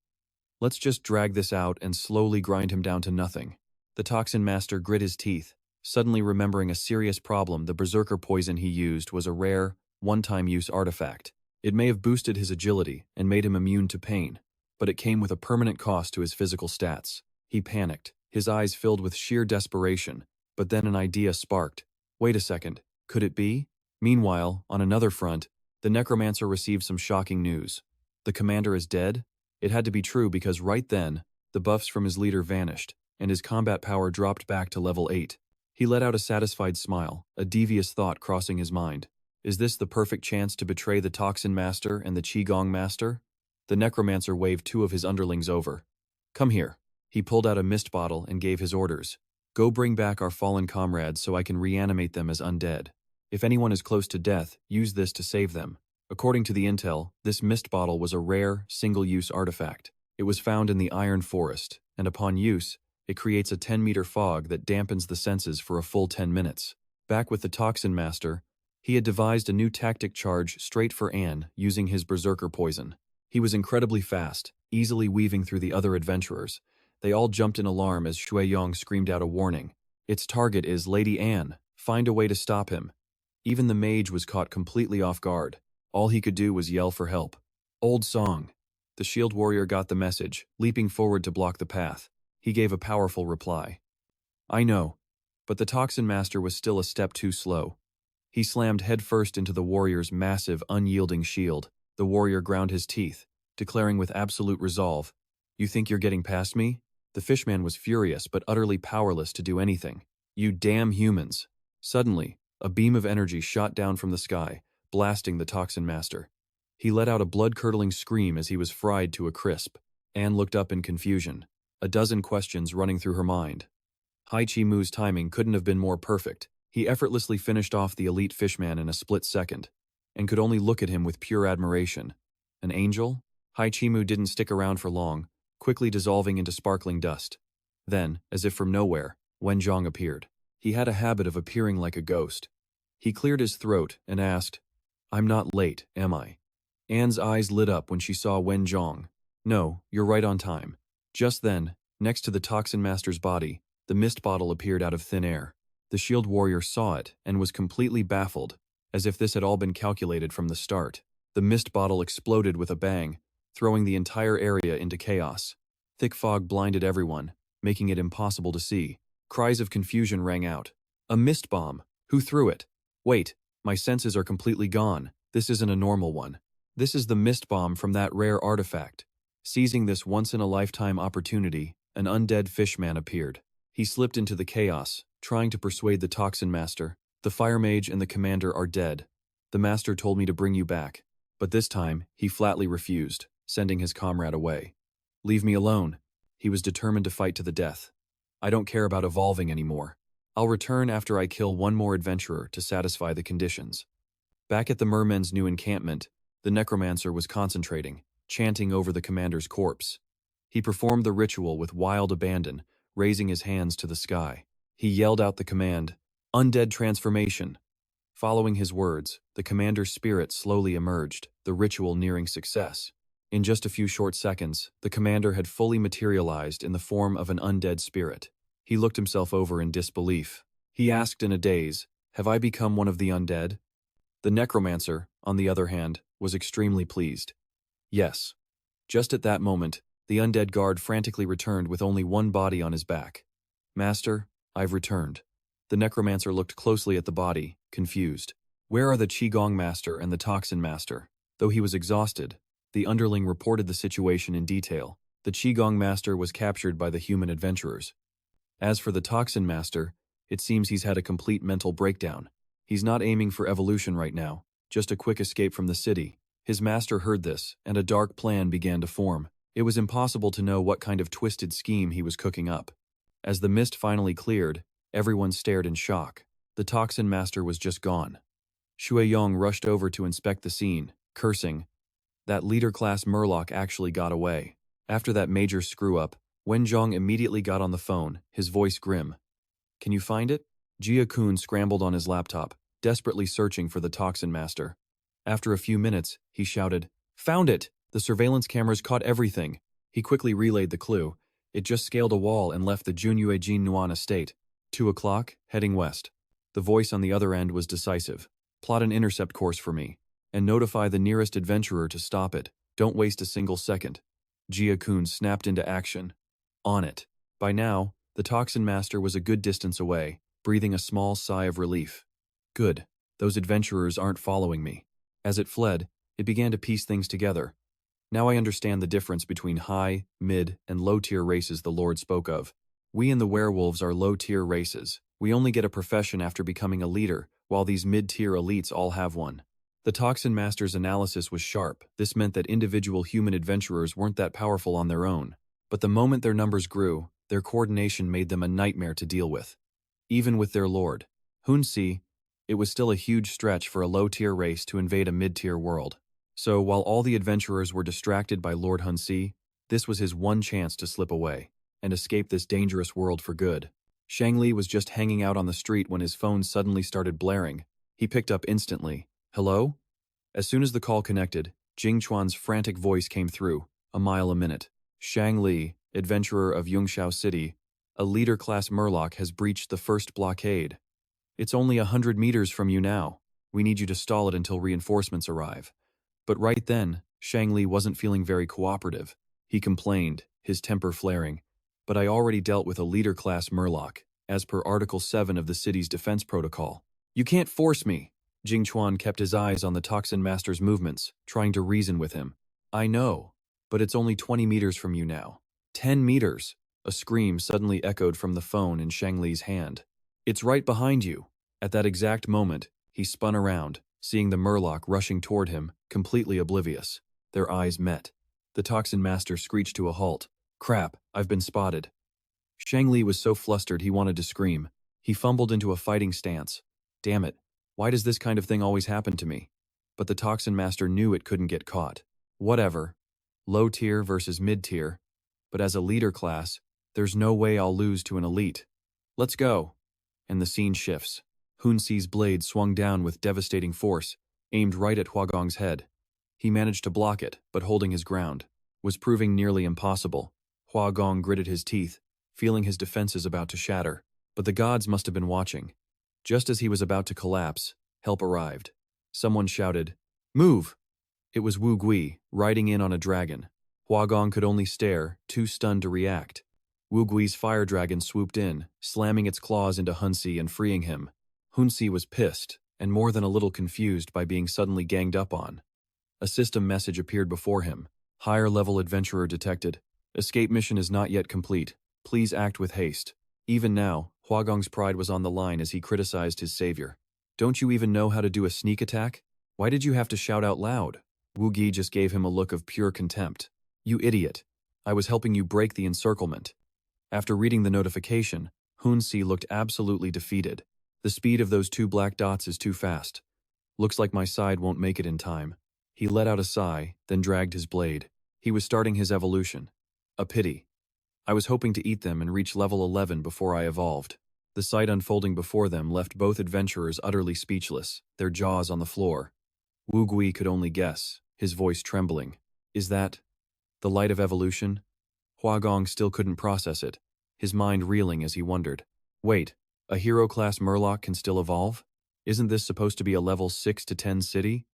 Let's just drag this out and slowly grind him down to nothing. The toxin master grit his teeth, suddenly remembering a serious problem. The berserker poison he used was a rare, one-time use artifact. It may have boosted his agility and made him immune to pain, but it came with a permanent cost to his physical stats. He panicked, his eyes filled with sheer desperation, but then an idea sparked. Wait a second, could it be? Meanwhile, on another front, the necromancer received some shocking news. The commander is dead? It had to be true because right then, the buffs from his leader vanished, and his combat power dropped back to level 8. He let out a satisfied smile, a devious thought crossing his mind. Is this the perfect chance to betray the Toxin Master and the Qigong Master? The necromancer waved 2 of his underlings over. Come here. He pulled out a mist bottle and gave his orders. Go bring back our fallen comrades so I can reanimate them as undead. If anyone is close to death, use this to save them. According to the intel, this mist bottle was a rare, single-use artifact. It was found in the Iron Forest, and upon use, it creates a 10-meter fog that dampens the senses for a full 10 minutes. Back with the Toxin Master, he had devised a new tactic charge straight for Anne using his berserker poison. He was incredibly fast, easily weaving through the other adventurers. They all jumped in alarm as Shui Yong screamed out a warning. Its target is Lady Anne. Find a way to stop him. Even the mage was caught completely off guard. All he could do was yell for help. Old song. The shield warrior got the message, leaping forward to block the path. He gave a powerful reply. I know, but the Toxin Master was still a step too slow. He slammed headfirst into the warrior's massive, unyielding shield. The warrior ground his teeth, declaring with absolute resolve, You think you're getting past me? The fishman was furious but utterly powerless to do anything. You damn humans. Suddenly, a beam of energy shot down from the sky, blasting the Toxin Master. He let out a blood-curdling scream as he was fried to a crisp. Anne looked up in confusion, a dozen questions running through her mind. Hai Chi Mu's timing couldn't have been more perfect. He effortlessly finished off the elite fishman in a split second, and could only look at him with pure admiration. An angel? Hai Chi Mu didn't stick around for long, quickly dissolving into sparkling dust. Then, as if from nowhere, Wen Zhong appeared. He had a habit of appearing like a ghost. He cleared his throat and asked, I'm not late, am I? Anne's eyes lit up when she saw Wen Zhong. No, you're right on time. Just then, next to the Toxin Master's body, the mist bottle appeared out of thin air. The shield warrior saw it and was completely baffled, as if this had all been calculated from the start. The mist bottle exploded with a bang, throwing the entire area into chaos. Thick fog blinded everyone, making it impossible to see. Cries of confusion rang out. A mist bomb! Who threw it? Wait, my senses are completely gone. This isn't a normal one. This is the mist bomb from that rare artifact. Seizing this once-in-a-lifetime opportunity, an undead fishman appeared. He slipped into the chaos, trying to persuade the Toxin Master. The fire mage and the commander are dead. The master told me to bring you back. But this time, he flatly refused, sending his comrade away. Leave me alone. He was determined to fight to the death. I don't care about evolving anymore. I'll return after I kill one more adventurer to satisfy the conditions. Back at the mermen's new encampment, the necromancer was concentrating, chanting over the commander's corpse. He performed the ritual with wild abandon, raising his hands to the sky. He yelled out the command, Undead transformation. Following his words, the commander's spirit slowly emerged, the ritual nearing success. In just a few short seconds, the commander had fully materialized in the form of an undead spirit. He looked himself over in disbelief. He asked in a daze, Have I become one of the undead? The necromancer, on the other hand, was extremely pleased. Yes. Just at that moment, the undead guard frantically returned with only one body on his back. Master, I've returned. The necromancer looked closely at the body, confused. Where are the Qigong Master and the Toxin Master? Though he was exhausted, the underling reported the situation in detail. The Qigong Master was captured by the human adventurers. As for the Toxin Master, it seems he's had a complete mental breakdown. He's not aiming for evolution right now, just a quick escape from the city. His master heard this, and a dark plan began to form. It was impossible to know what kind of twisted scheme he was cooking up. As the mist finally cleared, everyone stared in shock. The Toxin Master was just gone. Shui Yong rushed over to inspect the scene, cursing. That leader-class Murloc actually got away. After that major screw-up, Wenjong immediately got on the phone, his voice grim. Can you find it? Jia-kun scrambled on his laptop, desperately searching for the toxin master. After a few minutes, he shouted, Found it! The surveillance cameras caught everything. He quickly relayed the clue. It just scaled a wall and left the Junyue Jin Nuan estate. 2 o'clock, heading west. The voice on the other end was decisive. Plot an intercept course for me. And notify the nearest adventurer to stop it. Don't waste a single second. Jia-kun snapped into action. On it. By now, the toxin master was a good distance away, breathing a small sigh of relief. Good. Those adventurers aren't following me. As it fled, it began to piece things together. Now I understand the difference between high, mid, and low-tier races the Lord spoke of. We and the werewolves are low-tier races. We only get a profession after becoming a leader, while these mid-tier elites all have one. The Toxin Master's analysis was sharp. This meant that individual human adventurers weren't that powerful on their own. But the moment their numbers grew, their coordination made them a nightmare to deal with. Even with their lord, Hun-si, it was still a huge stretch for a low-tier race to invade a mid-tier world. So, while all the adventurers were distracted by Lord Hun-si, this was his one chance to slip away and escape this dangerous world for good. Shang Li was just hanging out on the street when his phone suddenly started blaring. He picked up instantly. Hello? As soon as the call connected, Jing Chuan's frantic voice came through, a mile a minute. Shang Li, adventurer of Yungshao City, a leader-class Murloc has breached the first blockade. It's only 100 meters from you now. We need you to stall it until reinforcements arrive. But right then, Shang Li wasn't feeling very cooperative. He complained, his temper flaring. But I already dealt with a leader-class Murloc, as per Article 7 of the city's defense protocol. You can't force me. Jing Chuan kept his eyes on the Toxin Master's movements, trying to reason with him. I know, but it's only 20 meters from you now. 10 meters! A scream suddenly echoed from the phone in Shang Li's hand. It's right behind you. At that exact moment, he spun around, seeing the Murloc rushing toward him, completely oblivious. Their eyes met. The Toxin Master screeched to a halt. Crap, I've been spotted. Shang Li was so flustered he wanted to scream. He fumbled into a fighting stance. Damn it, why does this kind of thing always happen to me? But the Toxin Master knew it couldn't get caught. Whatever. Low tier versus mid tier. But as a leader class, there's no way I'll lose to an elite. Let's go. And the scene shifts. Hun-si's blade swung down with devastating force, aimed right at Huagong's head. He managed to block it, but holding his ground was proving nearly impossible. Huagong gritted his teeth, feeling his defenses about to shatter. But the gods must have been watching. Just as he was about to collapse, help arrived. Someone shouted, Move! It was Wu Gui, riding in on a dragon. Huagong could only stare, too stunned to react. Wu Gui's fire dragon swooped in, slamming its claws into Hun-si and freeing him. Hun-si was pissed, and more than a little confused by being suddenly ganged up on. A system message appeared before him. Higher-level adventurer detected. Escape mission is not yet complete. Please act with haste. Even now, Huagong's pride was on the line as he criticized his savior. Don't you even know how to do a sneak attack? Why did you have to shout out loud? Wu Gui just gave him a look of pure contempt. You idiot. I was helping you break the encirclement. After reading the notification, Hun-si looked absolutely defeated. The speed of those 2 black dots is too fast. Looks like my side won't make it in time. He let out a sigh, then dragged his blade. He was starting his evolution. A pity. I was hoping to eat them and reach level 11 before I evolved. The sight unfolding before them left both adventurers utterly speechless, their jaws on the floor. Wu Gui could only guess, his voice trembling. Is that the light of evolution? Huagong still couldn't process it, his mind reeling as he wondered. Wait, a hero-class Murloc can still evolve? Isn't this supposed to be a level 6 to 10 city?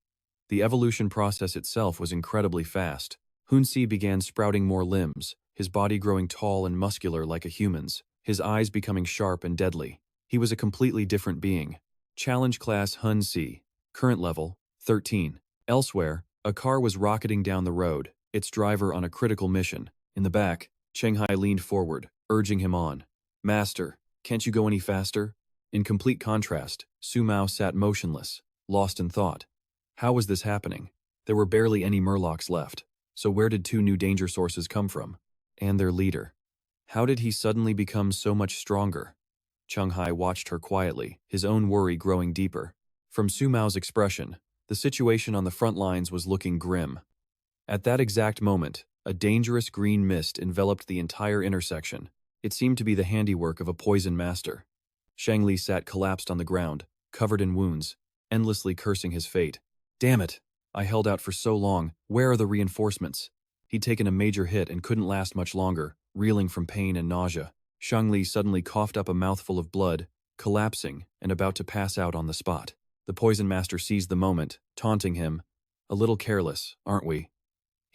The evolution process itself was incredibly fast. Hun-si began sprouting more limbs, his body growing tall and muscular like a human's, his eyes becoming sharp and deadly. He was a completely different being. Challenge class Hun-si, current level, 13. Elsewhere, a car was rocketing down the road, its driver on a critical mission. In the back, Cheng Hai leaned forward, urging him on. Master, can't you go any faster? In complete contrast, Su Mao sat motionless, lost in thought. How was this happening? There were barely any Murlocs left, so where did 2 new danger sources come from? And their leader. How did he suddenly become so much stronger? Cheng Hai watched her quietly, his own worry growing deeper. From Su Mao's expression, the situation on the front lines was looking grim. At that exact moment, A dangerous green mist enveloped the entire intersection. It seemed to be the handiwork of a poison master. Shang Li sat collapsed on the ground, covered in wounds, endlessly cursing his fate. Damn it! I held out for so long. Where are the reinforcements? He'd taken a major hit and couldn't last much longer, reeling from pain and nausea. Shang Li suddenly coughed up a mouthful of blood, collapsing and about to pass out on the spot. The poison master seized the moment, taunting him. A little careless, aren't we?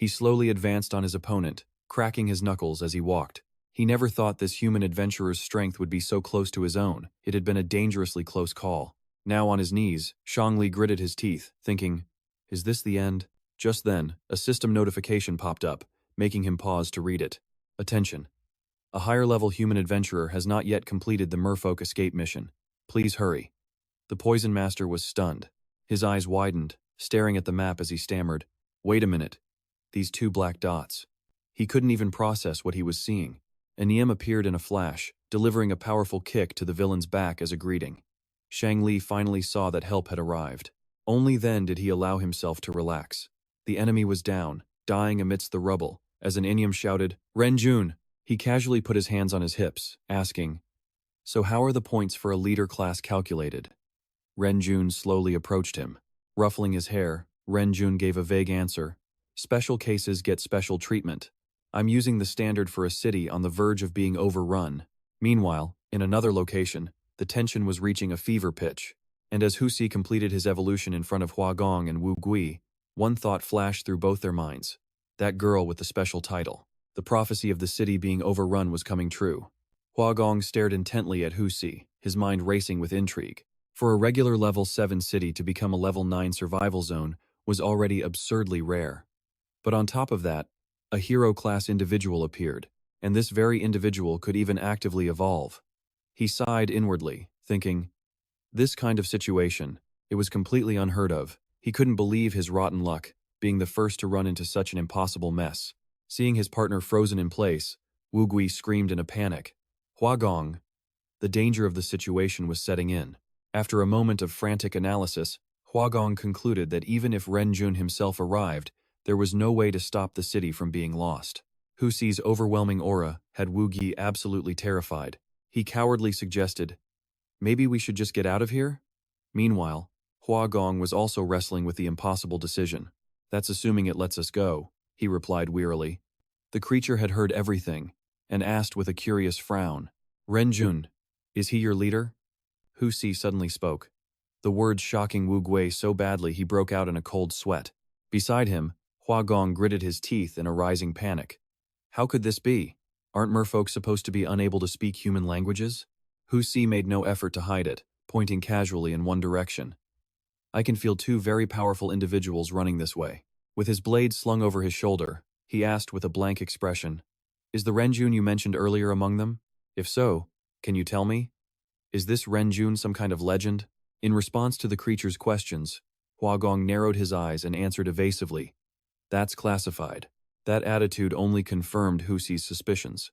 He slowly advanced on his opponent, cracking his knuckles as he walked. He never thought this human adventurer's strength would be so close to his own. It had been a dangerously close call. Now on his knees, Shang Li gritted his teeth, thinking, is this the end? Just then, a system notification popped up, making him pause to read it. Attention. A higher-level human adventurer has not yet completed the merfolk escape mission. Please hurry. The poison master was stunned. His eyes widened, staring at the map as he stammered, wait a minute. These two black dots. He couldn't even process what he was seeing. Aniem appeared in a flash, delivering a powerful kick to the villain's back as a greeting. Shang Li finally saw that help had arrived. Only then did he allow himself to relax. The enemy was down, dying amidst the rubble, as an Aniem shouted, Ren Jun! He casually put his hands on his hips, asking, so how are the points for a leader class calculated? Ren Jun slowly approached him. Ruffling his hair, Ren Jun gave a vague answer. Special cases get special treatment. I'm using the standard for a city on the verge of being overrun. Meanwhile, in another location, the tension was reaching a fever pitch. And as Husi completed his evolution in front of Hua Gong and Wu Gui, one thought flashed through both their minds. That girl with the special title. The prophecy of the city being overrun was coming true. Hua Gong stared intently at Husi, his mind racing with intrigue. For a regular level 7 city to become a level 9 survival zone was already absurdly rare. But on top of that, a hero-class individual appeared, and this very individual could even actively evolve. He sighed inwardly, thinking, this kind of situation, it was completely unheard of. He couldn't believe his rotten luck, being the first to run into such an impossible mess. Seeing his partner frozen in place, Wu Gui screamed in a panic. Hua Gong. The danger of the situation was setting in. After a moment of frantic analysis, Hua Gong concluded that even if Ren Jun himself arrived, there was no way to stop the city from being lost. Husi's overwhelming aura had Wu Gui absolutely terrified. He cowardly suggested, maybe we should just get out of here? Meanwhile, Hua Gong was also wrestling with the impossible decision. That's assuming it lets us go, he replied wearily. The creature had heard everything, and asked with a curious frown, Ren Jun, is he your leader? Husi suddenly spoke. The words shocking Wu Gui so badly he broke out in a cold sweat. Beside him, Hua Gong gritted his teeth in a rising panic. How could this be? Aren't merfolk supposed to be unable to speak human languages? Husi made no effort to hide it, pointing casually in one direction. I can feel two very powerful individuals running this way. With his blade slung over his shoulder, he asked with a blank expression, is the Ren Jun you mentioned earlier among them? If so, can you tell me? Is this Ren Jun some kind of legend? In response to the creature's questions, Hua Gong narrowed his eyes and answered evasively, that's classified. That attitude only confirmed Husi's suspicions.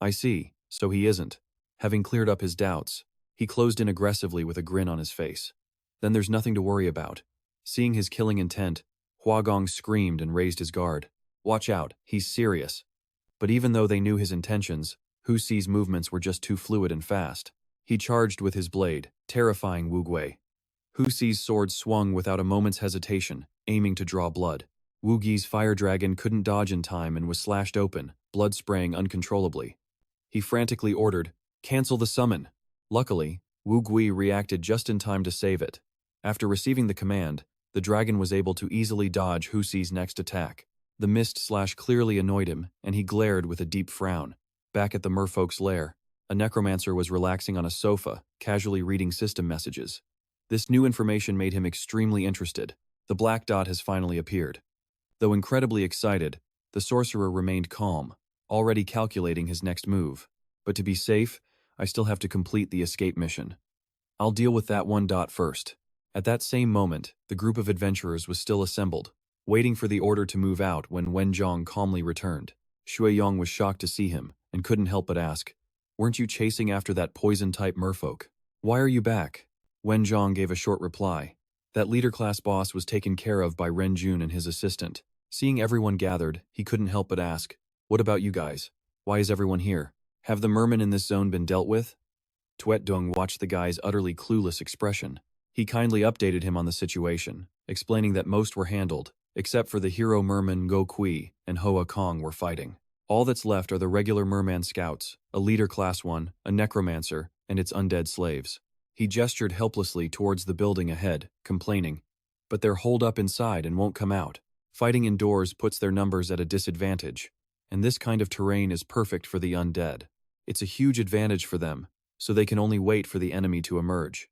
I see, so he isn't. Having cleared up his doubts, he closed in aggressively with a grin on his face. Then there's nothing to worry about. Seeing his killing intent, Hua Gong screamed and raised his guard. Watch out, he's serious. But even though they knew his intentions, Husi's movements were just too fluid and fast. He charged with his blade, terrifying Wu Gui. Husi's sword swung without a moment's hesitation, aiming to draw blood. Wu Gui's fire dragon couldn't dodge in time and was slashed open, blood spraying uncontrollably. He frantically ordered, cancel the summon. Luckily, Wu Gui reacted just in time to save it. After receiving the command, the dragon was able to easily dodge Husi's next attack. The mist slash clearly annoyed him, and he glared with a deep frown. Back at the merfolk's lair, a necromancer was relaxing on a sofa, casually reading system messages. This new information made him extremely interested. The black dot has finally appeared. Though incredibly excited, the sorcerer remained calm, already calculating his next move. But to be safe, I still have to complete the escape mission. I'll deal with that one dot first. At that same moment, the group of adventurers was still assembled, waiting for the order to move out when Wen Zhang calmly returned. Shui Yong was shocked to see him, and couldn't help but ask, weren't you chasing after that poison-type merfolk? Why are you back? Wen Zhang gave a short reply. That leader-class boss was taken care of by Ren Jun and his assistant. Seeing everyone gathered, he couldn't help but ask, "What about you guys? Why is everyone here? Have the mermen in this zone been dealt with?" Tuet Dung watched the guy's utterly clueless expression. He kindly updated him on the situation, explaining that most were handled, except for the hero merman Ngo Kui and Hoa Kong were fighting. All that's left are the regular merman scouts, a leader class 1, a necromancer, and its undead slaves. He gestured helplessly towards the building ahead, complaining, "But they're holed up inside and won't come out. Fighting indoors puts their numbers at a disadvantage, and this kind of terrain is perfect for the undead. It's a huge advantage for them, so they can only wait for the enemy to emerge."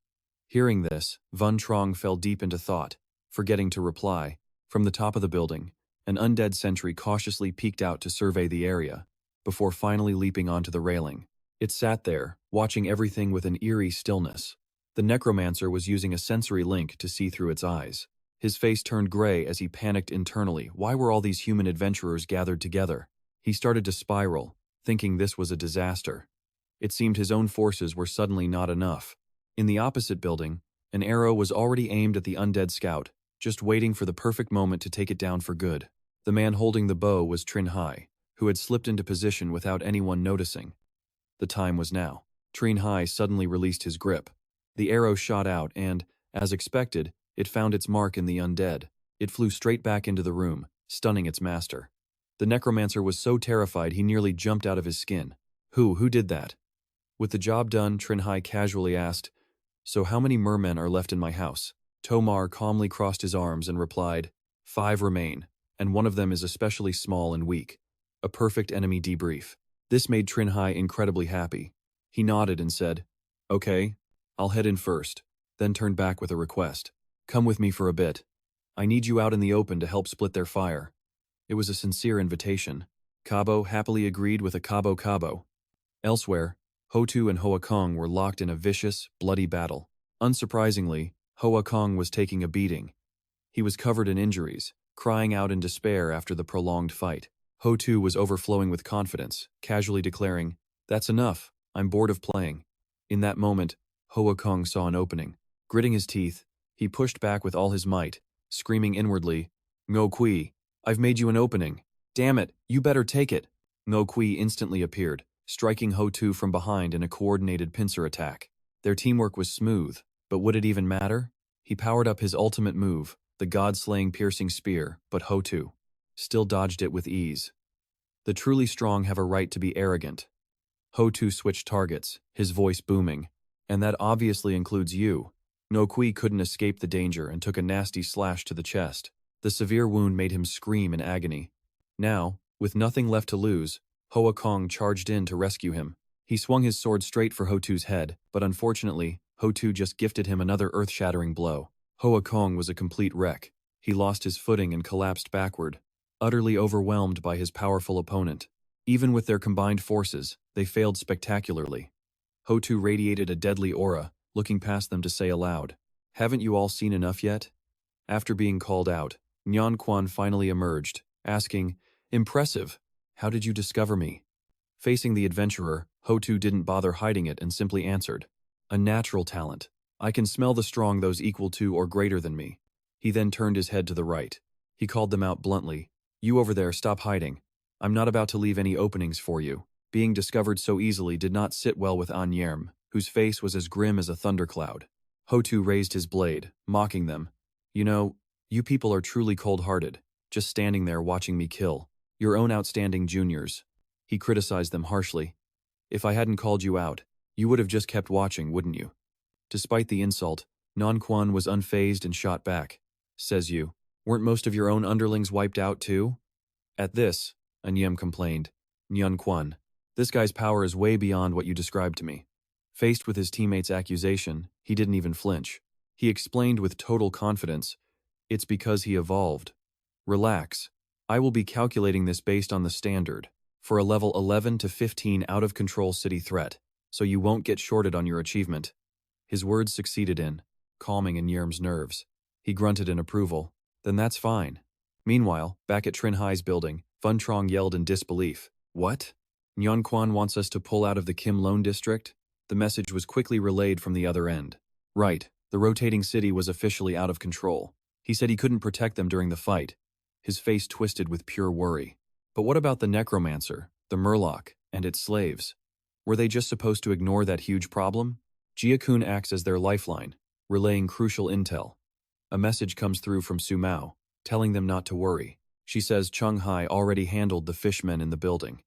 Hearing this, Von Trong fell deep into thought, forgetting to reply. From the top of the building, an undead sentry cautiously peeked out to survey the area, before finally leaping onto the railing. It sat there, watching everything with an eerie stillness. The necromancer was using a sensory link to see through its eyes. His face turned gray as he panicked internally. Why were all these human adventurers gathered together? He started to spiral, thinking this was a disaster. It seemed his own forces were suddenly not enough. In the opposite building, an arrow was already aimed at the undead scout, just waiting for the perfect moment to take it down for good. The man holding the bow was Cheng Hai, who had slipped into position without anyone noticing. The time was now. Cheng Hai suddenly released his grip. The arrow shot out and, as expected, it found its mark in the undead. It flew straight back into the room, stunning its master. The necromancer was so terrified he nearly jumped out of his skin. Who did that?" With the job done, Cheng Hai casually asked, "So how many mermen are left in my house?" Tomar calmly crossed his arms and replied, "5 remain, and one of them is especially small and weak. A perfect enemy debrief." This made Cheng Hai incredibly happy. He nodded and said, "Okay, I'll head in first," then turned back with a request. "Come with me for a bit. I need you out in the open to help split their fire." It was a sincere invitation. Cabo happily agreed with a cabo. Elsewhere, Hotu and Hoa Kong were locked in a vicious, bloody battle. Unsurprisingly, Hoa Kong was taking a beating. He was covered in injuries, crying out in despair after the prolonged fight. Hotu was overflowing with confidence, casually declaring, "That's enough, I'm bored of playing." In that moment, Hoa Kong saw an opening. Gritting his teeth, he pushed back with all his might, screaming inwardly, "Ngo Kui, I've made you an opening. Damn it, you better take it." Ngo Kui instantly appeared, striking Hotu from behind in a coordinated pincer attack. Their teamwork was smooth, but would it even matter? He powered up his ultimate move, the god-slaying piercing spear, but Hotu still dodged it with ease. The truly strong have a right to be arrogant. Hotu switched targets, his voice booming. "And that obviously includes you." Ngo Kui couldn't escape the danger and took a nasty slash to the chest. The severe wound made him scream in agony. Now, with nothing left to lose, Hoa Kong charged in to rescue him. He swung his sword straight for Hotu's head, but unfortunately, Hotu just gifted him another earth-shattering blow. Hoa Kong was a complete wreck. He lost his footing and collapsed backward, utterly overwhelmed by his powerful opponent. Even with their combined forces, they failed spectacularly. Hotu radiated a deadly aura, looking past them to say aloud, "Haven't you all seen enough yet?" After being called out, Nyan Quan finally emerged, asking, "Impressive. How did you discover me?" Facing the adventurer, Hotu didn't bother hiding it and simply answered, "A natural talent. I can smell the strong those equal to or greater than me." He then turned his head to the right. He called them out bluntly, "You over there, stop hiding. I'm not about to leave any openings for you." Being discovered so easily did not sit well with An Yerm, whose face was as grim as a thundercloud. Hotu raised his blade, mocking them. "You know, you people are truly cold-hearted, just standing there watching me kill. Your own outstanding juniors." He criticized them harshly. "If I hadn't called you out, you would have just kept watching, wouldn't you?" Despite the insult, Nan Quan was unfazed and shot back. "Says you. Weren't most of your own underlings wiped out too?" At this, Anyem complained, "Nyan Quan, this guy's power is way beyond what you described to me." Faced with his teammate's accusation, he didn't even flinch. He explained with total confidence, "It's because he evolved. Relax. I will be calculating this based on the standard, for a level 11 to 15 out-of-control city threat, so you won't get shorted on your achievement." His words succeeded in calming Yerm's nerves. He grunted in approval. "Then that's fine." Meanwhile, back at Cheng Hai's building, Fun Trong yelled in disbelief. "What? Nyan Quan wants us to pull out of the Kim Lone district?" The message was quickly relayed from the other end. "Right, the rotating city was officially out of control. He said he couldn't protect them during the fight. his face twisted with pure worry. But what about the necromancer, the murloc, and its slaves? Were they just supposed to ignore that huge problem? Jia-kun acts as their lifeline, relaying crucial intel. A message comes through from Su Mao, telling them not to worry. She says Cheng Hai already handled the fishmen in the building.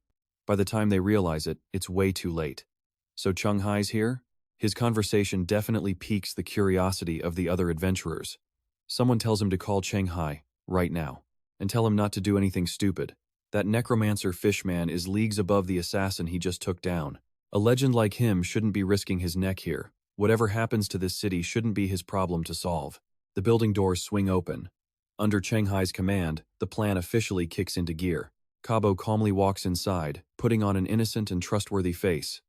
By the time they realize it, it's way too late. So Cheng Hai's here? His conversation definitely piques the curiosity of the other adventurers. Someone tells him to call Cheng Hai, right now, and tell him not to do anything stupid. That necromancer fishman is leagues above the assassin he just took down. A legend like him shouldn't be risking his neck here. Whatever happens to this city shouldn't be his problem to solve. The building doors swing open. Under Cheng Hai's command, the plan officially kicks into gear. Kabo calmly walks inside, putting on an innocent and trustworthy face.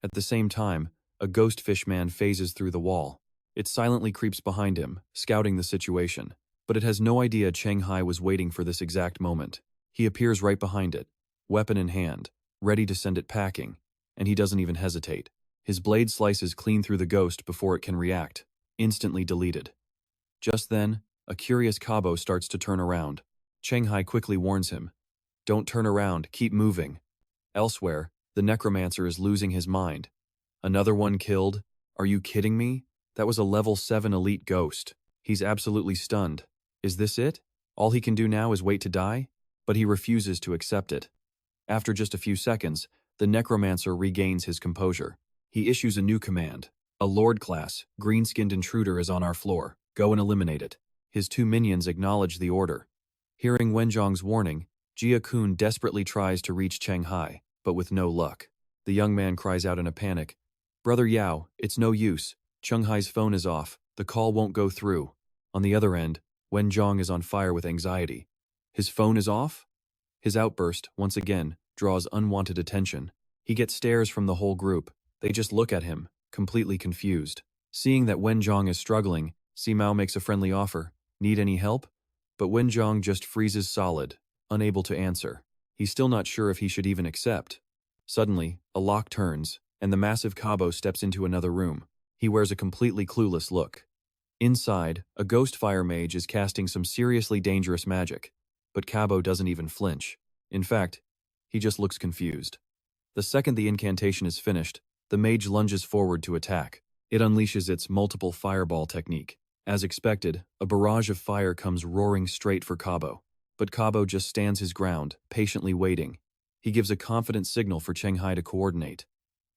At the same time, a ghost fishman phases through the wall. It silently creeps behind him, scouting the situation. But it has no idea Cheng Hai was waiting for this exact moment. He appears right behind it, weapon in hand, ready to send it packing, and he doesn't even hesitate. His blade slices clean through the ghost before it can react, instantly deleted. Just then, a curious Kabo starts to turn around. Cheng Hai quickly warns him, "Don't turn around, keep moving." Elsewhere, the necromancer is losing his mind. Another one killed? Are you kidding me? That was a level 7 elite ghost. He's absolutely stunned. Is this it? All he can do now is wait to die? But he refuses to accept it. After just a few seconds, the necromancer regains his composure. He issues a new command. A Lord-class, green-skinned intruder is on our floor. Go and eliminate it. His two minions acknowledge the order. Hearing Wenjong's warning, Jia-kun desperately tries to reach Cheng Hai, but with no luck. The young man cries out in a panic, "Brother Yao, it's no use. Cheng Hai's phone is off. The call won't go through." On the other end, Wenjong is on fire with anxiety. His phone is off? His outburst, once again, draws unwanted attention. He gets stares from the whole group. They just look at him, completely confused. Seeing that Wenjong is struggling, Simao makes a friendly offer. Need any help? But Wenjong just freezes solid, unable to answer. He's still not sure if he should even accept. Suddenly, a lock turns, and the massive Kabo steps into another room. He wears a completely clueless look. Inside, a ghost fire mage is casting some seriously dangerous magic. But Kabo doesn't even flinch. In fact, he just looks confused. The second the incantation is finished, the mage lunges forward to attack. It unleashes its multiple fireball technique. As expected, a barrage of fire comes roaring straight for Kabo. But Kabo just stands his ground, patiently waiting. He gives a confident signal for Cheng Hai to coordinate.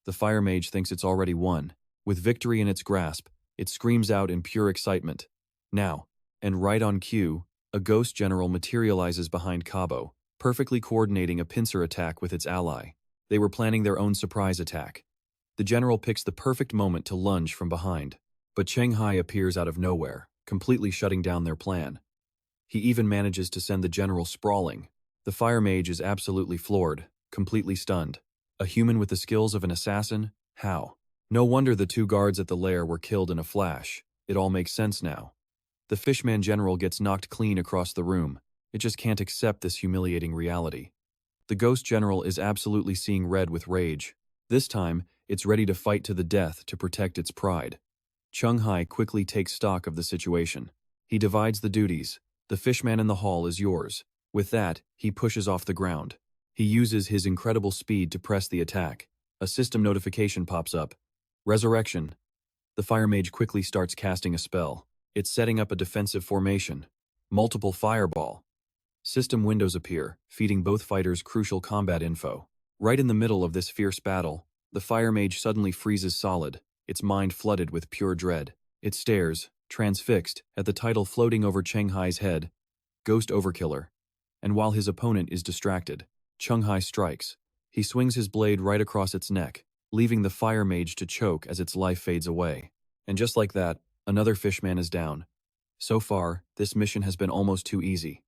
The fire mage thinks it's already won. With victory in its grasp, it screams out in pure excitement. Now, and right on cue, a ghost general materializes behind Kabo, perfectly coordinating a pincer attack with its ally. They were planning their own surprise attack. The general picks the perfect moment to lunge from behind. But Cheng Hai appears out of nowhere, completely shutting down their plan. He even manages to send the general sprawling. The fire mage is absolutely floored, completely stunned. A human with the skills of an assassin? How? No wonder the two guards at the lair were killed in a flash. It all makes sense now. The fishman general gets knocked clean across the room. It just can't accept this humiliating reality. The ghost general is absolutely seeing red with rage. This time, it's ready to fight to the death to protect its pride. Cheng Hai quickly takes stock of the situation. He divides the duties. The fishman in the hall is yours. With that, he pushes off the ground. He uses his incredible speed to press the attack. A system notification pops up. Resurrection. The fire mage quickly starts casting a spell. It's setting up a defensive formation. Multiple fireball. System windows appear, feeding both fighters crucial combat info. Right in the middle of this fierce battle, the fire mage suddenly freezes solid, its mind flooded with pure dread. It stares, transfixed, at the title floating over Cheng Hai's head, Ghost Overkiller. And while his opponent is distracted, Cheng Hai strikes. He swings his blade right across its neck, leaving the fire mage to choke as its life fades away. And just like that, another fishman is down. So far, this mission has been almost too easy.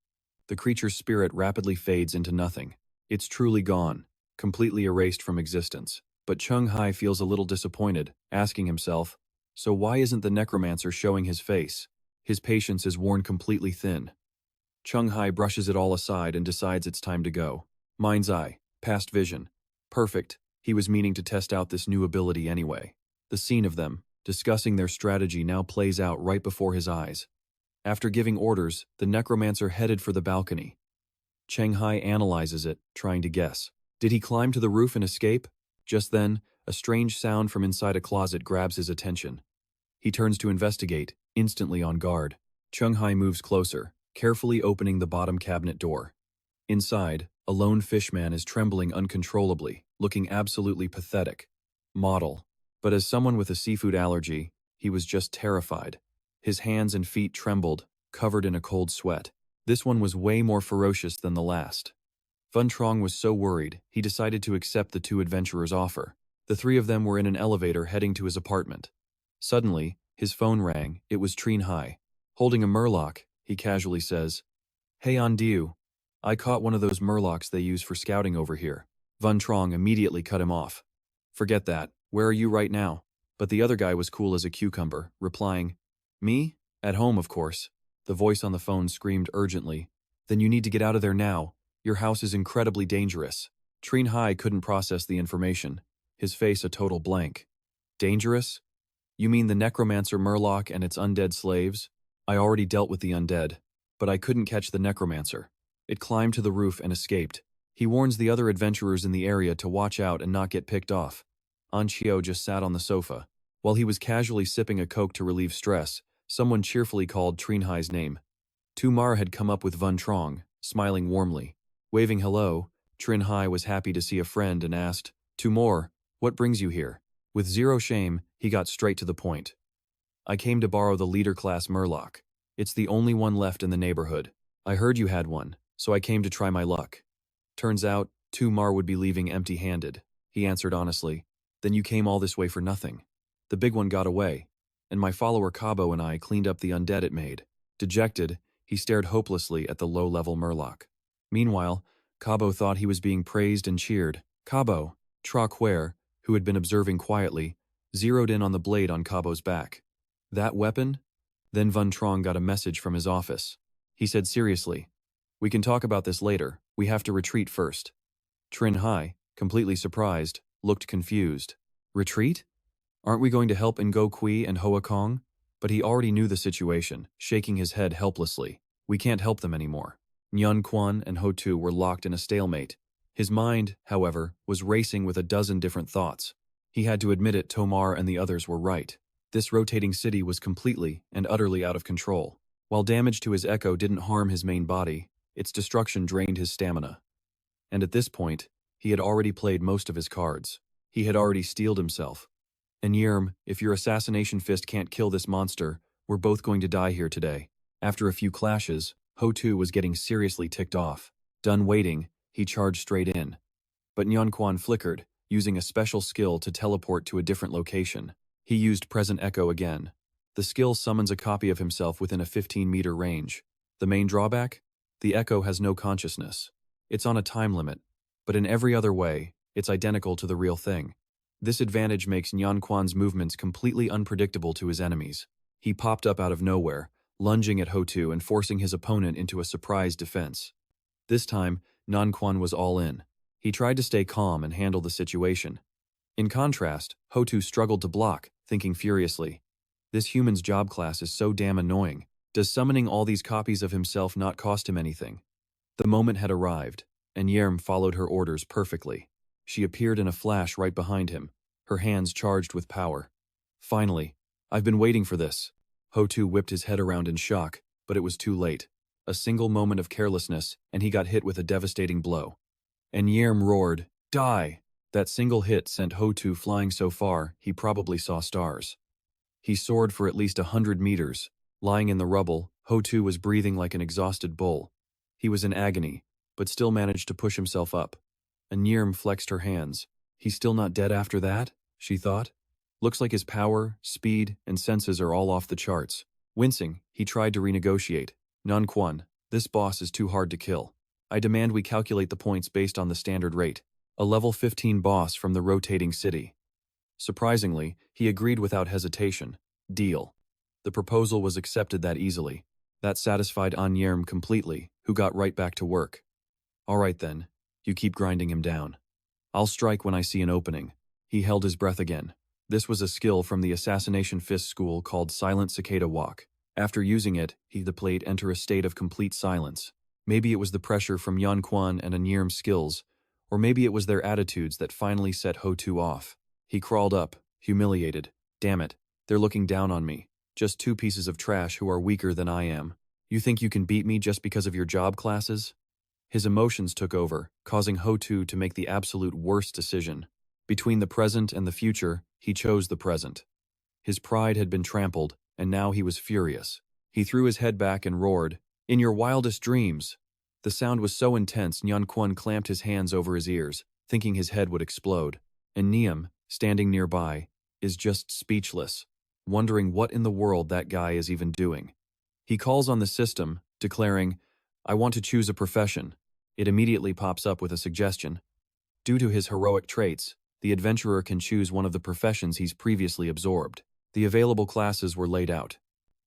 The creature's spirit rapidly fades into nothing. It's truly gone, completely erased from existence. But Cheng Hai feels a little disappointed, asking himself, so why isn't the necromancer showing his face? His patience is worn completely thin. Cheng Hai brushes it all aside and decides it's time to go. Mind's eye, past vision. Perfect, he was meaning to test out this new ability anyway. The scene of them, discussing their strategy now plays out right before his eyes. After giving orders, the necromancer headed for the balcony. Cheng Hai analyzes it, trying to guess. Did he climb to the roof and escape? Just then, a strange sound from inside a closet grabs his attention. He turns to investigate, instantly on guard. Cheng Hai moves closer, carefully opening the bottom cabinet door. Inside, a lone fishman is trembling uncontrollably, looking absolutely pathetic. Model. But as someone with a seafood allergy, he was just terrified. His hands and feet trembled, covered in a cold sweat. This one was way more ferocious than the last. Van Trong was so worried, he decided to accept the two adventurers' offer. The three of them were in an elevator heading to his apartment. Suddenly, his phone rang. It was Cheng Hai. Holding a murloc, he casually says, "Hey on Diu. I caught one of those murlocs they use for scouting over here." Van Trong immediately cut him off. "Forget that. Where are you right now?" But the other guy was cool as a cucumber, replying, "Me? At home, of course." The voice on the phone screamed urgently, "Then you need to get out of there now. Your house is incredibly dangerous." Cheng Hai couldn't process the information, his face a total blank. "Dangerous? You mean the necromancer murloc and its undead slaves? I already dealt with the undead, but I couldn't catch the necromancer. It climbed to the roof and escaped. He warns the other adventurers in the area to watch out and not get picked off." An Chio just sat on the sofa. While he was casually sipping a Coke to relieve stress, someone cheerfully called Cheng Hai's name. Tumar had come up with Van Trong, smiling warmly. Waving hello, Cheng Hai was happy to see a friend and asked, "Tumor, what brings you here?" With zero shame, he got straight to the point. "I came to borrow the leader-class murloc. It's the only one left in the neighborhood. I heard you had one, so I came to try my luck." Turns out, Tumar would be leaving empty-handed. He answered honestly, "Then you came all this way for nothing. The big one got away, and my follower Cabo and I cleaned up the undead it made." Dejected, he stared hopelessly at the low-level murloc. Meanwhile, Cabo thought he was being praised and cheered. Cabo, Traquaire, who had been observing quietly, zeroed in on the blade on Cabo's back. "That weapon?" Then Van Trong got a message from his office. He said seriously, "We can talk about this later. We have to retreat first." Cheng Hai, completely surprised, looked confused. "Retreat? Aren't we going to help Ngo Kui and Hoa Kong?" But he already knew the situation, shaking his head helplessly. "We can't help them anymore." Nyan Quan and Ho Tu were locked in a stalemate. His mind, however, was racing with a dozen different thoughts. He had to admit it, Tomar and the others were right. This rotating city was completely and utterly out of control. While damage to his echo didn't harm his main body, its destruction drained his stamina. And at this point, he had already played most of his cards. He had already steeled himself. "And Yerm, if your assassination fist can't kill this monster, we're both going to die here today." After a few clashes, Ho Tu was getting seriously ticked off. Done waiting, he charged straight in. But Nyan Quan flickered, using a special skill to teleport to a different location. He used Present Echo again. The skill summons a copy of himself within a 15-meter range. The main drawback? The Echo has no consciousness. It's on a time limit, but in every other way, it's identical to the real thing. This advantage makes Nyan Quan's movements completely unpredictable to his enemies. He popped up out of nowhere, lunging at Ho Tu and forcing his opponent into a surprise defense. This time, Nyan Quan was all in. He tried to stay calm and handle the situation. In contrast, Ho Tu struggled to block, thinking furiously, "This human's job class is so damn annoying. Does summoning all these copies of himself not cost him anything?" The moment had arrived, and Yerm followed her orders perfectly. She appeared in a flash right behind him, her hands charged with power. "Finally, I've been waiting for this." Ho Tu whipped his head around in shock, but it was too late. A single moment of carelessness, and he got hit with a devastating blow. And Yerm roared, "Die!" That single hit sent Ho Tu flying so far, he probably saw stars. He soared for at least 100 meters. Lying in the rubble, Ho Tu was breathing like an exhausted bull. He was in agony, but still managed to push himself up. And Yerm flexed her hands. "He's still not dead after that?" she thought. "Looks like his power, speed, and senses are all off the charts." Wincing, he tried to renegotiate. "Nyan Quan, this boss is too hard to kill. I demand we calculate the points based on the standard rate. A level 15 boss from the rotating city." Surprisingly, he agreed without hesitation. Deal. The proposal was accepted that easily. That satisfied An Yerm completely, who got right back to work. "All right then, you keep grinding him down. I'll strike when I see an opening." He held his breath again. This was a skill from the Assassination Fist school called Silent Cicada Walk. After using it, the plate enter a state of complete silence. Maybe it was the pressure from Yan Quan and Anirm's skills, or maybe it was their attitudes that finally set Ho-Tu off. He crawled up, humiliated. Damn it, they're looking down on me. Just two pieces of trash who are weaker than I am. You think you can beat me just because of your job classes? His emotions took over, causing Ho-Tu to make the absolute worst decision. Between the present and the future, he chose the present. His pride had been trampled, and now he was furious. He threw his head back and roared, "In your wildest dreams!" The sound was so intense Nyan Quan clamped his hands over his ears, thinking his head would explode. And Niam, standing nearby, is just speechless, wondering what in the world that guy is even doing. He calls on the system, declaring, "I want to choose a profession." It immediately pops up with a suggestion. Due to his heroic traits, the adventurer can choose one of the professions he's previously absorbed. The available classes were laid out: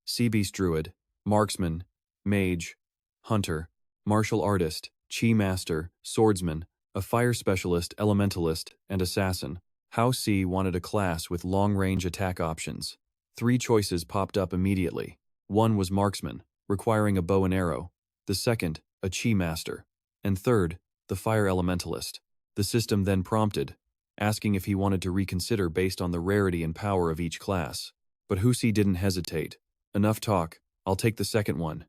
Sea Beast Druid, Marksman, Mage, Hunter, Martial Artist, Chi Master, Swordsman, a Fire Specialist, Elementalist, and Assassin. Hao Si wanted a class with long-range attack options. 3 choices popped up immediately. One was Marksman, requiring a bow and arrow. The second, a Chi Master. And third, the Fire Elementalist. The system then prompted, asking if he wanted to reconsider based on the rarity and power of each class. But Husi didn't hesitate. "Enough talk, I'll take the second one."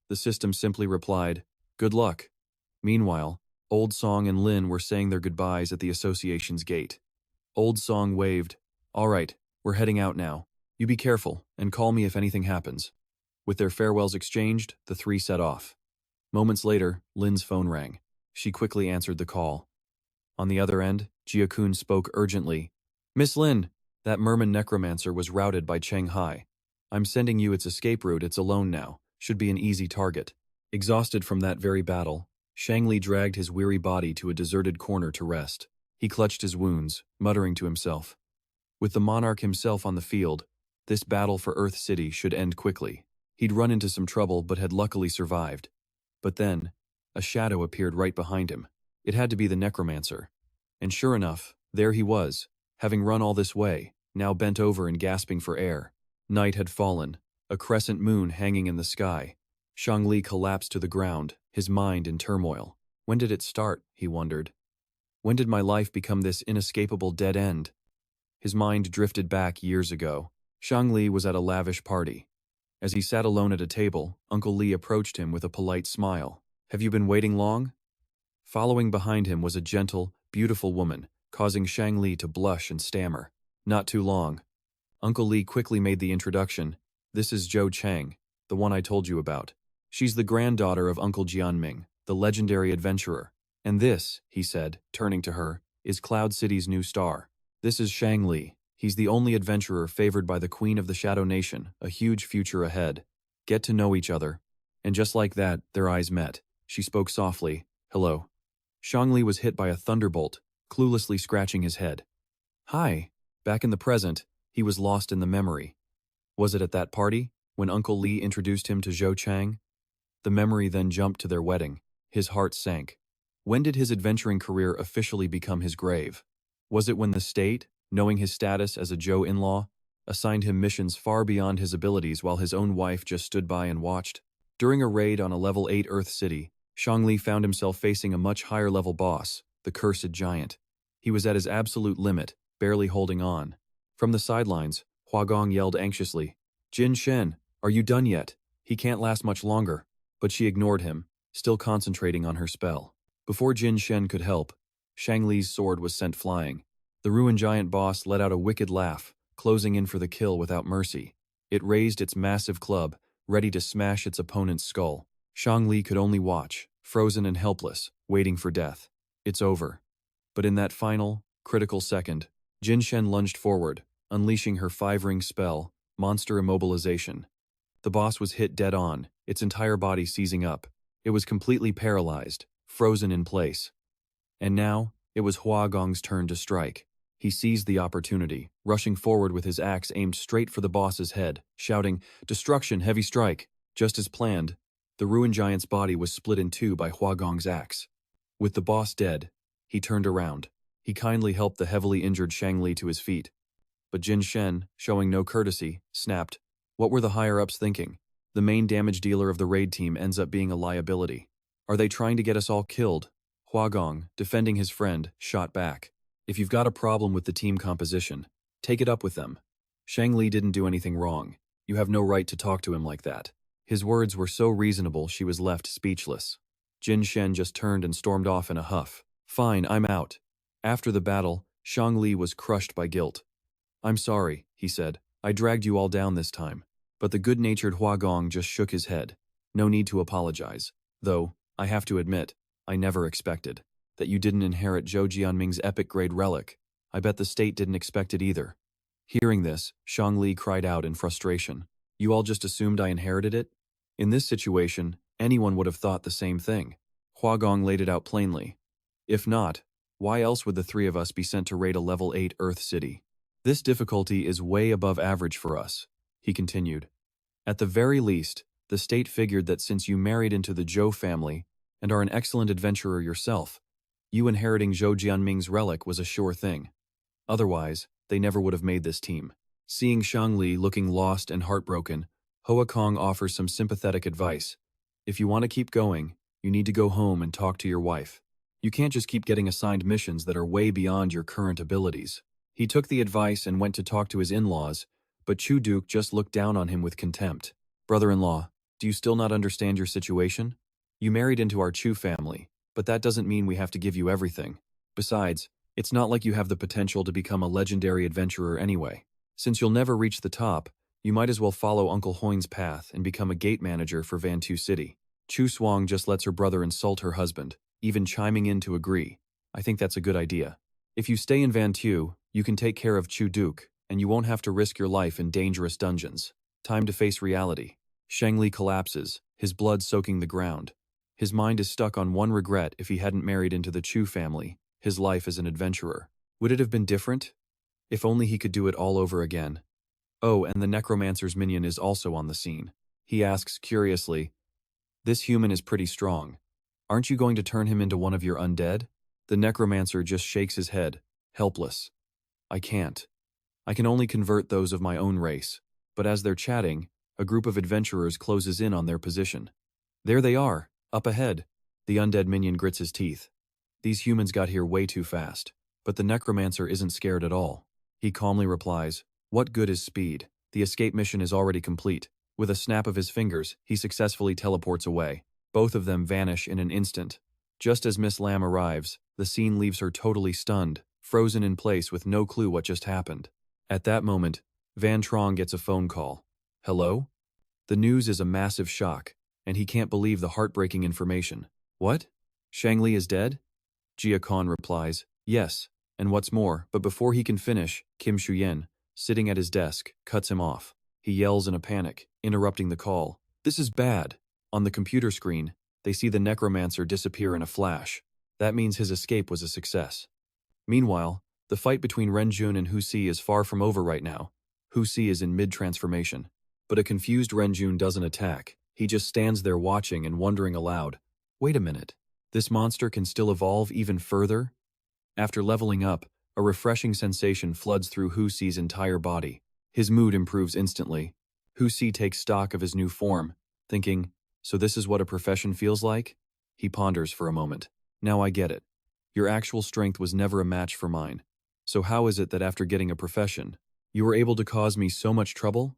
The system simply replied, "Good luck." Meanwhile, Old Song and Lin were saying their goodbyes at the association's gate. Old Song waved, "All right, we're heading out now. You be careful, and call me if anything happens." With their farewells exchanged, the 3 set off. Moments later, Lin's phone rang. She quickly answered the call. On the other end, Jiakun spoke urgently. "Miss Lin, that merman necromancer was routed by Cheng Hai. I'm sending you its escape route. It's alone now. Should be an easy target." Exhausted from that very battle, Shang Li dragged his weary body to a deserted corner to rest. He clutched his wounds, muttering to himself. With the monarch himself on the field, this battle for Earth City should end quickly. He'd run into some trouble but had luckily survived. But then, a shadow appeared right behind him. It had to be the necromancer. And sure enough, there he was, having run all this way, now bent over and gasping for air. Night had fallen, a crescent moon hanging in the sky. Shang Li collapsed to the ground, his mind in turmoil. When did it start, he wondered. When did my life become this inescapable dead end? His mind drifted back years ago. Shang Li was at a lavish party. As he sat alone at a table, Uncle Li approached him with a polite smile. "Have you been waiting long?" Following behind him was a gentle, beautiful woman, causing Shang Li to blush and stammer. "Not too long." Uncle Li quickly made the introduction. "This is Zhou Cheng, the one I told you about. She's the granddaughter of Uncle Jianming, the legendary adventurer. And this," he said, turning to her, "is Cloud City's new star. This is Shang Li. He's the only adventurer favored by the Queen of the Shadow Nation, a huge future ahead. Get to know each other." And just like that, their eyes met. She spoke softly, "Hello." Shang Li was hit by a thunderbolt, cluelessly scratching his head. "Hi." Back in the present, he was lost in the memory. Was it at that party, when Uncle Li introduced him to Zhou Chang? The memory then jumped to their wedding. His heart sank. When did his adventuring career officially become his grave? Was it when the state, knowing his status as a Zhou in-law, assigned him missions far beyond his abilities while his own wife just stood by and watched? During a raid on a level 8 Earth City, Shang Li found himself facing a much higher level boss, the Cursed Giant. He was at his absolute limit, barely holding on. From the sidelines, Hua Gong yelled anxiously, "Jin Shen, are you done yet? He can't last much longer." But she ignored him, still concentrating on her spell. Before Jin Shen could help, Shang Li's sword was sent flying. The Ruin Giant boss let out a wicked laugh, closing in for the kill without mercy. It raised its massive club, ready to smash its opponent's skull. Shang Li could only watch, frozen and helpless, waiting for death. It's over. But in that final, critical second, Jin Shen lunged forward, unleashing her 5-ring spell, Monster Immobilization. The boss was hit dead on, its entire body seizing up. It was completely paralyzed, frozen in place. And now, it was Hua Gong's turn to strike. He seized the opportunity, rushing forward with his axe aimed straight for the boss's head, shouting, "Destruction, heavy strike!" Just as planned, the Ruin Giant's body was split in 2 by Hua Gong's axe. With the boss dead, he turned around. He kindly helped the heavily injured Shang Li to his feet. But Jin Shen, showing no courtesy, snapped, What were the higher-ups thinking? The main damage dealer of the raid team ends up being a liability. Are they trying to get us all killed? Huagong, defending his friend, shot back. If you've got a problem with the team composition, take it up with them. Shang Li didn't do anything wrong. You have no right to talk to him like that. His words were so reasonable she was left speechless. Jin Shen just turned and stormed off in a huff. Fine, I'm out. After the battle, Shang Li was crushed by guilt. I'm sorry, he said. I dragged you all down this time. But the good-natured Huagong just shook his head. No need to apologize. Though, I have to admit, I never expected that you didn't inherit Zhou Jianming's epic-grade relic. I bet the state didn't expect it either. Hearing this, Shang Li cried out in frustration. You all just assumed I inherited it? In this situation, anyone would have thought the same thing. Huagong laid it out plainly. If not, why else would the three of us be sent to raid a level 8 Earth city? This difficulty is way above average for us, he continued. At the very least, the state figured that since you married into the Zhou family and are an excellent adventurer yourself, you inheriting Zhou Jianming's relic was a sure thing. Otherwise, they never would have made this team. Seeing Shang Li looking lost and heartbroken, Hoa Kong offers some sympathetic advice. If you want to keep going, you need to go home and talk to your wife. You can't just keep getting assigned missions that are way beyond your current abilities. He took the advice and went to talk to his in-laws, but Chu Duke just looked down on him with contempt. Brother-in-law, do you still not understand your situation? You married into our Chu family, but that doesn't mean we have to give you everything. Besides, it's not like you have the potential to become a legendary adventurer anyway. Since you'll never reach the top, you might as well follow Uncle Hoin's path and become a gate manager for Vantu City. Chu Swang just lets her brother insult her husband, even chiming in to agree. I think that's a good idea. If you stay in Vantu, you can take care of Chu Duke, and you won't have to risk your life in dangerous dungeons. Time to face reality. Shang Li collapses, his blood soaking the ground. His mind is stuck on one regret: if he hadn't married into the Chu family, his life as an adventurer. Would it have been different? If only he could do it all over again. Oh, and the necromancer's minion is also on the scene. He asks curiously, "This human is pretty strong. Aren't you going to turn him into one of your undead?" The necromancer just shakes his head, helpless. I can't. I can only convert those of my own race. But as they're chatting, a group of adventurers closes in on their position. There they are, up ahead. The undead minion grits his teeth. These humans got here way too fast. But the necromancer isn't scared at all. He calmly replies, "What good is speed? The escape mission is already complete." With a snap of his fingers, he successfully teleports away. Both of them vanish in an instant. Just as Miss Lam arrives, the scene leaves her totally stunned, frozen in place with no clue what just happened. At that moment, Van Trong gets a phone call. Hello? The news is a massive shock, and he can't believe the heartbreaking information. What? Shang Li is dead? Jia Khan replies, yes, and what's more, but before he can finish, Kim Shuyen, sitting at his desk, cuts him off. He yells in a panic, interrupting the call. This is bad. On the computer screen, they see the necromancer disappear in a flash. That means his escape was a success. Meanwhile, the fight between Renjun and Hu Si is far from over right now. Hu Si is in mid-transformation. But a confused Renjun doesn't attack. He just stands there watching and wondering aloud. Wait a minute. This monster can still evolve even further? After leveling up, a refreshing sensation floods through Hu Si's entire body. His mood improves instantly. Hu Si takes stock of his new form, thinking, so this is what a profession feels like? He ponders for a moment. Now I get it. Your actual strength was never a match for mine. So how is it that after getting a profession, you were able to cause me so much trouble?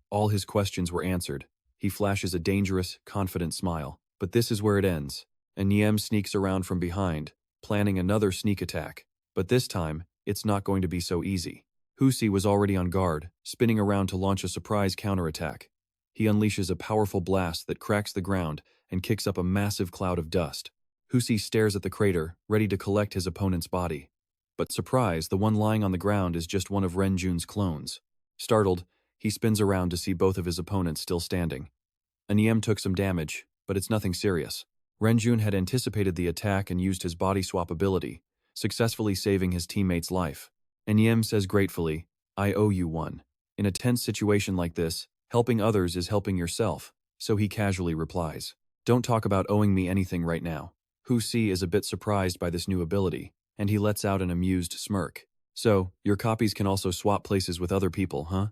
All his questions were answered. He flashes a dangerous, confident smile. But this is where it ends. And Niem sneaks around from behind, planning another sneak attack. But this time, it's not going to be so easy. Hu Si was already on guard, spinning around to launch a surprise counterattack. He unleashes a powerful blast that cracks the ground and kicks up a massive cloud of dust. Hu Si stares at the crater, ready to collect his opponent's body. But surprise, the one lying on the ground is just one of Renjun's clones. Startled, he spins around to see both of his opponents still standing. Aniem took some damage, but it's nothing serious. Renjun had anticipated the attack and used his body swap ability, successfully saving his teammate's life. Aniem says gratefully, I owe you one. In a tense situation like this, helping others is helping yourself, so he casually replies. Don't talk about owing me anything right now. Hu Si is a bit surprised by this new ability, and he lets out an amused smirk. So, your copies can also swap places with other people, huh?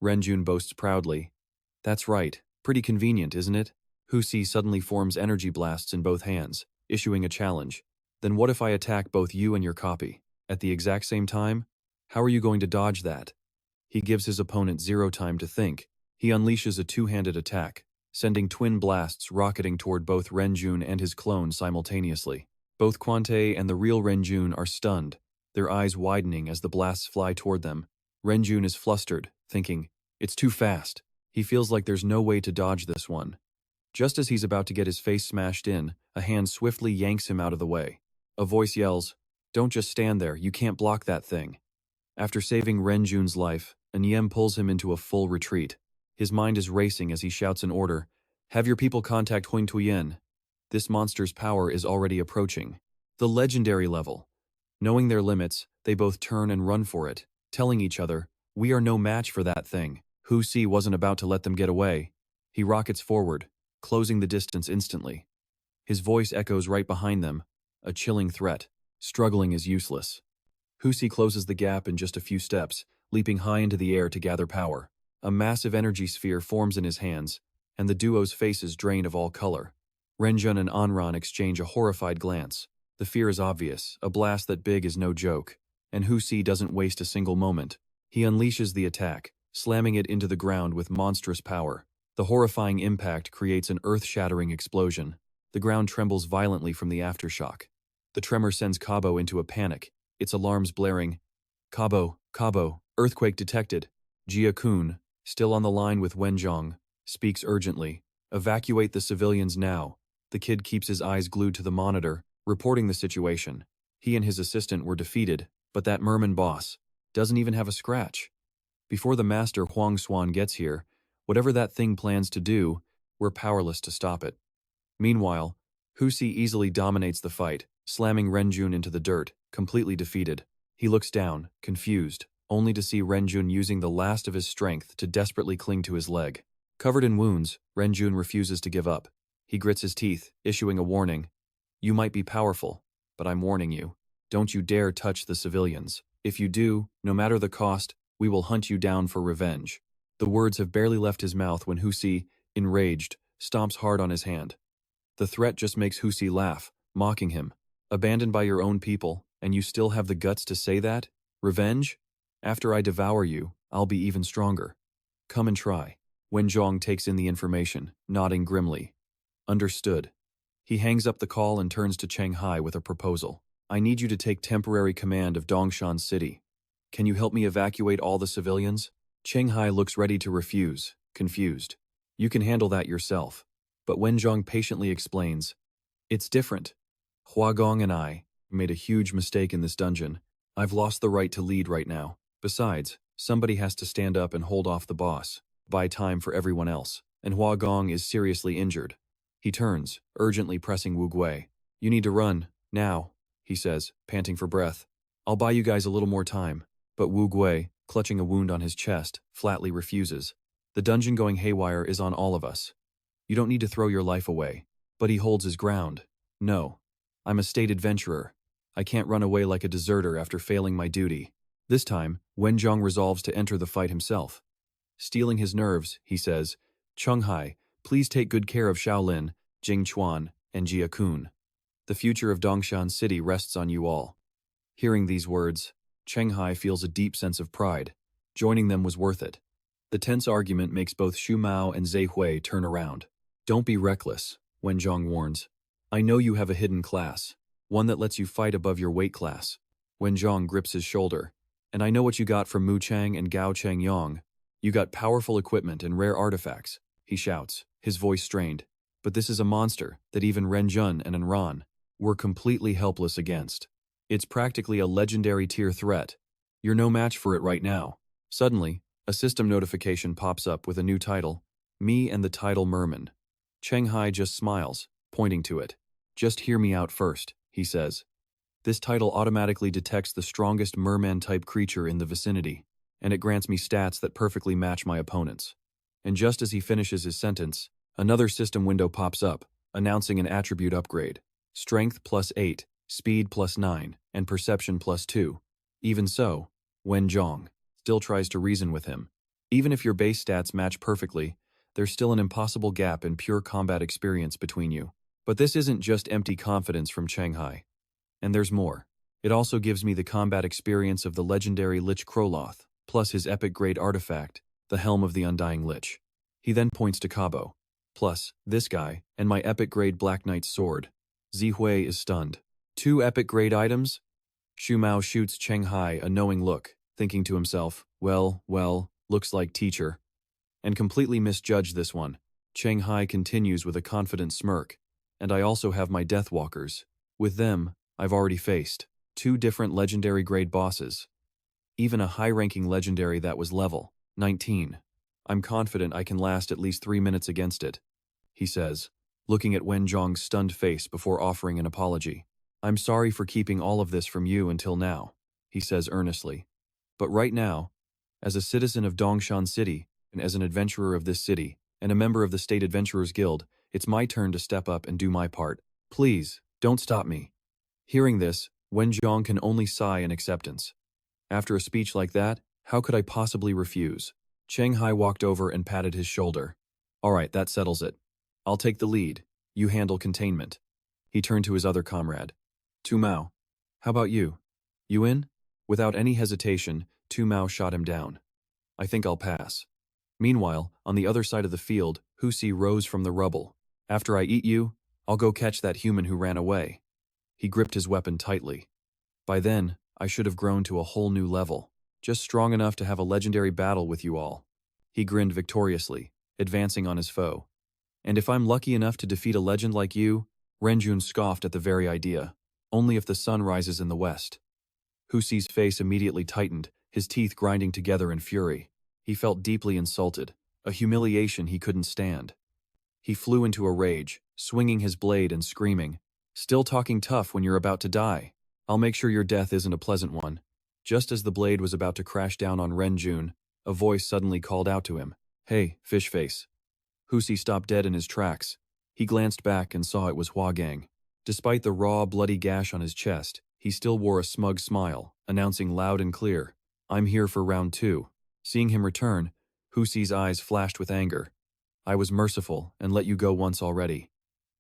Renjun boasts proudly, That's right. Pretty convenient, isn't it? Husi suddenly forms energy blasts in both hands, issuing a challenge. Then what if I attack both you and your copy? At the exact same time? How are you going to dodge that? He gives his opponent zero time to think. He unleashes a two-handed attack, sending twin blasts rocketing toward both Renjun and his clone simultaneously. Both Quante and the real Renjun are stunned, their eyes widening as the blasts fly toward them. Renjun is flustered, thinking, it's too fast. He feels like there's no way to dodge this one. Just as he's about to get his face smashed in, a hand swiftly yanks him out of the way. A voice yells, don't just stand there, you can't block that thing. After saving Renjun's life, Anyem pulls him into a full retreat. His mind is racing as he shouts an order, have your people contact Huang Tuyen. This monster's power is already approaching the legendary level. Knowing their limits, they both turn and run for it, telling each other, we are no match for that thing. Hu Si wasn't about to let them get away. He rockets forward, closing the distance instantly. His voice echoes right behind them, a chilling threat. Struggling is useless. Hu Si closes the gap in just a few steps, leaping high into the air to gather power. A massive energy sphere forms in his hands, and the duo's faces drain of all color. Renjun and Anran exchange a horrified glance. The fear is obvious, a blast that big is no joke, and Hu Si doesn't waste a single moment. He unleashes the attack, slamming it into the ground with monstrous power. The horrifying impact creates an earth-shattering explosion. The ground trembles violently from the aftershock. The tremor sends Cabo into a panic, its alarms blaring. Cabo, earthquake detected. Jia Kun, still on the line with Wenjong, speaks urgently. Evacuate the civilians now. The kid keeps his eyes glued to the monitor, reporting the situation. He and his assistant were defeated, but that merman boss doesn't even have a scratch. Before the master Huang Xuan gets here, whatever that thing plans to do, we're powerless to stop it. Meanwhile, Hu Si easily dominates the fight, slamming Renjun into the dirt, completely defeated. He looks down, confused, only to see Renjun using the last of his strength to desperately cling to his leg. Covered in wounds, Renjun refuses to give up. He grits his teeth, issuing a warning. You might be powerful, but I'm warning you. Don't you dare touch the civilians. If you do, no matter the cost, we will hunt you down for revenge. The words have barely left his mouth when Hu Si, enraged, stomps hard on his hand. The threat just makes Hu Si laugh, mocking him. Abandoned by your own people, and you still have the guts to say that? Revenge? After I devour you, I'll be even stronger. Come and try. Wenjong takes in the information, nodding grimly. Understood. He hangs up the call and turns to Cheng Hai with a proposal. I need you to take temporary command of Dongshan City. Can you help me evacuate all the civilians? Cheng Hai looks ready to refuse, confused. You can handle that yourself. But Wenjong patiently explains. It's different. Hua Gong and I made a huge mistake in this dungeon. I've lost the right to lead right now. Besides, somebody has to stand up and hold off the boss, buy time for everyone else, and Hua Gong is seriously injured. He turns, urgently pressing Wu Gui. You need to run, now, he says, panting for breath. I'll buy you guys a little more time. But Wu Gui, clutching a wound on his chest, flatly refuses. The dungeon going haywire is on all of us. You don't need to throw your life away. But he holds his ground. No. I'm a state adventurer. I can't run away like a deserter after failing my duty. This time, Wenjong resolves to enter the fight himself. Stealing his nerves, he says, Cheng Hai, please take good care of Shaolin, Jing Chuan, and Jia Kun. The future of Dongshan City rests on you all. Hearing these words, Cheng Hai feels a deep sense of pride. Joining them was worth it. The tense argument makes both Xu Mao and Zhe Hui turn around. Don't be reckless, Wenjong warns. I know you have a hidden class, one that lets you fight above your weight class. Wenjong grips his shoulder. And I know what you got from Mu Chang and Gao Cheng Yong. You got powerful equipment and rare artifacts, he shouts, his voice strained. But this is a monster that even Renjun and Anran were completely helpless against. It's practically a legendary tier threat. You're no match for it right now. Suddenly, a system notification pops up with a new title, Me and the Tidal Merman. Cheng Hai just smiles, pointing to it. Just hear me out first, he says. This title automatically detects the strongest merman-type creature in the vicinity, and it grants me stats that perfectly match my opponent's. And just as he finishes his sentence, another system window pops up, announcing an attribute upgrade. Strength +8, Speed +9, and Perception +2. Even so, Wenjong still tries to reason with him. Even if your base stats match perfectly, there's still an impossible gap in pure combat experience between you. But this isn't just empty confidence from Cheng Hai. And there's more. It also gives me the combat experience of the legendary Lich Kroloth, plus his epic-grade artifact, the Helm of the Undying Lich. He then points to Kabo. Plus, this guy, and my epic-grade Black Knight's sword. Zihui is stunned. 2 epic-grade items? Xu Mao shoots Cheng Hai a knowing look, thinking to himself, well, looks like teacher. And completely misjudged this one. Cheng Hai continues with a confident smirk. And I also have my Deathwalkers. With them, I've already faced 2 different legendary-grade bosses. Even a high-ranking legendary that was level 19. I'm confident I can last at least 3 minutes against it, he says, looking at Wen Zhong's stunned face before offering an apology. I'm sorry for keeping all of this from you until now, he says earnestly. But right now, as a citizen of Dongshan City, and as an adventurer of this city, and a member of the State Adventurers Guild, it's my turn to step up and do my part. Please, don't stop me. Hearing this, Wen Zhong can only sigh in acceptance. After a speech like that, how could I possibly refuse? Cheng Hai walked over and patted his shoulder. All right, that settles it. I'll take the lead. You handle containment. He turned to his other comrade. Tu Mao, how about you? You in? Without any hesitation, Tu Mao shot him down. I think I'll pass. Meanwhile, on the other side of the field, Husi rose from the rubble. After I eat you, I'll go catch that human who ran away. He gripped his weapon tightly. By then, I should have grown to a whole new level, just strong enough to have a legendary battle with you all. He grinned victoriously, advancing on his foe. And if I'm lucky enough to defeat a legend like you, Renjun scoffed at the very idea. Only if the sun rises in the west. Husi's face immediately tightened, his teeth grinding together in fury. He felt deeply insulted, a humiliation he couldn't stand. He flew into a rage, swinging his blade and screaming, "Still talking tough when you're about to die. I'll make sure your death isn't a pleasant one." Just as the blade was about to crash down on Renjun, a voice suddenly called out to him, "Hey, fish face." Husi stopped dead in his tracks. He glanced back and saw it was Huagang. Despite the raw, bloody gash on his chest, he still wore a smug smile, announcing loud and clear, "I'm here for round 2. Seeing him return, Husi's eyes flashed with anger. "I was merciful and let you go once already."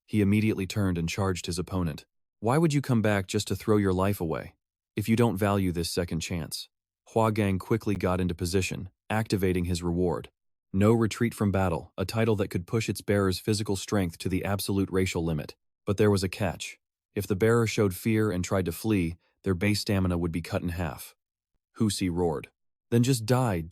He immediately turned and charged his opponent. "Why would you come back just to throw your life away? If you don't value this second chance." Huagang quickly got into position, activating his reward. No retreat from battle, a title that could push its bearer's physical strength to the absolute racial limit. But there was a catch. If the bearer showed fear and tried to flee, their base stamina would be cut in half. Husi roared. "Then just die,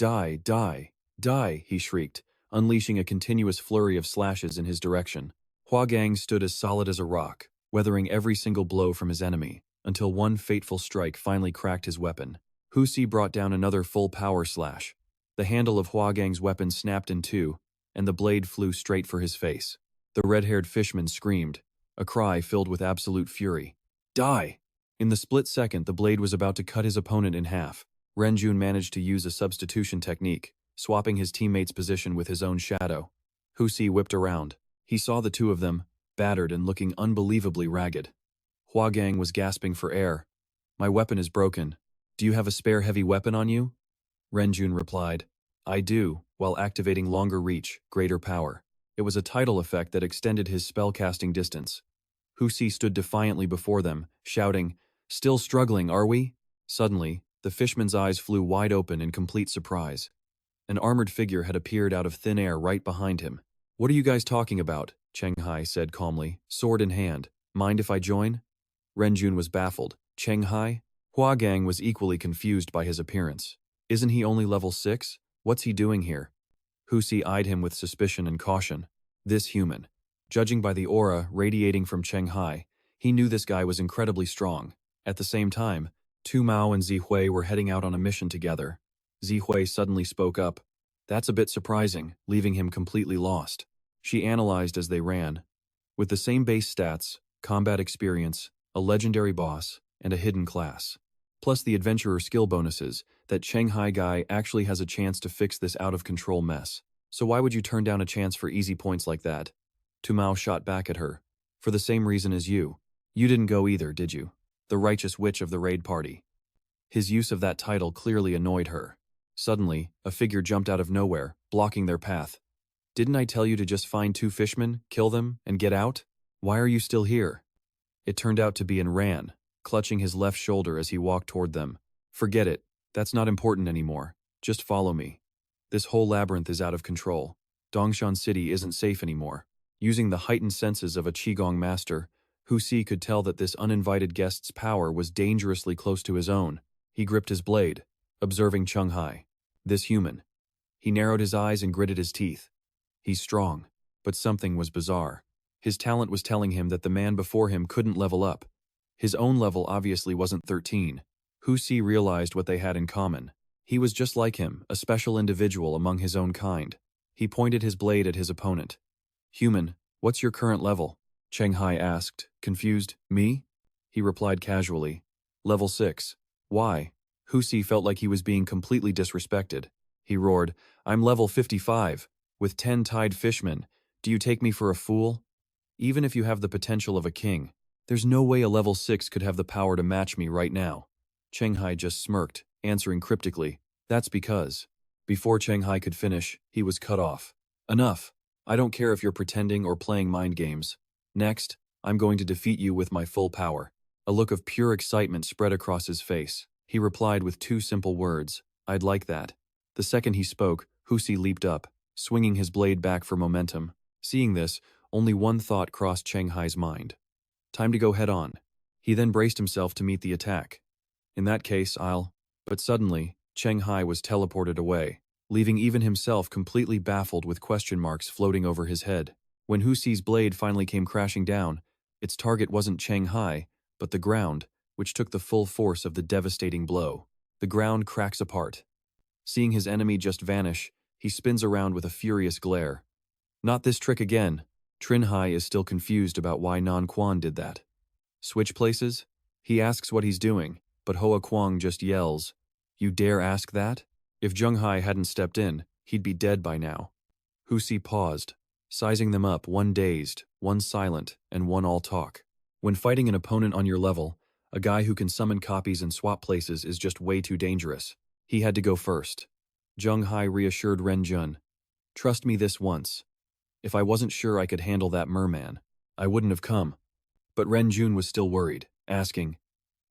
he shrieked, unleashing a continuous flurry of slashes in his direction. Huagang stood as solid as a rock, weathering every single blow from his enemy, until one fateful strike finally cracked his weapon. Husi brought down another full power slash. The handle of Huagang's weapon snapped in two, and the blade flew straight for his face. The red-haired fishman screamed, a cry filled with absolute fury. "Die!" In the split second the blade was about to cut his opponent in half. Renjun managed to use a substitution technique, swapping his teammate's position with his own shadow. Husi whipped around. He saw the two of them, battered and looking unbelievably ragged. Huagang was gasping for air. "My weapon is broken. Do you have a spare heavy weapon on you?" Renjun replied, "I do," while activating longer reach, greater power. It was a tidal effect that extended his spellcasting distance. Husi stood defiantly before them, shouting, "Still struggling, are we?" Suddenly, the fishman's eyes flew wide open in complete surprise. An armored figure had appeared out of thin air right behind him. "What are you guys talking about?" Cheng Hai said calmly, sword in hand. "Mind if I join?" Renjun was baffled. Cheng Hai? Huagang was equally confused by his appearance. Isn't he only level 6? What's he doing here? Husi eyed him with suspicion and caution. This human. Judging by the aura radiating from Cheng Hai, he knew this guy was incredibly strong. At the same time, Tu Mao and Zihui were heading out on a mission together. Zihui suddenly spoke up. "That's a bit surprising, leaving him completely lost." She analyzed as they ran. With the same base stats, combat experience, a legendary boss, and a hidden class. Plus the adventurer skill bonuses, that Cheng Hai guy actually has a chance to fix this out-of-control mess. So why would you turn down a chance for easy points like that? Tu Mao shot back at her. "For the same reason as you. You didn't go either, did you? The righteous witch of the raid party." His use of that title clearly annoyed her. Suddenly, a figure jumped out of nowhere, blocking their path. Didn't I tell you to just find 2 fishmen, kill them, and get out? Why are you still here? It turned out to be Ran, clutching his left shoulder as he walked toward them. Forget it. That's not important anymore. Just follow me. This whole labyrinth is out of control. Dongshan City isn't safe anymore. Using the heightened senses of a Qigong master, Hu Si could tell that this uninvited guest's power was dangerously close to his own. He gripped his blade, observing Cheng Hai. This human. He narrowed his eyes and gritted his teeth. He's strong, but something was bizarre. His talent was telling him that the man before him couldn't level up. His own level obviously wasn't 13. Hu Si realized what they had in common. He was just like him, a special individual among his own kind. He pointed his blade at his opponent. Human, what's your current level? Cheng Hai asked, confused. Me? He replied casually. Level 6. Why? Hu Si felt like he was being completely disrespected. He roared, I'm level 55, with 10 tied fishmen. Do you take me for a fool? Even if you have the potential of a king, there's no way a level 6 could have the power to match me right now. Cheng Hai just smirked, answering cryptically, that's because. Before Cheng Hai could finish, he was cut off. Enough. I don't care if you're pretending or playing mind games. Next, I'm going to defeat you with my full power. A look of pure excitement spread across his face. He replied with 2 simple words, I'd like that. The second he spoke, Hu Si leaped up, swinging his blade back for momentum. Seeing this, only one thought crossed Cheng Hai's mind. Time to go head on. He then braced himself to meet the attack. In that case, But suddenly, Cheng Hai was teleported away, leaving even himself completely baffled with question marks floating over his head. When Hu Si's blade finally came crashing down, its target wasn't Cheng Hai, but the ground, which took the full force of the devastating blow. The ground cracks apart. Seeing his enemy just vanish, he spins around with a furious glare. Not this trick again. Trin Hai is still confused about why Nan Quan did that. Switch places? He asks what he's doing, but Hoa Kuang just yells, You dare ask that? If Zheng Hai hadn't stepped in, he'd be dead by now. Hu Si paused, sizing them up, one dazed, one silent, and one all talk. When fighting an opponent on your level, a guy who can summon copies and swap places is just way too dangerous. He had to go first. Zheng Hai reassured Ren Jun. Trust me this once. If I wasn't sure I could handle that merman, I wouldn't have come. But Ren Jun was still worried, asking,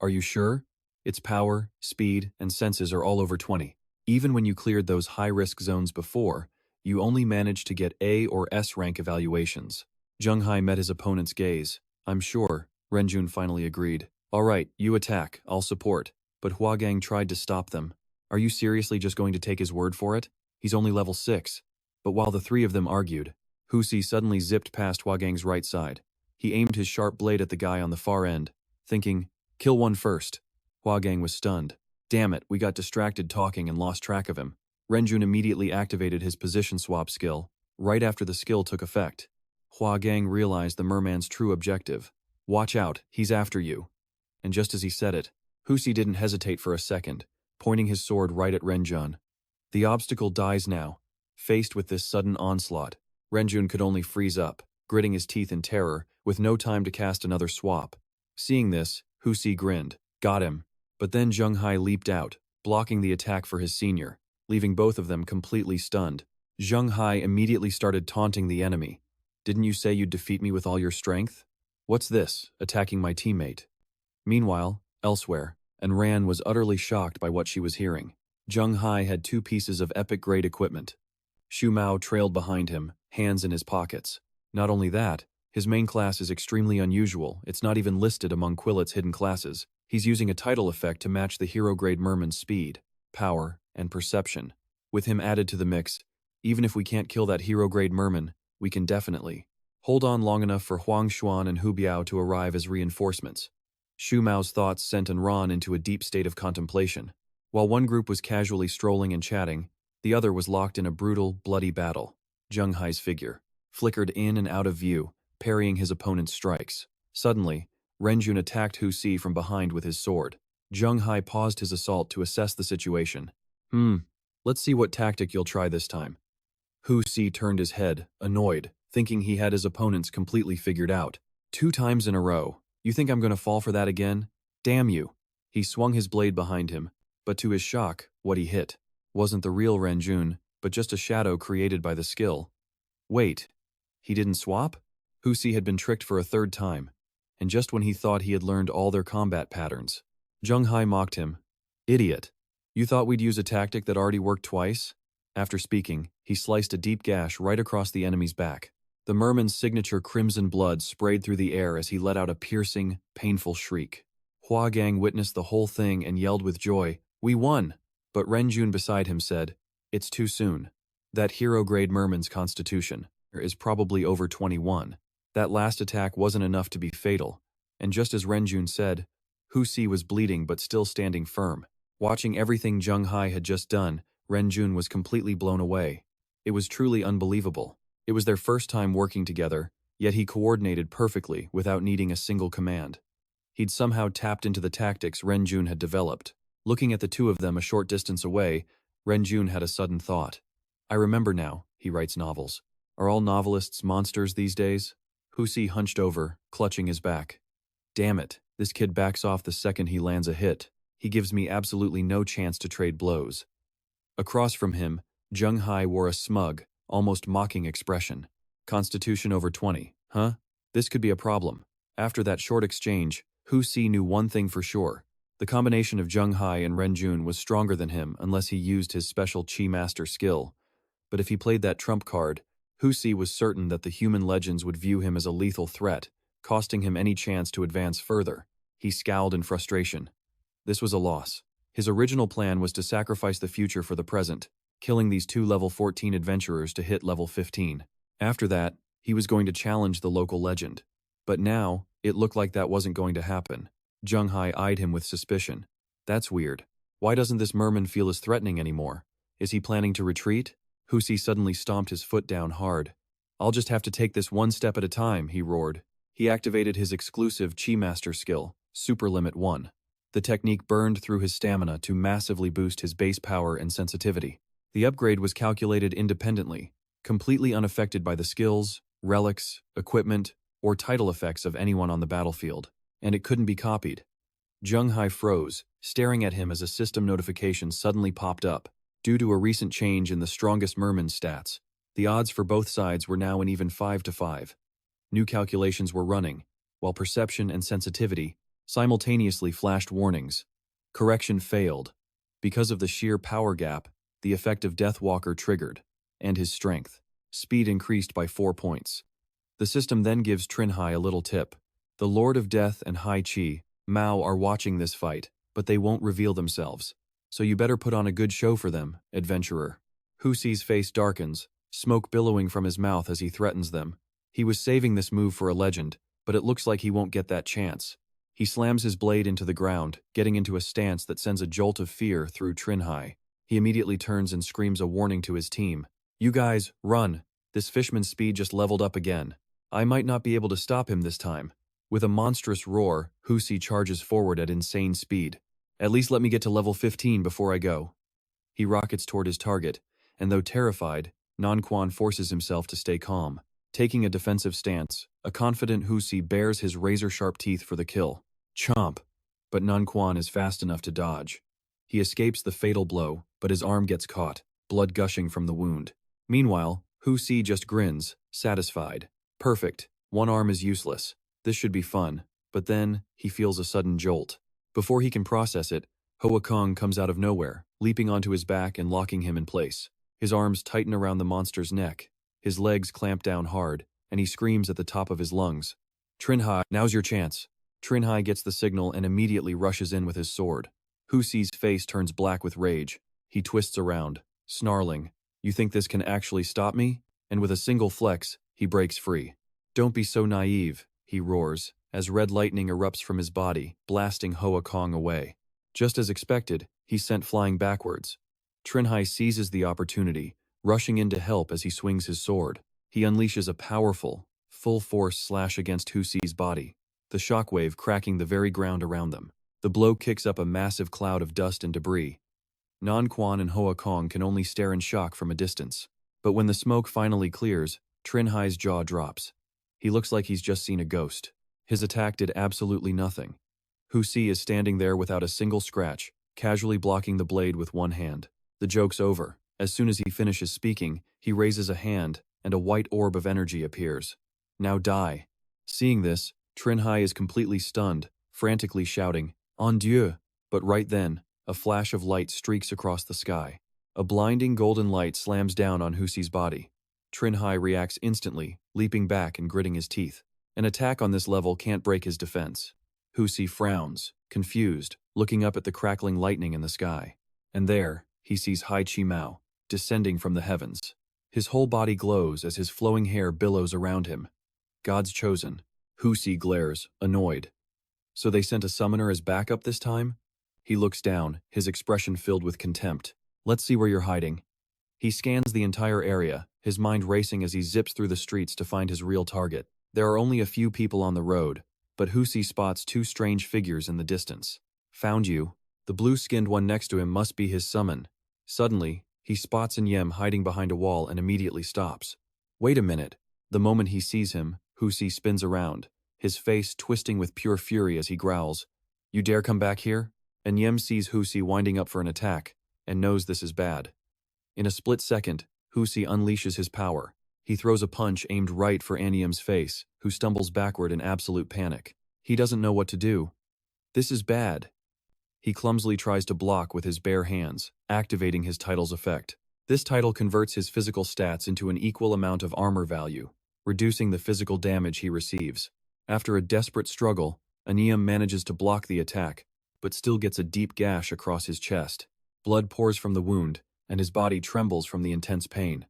Are you sure? Its power, speed, and senses are all over 20. Even when you cleared those high-risk zones before, you only managed to get A or S rank evaluations. Zheng Hai met his opponent's gaze. I'm sure, Ren Jun finally agreed. All right, you attack, I'll support. But Hua Gang tried to stop them. Are you seriously just going to take his word for it? He's only level 6. But while the 3 of them argued, Hu Si suddenly zipped past Hua Gang's right side. He aimed his sharp blade at the guy on the far end, thinking, kill one first. Hua Gang was stunned. Damn it, we got distracted talking and lost track of him. Renjun immediately activated his position swap skill, right after the skill took effect. Hua Gang realized the merman's true objective. Watch out, he's after you. And just as he said it, Hu Si didn't hesitate for a second, pointing his sword right at Renjun. The obstacle dies now. Faced with this sudden onslaught, Renjun could only freeze up, gritting his teeth in terror, with no time to cast another swap. Seeing this, Hu Si grinned. Got him. But then Zheng Hai leaped out, blocking the attack for his senior, leaving both of them completely stunned. Zheng Hai immediately started taunting the enemy. Didn't you say you'd defeat me with all your strength? What's this, attacking my teammate? Meanwhile, elsewhere, Ran was utterly shocked by what she was hearing. Zheng Hai had 2 pieces of epic-grade equipment. Xu Mao trailed behind him, hands in his pockets. Not only that, his main class is extremely unusual. It's not even listed among Quillet's hidden classes. He's using a title effect to match the hero-grade merman's speed, power, and perception. With him added to the mix, even if we can't kill that hero-grade merman, we can definitely hold on long enough for Huang Xuan and Hu Biao to arrive as reinforcements. Xu Mao's thoughts sent Ran into a deep state of contemplation. While one group was casually strolling and chatting, the other was locked in a brutal, bloody battle. Zheng Hai's figure flickered in and out of view, parrying his opponent's strikes. Suddenly, Renjun attacked Hu Si from behind with his sword. Zheng Hai paused his assault to assess the situation. Let's see what tactic you'll try this time. Hu Si turned his head, annoyed, thinking he had his opponents completely figured out. 2 times in a row. You think I'm going to fall for that again? Damn you. He swung his blade behind him, but to his shock, what he hit wasn't the real Renjun, but just a shadow created by the skill. Wait, he didn't swap? Husi had been tricked for a third time, and just when he thought he had learned all their combat patterns. Cheng Hai mocked him. Idiot. You thought we'd use a tactic that already worked twice? After speaking, he sliced a deep gash right across the enemy's back. The merman's signature crimson blood sprayed through the air as he let out a piercing, painful shriek. Hua Gang witnessed the whole thing and yelled with joy, "We won!" But Ren Jun beside him said, "It's too soon. That hero-grade merman's constitution is probably over 21. That last attack wasn't enough to be fatal." And just as Ren Jun said, Husi was bleeding but still standing firm. Watching everything Cheng Hai had just done, Ren Jun was completely blown away. It was truly unbelievable. It was their first time working together, yet he coordinated perfectly without needing a single command. He'd somehow tapped into the tactics Ren Jun had developed. Looking at the two of them a short distance away, Ren Jun had a sudden thought. I remember now, he writes novels. Are all novelists monsters these days? Husi hunched over, clutching his back. Damn it, this kid backs off the second he lands a hit. He gives me absolutely no chance to trade blows. Across from him, Cheng Hai wore a smug, almost mocking expression. Constitution over 20, huh? This could be a problem. After that short exchange, Husi knew one thing for sure. The combination of Cheng Hai and Ren Jun was stronger than him unless he used his special Chi Master skill. But if he played that trump card, Husi was certain that the human legends would view him as a lethal threat, costing him any chance to advance further. He scowled in frustration. This was a loss. His original plan was to sacrifice the future for the present, killing these two level 14 adventurers to hit level 15. After that, he was going to challenge the local legend. But now, it looked like that wasn't going to happen. Cheng Hai eyed him with suspicion. That's weird. Why doesn't this merman feel as threatening anymore? Is he planning to retreat? Husi suddenly stomped his foot down hard. I'll just have to take this one step at a time, he roared. He activated his exclusive Chi Master skill, Super Limit 1. The technique burned through his stamina to massively boost his base power and sensitivity. The upgrade was calculated independently, completely unaffected by the skills, relics, equipment, or title effects of anyone on the battlefield, and it couldn't be copied. Cheng Hai froze, staring at him as a system notification suddenly popped up. Due to a recent change in the strongest merman's stats, the odds for both sides were now an even 5-5. New calculations were running, while perception and sensitivity simultaneously flashed warnings. Correction failed. Because of the sheer power gap, the effect of Deathwalker triggered, and his strength. Speed increased by 4 points. The system then gives Cheng Hai a little tip. The Lord of Death and Hai Chi, Mao, are watching this fight, but they won't reveal themselves. So you better put on a good show for them, adventurer. Husi's face darkens, smoke billowing from his mouth as he threatens them. He was saving this move for a legend, but it looks like he won't get that chance. He slams his blade into the ground, getting into a stance that sends a jolt of fear through Cheng Hai. He immediately turns and screams a warning to his team. You guys, run. This fishman's speed just leveled up again. I might not be able to stop him this time. With a monstrous roar, Husi charges forward at insane speed. At least let me get to level 15 before I go. He rockets toward his target, and though terrified, Nanquan forces himself to stay calm. Taking a defensive stance, a confident Husi bares his razor-sharp teeth for the kill. Chomp! But Nanquan is fast enough to dodge. He escapes the fatal blow, but his arm gets caught, blood gushing from the wound. Meanwhile, Husi just grins, satisfied. Perfect. One arm is useless. This should be fun. But then, he feels a sudden jolt. Before he can process it, Hoa Kong comes out of nowhere, leaping onto his back and locking him in place. His arms tighten around the monster's neck. His legs clamp down hard, and he screams at the top of his lungs. Cheng Hai, now's your chance. Cheng Hai gets the signal and immediately rushes in with his sword. Husi's face turns black with rage. He twists around, snarling, You think this can actually stop me? And with a single flex, he breaks free. Don't be so naive, he roars, as red lightning erupts from his body, blasting Hoa Kong away. Just as expected, he's sent flying backwards. Cheng Hai seizes the opportunity, rushing in to help as he swings his sword. He unleashes a powerful, full-force slash against Husi's body, the shockwave cracking the very ground around them. The blow kicks up a massive cloud of dust and debris. Nanquan and Hoa Kong can only stare in shock from a distance. But when the smoke finally clears, Cheng Hai's jaw drops. He looks like he's just seen a ghost. His attack did absolutely nothing. Husi is standing there without a single scratch, casually blocking the blade with one hand. The joke's over. As soon as he finishes speaking, he raises a hand, and a white orb of energy appears. Now die. Seeing this, Cheng Hai is completely stunned, frantically shouting, "En Dieu!" But right then, a flash of light streaks across the sky. A blinding golden light slams down on Husi's body. Cheng Hai reacts instantly, leaping back and gritting his teeth. An attack on this level can't break his defense. Husi frowns, confused, looking up at the crackling lightning in the sky. And there, he sees Hai Chi Mao, descending from the heavens. His whole body glows as his flowing hair billows around him. God's chosen. Husi glares, annoyed. So they sent a summoner as backup this time? He looks down, his expression filled with contempt. Let's see where you're hiding. He scans the entire area, his mind racing as he zips through the streets to find his real target. There are only a few people on the road, but Husi spots two strange figures in the distance. Found you. The blue-skinned one next to him must be his summon. Suddenly, he spots Yem hiding behind a wall and immediately stops. Wait a minute. The moment he sees him, Husi spins around, his face twisting with pure fury as he growls, "You dare come back here?" And Yem sees Husi winding up for an attack, and knows this is bad. In a split second, Husi unleashes his power. He throws a punch aimed right for Anyem's face, who stumbles backward in absolute panic. He doesn't know what to do. This is bad. He clumsily tries to block with his bare hands, activating his title's effect. This title converts his physical stats into an equal amount of armor value, reducing the physical damage he receives. After a desperate struggle, Anyem manages to block the attack, but still gets a deep gash across his chest. Blood pours from the wound, and his body trembles from the intense pain.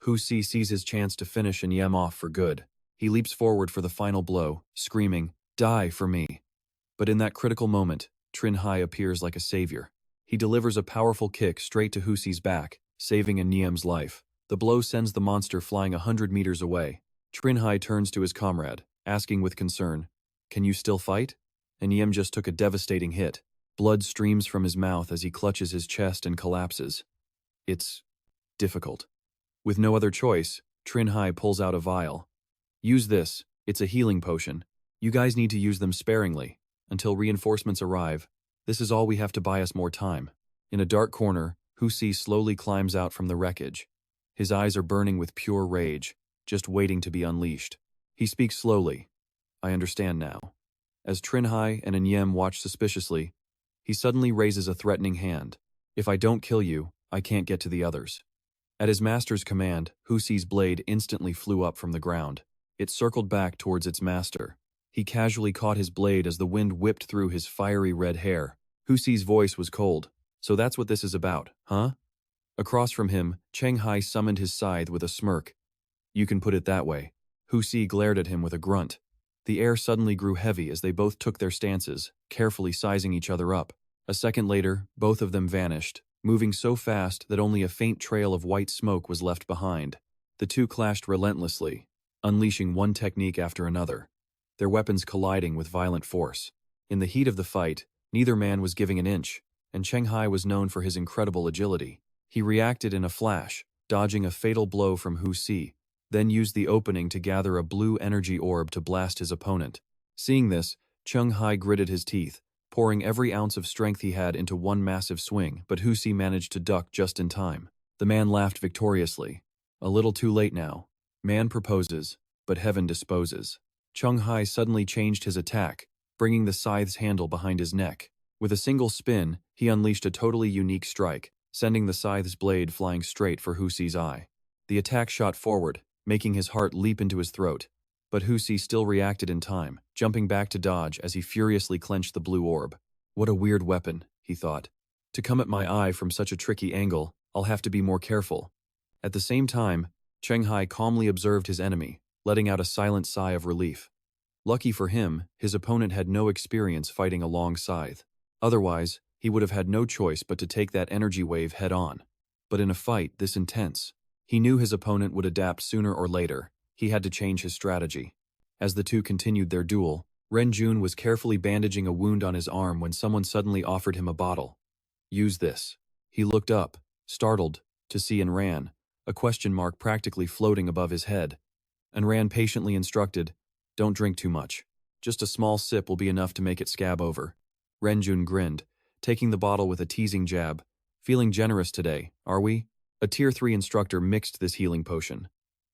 Husi sees his chance to finish Anyem off for good. He leaps forward for the final blow, screaming, "Die for me!" But in that critical moment, Cheng Hai appears like a savior. He delivers a powerful kick straight to Husi's back, saving Anyem's life. The blow sends the monster flying 100 meters away. Cheng Hai turns to his comrade, asking with concern, "Can you still fight?" Anyem just took a devastating hit. Blood streams from his mouth as he clutches his chest and collapses. It's difficult. With no other choice, Cheng Hai pulls out a vial. "Use this. It's a healing potion. You guys need to use them sparingly. Until reinforcements arrive, this is all we have to buy us more time." In a dark corner, Husi slowly climbs out from the wreckage. His eyes are burning with pure rage, just waiting to be unleashed. He speaks slowly. "I understand now." As Cheng Hai and Anyem watch suspiciously, he suddenly raises a threatening hand. "If I don't kill you, I can't get to the others." At his master's command, Husi's blade instantly flew up from the ground. It circled back towards its master. He casually caught his blade as the wind whipped through his fiery red hair. Husi's voice was cold. "So that's what this is about, huh?" Across from him, Cheng Hai summoned his scythe with a smirk. "You can put it that way." Husi glared at him with a grunt. The air suddenly grew heavy as they both took their stances, carefully sizing each other up. A second later, both of them vanished, moving so fast that only a faint trail of white smoke was left behind. The two clashed relentlessly, unleashing one technique after another, their weapons colliding with violent force. In the heat of the fight, neither man was giving an inch, and Cheng Hai was known for his incredible agility. He reacted in a flash, dodging a fatal blow from Husi, then used the opening to gather a blue energy orb to blast his opponent. Seeing this, Cheng Hai gritted his teeth, pouring every ounce of strength he had into one massive swing, but Husi managed to duck just in time. The man laughed victoriously. A little too late now. Man proposes, but heaven disposes. Cheng Hai suddenly changed his attack, bringing the scythe's handle behind his neck. With a single spin, he unleashed a totally unique strike, sending the scythe's blade flying straight for Husi's eye. The attack shot forward, making his heart leap into his throat. But Husi still reacted in time, jumping back to dodge as he furiously clenched the blue orb. "What a weird weapon," he thought. "To come at my eye from such a tricky angle, I'll have to be more careful." At the same time, Cheng Hai calmly observed his enemy, letting out a silent sigh of relief. Lucky for him, his opponent had no experience fighting a long scythe. Otherwise, he would have had no choice but to take that energy wave head on. But in a fight this intense, he knew his opponent would adapt sooner or later. He had to change his strategy. As the two continued their duel, Ren Jun was carefully bandaging a wound on his arm when someone suddenly offered him a bottle. "Use this." He looked up, startled, to see Ran, a question mark practically floating above his head. Ran patiently instructed, "Don't drink too much. Just a small sip will be enough to make it scab over." Ren Jun grinned, taking the bottle with a teasing jab. "Feeling generous today, are we?" A Tier 3 instructor mixed this healing potion.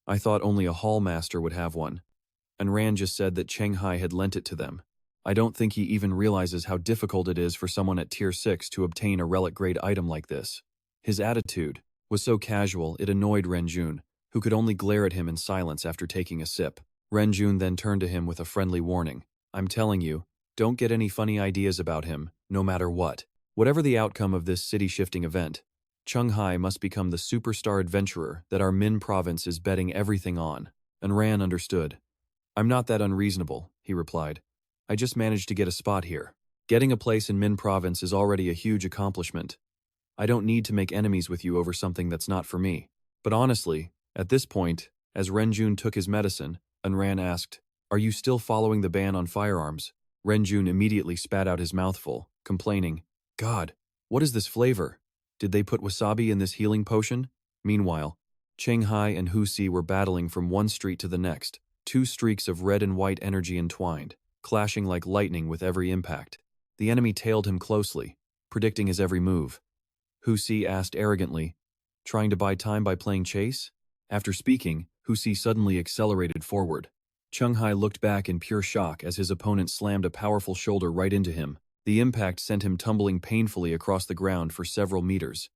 I thought only a hall master would have one. And Ran just said that Cheng Hai had lent it to them. I don't think he even realizes how difficult it is for someone at Tier 6 to obtain a relic-grade item like this. His attitude was so casual it annoyed Renjun, who could only glare at him in silence after taking a sip. Renjun then turned to him with a friendly warning. I'm telling you, don't get any funny ideas about him, no matter what. Whatever the outcome of this city-shifting event, Cheng Hai must become the superstar adventurer that our Min province is betting everything on. And Ran understood. I'm not that unreasonable, he replied. I just managed to get a spot here. Getting a place in Min province is already a huge accomplishment. I don't need to make enemies with you over something that's not for me. But honestly, at this point, as Renjun took his medicine, Ran asked, Are you still following the ban on firearms? Renjun immediately spat out his mouthful, complaining, God, what is this flavor? Did they put wasabi in this healing potion? Meanwhile, Cheng Hai and Hu Si were battling from one street to the next, two streaks of red and white energy entwined, clashing like lightning with every impact. The enemy tailed him closely, predicting his every move. Hu Si asked arrogantly, Trying to buy time by playing chase? After speaking, Hu Si suddenly accelerated forward. Cheng Hai looked back in pure shock as his opponent slammed a powerful shoulder right into him. The impact sent him tumbling painfully across the ground for several meters.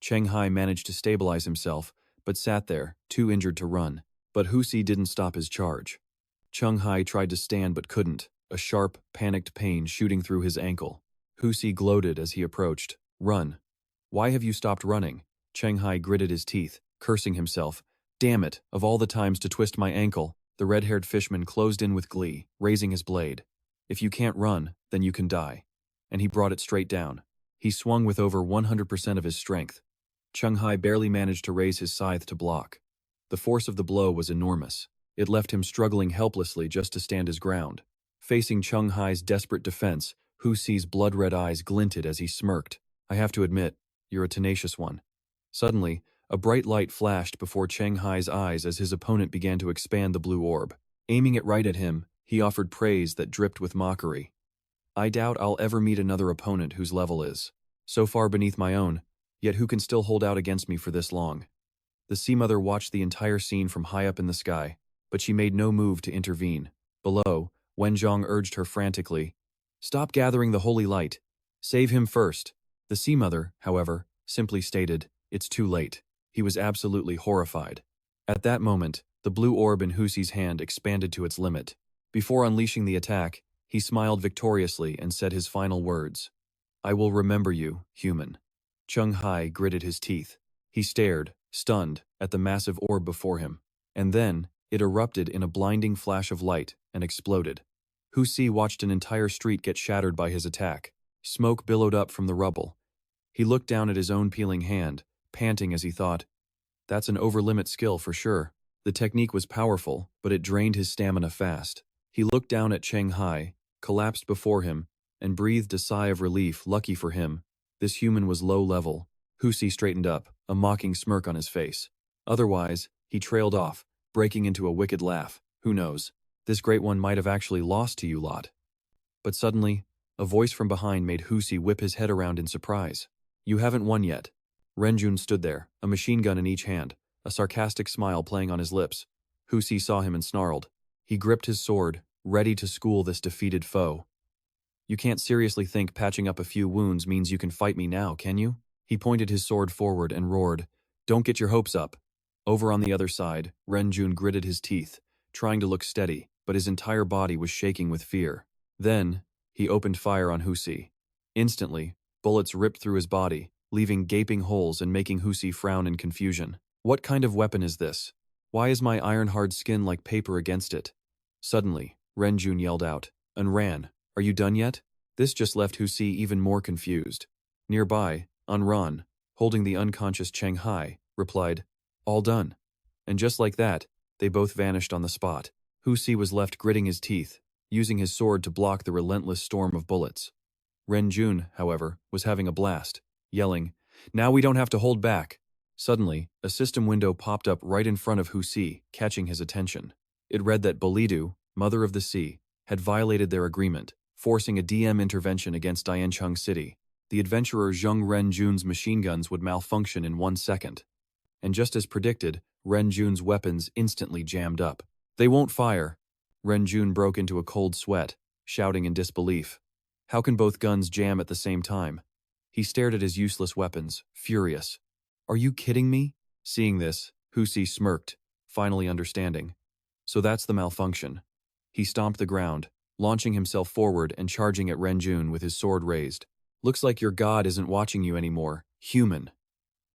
Cheng Hai managed to stabilize himself, but sat there, too injured to run. But Hu Si didn't stop his charge. Cheng Hai tried to stand but couldn't, a sharp, panicked pain shooting through his ankle. Hu Si gloated as he approached. Run. Why have you stopped running? Cheng Hai gritted his teeth, cursing himself. Damn it, of all the times to twist my ankle. The red-haired fishman closed in with glee, raising his blade. If you can't run, then you can die. And he brought it straight down. He swung with over 100% of his strength. Cheng Hai barely managed to raise his scythe to block. The force of the blow was enormous. It left him struggling helplessly just to stand his ground. Facing Cheng Hai's desperate defense, Hu Si's blood-red eyes glinted as he smirked. I have to admit, you're a tenacious one. Suddenly, a bright light flashed before Cheng Hai's eyes as his opponent began to expand the blue orb. Aiming it right at him, he offered praise that dripped with mockery. I doubt I'll ever meet another opponent whose level is so far beneath my own, yet who can still hold out against me for this long. The Sea Mother watched the entire scene from high up in the sky, but she made no move to intervene. Below, Wenzhong urged her frantically, Stop gathering the holy light. Save him first. The Sea Mother, however, simply stated, It's too late. He was absolutely horrified. At that moment, the blue orb in Hu Si's hand expanded to its limit. Before unleashing the attack, he smiled victoriously and said his final words. I will remember you, human. Cheng Hai gritted his teeth. He stared, stunned, at the massive orb before him. And then, it erupted in a blinding flash of light and exploded. Hu Si watched an entire street get shattered by his attack. Smoke billowed up from the rubble. He looked down at his own peeling hand, panting as he thought, That's an over-limit skill for sure. The technique was powerful, but it drained his stamina fast. He looked down at Cheng Hai, collapsed before him, and breathed a sigh of relief. Lucky for him, this human was low level. Hu Si straightened up, a mocking smirk on his face. Otherwise, he trailed off, breaking into a wicked laugh. Who knows? This great one might have actually lost to you lot. But suddenly, a voice from behind made Hu Si whip his head around in surprise. You haven't won yet. Renjun stood there, a machine gun in each hand, a sarcastic smile playing on his lips. Hu Si saw him and snarled. He gripped his sword, ready to school this defeated foe. You can't seriously think patching up a few wounds means you can fight me now, can you? He pointed his sword forward and roared, Don't get your hopes up. Over on the other side, Renjun gritted his teeth, trying to look steady, but his entire body was shaking with fear. Then, he opened fire on Hu Si. Instantly, bullets ripped through his body, leaving gaping holes and making Hu Si frown in confusion. What kind of weapon is this? Why is my iron-hard skin like paper against it? Suddenly, Renjun yelled out, and ran. Are you done yet? This just left Hu Si even more confused. Nearby, Ran, holding the unconscious Cheng Hai, replied, All done. And just like that, they both vanished on the spot. Hu Si was left gritting his teeth, using his sword to block the relentless storm of bullets. Renjun, however, was having a blast, yelling, Now we don't have to hold back. Suddenly, a system window popped up right in front of Hu Si, catching his attention. It read that Belidu, Mother of the Sea, had violated their agreement, forcing a DM intervention against Diancheng City. The adventurer Zheng Renjun's machine guns would malfunction in 1 second. And just as predicted, Ren Jun's weapons instantly jammed up. They won't fire. Ren Jun broke into a cold sweat, shouting in disbelief. How can both guns jam at the same time? He stared at his useless weapons, furious. Are you kidding me? Seeing this, Husi smirked, finally understanding. So that's the malfunction. He stomped the ground, launching himself forward and charging at Ren Jun with his sword raised. Looks like your god isn't watching you anymore, human.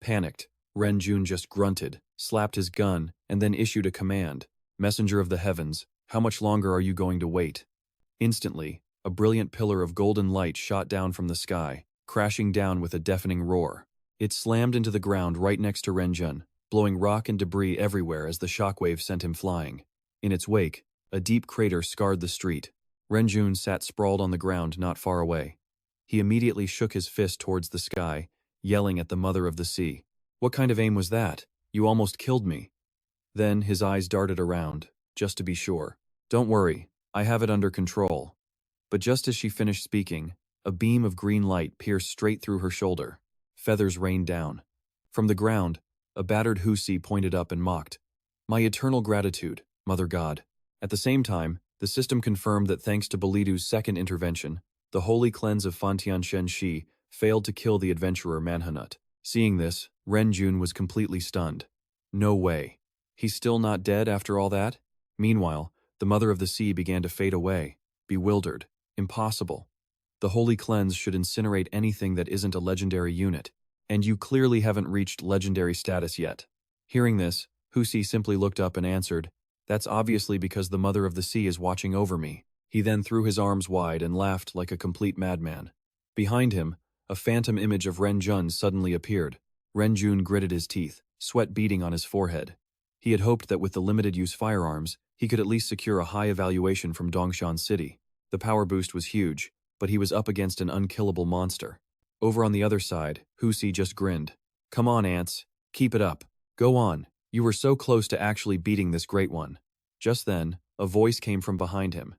Panicked, Ren Jun just grunted, slapped his gun, and then issued a command. Messenger of the heavens, how much longer are you going to wait? Instantly, a brilliant pillar of golden light shot down from the sky, crashing down with a deafening roar. It slammed into the ground right next to Ren Jun, blowing rock and debris everywhere as the shockwave sent him flying. In its wake, a deep crater scarred the street. Ren Jun sat sprawled on the ground not far away. He immediately shook his fist towards the sky, yelling at the mother of the sea. What kind of aim was that? You almost killed me. Then his eyes darted around, just to be sure. Don't worry, I have it under control. But just as she finished speaking, a beam of green light pierced straight through her shoulder. Feathers rained down. From the ground, a battered Husi pointed up and mocked. My eternal gratitude, Mother God. At the same time, the system confirmed that thanks to Belidu's second intervention, the holy cleanse of Fantian Shen Shi failed to kill the adventurer Manhwa. Seeing this, Ren Jun was completely stunned. No way. He's still not dead after all that? Meanwhile, the mother of the sea began to fade away, bewildered. Impossible. The holy cleanse should incinerate anything that isn't a legendary unit, and you clearly haven't reached legendary status yet. Hearing this, Husi simply looked up and answered, That's obviously because the mother of the sea is watching over me. He then threw his arms wide and laughed like a complete madman. Behind him, a phantom image of Ren Jun suddenly appeared. Ren Jun gritted his teeth, sweat beading on his forehead. He had hoped that with the limited-use firearms, he could at least secure a high evaluation from Dongshan City. The power boost was huge, but he was up against an unkillable monster. Over on the other side, Husi just grinned. Come on, ants. Keep it up. Go on. You were so close to actually beating this great one. Just then, a voice came from behind him.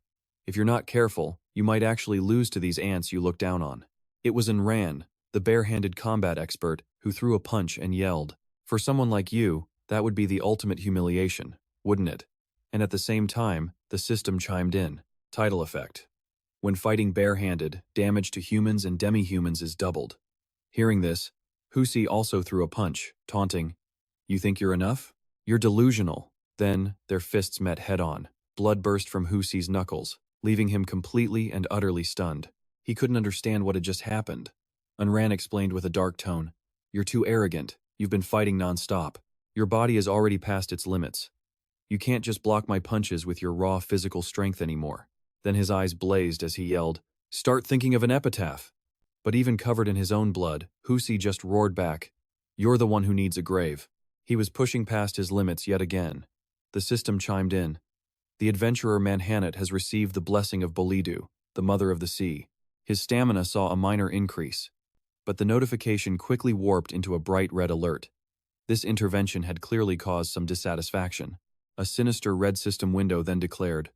If you're not careful, you might actually lose to these ants you look down on. It was Ran, the bare-handed combat expert, who threw a punch and yelled. For someone like you, that would be the ultimate humiliation, wouldn't it? And at the same time, the system chimed in. Tidal effect. When fighting bare-handed, damage to humans and demi-humans is doubled. Hearing this, Husi also threw a punch, taunting, You think you're enough? You're delusional. Then, their fists met head-on. Blood burst from Husi's knuckles, leaving him completely and utterly stunned. He couldn't understand what had just happened. Unran explained with a dark tone, You're too arrogant. You've been fighting non-stop. Your body is already past its limits. You can't just block my punches with your raw physical strength anymore. Then his eyes blazed as he yelled, Start thinking of an epitaph. But even covered in his own blood, Husi just roared back, You're the one who needs a grave. He was pushing past his limits yet again. The system chimed in. The adventurer Manhwa has received the blessing of Belidu, the mother of the sea. His stamina saw a minor increase. But the notification quickly warped into a bright red alert. This intervention had clearly caused some dissatisfaction. A sinister red system window then declared,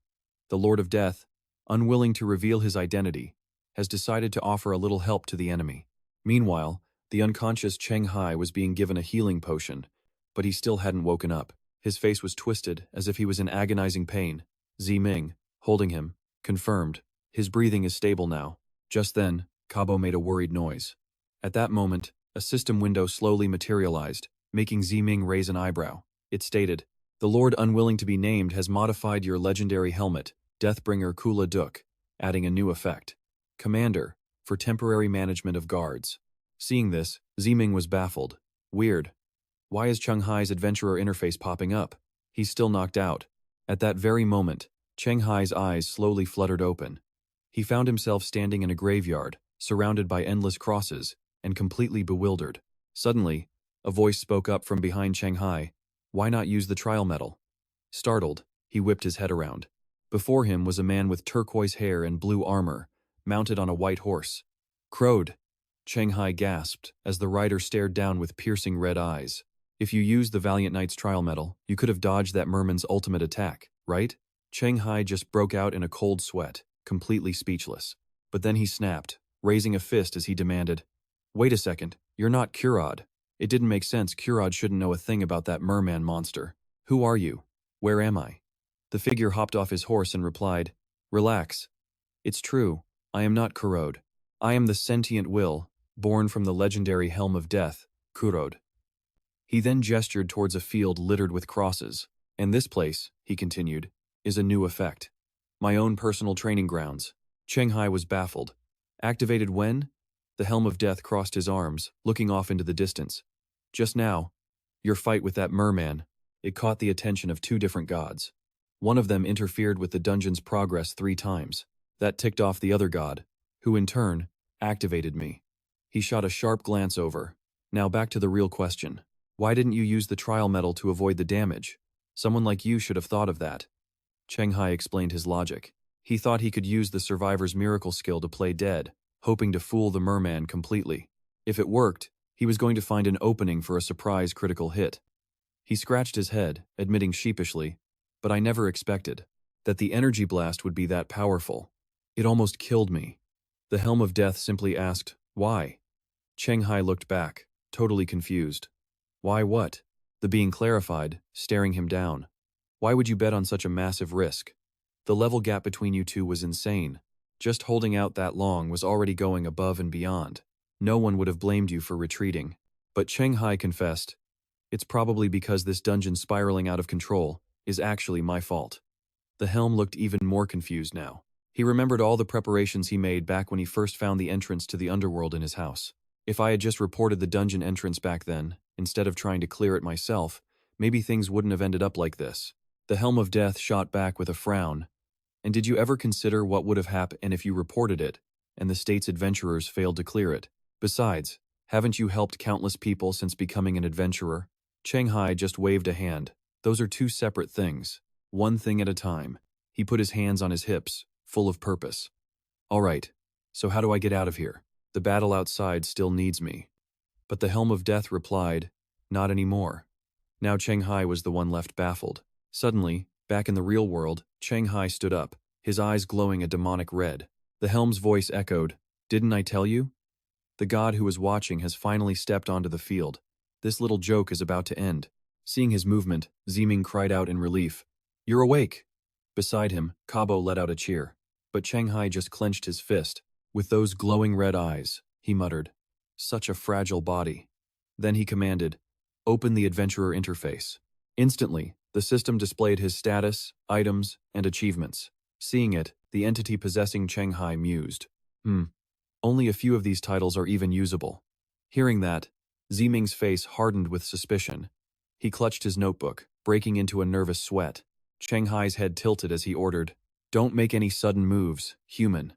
The Lord of Death, unwilling to reveal his identity, has decided to offer a little help to the enemy. Meanwhile, the unconscious Cheng Hai was being given a healing potion, but he still hadn't woken up. His face was twisted, as if he was in agonizing pain. Ziming, holding him, confirmed, His breathing is stable now. Just then, Kabo made a worried noise. At that moment, a system window slowly materialized, making Ziming raise an eyebrow. It stated, The Lord unwilling to be named has modified your legendary helmet, Deathbringer Kula Duk, adding a new effect. Commander, for temporary management of guards. Seeing this, Ziming was baffled. Weird. Why is Cheng Hai's adventurer interface popping up? He's still knocked out. At that very moment, Cheng Hai's eyes slowly fluttered open. He found himself standing in a graveyard, surrounded by endless crosses, and completely bewildered. Suddenly, a voice spoke up from behind Cheng Hai. Why not use the trial medal? Startled, he whipped his head around. Before him was a man with turquoise hair and blue armor, mounted on a white horse. Crowed. Cheng Hai gasped as the rider stared down with piercing red eyes. If you used the Valiant Knight's trial medal, you could have dodged that merman's ultimate attack, right? Cheng Hai just broke out in a cold sweat, completely speechless. But then he snapped, raising a fist as he demanded, Wait a second, you're not Kurad. It didn't make sense. Kurod shouldn't know a thing about that merman monster. Who are you? Where am I? The figure hopped off his horse and replied, Relax. It's true. I am not Kurod. I am the sentient will, born from the legendary Helm of Death, Kurod. He then gestured towards a field littered with crosses. And this place, he continued, is a new effect. My own personal training grounds. Cheng Hai was baffled. Activated when? The Helm of Death crossed his arms, looking off into the distance. Just now. Your fight with that merman. It caught the attention of 2 different gods. One of them interfered with the dungeon's progress 3 times. That ticked off the other god, who in turn, activated me. He shot a sharp glance over. Now back to the real question. Why didn't you use the trial metal to avoid the damage? Someone like you should have thought of that. Cheng Hai explained his logic. He thought he could use the survivor's miracle skill to play dead, hoping to fool the merman completely. If it worked, he was going to find an opening for a surprise critical hit. He scratched his head, admitting sheepishly, but I never expected that the energy blast would be that powerful. It almost killed me. The Helm of Death simply asked, Why? Cheng Hai looked back, totally confused. Why what? The being clarified, staring him down. Why would you bet on such a massive risk? The level gap between you two was insane. Just holding out that long was already going above and beyond. No one would have blamed you for retreating. But Cheng Hai confessed, It's probably because this dungeon spiraling out of control is actually my fault. The Helm looked even more confused now. He remembered all the preparations he made back when he first found the entrance to the underworld in his house. If I had just reported the dungeon entrance back then, instead of trying to clear it myself, maybe things wouldn't have ended up like this. The Helm of Death shot back with a frown. And did you ever consider what would have happened if you reported it, and the state's adventurers failed to clear it? Besides, haven't you helped countless people since becoming an adventurer? Cheng Hai just waved a hand. Those are 2 separate things. One thing at a time. He put his hands on his hips, full of purpose. All right, so how do I get out of here? The battle outside still needs me. But the Helm of Death replied, Not anymore. Now Cheng Hai was the one left baffled. Suddenly, back in the real world, Cheng Hai stood up, his eyes glowing a demonic red. The Helm's voice echoed, Didn't I tell you? The god who was watching has finally stepped onto the field. This little joke is about to end. Seeing his movement, Ziming cried out in relief, You're awake! Beside him, Kabo let out a cheer. But Cheng Hai just clenched his fist. With those glowing red eyes, he muttered, Such a fragile body. Then he commanded, Open the adventurer interface. Instantly, the system displayed his status, items, and achievements. Seeing it, the entity possessing Cheng Hai mused. Only a few of these titles are even usable. Hearing that, Ziming's face hardened with suspicion. He clutched his notebook, breaking into a nervous sweat. Cheng Hai's head tilted as he ordered, Don't make any sudden moves, human.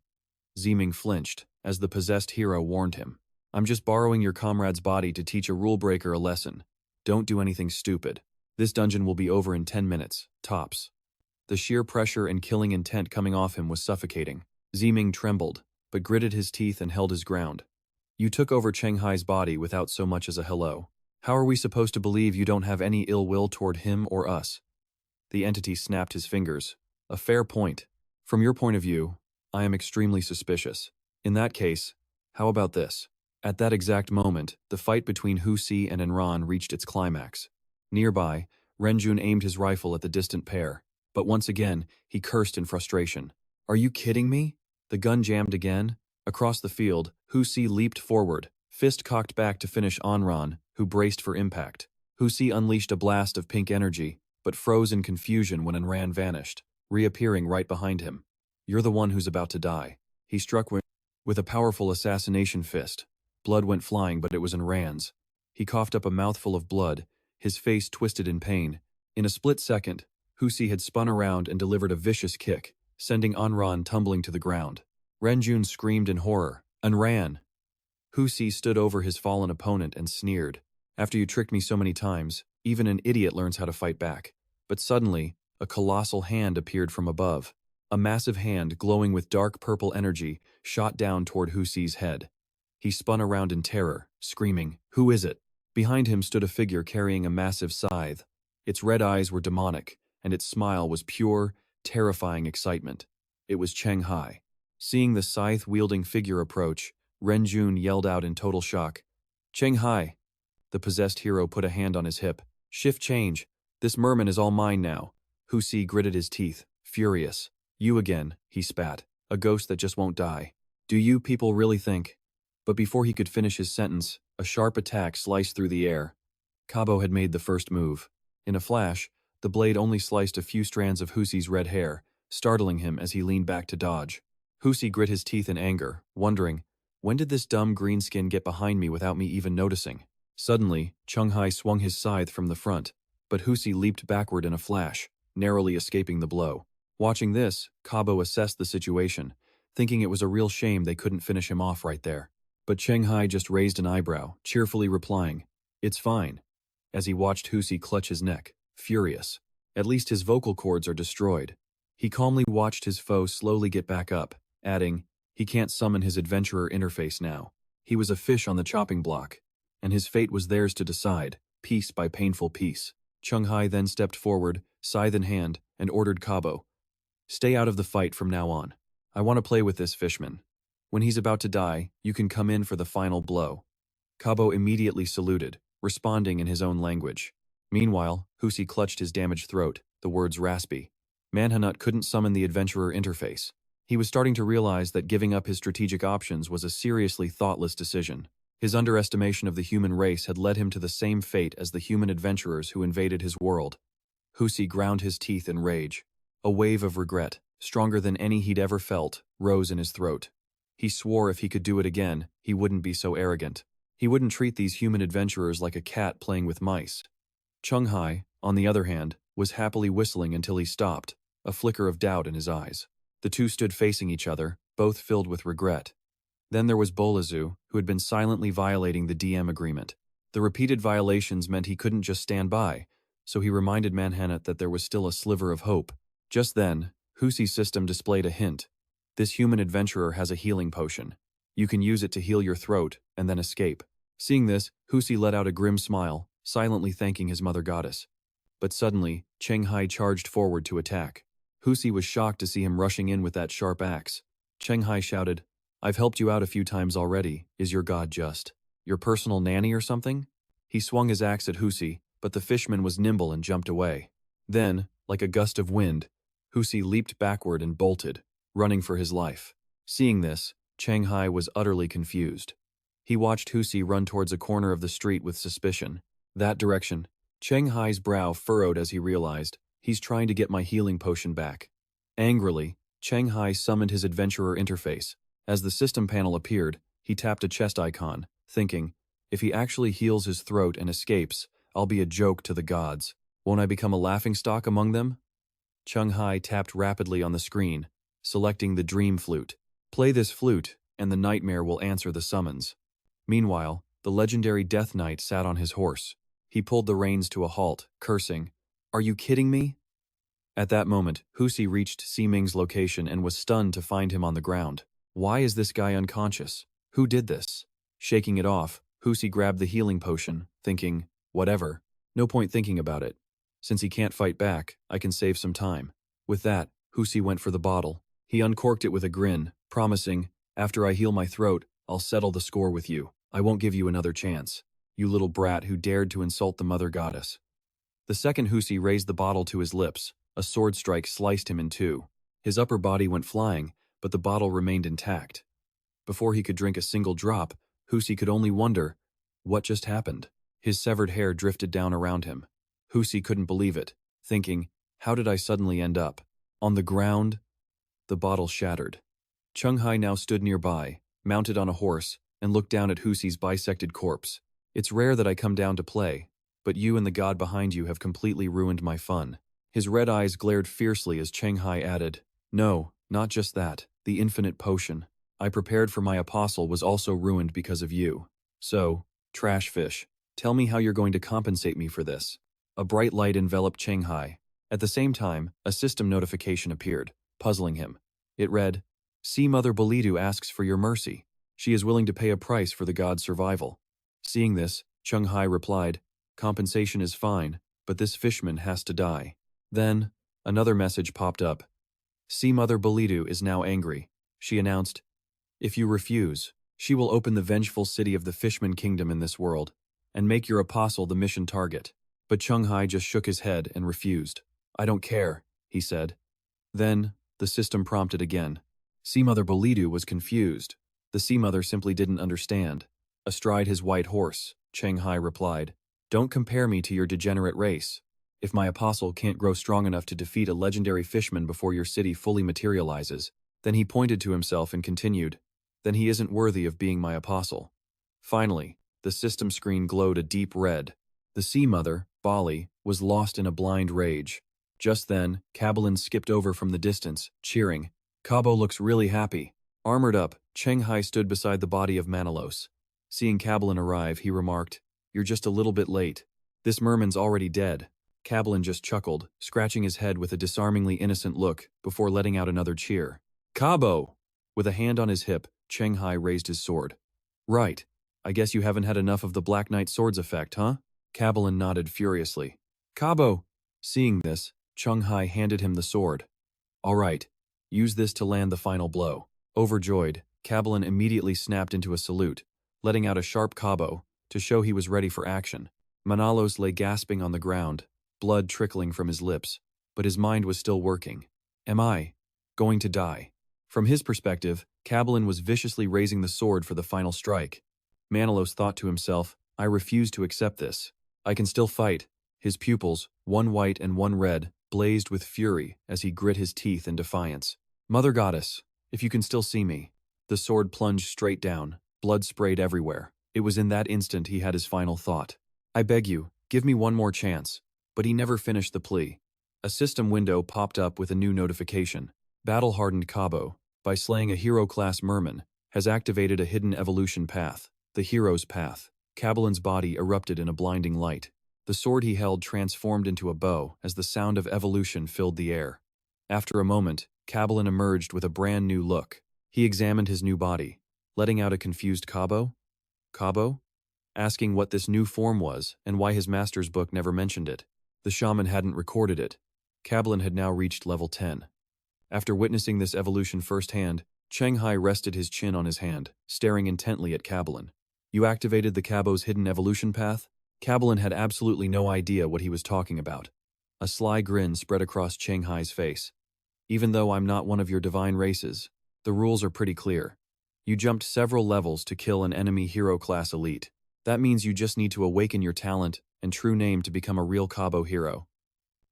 Ziming flinched, as the possessed hero warned him. I'm just borrowing your comrade's body to teach a rule breaker a lesson. Don't do anything stupid. This dungeon will be over in 10 minutes, tops. The sheer pressure and killing intent coming off him was suffocating. Ziming trembled, but gritted his teeth and held his ground. You took over Cheng Hai's body without so much as a hello. How are we supposed to believe you don't have any ill will toward him or us? The entity snapped his fingers. A fair point. From your point of view, I am extremely suspicious. In that case, how about this? At that exact moment, the fight between Hu Si and Enran reached its climax. Nearby, Renjun aimed his rifle at the distant pair, but once again, he cursed in frustration. Are you kidding me? The gun jammed again. Across the field, Hu Si leaped forward, fist cocked back to finish Enran, who braced for impact. Hu Si unleashed a blast of pink energy, but froze in confusion when Enran vanished, reappearing right behind him. You're the one who's about to die. He struck with a powerful assassination fist. Blood went flying, but it was Enran's. He coughed up a mouthful of blood, his face twisted in pain. In a split second, Hu Si had spun around and delivered a vicious kick, sending Enran tumbling to the ground. Renjun screamed in horror and ran. Hu Si stood over his fallen opponent and sneered. After you tricked me so many times, even an idiot learns how to fight back. But suddenly, a colossal hand appeared from above. A massive hand glowing with dark purple energy shot down toward Hu Si's head. He spun around in terror, screaming, Who is it? Behind him stood a figure carrying a massive scythe. Its red eyes were demonic, and its smile was pure, terrifying excitement. It was Cheng Hai. Seeing the scythe-wielding figure approach, Renjun yelled out in total shock, Cheng Hai! The possessed hero put a hand on his hip. Shift change. This merman is all mine now. Husi gritted his teeth, furious. You again, he spat. A ghost that just won't die. Do you people really think? But before he could finish his sentence, a sharp attack sliced through the air. Kabo had made the first move. In a flash, the blade only sliced a few strands of Husi's red hair, startling him as he leaned back to dodge. Husi grit his teeth in anger, wondering, when did this dumb greenskin get behind me without me even noticing? Suddenly, Cheng Hai swung his scythe from the front, but Husi leaped backward in a flash, narrowly escaping the blow. Watching this, Kabo assessed the situation, thinking it was a real shame they couldn't finish him off right there. But Cheng Hai just raised an eyebrow, cheerfully replying, "It's fine," as he watched Husi clutch his neck, furious. At least his vocal cords are destroyed. He calmly watched his foe slowly get back up, adding, he can't summon his adventurer interface now. He was a fish on the chopping block, and his fate was theirs to decide, piece by painful piece. Cheng Hai then stepped forward, scythe in hand, and ordered Kabo, "Stay out of the fight from now on. I want to play with this fishman. When he's about to die, you can come in for the final blow." Kabo immediately saluted, responding in his own language. Meanwhile, Husi clutched his damaged throat, the words raspy. Manhwa couldn't summon the adventurer interface. He was starting to realize that giving up his strategic options was a seriously thoughtless decision. His underestimation of the human race had led him to the same fate as the human adventurers who invaded his world. Husi ground his teeth in rage. A wave of regret, stronger than any he'd ever felt, rose in his throat. He swore if he could do it again, he wouldn't be so arrogant. He wouldn't treat these human adventurers like a cat playing with mice. Cheng Hai, on the other hand, was happily whistling until he stopped, a flicker of doubt in his eyes. The two stood facing each other, both filled with regret. Then there was Bolazu, who had been silently violating the DM agreement. The repeated violations meant he couldn't just stand by, so he reminded Manhwa that there was still a sliver of hope. Just then, Husi's system displayed a hint. This human adventurer has a healing potion. You can use it to heal your throat, and then escape. Seeing this, Husi let out a grim smile, silently thanking his mother goddess. But suddenly, Cheng Hai charged forward to attack. Husi was shocked to see him rushing in with that sharp axe. Cheng Hai shouted, "I've helped you out a few times already. Is your god just your personal nanny or something?" He swung his axe at Husi, but the fishman was nimble and jumped away. Then, like a gust of wind, Husi leaped backward and bolted, running for his life. Seeing this, Cheng Hai was utterly confused. He watched Husi run towards a corner of the street with suspicion. That direction. Cheng Hai's brow furrowed as he realized, he's trying to get my healing potion back. Angrily, Cheng Hai summoned his adventurer interface. As the system panel appeared, he tapped a chest icon, thinking, if he actually heals his throat and escapes, I'll be a joke to the gods. Won't I become a laughingstock among them? Cheng Hai tapped rapidly on the screen, selecting the dream flute. Play this flute, and the nightmare will answer the summons. Meanwhile, the legendary Death Knight sat on his horse. He pulled the reins to a halt, cursing, "Are you kidding me?" At that moment, Husi reached Siming's location and was stunned to find him on the ground. Why is this guy unconscious? Who did this? Shaking it off, Husi grabbed the healing potion, thinking, whatever, no point thinking about it. Since he can't fight back, I can save some time. With that, Husi went for the bottle. He uncorked it with a grin, promising, after I heal my throat, I'll settle the score with you. I won't give you another chance. You little brat who dared to insult the mother goddess. The second Husi raised the bottle to his lips, a sword strike sliced him in two. His upper body went flying, but the bottle remained intact. Before he could drink a single drop, Husi could only wonder, what just happened? His severed hair drifted down around him. Husi couldn't believe it, thinking, how did I suddenly end up? On the ground? The bottle shattered. Cheng Hai now stood nearby, mounted on a horse, and looked down at Husi's bisected corpse. It's rare that I come down to play, but you and the god behind you have completely ruined my fun. His red eyes glared fiercely as Cheng Hai added, no, not just that, the infinite potion I prepared for my apostle was also ruined because of you. So, trash fish, tell me how you're going to compensate me for this. A bright light enveloped Cheng Hai. At the same time, a system notification appeared, puzzling him. It read, See Mother Belidu asks for your mercy. She is willing to pay a price for the god's survival. Seeing this, Cheng Hai replied, compensation is fine, but this fishman has to die. Then, another message popped up. See Mother Belidu is now angry. She announced, if you refuse, she will open the vengeful city of the Fishman Kingdom in this world. and make your apostle the mission target. But Cheng Hai just shook his head and refused. I don't care, he said. Then, the system prompted again. Sea Mother Bolidu was confused. The Sea Mother simply didn't understand. Astride his white horse, Cheng Hai replied, Don't compare me to your degenerate race. If my apostle can't grow strong enough to defeat a legendary fishman before your city fully materializes, then he pointed to himself and continued, then he isn't worthy of being my apostle. Finally, the system screen glowed a deep red. The Sea Mother, Bali, was lost in a blind rage. Just then, Cabalin skipped over from the distance, cheering. Cabo looks really happy. Armored up, Cheng Hai stood beside the body of Manalos. Seeing Cabalin arrive, he remarked, You're just a little bit late. This merman's already dead. Cabalin just chuckled, scratching his head with a disarmingly innocent look, before letting out another cheer. Cabo! With a hand on his hip, Cheng Hai raised his sword. Right. I guess you haven't had enough of the Black Knight Sword's effect, huh? Cabalin nodded furiously. Cabo! Seeing this, Cheng Hai handed him the sword. All right. Use this to land the final blow. Overjoyed, Cabalin immediately snapped into a salute, letting out a sharp cabo, to show he was ready for action. Manalos lay gasping on the ground, blood trickling from his lips, but his mind was still working. Am I going to die? From his perspective, Cabalin was viciously raising the sword for the final strike. Manalos thought to himself, I refuse to accept this. I can still fight. His pupils, one white and one red, blazed with fury as he grit his teeth in defiance. Mother Goddess, if you can still see me. The sword plunged straight down, blood sprayed everywhere. It was in that instant he had his final thought. I beg you, give me one more chance. But he never finished the plea. A system window popped up with a new notification. Battle-hardened Cabo, by slaying a hero-class merman, has activated a hidden evolution path, the hero's path. Cabalin's body erupted in a blinding light. The sword he held transformed into a bow as the sound of evolution filled the air. After a moment, Cabalin emerged with a brand new look. He examined his new body, letting out a confused Cabo? Cabo? Asking what this new form was and why his master's book never mentioned it. The shaman hadn't recorded it. Cabalin had now reached level 10. After witnessing this evolution firsthand, Cheng Hai rested his chin on his hand, staring intently at Cabalin. You activated the Cabo's hidden evolution path? Cabalin had absolutely no idea what he was talking about. A sly grin spread across Cheng Hai's face. Even though I'm not one of your divine races, the rules are pretty clear. You jumped several levels to kill an enemy hero-class elite. That means you just need to awaken your talent and true name to become a real Cabo hero.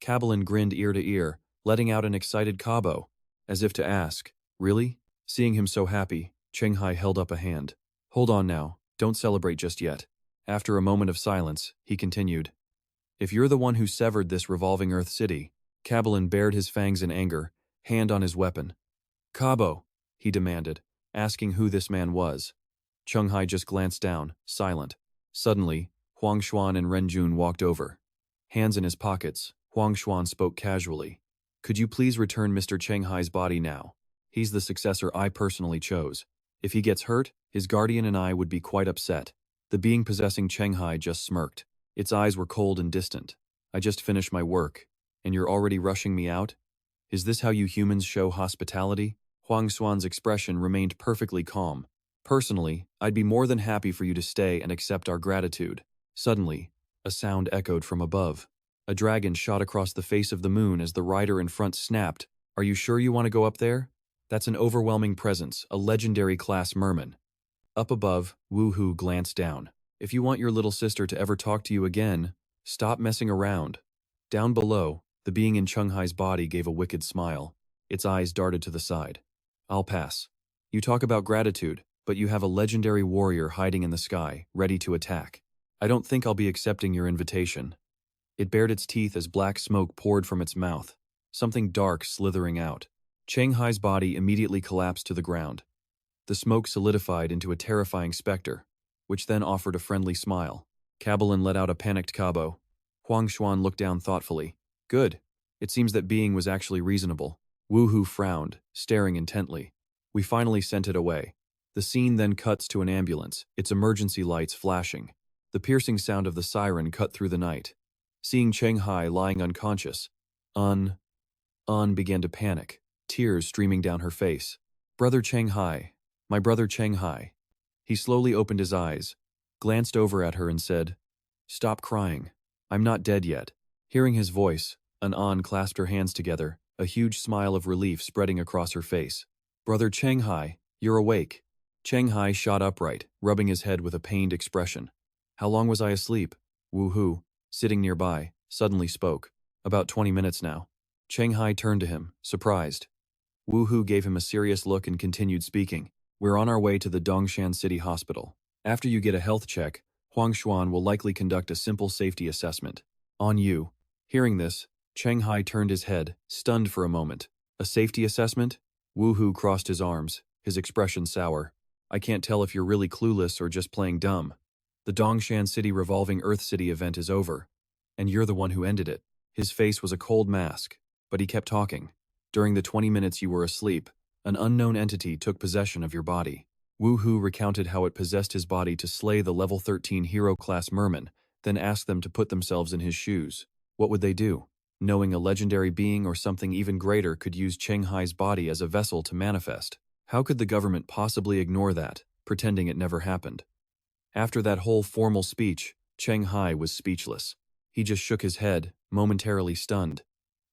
Cabalin grinned ear to ear, letting out an excited Cabo, as if to ask, Really? Seeing him so happy, Cheng Hai held up a hand. Hold on now, don't celebrate just yet. After a moment of silence, he continued. If you're the one who severed this revolving Earth city, Cabalin bared his fangs in anger, hand on his weapon. Cabo, he demanded, asking who this man was. Cheng Hai just glanced down, silent. Suddenly, Huang Xuan and Ren Jun walked over. Hands in his pockets, Huang Xuan spoke casually. Could you please return Mr. Cheng Hai's body now? He's the successor I personally chose. If he gets hurt, his guardian and I would be quite upset. The being possessing Cheng Hai just smirked. Its eyes were cold and distant. I just finished my work, and you're already rushing me out? Is this how you humans show hospitality? Huang Xuan's expression remained perfectly calm. Personally, I'd be more than happy for you to stay and accept our gratitude. Suddenly, a sound echoed from above. A dragon shot across the face of the moon as the rider in front snapped. Are you sure you want to go up there? That's an overwhelming presence, a legendary class merman. Up above, Wu Hu glanced down. If you want your little sister to ever talk to you again, stop messing around. Down below, the being in Cheng Hai's body gave a wicked smile. Its eyes darted to the side. I'll pass. You talk about gratitude, but you have a legendary warrior hiding in the sky, ready to attack. I don't think I'll be accepting your invitation. It bared its teeth as black smoke poured from its mouth, something dark slithering out. Cheng Hai's body immediately collapsed to the ground. The smoke solidified into a terrifying specter, which then offered a friendly smile. Cabalin let out a panicked Cabo. Huang Xuan looked down thoughtfully. Good. It seems that being was actually reasonable. Wu Hu frowned, staring intently. We finally sent it away. The scene then cuts to an ambulance, its emergency lights flashing. The piercing sound of the siren cut through the night. Seeing Cheng Hai lying unconscious, Un began to panic, tears streaming down her face. Brother Cheng Hai, my brother Cheng Hai. He slowly opened his eyes, glanced over at her and said, Stop crying. I'm not dead yet. Hearing his voice, An clasped her hands together, a huge smile of relief spreading across her face. Brother Cheng Hai, you're awake. Cheng Hai shot upright, rubbing his head with a pained expression. How long was I asleep? Wu Hu, sitting nearby, suddenly spoke. About 20 minutes now. Cheng Hai turned to him, surprised. Wu Hu gave him a serious look and continued speaking. We're on our way to the Dongshan City Hospital. After you get a health check, Huang Xuan will likely conduct a simple safety assessment. On you. Hearing this, Cheng Hai turned his head, stunned for a moment. A safety assessment? Wu Hu crossed his arms, his expression sour. I can't tell if you're really clueless or just playing dumb. The Dongshan City Revolving Earth City event is over. And you're the one who ended it. His face was a cold mask, but he kept talking. During the 20 minutes you were asleep, an unknown entity took possession of your body. Wu Hu recounted how it possessed his body to slay the level 13 hero-class merman, then asked them to put themselves in his shoes. What would they do? Knowing a legendary being or something even greater could use Cheng Hai's body as a vessel to manifest. How could the government possibly ignore that, pretending it never happened? After that whole formal speech, Cheng Hai was speechless. He just shook his head, momentarily stunned.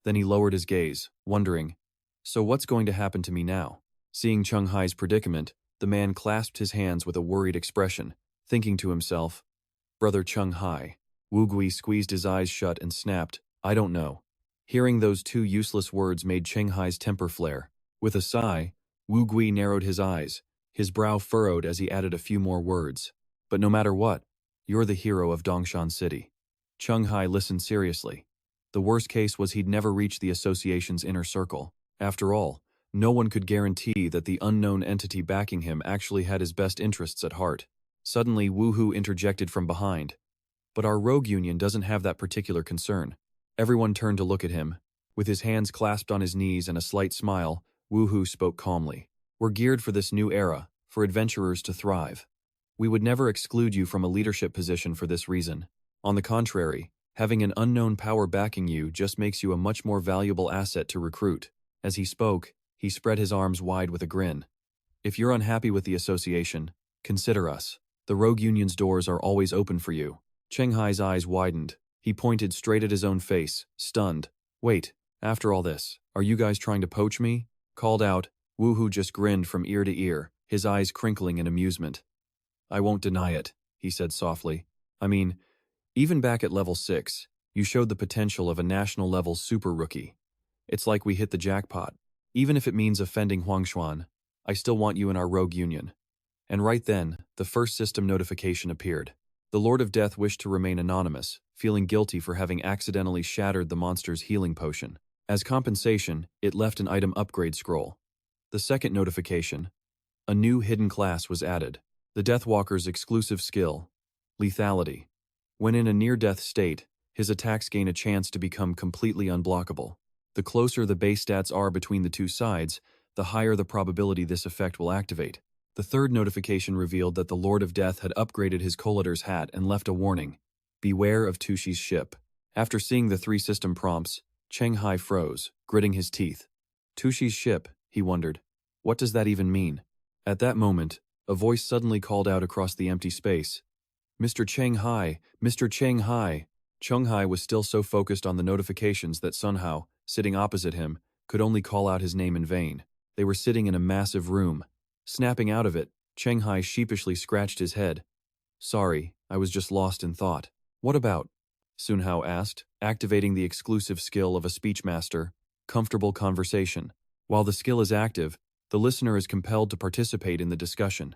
Then he lowered his gaze, wondering, so what's going to happen to me now? Seeing Cheng Hai's predicament, the man clasped his hands with a worried expression, thinking to himself, Brother Cheng Hai. Wu Gui squeezed his eyes shut and snapped, I don't know. Hearing those two useless words made Cheng Hai's temper flare. With a sigh, Wu Gui narrowed his eyes, his brow furrowed as he added a few more words. But no matter what, you're the hero of Dongshan City. Cheng Hai listened seriously. The worst case was he'd never reach the association's inner circle. After all, no one could guarantee that the unknown entity backing him actually had his best interests at heart. Suddenly, Wu Hu interjected from behind. But our rogue union doesn't have that particular concern. Everyone turned to look at him. With his hands clasped on his knees and a slight smile, Wu Hu spoke calmly. We're geared for this new era, for adventurers to thrive. We would never exclude you from a leadership position for this reason. On the contrary, having an unknown power backing you just makes you a much more valuable asset to recruit. As he spoke, he spread his arms wide with a grin. If you're unhappy with the association, consider us. The Rogue Union's doors are always open for you. Cheng Hai's eyes widened. He pointed straight at his own face, stunned. Wait, after all this, are you guys trying to poach me? Called out, Wu Hu just grinned from ear to ear, his eyes crinkling in amusement. I won't deny it, he said softly. I mean, even back at level 6, you showed the potential of a national-level super rookie. It's like we hit the jackpot. Even if it means offending Huang Xuan, I still want you in our rogue union. And right then, the first system notification appeared. The Lord of Death wished to remain anonymous, feeling guilty for having accidentally shattered the monster's healing potion. As compensation, it left an item upgrade scroll. The second notification. A new hidden class was added. The Deathwalker's exclusive skill, lethality. When in a near-death state, his attacks gain a chance to become completely unblockable. The closer the base stats are between the two sides, the higher the probability this effect will activate. The third notification revealed that the Lord of Death had upgraded his Collator's hat and left a warning. Beware of Tushi's ship. After seeing the three system prompts, Cheng Hai froze, gritting his teeth. Tushi's ship, he wondered. What does that even mean? At that moment, a voice suddenly called out across the empty space. Mr. Cheng Hai, Mr. Cheng Hai. Cheng Hai was still so focused on the notifications that Sun Hao, sitting opposite him, could only call out his name in vain. They were sitting in a massive room. Snapping out of it, Cheng Hai sheepishly scratched his head. Sorry, I was just lost in thought. What about? Sun Hao asked, activating the exclusive skill of a speech master, comfortable conversation. While the skill is active, the listener is compelled to participate in the discussion.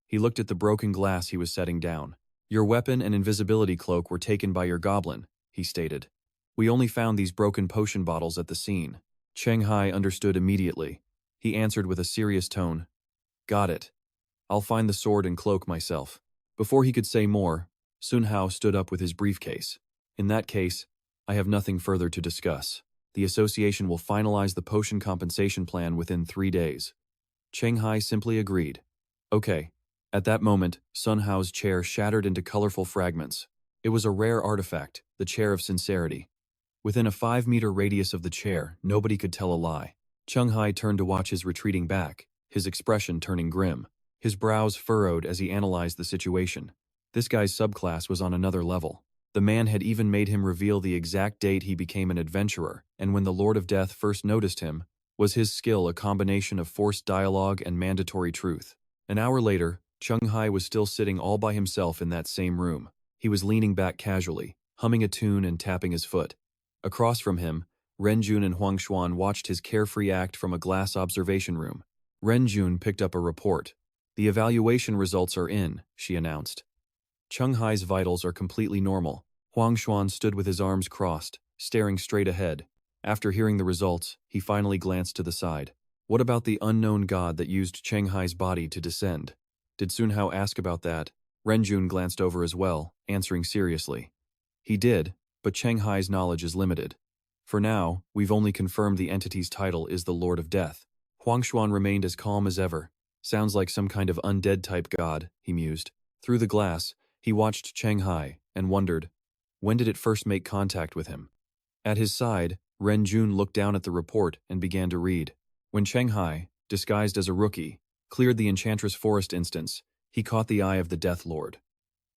He looked at the broken glass he was setting down. Your weapon and invisibility cloak were taken by your goblin, he stated. We only found these broken potion bottles at the scene. Cheng Hai understood immediately. He answered with a serious tone. Got it. I'll find the sword and cloak myself. Before he could say more, Sun Hao stood up with his briefcase. In that case, I have nothing further to discuss. The association will finalize the potion compensation plan within 3 days. Cheng Hai simply agreed. Okay. At that moment, Sun Hao's chair shattered into colorful fragments. It was a rare artifact, the Chair of Sincerity. Within a 5-meter radius of the chair, nobody could tell a lie. Cheng Hai turned to watch his retreating back, his expression turning grim. His brows furrowed as he analyzed the situation. This guy's subclass was on another level. The man had even made him reveal the exact date he became an adventurer, and when the Lord of Death first noticed him, was his skill a combination of forced dialogue and mandatory truth. An hour later, Cheng Hai was still sitting all by himself in that same room. He was leaning back casually, humming a tune and tapping his foot. Across from him, Renjun and Huang Xuan watched his carefree act from a glass observation room. Renjun picked up a report. "The evaluation results are in," she announced. Cheng Hai's vitals are completely normal. Huang Xuan stood with his arms crossed, staring straight ahead. After hearing the results, he finally glanced to the side. What about the unknown god that used Cheng Hai's body to descend? Did Sun Hao ask about that? Renjun glanced over as well, answering seriously. He did, but Cheng Hai's knowledge is limited. For now, we've only confirmed the entity's title is the Lord of Death. Huang Xuan remained as calm as ever. Sounds like some kind of undead-type god, he mused. Through the glass, he watched Cheng Hai and wondered, when did it first make contact with him? At his side, Renjun looked down at the report and began to read. When Cheng Hai, disguised as a rookie, cleared the Enchantress Forest instance, he caught the eye of the Death Lord.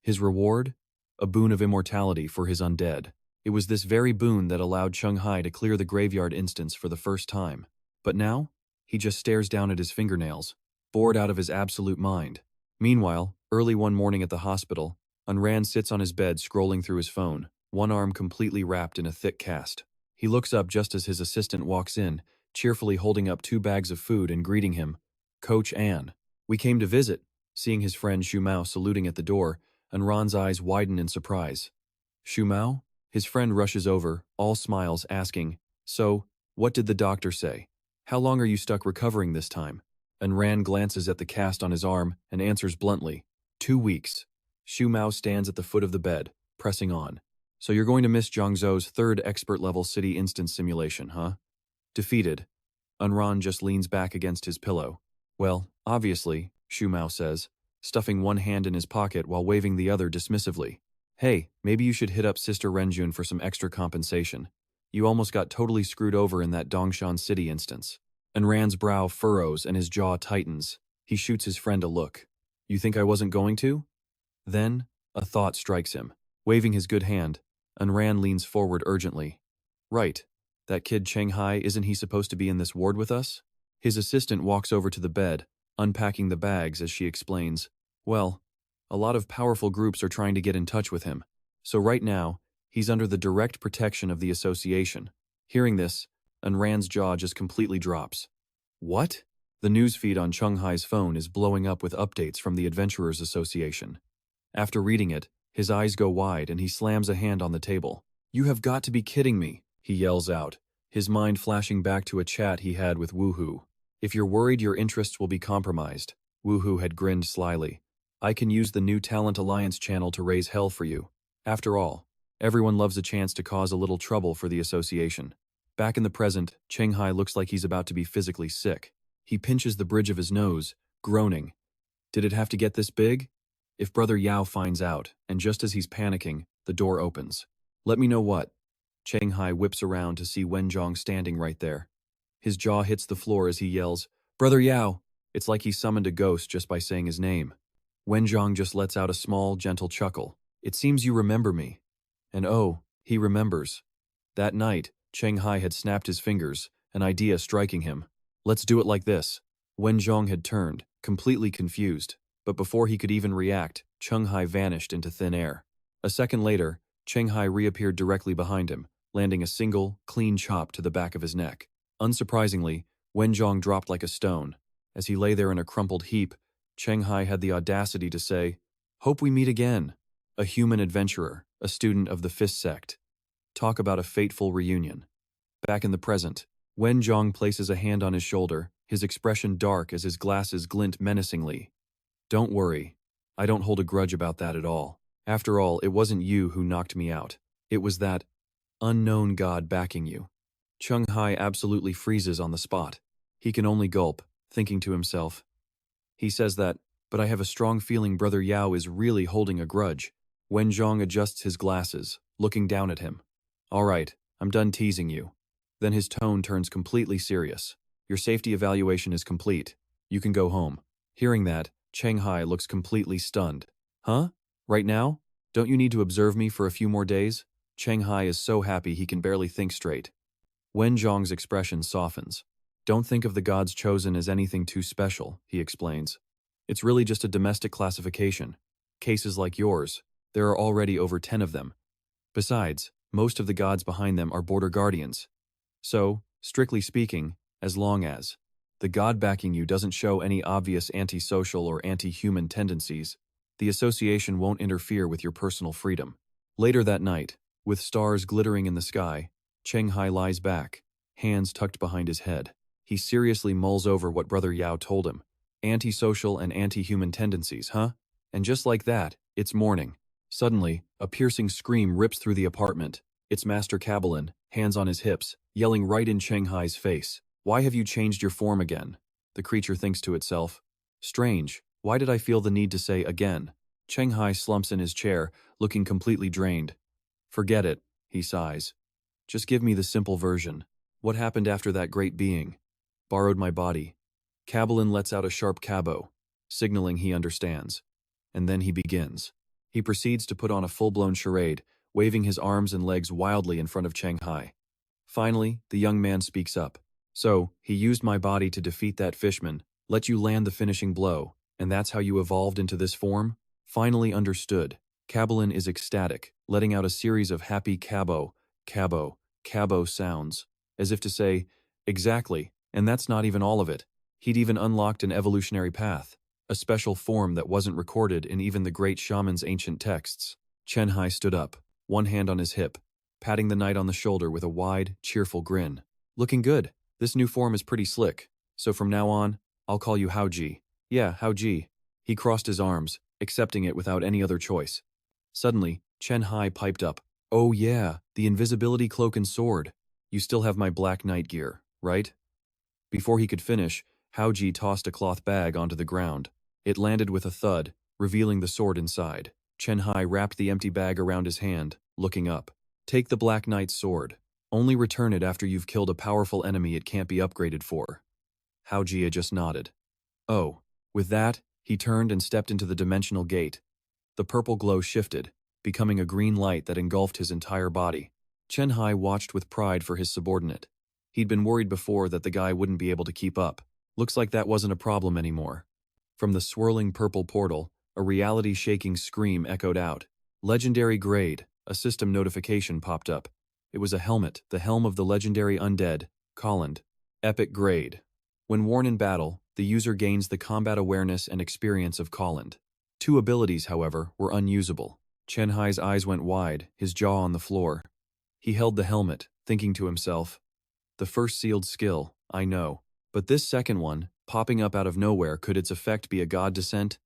His reward? A boon of immortality for his undead. It was this very boon that allowed Cheng Hai to clear the graveyard instance for the first time. But now, he just stares down at his fingernails, bored out of his absolute mind. Meanwhile, early one morning at the hospital, Unran sits on his bed scrolling through his phone, one arm completely wrapped in a thick cast. He looks up just as his assistant walks in, cheerfully holding up 2 bags of food and greeting him. "Coach Ann. We came to visit." Seeing his friend Xu Mao saluting at the door, Unran's eyes widen in surprise. "Xu Mao?" His friend rushes over, all smiles, asking, "So, what did the doctor say? How long are you stuck recovering this time?" Unran glances at the cast on his arm and answers bluntly, 2 weeks. Xu Mao stands at the foot of the bed, pressing on. "So you're going to miss Zhangzhou's 3rd expert-level city instance simulation, huh?" Defeated, Unran just leans back against his pillow. "Well, obviously," Xu Mao says, stuffing one hand in his pocket while waving the other dismissively. "Hey, maybe you should hit up Sister Renjun for some extra compensation. You almost got totally screwed over in that Dongshan City instance." Unran's brow furrows and his jaw tightens. He shoots his friend a look. "You think I wasn't going to?" Then, a thought strikes him. Waving his good hand, Unran leans forward urgently. "Right. That kid Cheng Hai, isn't he supposed to be in this ward with us?" His assistant walks over to the bed, unpacking the bags as she explains, "Well, a lot of powerful groups are trying to get in touch with him. So right now, he's under the direct protection of the association." Hearing this, Unran's jaw just completely drops. "What?" The newsfeed on Cheng Hai's phone is blowing up with updates from the Adventurers Association. After reading it, his eyes go wide and he slams a hand on the table. "You have got to be kidding me," he yells out, his mind flashing back to a chat he had with Woohoo. "If you're worried your interests will be compromised," Woohoo had grinned slyly, "I can use the new Talent Alliance channel to raise hell for you. After all, everyone loves a chance to cause a little trouble for the association." Back in the present, Cheng Hai looks like he's about to be physically sick. He pinches the bridge of his nose, groaning. Did it have to get this big? If Brother Yao finds out, and just as he's panicking, the door opens. "Let me know what?" Cheng Hai whips around to see Wenjong standing right there. His jaw hits the floor as he yells, "Brother Yao!" It's like he summoned a ghost just by saying his name. Wenjong just lets out a small, gentle chuckle. "It seems you remember me." And oh, he remembers. That night, Cheng Hai had snapped his fingers, an idea striking him. "Let's do it like this." Wenjong had turned, completely confused, but before he could even react, Cheng Hai vanished into thin air. A second later, Cheng Hai reappeared directly behind him, landing a single, clean chop to the back of his neck. Unsurprisingly, Wenjong dropped like a stone. As he lay there in a crumpled heap, Cheng Hai had the audacity to say, "Hope we meet again." A human adventurer, a student of the Fist sect. Talk about a fateful reunion. Back in the present, Wenjong places a hand on his shoulder, his expression dark as his glasses glint menacingly. "Don't worry. I don't hold a grudge about that at all. After all, it wasn't you who knocked me out. It was that unknown god backing you." Cheng Hai absolutely freezes on the spot. He can only gulp, thinking to himself. He says that, but I have a strong feeling Brother Yao is really holding a grudge. Wenjong adjusts his glasses, looking down at him. "All right, I'm done teasing you." Then his tone turns completely serious. "Your safety evaluation is complete. You can go home." Hearing that, Cheng Hai looks completely stunned. "Huh? Right now? Don't you need to observe me for a few more days? Cheng Hai is so happy he can barely think straight. Wen Zhong's expression softens. Don't think of the gods chosen as anything too special, he explains. It's really just a domestic classification. Cases like yours, there are already over 10 of them. Besides, most of the gods behind them are border guardians. So, strictly speaking, as long as the god backing you doesn't show any obvious antisocial or anti-human tendencies, the association won't interfere with your personal freedom. Later that night, with stars glittering in the sky, Cheng Hai lies back, hands tucked behind his head. He seriously mulls over what Brother Yao told him. Antisocial and anti-human tendencies, huh? And just like that, it's morning. Suddenly, a piercing scream rips through the apartment. It's Master Cabalin, hands on his hips, yelling right in Cheng Hai's face. Why have you changed your form again? The creature thinks to itself. Strange, why did I feel the need to say again? Cheng Hai slumps in his chair, looking completely drained. Forget it, he sighs. Just give me the simple version. What happened after that great being? Borrowed my body. Cabalin lets out a sharp cabo, signaling he understands. And then he begins. He proceeds to put on a full-blown charade, waving his arms and legs wildly in front of Cheng Hai. Finally, the young man speaks up. So, he used my body to defeat that fishman, let you land the finishing blow, and that's how you evolved into this form? Finally understood. Cabalin is ecstatic, letting out a series of happy cabo sounds, as if to say, exactly, and that's not even all of it. He'd even unlocked an evolutionary path, a special form that wasn't recorded in even the great shaman's ancient texts. Cheng Hai stood up, one hand on his hip, patting the knight on the shoulder with a wide, cheerful grin. Looking good. This new form is pretty slick, so from now on, I'll call you Haoji. Yeah, Haoji. He crossed his arms, accepting it without any other choice. Suddenly, Cheng Hai piped up. Oh yeah, the invisibility cloak and sword. You still have my black knight gear, right? Before he could finish, Haoji tossed a cloth bag onto the ground. It landed with a thud, revealing the sword inside. Cheng Hai wrapped the empty bag around his hand, looking up. Take the Black Knight's sword. Only return it after you've killed a powerful enemy it can't be upgraded for. Haoji just nodded. Oh. With that, he turned and stepped into the dimensional gate. The purple glow shifted, becoming a green light that engulfed his entire body. Cheng Hai watched with pride for his subordinate. He'd been worried before that the guy wouldn't be able to keep up. Looks like that wasn't a problem anymore. From the swirling purple portal, a reality-shaking scream echoed out. Legendary grade, a system notification popped up. It was a helmet, the helm of the legendary undead, Colland. Epic grade. When worn in battle, the user gains the combat awareness and experience of Colland. Two abilities, however, were unusable. Cheng Hai's eyes went wide, his jaw on the floor. He held the helmet, thinking to himself, the first sealed skill, I know. But this second one, popping up out of nowhere, could its effect be a god descent?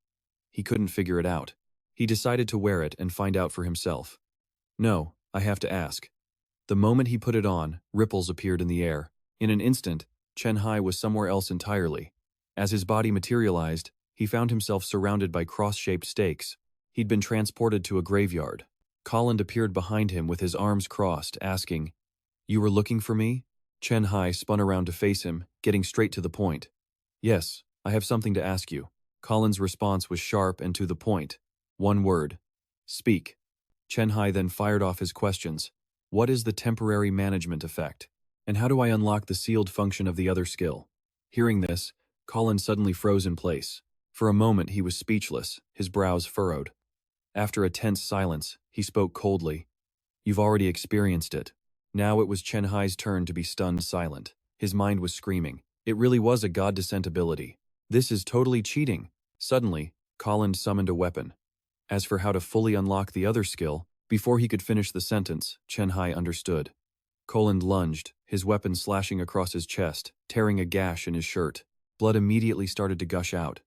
He couldn't figure it out. He decided to wear it and find out for himself. No, I have to ask. The moment he put it on, ripples appeared in the air. In an instant, Cheng Hai was somewhere else entirely. As his body materialized, he found himself surrounded by cross-shaped stakes. He'd been transported to a graveyard. Colland appeared behind him with his arms crossed, asking, You were looking for me? Cheng Hai spun around to face him, getting straight to the point. Yes, I have something to ask you. Colland's response was sharp and to the point. One word. Speak. Cheng Hai then fired off his questions. What is the temporary management effect? And how do I unlock the sealed function of the other skill? Hearing this, Colland suddenly froze in place. For a moment he was speechless, his brows furrowed. After a tense silence, he spoke coldly. You've already experienced it. Now it was Cheng Hai's turn to be stunned silent. His mind was screaming. It really was a god descent ability. This is totally cheating. Suddenly, Colland summoned a weapon. As for how to fully unlock the other skill, before he could finish the sentence, Cheng Hai understood. Colland lunged, his weapon slashing across his chest, tearing a gash in his shirt. Blood immediately started to gush out.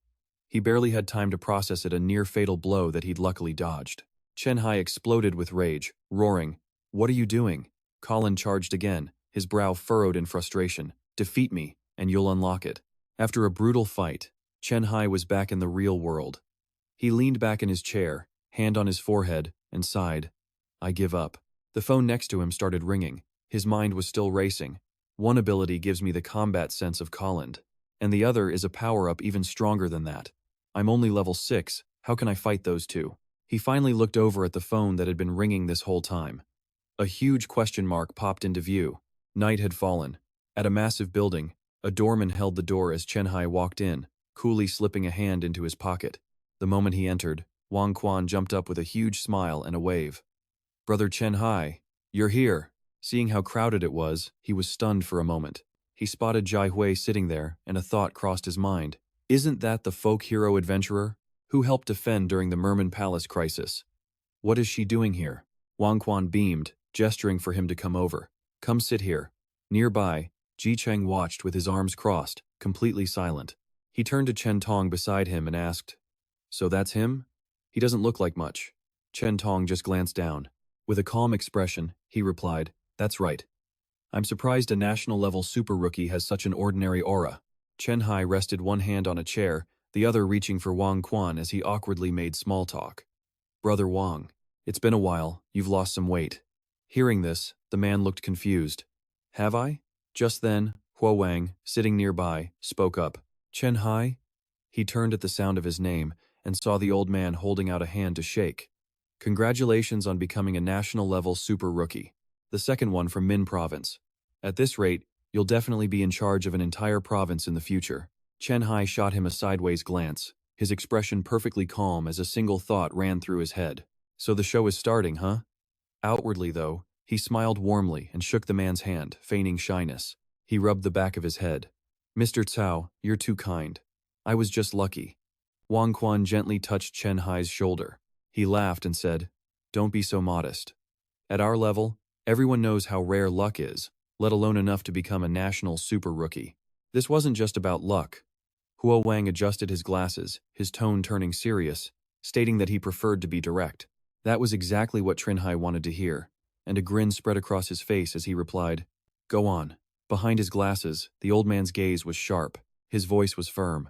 He barely had time to process it, a near-fatal blow that he'd luckily dodged. Cheng Hai exploded with rage, roaring, What are you doing? Colland charged again, his brow furrowed in frustration. Defeat me, and you'll unlock it. After a brutal fight, Cheng Hai was back in the real world. He leaned back in his chair, hand on his forehead, and sighed. I give up. The phone next to him started ringing. His mind was still racing. One ability gives me the combat sense of Colland, and the other is a power-up even stronger than that. I'm only level 6, how can I fight those two? He finally looked over at the phone that had been ringing this whole time. A huge question mark popped into view. Night had fallen. At a massive building, a doorman held the door as Cheng Hai walked in, coolly slipping a hand into his pocket. The moment he entered, Wang Quan jumped up with a huge smile and a wave. "Brother Cheng Hai, you're here." Seeing how crowded it was, he was stunned for a moment. He spotted Jai Hui sitting there, and a thought crossed his mind. Isn't that the folk hero adventurer who helped defend during the Merman Palace crisis? What is she doing here? Wang Quan beamed, gesturing for him to come over. "Come sit here." Nearby, Ji Cheng watched with his arms crossed, completely silent. He turned to Chen Tong beside him and asked, "So that's him? He doesn't look like much." Chen Tong just glanced down. With a calm expression, he replied, "That's right. I'm surprised a national-level super rookie has such an ordinary aura." Chen Hai rested one hand on a chair, the other reaching for Wang Quan as he awkwardly made small talk. "Brother Wang, it's been a while, you've lost some weight." Hearing this, the man looked confused. "Have I?" Just then, Huo Wang, sitting nearby, spoke up. "Chen Hai?" He turned at the sound of his name and saw the old man holding out a hand to shake. "Congratulations on becoming a national-level super rookie. The second one from Min Province. At this rate, you'll definitely be in charge of an entire province in the future." Chen Hai shot him a sideways glance, his expression perfectly calm as a single thought ran through his head. "So the show is starting, huh?" Outwardly, though, he smiled warmly and shook the man's hand, feigning shyness. He rubbed the back of his head. "Mr. Cao, you're too kind. I was just lucky." Wang Quan gently touched Chen Hai's shoulder. He laughed and said, "Don't be so modest. At our level, everyone knows how rare luck is, let alone enough to become a national super rookie. This wasn't just about luck." Huo Wang adjusted his glasses, his tone turning serious, stating that he preferred to be direct. That was exactly what Chen Hai wanted to hear, and a grin spread across his face as he replied, "Go on." Behind his glasses, the old man's gaze was sharp, his voice was firm.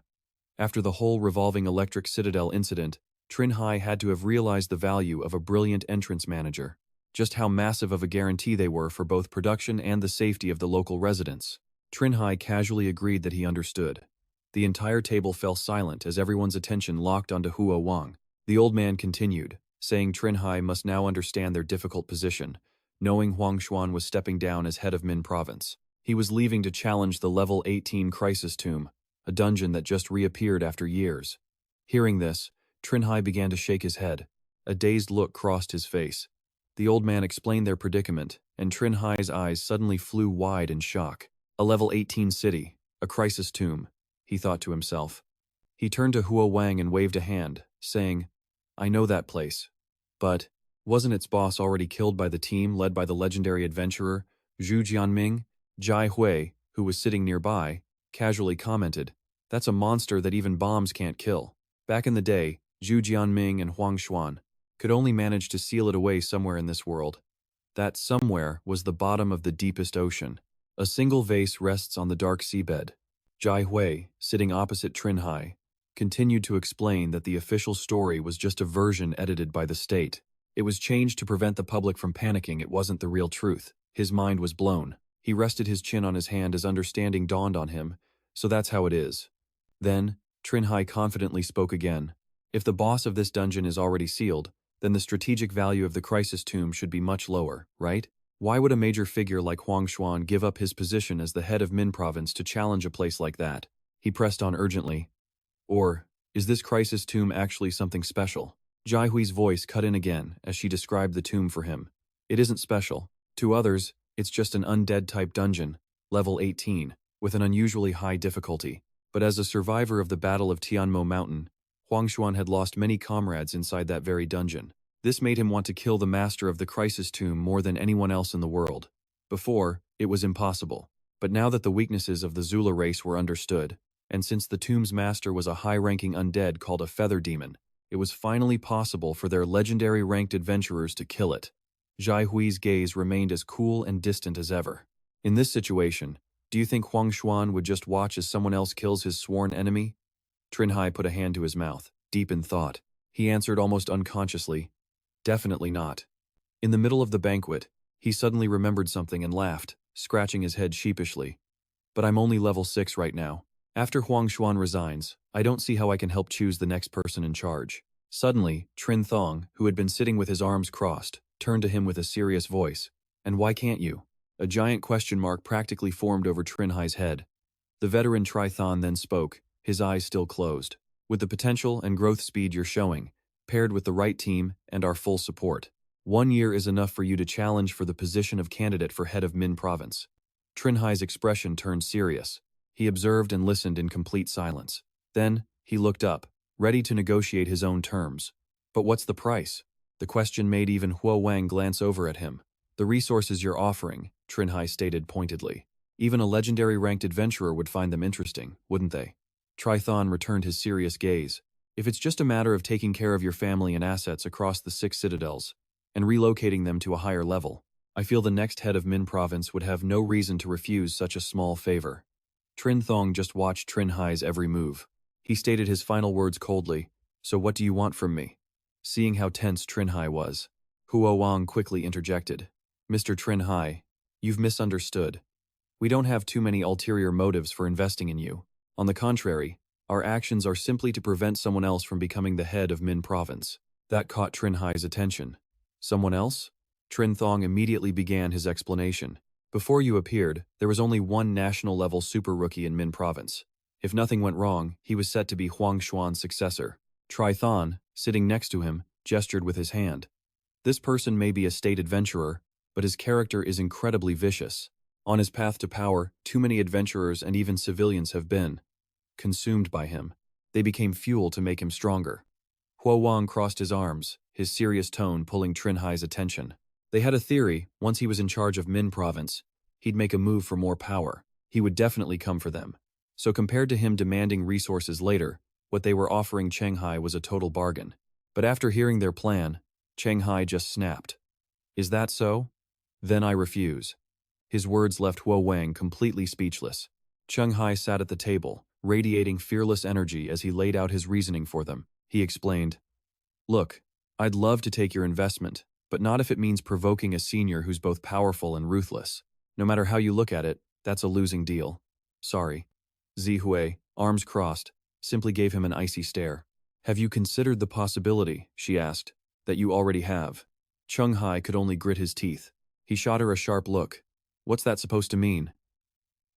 After the whole revolving electric citadel incident, Chen Hai had to have realized the value of a brilliant entrance manager, just how massive of a guarantee they were for both production and the safety of the local residents. Chen Hai casually agreed that he understood. The entire table fell silent as everyone's attention locked onto Huo Wang. The old man continued, saying Chen Hai must now understand their difficult position, knowing Huang Xuan was stepping down as head of Min Province. He was leaving to challenge the level 18 crisis tomb, a dungeon that just reappeared after years. Hearing this, Chen Hai began to shake his head. A dazed look crossed his face. The old man explained their predicament, and Chen Hai's eyes suddenly flew wide in shock. A level 18 city, a crisis tomb, he thought to himself. He turned to Huo Wang and waved a hand, saying, "I know that place. But, wasn't its boss already killed by the team led by the legendary adventurer, Zhu Jianming?" Jai Hui, who was sitting nearby, casually commented, "That's a monster that even bombs can't kill." Back in the day, Zhu Jianming and Huang Xuan could only manage to seal it away somewhere in this world. That somewhere was the bottom of the deepest ocean. A single vase rests on the dark seabed. Jai Hui, sitting opposite Chen Hai, continued to explain that the official story was just a version edited by the state. It was changed to prevent the public from panicking. It wasn't the real truth. His mind was blown. He rested his chin on his hand as understanding dawned on him. "So that's how it is." Then, Chen Hai confidently spoke again. "If the boss of this dungeon is already sealed, then the strategic value of the crisis tomb should be much lower, right? Why would a major figure like Huang Xuan give up his position as the head of Min Province to challenge a place like that?" He pressed on urgently. "Or, is this crisis tomb actually something special?" Jai Hui's voice cut in again as she described the tomb for him. "It isn't special. To others, it's just an undead-type dungeon, level 18, with an unusually high difficulty. But as a survivor of the Battle of Tianmo Mountain, Huang Xuan had lost many comrades inside that very dungeon. This made him want to kill the master of the crisis tomb more than anyone else in the world. Before, it was impossible. But now that the weaknesses of the Zula race were understood, and since the tomb's master was a high-ranking undead called a feather demon, it was finally possible for their legendary ranked adventurers to kill it. Jai Hui's gaze remained as cool and distant as ever. In this situation, do you think Huang Xuan would just watch as someone else kills his sworn enemy? Chen Hai put a hand to his mouth, deep in thought. He answered almost unconsciously, "Definitely not." In the middle of the banquet, he suddenly remembered something and laughed, scratching his head sheepishly. "But I'm only level 6 right now. After Huang Xuan resigns, I don't see how I can help choose the next person in charge." Suddenly, Trin Thong, who had been sitting with his arms crossed, turned to him with a serious voice. And why can't you? A giant question mark practically formed over Trin Hai's head. The veteran Trithon then spoke, his eyes still closed. With the potential and growth speed you're showing, paired with the right team and our full support, 1 year is enough for you to challenge for the position of candidate for head of Min Province. Trin Hai's expression turned serious. He observed and listened in complete silence. Then, he looked up, ready to negotiate his own terms. But what's the price? The question made even Huo Wang glance over at him. The resources you're offering, Trin Hai stated pointedly. Even a legendary ranked adventurer would find them interesting, wouldn't they? Trithon returned his serious gaze. If it's just a matter of taking care of your family and assets across the 6 citadels, and relocating them to a higher level, I feel the next head of Min Province would have no reason to refuse such a small favor. Trin Thong just watched Trin Hai's every move. He stated his final words coldly, "So what do you want from me?" Seeing how tense Trin Hai was, Huo Wang quickly interjected. "Mr. Trin Hai, you've misunderstood. We don't have too many ulterior motives for investing in you. On the contrary, our actions are simply to prevent someone else from becoming the head of Min Province." That caught Trin Hai's attention. Someone else? Trin Thong immediately began his explanation. Before you appeared, there was only one national-level super rookie in Min Province. If nothing went wrong, he was set to be Huang Xuan's successor. Trithon, sitting next to him, gestured with his hand. This person may be a state adventurer, but his character is incredibly vicious. On his path to power, too many adventurers and even civilians have been consumed by him. They became fuel to make him stronger. Huo Wang crossed his arms, his serious tone pulling Trin Hai's attention. They had a theory, once he was in charge of Min Province, he'd make a move for more power. He would definitely come for them. So compared to him demanding resources later, what they were offering Cheng Hai was a total bargain. But after hearing their plan, Cheng Hai just snapped. "Is that so? Then I refuse." His words left Huo Wang completely speechless. Cheng Hai sat at the table, radiating fearless energy as he laid out his reasoning for them. He explained, "Look, I'd love to take your investment, but not if it means provoking a senior who's both powerful and ruthless. No matter how you look at it, that's a losing deal. Sorry." Zihui, arms crossed, simply gave him an icy stare. "Have you considered the possibility," she asked, "that you already have?" Cheng Hai could only grit his teeth. He shot her a sharp look. "What's that supposed to mean?"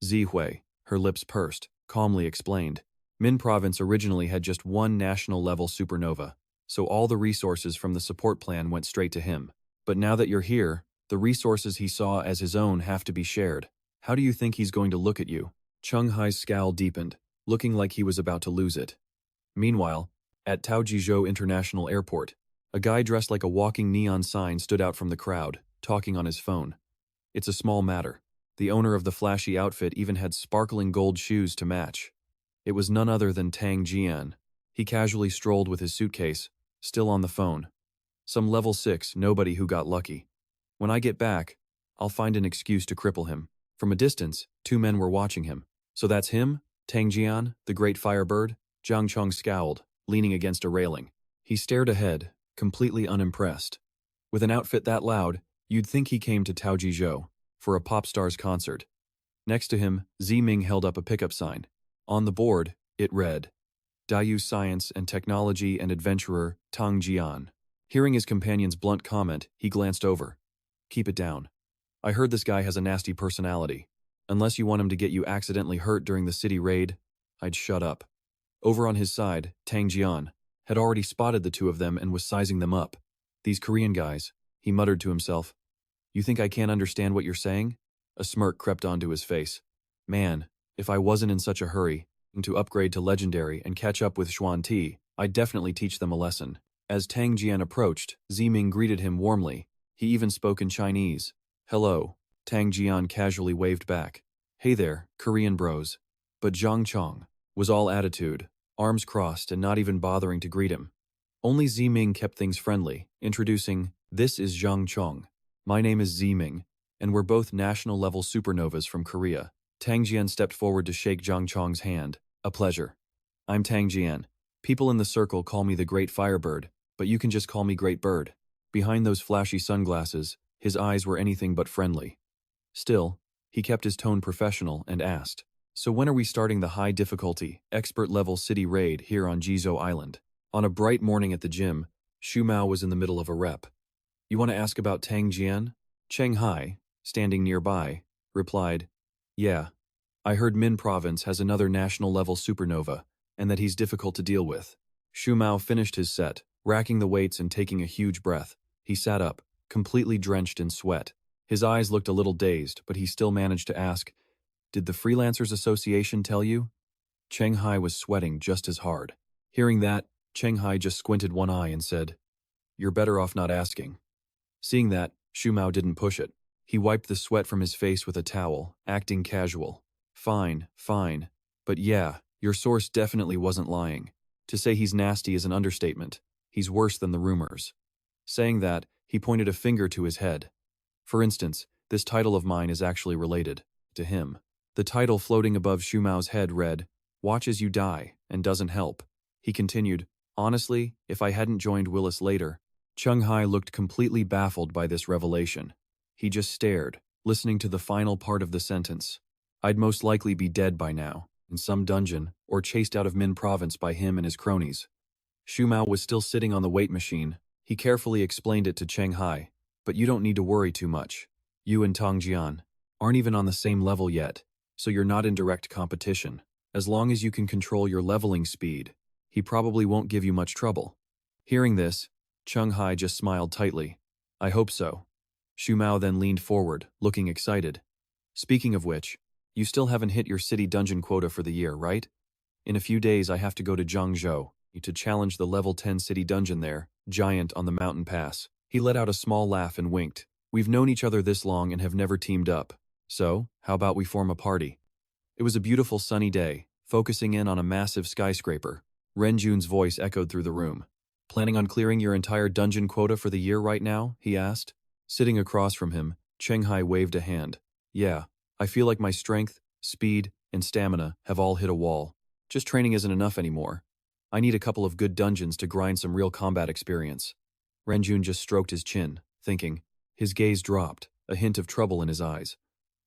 Zihui, her lips pursed, calmly explained. Min Province originally had just one national-level supernova, so all the resources from the support plan went straight to him. But now that you're here, the resources he saw as his own have to be shared. How do you think he's going to look at you? Cheng Hai's scowl deepened, looking like he was about to lose it. Meanwhile, at Taojizhou International Airport, a guy dressed like a walking neon sign stood out from the crowd, talking on his phone. It's a small matter. The owner of the flashy outfit even had sparkling gold shoes to match. It was none other than Tang Jian. He casually strolled with his suitcase, still on the phone. Some level 6 nobody who got lucky. When I get back, I'll find an excuse to cripple him. From a distance, 2 men were watching him. So that's him? Tang Jian, the great firebird? Zhang Chong scowled, leaning against a railing. He stared ahead, completely unimpressed. With an outfit that loud, you'd think he came to Taojizhou for a pop star's concert. Next to him, Ziming held up a pickup sign. On the board, it read, Dayu Science and Technology and Adventurer Tang Jian. Hearing his companion's blunt comment, he glanced over. Keep it down. I heard this guy has a nasty personality. Unless you want him to get you accidentally hurt during the city raid, I'd shut up. Over on his side, Tang Jian had already spotted the 2 of them and was sizing them up. These Korean guys, he muttered to himself. You think I can't understand what you're saying? A smirk crept onto his face. Man, if I wasn't in such a hurry to upgrade to legendary and catch up with Xuan Ti, I'd definitely teach them a lesson. As Tang Jian approached, Ziming greeted him warmly. He even spoke in Chinese. Hello. Tang Jian casually waved back. Hey there, Korean bros. But Zhang Chong was all attitude, arms crossed and not even bothering to greet him. Only Ziming kept things friendly, introducing, This is Zhang Chong. My name is Ziming, and we're both national-level supernovas from Korea. Tang Jian stepped forward to shake Zhang Chong's hand. A pleasure. I'm Tang Jian. People in the circle call me the Great Firebird, but you can just call me Great Bird. Behind those flashy sunglasses, his eyes were anything but friendly. Still, he kept his tone professional and asked, So when are we starting the high-difficulty, expert-level city raid here on Jizo Island? On a bright morning at the gym, Shu Mao was in the middle of a rep. "You want to ask about Tang Jian?" Cheng Hai, standing nearby, replied, "Yeah. I heard Min Province has another national-level supernova, and that he's difficult to deal with." Shu Mao finished his set, racking the weights and taking a huge breath. He sat up, completely drenched in sweat. His eyes looked a little dazed, but he still managed to ask, "Did the Freelancers Association tell you?" Cheng Hai was sweating just as hard. Hearing that, Cheng Hai just squinted one eye and said, "You're better off not asking." Seeing that, Shu Mao didn't push it. He wiped the sweat from his face with a towel, acting casual. "Fine, fine. But yeah, your source definitely wasn't lying. To say he's nasty is an understatement. He's worse than the rumors." Saying that, he pointed a finger to his head. "For instance, this title of mine is actually related to him." The title floating above Shu Mao's head read, "Watch as you die, and doesn't help." He continued, "Honestly, if I hadn't joined Willis later." Cheng Hai looked completely baffled by this revelation. He just stared, listening to the final part of the sentence. "I'd most likely be dead by now, in some dungeon, or chased out of Min Province by him and his cronies." Shu Mao was still sitting on the weight machine. He carefully explained it to Cheng Hai, "But you don't need to worry too much. You and Tang Jian aren't even on the same level yet, so you're not in direct competition. As long as you can control your leveling speed, he probably won't give you much trouble." Hearing this, Cheng Hai just smiled tightly. "I hope so." Shu Mao then leaned forward, looking excited. "Speaking of which, you still haven't hit your city dungeon quota for the year, right? In a few days I have to go to Zhangzhou to challenge the level 10 city dungeon there, Giant on the Mountain Pass." He let out a small laugh and winked. "We've known each other this long and have never teamed up. So, how about we form a party?" It was a beautiful sunny day, focusing in on a massive skyscraper. Renjun's voice echoed through the room. "Planning on clearing your entire dungeon quota for the year right now?" he asked. Sitting across from him, Cheng Hai waved a hand. "Yeah, I feel like my strength, speed, and stamina have all hit a wall. Just training isn't enough anymore. I need a couple of good dungeons to grind some real combat experience." Renjun just stroked his chin, thinking. His gaze dropped, a hint of trouble in his eyes.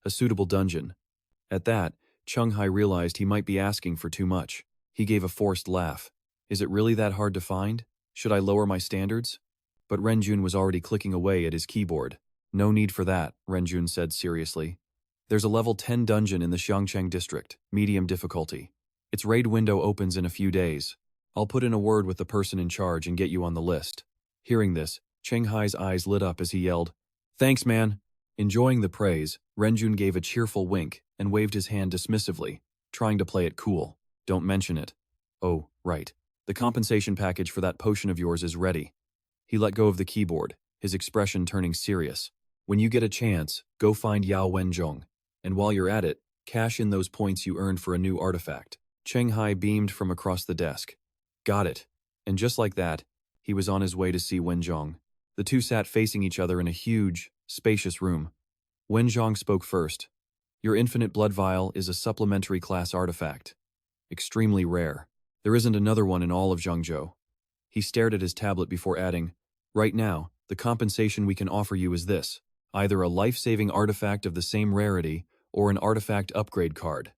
A suitable dungeon. At that, Cheng Hai realized he might be asking for too much. He gave a forced laugh. "Is it really that hard to find? Should I lower my standards?" But Renjun was already clicking away at his keyboard. "No need for that," Renjun said seriously. "There's a level 10 dungeon in the Xiangcheng district, medium difficulty. Its raid window opens in a few days. I'll put in a word with the person in charge and get you on the list." Hearing this, Cheng Hai's eyes lit up as he yelled, "Thanks, man." Enjoying the praise, Renjun gave a cheerful wink and waved his hand dismissively, trying to play it cool. "Don't mention it." "Oh, right. The compensation package for that potion of yours is ready." He let go of the keyboard, his expression turning serious. "When you get a chance, go find Yao Wenzhong, and while you're at it, cash in those points you earned for a new artifact." Cheng Hai beamed from across the desk. "Got it." And just like that, he was on his way to see Wenzhong. The two sat facing each other in a huge, spacious room. Wenzhong spoke first. "Your infinite blood vial is a supplementary class artifact. Extremely rare. There isn't another one in all of Zhangzhou." He stared at his tablet before adding, "Right now, the compensation we can offer you is this: either a life-saving artifact of the same rarity or an artifact upgrade card.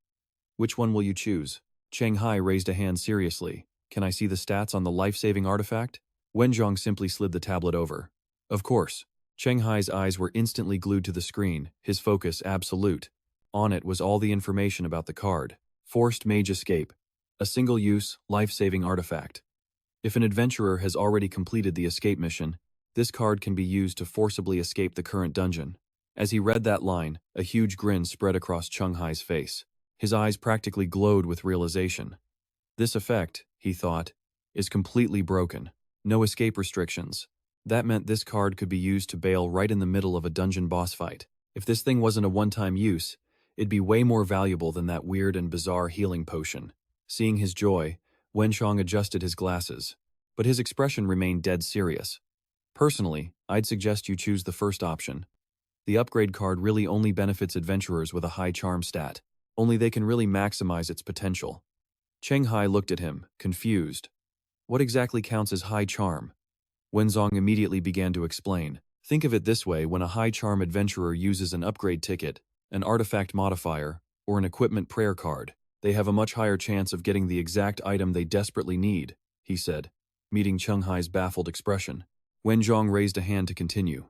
Which one will you choose?" Cheng Hai raised a hand seriously. "Can I see the stats on the life-saving artifact?" Wenzhong simply slid the tablet over. "Of course." Cheng Hai's eyes were instantly glued to the screen, his focus absolute. On it was all the information about the card. Forced Mage Escape. A single-use, life-saving artifact. If an adventurer has already completed the escape mission, this card can be used to forcibly escape the current dungeon. As he read that line, a huge grin spread across Cheng Hai's face. His eyes practically glowed with realization. This effect, he thought, is completely broken. No escape restrictions. That meant this card could be used to bail right in the middle of a dungeon boss fight. If this thing wasn't a one-time use, it'd be way more valuable than that weird and bizarre healing potion. Seeing his joy, Wenshong adjusted his glasses, but his expression remained dead serious. "Personally, I'd suggest you choose the first option. The upgrade card really only benefits adventurers with a high charm stat. Only they can really maximize its potential." Cheng Hai looked at him, confused. What exactly counts as high charm? Wenzong immediately began to explain. "Think of it this way: when a high charm adventurer uses an upgrade ticket, an artifact modifier, or an equipment prayer card, they have a much higher chance of getting the exact item they desperately need," he said. meeting Cheng Hai's baffled expression. Wenzhong raised a hand to continue.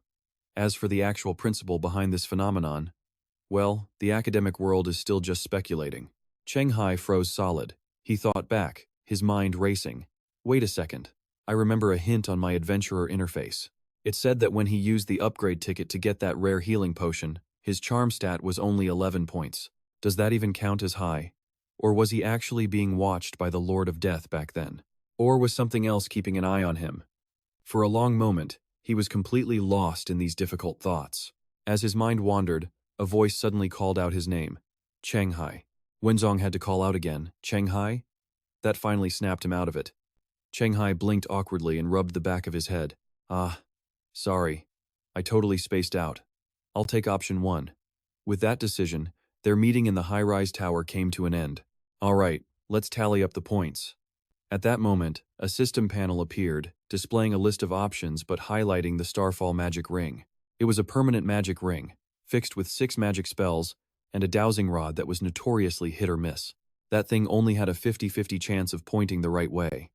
As for the actual principle behind this phenomenon, well, the academic world is still just speculating. Cheng Hai froze solid. He thought back, his mind racing. Wait a second. I remember a hint on my adventurer interface. It said that when he used the upgrade ticket to get that rare healing potion, his charm stat was only 11 points. Does that even count as high? Or was he actually being watched by the Lord of Death back then? Or was something else keeping an eye on him? For a long moment, he was completely lost in these difficult thoughts. As his mind wandered, a voice suddenly called out his name. Cheng Hai. Wenzhong had to call out again. Cheng Hai? That finally snapped him out of it. Cheng Hai blinked awkwardly and rubbed the back of his head. Ah, sorry. I totally spaced out. I'll take option 1. With that decision, their meeting in the high-rise tower came to an end. All right, let's tally up the points. At that moment, a system panel appeared, displaying a list of options but highlighting the Starfall magic ring. It was a permanent magic ring, fixed with 6 magic spells, and a dowsing rod that was notoriously hit or miss. That thing only had a 50-50 chance of pointing the right way.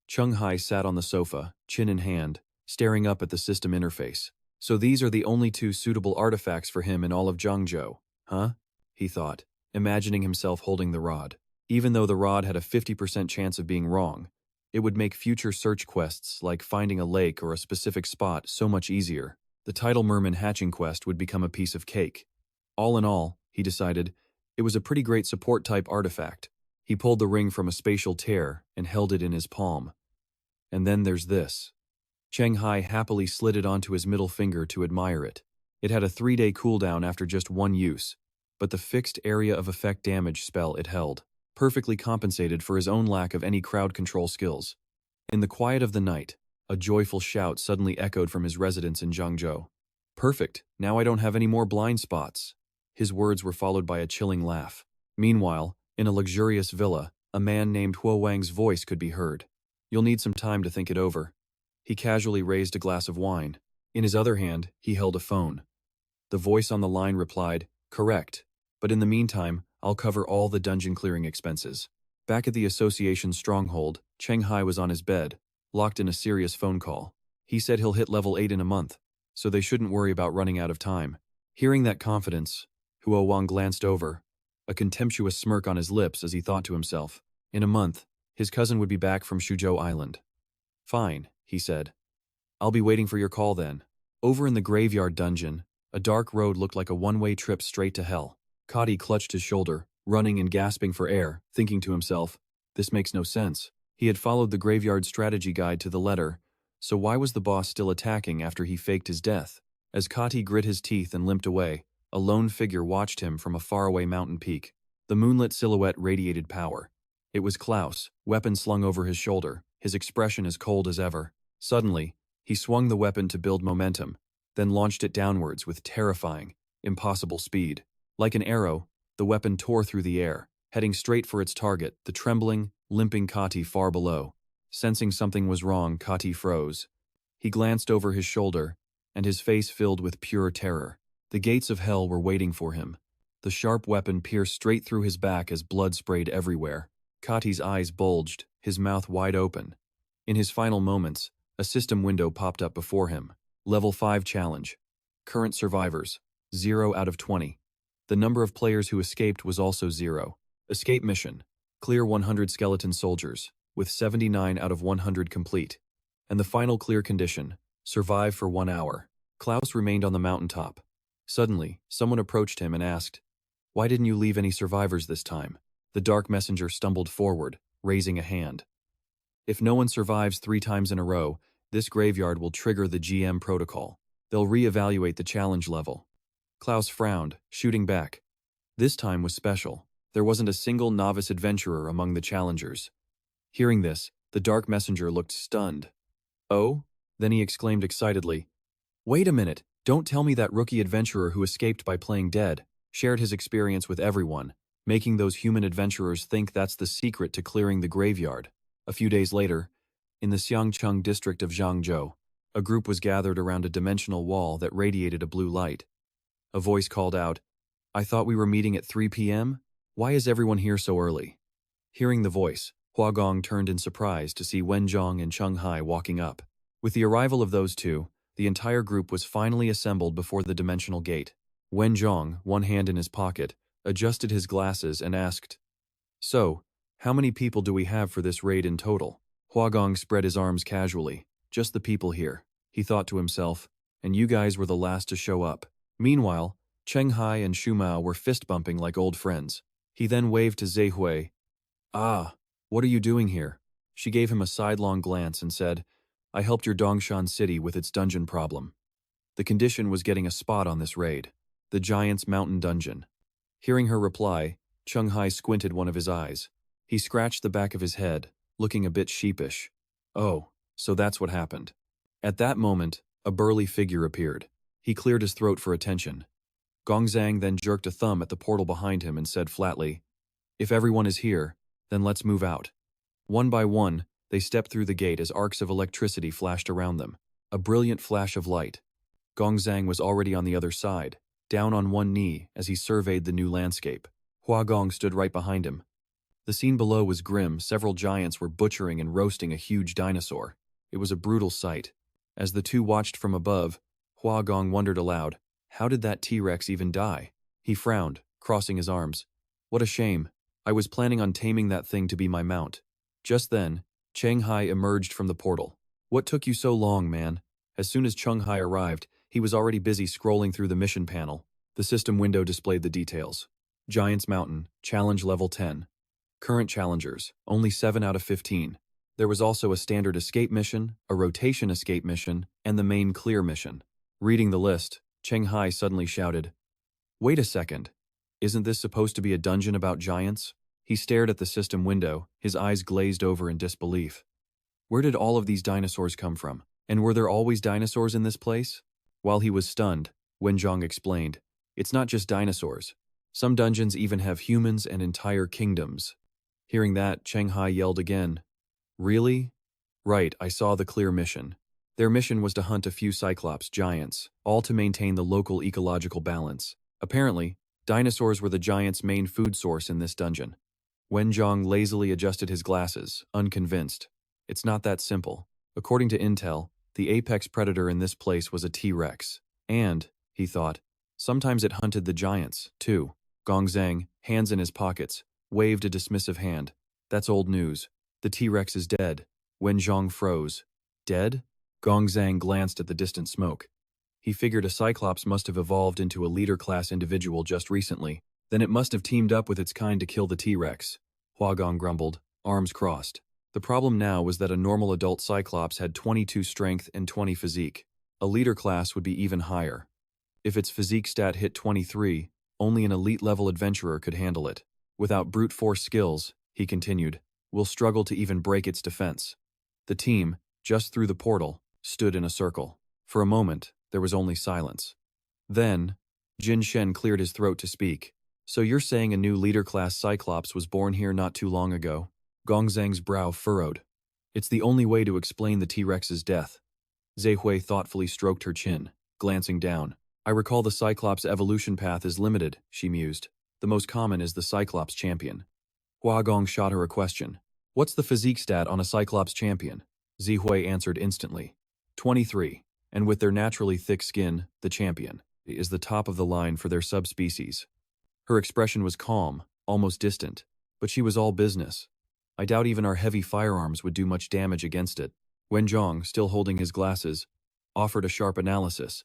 Cheng Hai sat on the sofa, chin in hand, staring up at the system interface. So these are the only 2 suitable artifacts for him in all of Zhangzhou, huh? He thought, imagining himself holding the rod. Even though the rod had a 50% chance of being wrong, it would make future search quests like finding a lake or a specific spot so much easier. The tidal merman hatching quest would become a piece of cake. All in all, he decided, it was a pretty great support-type artifact. He pulled the ring from a spatial tear and held it in his palm. And then there's this. Cheng Hai happily slid it onto his middle finger to admire it. It had a 3-day cooldown after just 1 use, but the fixed area of effect damage spell it held perfectly compensated for his own lack of any crowd control skills. In the quiet of the night, a joyful shout suddenly echoed from his residence in Zhangzhou. Perfect, now I don't have any more blind spots. His words were followed by a chilling laugh. Meanwhile, in a luxurious villa, a man named Huo Wang's voice could be heard. You'll need some time to think it over. He casually raised a glass of wine. In his other hand, he held a phone. The voice on the line replied, correct, but in the meantime, I'll cover all the dungeon clearing expenses. Back at the association's stronghold, Cheng Hai was on his bed, locked in a serious phone call. He said he'll hit level 8 in a month, so they shouldn't worry about running out of time. Hearing that confidence, Huo Wang glanced over, a contemptuous smirk on his lips as he thought to himself. In a month, his cousin would be back from Shuzhou Island. Fine, he said. I'll be waiting for your call then. Over in the graveyard dungeon, a dark road looked like a one-way trip straight to hell. Kati clutched his shoulder, running and gasping for air, thinking to himself, this makes no sense. He had followed the graveyard strategy guide to the letter, so why was the boss still attacking after he faked his death? As Kati grit his teeth and limped away, a lone figure watched him from a faraway mountain peak. The moonlit silhouette radiated power. It was Klaus, weapon slung over his shoulder, his expression as cold as ever. Suddenly, he swung the weapon to build momentum, then launched it downwards with terrifying, impossible speed. Like an arrow, the weapon tore through the air, heading straight for its target, the trembling, limping Kati far below. Sensing something was wrong, Kati froze. He glanced over his shoulder, and his face filled with pure terror. The gates of hell were waiting for him. The sharp weapon pierced straight through his back as blood sprayed everywhere. Kati's eyes bulged, his mouth wide open. In his final moments, a system window popped up before him. Level 5 challenge. Current survivors, 0 out of 20. The number of players who escaped was also 0. Escape mission. Clear 100 skeleton soldiers, with 79 out of 100 complete. And the final clear condition, survive for 1 hour. Klaus remained on the mountaintop. Suddenly, someone approached him and asked, why didn't you leave any survivors this time? The dark messenger stumbled forward, raising a hand. If no one survives 3 times in a row, this graveyard will trigger the GM protocol. They'll re-evaluate the challenge level. Klaus frowned, shooting back. This time was special. There wasn't a single novice adventurer among the challengers. Hearing this, the dark messenger looked stunned. Oh? Then he exclaimed excitedly, wait a minute, don't tell me that rookie adventurer who escaped by playing dead shared his experience with everyone, making those human adventurers think that's the secret to clearing the graveyard. A few days later, in the Xiangcheng district of Zhangzhou, a group was gathered around a dimensional wall that radiated a blue light. A voice called out, I thought we were meeting at 3 p.m.? Why is everyone here so early? Hearing the voice, Hua Gong turned in surprise to see Wenzhong and Cheng Hai walking up. With the arrival of those two, the entire group was finally assembled before the dimensional gate. Wenzhong, one hand in his pocket, adjusted his glasses and asked, "So, how many people do we have for this raid in total?" Hua Gong spread his arms casually. "Just the people here," he thought to himself, "and you guys were the last to show up." Meanwhile, Cheng Hai and Shu Mao were fist-bumping like old friends. He then waved to Zhe Hui. "Ah, what are you doing here?" She gave him a sidelong glance and said, "I helped your Dongshan city with its dungeon problem." The condition was getting a spot on this raid. The Giant's Mountain Dungeon. Hearing her reply, Cheng Hai squinted one of his eyes. He scratched the back of his head, looking a bit sheepish. Oh, so that's what happened. At that moment, a burly figure appeared. He cleared his throat for attention. Gongzhang then jerked a thumb at the portal behind him and said flatly, "If everyone is here, then let's move out." One by one, they stepped through the gate as arcs of electricity flashed around them. A brilliant flash of light. Gongzhang was already on the other side, down on one knee as he surveyed the new landscape. Hua Gong stood right behind him. The scene below was grim. Several giants were butchering and roasting a huge dinosaur. It was a brutal sight. As the two watched from above, Hua Gong wondered aloud, how did that T-Rex even die? He frowned, crossing his arms. What a shame. I was planning on taming that thing to be my mount. Just then, Cheng Hai emerged from the portal. What took you so long, man? As soon as Cheng Hai arrived, he was already busy scrolling through the mission panel. The system window displayed the details. Giants Mountain, Challenge Level 10. Current challengers, only 7 out of 15. There was also a standard escape mission, a rotation escape mission, and the main clear mission. Reading the list, Cheng Hai suddenly shouted, "Wait a second. Isn't this supposed to be a dungeon about giants?" He stared at the system window, his eyes glazed over in disbelief. Where did all of these dinosaurs come from? And were there always dinosaurs in this place? While he was stunned, Wenzhong explained, "It's not just dinosaurs. Some dungeons even have humans and entire kingdoms." Hearing that, Cheng Hai yelled again, "Really?" "Right, I saw the clear mission." Their mission was to hunt a few Cyclops giants, all to maintain the local ecological balance. Apparently, dinosaurs were the giants' main food source in this dungeon. Wenzhong lazily adjusted his glasses, unconvinced. It's not that simple. According to intel, the apex predator in this place was a T-Rex. And, he thought, sometimes it hunted the giants, too. Gongzhang, hands in his pockets, waved a dismissive hand. "That's old news. The T-Rex is dead." Wenzhong froze. Dead? Gongzhang glanced at the distant smoke. He figured a Cyclops must have evolved into a leader-class individual just recently. Then it must have teamed up with its kind to kill the T-Rex. Hua Gong grumbled, arms crossed. The problem now was that a normal adult Cyclops had 22 strength and 20 physique. A leader class would be even higher. If its physique stat hit 23, only an elite-level adventurer could handle it. Without brute force skills, he continued, we'll struggle to even break its defense. The team, just through the portal, stood in a circle. For a moment, there was only silence. Then, Jin Shen cleared his throat to speak. "So you're saying a new leader-class Cyclops was born here not too long ago?" Gongzhang's brow furrowed. "It's the only way to explain the T-Rex's death." Zhe Hui thoughtfully stroked her chin, glancing down. "I recall the Cyclops evolution path is limited," she mused. "The most common is the Cyclops champion." Hua Gong shot her a question. "What's the physique stat on a Cyclops champion?" Zhe Hui answered instantly. 23. And with their naturally thick skin, the champion is the top of the line for their subspecies. Her expression was calm, almost distant, but she was all business. "I doubt even our heavy firearms would do much damage against it." Wenzhong, still holding his glasses, offered a sharp analysis.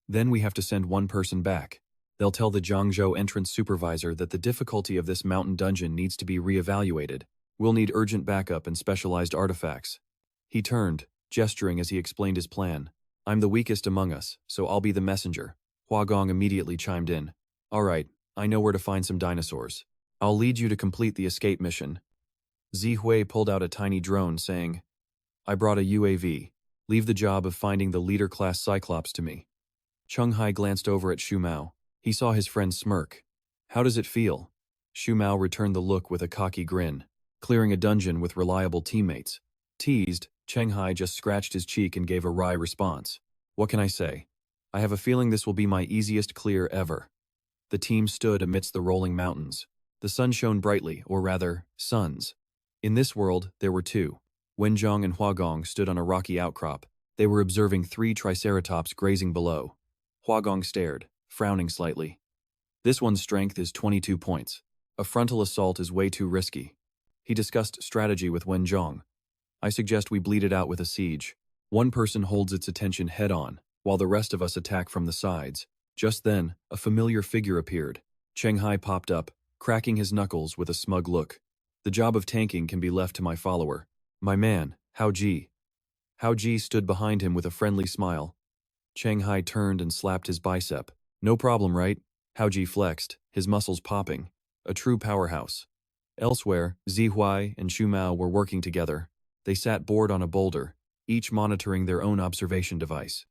"Then we have to send one person back. They'll tell the Jiangzhou entrance supervisor that the difficulty of this mountain dungeon needs to be reevaluated. We'll need urgent backup and specialized artifacts." He turned, gesturing as he explained his plan. "I'm the weakest among us, so I'll be the messenger." Hua Gong immediately chimed in. "All right, I know where to find some dinosaurs. I'll lead you to complete the escape mission." Zhe Hui pulled out a tiny drone, saying, "I brought a UAV. Leave the job of finding the leader-class Cyclops to me." Cheng Hai glanced over at Shu Mao. He saw his friend smirk. "How does it feel?" Shu Mao returned the look with a cocky grin. "Clearing a dungeon with reliable teammates." Teased, Cheng Hai just scratched his cheek and gave a wry response. "What can I say? I have a feeling this will be my easiest clear ever." The team stood amidst the rolling mountains. The sun shone brightly, or rather, suns. In this world, there were two. Wenjiang and Huagong stood on a rocky outcrop. They were observing three triceratops grazing below. Huagong stared, frowning slightly. This one's strength is 22 points. A frontal assault is way too risky. He discussed strategy with Wenjiang. I suggest we bleed it out with a siege. One person holds its attention head-on, while the rest of us attack from the sides. Just then, a familiar figure appeared. Cheng Hai popped up, cracking his knuckles with a smug look. The job of tanking can be left to my follower. My man, Hao Ji. Hao Ji stood behind him with a friendly smile. Cheng Hai turned and slapped his bicep. No problem, right? Hao Ji flexed, his muscles popping. A true powerhouse. Elsewhere, Zihuai and Xu Mao were working together. They sat bored on a boulder, each monitoring their own observation device.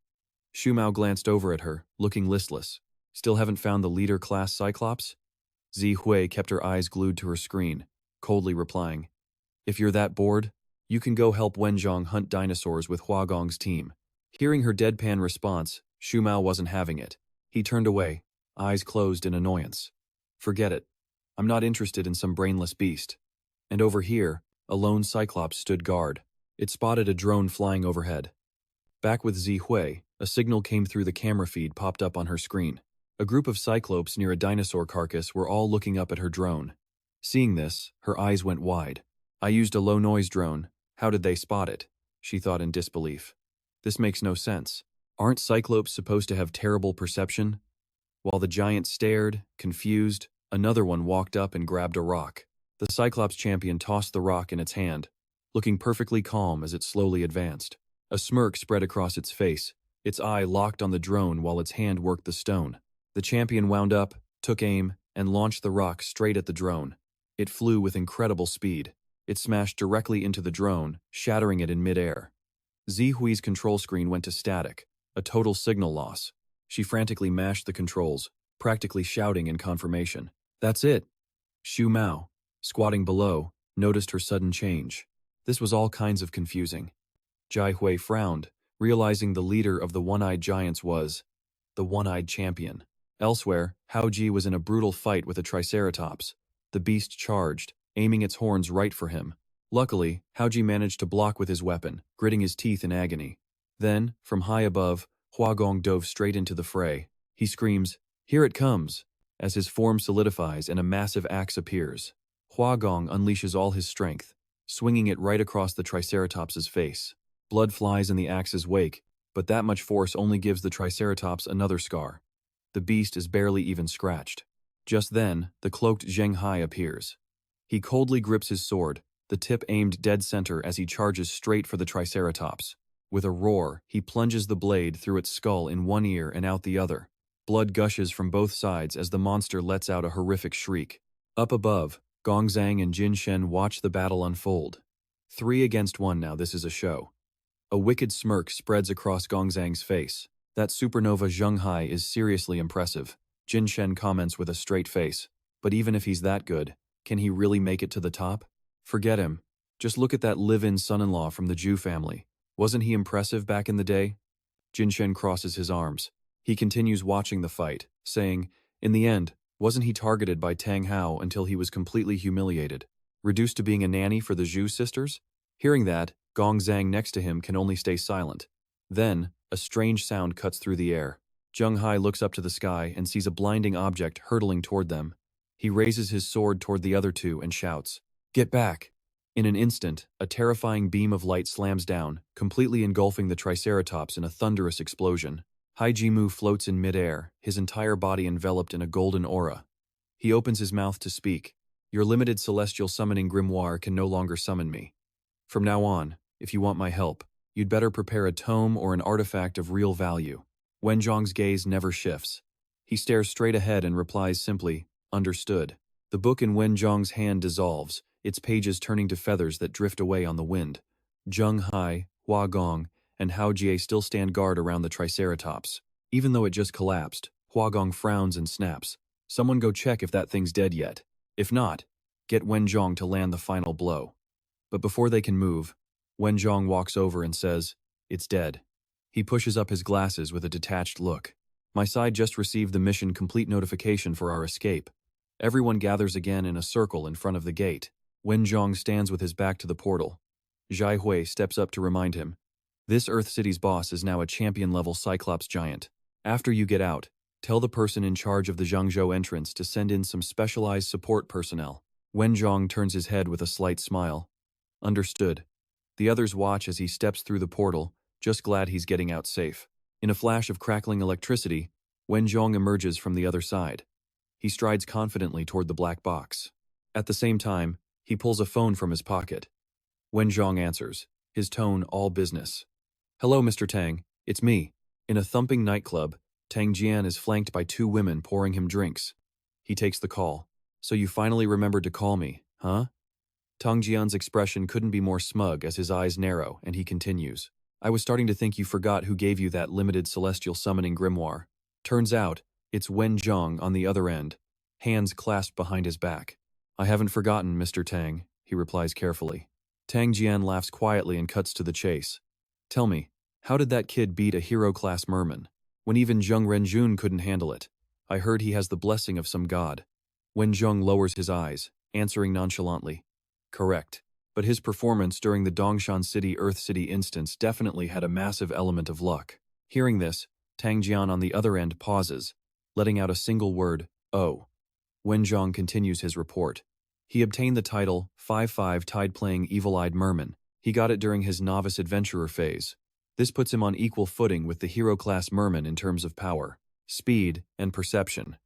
Xu Mao glanced over at her, looking listless. Still haven't found the leader-class Cyclops? Zihui kept her eyes glued to her screen, coldly replying, If you're that bored, you can go help Wenjiang hunt dinosaurs with Huagong's team. Hearing her deadpan response, Xu Mao wasn't having it. He turned away, eyes closed in annoyance. Forget it. I'm not interested in some brainless beast. And over here, a lone Cyclops stood guard. It spotted a drone flying overhead. Back with Zihui, a signal came through the camera feed popped up on her screen. A group of Cyclopes near a dinosaur carcass were all looking up at her drone. Seeing this, her eyes went wide. I used a low-noise drone. How did they spot it? She thought in disbelief. This makes no sense. Aren't Cyclopes supposed to have terrible perception? While the giant stared, confused, another one walked up and grabbed a rock. The Cyclops champion tossed the rock in its hand, looking perfectly calm as it slowly advanced. A smirk spread across its face, its eye locked on the drone while its hand worked the stone. The champion wound up, took aim, and launched the rock straight at the drone. It flew with incredible speed. It smashed directly into the drone, shattering it in midair. Zihui's control screen went to static, a total signal loss. She frantically mashed the controls, practically shouting in confirmation. That's it. Xu Mao, squatting below, noticed her sudden change. This was all kinds of confusing. Jai Hui frowned, realizing the leader of the one-eyed giants was the one-eyed champion. Elsewhere, Hao Ji was in a brutal fight with a triceratops. The beast charged, aiming its horns right for him. Luckily, Hao Ji managed to block with his weapon, gritting his teeth in agony. Then, from high above, Huagong dove straight into the fray. He screams, "Here it comes!" as his form solidifies and a massive axe appears. Huagong unleashes all his strength, swinging it right across the triceratops's face. Blood flies in the axe's wake, but that much force only gives the triceratops another scar. The beast is barely even scratched. Just then, the cloaked Cheng Hai appears. He coldly grips his sword, the tip aimed dead center as he charges straight for the triceratops. With a roar, he plunges the blade through its skull in one ear and out the other. Blood gushes from both sides as the monster lets out a horrific shriek. Up above, Gongzhang and Jin Shen watch the battle unfold. 3 against 1 now, this is a show. A wicked smirk spreads across Gongzhang's face. That supernova Cheng Hai is seriously impressive. Jin Shen comments with a straight face. But even if he's that good, can he really make it to the top? Forget him. Just look at that live-in son-in-law from the Zhu family. Wasn't he impressive back in the day? Jin Shen crosses his arms. He continues watching the fight, saying, in the end, wasn't he targeted by Tang Hao until he was completely humiliated, reduced to being a nanny for the Zhu sisters? Hearing that, Gongzhang next to him can only stay silent. Then, a strange sound cuts through the air. Cheng Hai looks up to the sky and sees a blinding object hurtling toward them. He raises his sword toward the other two and shouts, "Get back!" In an instant, a terrifying beam of light slams down, completely engulfing the triceratops in a thunderous explosion. Hai Jimu floats in midair, his entire body enveloped in a golden aura. He opens his mouth to speak. Your limited celestial summoning grimoire can no longer summon me. From now on, if you want my help, you'd better prepare a tome or an artifact of real value. Wenjiang's gaze never shifts. He stares straight ahead and replies simply, understood. The book in Wenjiang's hand dissolves, its pages turning to feathers that drift away on the wind. Cheng Hai, Huagong, and Hao Jie still stand guard around the triceratops. Even though it just collapsed, Huagong frowns and snaps. Someone go check if that thing's dead yet. If not, get Wenjiang to land the final blow. But before they can move, Wenjiang walks over and says, it's dead. He pushes up his glasses with a detached look. My side just received the mission complete notification for our escape. Everyone gathers again in a circle in front of the gate. Wen Zhong stands with his back to the portal. Zhai Hui steps up to remind him. This Earth City's boss is now a champion-level Cyclops giant. After you get out, tell the person in charge of the Zhangzhou entrance to send in some specialized support personnel. Wen Zhong turns his head with a slight smile. Understood. The others watch as he steps through the portal, just glad he's getting out safe. In a flash of crackling electricity, Wen Zhong emerges from the other side. He strides confidently toward the black box. At the same time, he pulls a phone from his pocket. Wen Zhong answers, his tone all business. Hello, Mr. Tang, it's me. In a thumping nightclub, Tang Jian is flanked by two women pouring him drinks. He takes the call. So you finally remembered to call me, huh? Tang Jian's expression couldn't be more smug as his eyes narrow, and he continues. I was starting to think you forgot who gave you that limited celestial summoning grimoire. Turns out, it's Wen Zhong on the other end, hands clasped behind his back. I haven't forgotten, Mr. Tang, he replies carefully. Tang Jian laughs quietly and cuts to the chase. Tell me, how did that kid beat a hero-class merman? When even Zheng Renjun couldn't handle it. I heard he has the blessing of some god. Wen Zhong lowers his eyes, answering nonchalantly. Correct. But his performance during the Dongshan City Earth City instance definitely had a massive element of luck. Hearing this, Tang Jian on the other end pauses, letting out a single word, oh. Wen Zhong continues his report. He obtained the title 5-5 Tide-Playing Evil-Eyed Merman. He got it during his novice adventurer phase. This puts him on equal footing with the hero-class merman in terms of power, speed, and perception.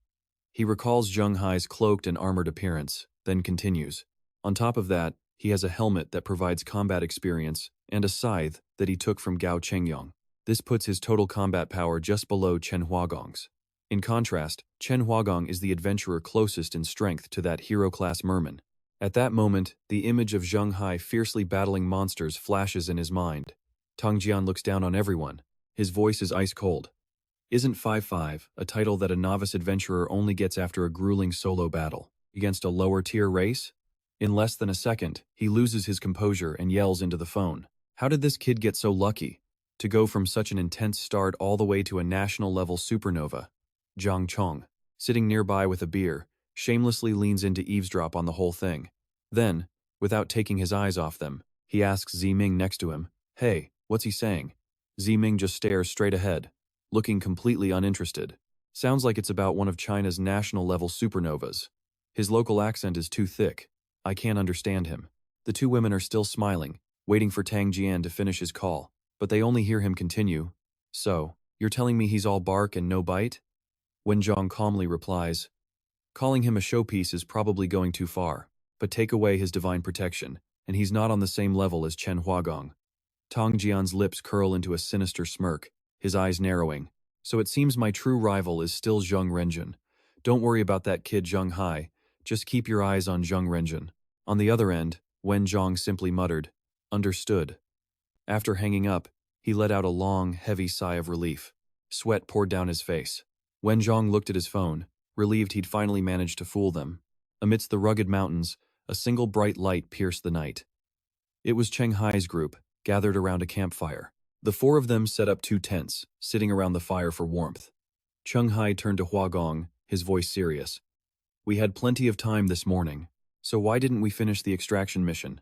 He recalls Cheng Hai's cloaked and armored appearance, then continues. On top of that, he has a helmet that provides combat experience and a scythe that he took from Gao Chengyong. This puts his total combat power just below Chen Huagong's. In contrast, Chen Huagong is the adventurer closest in strength to that hero-class merman. At that moment, the image of Cheng Hai fiercely battling monsters flashes in his mind. Tang Jian looks down on everyone. His voice is ice cold. Isn't 5-5 a title that a novice adventurer only gets after a grueling solo battle against a lower-tier race? In less than a second, he loses his composure and yells into the phone. How did this kid get so lucky? To go from such an intense start all the way to a national-level supernova? Zhang Chong, sitting nearby with a beer, shamelessly leans in to eavesdrop on the whole thing. Then, without taking his eyes off them, he asks Ziming next to him, Hey, what's he saying? Ziming just stares straight ahead, looking completely uninterested. Sounds like it's about one of China's national-level supernovas. His local accent is too thick. I can't understand him. The two women are still smiling, waiting for Tang Jian to finish his call, but they only hear him continue. So, you're telling me he's all bark and no bite? Wen Zhong calmly replies, calling him a showpiece is probably going too far, but take away his divine protection, and he's not on the same level as Chen Huagong. Tang Jian's lips curl into a sinister smirk, his eyes narrowing. So it seems my true rival is still Zheng Renjun. Don't worry about that kid Cheng Hai, just keep your eyes on Zheng Renjun. On the other end, Wen Zhong simply muttered, Understood. After hanging up, he let out a long, heavy sigh of relief. Sweat poured down his face. Wen Zhong looked at his phone, relieved he'd finally managed to fool them. Amidst the rugged mountains, a single bright light pierced the night. It was Cheng Hai's group, gathered around a campfire. The four of them set up two tents, sitting around the fire for warmth. Cheng Hai turned to Huagong, his voice serious. We had plenty of time this morning, so why didn't we finish the extraction mission?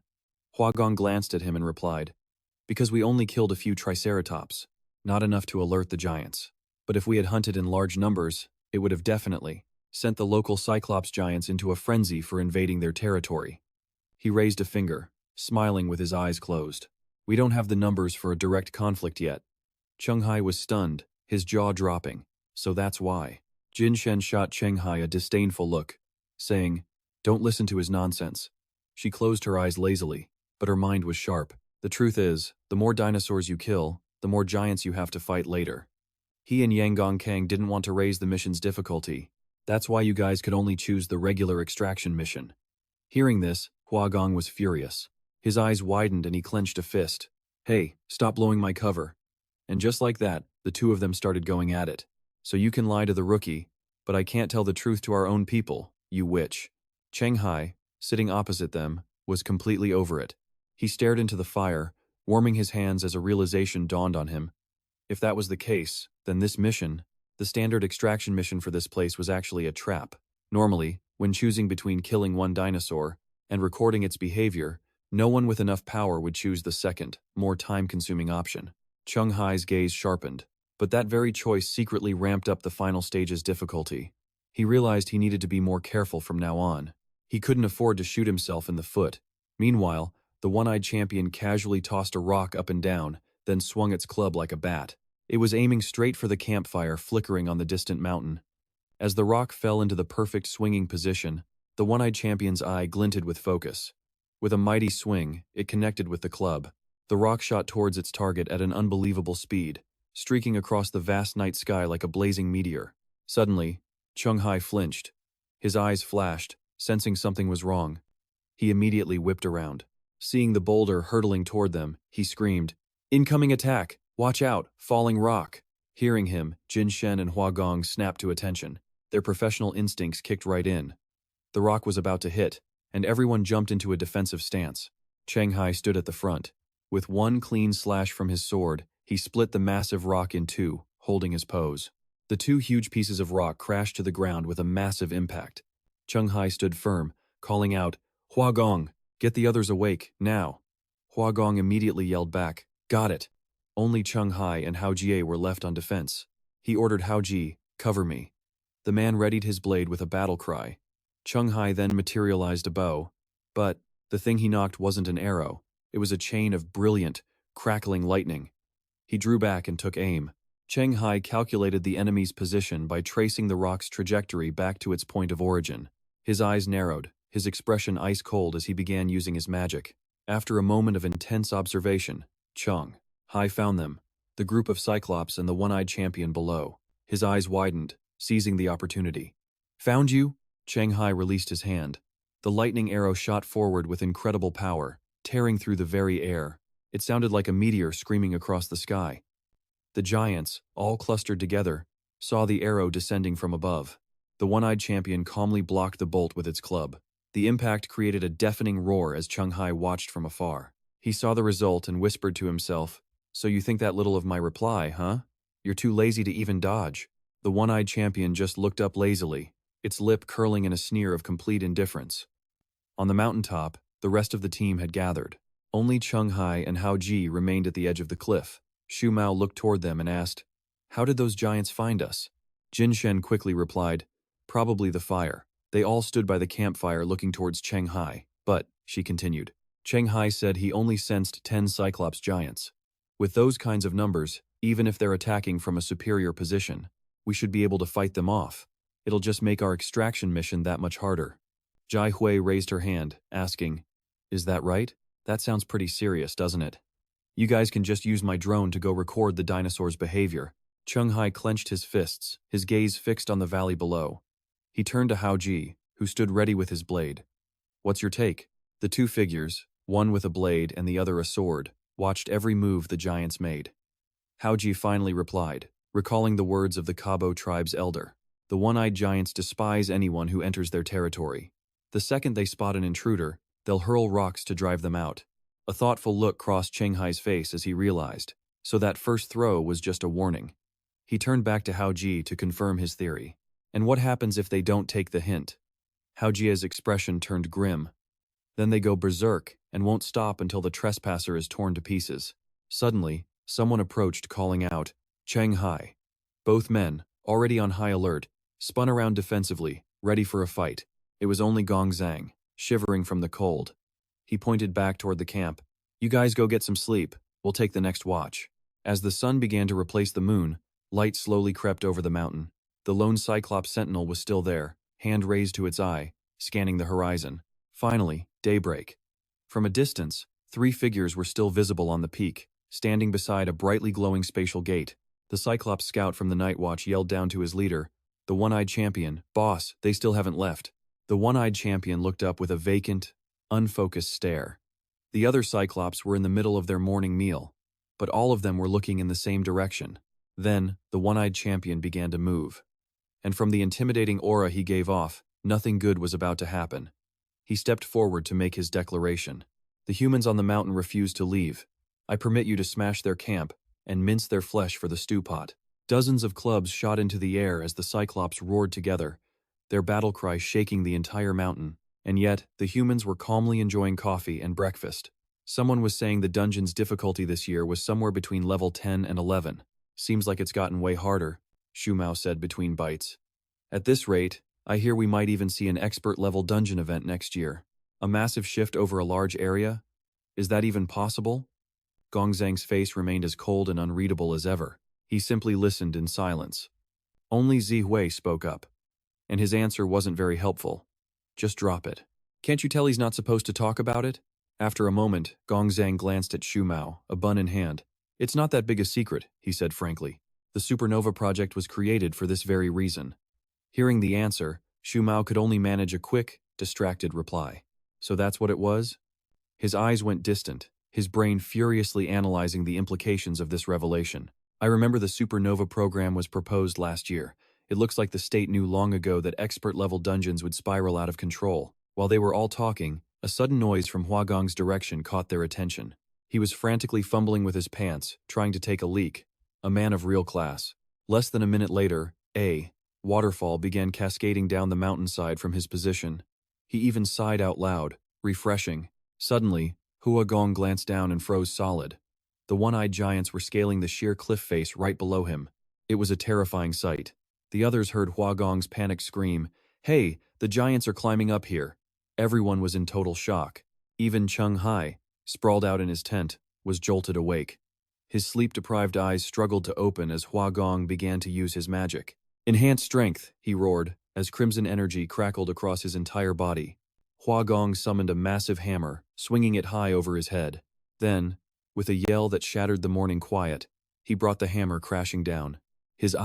Huagong glanced at him and replied, Because we only killed a few triceratops, not enough to alert the giants. But if we had hunted in large numbers, it would have definitely sent the local Cyclops giants into a frenzy for invading their territory. He raised a finger, smiling with his eyes closed. We don't have the numbers for a direct conflict yet. Cheng Hai was stunned, his jaw dropping. So that's why. Jin Shen shot Cheng Hai a disdainful look, saying, Don't listen to his nonsense. She closed her eyes lazily, but her mind was sharp. The truth is, the more dinosaurs you kill, the more giants you have to fight later. He and Yang Gongkang didn't want to raise the mission's difficulty. That's why you guys could only choose the regular extraction mission. Hearing this, Huagong was furious. His eyes widened and he clenched a fist. Hey, stop blowing my cover. And just like that, the two of them started going at it. So you can lie to the rookie, but I can't tell the truth to our own people, you witch. Cheng Hai, sitting opposite them, was completely over it. He stared into the fire, warming his hands as a realization dawned on him. If that was the case, then this mission, the standard extraction mission for this place was actually a trap. Normally, when choosing between killing one dinosaur, and recording its behavior, no one with enough power would choose the second, more time-consuming option. Cheng Hai's gaze sharpened, but that very choice secretly ramped up the final stage's difficulty. He realized he needed to be more careful from now on. He couldn't afford to shoot himself in the foot. Meanwhile, the one-eyed champion casually tossed a rock up and down, then swung its club like a bat. It was aiming straight for the campfire flickering on the distant mountain. As the rock fell into the perfect swinging position, the one-eyed champion's eye glinted with focus. With a mighty swing, it connected with the club. The rock shot towards its target at an unbelievable speed, streaking across the vast night sky like a blazing meteor. Suddenly, Cheng Hai flinched. His eyes flashed, sensing something was wrong. He immediately whipped around. Seeing the boulder hurtling toward them, he screamed, "Incoming attack! Watch out! Falling rock!" Hearing him, Jin Shen and Hua Gong snapped to attention. Their professional instincts kicked right in. The rock was about to hit, and everyone jumped into a defensive stance. Cheng Hai stood at the front. With one clean slash from his sword, he split the massive rock in two, holding his pose. The two huge pieces of rock crashed to the ground with a massive impact. Cheng Hai stood firm, calling out, "Hua Gong, get the others awake, now." Hua Gong immediately yelled back, "Got it." Only Cheng Hai and Hao Jie were left on defense. He ordered Hao Ji, "Cover me." The man readied his blade with a battle cry. Cheng Hai then materialized a bow, but the thing he knocked wasn't an arrow. It was a chain of brilliant, crackling lightning. He drew back and took aim. Cheng Hai calculated the enemy's position by tracing the rock's trajectory back to its point of origin. His eyes narrowed, his expression ice-cold as he began using his magic. After a moment of intense observation, Cheng Hai found them, the group of Cyclops and the one-eyed champion below. His eyes widened, seizing the opportunity. "Found you?" Cheng Hai released his hand. The lightning arrow shot forward with incredible power, tearing through the very air. It sounded like a meteor screaming across the sky. The giants, all clustered together, saw the arrow descending from above. The one-eyed champion calmly blocked the bolt with its club. The impact created a deafening roar as Cheng Hai watched from afar. He saw the result and whispered to himself, "So you think that little of my reply, huh? You're too lazy to even dodge." The one-eyed champion just looked up lazily, its lip curling in a sneer of complete indifference. On the mountaintop, the rest of the team had gathered. Only Cheng Hai and Hao Ji remained at the edge of the cliff. Shu Mao looked toward them and asked, "How did those giants find us?" Jin Shen quickly replied, "Probably the fire." They all stood by the campfire looking towards Cheng Hai. "But," she continued, "Cheng Hai said he only sensed 10 Cyclops giants. With those kinds of numbers, even if they're attacking from a superior position, we should be able to fight them off. It'll just make our extraction mission that much harder." Jai Hui raised her hand, asking, "Is that right? That sounds pretty serious, doesn't it? You guys can just use my drone to go record the dinosaurs' behavior." Cheng Hai clenched his fists, his gaze fixed on the valley below. He turned to Hao Ji, who stood ready with his blade. "What's your take?" The two figures, one with a blade and the other a sword, watched every move the giants made. Hao Ji finally replied, recalling the words of the Kabo tribe's elder. "The one-eyed giants despise anyone who enters their territory. The second they spot an intruder, they'll hurl rocks to drive them out." A thoughtful look crossed Cheng Hai's face as he realized, so that first throw was just a warning. He turned back to Hao Ji to confirm his theory. "And what happens if they don't take the hint?" Hao Ji's expression turned grim. "Then they go berserk and won't stop until the trespasser is torn to pieces." Suddenly, someone approached calling out, "Cheng Hai." Both men, already on high alert, spun around defensively, ready for a fight. It was only Gong Zhang, shivering from the cold. He pointed back toward the camp. "You guys go get some sleep. We'll take the next watch." As the sun began to replace the moon, light slowly crept over the mountain. The lone Cyclops sentinel was still there, hand raised to its eye, scanning the horizon. Finally, daybreak. From a distance, 3 figures were still visible on the peak, standing beside a brightly glowing spatial gate. The Cyclops scout from the Night Watch yelled down to his leader, the one-eyed champion, "Boss, they still haven't left." The one-eyed champion looked up with a vacant, unfocused stare. The other Cyclops were in the middle of their morning meal, but all of them were looking in the same direction. Then, the one-eyed champion began to move. And from the intimidating aura he gave off, nothing good was about to happen. He stepped forward to make his declaration. "The humans on the mountain refuse to leave. I permit you to smash their camp and mince their flesh for the stew pot." Dozens of clubs shot into the air as the Cyclops roared together, their battle cry shaking the entire mountain. And yet, the humans were calmly enjoying coffee and breakfast. Someone was saying the dungeon's difficulty this year was somewhere between level 10 and 11. Seems like it's gotten way harder, Shu Mao said between bites. At this rate, I hear we might even see an expert-level dungeon event next year. A massive shift over a large area? Is that even possible? Gongzhang's face remained as cold and unreadable as ever. He simply listened in silence. Only Zihui spoke up. And his answer wasn't very helpful. Just drop it. Can't you tell he's not supposed to talk about it? After a moment, Gongzhang glanced at Shu Mao, a bun in hand. It's not that big a secret, he said frankly. The supernova project was created for this very reason. Hearing the answer, Shu Mao could only manage a quick, distracted reply. So that's what it was? His eyes went distant, his brain furiously analyzing the implications of this revelation. I remember the supernova program was proposed last year. It looks like the state knew long ago that expert-level dungeons would spiral out of control. While they were all talking, a sudden noise from Huagong's direction caught their attention. He was frantically fumbling with his pants, trying to take a leak. A man of real class. Less than a minute later, a waterfall began cascading down the mountainside from his position. He even sighed out loud, refreshing. Suddenly, Huagong glanced down and froze solid. The one-eyed giants were scaling the sheer cliff face right below him. It was a terrifying sight. The others heard Huagong's panicked scream, "Hey, the giants are climbing up here." Everyone was in total shock. Even Cheng Hai, sprawled out in his tent, was jolted awake. His sleep-deprived eyes struggled to open as Huagong began to use his magic. "Enhanced strength," he roared, as crimson energy crackled across his entire body. Huagong summoned a massive hammer, swinging it high over his head. Then, with a yell that shattered the morning quiet, he brought the hammer crashing down. His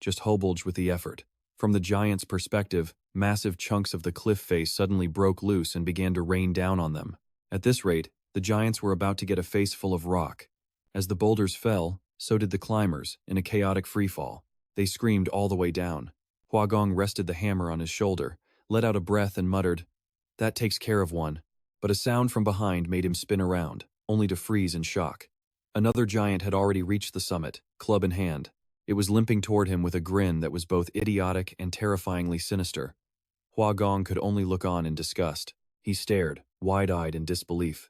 just bulged with the effort. From the giant's perspective, massive chunks of the cliff face suddenly broke loose and began to rain down on them. At this rate, the giants were about to get a face full of rock. As the boulders fell, so did the climbers, in a chaotic freefall. They screamed all the way down. Huagong rested the hammer on his shoulder, let out a breath and muttered, "That takes care of one." But a sound from behind made him spin around, only to freeze in shock. Another giant had already reached the summit, club in hand. It was limping toward him with a grin that was both idiotic and terrifyingly sinister. Huagong could only look on in disgust. He stared, wide-eyed in disbelief.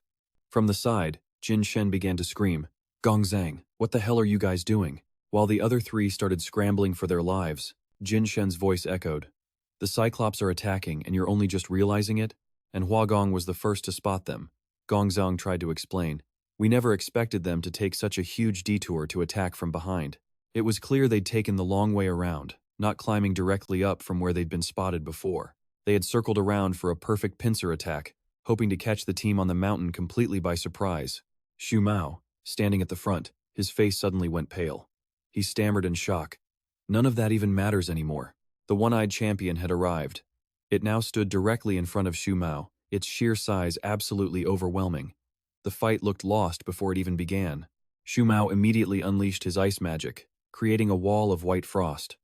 From the side, Jin Shen began to scream, "Gongzhang, what the hell are you guys doing?" While the other three started scrambling for their lives, Jin Shen's voice echoed, "The Cyclops are attacking and you're only just realizing it?" And Huagong was the first to spot them. Gongzhang tried to explain, "We never expected them to take such a huge detour to attack from behind. It was clear they'd taken the long way around, not climbing directly up from where they'd been spotted before. They had circled around for a perfect pincer attack, hoping to catch the team on the mountain completely by surprise." Shu Mao, standing at the front, his face suddenly went pale. He stammered in shock. None of that even matters anymore. The one-eyed champion had arrived. It now stood directly in front of Shu Mao, its sheer size absolutely overwhelming. The fight looked lost before it even began. Shu Mao immediately unleashed his ice magic, creating a wall of white frost.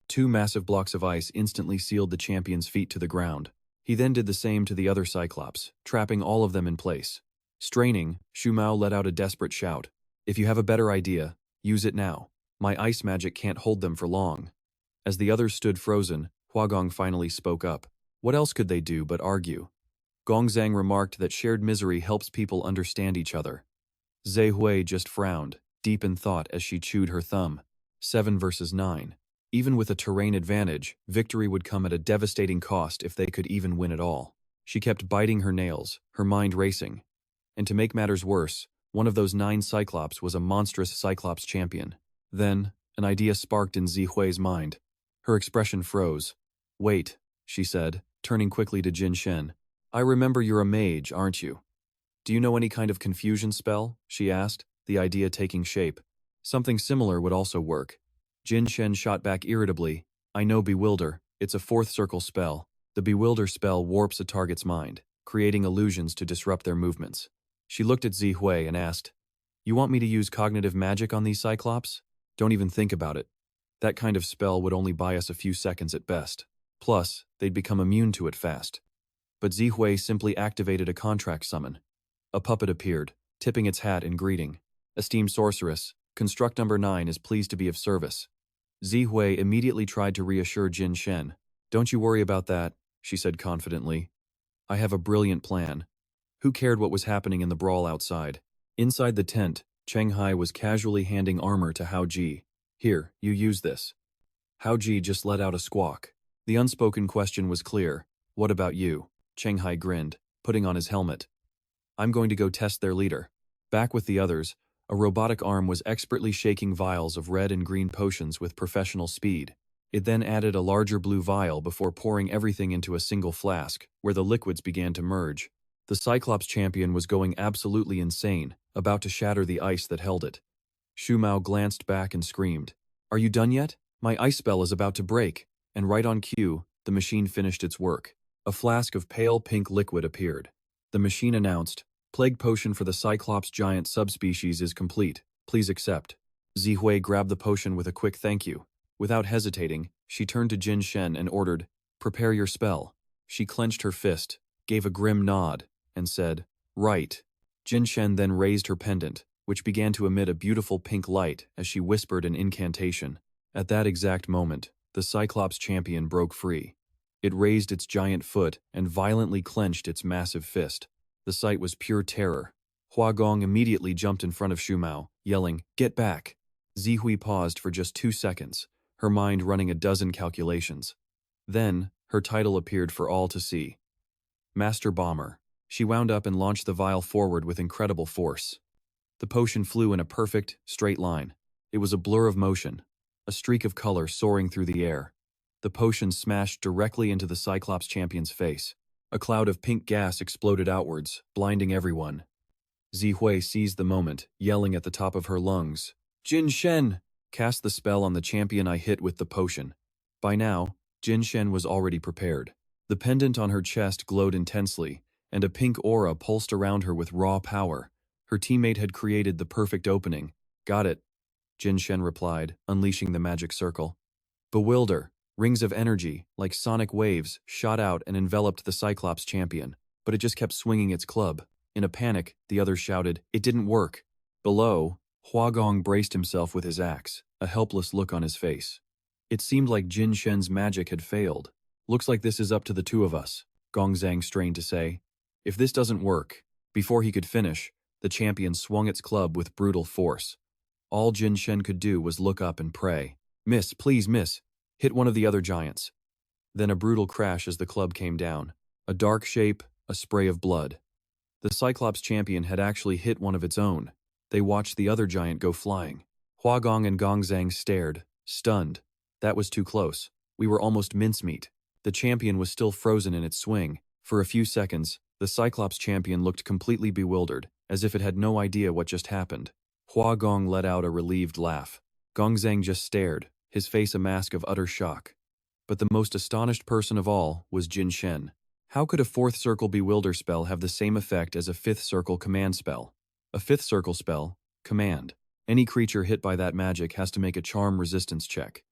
Two massive blocks of ice instantly sealed the champion's feet to the ground. He then did the same to the other Cyclops, trapping all of them in place. Straining, Shu Mao let out a desperate shout. "If you have a better idea, use it now. My ice magic can't hold them for long." As the others stood frozen, Huagong finally spoke up. What else could they do but argue? Gongzhang remarked that shared misery helps people understand each other. Zihui just frowned, deep in thought as she chewed her thumb. 7 versus 9. Even with a terrain advantage, victory would come at a devastating cost if they could even win at all. She kept biting her nails, her mind racing. And to make matters worse, one of those 9 Cyclops was a monstrous Cyclops champion. Then, an idea sparked in Zihui's mind. Her expression froze. "Wait," she said, turning quickly to Jin Shen. "I remember you're a mage, aren't you?" "Do you know any kind of confusion spell?" she asked, the idea taking shape. Something similar would also work. Jin Shen shot back irritably, "I know Bewilder. It's a 4th circle spell. The Bewilder spell warps a target's mind, creating illusions to disrupt their movements." She looked at Zihui and asked, "You want me to use cognitive magic on these Cyclops? Don't even think about it. That kind of spell would only buy us a few seconds at best. Plus, they'd become immune to it fast." But Zihui simply activated a contract summon. A puppet appeared, tipping its hat in greeting. "Esteemed sorceress, construct number 9 is pleased to be of service." Zihui immediately tried to reassure Jin Shen. "Don't you worry about that," she said confidently. I have a brilliant plan. Who cared what was happening in the brawl outside? Inside the tent, Cheng Hai was casually handing armor to Hao Ji. Here, you use this. Hao Ji just let out a squawk. The unspoken question was clear. What about you? Cheng Hai grinned, putting on his helmet. I'm going to go test their leader. Back with the others, a robotic arm was expertly shaking vials of red and green potions with professional speed. It then added a larger blue vial before pouring everything into a single flask, where the liquids began to merge. The Cyclops champion was going absolutely insane, about to shatter the ice that held it. Shu Mao glanced back and screamed, "Are you done yet? My ice spell is about to break." And right on cue, the machine finished its work. A flask of pale pink liquid appeared. The machine announced, "Plague potion for the Cyclops giant subspecies is complete. Please accept." Zihui grabbed the potion with a quick thank you. Without hesitating, she turned to Jin Shen and ordered, "Prepare your spell." She clenched her fist, gave a grim nod, and said, "Right." Jin Shen then raised her pendant, which began to emit a beautiful pink light as she whispered an incantation. At that exact moment, the Cyclops champion broke free. It raised its giant foot and violently clenched its massive fist. The sight was pure terror. Hua Gong immediately jumped in front of Shu Mao, yelling, "Get back!" Zihui paused for just 2 seconds, her mind running a dozen calculations. Then, her title appeared for all to see. Master Bomber. She wound up and launched the vial forward with incredible force. The potion flew in a perfect, straight line. It was a blur of motion, a streak of color soaring through the air. The potion smashed directly into the Cyclops champion's face. A cloud of pink gas exploded outwards, blinding everyone. Zihui seized the moment, yelling at the top of her lungs, "Jin Shen! Cast the spell on the champion I hit with the potion." By now, Jin Shen was already prepared. The pendant on her chest glowed intensely, and a pink aura pulsed around her with raw power. Her teammate had created the perfect opening. "Got it," Jin Shen replied, unleashing the magic circle. Bewilder, rings of energy, like sonic waves, shot out and enveloped the Cyclops champion, but it just kept swinging its club. In a panic, the others shouted, "It didn't work." Below, Hua Gong braced himself with his axe, a helpless look on his face. It seemed like Jin Shen's magic had failed. "Looks like this is up to the two of us," Gong Zhang strained to say. "If this doesn't work..." Before he could finish, the champion swung its club with brutal force. All Jin Shen could do was look up and pray. "Miss, please miss. Hit one of the other giants." Then a brutal crash as the club came down. A dark shape, a spray of blood. The Cyclops champion had actually hit one of its own. They watched the other giant go flying. Hua Gong and Gong Zhang stared, stunned. That was too close. We were almost mincemeat. The champion was still frozen in its swing. For a few seconds, the Cyclops champion looked completely bewildered, as if it had no idea what just happened. Hua Gong let out a relieved laugh. Gong Zhang just stared, his face a mask of utter shock. But the most astonished person of all was Jin Shen. How could a fourth circle bewilder spell have the same effect as a fifth circle command spell? A fifth circle spell, command. Any creature hit by that magic has to make a charm resistance check.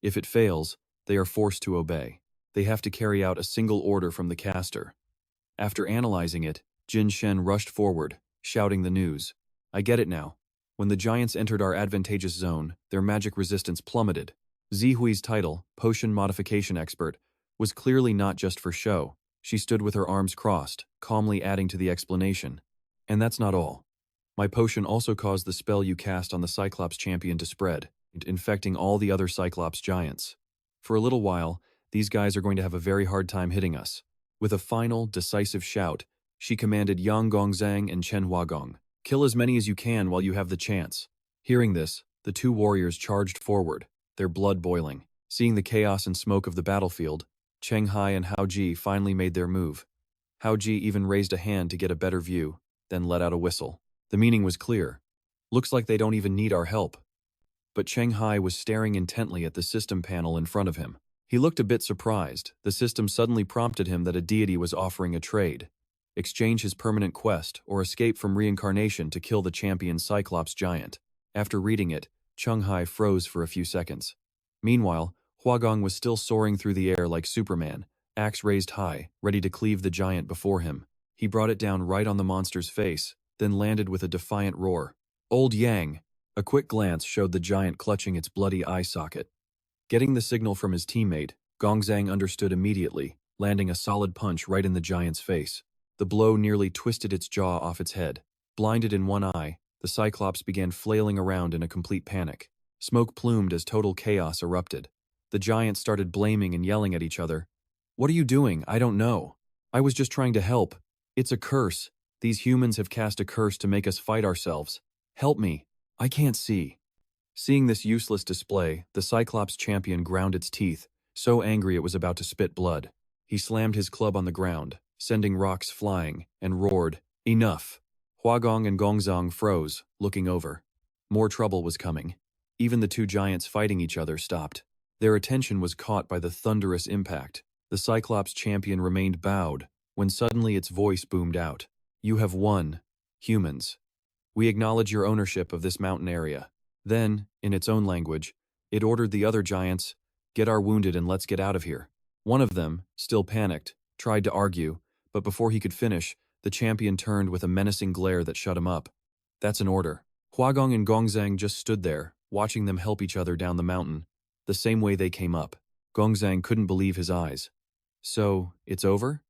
If it fails, they are forced to obey. They have to carry out a single order from the caster. After analyzing it, Jin Shen rushed forward, shouting the news. "I get it now. When the giants entered our advantageous zone, their magic resistance plummeted." Zihui's title, Potion Modification Expert, was clearly not just for show. She stood with her arms crossed, calmly adding to the explanation. "And that's not all. My potion also caused the spell you cast on the Cyclops champion to spread, infecting all the other Cyclops giants. For a little while, these guys are going to have a very hard time hitting us." With a final, decisive shout, she commanded Yang Gongzhang and Chen Huagong, "Kill as many as you can while you have the chance." Hearing this, the two warriors charged forward, their blood boiling. Seeing the chaos and smoke of the battlefield, Cheng Hai and Hao Ji finally made their move. Hao Ji even raised a hand to get a better view, then let out a whistle. The meaning was clear. "Looks like they don't even need our help." But Cheng Hai was staring intently at the system panel in front of him. He looked a bit surprised. The system suddenly prompted him that a deity was offering a trade. Exchange his permanent quest or escape from reincarnation to kill the champion Cyclops giant. After reading it, Cheng Hai froze for a few seconds. Meanwhile, Huagong was still soaring through the air like Superman, axe raised high, ready to cleave the giant before him. He brought it down right on the monster's face, then landed with a defiant roar. "Old Yang!" A quick glance showed the giant clutching its bloody eye socket. Getting the signal from his teammate, Gongzhang understood immediately. landing a solid punch right in the giant's face. The blow nearly twisted its jaw off its head. Blinded in one eye, the Cyclops began flailing around in a complete panic. Smoke plumed as total chaos erupted. The giants started blaming and yelling at each other. "What are you doing? I don't know. I was just trying to help. It's a curse. These humans have cast a curse to make us fight ourselves. Help me. I can't see." Seeing this useless display, the Cyclops champion ground its teeth, so angry it was about to spit blood. He slammed his club on the ground, sending rocks flying, and roared, "Enough!" Huagong and Gongzong froze, looking over. More trouble was coming. Even the two giants fighting each other stopped. Their attention was caught by the thunderous impact. The Cyclops champion remained bowed, when suddenly its voice boomed out. "You have won, humans. We acknowledge your ownership of this mountain area." Then, in its own language, it ordered the other giants, "Get our wounded and let's get out of here." One of them, still panicked, tried to argue, but before he could finish, the champion turned with a menacing glare that shut him up. "That's an order." Huagong and Gongzang just stood there, watching them help each other down the mountain, the same way they came up. Gongzang couldn't believe his eyes. "So, it's over?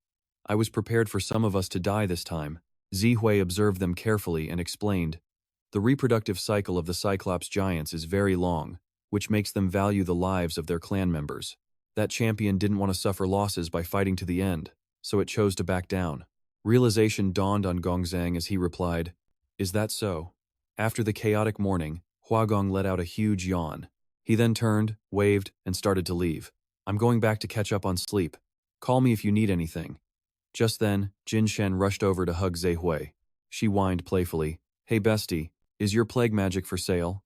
I was prepared for some of us to die this time." Zihui observed them carefully and explained, "The reproductive cycle of the Cyclops giants is very long, which makes them value the lives of their clan members. That champion didn't want to suffer losses by fighting to the end, so it chose to back down." Realization dawned on Gongzang as he replied, "Is that so?" After the chaotic morning, Huagong let out a huge yawn. He then turned, waved, and started to leave. "I'm going back to catch up on sleep. Call me if you need anything." Just then, Jin Shen rushed over to hug Zihui. She whined playfully, "Hey bestie, is your plague magic for sale?"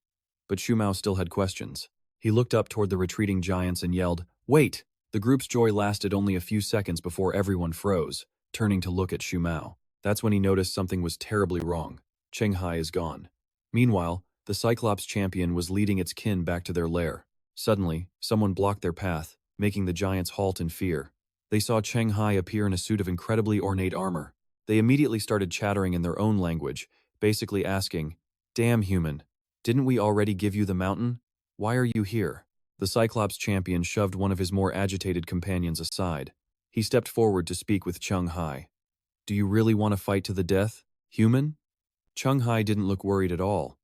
But Shumao still had questions. He looked up toward the retreating giants and yelled, "Wait!" The group's joy lasted only a few seconds before everyone froze, turning to look at Shumao. That's when he noticed something was terribly wrong. Cheng Hai is gone. Meanwhile, the Cyclops champion was leading its kin back to their lair. Suddenly, someone blocked their path, making the giants halt in fear. They saw Cheng Hai appear in a suit of incredibly ornate armor. They immediately started chattering in their own language, basically asking, "Damn human, didn't we already give you the mountain? Why are you here?" The Cyclops champion shoved one of his more agitated companions aside. He stepped forward to speak with Cheng Hai. "Do you really want to fight to the death, human?" Cheng Hai didn't look worried at all.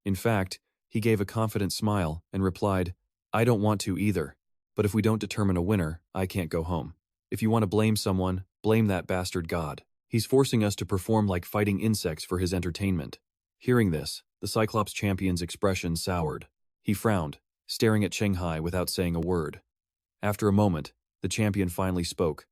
In fact, he gave a confident smile and replied, "I don't want to either, but if we don't determine a winner, I can't go home. If you want to blame someone, blame that bastard god. He's forcing us to perform like fighting insects for his entertainment." Hearing this, the Cyclops champion's expression soured. He frowned, staring at Cheng Hai without saying a word. After a moment, the champion finally spoke.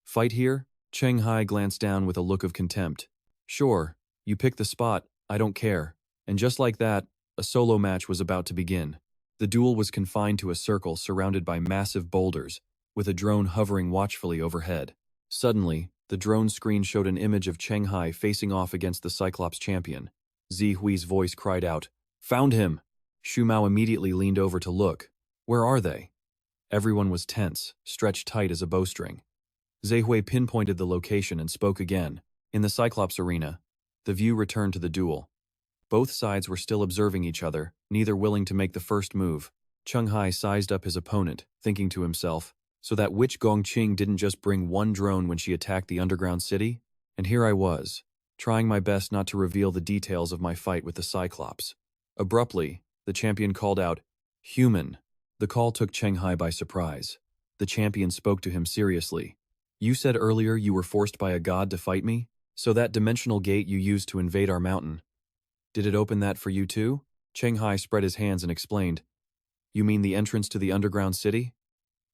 "Fight here?" Cheng Hai glanced down with a look of contempt. "Sure, you pick the spot, I don't care." And just like that, a solo match was about to begin. The duel was confined to a circle surrounded by massive boulders, with a drone hovering watchfully overhead. Suddenly, the drone screen showed an image of Cheng Hai facing off against the Cyclops champion. Zihui's voice cried out, "Found him!" Shumao immediately leaned over to look. "Where are they?" Everyone was tense, stretched tight as a bowstring. Zihui pinpointed the location and spoke again. In the Cyclops arena, the view returned to the duel. Both sides were still observing each other, neither willing to make the first move. Cheng Hai sized up his opponent, thinking to himself, so that witch Gongqing didn't just bring one drone when she attacked the underground city? And here I was, trying my best not to reveal the details of my fight with the Cyclops. Abruptly, the champion called out, "Human." The call took Cheng Hai by surprise. The champion spoke to him seriously. "You said earlier you were forced by a god to fight me? So that dimensional gate you used to invade our mountain, did it open that for you too?" Cheng Hai spread his hands and explained, "You mean the entrance to the underground city?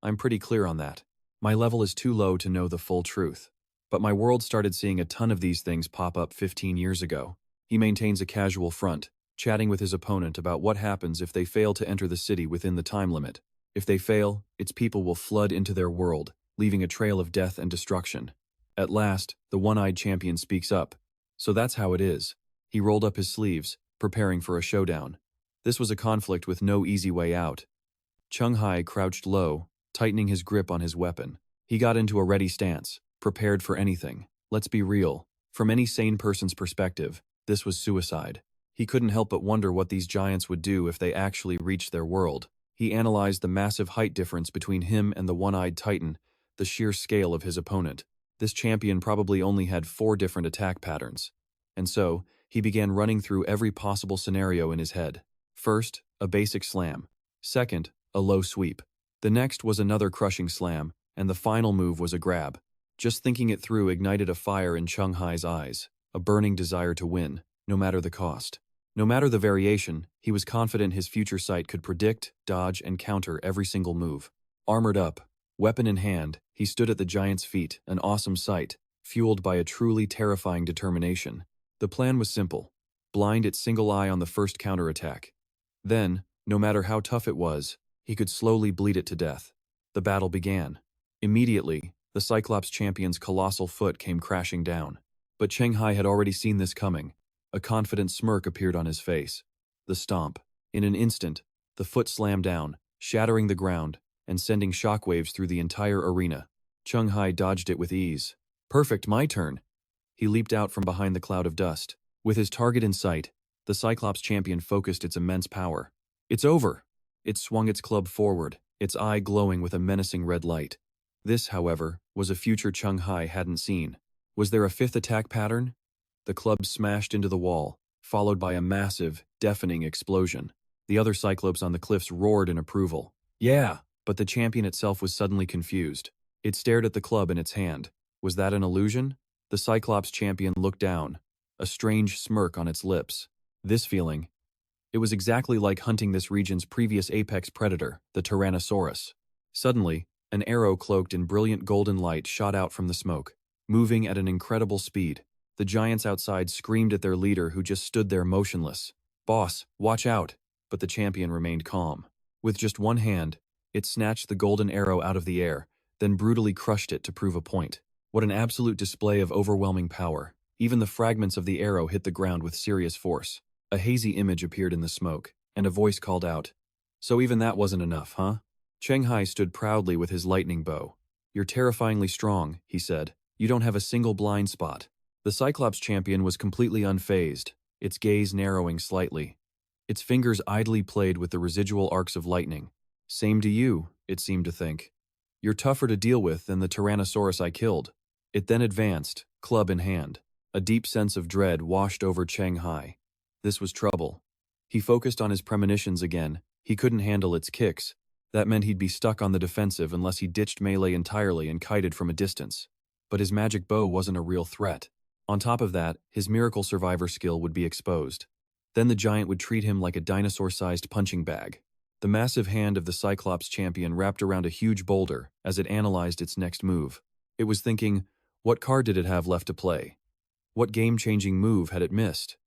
I'm pretty clear on that. My level is too low to know the full truth. But my world started seeing a ton of these things pop up 15 years ago." He maintains a casual front, chatting with his opponent about what happens if they fail to enter the city within the time limit. If they fail, its people will flood into their world, leaving a trail of death and destruction. At last, the one-eyed champion speaks up. "So that's how it is." He rolled up his sleeves, preparing for a showdown. This was a conflict with no easy way out. Cheng Hai crouched low, tightening his grip on his weapon. He got into a ready stance, prepared for anything. Let's be real. From any sane person's perspective, this was suicide. He couldn't help but wonder what these giants would do if they actually reached their world. He analyzed the massive height difference between him and the one-eyed titan, the sheer scale of his opponent. This champion probably only had 4 different attack patterns. And so, he began running through every possible scenario in his head. First, a basic slam. Second, a low sweep. The next was another crushing slam, and the final move was a grab. Just thinking it through ignited a fire in Cheng Hai's eyes, a burning desire to win, no matter the cost. No matter the variation, he was confident his future sight could predict, dodge, and counter every single move. Armored up, weapon in hand, he stood at the giant's feet, an awesome sight, fueled by a truly terrifying determination. The plan was simple: blind its single eye on the first counterattack. Then, no matter how tough it was, he could slowly bleed it to death. The battle began. Immediately, the Cyclops champion's colossal foot came crashing down. But Cheng Hai had already seen this coming. A confident smirk appeared on his face. The stomp. In an instant, the foot slammed down, shattering the ground and sending shockwaves through the entire arena. Cheng Hai dodged it with ease. Perfect, my turn. He leaped out from behind the cloud of dust. With his target in sight, the Cyclops champion focused its immense power. It's over. It swung its club forward, its eye glowing with a menacing red light. This, however, was a future Cheng Hai hadn't seen. Was there a 5th attack pattern? The club smashed into the wall, followed by a massive, deafening explosion. The other Cyclopes on the cliffs roared in approval. Yeah, but the champion itself was suddenly confused. It stared at the club in its hand. Was that an illusion? The Cyclops champion looked down, a strange smirk on its lips. This feeling, it was exactly like hunting this region's previous apex predator, the Tyrannosaurus. Suddenly, an arrow cloaked in brilliant golden light shot out from the smoke, moving at an incredible speed. The giants outside screamed at their leader, who just stood there motionless. "Boss, watch out!" But the champion remained calm. With just one hand, it snatched the golden arrow out of the air, then brutally crushed it to prove a point. What an absolute display of overwhelming power. Even the fragments of the arrow hit the ground with serious force. A hazy image appeared in the smoke, and a voice called out, "So even that wasn't enough, huh?" Cheng Hai stood proudly with his lightning bow. "You're terrifyingly strong," he said. "You don't have a single blind spot." The Cyclops champion was completely unfazed, its gaze narrowing slightly. Its fingers idly played with the residual arcs of lightning. "Same to you," it seemed to think. "You're tougher to deal with than the Tyrannosaurus I killed." It then advanced, club in hand. A deep sense of dread washed over Cheng Hai. This was trouble. He focused on his premonitions again. He couldn't handle its kicks. That meant he'd be stuck on the defensive unless he ditched melee entirely and kited from a distance. But his magic bow wasn't a real threat. On top of that, his miracle survivor skill would be exposed. Then the giant would treat him like a dinosaur-sized punching bag. The massive hand of the Cyclops champion wrapped around a huge boulder as it analyzed its next move. It was thinking, what card did it have left to play? What game-changing move had it missed?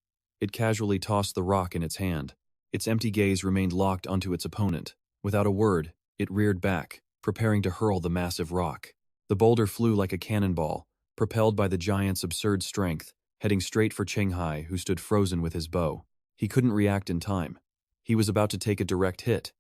It casually tossed the rock in its hand. Its empty gaze remained locked onto its opponent. Without a word, it reared back, preparing to hurl the massive rock. The boulder flew like a cannonball, propelled by the giant's absurd strength, heading straight for Cheng Hai, who stood frozen with his bow. He couldn't react in time. He was about to take a direct hit.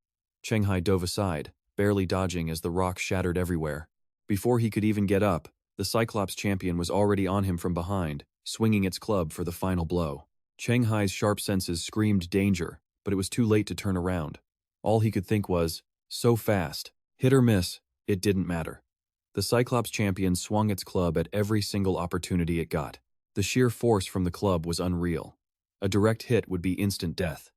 Cheng Hai dove aside, barely dodging as the rock shattered everywhere. Before he could even get up, the Cyclops champion was already on him from behind, swinging its club for the final blow. Cheng Hai's sharp senses screamed danger, but it was too late to turn around. All he could think was, so fast, hit or miss, it didn't matter. The Cyclops champion swung its club at every single opportunity it got. The sheer force from the club was unreal. A direct hit would be instant death.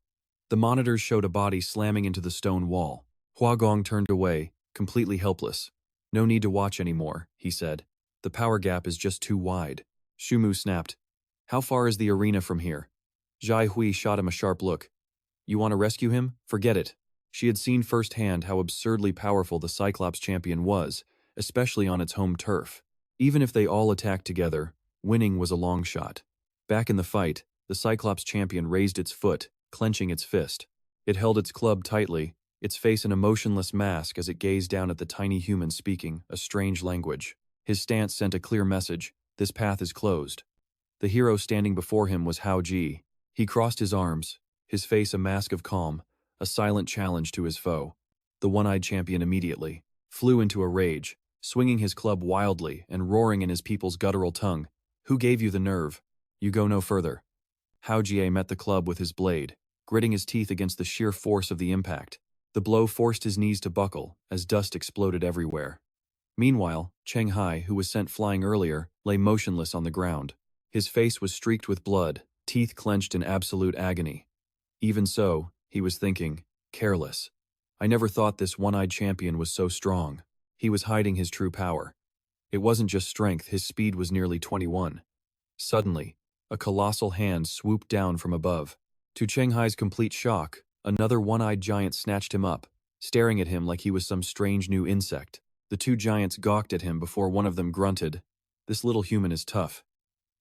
The monitors showed a body slamming into the stone wall. Hua Gong turned away, completely helpless. "No need to watch anymore," he said. "The power gap is just too wide." Shumu snapped, "How far is the arena from here?" Zhai Hui shot him a sharp look. "You want to rescue him? Forget it." She had seen firsthand how absurdly powerful the Cyclops champion was, especially on its home turf. Even if they all attacked together, winning was a long shot. Back in the fight, the Cyclops champion raised its foot, clenching its fist. It held its club tightly, its face an emotionless mask as it gazed down at the tiny human speaking a strange language. His stance sent a clear message: this path is closed. The hero standing before him was Hao Ji. He crossed his arms, his face a mask of calm, a silent challenge to his foe. The one-eyed champion immediately flew into a rage, swinging his club wildly and roaring in his people's guttural tongue. "Who gave you the nerve? You go no further." Hao Jie met the club with his blade, gritting his teeth against the sheer force of the impact. The blow forced his knees to buckle as dust exploded everywhere. Meanwhile, Cheng Hai, who was sent flying earlier, lay motionless on the ground. His face was streaked with blood, teeth clenched in absolute agony. Even so, he was thinking, careless. I never thought this one-eyed champion was so strong. He was hiding his true power. It wasn't just strength, his speed was nearly 21. Suddenly, a colossal hand swooped down from above. To Cheng Hai's complete shock, another one-eyed giant snatched him up, staring at him like he was some strange new insect. The two giants gawked at him before one of them grunted, "This little human is tough."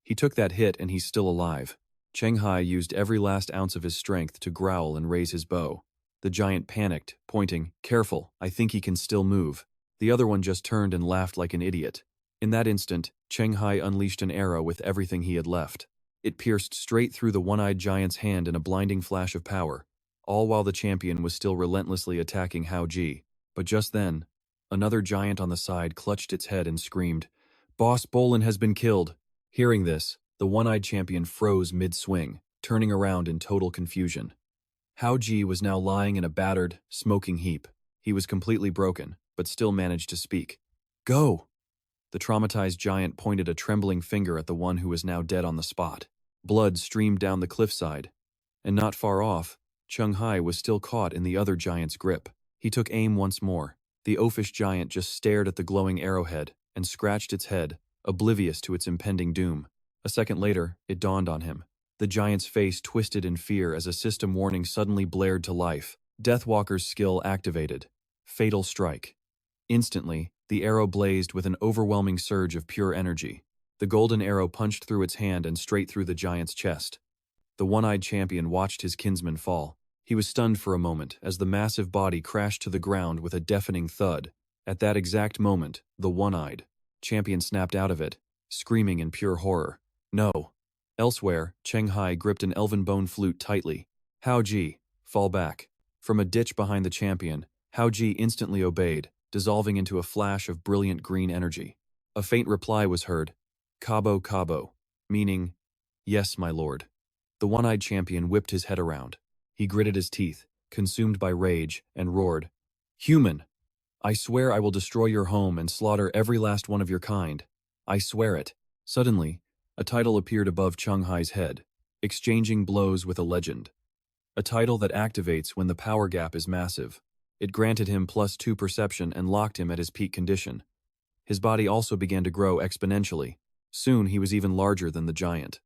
He took that hit and he's still alive. Cheng Hai used every last ounce of his strength to growl and raise his bow. The giant panicked, pointing, "Careful, I think he can still move." The other one just turned and laughed like an idiot. In that instant, Cheng Hai unleashed an arrow with everything he had left. It pierced straight through the one-eyed giant's hand in a blinding flash of power, all while the champion was still relentlessly attacking Hao Ji. But just then, another giant on the side clutched its head and screamed, "Boss Bolin has been killed." Hearing this, the one-eyed champion froze mid-swing, turning around in total confusion. Hao Ji was now lying in a battered, smoking heap. He was completely broken, but still managed to speak. "Go!" The traumatized giant pointed a trembling finger at the one who was now dead on the spot. Blood streamed down the cliffside, and not far off, Cheng Hai was still caught in the other giant's grip. He took aim once more. The oafish giant just stared at the glowing arrowhead and scratched its head, oblivious to its impending doom. A second later, it dawned on him. The giant's face twisted in fear as a system warning suddenly blared to life. Deathwalker's skill activated. Fatal strike. Instantly, the arrow blazed with an overwhelming surge of pure energy. The golden arrow punched through its hand and straight through the giant's chest. The one-eyed champion watched his kinsman fall. He was stunned for a moment as the massive body crashed to the ground with a deafening thud. At that exact moment, the one-eyed champion snapped out of it, screaming in pure horror. "No." Elsewhere, Cheng Hai gripped an elven bone flute tightly. "Hao Ji, fall back." From a ditch behind the champion, Hao Ji instantly obeyed, dissolving into a flash of brilliant green energy. A faint reply was heard, "Cabo Cabo," meaning, "Yes, my lord." The one-eyed champion whipped his head around. He gritted his teeth, consumed by rage, and roared, "Human! I swear I will destroy your home and slaughter every last one of your kind. I swear it." Suddenly, a title appeared above Cheng Hai's head, "Exchanging Blows with a Legend." A title that activates when the power gap is massive. It granted him +2 perception and locked him at his peak condition. His body also began to grow exponentially. Soon he was even larger than the giant.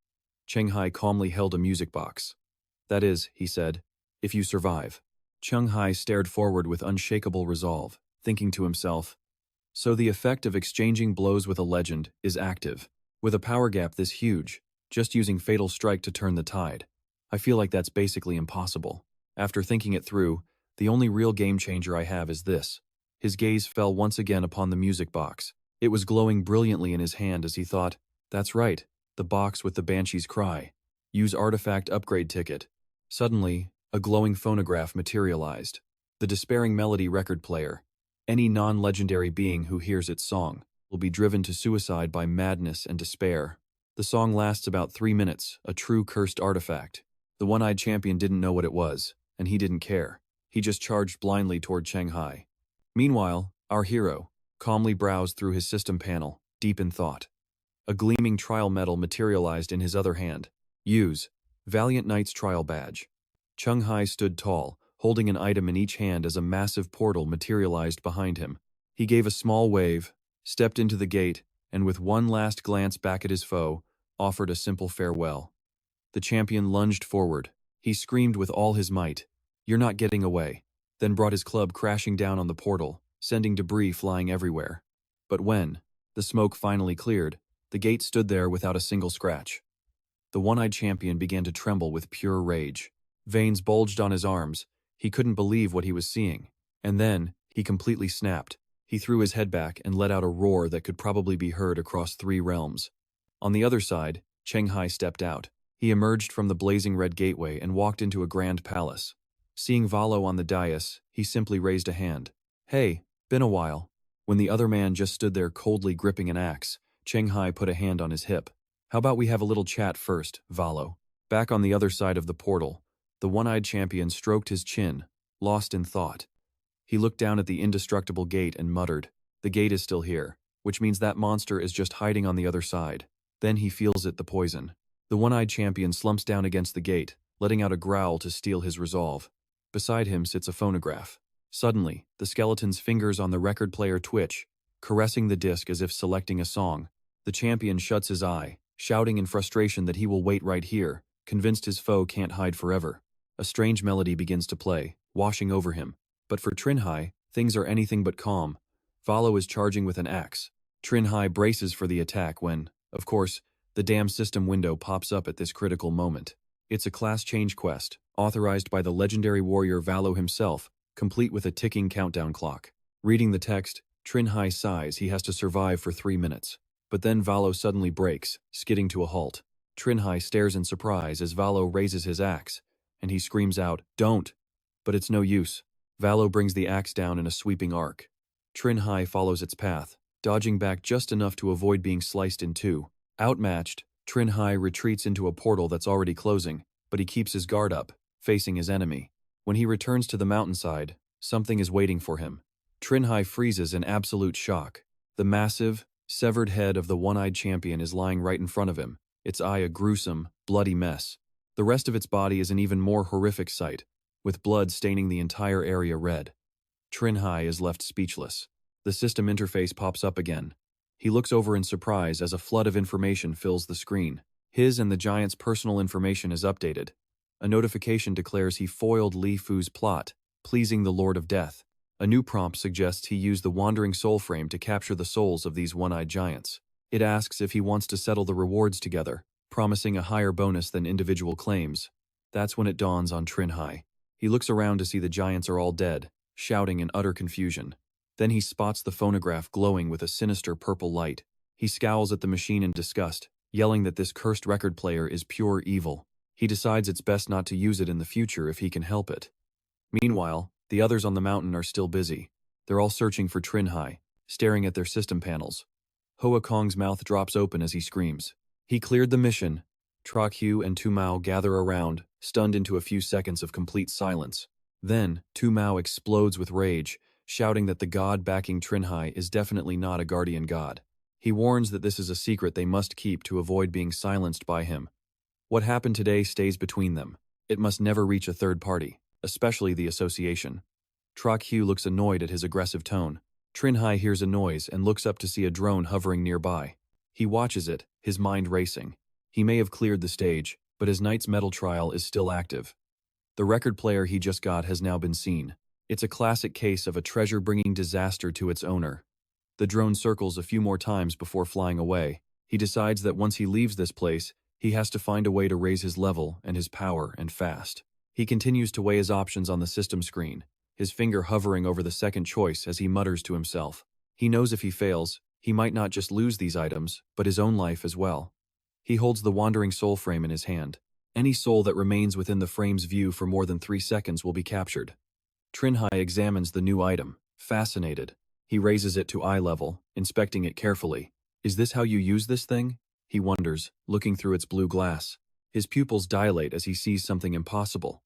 Cheng Hai calmly held a music box. "That is," he said, "if you survive." Cheng Hai stared forward with unshakable resolve, thinking to himself, so the effect of exchanging blows with a legend is active. With a power gap this huge, just using Fatal Strike to turn the tide. I feel like that's basically impossible. After thinking it through, the only real game changer I have is this. His gaze fell once again upon the music box. It was glowing brilliantly in his hand as he thought, "That's right, the box with the Banshee's cry. Use artifact upgrade ticket." Suddenly, a glowing phonograph materialized. The despairing melody record player. Any non-legendary being who hears its song will be driven to suicide by madness and despair. The song lasts about 3 minutes, a true cursed artifact. The one-eyed champion didn't know what it was, and he didn't care. He just charged blindly toward Cheng Hai. Meanwhile, our hero calmly browsed through his system panel, deep in thought. A gleaming trial medal materialized in his other hand. Use Valiant Knight's trial badge. Cheng Hai stood tall, holding an item in each hand as a massive portal materialized behind him. He gave a small wave, stepped into the gate, and with one last glance back at his foe, offered a simple farewell. The champion lunged forward. He screamed with all his might, "You're not getting away," then brought his club crashing down on the portal, sending debris flying everywhere. But when the smoke finally cleared, the gate stood there without a single scratch. The one-eyed champion began to tremble with pure rage. Veins bulged on his arms. He couldn't believe what he was seeing. And then, he completely snapped. He threw his head back and let out a roar that could probably be heard across 3 realms. On the other side, Cheng Hai stepped out. He emerged from the blazing red gateway and walked into a grand palace. Seeing Valo on the dais, he simply raised a hand. "Hey, been a while." When the other man just stood there coldly gripping an axe, Cheng Hai put a hand on his hip. "How about we have a little chat first, Valo?" Back on the other side of the portal, the one-eyed champion stroked his chin, lost in thought. He looked down at the indestructible gate and muttered, The gate is still here, which means that monster is just hiding on the other side. Then he feels it, the poison. The one-eyed champion slumps down against the gate, letting out a growl to steel his resolve. Beside him sits a phonograph. Suddenly, the skeleton's fingers on the record player twitch, caressing the disc as if selecting a song. The champion shuts his eye, shouting in frustration that he will wait right here, convinced his foe can't hide forever. A strange melody begins to play, washing over him. But for Cheng Hai, things are anything but calm. Valo is charging with an axe. Cheng Hai braces for the attack when, of course, the damn system window pops up at this critical moment. It's a class change quest, authorized by the legendary warrior Valo himself, complete with a ticking countdown clock. Reading the text, Cheng Hai sighs he has to survive for 3 minutes. But then Valo suddenly breaks, skidding to a halt. Cheng Hai stares in surprise as Valo raises his axe, and he screams out, "Don't!" But it's no use. Valo brings the axe down in a sweeping arc. Cheng Hai follows its path, dodging back just enough to avoid being sliced in two. Outmatched, Cheng Hai retreats into a portal that's already closing, but he keeps his guard up, facing his enemy. When he returns to the mountainside, something is waiting for him. Cheng Hai freezes in absolute shock. The massive, severed head of the one-eyed champion is lying right in front of him, its eye a gruesome, bloody mess. The rest of its body is an even more horrific sight, with blood staining the entire area red. Cheng Hai is left speechless. The system interface pops up again. He looks over in surprise as a flood of information fills the screen. His and the giant's personal information is updated. A notification declares he foiled Li Fu's plot, pleasing the Lord of Death. A new prompt suggests he use the Wandering Soul Frame to capture the souls of these one-eyed giants. It asks if he wants to settle the rewards together, promising a higher bonus than individual claims. That's when it dawns on Cheng Hai. He looks around to see the giants are all dead, shouting in utter confusion. Then he spots the phonograph glowing with a sinister purple light. He scowls at the machine in disgust, yelling that this cursed record player is pure evil. He decides it's best not to use it in the future if he can help it. Meanwhile, the others on the mountain are still busy. They're all searching for Cheng Hai, staring at their system panels. Hoa Kong's mouth drops open as he screams. He cleared the mission. Troc Hu and Tu Mao gather around, stunned into a few seconds of complete silence. Then, Tu Mao explodes with rage, shouting that the god backing Cheng Hai is definitely not a guardian god. He warns that this is a secret they must keep to avoid being silenced by him. What happened today stays between them. It must never reach a third party, especially the association. Troc Hu looks annoyed at his aggressive tone. Cheng Hai hears a noise and looks up to see a drone hovering nearby. He watches it, his mind racing. He may have cleared the stage, but his knight's metal trial is still active. The record player he just got has now been seen. It's a classic case of a treasure-bringing disaster to its owner. The drone circles a few more times before flying away. He decides that once he leaves this place, he has to find a way to raise his level and his power, and fast. He continues to weigh his options on the system screen, his finger hovering over the second choice as he mutters to himself. He knows if he fails, he might not just lose these items, but his own life as well. He holds the Wandering Soul Frame in his hand. Any soul that remains within the frame's view for more than 3 seconds will be captured. Cheng Hai examines the new item, fascinated. He raises it to eye level, inspecting it carefully. Is this how you use this thing? He wonders, looking through its blue glass. His pupils dilate as he sees something impossible.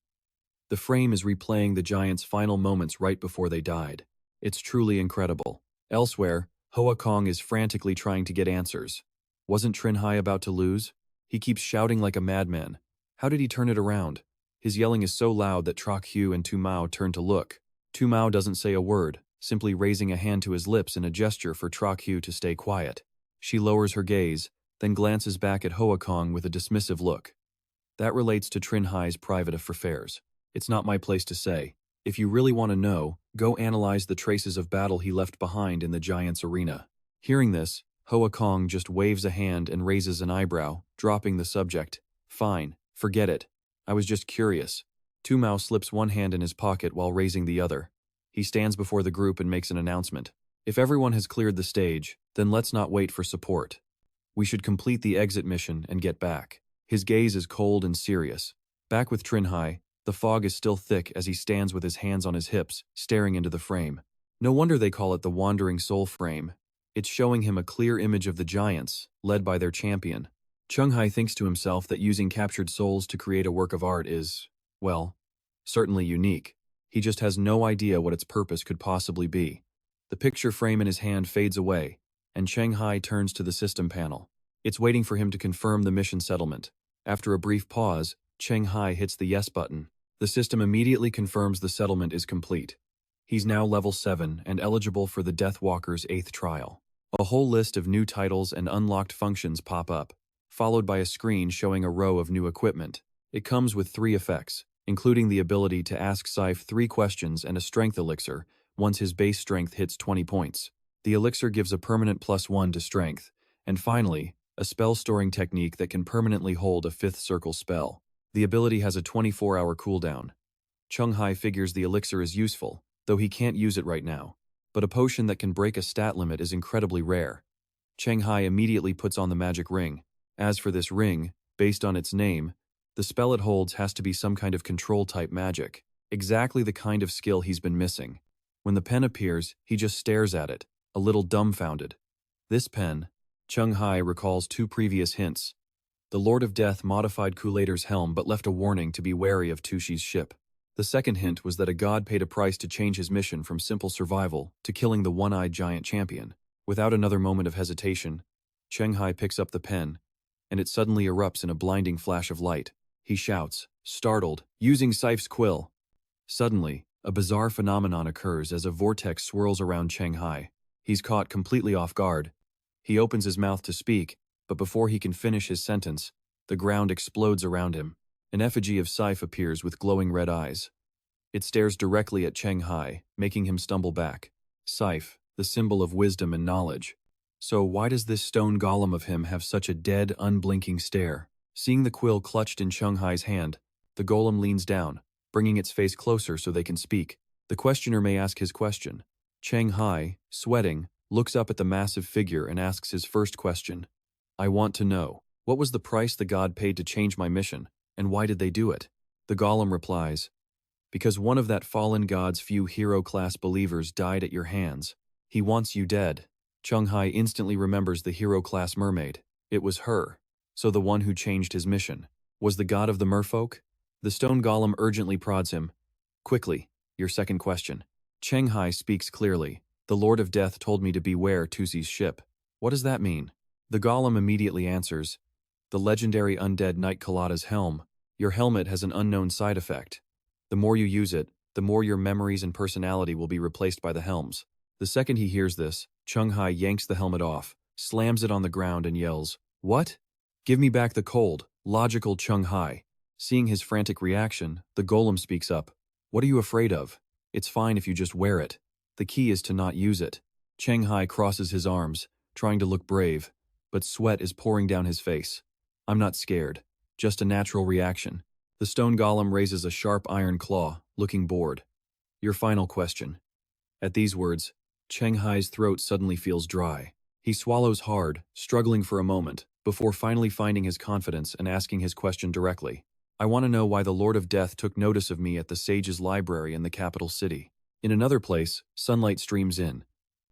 The frame is replaying the giant's final moments right before they died. It's truly incredible. Elsewhere, Hoa Kong is frantically trying to get answers. Wasn't Cheng Hai about to lose? He keeps shouting like a madman. How did he turn it around? His yelling is so loud that Troc Hu and Tu Mao turn to look. Tu Mao doesn't say a word, simply raising a hand to his lips in a gesture for Troc Hu to stay quiet. She lowers her gaze, then glances back at Hoa Kong with a dismissive look. That relates to Cheng Hai's private affairs. It's not my place to say. If you really want to know, go analyze the traces of battle he left behind in the giant's arena. Hearing this, Hoa Kong just waves a hand and raises an eyebrow, dropping the subject. Fine, forget it. I was just curious. Tu Mao slips one hand in his pocket while raising the other. He stands before the group and makes an announcement. If everyone has cleared the stage, then let's not wait for support. We should complete the exit mission and get back. His gaze is cold and serious. Back with Cheng Hai, the fog is still thick as he stands with his hands on his hips, staring into the frame. No wonder they call it the Wandering Soul Frame. It's showing him a clear image of the giants, led by their champion. Cheng Hai thinks to himself that using captured souls to create a work of art is, well, certainly unique. He just has no idea what its purpose could possibly be. The picture frame in his hand fades away, and Cheng Hai turns to the system panel. It's waiting for him to confirm the mission settlement. After a brief pause, Cheng Hai hits the yes button. The system immediately confirms the settlement is complete. He's now level 7 and eligible for the Deathwalker's 8th trial. A whole list of new titles and unlocked functions pop up, followed by a screen showing a row of new equipment. It comes with 3 effects, including the ability to ask Scythe 3 questions and a strength elixir once his base strength hits 20 points. The elixir gives a permanent +1 to strength, and finally, a spell storing technique that can permanently hold a 5th circle spell. The ability has a 24-hour cooldown. Cheng Hai figures the elixir is useful, though he can't use it right now. But a potion that can break a stat limit is incredibly rare. Cheng Hai immediately puts on the magic ring. As for this ring, based on its name, the spell it holds has to be some kind of control-type magic, exactly the kind of skill he's been missing. When the pen appears, he just stares at it, a little dumbfounded. This pen, Cheng Hai recalls 2 previous hints. The Lord of Death modified Kulator's helm but left a warning to be wary of Tushi's ship. The second hint was that a god paid a price to change his mission from simple survival to killing the one-eyed giant champion. Without another moment of hesitation, Cheng Hai picks up the pen, and it suddenly erupts in a blinding flash of light. He shouts, startled, using Scythe's quill. Suddenly, a bizarre phenomenon occurs as a vortex swirls around Cheng Hai. He's caught completely off guard. He opens his mouth to speak, but before he can finish his sentence, the ground explodes around him. An effigy of Scythe appears with glowing red eyes. It stares directly at Cheng Hai, making him stumble back. Scythe, the symbol of wisdom and knowledge. So why does this stone golem of him have such a dead, unblinking stare? Seeing the quill clutched in Cheng Hai's hand, the golem leans down, bringing its face closer so they can speak. The questioner may ask his question. Cheng Hai, sweating, looks up at the massive figure and asks his first question. I want to know, what was the price the god paid to change my mission, and why did they do it? The golem replies, because one of that fallen god's few hero-class believers died at your hands. He wants you dead. Cheng Hai instantly remembers the hero-class mermaid. It was her. So the one who changed his mission was the god of the merfolk? The stone golem urgently prods him. Quickly, your second question. Cheng Hai speaks clearly. The Lord of Death told me to beware Tusi's ship. What does that mean? The golem immediately answers. The legendary undead Knight Kalada's helm. Your helmet has an unknown side effect. The more you use it, the more your memories and personality will be replaced by the helms. The second he hears this, Cheng Hai yanks the helmet off, slams it on the ground and yells, "What? Give me back the cold, logical Cheng Hai." Seeing his frantic reaction, the golem speaks up. What are you afraid of? It's fine if you just wear it. The key is to not use it. Cheng Hai crosses his arms, trying to look brave, but sweat is pouring down his face. I'm not scared, just a natural reaction. The stone golem raises a sharp iron claw, looking bored. Your final question. At these words, Cheng Hai's throat suddenly feels dry. He swallows hard, struggling for a moment, before finally finding his confidence and asking his question directly. I want to know why the Lord of Death took notice of me at the Sage's library in the capital city. In another place, sunlight streams in.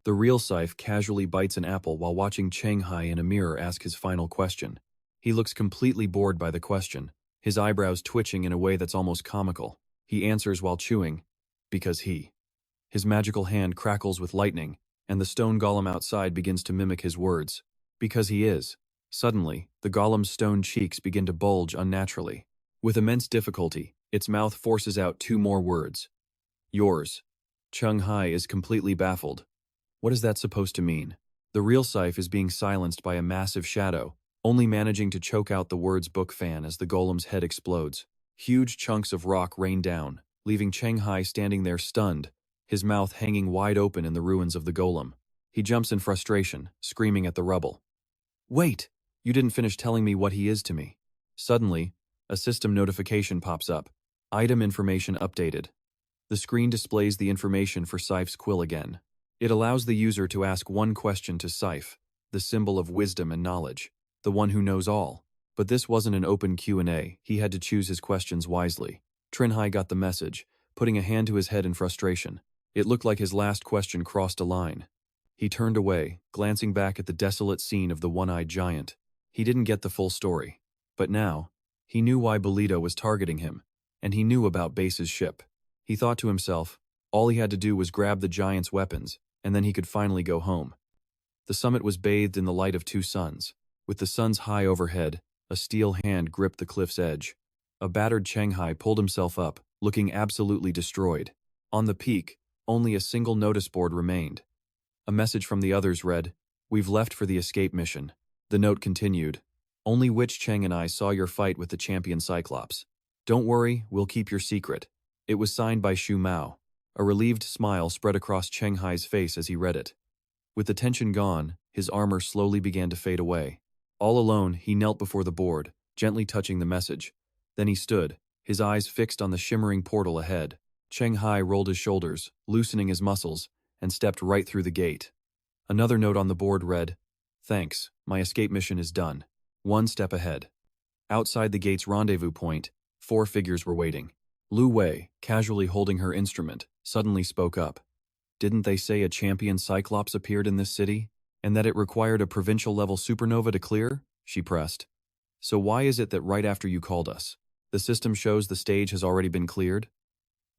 The real Scythe casually bites an apple while watching Cheng Hai in a mirror ask his final question. He looks completely bored by the question, his eyebrows twitching in a way that's almost comical. He answers while chewing, because he. His magical hand crackles with lightning, and the stone golem outside begins to mimic his words. Because he is. Suddenly, the golem's stone cheeks begin to bulge unnaturally. With immense difficulty, its mouth forces out 2 more words. Yours. Cheng Hai is completely baffled. What is that supposed to mean? The real Scythe is being silenced by a massive shadow, only managing to choke out the words book fan as the golem's head explodes. Huge chunks of rock rain down, leaving Cheng Hai standing there stunned, his mouth hanging wide open in the ruins of the golem. He jumps in frustration, screaming at the rubble. Wait! You didn't finish telling me what he is to me. Suddenly, a system notification pops up. Item information updated. The screen displays the information for Scythe's quill again. It allows the user to ask one question to Scythe, the symbol of wisdom and knowledge, the one who knows all. But this wasn't an open Q&A, he had to choose his questions wisely. Cheng Hai got the message, putting a hand to his head in frustration. It looked like his last question crossed a line. He turned away, glancing back at the desolate scene of the one-eyed giant. He didn't get the full story. But now, he knew why Bolito was targeting him, and he knew about Base's ship. He thought to himself, all he had to do was grab the giant's weapons, and then he could finally go home. The summit was bathed in the light of two suns. With the suns high overhead, a steel hand gripped the cliff's edge. A battered Cheng Hai pulled himself up, looking absolutely destroyed. On the peak, only a single notice board remained. A message from the others read, "We've left for the escape mission." The note continued, "Only Witch Cheng and I saw your fight with the champion Cyclops. Don't worry, we'll keep your secret." It was signed by Shu Mao. A relieved smile spread across Cheng Hai's face as he read it. With the tension gone, his armor slowly began to fade away. All alone, he knelt before the board, gently touching the message. Then he stood, his eyes fixed on the shimmering portal ahead. Cheng Hai rolled his shoulders, loosening his muscles, and stepped right through the gate. Another note on the board read, "Thanks, my escape mission is done. One step ahead." Outside the gate's rendezvous point, 4 figures were waiting. Lu Wei, casually holding her instrument, suddenly spoke up. "Didn't they say a champion Cyclops appeared in this city? And that it required a provincial-level supernova to clear?" she pressed. "So why is it that right after you called us, the system shows the stage has already been cleared?"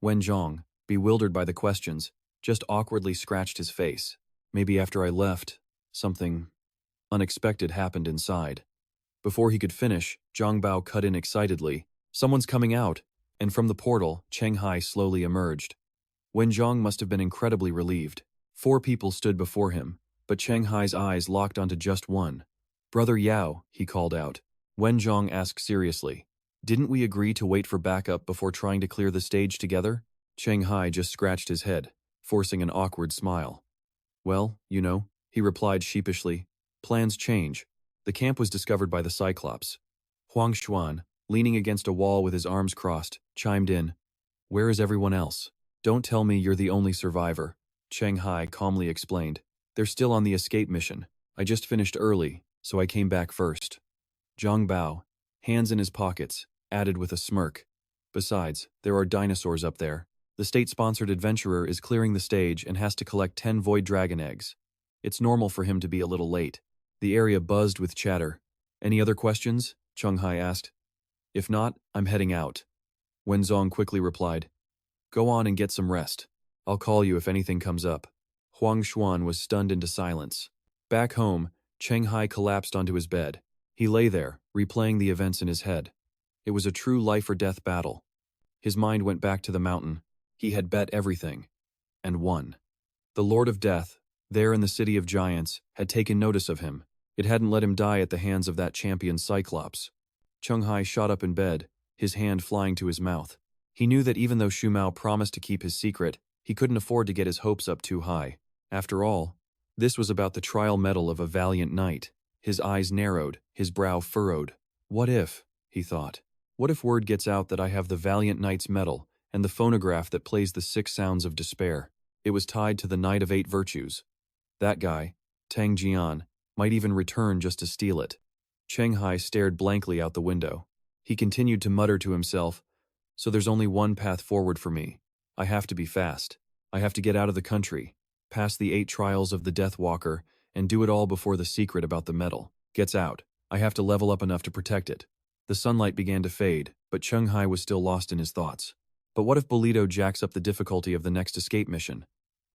Wen Zhong, bewildered by the questions, just awkwardly scratched his face. "Maybe after I left, something unexpected happened inside." Before he could finish, Zhang Bao cut in excitedly, "Someone's coming out," and from the portal, Cheng Hai slowly emerged. Wen Zhong must have been incredibly relieved. 4 people stood before him, but Cheng Hai's eyes locked onto just one. "Brother Yao," he called out. Wen Zhong asked seriously, "Didn't we agree to wait for backup before trying to clear the stage together?" Cheng Hai just scratched his head, forcing an awkward smile. "Well, you know," he replied sheepishly, "plans change." The camp was discovered by the Cyclops. Huang Xuan, leaning against a wall with his arms crossed, chimed in, "Where is everyone else? Don't tell me you're the only survivor." Cheng Hai calmly explained, "They're still on the escape mission. I just finished early, so I came back first." Zhang Bao, hands in his pockets, added with a smirk, "Besides, there are dinosaurs up there. The state-sponsored adventurer is clearing the stage and has to collect 10 void dragon eggs. It's normal for him to be a little late." The area buzzed with chatter. "Any other questions?" Cheng Hai asked. "If not, I'm heading out." Wenzong quickly replied, "Go on and get some rest. I'll call you if anything comes up." Huang Xuan was stunned into silence. Back home, Cheng Hai collapsed onto his bed. He lay there, replaying the events in his head. It was a true life-or-death battle. His mind went back to the mountain. He had bet everything. And won. The Lord of Death, there in the City of Giants, had taken notice of him. It hadn't let him die at the hands of that champion Cyclops. Cheng Hai shot up in bed, his hand flying to his mouth. He knew that even though Shu Mao promised to keep his secret, he couldn't afford to get his hopes up too high. After all, this was about the trial medal of a valiant knight. His eyes narrowed, his brow furrowed. "What if," he thought, "what if word gets out that I have the valiant knight's medal and the phonograph that plays the 6 sounds of despair? It was tied to the Knight of 8 Virtues. That guy, Tang Jian, might even return just to steal it." Cheng Hai stared blankly out the window. He continued to mutter to himself, "So there's only one path forward for me. I have to be fast. I have to get out of the country, pass the 8 trials of the Death Walker, and do it all before the secret about the medal gets out. I have to level up enough to protect it." The sunlight began to fade, but Cheng Hai was still lost in his thoughts. But what if Bolito jacks up the difficulty of the next escape mission?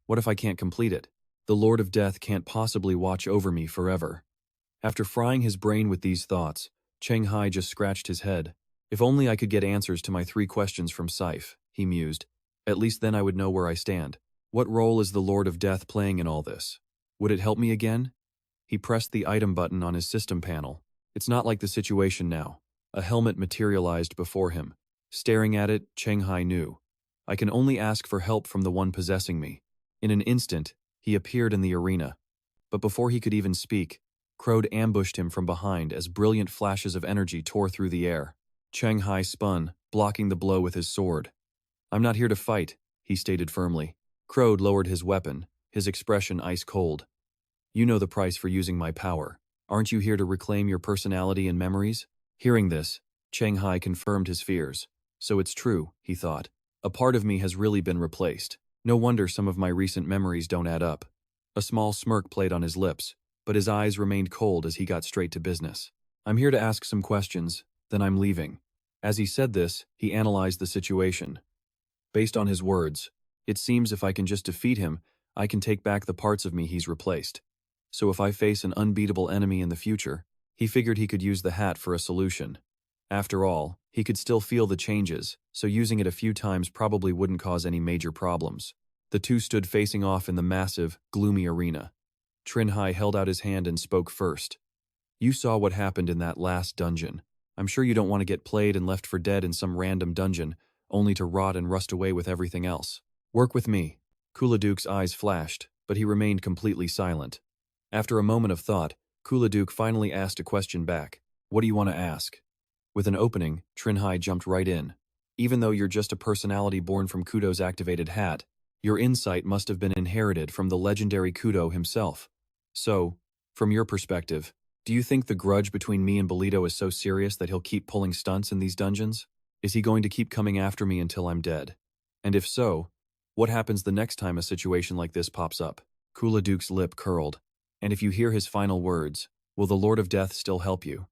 What if I can't complete it? The Lord of Death can't possibly watch over me forever. After frying his brain with these thoughts, Cheng Hai just scratched his head. "If only I could get answers to my 3 questions from Scythe," he mused. "At least then I would know where I stand. What role is the Lord of Death playing in all this? Would it help me again?" He pressed the item button on his system panel. It's not like the situation now. A helmet materialized before him. Staring at it, Cheng Hai knew. "I can only ask for help from the one possessing me." In an instant, he appeared in the arena. But before he could even speak, Crode ambushed him from behind as brilliant flashes of energy tore through the air. Cheng Hai spun, blocking the blow with his sword. "I'm not here to fight," he stated firmly. Crode lowered his weapon, his expression ice cold. "You know the price for using my power. Aren't you here to reclaim your personality and memories?" Hearing this, Cheng Hai confirmed his fears. So it's true, he thought. A part of me has really been replaced. No wonder some of my recent memories don't add up. A small smirk played on his lips, but his eyes remained cold as he got straight to business. "I'm here to ask some questions, then I'm leaving." As he said this, he analyzed the situation. Based on his words, it seems if I can just defeat him, I can take back the parts of me he's replaced. So if I face an unbeatable enemy in the future, he figured he could use the hat for a solution. After all, he could still feel the changes, so using it a few times probably wouldn't cause any major problems. The two stood facing off in the massive, gloomy arena. Cheng Hai held out his hand and spoke first. You saw what happened in that last dungeon. I'm sure you don't want to get played and left for dead in some random dungeon, only to rot and rust away with everything else. Work with me. Kuladuke's eyes flashed, but he remained completely silent. After a moment of thought, Kuladuke finally asked a question back. What do you want to ask? With an opening, Cheng Hai jumped right in. Even though you're just a personality born from Kudo's activated hat, your insight must have been inherited from the legendary Kudo himself. So, from your perspective, do you think the grudge between me and Bolito is so serious that he'll keep pulling stunts in these dungeons? Is he going to keep coming after me until I'm dead? And if so, what happens the next time a situation like this pops up? Kuladuke's lip curled. And if you hear his final words, will the Lord of Death still help you?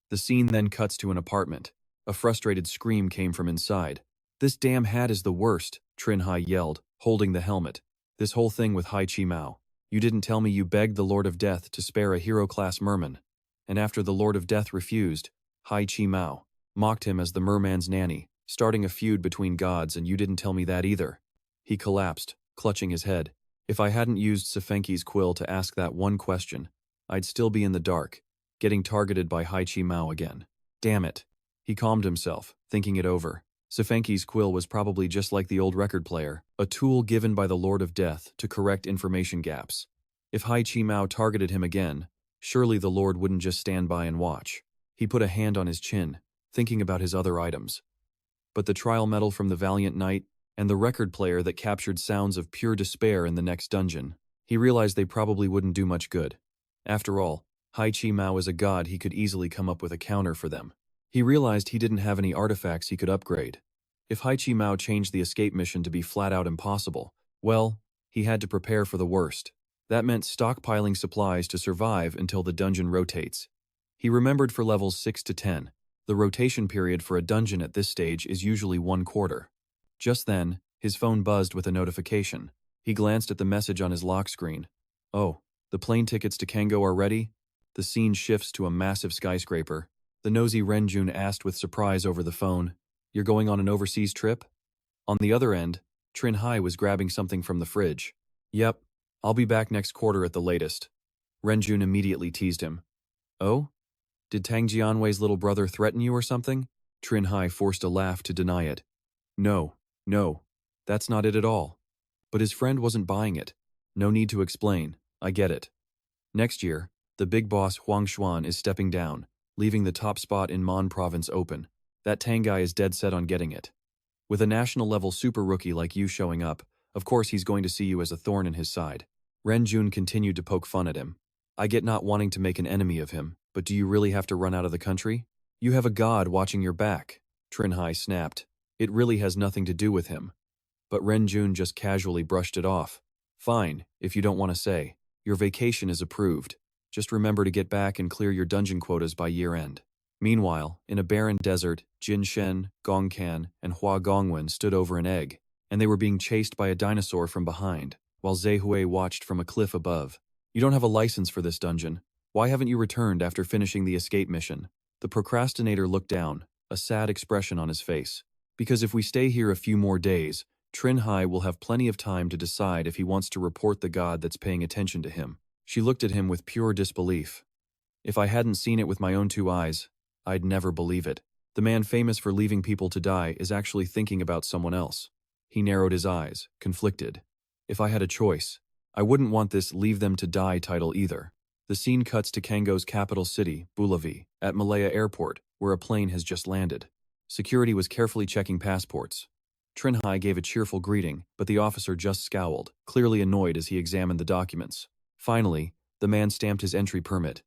The scene then cuts to an apartment. A frustrated scream came from inside. This damn hat is the worst, Cheng Hai yelled, holding the helmet. This whole thing with Hai Chi Mao. You didn't tell me you begged the Lord of Death to spare a hero-class merman. And after the Lord of Death refused, Hai Chi Mao mocked him as the merman's nanny, starting a feud between gods, and you didn't tell me that either. He collapsed, clutching his head. If I hadn't used Sefenki's quill to ask that one question, I'd still be in the dark, getting targeted by Hai Chi Mao again. Damn it. He calmed himself, thinking it over. Sefenki's quill was probably just like the old record player, a tool given by the Lord of Death to correct information gaps. If Hai Chi Mao targeted him again, surely the Lord wouldn't just stand by and watch. He put a hand on his chin, thinking about his other items. But the trial medal from the Valiant Knight, and the record player that captured sounds of pure despair in the next dungeon, he realized they probably wouldn't do much good. After all, Hai Chi Mao is a god, he could easily come up with a counter for them. He realized he didn't have any artifacts he could upgrade. If Hai Chi Mao changed the escape mission to be flat-out impossible, well, he had to prepare for the worst. That meant stockpiling supplies to survive until the dungeon rotates. He remembered for levels 6 to 10. The rotation period for a dungeon at this stage is usually 1 quarter. Just then, his phone buzzed with a notification. He glanced at the message on his lock screen. Oh, the plane tickets to Kango are ready? The scene shifts to a massive skyscraper. The nosy Renjun asked with surprise over the phone, You're going on an overseas trip? On the other end, Cheng Hai was grabbing something from the fridge. Yep, I'll be back next quarter at the latest. Renjun immediately teased him. Oh? Did Tang Jianwei's little brother threaten you or something? Cheng Hai forced a laugh to deny it. No, that's not it at all. But his friend wasn't buying it. No need to explain, I get it. Next year, the big boss Huang Xuan is stepping down, leaving the top spot in Mon province open. That Tang guy is dead set on getting it. With a national-level super rookie like you showing up, of course he's going to see you as a thorn in his side. Ren Jun continued to poke fun at him. I get not wanting to make an enemy of him, but do you really have to run out of the country? You have a god watching your back, Cheng Hai snapped. It really has nothing to do with him. But Ren Jun just casually brushed it off. Fine, if you don't want to say. Your vacation is approved. Just remember to get back and clear your dungeon quotas by year-end. Meanwhile, in a barren desert, Jin Shen, Gong Kan, and Hua Gongwen stood over an egg, and they were being chased by a dinosaur from behind, while Zhe Hui watched from a cliff above. You don't have a license for this dungeon. Why haven't you returned after finishing the escape mission? The procrastinator looked down, a sad expression on his face. Because if we stay here a few more days, Cheng Hai will have plenty of time to decide if he wants to report the god that's paying attention to him. She looked at him with pure disbelief. If I hadn't seen it with my own 2 eyes, I'd never believe it. The man famous for leaving people to die is actually thinking about someone else. He narrowed his eyes, conflicted. If I had a choice, I wouldn't want this leave them to die title either. The scene cuts to Kango's capital city, Bulavi, at Malaya Airport, where a plane has just landed. Security was carefully checking passports. Cheng Hai gave a cheerful greeting, but the officer just scowled, clearly annoyed as he examined the documents. Finally, the man stamped his entry permit.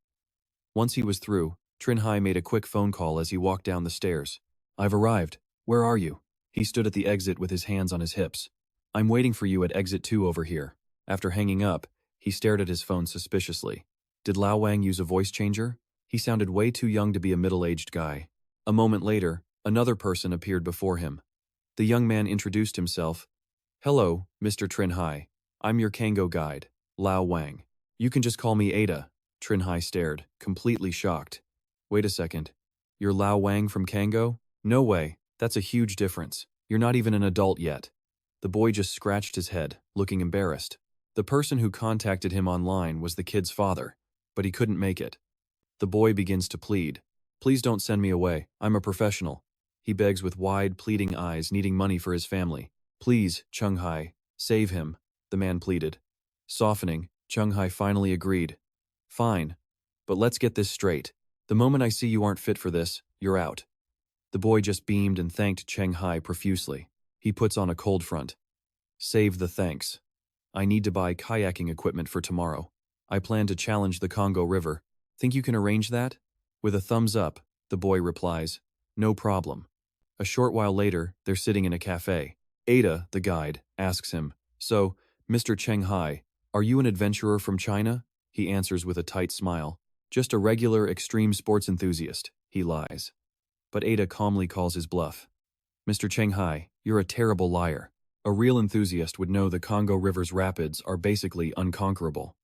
Once he was through, Cheng Hai made a quick phone call as he walked down the stairs. I've arrived. Where are you? He stood at the exit with his hands on his hips. I'm waiting for you at exit 2 over here. After hanging up, he stared at his phone suspiciously. Did Lao Wang use a voice changer? He sounded way too young to be a middle-aged guy. A moment later, another person appeared before him. The young man introduced himself. Hello, Mr. Cheng Hai. I'm your Kango guide, Lao Wang. You can just call me Ada. Cheng Hai stared, completely shocked. Wait a second. You're Lao Wang from Kango? No way, that's a huge difference. You're not even an adult yet. The boy just scratched his head, looking embarrassed. The person who contacted him online was the kid's father, but he couldn't make it. The boy begins to plead. Please don't send me away, I'm a professional. He begs with wide, pleading eyes, needing money for his family. Please, Cheng Hai, save him, the man pleaded. Softening, Cheng Hai finally agreed. Fine, but let's get this straight. The moment I see you aren't fit for this, you're out. The boy just beamed and thanked Cheng Hai profusely. He puts on a cold front. Save the thanks. I need to buy kayaking equipment for tomorrow. I plan to challenge the Congo River. Think you can arrange that? With a thumbs up, the boy replies, no problem. A short while later, they're sitting in a cafe. Ada, the guide, asks him, so, Mr. Cheng Hai, are you an adventurer from China? He answers with a tight smile. Just a regular extreme sports enthusiast, he lies. But Ada calmly calls his bluff. Mr. Cheng Hai, you're a terrible liar. A real enthusiast would know the Congo River's rapids are basically unconquerable.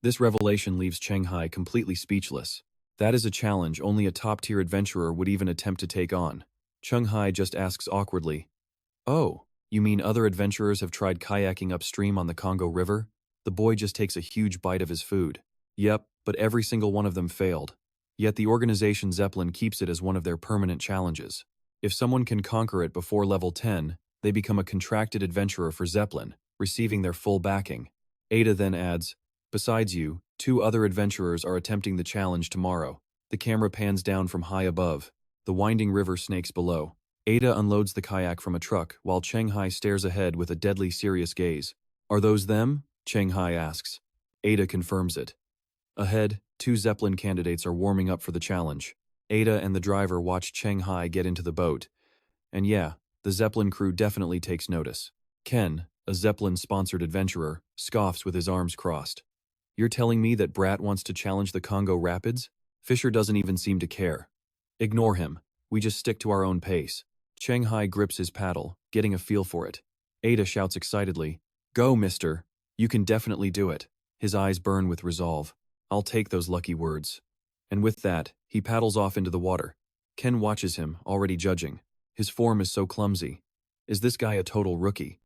This revelation leaves Cheng Hai completely speechless. That is a challenge only a top-tier adventurer would even attempt to take on. Cheng Hai just asks awkwardly, oh, you mean other adventurers have tried kayaking upstream on the Congo River? The boy just takes a huge bite of his food. Yep, but every single one of them failed. Yet the organization Zeppelin keeps it as one of their permanent challenges. If someone can conquer it before level 10, they become a contracted adventurer for Zeppelin, receiving their full backing. Ada then adds, besides you, 2 other adventurers are attempting the challenge tomorrow. The camera pans down from high above. The winding river snakes below. Ada unloads the kayak from a truck while Cheng Hai stares ahead with a deadly serious gaze. Are those them? Cheng Hai asks. Ada confirms it. Ahead, 2 Zeppelin candidates are warming up for the challenge. Ada and the driver watch Cheng Hai get into the boat. And yeah, the Zeppelin crew definitely takes notice. Ken, a Zeppelin-sponsored adventurer, scoffs with his arms crossed. You're telling me that Brat wants to challenge the Congo Rapids? Fisher doesn't even seem to care. Ignore him. We just stick to our own pace. Cheng Hai grips his paddle, getting a feel for it. Ada shouts excitedly, Go, mister. You can definitely do it. His eyes burn with resolve. I'll take those lucky words. And with that, he paddles off into the water. Ken watches him, already judging. His form is so clumsy. Is this guy a total rookie?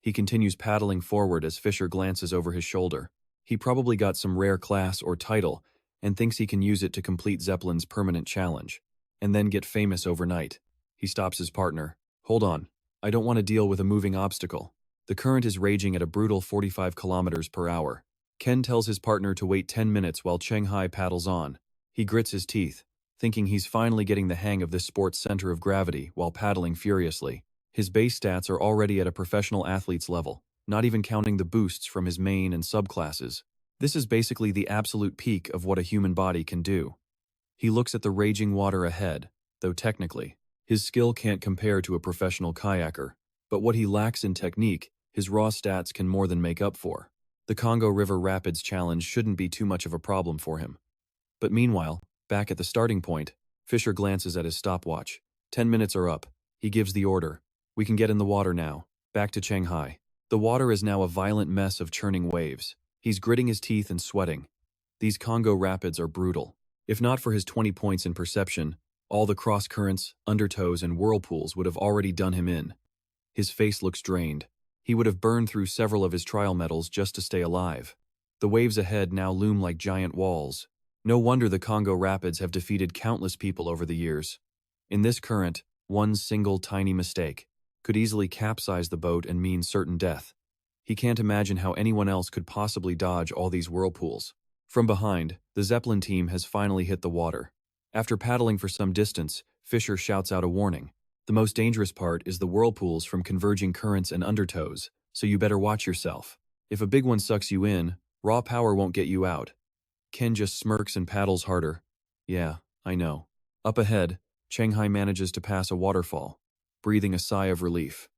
He continues paddling forward as Fisher glances over his shoulder. He probably got some rare class or title and thinks he can use it to complete Zeppelin's permanent challenge, and then get famous overnight. He stops his partner. Hold on. I don't want to deal with a moving obstacle. The current is raging at a brutal 45 kilometers per hour. Ken tells his partner to wait 10 minutes while Cheng Hai paddles on. He grits his teeth, thinking he's finally getting the hang of this sport's center of gravity while paddling furiously. His base stats are already at a professional athlete's level, not even counting the boosts from his main and subclasses. This is basically the absolute peak of what a human body can do. He looks at the raging water ahead, though technically, his skill can't compare to a professional kayaker. But what he lacks in technique, his raw stats can more than make up for. The Congo River Rapids challenge shouldn't be too much of a problem for him. But meanwhile, back at the starting point, Fisher glances at his stopwatch. 10 minutes are up. He gives the order. We can get in the water now. Back to Cheng Hai. The water is now a violent mess of churning waves. He's gritting his teeth and sweating. These Congo Rapids are brutal. If not for his 20 points in perception, all the cross-currents, undertows, and whirlpools would have already done him in. His face looks drained. He would have burned through several of his trial medals just to stay alive. The waves ahead now loom like giant walls. No wonder the Congo Rapids have defeated countless people over the years. In this current, one single tiny mistake could easily capsize the boat and mean certain death. He can't imagine how anyone else could possibly dodge all these whirlpools. From behind, the Zeppelin team has finally hit the water. After paddling for some distance, Fisher shouts out a warning. The most dangerous part is the whirlpools from converging currents and undertows, so you better watch yourself. If a big one sucks you in, raw power won't get you out. Ken just smirks and paddles harder. Yeah, I know. Up ahead, Cheng Hai manages to pass a waterfall, breathing a sigh of relief.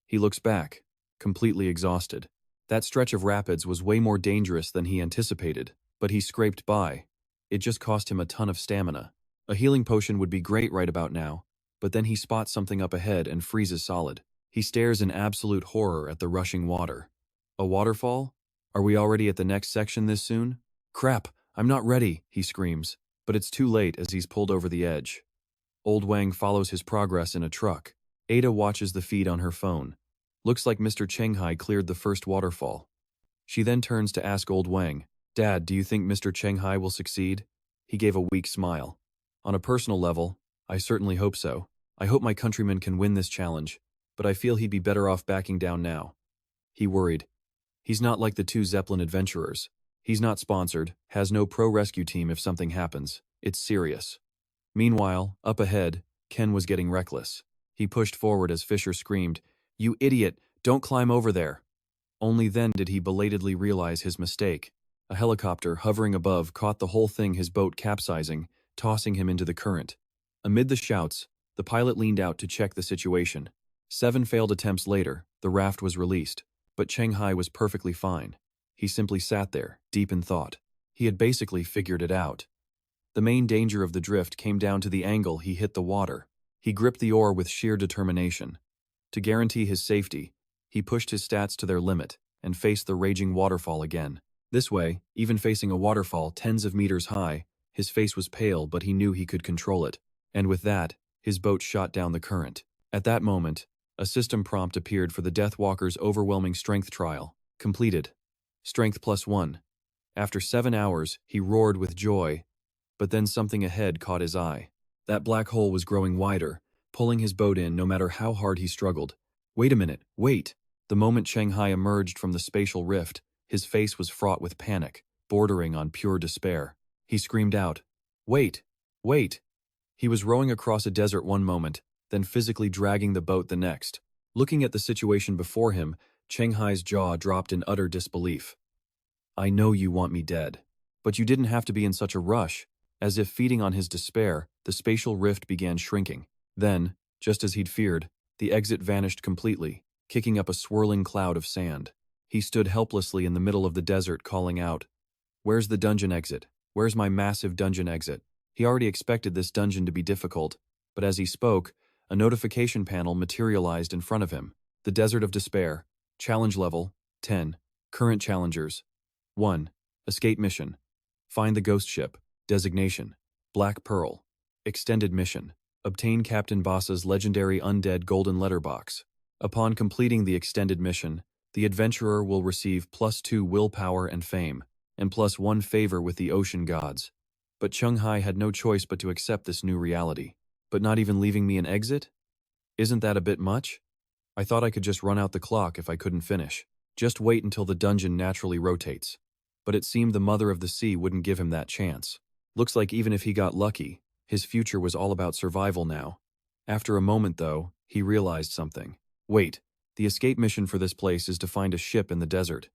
He looks back, completely exhausted. That stretch of rapids was way more dangerous than he anticipated, but he scraped by. It just cost him a ton of stamina. A healing potion would be great right about now, but then he spots something up ahead and freezes solid. He stares in absolute horror at the rushing water. A waterfall? Are we already at the next section this soon? Crap, I'm not ready, he screams, but it's too late as he's pulled over the edge. Old Wang follows his progress in a truck. Ada watches the feed on her phone. Looks like Mr. Cheng Hai cleared the first waterfall. She then turns to ask Old Wang, Dad, do you think Mr. Cheng Hai will succeed? He gave a weak smile. On a personal level, I certainly hope so. I hope my countrymen can win this challenge, but I feel he'd be better off backing down now. He worried. He's not like the two Zeppelin adventurers. He's not sponsored, has no pro-rescue team if something happens. It's serious. Meanwhile, up ahead, Ken was getting reckless. He pushed forward as Fisher screamed, "You idiot, don't climb over there." Only then did he belatedly realize his mistake. A helicopter hovering above caught the whole thing, his boat capsizing, tossing him into the current. Amid the shouts, the pilot leaned out to check the situation. 7 failed attempts later, the raft was released, but Cheng Hai was perfectly fine. He simply sat there, deep in thought. He had basically figured it out. The main danger of the drift came down to the angle he hit the water. He gripped the oar with sheer determination. To guarantee his safety, he pushed his stats to their limit and faced the raging waterfall again. This way, even facing a waterfall tens of meters high, his face was pale, but he knew he could control it. And with that, his boat shot down the current. At that moment, a system prompt appeared for the Deathwalker's overwhelming strength trial. Completed. Strength +1. After 7 hours, he roared with joy, but then something ahead caught his eye. That black hole was growing wider, pulling his boat in no matter how hard he struggled. Wait a minute, wait! The moment Cheng Hai emerged from the spatial rift, his face was fraught with panic, bordering on pure despair. He screamed out, "Wait! Wait!" He was rowing across a desert one moment, then physically dragging the boat the next. Looking at the situation before him, Cheng Hai's jaw dropped in utter disbelief. "I know you want me dead, but you didn't have to be in such a rush." As if feeding on his despair, the spatial rift began shrinking. Then, just as he'd feared, the exit vanished completely, kicking up a swirling cloud of sand. He stood helplessly in the middle of the desert, calling out, "Where's the dungeon exit? Where's my massive dungeon exit?" He already expected this dungeon to be difficult, but as he spoke, a notification panel materialized in front of him. The Desert of Despair. Challenge level, 10. Current challengers. 1. Escape mission. Find the ghost ship. Designation: Black Pearl. Extended mission: obtain Captain Boss's legendary undead golden letterbox. Upon completing the extended mission, the adventurer will receive +2 willpower and fame, and +1 favor with the ocean gods. But Cheng Hai had no choice but to accept this new reality. But not even leaving me an exit? Isn't that a bit much? I thought I could just run out the clock if I couldn't finish. Just wait until the dungeon naturally rotates. But it seemed the Mother of the Sea wouldn't give him that chance. Looks like even if he got lucky, his future was all about survival now. After a moment, though, he realized something. Wait, the escape mission for this place is to find a ship in the desert.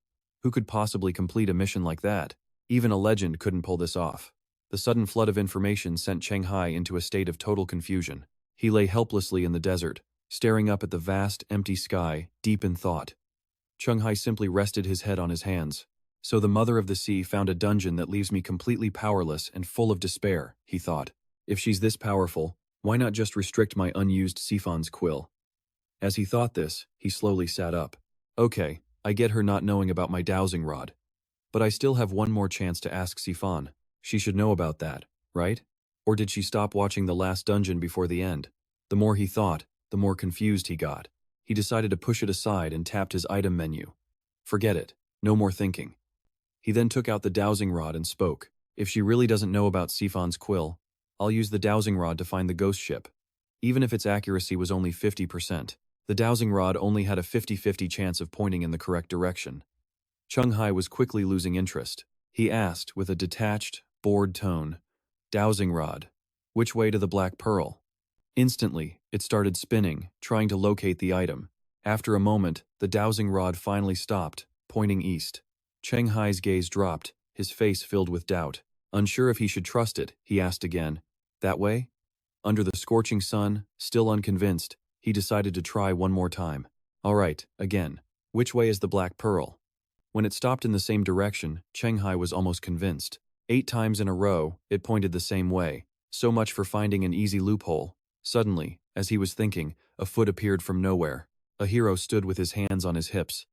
Who could possibly complete a mission like that? Even a legend couldn't pull this off. The sudden flood of information sent Cheng Hai into a state of total confusion. He lay helplessly in the desert, staring up at the vast, empty sky, deep in thought. Cheng Hai simply rested his head on his hands. So the Mother of the Sea found a dungeon that leaves me completely powerless and full of despair, he thought. If she's this powerful, why not just restrict my unused Sifon's quill? As he thought this, he slowly sat up. Okay, I get her not knowing about my dowsing rod. But I still have one more chance to ask Sifon. She should know about that, right? Or did she stop watching the last dungeon before the end? The more he thought, the more confused he got. He decided to push it aside and tapped his item menu. Forget it. No more thinking. He then took out the dowsing rod and spoke. If she really doesn't know about Sifon's quill, I'll use the dowsing rod to find the ghost ship. Even if its accuracy was only 50%, the dowsing rod only had a 50-50 chance of pointing in the correct direction. Cheng Hai was quickly losing interest. He asked with a detached, bored tone, "Dowsing rod, which way to the Black Pearl?" Instantly, it started spinning, trying to locate the item. After a moment, the dowsing rod finally stopped, pointing east. Cheng Hai's gaze dropped, his face filled with doubt. Unsure if he should trust it, he asked again, "That way?" Under the scorching sun, still unconvinced, he decided to try one more time. "All right, again. Which way is the Black Pearl?" When it stopped in the same direction, Cheng Hai was almost convinced. 8 times in a row, it pointed the same way. So much for finding an easy loophole. Suddenly, as he was thinking, a foot appeared from nowhere. A hero stood with his hands on his hips.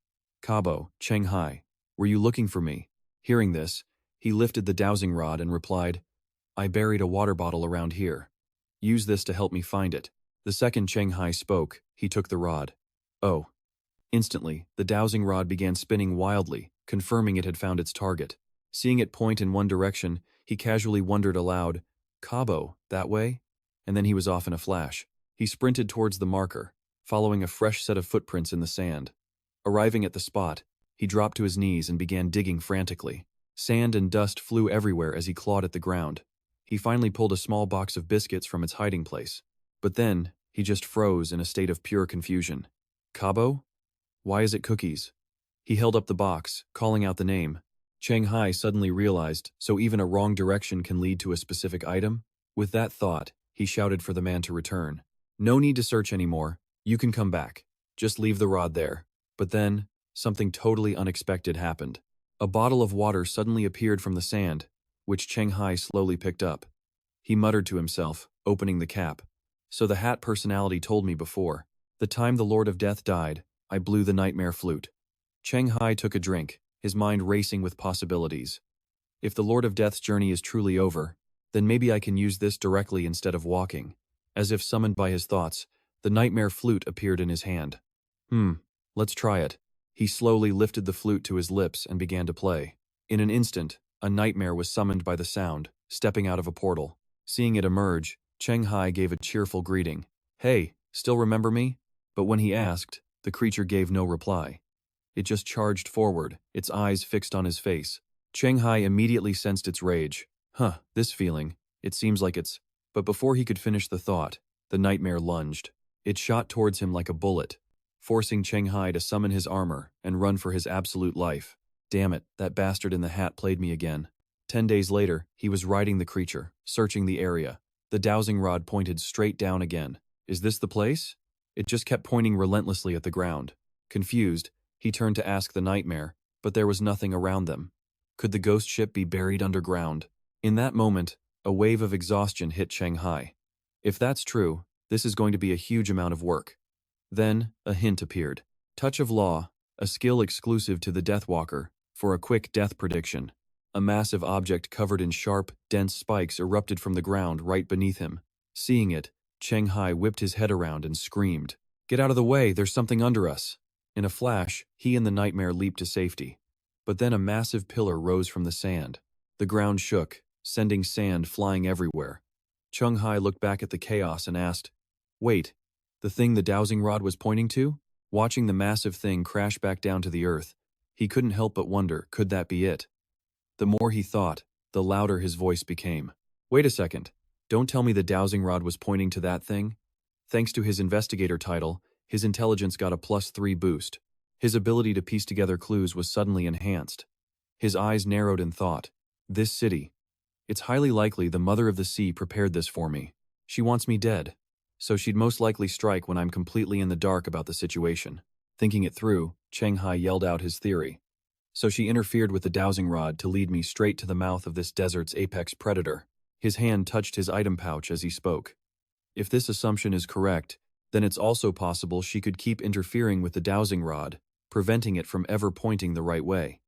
Cabo, Cheng Hai, were you looking for me? Hearing this, he lifted the dowsing rod and replied, I buried a water bottle around here. Use this to help me find it. The second Cheng Hai spoke, he took the rod. Oh. Instantly, the dowsing rod began spinning wildly, confirming it had found its target. Seeing it point in one direction, he casually wondered aloud, Cabo, that way? And then he was off in a flash. He sprinted towards the marker, following a fresh set of footprints in the sand. Arriving at the spot, he dropped to his knees and began digging frantically. Sand and dust flew everywhere as he clawed at the ground. He finally pulled a small box of biscuits from its hiding place. But then, he just froze in a state of pure confusion. Cabo? Why is it cookies? He held up the box, calling out the name. Cheng Hai suddenly realized, so even a wrong direction can lead to a specific item? With that thought, he shouted for the man to return. No need to search anymore. You can come back. Just leave the rod there. But then, something totally unexpected happened. A bottle of water suddenly appeared from the sand, which Cheng Hai slowly picked up. He muttered to himself, opening the cap. So the hat personality told me before. The time the Lord of Death died, I blew the nightmare flute. Cheng Hai took a drink, his mind racing with possibilities. If the Lord of Death's journey is truly over, then maybe I can use this directly instead of walking. As if summoned by his thoughts, the nightmare flute appeared in his hand. Let's try it. He slowly lifted the flute to his lips and began to play. In an instant, a nightmare was summoned by the sound, stepping out of a portal. Seeing it emerge, Cheng Hai gave a cheerful greeting. Hey, still remember me? But when he asked, the creature gave no reply. It just charged forward, its eyes fixed on his face. Cheng Hai immediately sensed its rage. This feeling, it seems like it's... But before he could finish the thought, the nightmare lunged. It shot towards him like a bullet, forcing Cheng Hai to summon his armor and run for his absolute life. Damn it, that bastard in the hat played me again. 10 days later, he was riding the creature, searching the area. The dowsing rod pointed straight down again. Is this the place? It just kept pointing relentlessly at the ground. Confused, he turned to ask the nightmare, but there was nothing around them. Could the ghost ship be buried underground? In that moment, a wave of exhaustion hit Cheng Hai. If that's true, this is going to be a huge amount of work. Then, a hint appeared. Touch of Law, a skill exclusive to the Deathwalker, for a quick death prediction. A massive object covered in sharp, dense spikes erupted from the ground right beneath him. Seeing it, Cheng Hai whipped his head around and screamed, "Get out of the way, there's something under us!" In a flash, he and the nightmare leaped to safety. But then a massive pillar rose from the sand. The ground shook, sending sand flying everywhere. Cheng Hai looked back at the chaos and asked, "Wait, the thing the dowsing rod was pointing to?" Watching the massive thing crash back down to the earth, he couldn't help but wonder, could that be it? The more he thought, the louder his voice became. Wait a second, don't tell me the dowsing rod was pointing to that thing? Thanks to his investigator title, his intelligence got a +3 boost. His ability to piece together clues was suddenly enhanced. His eyes narrowed in thought. This city. It's highly likely the Mother of the Sea prepared this for me. She wants me dead. So she'd most likely strike when I'm completely in the dark about the situation. Thinking it through, Cheng Hai yelled out his theory. So she interfered with the dowsing rod to lead me straight to the mouth of this desert's apex predator. His hand touched his item pouch as he spoke. If this assumption is correct, then it's also possible she could keep interfering with the dowsing rod, preventing it from ever pointing the right way.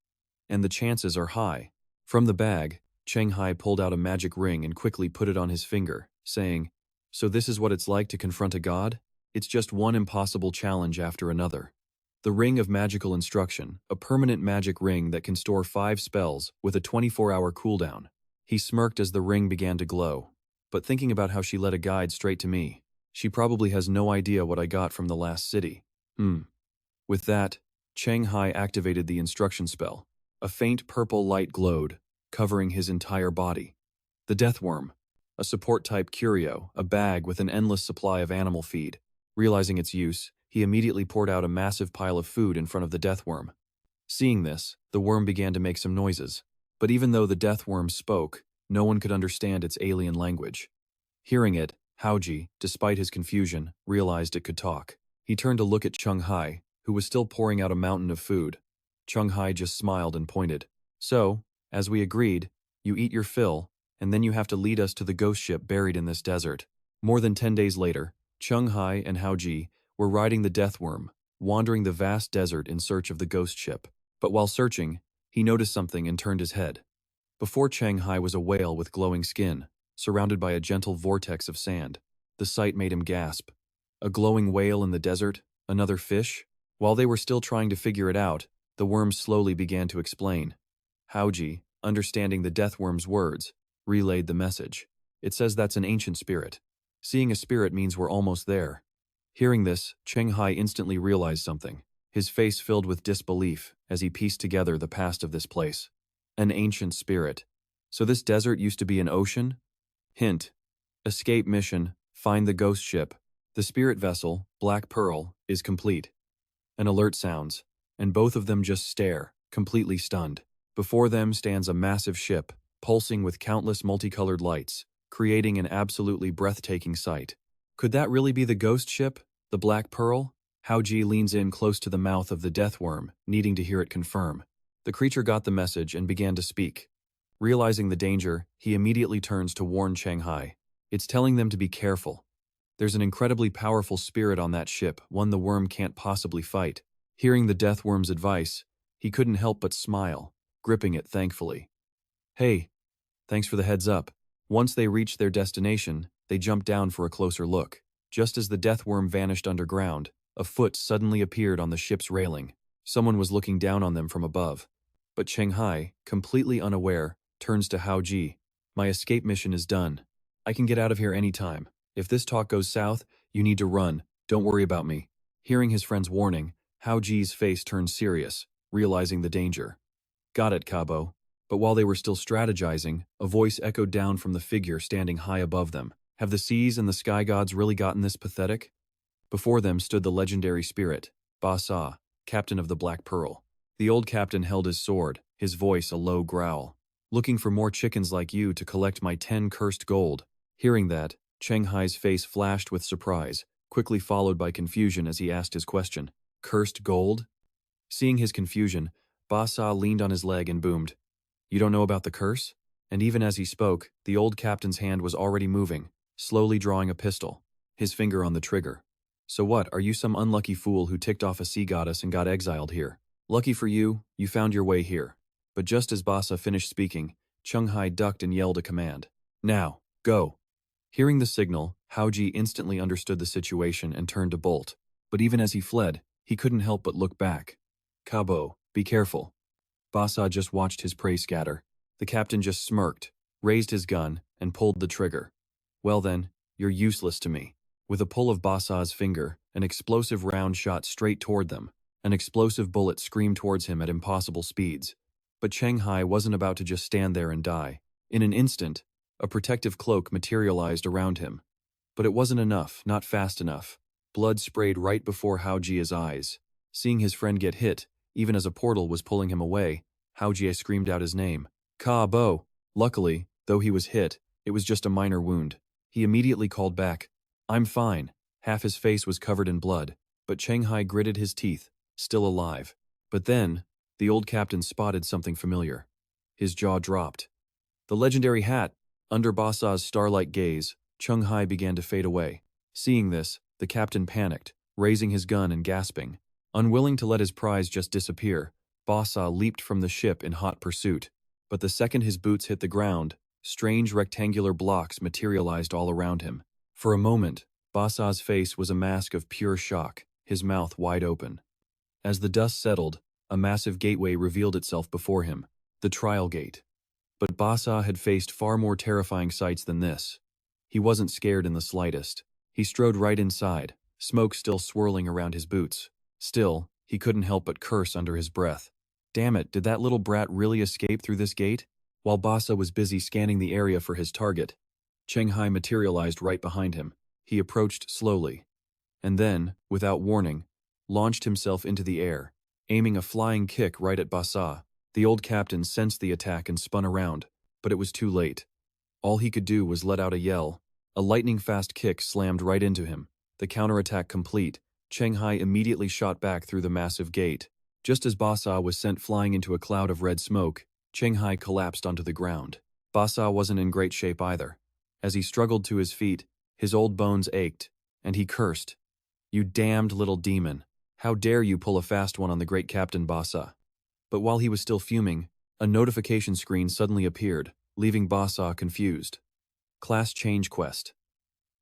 And the chances are high. From the bag, Cheng Hai pulled out a magic ring and quickly put it on his finger, saying, "So this is what it's like to confront a god? It's just one impossible challenge after another." The Ring of Magical Instruction, a permanent magic ring that can store 5 spells with a 24-hour cooldown. He smirked as the ring began to glow. But thinking about how she led a guide straight to me, she probably has no idea what I got from the last city. With that, Cheng Hai activated the instruction spell. A faint purple light glowed, covering his entire body. The Deathworm, a support-type curio, a bag with an endless supply of animal feed. Realizing its use, he immediately poured out a massive pile of food in front of the Deathworm. Seeing this, the worm began to make some noises. But even though the Deathworm spoke, no one could understand its alien language. Hearing it, Haoji, despite his confusion, realized it could talk. He turned to look at Cheng Hai, who was still pouring out a mountain of food. Cheng Hai just smiled and pointed. "So, as we agreed, you eat your fill, and then you have to lead us to the ghost ship buried in this desert." More than 10 days later, Cheng Hai and Haoji were riding the Deathworm, wandering the vast desert in search of the ghost ship. But while searching, he noticed something and turned his head. Before Cheng Hai was a whale with glowing skin, surrounded by a gentle vortex of sand. The sight made him gasp. A glowing whale in the desert? Another fish? While they were still trying to figure it out, the worm slowly began to explain. Haoji, understanding the death worm's words, relayed the message. It says that's an ancient spirit. Seeing a spirit means we're almost there. Hearing this, Cheng Hai instantly realized something. His face filled with disbelief as he pieced together the past of this place. An ancient spirit. So this desert used to be an ocean? Hint. Escape mission, find the ghost ship. The spirit vessel, Black Pearl, is complete. An alert sounds, and both of them just stare, completely stunned. Before them stands a massive ship, pulsing with countless multicolored lights, creating an absolutely breathtaking sight. Could that really be the ghost ship, the Black Pearl? Haoji leans in close to the mouth of the death worm, needing to hear it confirm. The creature got the message and began to speak. Realizing the danger, he immediately turns to warn Cheng Hai. It's telling them to be careful. There's an incredibly powerful spirit on that ship, one the worm can't possibly fight. Hearing the death worm's advice, he couldn't help but smile, gripping it thankfully. Hey, thanks for the heads up. Once they reached their destination, they jumped down for a closer look. Just as the death worm vanished underground, a foot suddenly appeared on the ship's railing. Someone was looking down on them from above. But Cheng Hai, completely unaware, turns to Haoji. My escape mission is done. I can get out of here anytime. If this talk goes south, you need to run. Don't worry about me. Hearing his friend's warning, Haoji's face turned serious, realizing the danger. Got it, Cabo. But while they were still strategizing, a voice echoed down from the figure standing high above them. Have the seas and the sky gods really gotten this pathetic? Before them stood the legendary spirit, Ba Sa, captain of the Black Pearl. The old captain held his sword, his voice a low growl. Looking for more chickens like you to collect my 10 cursed gold. Hearing that, Cheng Hai's face flashed with surprise, quickly followed by confusion as he asked his question. Cursed gold? Seeing his confusion, Ba Sa leaned on his leg and boomed. You don't know about the curse? And even as he spoke, the old captain's hand was already moving, slowly drawing a pistol, his finger on the trigger. So what, are you some unlucky fool who ticked off a sea goddess and got exiled here? Lucky for you, you found your way here. But just as Ba Sa finished speaking, Cheng Hai ducked and yelled a command. Now, go. Hearing the signal, Haoji instantly understood the situation and turned to bolt. But even as he fled, he couldn't help but look back. Cabo, be careful. Ba Sa just watched his prey scatter. The captain just smirked, raised his gun, and pulled the trigger. Well then, you're useless to me. With a pull of Ba Sa's finger, an explosive round shot straight toward them. An explosive bullet screamed towards him at impossible speeds. But Cheng Hai wasn't about to just stand there and die. In an instant, a protective cloak materialized around him. But it wasn't enough, not fast enough. Blood sprayed right before Haoji's eyes. Seeing his friend get hit, even as a portal was pulling him away, Haoji screamed out his name. Ka-bo! Luckily, though he was hit, it was just a minor wound. He immediately called back. I'm fine. Half his face was covered in blood, but Cheng Hai gritted his teeth, still alive. But then, the old captain spotted something familiar. His jaw dropped. The legendary hat! Under Ba Sa's starlight gaze, Cheng Hai began to fade away. Seeing this, the captain panicked, raising his gun and gasping. Unwilling to let his prize just disappear, Ba Sa leaped from the ship in hot pursuit. But the second his boots hit the ground, strange rectangular blocks materialized all around him. For a moment, Ba Sa's face was a mask of pure shock, his mouth wide open. As the dust settled, a massive gateway revealed itself before him, the trial gate. But Ba Sa had faced far more terrifying sights than this. He wasn't scared in the slightest. He strode right inside, smoke still swirling around his boots. Still, he couldn't help but curse under his breath. Damn it, did that little brat really escape through this gate? While Ba Sa was busy scanning the area for his target, Cheng Hai materialized right behind him. He approached slowly, and then, without warning, launched himself into the air, aiming a flying kick right at Ba Sa. The old captain sensed the attack and spun around, but it was too late. All he could do was let out a yell. A lightning-fast kick slammed right into him. The counterattack complete, Cheng Hai immediately shot back through the massive gate. Just as Ba Sa was sent flying into a cloud of red smoke, Cheng Hai collapsed onto the ground. Ba Sa wasn't in great shape either. As he struggled to his feet, his old bones ached, and he cursed. You damned little demon. How dare you pull a fast one on the great Captain Basa? But while he was still fuming, a notification screen suddenly appeared, leaving Basa confused. Class change quest.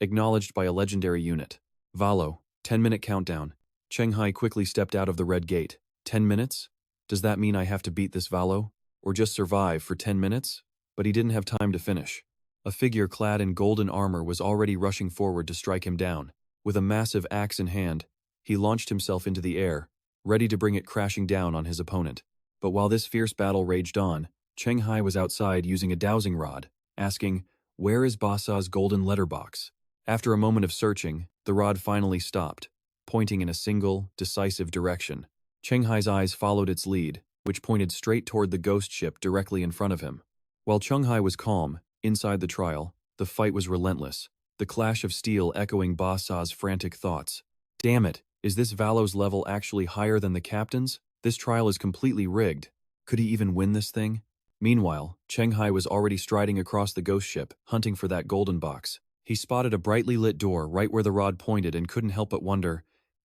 Acknowledged by a legendary unit. Valo, 10-minute countdown. Cheng Hai quickly stepped out of the red gate. 10 minutes? Does that mean I have to beat this Valo? Or just survive for 10 minutes? But he didn't have time to finish. A figure clad in golden armor was already rushing forward to strike him down. With a massive axe in hand, he launched himself into the air, ready to bring it crashing down on his opponent. But while this fierce battle raged on, Cheng Hai was outside using a dowsing rod, asking, "Where is Basa's golden letterbox?" After a moment of searching, the rod finally stopped, pointing in a single, decisive direction. Cheng Hai's eyes followed its lead, which pointed straight toward the ghost ship directly in front of him. While Cheng Hai was calm, inside the trial, the fight was relentless, the clash of steel echoing Basa's frantic thoughts. Damn it, is this Valo's level actually higher than the captain's? This trial is completely rigged. Could he even win this thing? Meanwhile, Cheng Hai was already striding across the ghost ship, hunting for that golden box. He spotted a brightly lit door right where the rod pointed and couldn't help but wonder,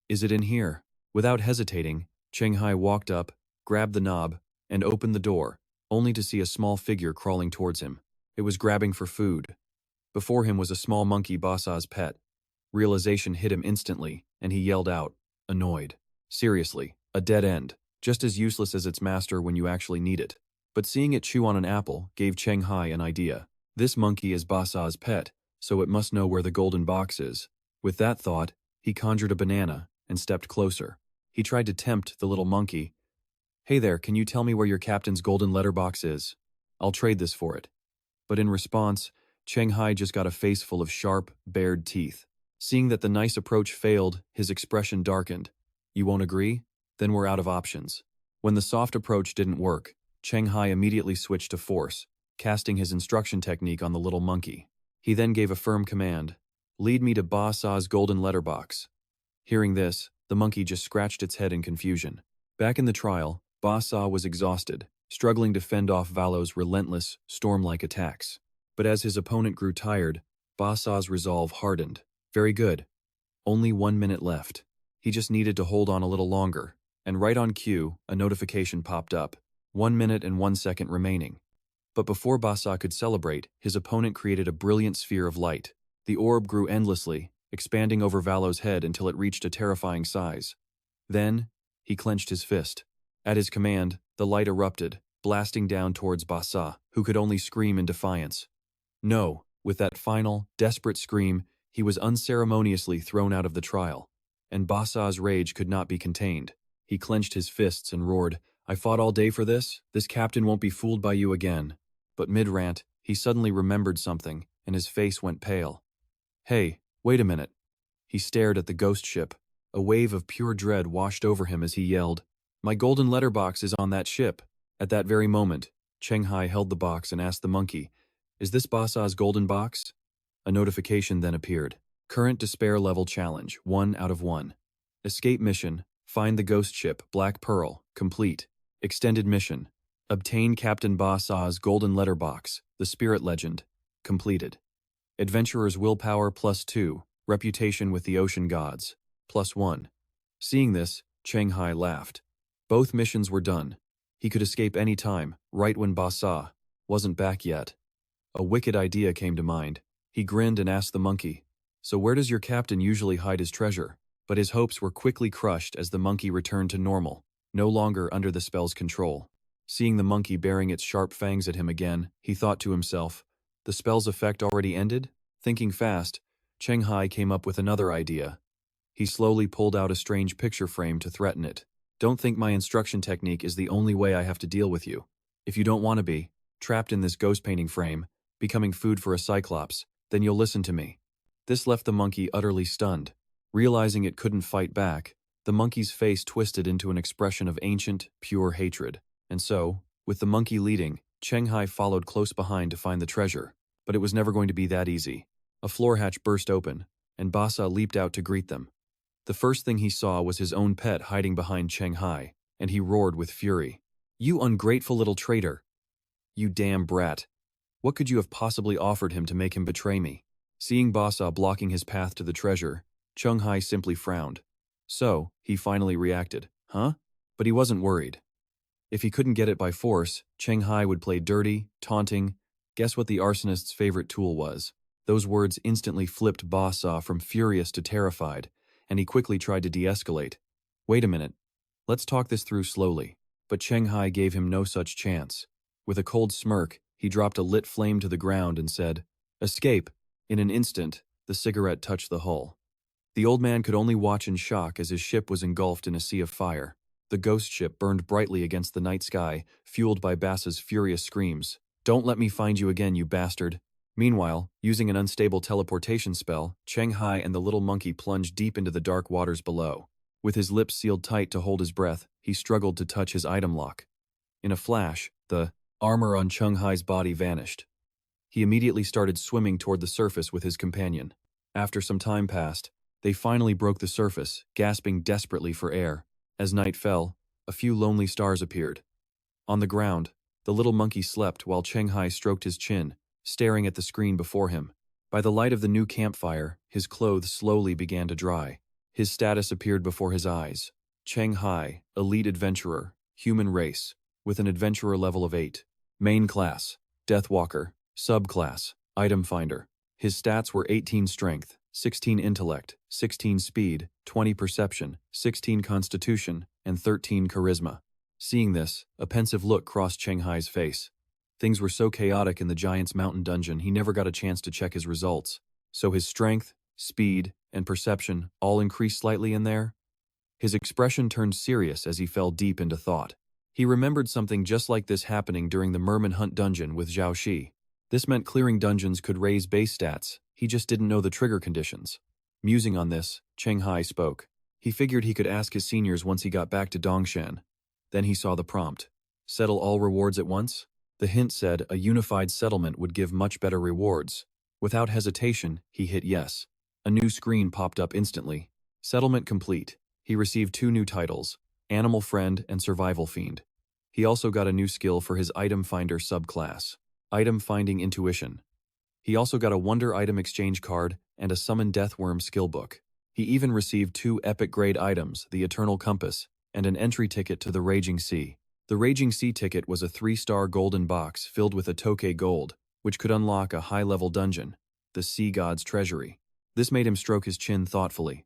is it in here? Without hesitating, Cheng Hai walked up, grabbed the knob, and opened the door, only to see a small figure crawling towards him. It was grabbing for food. Before him was a small monkey, Basa's pet. Realization hit him instantly, and he yelled out, annoyed. Seriously, a dead end, just as useless as its master when you actually need it. But seeing it chew on an apple gave Cheng Hai an idea. This monkey is Basa's pet, so it must know where the golden box is. With that thought, he conjured a banana and stepped closer. He tried to tempt the little monkey. Hey there, can you tell me where your captain's golden letterbox is? I'll trade this for it. But in response, Cheng Hai just got a face full of sharp, bared teeth. Seeing that the nice approach failed, his expression darkened. You won't agree? Then we're out of options. When the soft approach didn't work, Cheng Hai immediately switched to force, casting his instruction technique on the little monkey. He then gave a firm command, lead me to Basa's golden letterbox. Hearing this, the monkey just scratched its head in confusion. Back in the trial, Basa was exhausted, struggling to fend off Valo's relentless, storm-like attacks. But as his opponent grew tired, Basa's resolve hardened. Very good. Only 1 minute left. He just needed to hold on a little longer, and right on cue, a notification popped up. 1 minute and 1 second remaining. But before Basa could celebrate, his opponent created a brilliant sphere of light. The orb grew endlessly, expanding over Valo's head until it reached a terrifying size. Then, he clenched his fist. At his command, the light erupted, blasting down towards Basa, who could only scream in defiance. No, with that final, desperate scream, he was unceremoniously thrown out of the trial. And Basa's rage could not be contained. He clenched his fists and roared, I fought all day for this? This captain won't be fooled by you again. But mid-rant, he suddenly remembered something, and his face went pale. Hey, wait a minute. He stared at the ghost ship. A wave of pure dread washed over him as he yelled, my golden letterbox is on that ship. At that very moment, Cheng Hai held the box and asked the monkey, is this Basa's golden box? A notification then appeared. Current despair level challenge, 1 out of 1. Escape mission, find the ghost ship, Black Pearl, complete. Extended mission, obtain Captain Basa's golden letterbox, the spirit legend, completed. Adventurer's willpower +2, reputation with the ocean gods, +1. Seeing this, Cheng Hai laughed. Both missions were done. He could escape any time, right when Basa wasn't back yet. A wicked idea came to mind. He grinned and asked the monkey, so where does your captain usually hide his treasure? But his hopes were quickly crushed as the monkey returned to normal, no longer under the spell's control. Seeing the monkey baring its sharp fangs at him again, he thought to himself, the spell's effect already ended? Thinking fast, Cheng Hai came up with another idea. He slowly pulled out a strange picture frame to threaten it. Don't think my instruction technique is the only way I have to deal with you. If you don't want to be trapped in this ghost painting frame, becoming food for a cyclops, then you'll listen to me. This left the monkey utterly stunned. Realizing it couldn't fight back, the monkey's face twisted into an expression of ancient, pure hatred. And so, with the monkey leading, Cheng Hai followed close behind to find the treasure. But it was never going to be that easy. A floor hatch burst open, and Basa leaped out to greet them. The first thing he saw was his own pet hiding behind Cheng Hai, and he roared with fury. You ungrateful little traitor! You damn brat! What could you have possibly offered him to make him betray me? Seeing Basa blocking his path to the treasure, Cheng Hai simply frowned. So, he finally reacted. Huh? But he wasn't worried. If he couldn't get it by force, Cheng Hai would play dirty, taunting. Guess what the arsonist's favorite tool was? Those words instantly flipped Ba Sa from furious to terrified, and he quickly tried to de-escalate. Wait a minute. Let's talk this through slowly. But Cheng Hai gave him no such chance. With a cold smirk, he dropped a lit flame to the ground and said, "Escape." In an instant, the cigarette touched the hull. The old man could only watch in shock as his ship was engulfed in a sea of fire. The ghost ship burned brightly against the night sky, fueled by Bass's furious screams. "Don't let me find you again, you bastard." Meanwhile, using an unstable teleportation spell, Cheng Hai and the little monkey plunged deep into the dark waters below. With his lips sealed tight to hold his breath, he struggled to touch his item lock. In a flash, the armor on Cheng Hai's body vanished. He immediately started swimming toward the surface with his companion. After some time passed, they finally broke the surface, gasping desperately for air. As night fell, a few lonely stars appeared. On the ground, the little monkey slept while Cheng Hai stroked his chin, staring at the screen before him. By the light of the new campfire, his clothes slowly began to dry. His status appeared before his eyes. Cheng Hai, elite adventurer, human race, with an adventurer level of 8. Main class, Deathwalker, subclass, item finder. His stats were 18 strength, 16 intellect, 16 speed, 20 perception, 16 constitution, and 13 charisma. Seeing this, a pensive look crossed Cheng Hai's face. Things were so chaotic in the Giant's Mountain dungeon he never got a chance to check his results. So his strength, speed, and perception all increased slightly in there? His expression turned serious as he fell deep into thought. He remembered something just like this happening during the Merman Hunt dungeon with Zhao Shi. This meant clearing dungeons could raise base stats, he just didn't know the trigger conditions. Musing on this, Cheng Hai spoke. He figured he could ask his seniors once he got back to Dongshan. Then he saw the prompt. Settle all rewards at once? The hint said a unified settlement would give much better rewards. Without hesitation, he hit yes. A new screen popped up instantly. Settlement complete. He received 2 new titles, Animal Friend and Survival Fiend. He also got a new skill for his Item Finder subclass, Item Finding Intuition. He also got a Wonder Item Exchange card and a Summon Deathworm skill book. He even received 2 epic grade items, the Eternal Compass, and an entry ticket to the Raging Sea. The Raging Sea ticket was a 3-star golden box filled with a Tokay gold, which could unlock a high-level dungeon, the Sea God's Treasury. This made him stroke his chin thoughtfully.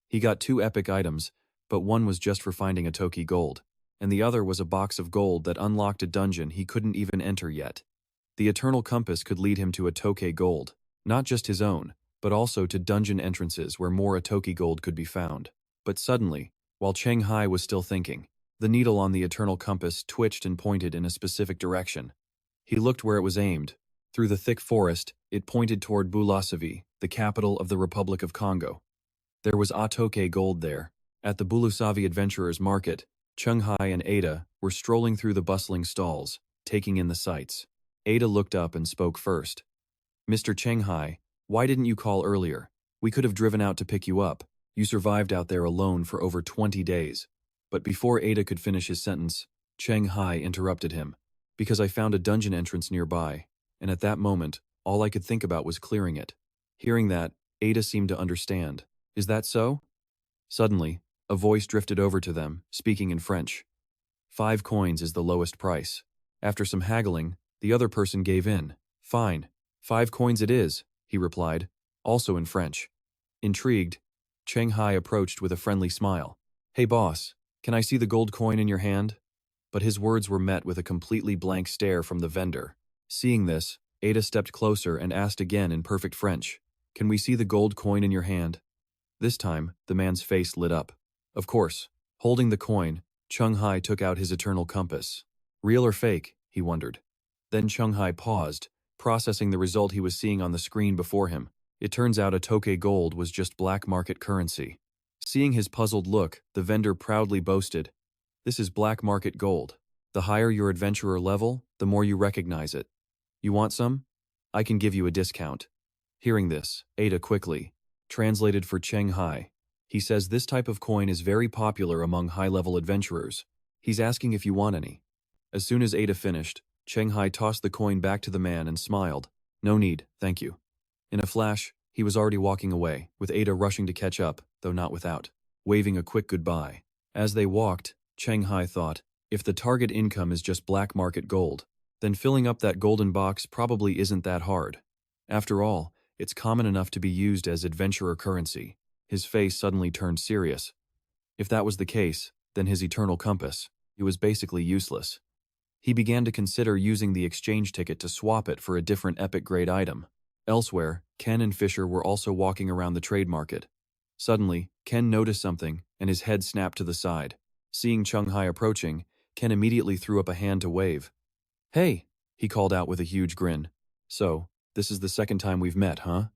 He got 2 epic items, but one was just for finding a Toki gold, and the other was a box of gold that unlocked a dungeon he couldn't even enter yet. The Eternal Compass could lead him to a Tokay gold, not just his own, but also to dungeon entrances where more Atoki gold could be found. But suddenly, while Cheng Hai was still thinking, the needle on the Eternal Compass twitched and pointed in a specific direction. He looked where it was aimed. Through the thick forest, it pointed toward Bulusavi, the capital of the Republic of Congo. There was Atoke gold there. At the Bulusavi Adventurers Market, Cheng Hai and Ada were strolling through the bustling stalls, taking in the sights. Ada looked up and spoke first. "Mr. Cheng Hai, why didn't you call earlier? We could have driven out to pick you up. You survived out there alone for over 20 days. But before Ada could finish his sentence, Cheng Hai interrupted him. "Because I found a dungeon entrance nearby, and at that moment, all I could think about was clearing it." Hearing that, Ada seemed to understand. "Is that so?" Suddenly, a voice drifted over to them, speaking in French. 5 coins is the lowest price. After some haggling, the other person gave in. "Fine, 5 coins it is," he replied, also in French. Intrigued, Cheng Hai approached with a friendly smile. "Hey boss, can I see the gold coin in your hand?" But his words were met with a completely blank stare from the vendor. Seeing this, Ada stepped closer and asked again in perfect French, "Can we see the gold coin in your hand?" This time, the man's face lit up. Of course, holding the coin, Cheng Hai took out his Eternal Compass. Real or fake, he wondered. Then Cheng Hai paused, processing the result he was seeing on the screen before him. It turns out a Tokay gold was just black market currency. Seeing his puzzled look, the vendor proudly boasted, "This is black market gold. The higher your adventurer level, the more you recognize it. You want some? I can give you a discount." Hearing this, Ada quickly translated for Cheng Hai. He says this type of coin is very popular among high-level adventurers. He's asking if you want any. As soon as Ada finished, Cheng Hai tossed the coin back to the man and smiled. "No need, thank you." In a flash, he was already walking away, with Ada rushing to catch up, though not without waving a quick goodbye. As they walked, Cheng Hai thought, if the target income is just black market gold, then filling up that golden box probably isn't that hard. After all, it's common enough to be used as adventurer currency. His face suddenly turned serious. If that was the case, then his eternal compass, it was basically useless. He began to consider using the exchange ticket to swap it for a different epic-grade item. Elsewhere, Ken and Fisher were also walking around the trade market. Suddenly, Ken noticed something, and his head snapped to the side. Seeing Cheng Hai approaching, Ken immediately threw up a hand to wave. "Hey!" he called out with a huge grin. "So, this is the second time we've met, huh?"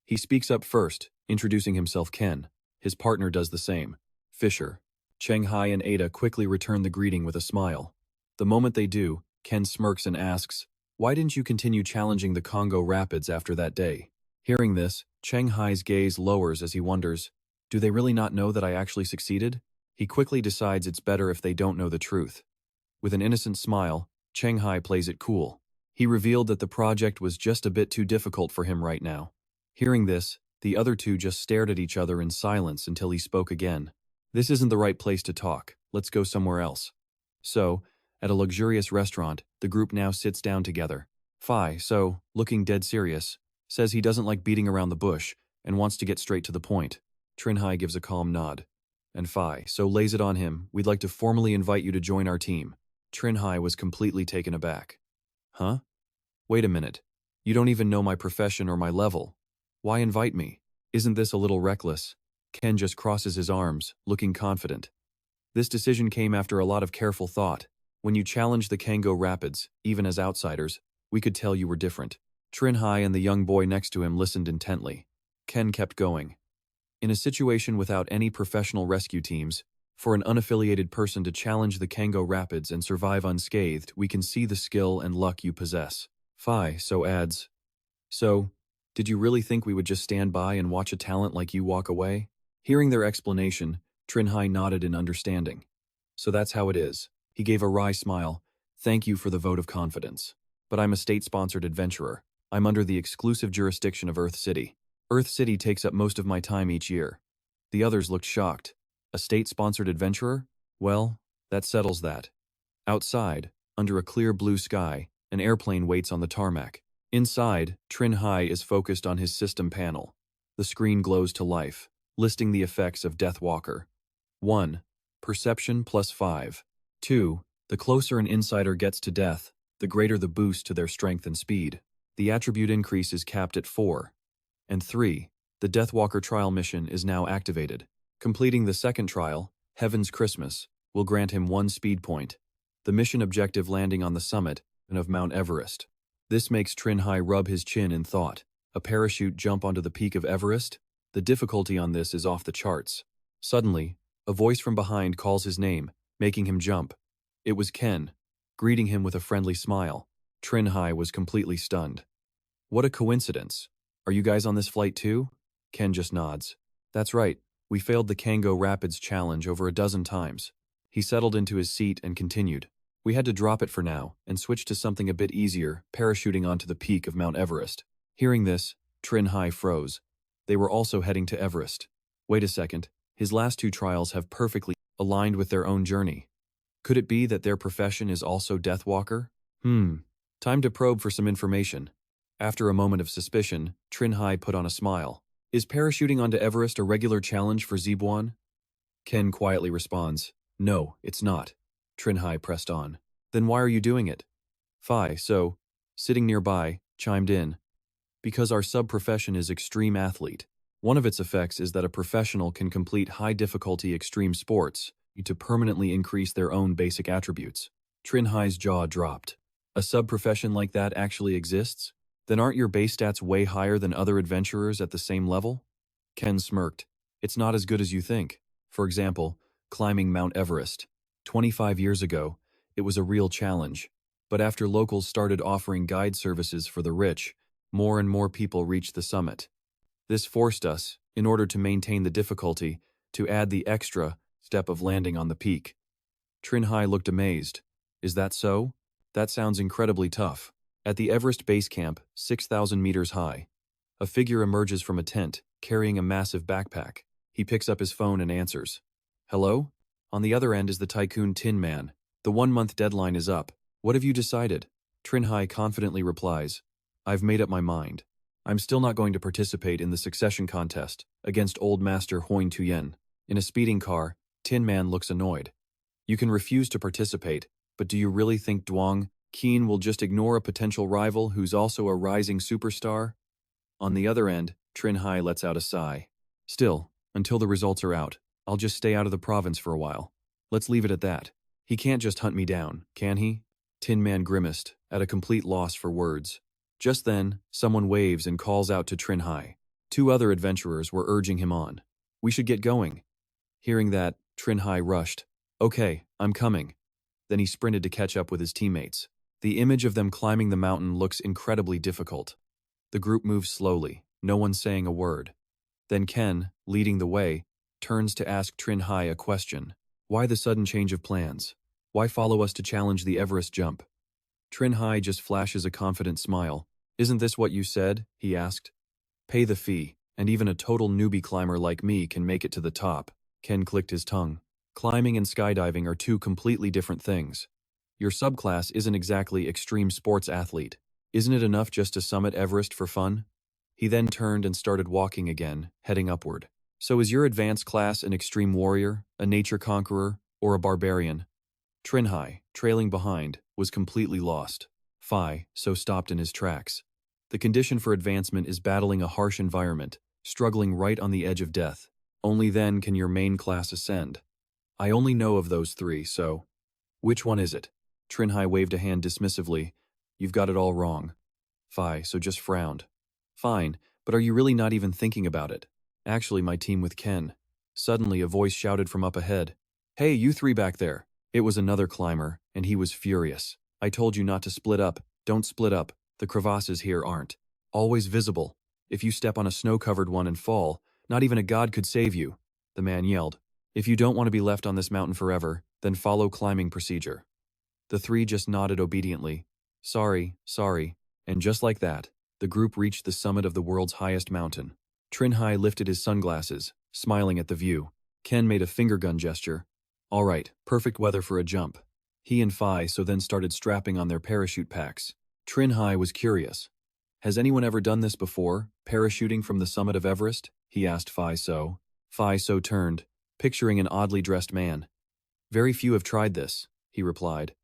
He speaks up first, introducing himself Ken. His partner does the same. Fisher. Cheng Hai and Ada quickly return the greeting with a smile. The moment they do, Ken smirks and asks, "Why didn't you continue challenging the Congo Rapids after that day?" Hearing this, Cheng Hai's gaze lowers as he wonders, do they really not know that I actually succeeded? He quickly decides it's better if they don't know the truth. With an innocent smile, Cheng Hai plays it cool. He revealed that the project was just a bit too difficult for him right now. Hearing this, the other two just stared at each other in silence until he spoke again. "This isn't the right place to talk, let's go somewhere else." So, at a luxurious restaurant, the group now sits down together. Phi, looking dead serious, says he doesn't like beating around the bush and wants to get straight to the point. Cheng Hai gives a calm nod. And Phi, lays it on him, "We'd like to formally invite you to join our team." Cheng Hai was completely taken aback. "Huh? Wait a minute. You don't even know my profession or my level. Why invite me? Isn't this a little reckless?" Ken just crosses his arms, looking confident. "This decision came after a lot of careful thought. When you challenged the Congo Rapids, even as outsiders, we could tell you were different." Cheng Hai and the young boy next to him listened intently. Ken kept going. "In a situation without any professional rescue teams, for an unaffiliated person to challenge the Congo Rapids and survive unscathed, we can see the skill and luck you possess." Phi adds, "So, did you really think we would just stand by and watch a talent like you walk away?" Hearing their explanation, Cheng Hai nodded in understanding. "So that's how it is." He gave a wry smile. "Thank you for the vote of confidence. But I'm a state-sponsored adventurer. I'm under the exclusive jurisdiction of Earth City. Earth City takes up most of my time each year." The others looked shocked. A state-sponsored adventurer? Well, that settles that. Outside, under a clear blue sky, an airplane waits on the tarmac. Inside, Cheng Hai is focused on his system panel. The screen glows to life, listing the effects of Deathwalker. 1. Perception +5. 2. The closer an insider gets to death, the greater the boost to their strength and speed. The attribute increase is capped at 4. And 3. The Deathwalker trial mission is now activated. Completing the second trial, Heaven's Christmas, will grant him 1 speed point. The mission objective landing on the summit of Mount Everest. This makes Cheng Hai rub his chin in thought. A parachute jump onto the peak of Everest? The difficulty on this is off the charts. Suddenly, a voice from behind calls his name, making him jump. It was Ken, greeting him with a friendly smile. Cheng Hai was completely stunned. "What a coincidence. Are you guys on this flight too?" Ken just nods. "That's right. We failed the Congo Rapids challenge over a dozen times." He settled into his seat and continued. "We had to drop it for now and switch to something a bit easier, parachuting onto the peak of Mount Everest." Hearing this, Cheng Hai froze. They were also heading to Everest. Wait a second, his last 2 trials have perfectly aligned with their own journey. Could it be that their profession is also Deathwalker? Time to probe for some information. After a moment of suspicion, Cheng Hai put on a smile. "Is parachuting onto Everest a regular challenge for Zebuan?" Ken quietly responds, "No, it's not." Cheng Hai pressed on. "Then why are you doing it?" Phi, sitting nearby, chimed in. "Because our sub-profession is extreme athlete. One of its effects is that a professional can complete high-difficulty extreme sports to permanently increase their own basic attributes." Cheng Hai's jaw dropped. "A sub-profession like that actually exists? Then aren't your base stats way higher than other adventurers at the same level?" Ken smirked. "It's not as good as you think. For example, climbing Mount Everest. 25 years ago, it was a real challenge. But after locals started offering guide services for the rich, more and more people reached the summit. This forced us, in order to maintain the difficulty, to add the extra step of landing on the peak." Cheng Hai looked amazed. "Is that so? That sounds incredibly tough." At the Everest base camp, 6,000 meters high, a figure emerges from a tent, carrying a massive backpack. He picks up his phone and answers. Hello? On the other end is the tycoon Tin Man. The 1-month deadline is up. What have you decided? Cheng Hai confidently replies, I've made up my mind. I'm still not going to participate in the succession contest against Old Master Hoin Tuyen. In a speeding car, Tin Man looks annoyed. You can refuse to participate, but do you really think Duong Keen will just ignore a potential rival who's also a rising superstar? On the other end, Cheng Hai lets out a sigh. Still, until the results are out, I'll just stay out of the province for a while. Let's leave it at that. He can't just hunt me down, can he? Tin Man grimaced, at a complete loss for words. Just then, someone waves and calls out to Cheng Hai. 2 other adventurers were urging him on. We should get going. Hearing that, Cheng Hai rushed. Okay, I'm coming. Then he sprinted to catch up with his teammates. The image of them climbing the mountain looks incredibly difficult. The group moves slowly, no one saying a word. Then Ken, leading the way, turns to ask Cheng Hai a question. Why the sudden change of plans? Why follow us to challenge the Everest jump? Cheng Hai just flashes a confident smile. Isn't this what you said? He asked. Pay the fee, and even a total newbie climber like me can make it to the top. Ken clicked his tongue. Climbing and skydiving are 2 completely different things. Your subclass isn't exactly extreme sports athlete. Isn't it enough just to summit Everest for fun? He then turned and started walking again, heading upward. So is your advanced class an extreme warrior, a nature conqueror, or a barbarian? Cheng Hai, trailing behind, was completely lost. So stopped in his tracks. The condition for advancement is battling a harsh environment, struggling right on the edge of death. Only then can your main class ascend. I only know of those 3, so… Which one is it? Cheng Hai waved a hand dismissively. You've got it all wrong. So just frowned. Fine, but are you really not even thinking about it? Actually, my team with Ken. Suddenly, a voice shouted from up ahead. Hey, you 3 back there. It was another climber, and he was furious. I told you not to split up. Don't split up. The crevasses here aren't always visible. If you step on a snow-covered one and fall, not even a god could save you. The man yelled. If you don't want to be left on this mountain forever, then follow climbing procedure. The 3 just nodded obediently. Sorry, and just like that, the group reached the summit of the world's highest mountain. Cheng Hai lifted his sunglasses, smiling at the view. Ken made a finger gun gesture. All right, perfect weather for a jump. He and so then started strapping on their parachute packs. Cheng Hai was curious. Has anyone ever done this before, parachuting from the summit of Everest? He asked So. So turned, picturing an oddly dressed man. Very few have tried this, he replied.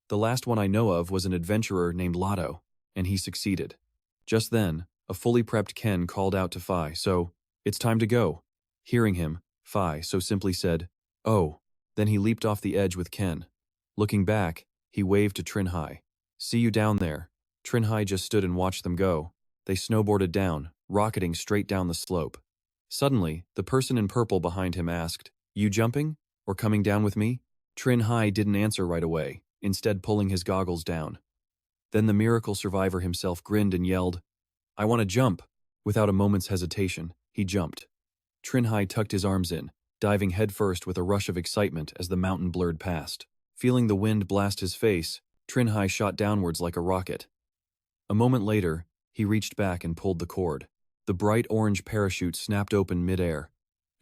The last one I know of was an adventurer named Lotto, and he succeeded. Just then, a fully prepped Ken called out to So, it's time to go. Hearing him, So simply said, oh. Then he leaped off the edge with Ken. Looking back, he waved to Cheng Hai. See you down there. Cheng Hai just stood and watched them go. They snowboarded down, rocketing straight down the slope. Suddenly, the person in purple behind him asked, You jumping? Or coming down with me? Cheng Hai didn't answer right away, instead pulling his goggles down. Then the miracle survivor himself grinned and yelled, I want to jump. Without a moment's hesitation, he jumped. Cheng Hai tucked his arms in, diving headfirst with a rush of excitement as the mountain blurred past. Feeling the wind blast his face, Cheng Hai shot downwards like a rocket. A moment later, he reached back and pulled the cord. The bright orange parachute snapped open mid-air.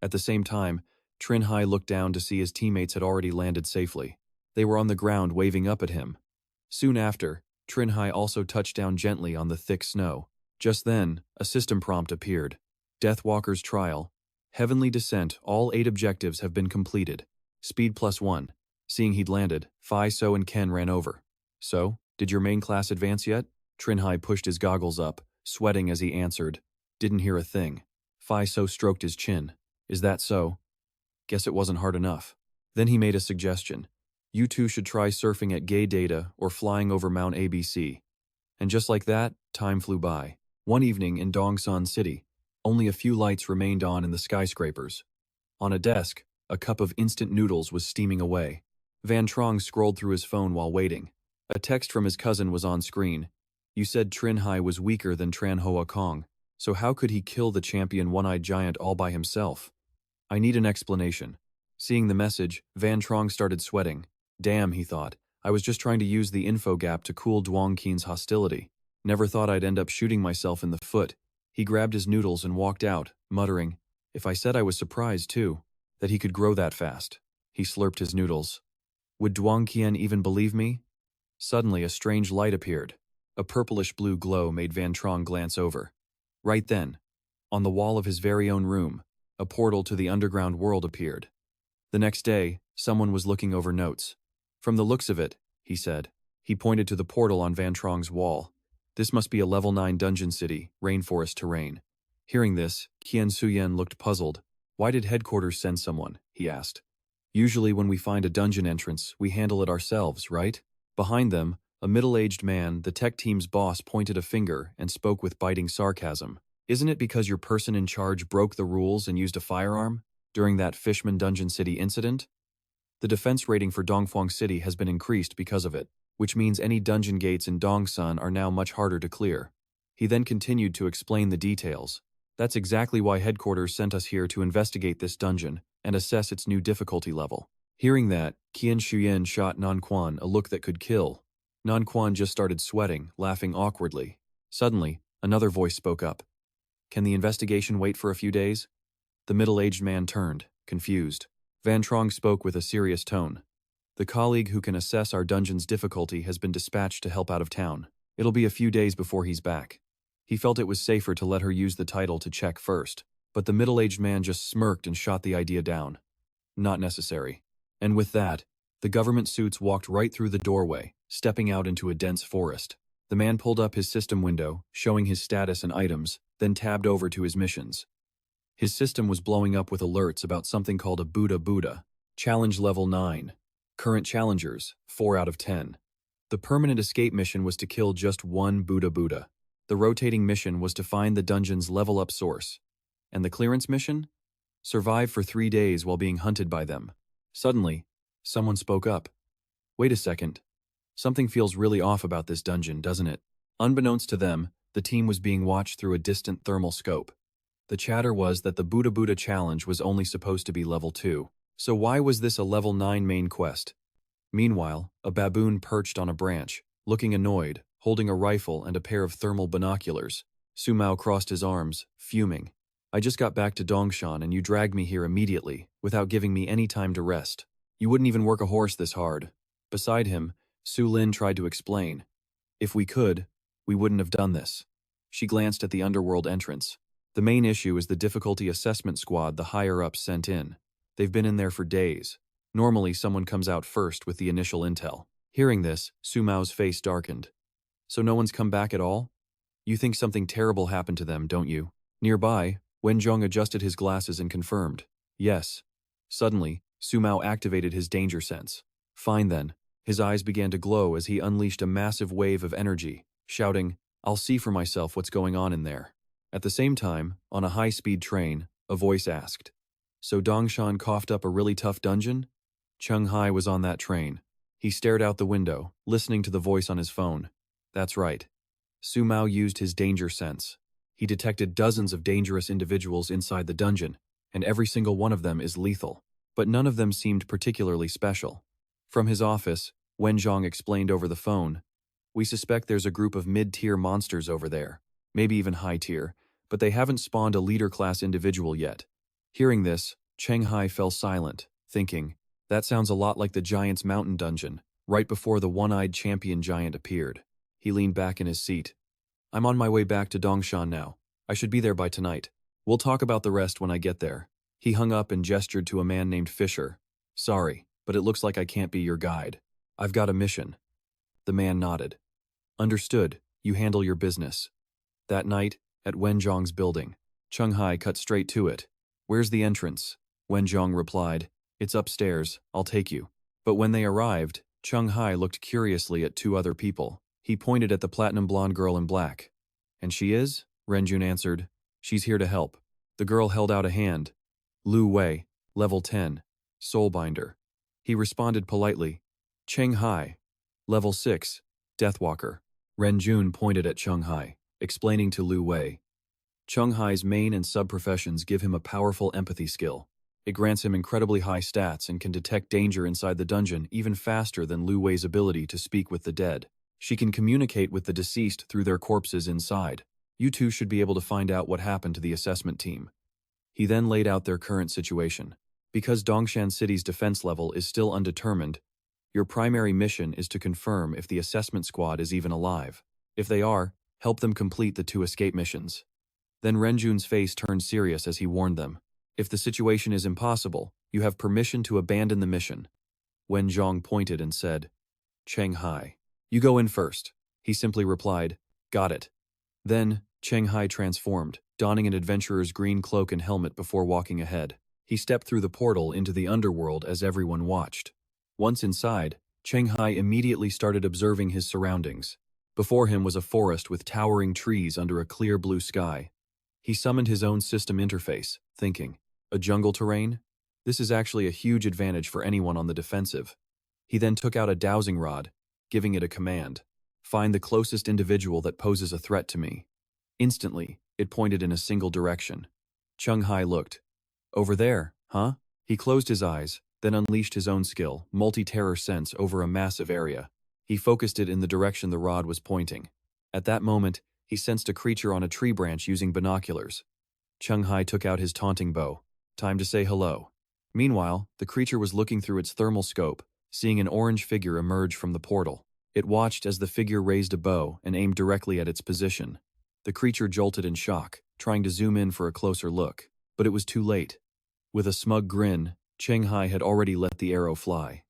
At the same time, Cheng Hai looked down to see his teammates had already landed safely. They were on the ground waving up at him. Soon after, Cheng Hai also touched down gently on the thick snow. Just then, a system prompt appeared. Deathwalker's Trial. Heavenly Descent, all 8 objectives have been completed. Speed +1. Seeing he'd landed, So and Ken ran over. So, did your main class advance yet? Cheng Hai pushed his goggles up, sweating as he answered. Didn't hear a thing. So stroked his chin. Is that so? Guess it wasn't hard enough. Then he made a suggestion. You 2 should try surfing at Gay Data or flying over Mount ABC. And just like that, time flew by. One evening in Dongsan City, only a few lights remained on in the skyscrapers. On a desk, a cup of instant noodles was steaming away. Van Trong scrolled through his phone while waiting. A text from his cousin was on screen. You said Cheng Hai was weaker than Tran Hoa Kong, so how could he kill the champion one-eyed giant all by himself? I need an explanation. Seeing the message, Van Trong started sweating. Damn, he thought. I was just trying to use the info gap to cool Duong Keen's hostility. Never thought I'd end up shooting myself in the foot. He grabbed his noodles and walked out, muttering, If I said I was surprised, too, that he could grow that fast. He slurped his noodles. Would Duang Qian even believe me? Suddenly, a strange light appeared. A purplish-blue glow made Van Trong glance over. Right then, on the wall of his very own room, a portal to the underground world appeared. The next day, someone was looking over notes. From the looks of it, he said. He pointed to the portal on Van Trong's wall. This must be a level 9 dungeon city, rainforest terrain. Hearing this, Qian Suyen looked puzzled. Why did headquarters send someone? He asked. Usually when we find a dungeon entrance, we handle it ourselves, right? Behind them, a middle-aged man, the tech team's boss, pointed a finger and spoke with biting sarcasm. Isn't it because your person in charge broke the rules and used a firearm during that Fishman Dungeon City incident? The defense rating for Dongfang City has been increased because of it, which means any dungeon gates in Dongsun are now much harder to clear. He then continued to explain the details. That's exactly why headquarters sent us here to investigate this dungeon and assess its new difficulty level. Hearing that, Qian Shuyan shot Nan Quan a look that could kill. Nan Quan just started sweating, laughing awkwardly. Suddenly, another voice spoke up. Can the investigation wait for a few days? The middle-aged man turned, confused. Van Trong spoke with a serious tone. The colleague who can assess our dungeon's difficulty has been dispatched to help out of town. It'll be a few days before he's back. He felt it was safer to let her use the title to check first, but the middle-aged man just smirked and shot the idea down. Not necessary. And with that, the government suits walked right through the doorway, stepping out into a dense forest. The man pulled up his system window, showing his status and items, then tabbed over to his missions. His system was blowing up with alerts about something called a Buddha. Challenge level 9. Current challengers, 4 out of 10. The permanent escape mission was to kill just one Buddha. The rotating mission was to find the dungeon's level-up source. And the clearance mission? Survive for 3 days while being hunted by them. Suddenly, someone spoke up. Wait a second. Something feels really off about this dungeon, doesn't it? Unbeknownst to them, the team was being watched through a distant thermal scope. The chatter was that the Buddha challenge was only supposed to be level 2. So why was this a level 9 main quest? Meanwhile, a baboon perched on a branch, looking annoyed, holding a rifle and a pair of thermal binoculars. Su Mao crossed his arms, fuming. I just got back to Dongshan and you dragged me here immediately, without giving me any time to rest. You wouldn't even work a horse this hard. Beside him, Su Lin tried to explain. If we could, we wouldn't have done this. She glanced at the underworld entrance. The main issue is the difficulty assessment squad the higher-ups sent in. They've been in there for days. Normally, someone comes out first with the initial intel. Hearing this, Su Mao's face darkened. So no one's come back at all? You think something terrible happened to them, don't you? Nearby, Wenzhong adjusted his glasses and confirmed. Yes. Suddenly, Su Mao activated his danger sense. Fine then. His eyes began to glow as he unleashed a massive wave of energy, shouting, I'll see for myself what's going on in there. At the same time, on a high-speed train, a voice asked, So Dongshan coughed up a really tough dungeon? Cheng Hai was on that train. He stared out the window, listening to the voice on his phone. That's right. Su Mao used his danger sense. He detected dozens of dangerous individuals inside the dungeon, and every single one of them is lethal. But none of them seemed particularly special. From his office, Wenzhong explained over the phone, We suspect there's a group of mid-tier monsters over there, maybe even high-tier, but they haven't spawned a leader-class individual yet. Hearing this, Cheng Hai fell silent, thinking, that sounds a lot like the Giant's Mountain dungeon, right before the one-eyed champion giant appeared. He leaned back in his seat. I'm on my way back to Dongshan now. I should be there by tonight. We'll talk about the rest when I get there. He hung up and gestured to a man named Fisher. Sorry, but it looks like I can't be your guide. I've got a mission. The man nodded. Understood, you handle your business. That night, at Wenzhong's building, Cheng Hai cut straight to it. Where's the entrance? Wenzhong replied, It's upstairs, I'll take you. But when they arrived, Cheng Hai looked curiously at 2 other people. He pointed at the platinum blonde girl in black. And she is? Renjun answered. She's here to help. The girl held out a hand. Lu Wei, level 10, Soulbinder. He responded politely. Cheng Hai, level 6, Deathwalker. Renjun pointed at Cheng Hai, explaining to Lu Wei. Cheng Hai's main and sub-professions give him a powerful empathy skill. It grants him incredibly high stats and can detect danger inside the dungeon even faster than Lu Wei's ability to speak with the dead. She can communicate with the deceased through their corpses inside. You two should be able to find out what happened to the assessment team. He then laid out their current situation. Because Dongshan City's defense level is still undetermined, your primary mission is to confirm if the assessment squad is even alive. If they are, help them complete the 2 escape missions. Then Renjun's face turned serious as he warned them. If the situation is impossible, you have permission to abandon the mission. Wen Zhong pointed and said, Cheng Hai, you go in first. He simply replied, got it. Then, Cheng Hai transformed, donning an adventurer's green cloak and helmet before walking ahead. He stepped through the portal into the underworld as everyone watched. Once inside, Cheng Hai immediately started observing his surroundings. Before him was a forest with towering trees under a clear blue sky. He summoned his own system interface, thinking, a jungle terrain? This is actually a huge advantage for anyone on the defensive. He then took out a dowsing rod, giving it a command. Find the closest individual that poses a threat to me. Instantly, it pointed in a single direction. Cheng Hai looked. Over there, huh? He closed his eyes, then unleashed his own skill, multi-terror sense, over a massive area. He focused it in the direction the rod was pointing. At that moment, he sensed a creature on a tree branch using binoculars. Cheng Hai took out his taunting bow. Time to say hello. Meanwhile, the creature was looking through its thermal scope, seeing an orange figure emerge from the portal. It watched as the figure raised a bow and aimed directly at its position. The creature jolted in shock, trying to zoom in for a closer look, but it was too late. With a smug grin, Cheng Hai had already let the arrow fly.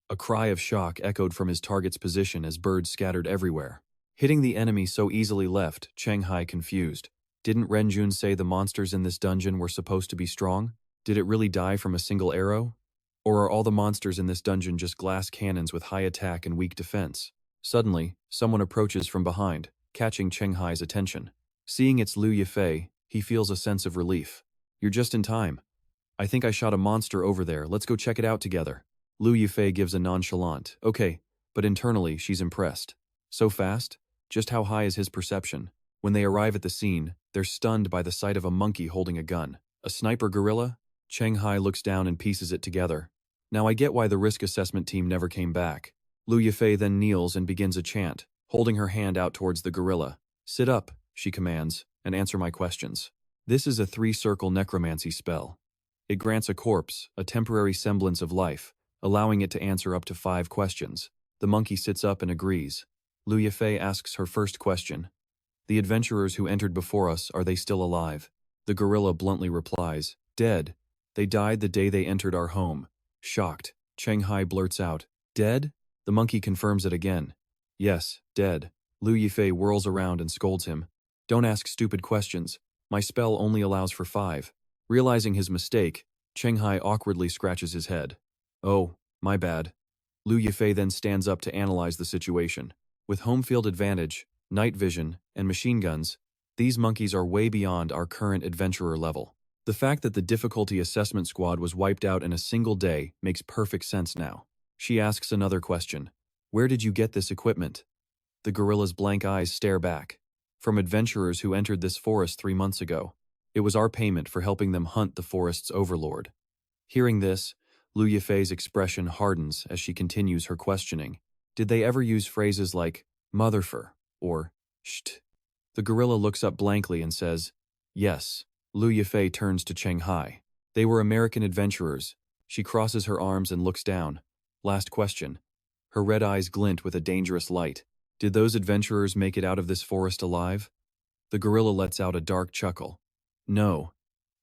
A cry of shock echoed from his target's position as birds scattered everywhere. Hitting the enemy so easily left Cheng Hai confused. Didn't Renjun say the monsters in this dungeon were supposed to be strong? Did it really die from a single arrow? Or are all the monsters in this dungeon just glass cannons with high attack and weak defense? Suddenly, someone approaches from behind, catching Cheng Hai's attention. Seeing it's Liu Yifei, he feels a sense of relief. You're just in time. I think I shot a monster over there, let's go check it out together. Liu Yifei gives a nonchalant, okay, but internally she's impressed. So fast? Just how high is his perception? When they arrive at the scene, they're stunned by the sight of a monkey holding a gun. A sniper gorilla? Cheng Hai looks down and pieces it together. Now I get why the risk assessment team never came back. Liu Yifei then kneels and begins a chant, holding her hand out towards the gorilla. Sit up, she commands, and answer my questions. This is a 3-circle necromancy spell. It grants a corpse a temporary semblance of life, allowing it to answer up to 5 questions. The monkey sits up and agrees. Liu Yifei asks her first question. The adventurers who entered before us, are they still alive? The gorilla bluntly replies, dead. They died the day they entered our home. Shocked, Cheng Hai blurts out, dead? The monkey confirms it again. Yes, dead. Liu Yifei whirls around and scolds him. Don't ask stupid questions. My spell only allows for 5. Realizing his mistake, Cheng Hai awkwardly scratches his head. Oh, my bad. Liu Yifei then stands up to analyze the situation. With home field advantage, night vision, and machine guns, these monkeys are way beyond our current adventurer level. The fact that the difficulty assessment squad was wiped out in a single day makes perfect sense now. She asks another question. Where did you get this equipment? The gorilla's blank eyes stare back. From adventurers who entered this forest 3 months ago. It was our payment for helping them hunt the forest's overlord. Hearing this, Liu Yifei's expression hardens as she continues her questioning. Did they ever use phrases like, motherfer, or, sht? The gorilla looks up blankly and says, yes. Liu Yifei turns to Cheng Hai. They were American adventurers. She crosses her arms and looks down. Last question. Her red eyes glint with a dangerous light. Did those adventurers make it out of this forest alive? The gorilla lets out a dark chuckle. No.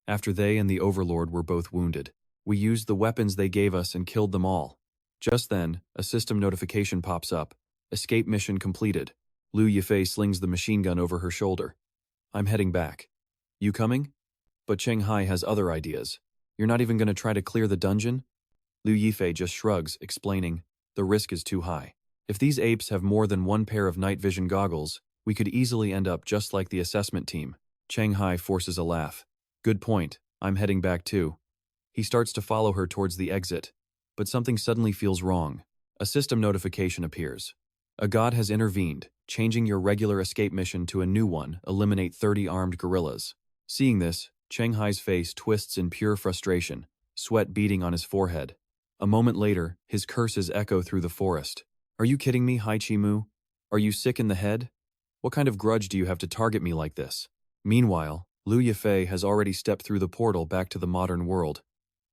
After they and the overlord were both wounded, we used the weapons they gave us and killed them all. Just then, a system notification pops up. Escape mission completed. Liu Yifei slings the machine gun over her shoulder. I'm heading back. You coming? But Cheng Hai has other ideas. You're not even going to try to clear the dungeon? Liu Yifei just shrugs, explaining, the risk is too high. If these apes have more than 1 pair of night vision goggles, we could easily end up just like the assessment team. Cheng Hai forces a laugh. Good point, I'm heading back too. He starts to follow her towards the exit, but something suddenly feels wrong. A system notification appears. A god has intervened, changing your regular escape mission to a new one, eliminate 30 armed gorillas. Seeing this, Cheng Hai's face twists in pure frustration, sweat beading on his forehead. A moment later, his curses echo through the forest. Are you kidding me, Hai Chi Mu? Are you sick in the head? What kind of grudge do you have to target me like this? Meanwhile, Liu Yifei has already stepped through the portal back to the modern world.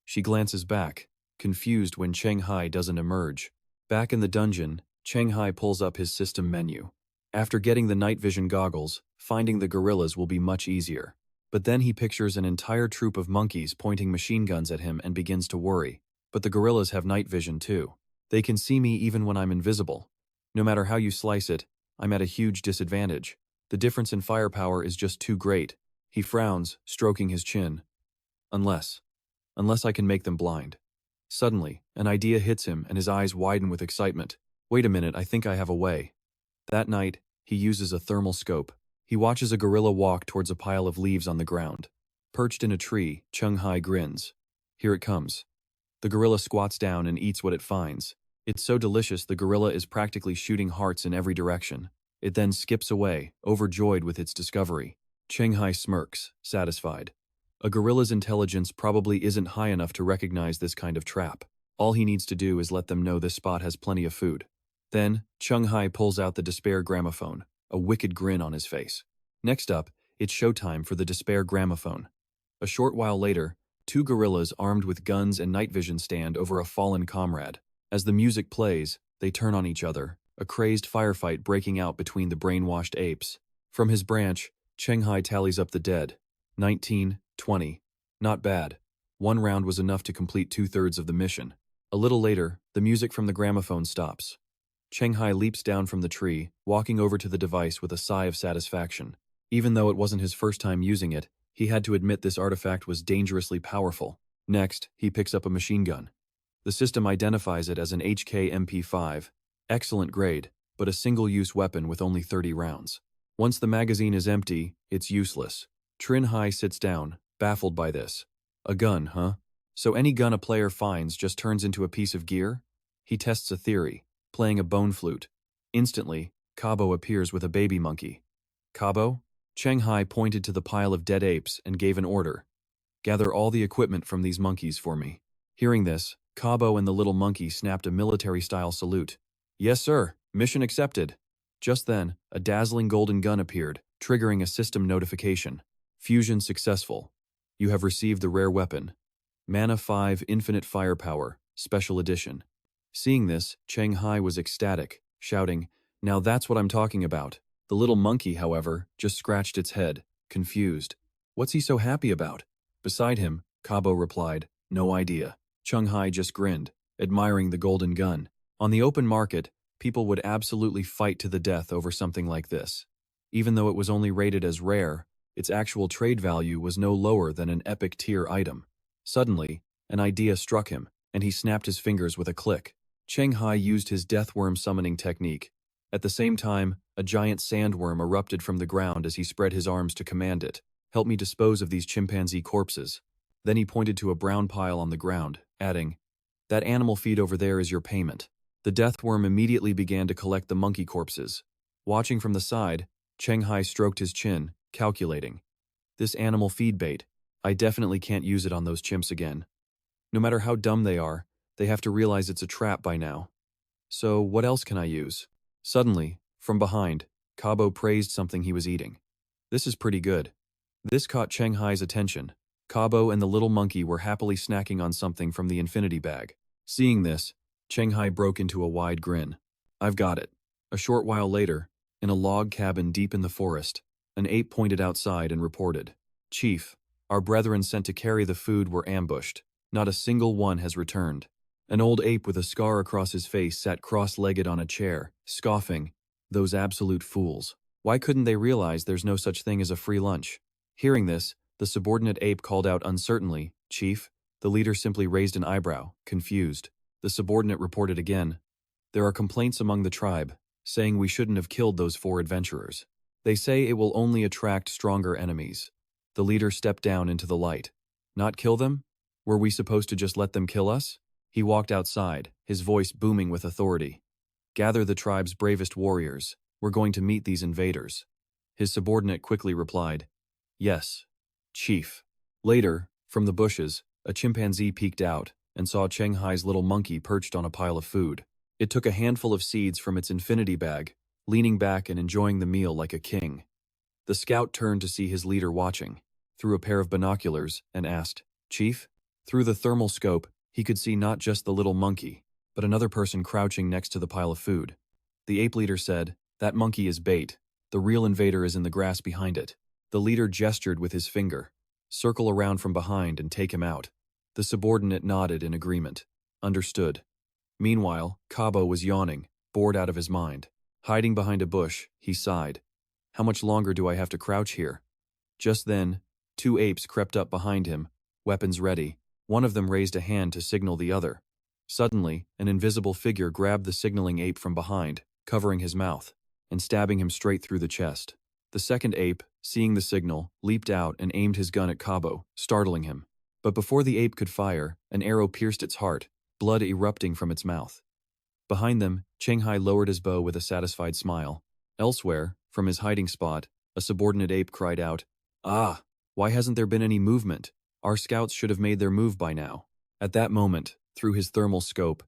She glances back, confused when Cheng Hai doesn't emerge. Back in the dungeon, Cheng Hai pulls up his system menu. After getting the night vision goggles, finding the gorillas will be much easier. But then he pictures an entire troop of monkeys pointing machine guns at him and begins to worry. But the gorillas have night vision too. They can see me even when I'm invisible. No matter how you slice it, I'm at a huge disadvantage. The difference in firepower is just too great. He frowns, stroking his chin. Unless I can make them blind. Suddenly, an idea hits him and his eyes widen with excitement. Wait a minute, I think I have a way. That night, he uses a thermal scope. He watches a gorilla walk towards a pile of leaves on the ground. Perched in a tree, Cheng Hai grins. Here it comes. The gorilla squats down and eats what it finds. It's so delicious the gorilla is practically shooting hearts in every direction. It then skips away, overjoyed with its discovery. Cheng Hai smirks, satisfied. A gorilla's intelligence probably isn't high enough to recognize this kind of trap. All he needs to do is let them know this spot has plenty of food. Then, Cheng Hai pulls out the despair gramophone, a wicked grin on his face. Next up, it's showtime for the despair gramophone. A short while later, two gorillas armed with guns and night vision stand over a fallen comrade. As the music plays, they turn on each other, a crazed firefight breaking out between the brainwashed apes. From his branch, Cheng Hai tallies up the dead. 19, 20. Not bad. One round was enough to complete 2/3 of the mission. A little later, the music from the gramophone stops. Cheng Hai leaps down from the tree, walking over to the device with a sigh of satisfaction. Even though it wasn't his first time using it, he had to admit this artifact was dangerously powerful. Next, he picks up a machine gun. The system identifies it as an HK MP5, excellent grade, but a single-use weapon with only 30 rounds. Once the magazine is empty, it's useless. Cheng Hai sits down, baffled by this. A gun, huh? So any gun a player finds just turns into a piece of gear? He tests a theory, playing a bone flute. Instantly, Cabo appears with a baby monkey. Cabo? Cheng Hai pointed to the pile of dead apes and gave an order. Gather all the equipment from these monkeys for me. Hearing this, Cabo and the little monkey snapped a military-style salute. Yes, sir. Mission accepted. Just then, a dazzling golden gun appeared, triggering a system notification. Fusion successful. You have received the rare weapon. Mana 5 Infinite Firepower, Special Edition. Seeing this, Cheng Hai was ecstatic, shouting, Now that's what I'm talking about. The little monkey, however, just scratched its head, confused. What's he so happy about? Beside him, Cabo replied, No idea. Cheng Hai just grinned, admiring the golden gun. On the open market, people would absolutely fight to the death over something like this. Even though it was only rated as rare, its actual trade value was no lower than an epic tier item. Suddenly, an idea struck him, and he snapped his fingers with a click. Cheng Hai used his deathworm summoning technique. At the same time, a giant sandworm erupted from the ground as he spread his arms to command it. Help me dispose of these chimpanzee corpses. Then he pointed to a brown pile on the ground, adding, That animal feed over there is your payment. The deathworm immediately began to collect the monkey corpses. Watching from the side, Cheng Hai stroked his chin, calculating. This animal feed bait, I definitely can't use it on those chimps again. No matter how dumb they are, they have to realize it's a trap by now. So what else can I use? Suddenly, from behind, Cabo praised something he was eating. This is pretty good. This caught Cheng Hai's attention. Cabo and the little monkey were happily snacking on something from the infinity bag. Seeing this, Cheng Hai broke into a wide grin. I've got it. A short while later, in a log cabin deep in the forest, an ape pointed outside and reported, Chief, our brethren sent to carry the food were ambushed. Not a single one has returned. An old ape with a scar across his face sat cross-legged on a chair, scoffing, Those absolute fools. Why couldn't they realize there's no such thing as a free lunch? Hearing this, the subordinate ape called out uncertainly, Chief. The leader simply raised an eyebrow, confused. The subordinate reported again, There are complaints among the tribe, saying we shouldn't have killed those 4 adventurers. They say it will only attract stronger enemies. The leader stepped down into the light. Not kill them? Were we supposed to just let them kill us? He walked outside, his voice booming with authority. Gather the tribe's bravest warriors. We're going to meet these invaders. His subordinate quickly replied, Yes, Chief. Later, from the bushes, a chimpanzee peeked out and saw Cheng Hai's little monkey perched on a pile of food. It took a handful of seeds from its infinity bag, leaning back and enjoying the meal like a king. The scout turned to see his leader watching. through a pair of binoculars, and asked, "Chief?" Through the thermal scope, he could see not just the little monkey, but another person crouching next to the pile of food. The ape leader said, "That monkey is bait. The real invader is in the grass behind it." The leader gestured with his finger. "Circle around from behind and take him out." The subordinate nodded in agreement. "Understood." Meanwhile, Cabo was yawning, bored out of his mind. Hiding behind a bush, he sighed. "How much longer do I have to crouch here?" Just then, two apes crept up behind him, weapons ready. One of them raised a hand to signal the other. Suddenly, an invisible figure grabbed the signaling ape from behind, covering his mouth, and stabbing him straight through the chest. The second ape, seeing the signal, leaped out and aimed his gun at Cabo, startling him. But before the ape could fire, an arrow pierced its heart, blood erupting from its mouth. Behind them, Cheng Hai lowered his bow with a satisfied smile. Elsewhere, from his hiding spot, a subordinate ape cried out, "Ah, why hasn't there been any movement? Our scouts should have made their move by now." At that moment, through his thermal scope,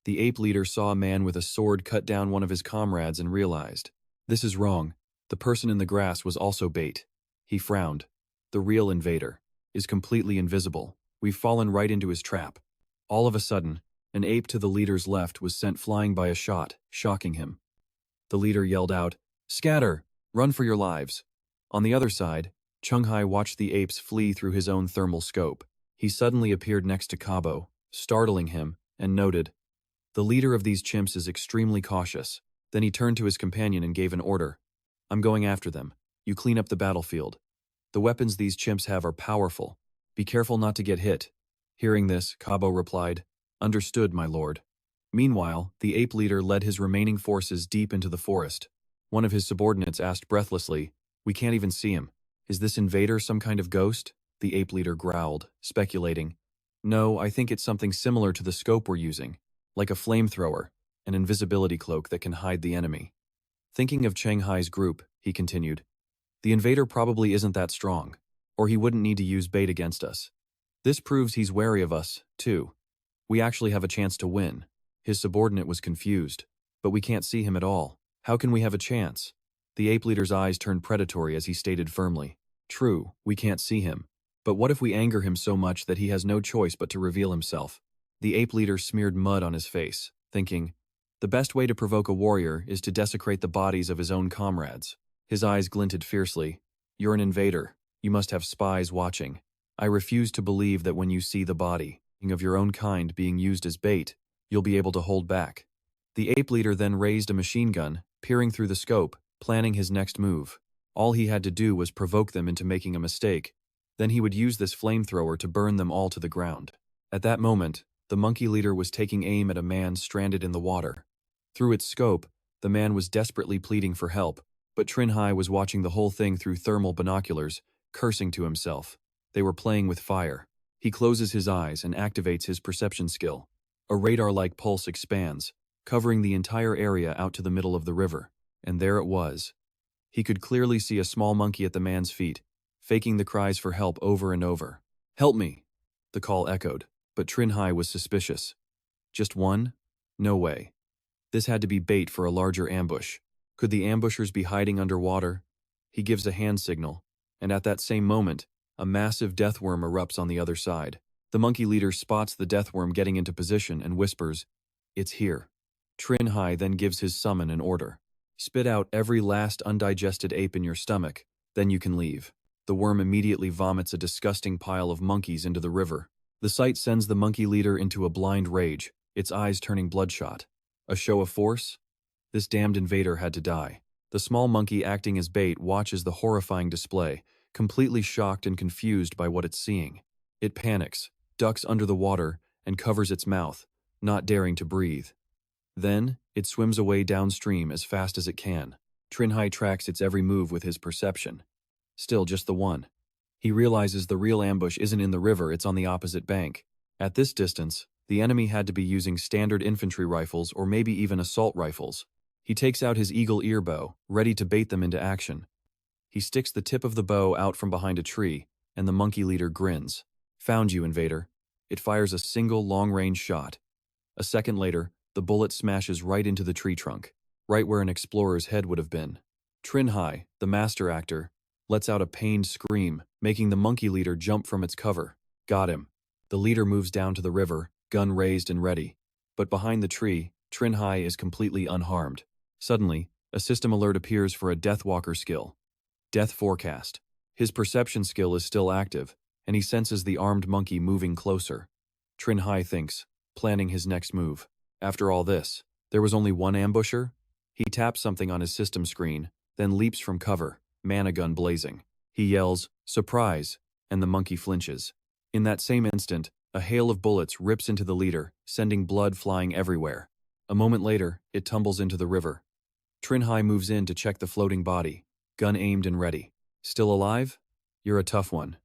the ape leader saw a man with a sword cut down one of his comrades and realized, "This is wrong. The person in the grass was also bait." He frowned. "The real invader is completely invisible. We've fallen right into his trap." All of a sudden, an ape to the leader's left was sent flying by a shot, shocking him. The leader yelled out, "Scatter! Run for your lives!" On the other side, Cheng Hai watched the apes flee through his own thermal scope. He suddenly appeared next to Cabo, startling him, and noted, "The leader of these chimps is extremely cautious." Then he turned to his companion and gave an order. "I'm going after them. You clean up the battlefield. The weapons these chimps have are powerful. Be careful not to get hit." Hearing this, Cabo replied, "Understood, my lord." Meanwhile, the ape leader led his remaining forces deep into the forest. One of his subordinates asked breathlessly, "We can't even see him. Is this invader some kind of ghost?" The ape leader growled, speculating, "No, I think it's something similar to the scope we're using, like a flamethrower, an invisibility cloak that can hide the enemy." Thinking of Cheng Hai's group, he continued, "The invader probably isn't that strong, or he wouldn't need to use bait against us. This proves he's wary of us, too. We actually have a chance to win." His subordinate was confused. "But we can't see him at all. How can we have a chance?" The ape leader's eyes turned predatory as he stated firmly, "True, we can't see him. But what if we anger him so much that he has no choice but to reveal himself?" The ape leader smeared mud on his face, thinking, "The best way to provoke a warrior is to desecrate the bodies of his own comrades." His eyes glinted fiercely. "You're an invader. You must have spies watching. I refuse to believe that when you see the body of your own kind being used as bait, you'll be able to hold back." The ape leader then raised a machine gun, peering through the scope, planning his next move. All he had to do was provoke them into making a mistake. Then he would use this flamethrower to burn them all to the ground. At that moment, the monkey leader was taking aim at a man stranded in the water. Through its scope, the man was desperately pleading for help, but Cheng Hai was watching the whole thing through thermal binoculars, cursing to himself. They were playing with fire. He closes his eyes and activates his perception skill. A radar-like pulse expands, covering the entire area out to the middle of the river. And there it was. He could clearly see a small monkey at the man's feet, faking the cries for help over and over. "Help me!" The call echoed, but Cheng Hai was suspicious. Just one? No way. This had to be bait for a larger ambush. Could the ambushers be hiding underwater? He gives a hand signal, and at that same moment, a massive deathworm erupts on the other side. The monkey leader spots the deathworm getting into position and whispers, "It's here." Cheng Hai then gives his summon an order. "Spit out every last undigested ape in your stomach, then you can leave." The worm immediately vomits a disgusting pile of monkeys into the river. The sight sends the monkey leader into a blind rage, its eyes turning bloodshot. A show of force? This damned invader had to die. The small monkey acting as bait watches the horrifying display, completely shocked and confused by what it's seeing. It panics, ducks under the water, and covers its mouth, not daring to breathe. Then, it swims away downstream as fast as it can. Cheng Hai tracks its every move with his perception. Still just the one. He realizes the real ambush isn't in the river, it's on the opposite bank. At this distance, the enemy had to be using standard infantry rifles or maybe even assault rifles. He takes out his eagle ear bow, ready to bait them into action. He sticks the tip of the bow out from behind a tree, and the monkey leader grins. "Found you, invader." It fires a single long-range shot. A second later, the bullet smashes right into the tree trunk, right where an explorer's head would have been. Cheng Hai, the master actor, lets out a pained scream, making the monkey leader jump from its cover. Got him. The leader moves down to the river, gun raised and ready. But behind the tree, Cheng Hai is completely unharmed. Suddenly, a system alert appears for a Deathwalker skill. Death Forecast. His perception skill is still active, and he senses the armed monkey moving closer. Cheng Hai thinks, planning his next move. After all this, there was only one ambusher? He taps something on his system screen, then leaps from cover, mana gun blazing. He yells, "Surprise!" and the monkey flinches. In that same instant, a hail of bullets rips into the leader, sending blood flying everywhere. A moment later, it tumbles into the river. Cheng Hai moves in to check the floating body, gun aimed and ready. Still alive? You're a tough one.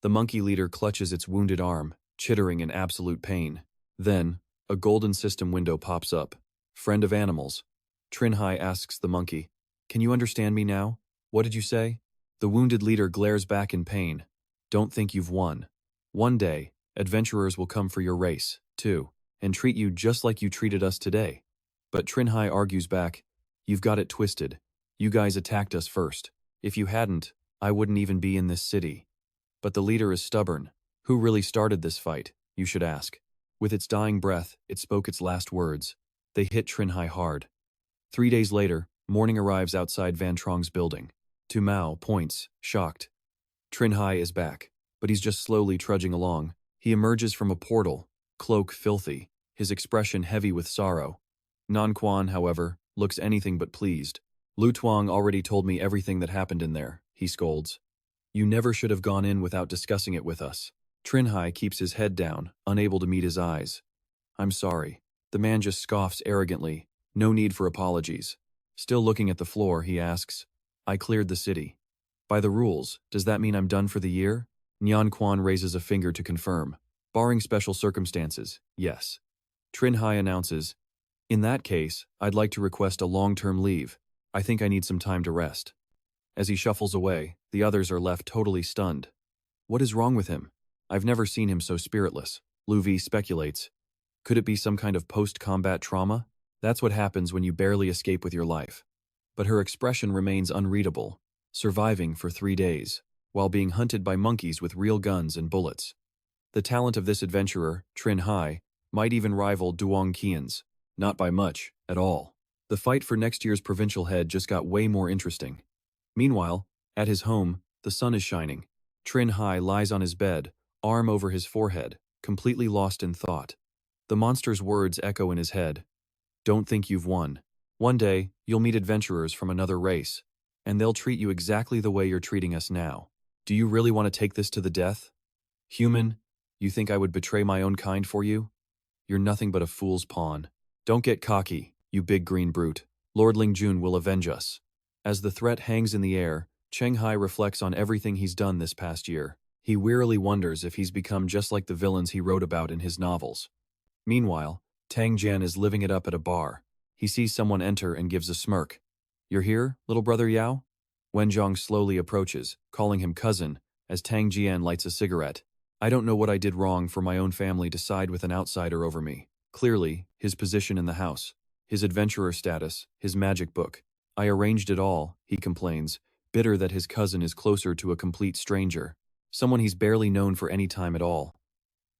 The monkey leader clutches its wounded arm, chittering in absolute pain. Then, a golden system window pops up. Friend of animals. Cheng Hai asks the monkey, "Can you understand me now? What did you say?" The wounded leader glares back in pain. "Don't think you've won. One day, adventurers will come for your race, too, and treat you just like you treated us today." But Cheng Hai argues back, "You've got it twisted. You guys attacked us first. If you hadn't, I wouldn't even be in this city." But the leader is stubborn. Who really started this fight, you should ask. With its dying breath, it spoke its last words. They hit Cheng Hai hard. 3 days later, morning arrives outside Van Trong's building. Tu Mao points, shocked. Cheng Hai is back, but he's just slowly trudging along. He emerges from a portal, cloak filthy, his expression heavy with sorrow. Nan Quan, however, looks anything but pleased. "Lu Tuang already told me everything that happened in there," he scolds. "You never should have gone in without discussing it with us." Cheng Hai keeps his head down, unable to meet his eyes. "I'm sorry." The man just scoffs arrogantly. No need for apologies. Still looking at the floor, he asks, "I cleared the city. By the rules, does that mean I'm done for the year?" Nyan Quan raises a finger to confirm. "Barring special circumstances, yes." Cheng Hai announces, "In that case, I'd like to request a long-term leave. I think I need some time to rest." As he shuffles away, the others are left totally stunned. What is wrong with him? I've never seen him so spiritless. Lu Vi speculates. Could it be some kind of post-combat trauma? That's what happens when you barely escape with your life. But her expression remains unreadable, surviving for 3 days, while being hunted by monkeys with real guns and bullets. The talent of this adventurer, Cheng Hai, might even rival Duong Qian's. Not by much, at all. The fight for next year's provincial head just got way more interesting. Meanwhile, at his home, the sun is shining. Cheng Hai lies on his bed, arm over his forehead, completely lost in thought. The monster's words echo in his head. "Don't think you've won. One day, you'll meet adventurers from another race, and they'll treat you exactly the way you're treating us now. Do you really want to take this to the death? Human, you think I would betray my own kind for you? You're nothing but a fool's pawn. Don't get cocky, you big green brute. Lord Lingjun will avenge us." As the threat hangs in the air, Cheng Hai reflects on everything he's done this past year. He wearily wonders if he's become just like the villains he wrote about in his novels. Meanwhile, Tang Jian is living it up at a bar. He sees someone enter and gives a smirk. "You're here, little brother Yao?" Wenjong slowly approaches, calling him cousin, as Tang Jian lights a cigarette. "I don't know what I did wrong for my own family to side with an outsider over me. Clearly, his position in the house, his adventurer status, his magic book. I arranged it all," he complains, bitter that his cousin is closer to a complete stranger, someone he's barely known for any time at all.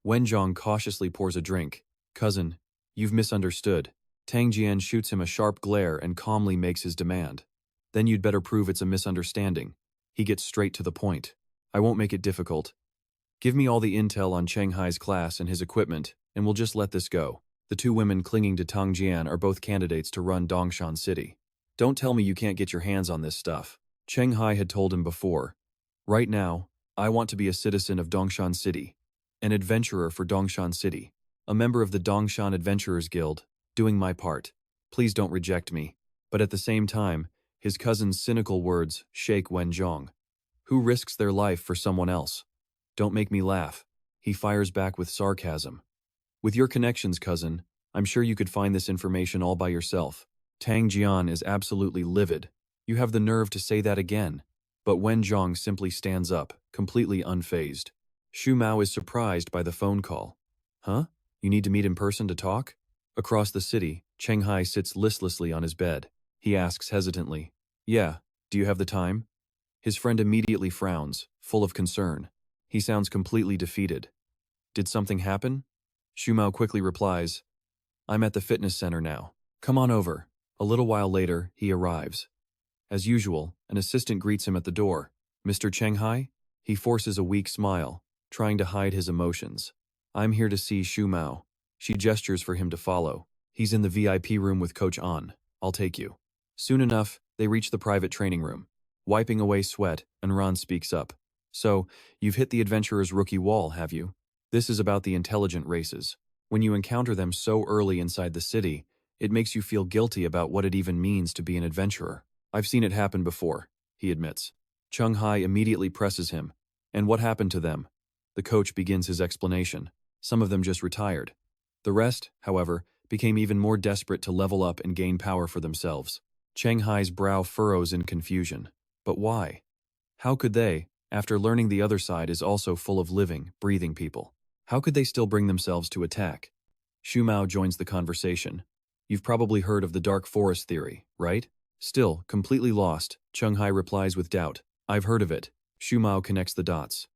Wenjong cautiously pours a drink. "Cousin, you've misunderstood." Tang Jian shoots him a sharp glare and calmly makes his demand. "Then you'd better prove it's a misunderstanding." He gets straight to the point. "I won't make it difficult. Give me all the intel on Cheng Hai's class and his equipment, and we'll just let this go." The two women clinging to Tang Jian are both candidates to run Dongshan City. "Don't tell me you can't get your hands on this stuff." Cheng Hai had told him before. "Right now, I want to be a citizen of Dongshan City, an adventurer for Dongshan City, a member of the Dongshan Adventurers Guild, doing my part. Please don't reject me." But at the same time, his cousin's cynical words shake Wenjong. Who risks their life for someone else? "Don't make me laugh." He fires back with sarcasm. "With your connections, cousin, I'm sure you could find this information all by yourself." Tang Jian is absolutely livid. "You have the nerve to say that again." But Wenjong simply stands up, completely unfazed. Xu Mao is surprised by the phone call. "Huh? You need to meet in person to talk?" Across the city, Cheng Hai sits listlessly on his bed. He asks hesitantly, "Yeah, do you have the time?" His friend immediately frowns, full of concern. He sounds completely defeated. Did something happen? Shumao quickly replies, I'm at the fitness center now. Come on over. A little while later, he arrives. As usual, an assistant greets him at the door. Mr. Cheng Hai? He forces a weak smile, trying to hide his emotions. I'm here to see Shumao. She gestures for him to follow. He's in the VIP room with Coach An. I'll take you. Soon enough, they reach the private training room. Wiping away sweat, Anran speaks up. So, you've hit the adventurer's rookie wall, have you? This is about the intelligent races. When you encounter them so early inside the city, it makes you feel guilty about what it even means to be an adventurer. I've seen it happen before, he admits. Cheng Hai immediately presses him. And what happened to them? The coach begins his explanation. Some of them just retired. The rest, however, became even more desperate to level up and gain power for themselves. Cheng Hai's brow furrows in confusion. But why? How could they, after learning the other side is also full of living, breathing people? How could they still bring themselves to attack? Shumao joins the conversation. You've probably heard of the dark forest theory, right? Still, completely lost, Cheng Hai replies with doubt. I've heard of it. Shumao connects the dots.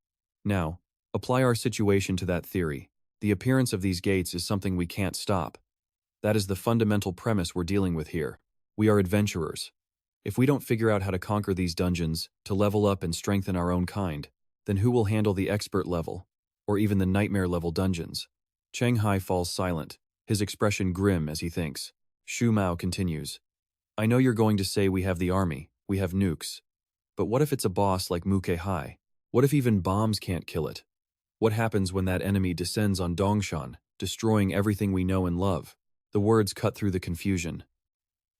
Now, apply our situation to that theory. The appearance of these gates is something we can't stop. That is the fundamental premise we're dealing with here. We are adventurers. If we don't figure out how to conquer these dungeons, to level up and strengthen our own kind, then who will handle the expert level, or even the nightmare level dungeons? Cheng Hai falls silent, his expression grim as he thinks. Shumao continues. I know you're going to say we have the army, we have nukes. But what if it's a boss like Muke Hai? What if even bombs can't kill it? What happens when that enemy descends on Dongshan, destroying everything we know and love? The words cut through the confusion.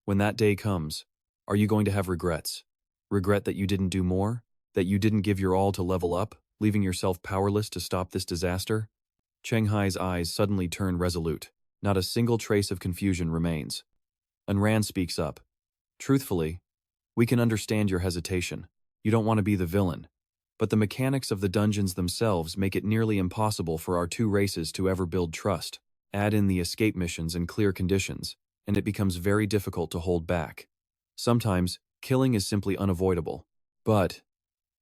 When that day comes, are you going to have regrets? Regret that you didn't do more? That you didn't give your all to level up, leaving yourself powerless to stop this disaster? Cheng Hai's eyes suddenly turn resolute. Not a single trace of confusion remains. Anran speaks up. Truthfully, we can understand your hesitation. You don't want to be the villain. But the mechanics of the dungeons themselves make it nearly impossible for our two races to ever build trust. Add in the escape missions and clear conditions, and it becomes very difficult to hold back. Sometimes, killing is simply unavoidable. But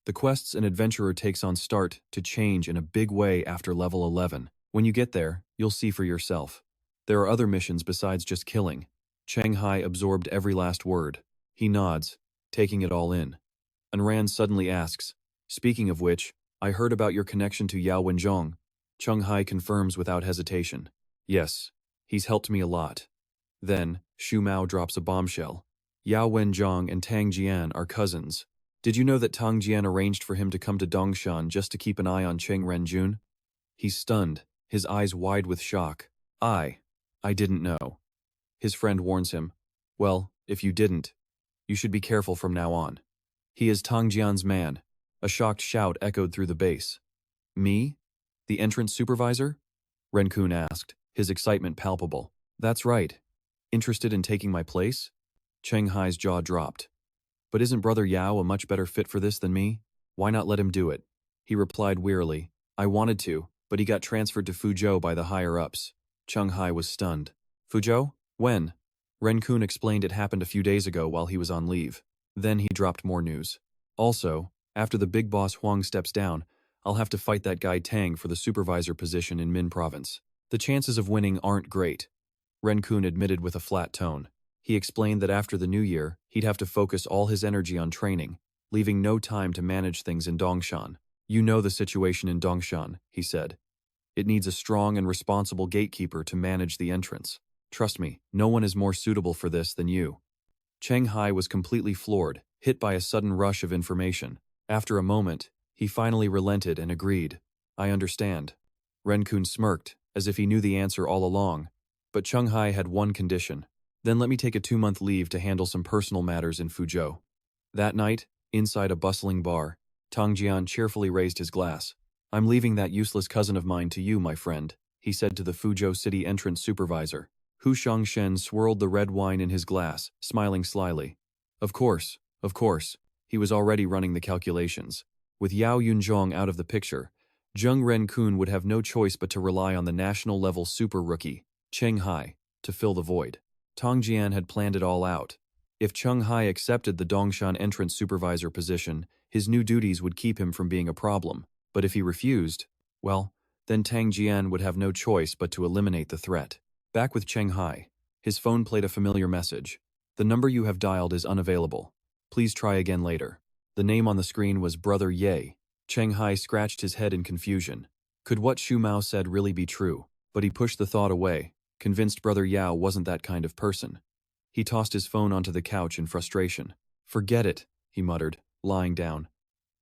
the quests an adventurer takes on start to change in a big way after level 11. When you get there, you'll see for yourself. There are other missions besides just killing. Cheng Hai absorbed every last word. He nods, taking it all in. Anran suddenly asks, speaking of which, I heard about your connection to Yao Wenzhong. Cheng Hai confirms without hesitation. Yes, he's helped me a lot. Then, Shumao drops a bombshell. Yao Wenzhong and Tang Jian are cousins. Did you know that Tang Jian arranged for him to come to Dongshan just to keep an eye on Cheng Renjun? He's stunned, his eyes wide with shock. I didn't know. His friend warns him. Well, if you didn't, you should be careful from now on. He is Tang Jian's man. A shocked shout echoed through the base. Me? The entrance supervisor? Renkun asked, his excitement palpable. That's right. Interested in taking my place? Cheng Hai's jaw dropped. But isn't Brother Yao a much better fit for this than me? Why not let him do it? He replied wearily. I wanted to, but he got transferred to Fuzhou by the higher-ups. Cheng Hai was stunned. Fuzhou? When? Renkun explained it happened a few days ago while he was on leave. Then he dropped more news. Also, after the big boss Huang steps down, I'll have to fight that guy Tang for the supervisor position in Min Province. The chances of winning aren't great. Renkun admitted with a flat tone. He explained that after the new year, he'd have to focus all his energy on training, leaving no time to manage things in Dongshan. You know the situation in Dongshan, he said. It needs a strong and responsible gatekeeper to manage the entrance. Trust me, no one is more suitable for this than you. Cheng Hai was completely floored, hit by a sudden rush of information. After a moment, he finally relented and agreed. I understand. Renkun smirked, as if he knew the answer all along. But Cheng Hai had one condition. Then let me take a 2-month leave to handle some personal matters in Fuzhou. That night, inside a bustling bar, Tang Jian cheerfully raised his glass. I'm leaving that useless cousin of mine to you, my friend, he said to the Fuzhou city entrance supervisor. Hu Shangshen swirled the red wine in his glass, smiling slyly. Of course. He was already running the calculations. With Yao Yunzhong out of the picture, Zheng Renkun would have no choice but to rely on the national-level super rookie, Cheng Hai, to fill the void. Tang Jian had planned it all out. If Cheng Hai accepted the Dongshan entrance supervisor position, his new duties would keep him from being a problem. But if he refused, well, then Tang Jian would have no choice but to eliminate the threat. Back with Cheng Hai, his phone played a familiar message. The number you have dialed is unavailable. Please try again later. The name on the screen was Brother Ye. Cheng Hai scratched his head in confusion. Could what Xu Mao said really be true? But he pushed the thought away, convinced Brother Yao wasn't that kind of person. He tossed his phone onto the couch in frustration. Forget it, he muttered, lying down.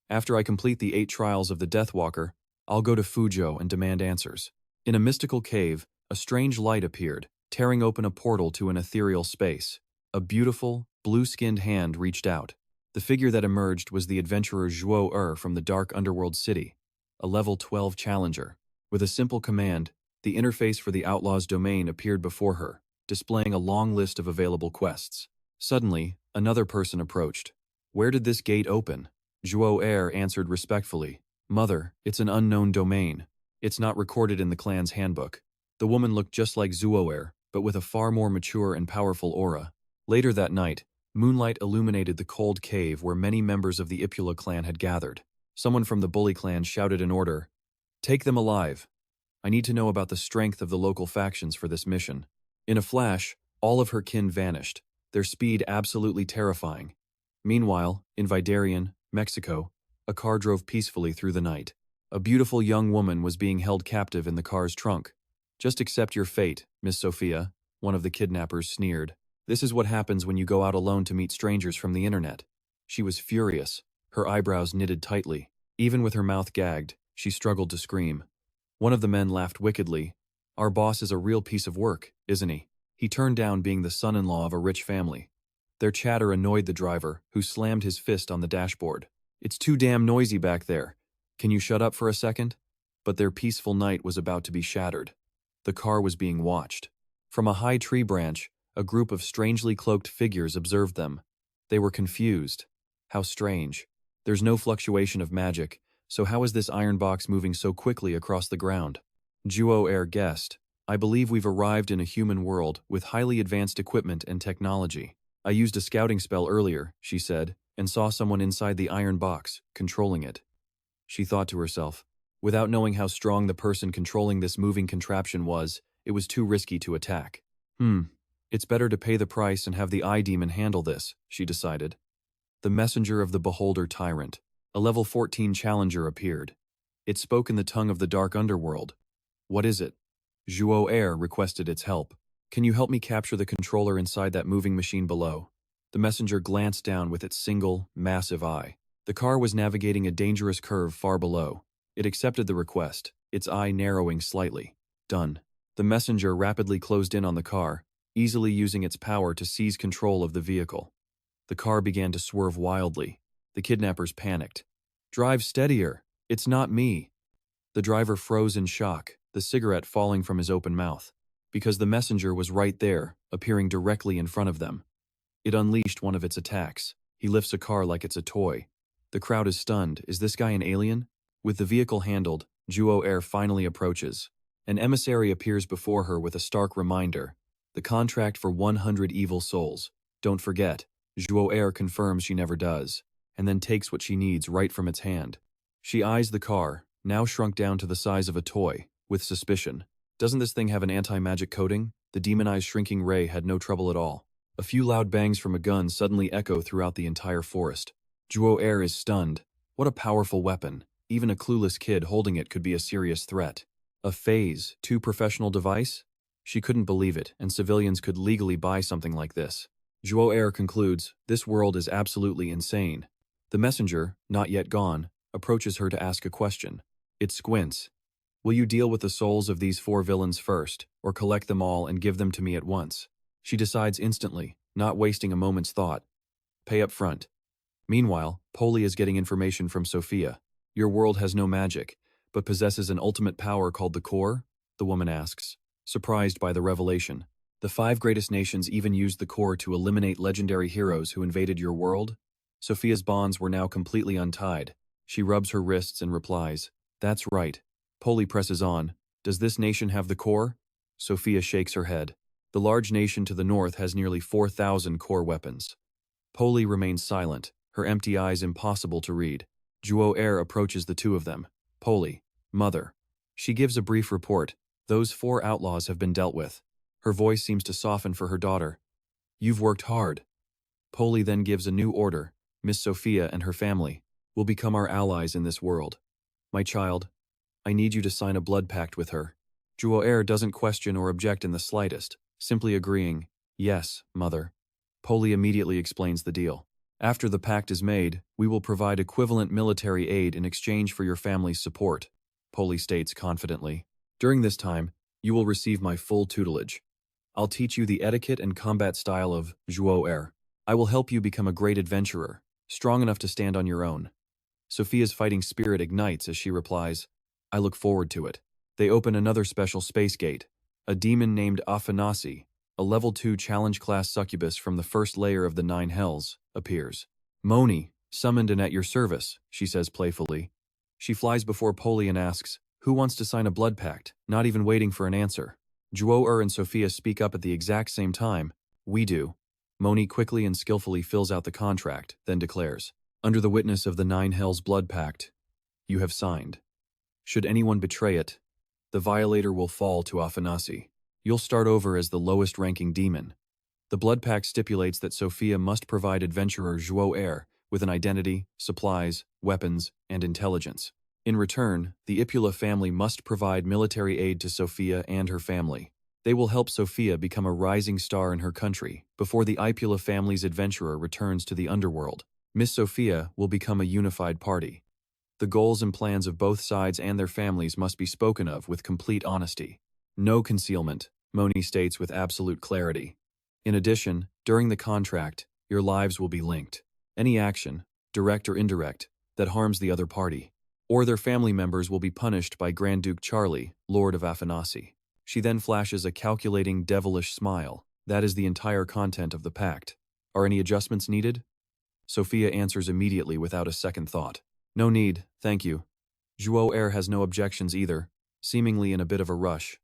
After I complete the 8 trials of the Deathwalker, I'll go to Fuzhou and demand answers. In a mystical cave, a strange light appeared, tearing open a portal to an ethereal space. A beautiful, blue-skinned hand reached out. The figure that emerged was the adventurer Zhuo from the dark underworld city, a level 12 challenger. With a simple command, the interface for the outlaw's domain appeared before her, displaying a long list of available quests. Suddenly, another person approached. Where did this gate open? Zhuo answered respectfully. Mother, it's an unknown domain. It's not recorded in the clan's handbook. The woman looked just like Zhuo, but with a far more mature and powerful aura. Later that night, moonlight illuminated the cold cave where many members of the Ipula clan had gathered. Someone from the Bully clan shouted an order. Take them alive. I need to know about the strength of the local factions for this mission. In a flash, all of her kin vanished, their speed absolutely terrifying. Meanwhile, in Vidarian, Mexico, a car drove peacefully through the night. A beautiful young woman was being held captive in the car's trunk. Just accept your fate, Miss Sophia, one of the kidnappers sneered. This is what happens when you go out alone to meet strangers from the internet. She was furious, her eyebrows knitted tightly. Even with her mouth gagged, she struggled to scream. One of the men laughed wickedly. Our boss is a real piece of work, isn't he? He turned down being the son-in-law of a rich family. Their chatter annoyed the driver, who slammed his fist on the dashboard. It's too damn noisy back there. Can you shut up for a second? But their peaceful night was about to be shattered. The car was being watched. From a high tree branch, a group of strangely cloaked figures observed them. They were confused. How strange. There's no fluctuation of magic, so how is this iron box moving so quickly across the ground? Zhuo guessed. I believe we've arrived in a human world with highly advanced equipment and technology. I used a scouting spell earlier, she said, and saw someone inside the iron box, controlling it. She thought to herself. Without knowing how strong the person controlling this moving contraption was, it was too risky to attack. It's better to pay the price and have the eye demon handle this, she decided. The messenger of the beholder tyrant, a level 14 challenger, appeared. It spoke in the tongue of the dark underworld. What is it? Zhuo requested its help. Can you help me capture the controller inside that moving machine below? The messenger glanced down with its single, massive eye. The car was navigating a dangerous curve far below. It accepted the request, its eye narrowing slightly. Done. The messenger rapidly closed in on the car, easily using its power to seize control of the vehicle. The car began to swerve wildly. The kidnappers panicked. Drive steadier. It's not me. The driver froze in shock, the cigarette falling from his open mouth. Because the messenger was right there, appearing directly in front of them. It unleashed one of its attacks. He lifts a car like it's a toy. The crowd is stunned. Is this guy an alien? With the vehicle handled, Zhuo finally approaches. An emissary appears before her with a stark reminder. The contract for 100 evil souls. Don't forget. Zhuo confirms she never does, and then takes what she needs right from its hand. She eyes the car, now shrunk down to the size of a toy, with suspicion. Doesn't this thing have an anti-magic coating? The demonized shrinking ray had no trouble at all. A few loud bangs from a gun suddenly echo throughout the entire forest. Zhuo is stunned. What a powerful weapon. Even a clueless kid holding it could be a serious threat. A Phase 2 professional device? She couldn't believe it, and civilians could legally buy something like this. Zhuo concludes, this world is absolutely insane. The messenger, not yet gone, approaches her to ask a question. It squints. Will you deal with the souls of these 4 villains first, or collect them all and give them to me at once? She decides instantly, not wasting a moment's thought. Pay up front. Meanwhile, Polly is getting information from Sophia. Your world has no magic, but possesses an ultimate power called the core? The woman asks, surprised by the revelation. The 5 greatest nations even used the core to eliminate legendary heroes who invaded your world? Sophia's bonds were now completely untied. She rubs her wrists and replies, that's right. Polly presses on. Does this nation have the core? Sophia shakes her head. The large nation to the north has nearly 4,000 core weapons. Poli remains silent, her empty eyes impossible to read. Zhuo Er approaches the two of them. Poli, mother. She gives a brief report. Those 4 outlaws have been dealt with. Her voice seems to soften for her daughter. You've worked hard. Poli then gives a new order. Miss Sophia and her family will become our allies in this world. My child, I need you to sign a blood pact with her. Zhuo Er doesn't question or object in the slightest, simply agreeing, yes, mother. Poli immediately explains the deal. After the pact is made, we will provide equivalent military aid in exchange for your family's support, Poli states confidently. During this time, you will receive my full tutelage. I'll teach you the etiquette and combat style of Zhuo Er. I will help you become a great adventurer, strong enough to stand on your own. Sophia's fighting spirit ignites as she replies, I look forward to it. They open another special space gate. A demon named Afanasi, a level 2 challenge class succubus from the first layer of the 9 hells, appears. Moni, summoned and at your service, she says playfully. She flies before Poli and asks, who wants to sign a blood pact, not even waiting for an answer. Zhuo Er and Sophia speak up at the exact same time. We do. Moni quickly and skillfully fills out the contract, then declares, under the witness of the 9 hells blood pact, you have signed. Should anyone betray it, the violator will fall to Afanasi. You'll start over as the lowest-ranking demon. The blood pact stipulates that Sophia must provide adventurer Zhuo Er with an identity, supplies, weapons, and intelligence. In return, the Ipula family must provide military aid to Sophia and her family. They will help Sophia become a rising star in her country before the Ipula family's adventurer returns to the underworld. Miss Sophia will become a unified party. The goals and plans of both sides and their families must be spoken of with complete honesty. No concealment, Moni states with absolute clarity. In addition, during the contract, your lives will be linked. Any action, direct or indirect, that harms the other party, or their family members will be punished by Grand Duke Charlie, Lord of Afanasi. She then flashes a calculating, devilish smile. That is the entire content of the pact. Are any adjustments needed? Sophia answers immediately without a second thought. No need, thank you. Zhuo Er has no objections either, seemingly in a bit of a rush.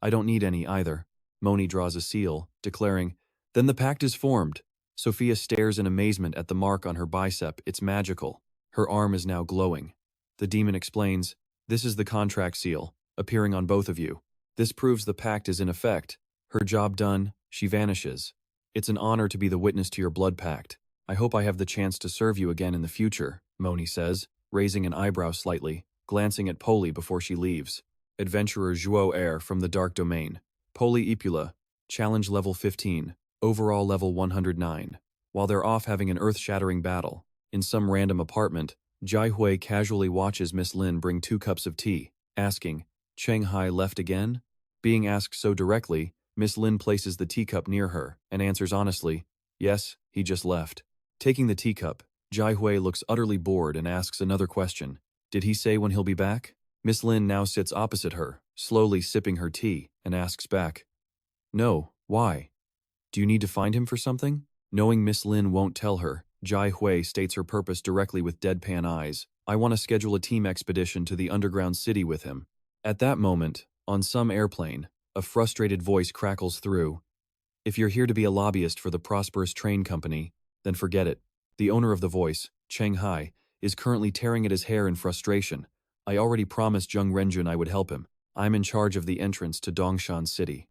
I don't need any either. Moni draws a seal, declaring, then the pact is formed. Sophia stares in amazement at the mark on her bicep. It's magical. Her arm is now glowing. The demon explains, this is the contract seal, appearing on both of you. This proves the pact is in effect. Her job done, she vanishes. It's an honor to be the witness to your blood pact. I hope I have the chance to serve you again in the future, Moni says, raising an eyebrow slightly, glancing at Poli before she leaves. Adventurer Zhuo Er from the Dark Domain. Poli Ipula, challenge level 15, overall level 109. While they're off having an earth-shattering battle, in some random apartment, Jai Hui casually watches Miss Lin bring 2 cups of tea, asking, Cheng Hai left again? Being asked so directly, Miss Lin places the teacup near her and answers honestly, yes, he just left. Taking the teacup, Jai Hui looks utterly bored and asks another question. Did he say when he'll be back? Miss Lin now sits opposite her, slowly sipping her tea, and asks back, no, why? Do you need to find him for something? Knowing Miss Lin won't tell her, Jai Hui states her purpose directly with deadpan eyes. I want to schedule a team expedition to the underground city with him. At that moment, on some airplane, a frustrated voice crackles through. If you're here to be a lobbyist for the prosperous train company, then forget it. The owner of the voice, Cheng Hai, is currently tearing at his hair in frustration. I already promised Zheng Renjun I would help him. I'm in charge of the entrance to Dongshan City.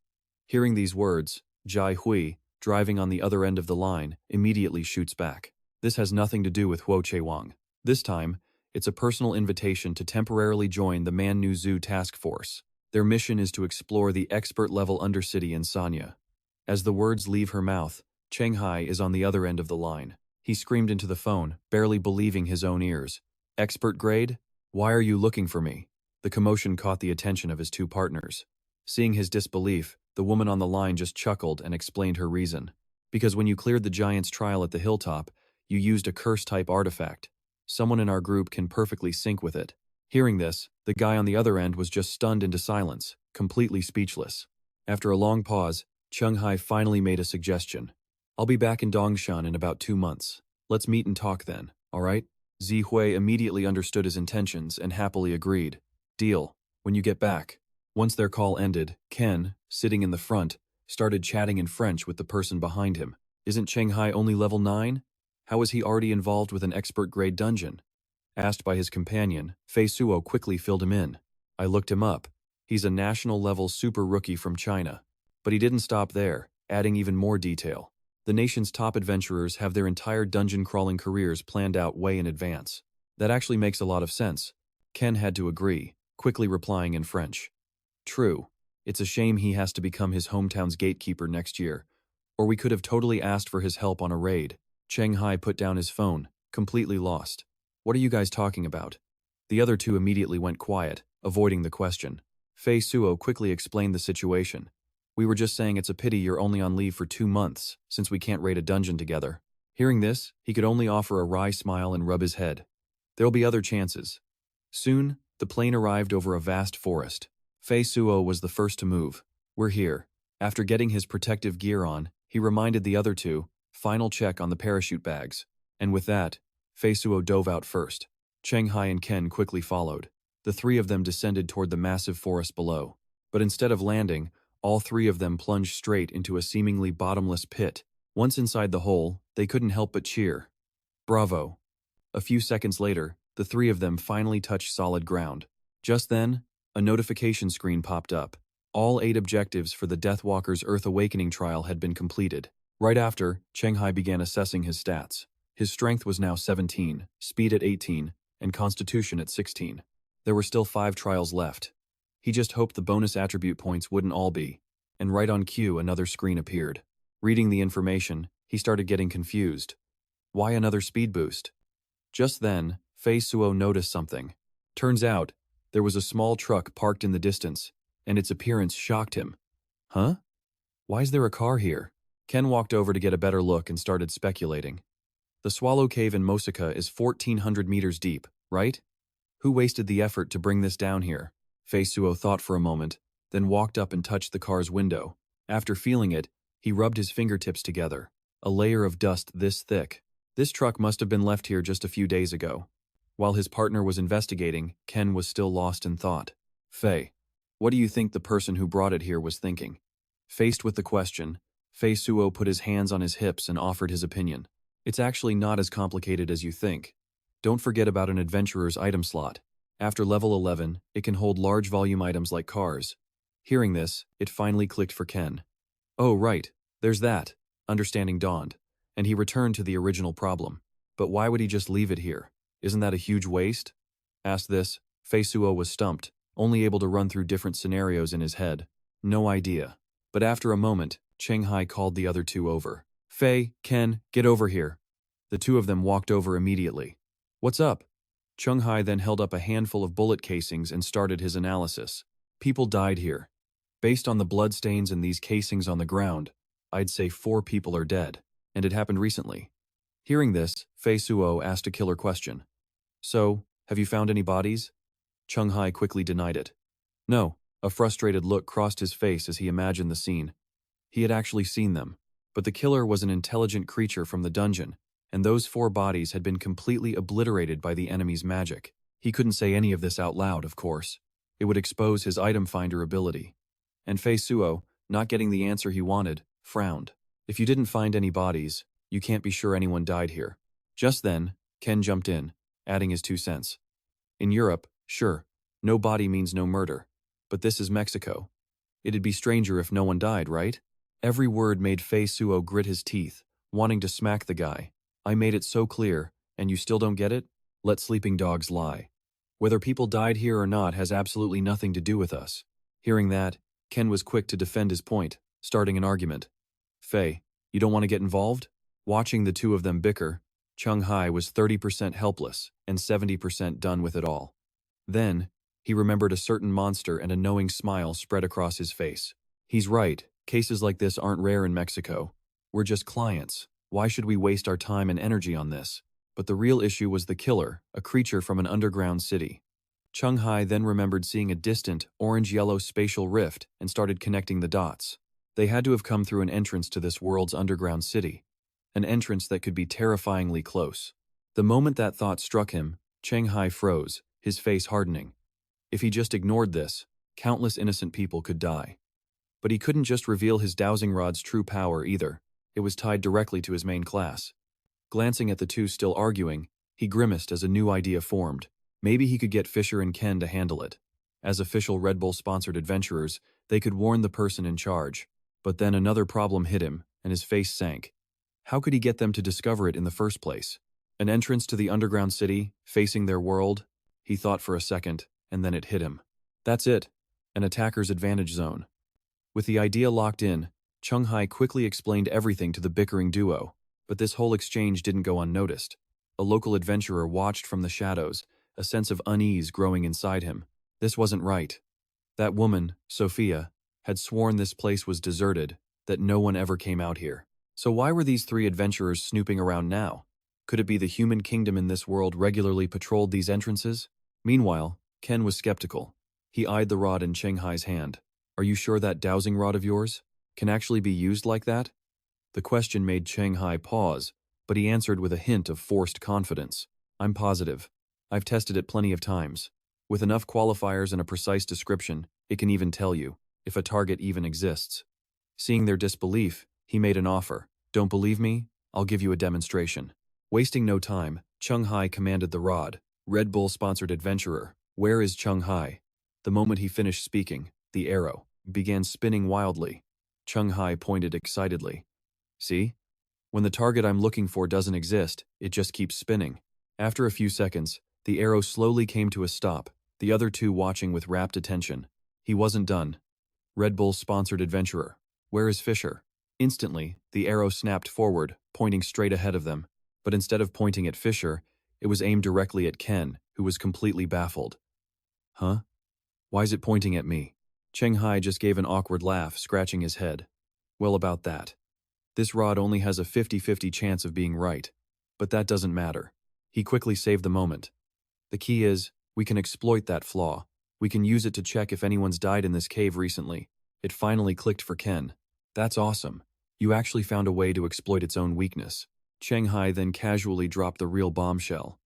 Hearing these words, Jai Hui, driving on the other end of the line, immediately shoots back. This has nothing to do with Huo Chewang. This time, it's a personal invitation to temporarily join the Manhwa Zoo task force. Their mission is to explore the expert-level undercity in Sanya. As the words leave her mouth, Cheng Hai is on the other end of the line. He screamed into the phone, barely believing his own ears. Expert grade? Why are you looking for me? The commotion caught the attention of his 2 partners. Seeing his disbelief, the woman on the line just chuckled and explained her reason. Because when you cleared the giant's trial at the hilltop, you used a curse-type artifact. Someone in our group can perfectly sync with it. Hearing this, the guy on the other end was just stunned into silence, completely speechless. After a long pause, Cheng Hai finally made a suggestion. I'll be back in Dongshan in about 2 months. Let's meet and talk then, alright? Zi Hui immediately understood his intentions and happily agreed. Deal. When you get back. Once their call ended, Ken, sitting in the front, started chatting in French with the person behind him. Isn't Cheng Hai only level 9? How was he already involved with an expert-grade dungeon? Asked by his companion, Fei Suo quickly filled him in. I looked him up. He's a national-level super rookie from China. But he didn't stop there, adding even more detail. The nation's top adventurers have their entire dungeon-crawling careers planned out way in advance. That actually makes a lot of sense. Ken had to agree, quickly replying in French. True. It's a shame he has to become his hometown's gatekeeper next year. Or we could have totally asked for his help on a raid. Cheng Hai put down his phone, completely lost. What are you guys talking about? The other two immediately went quiet, avoiding the question. Fei Suo quickly explained the situation. We were just saying it's a pity you're only on leave for 2 months, since we can't raid a dungeon together. Hearing this, he could only offer a wry smile and rub his head. There'll be other chances. Soon, the plane arrived over a vast forest. Fei Suo was the first to move. We're here. After getting his protective gear on, he reminded the other two, final check on the parachute bags. And with that, Fei Suo dove out first. Cheng Hai and Ken quickly followed. The three of them descended toward the massive forest below. But instead of landing, all three of them plunged straight into a seemingly bottomless pit. Once inside the hole, they couldn't help but cheer. Bravo! A few seconds later, the three of them finally touched solid ground. Just then, a notification screen popped up. All 8 objectives for the Deathwalker's Earth Awakening trial had been completed. Right after, Cheng Hai began assessing his stats. His strength was now 17, speed at 18, and constitution at 16. There were still 5 trials left. He just hoped the bonus attribute points wouldn't all be. And right on cue, another screen appeared. Reading the information, he started getting confused. Why another speed boost? Just then, Fei Suo noticed something. Turns out, there was a small truck parked in the distance, and its appearance shocked him. Huh? Why is there a car here? Ken walked over to get a better look and started speculating. The Swallow Cave in Mosaka is 1,400 meters deep, right? Who wasted the effort to bring this down here? Fei Suo thought for a moment, then walked up and touched the car's window. After feeling it, he rubbed his fingertips together. A layer of dust this thick. This truck must have been left here just a few days ago. While his partner was investigating, Ken was still lost in thought. Fei, what do you think the person who brought it here was thinking? Faced with the question, Fei Suo put his hands on his hips and offered his opinion. It's actually not as complicated as you think. Don't forget about an adventurer's item slot. After level 11, it can hold large volume items like cars. Hearing this, it finally clicked for Ken. Oh right, there's that. Understanding dawned, and he returned to the original problem. But why would he just leave it here? Isn't that a huge waste? Asked this, Fei Suo was stumped, only able to run through different scenarios in his head. No idea. But after a moment, Cheng Hai called the other two over. Fei, Ken, get over here. The two of them walked over immediately. What's up? Cheng Hai then held up a handful of bullet casings and started his analysis. People died here. Based on the bloodstains and these casings on the ground, I'd say 4 people are dead, and it happened recently. Hearing this, Fei Suo asked a killer question. So, have you found any bodies? Cheng Hai quickly denied it. No, a frustrated look crossed his face as he imagined the scene. He had actually seen them, but the killer was an intelligent creature from the dungeon, and those 4 bodies had been completely obliterated by the enemy's magic. He couldn't say any of this out loud, of course. It would expose his item finder ability. And Fei Suo, not getting the answer he wanted, frowned. If you didn't find any bodies, you can't be sure anyone died here. Just then, Ken jumped in, adding his 2 cents. In Europe, sure, no body means no murder. But this is Mexico. It'd be stranger if no one died, right? Every word made Fei Suo grit his teeth, wanting to smack the guy. I made it so clear, and you still don't get it? Let sleeping dogs lie. Whether people died here or not has absolutely nothing to do with us. Hearing that, Ken was quick to defend his point, starting an argument. Fei, you don't want to get involved? Watching the two of them bicker, Cheng Hai was 30% helpless and 70% done with it all. Then, he remembered a certain monster and a knowing smile spread across his face. He's right, cases like this aren't rare in Mexico. We're just clients. Why should we waste our time and energy on this? But the real issue was the killer, a creature from an underground city. Cheng Hai then remembered seeing a distant, orange-yellow spatial rift and started connecting the dots. They had to have come through an entrance to this world's underground city. An entrance that could be terrifyingly close. The moment that thought struck him, Cheng Hai froze, his face hardening. If he just ignored this, countless innocent people could die. But he couldn't just reveal his dowsing rod's true power either. It was tied directly to his main class. Glancing at the two still arguing, he grimaced as a new idea formed. Maybe he could get Fisher and Ken to handle it. As official Red Bull-sponsored adventurers, they could warn the person in charge. But then another problem hit him, and his face sank. How could he get them to discover it in the first place? An entrance to the underground city, facing their world? He thought for a second, and then it hit him. That's it. An attacker's advantage zone. With the idea locked in, Cheng Hai quickly explained everything to the bickering duo. But this whole exchange didn't go unnoticed. A local adventurer watched from the shadows, a sense of unease growing inside him. This wasn't right. That woman, Sophia, had sworn this place was deserted, that no one ever came out here. So why were these three adventurers snooping around now? Could it be the human kingdom in this world regularly patrolled these entrances? Meanwhile, Ken was skeptical. He eyed the rod in Cheng Hai's hand. Are you sure that dowsing rod of yours can actually be used like that? The question made Cheng Hai pause, but he answered with a hint of forced confidence. I'm positive. I've tested it plenty of times. With enough qualifiers and a precise description, it can even tell you if a target even exists. Seeing their disbelief, he made an offer. Don't believe me? I'll give you a demonstration. Wasting no time, Cheng Hai commanded the rod. Red Bull-sponsored adventurer, where is Cheng Hai? The moment he finished speaking, the arrow began spinning wildly. Cheng Hai pointed excitedly. See? When the target I'm looking for doesn't exist, it just keeps spinning. After a few seconds, the arrow slowly came to a stop, the other two watching with rapt attention. He wasn't done. Red Bull-sponsored adventurer, where is Fisher? Instantly, the arrow snapped forward, pointing straight ahead of them. But instead of pointing at Fisher, it was aimed directly at Ken, who was completely baffled. Huh? Why is it pointing at me? Cheng Hai just gave an awkward laugh, scratching his head. Well, about that. This rod only has a 50-50 chance of being right. But that doesn't matter. He quickly saved the moment. The key is, we can exploit that flaw. We can use it to check if anyone's died in this cave recently. It finally clicked for Ken. That's awesome. You actually found a way to exploit its own weakness. Cheng Hai then casually dropped the real bombshell.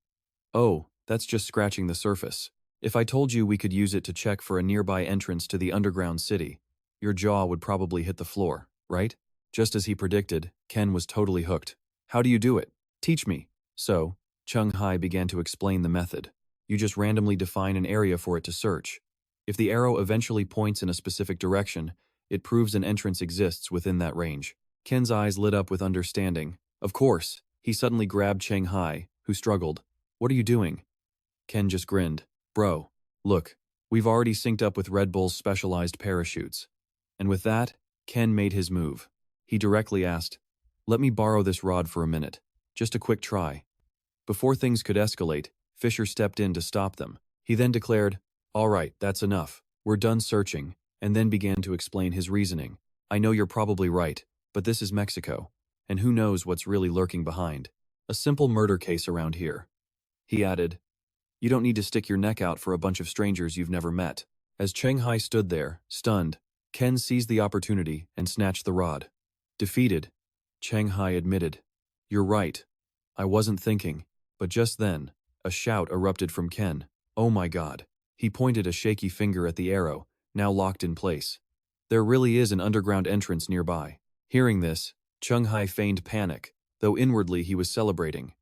Oh, that's just scratching the surface. If I told you we could use it to check for a nearby entrance to the underground city, your jaw would probably hit the floor, right? Just as he predicted, Ken was totally hooked. How do you do it? Teach me. So, Cheng Hai began to explain the method. You just randomly define an area for it to search. If the arrow eventually points in a specific direction, it proves an entrance exists within that range. Ken's eyes lit up with understanding. Of course, he suddenly grabbed Cheng Hai, who struggled. What are you doing? Ken just grinned. Bro, look, we've already synced up with Red Bull's specialized parachutes. And with that, Ken made his move. He directly asked, let me borrow this rod for a minute. Just a quick try. Before things could escalate, Fisher stepped in to stop them. He then declared, all right, that's enough. We're done searching, and then began to explain his reasoning. I know you're probably right, but this is Mexico, and who knows what's really lurking behind. A simple murder case around here. He added, you don't need to stick your neck out for a bunch of strangers you've never met. As Cheng Hai stood there, stunned, Ken seized the opportunity and snatched the rod. Defeated, Cheng Hai admitted, you're right. I wasn't thinking. But just then, a shout erupted from Ken. Oh my God. He pointed a shaky finger at the arrow, now locked in place. There really is an underground entrance nearby. Hearing this, Cheng Hai feigned panic, though inwardly he was celebrating.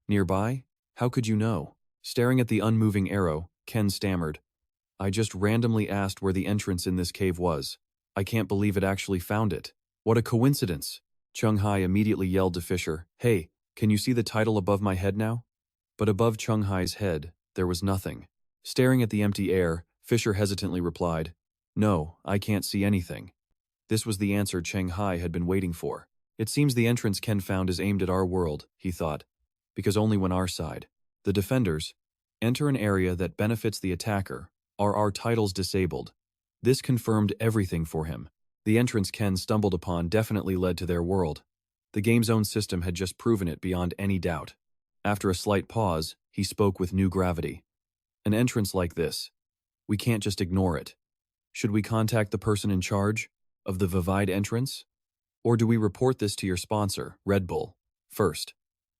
Nearby? How could you know? Staring at the unmoving arrow, Ken stammered. I just randomly asked where the entrance in this cave was. I can't believe it actually found it. What a coincidence! Cheng Hai immediately yelled to Fisher, hey, can you see the title above my head now? But above Cheng Hai's head, there was nothing. Staring at the empty air, Fisher hesitantly replied, no, I can't see anything. This was the answer Cheng Hai had been waiting for. It seems the entrance Ken found is aimed at our world, he thought, because only when our side, the defenders, enter an area that benefits the attacker, are our titles disabled. This confirmed everything for him. The entrance Ken stumbled upon definitely led to their world. The game's own system had just proven it beyond any doubt. After a slight pause, he spoke with new gravity. An entrance like this, we can't just ignore it. Should we contact the person in charge of the Vivide entrance? Or do we report this to your sponsor, Red Bull, first?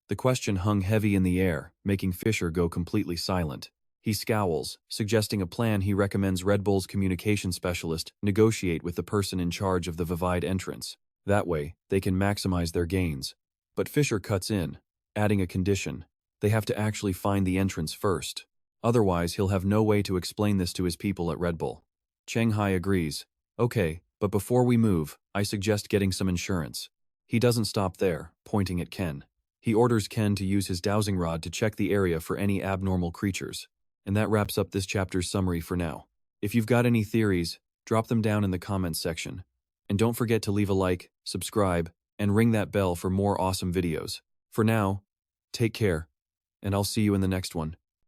The question hung heavy in the air, making Fisher go completely silent. He scowls, suggesting a plan he recommends Red Bull's communication specialist negotiate with the person in charge of the Vivide entrance. That way, they can maximize their gains. But Fisher cuts in. adding a condition. They have to actually find the entrance first. Otherwise, he'll have no way to explain this to his people at Red Bull. Cheng Hai agrees. Okay, but before we move, I suggest getting some insurance. He doesn't stop there, pointing at Ken. He orders Ken to use his dowsing rod to check the area for any abnormal creatures. And that wraps up this chapter's summary for now. If you've got any theories, drop them down in the comments section. And don't forget to leave a like, subscribe, and ring that bell for more awesome videos. For now, take care, and I'll see you in the next one.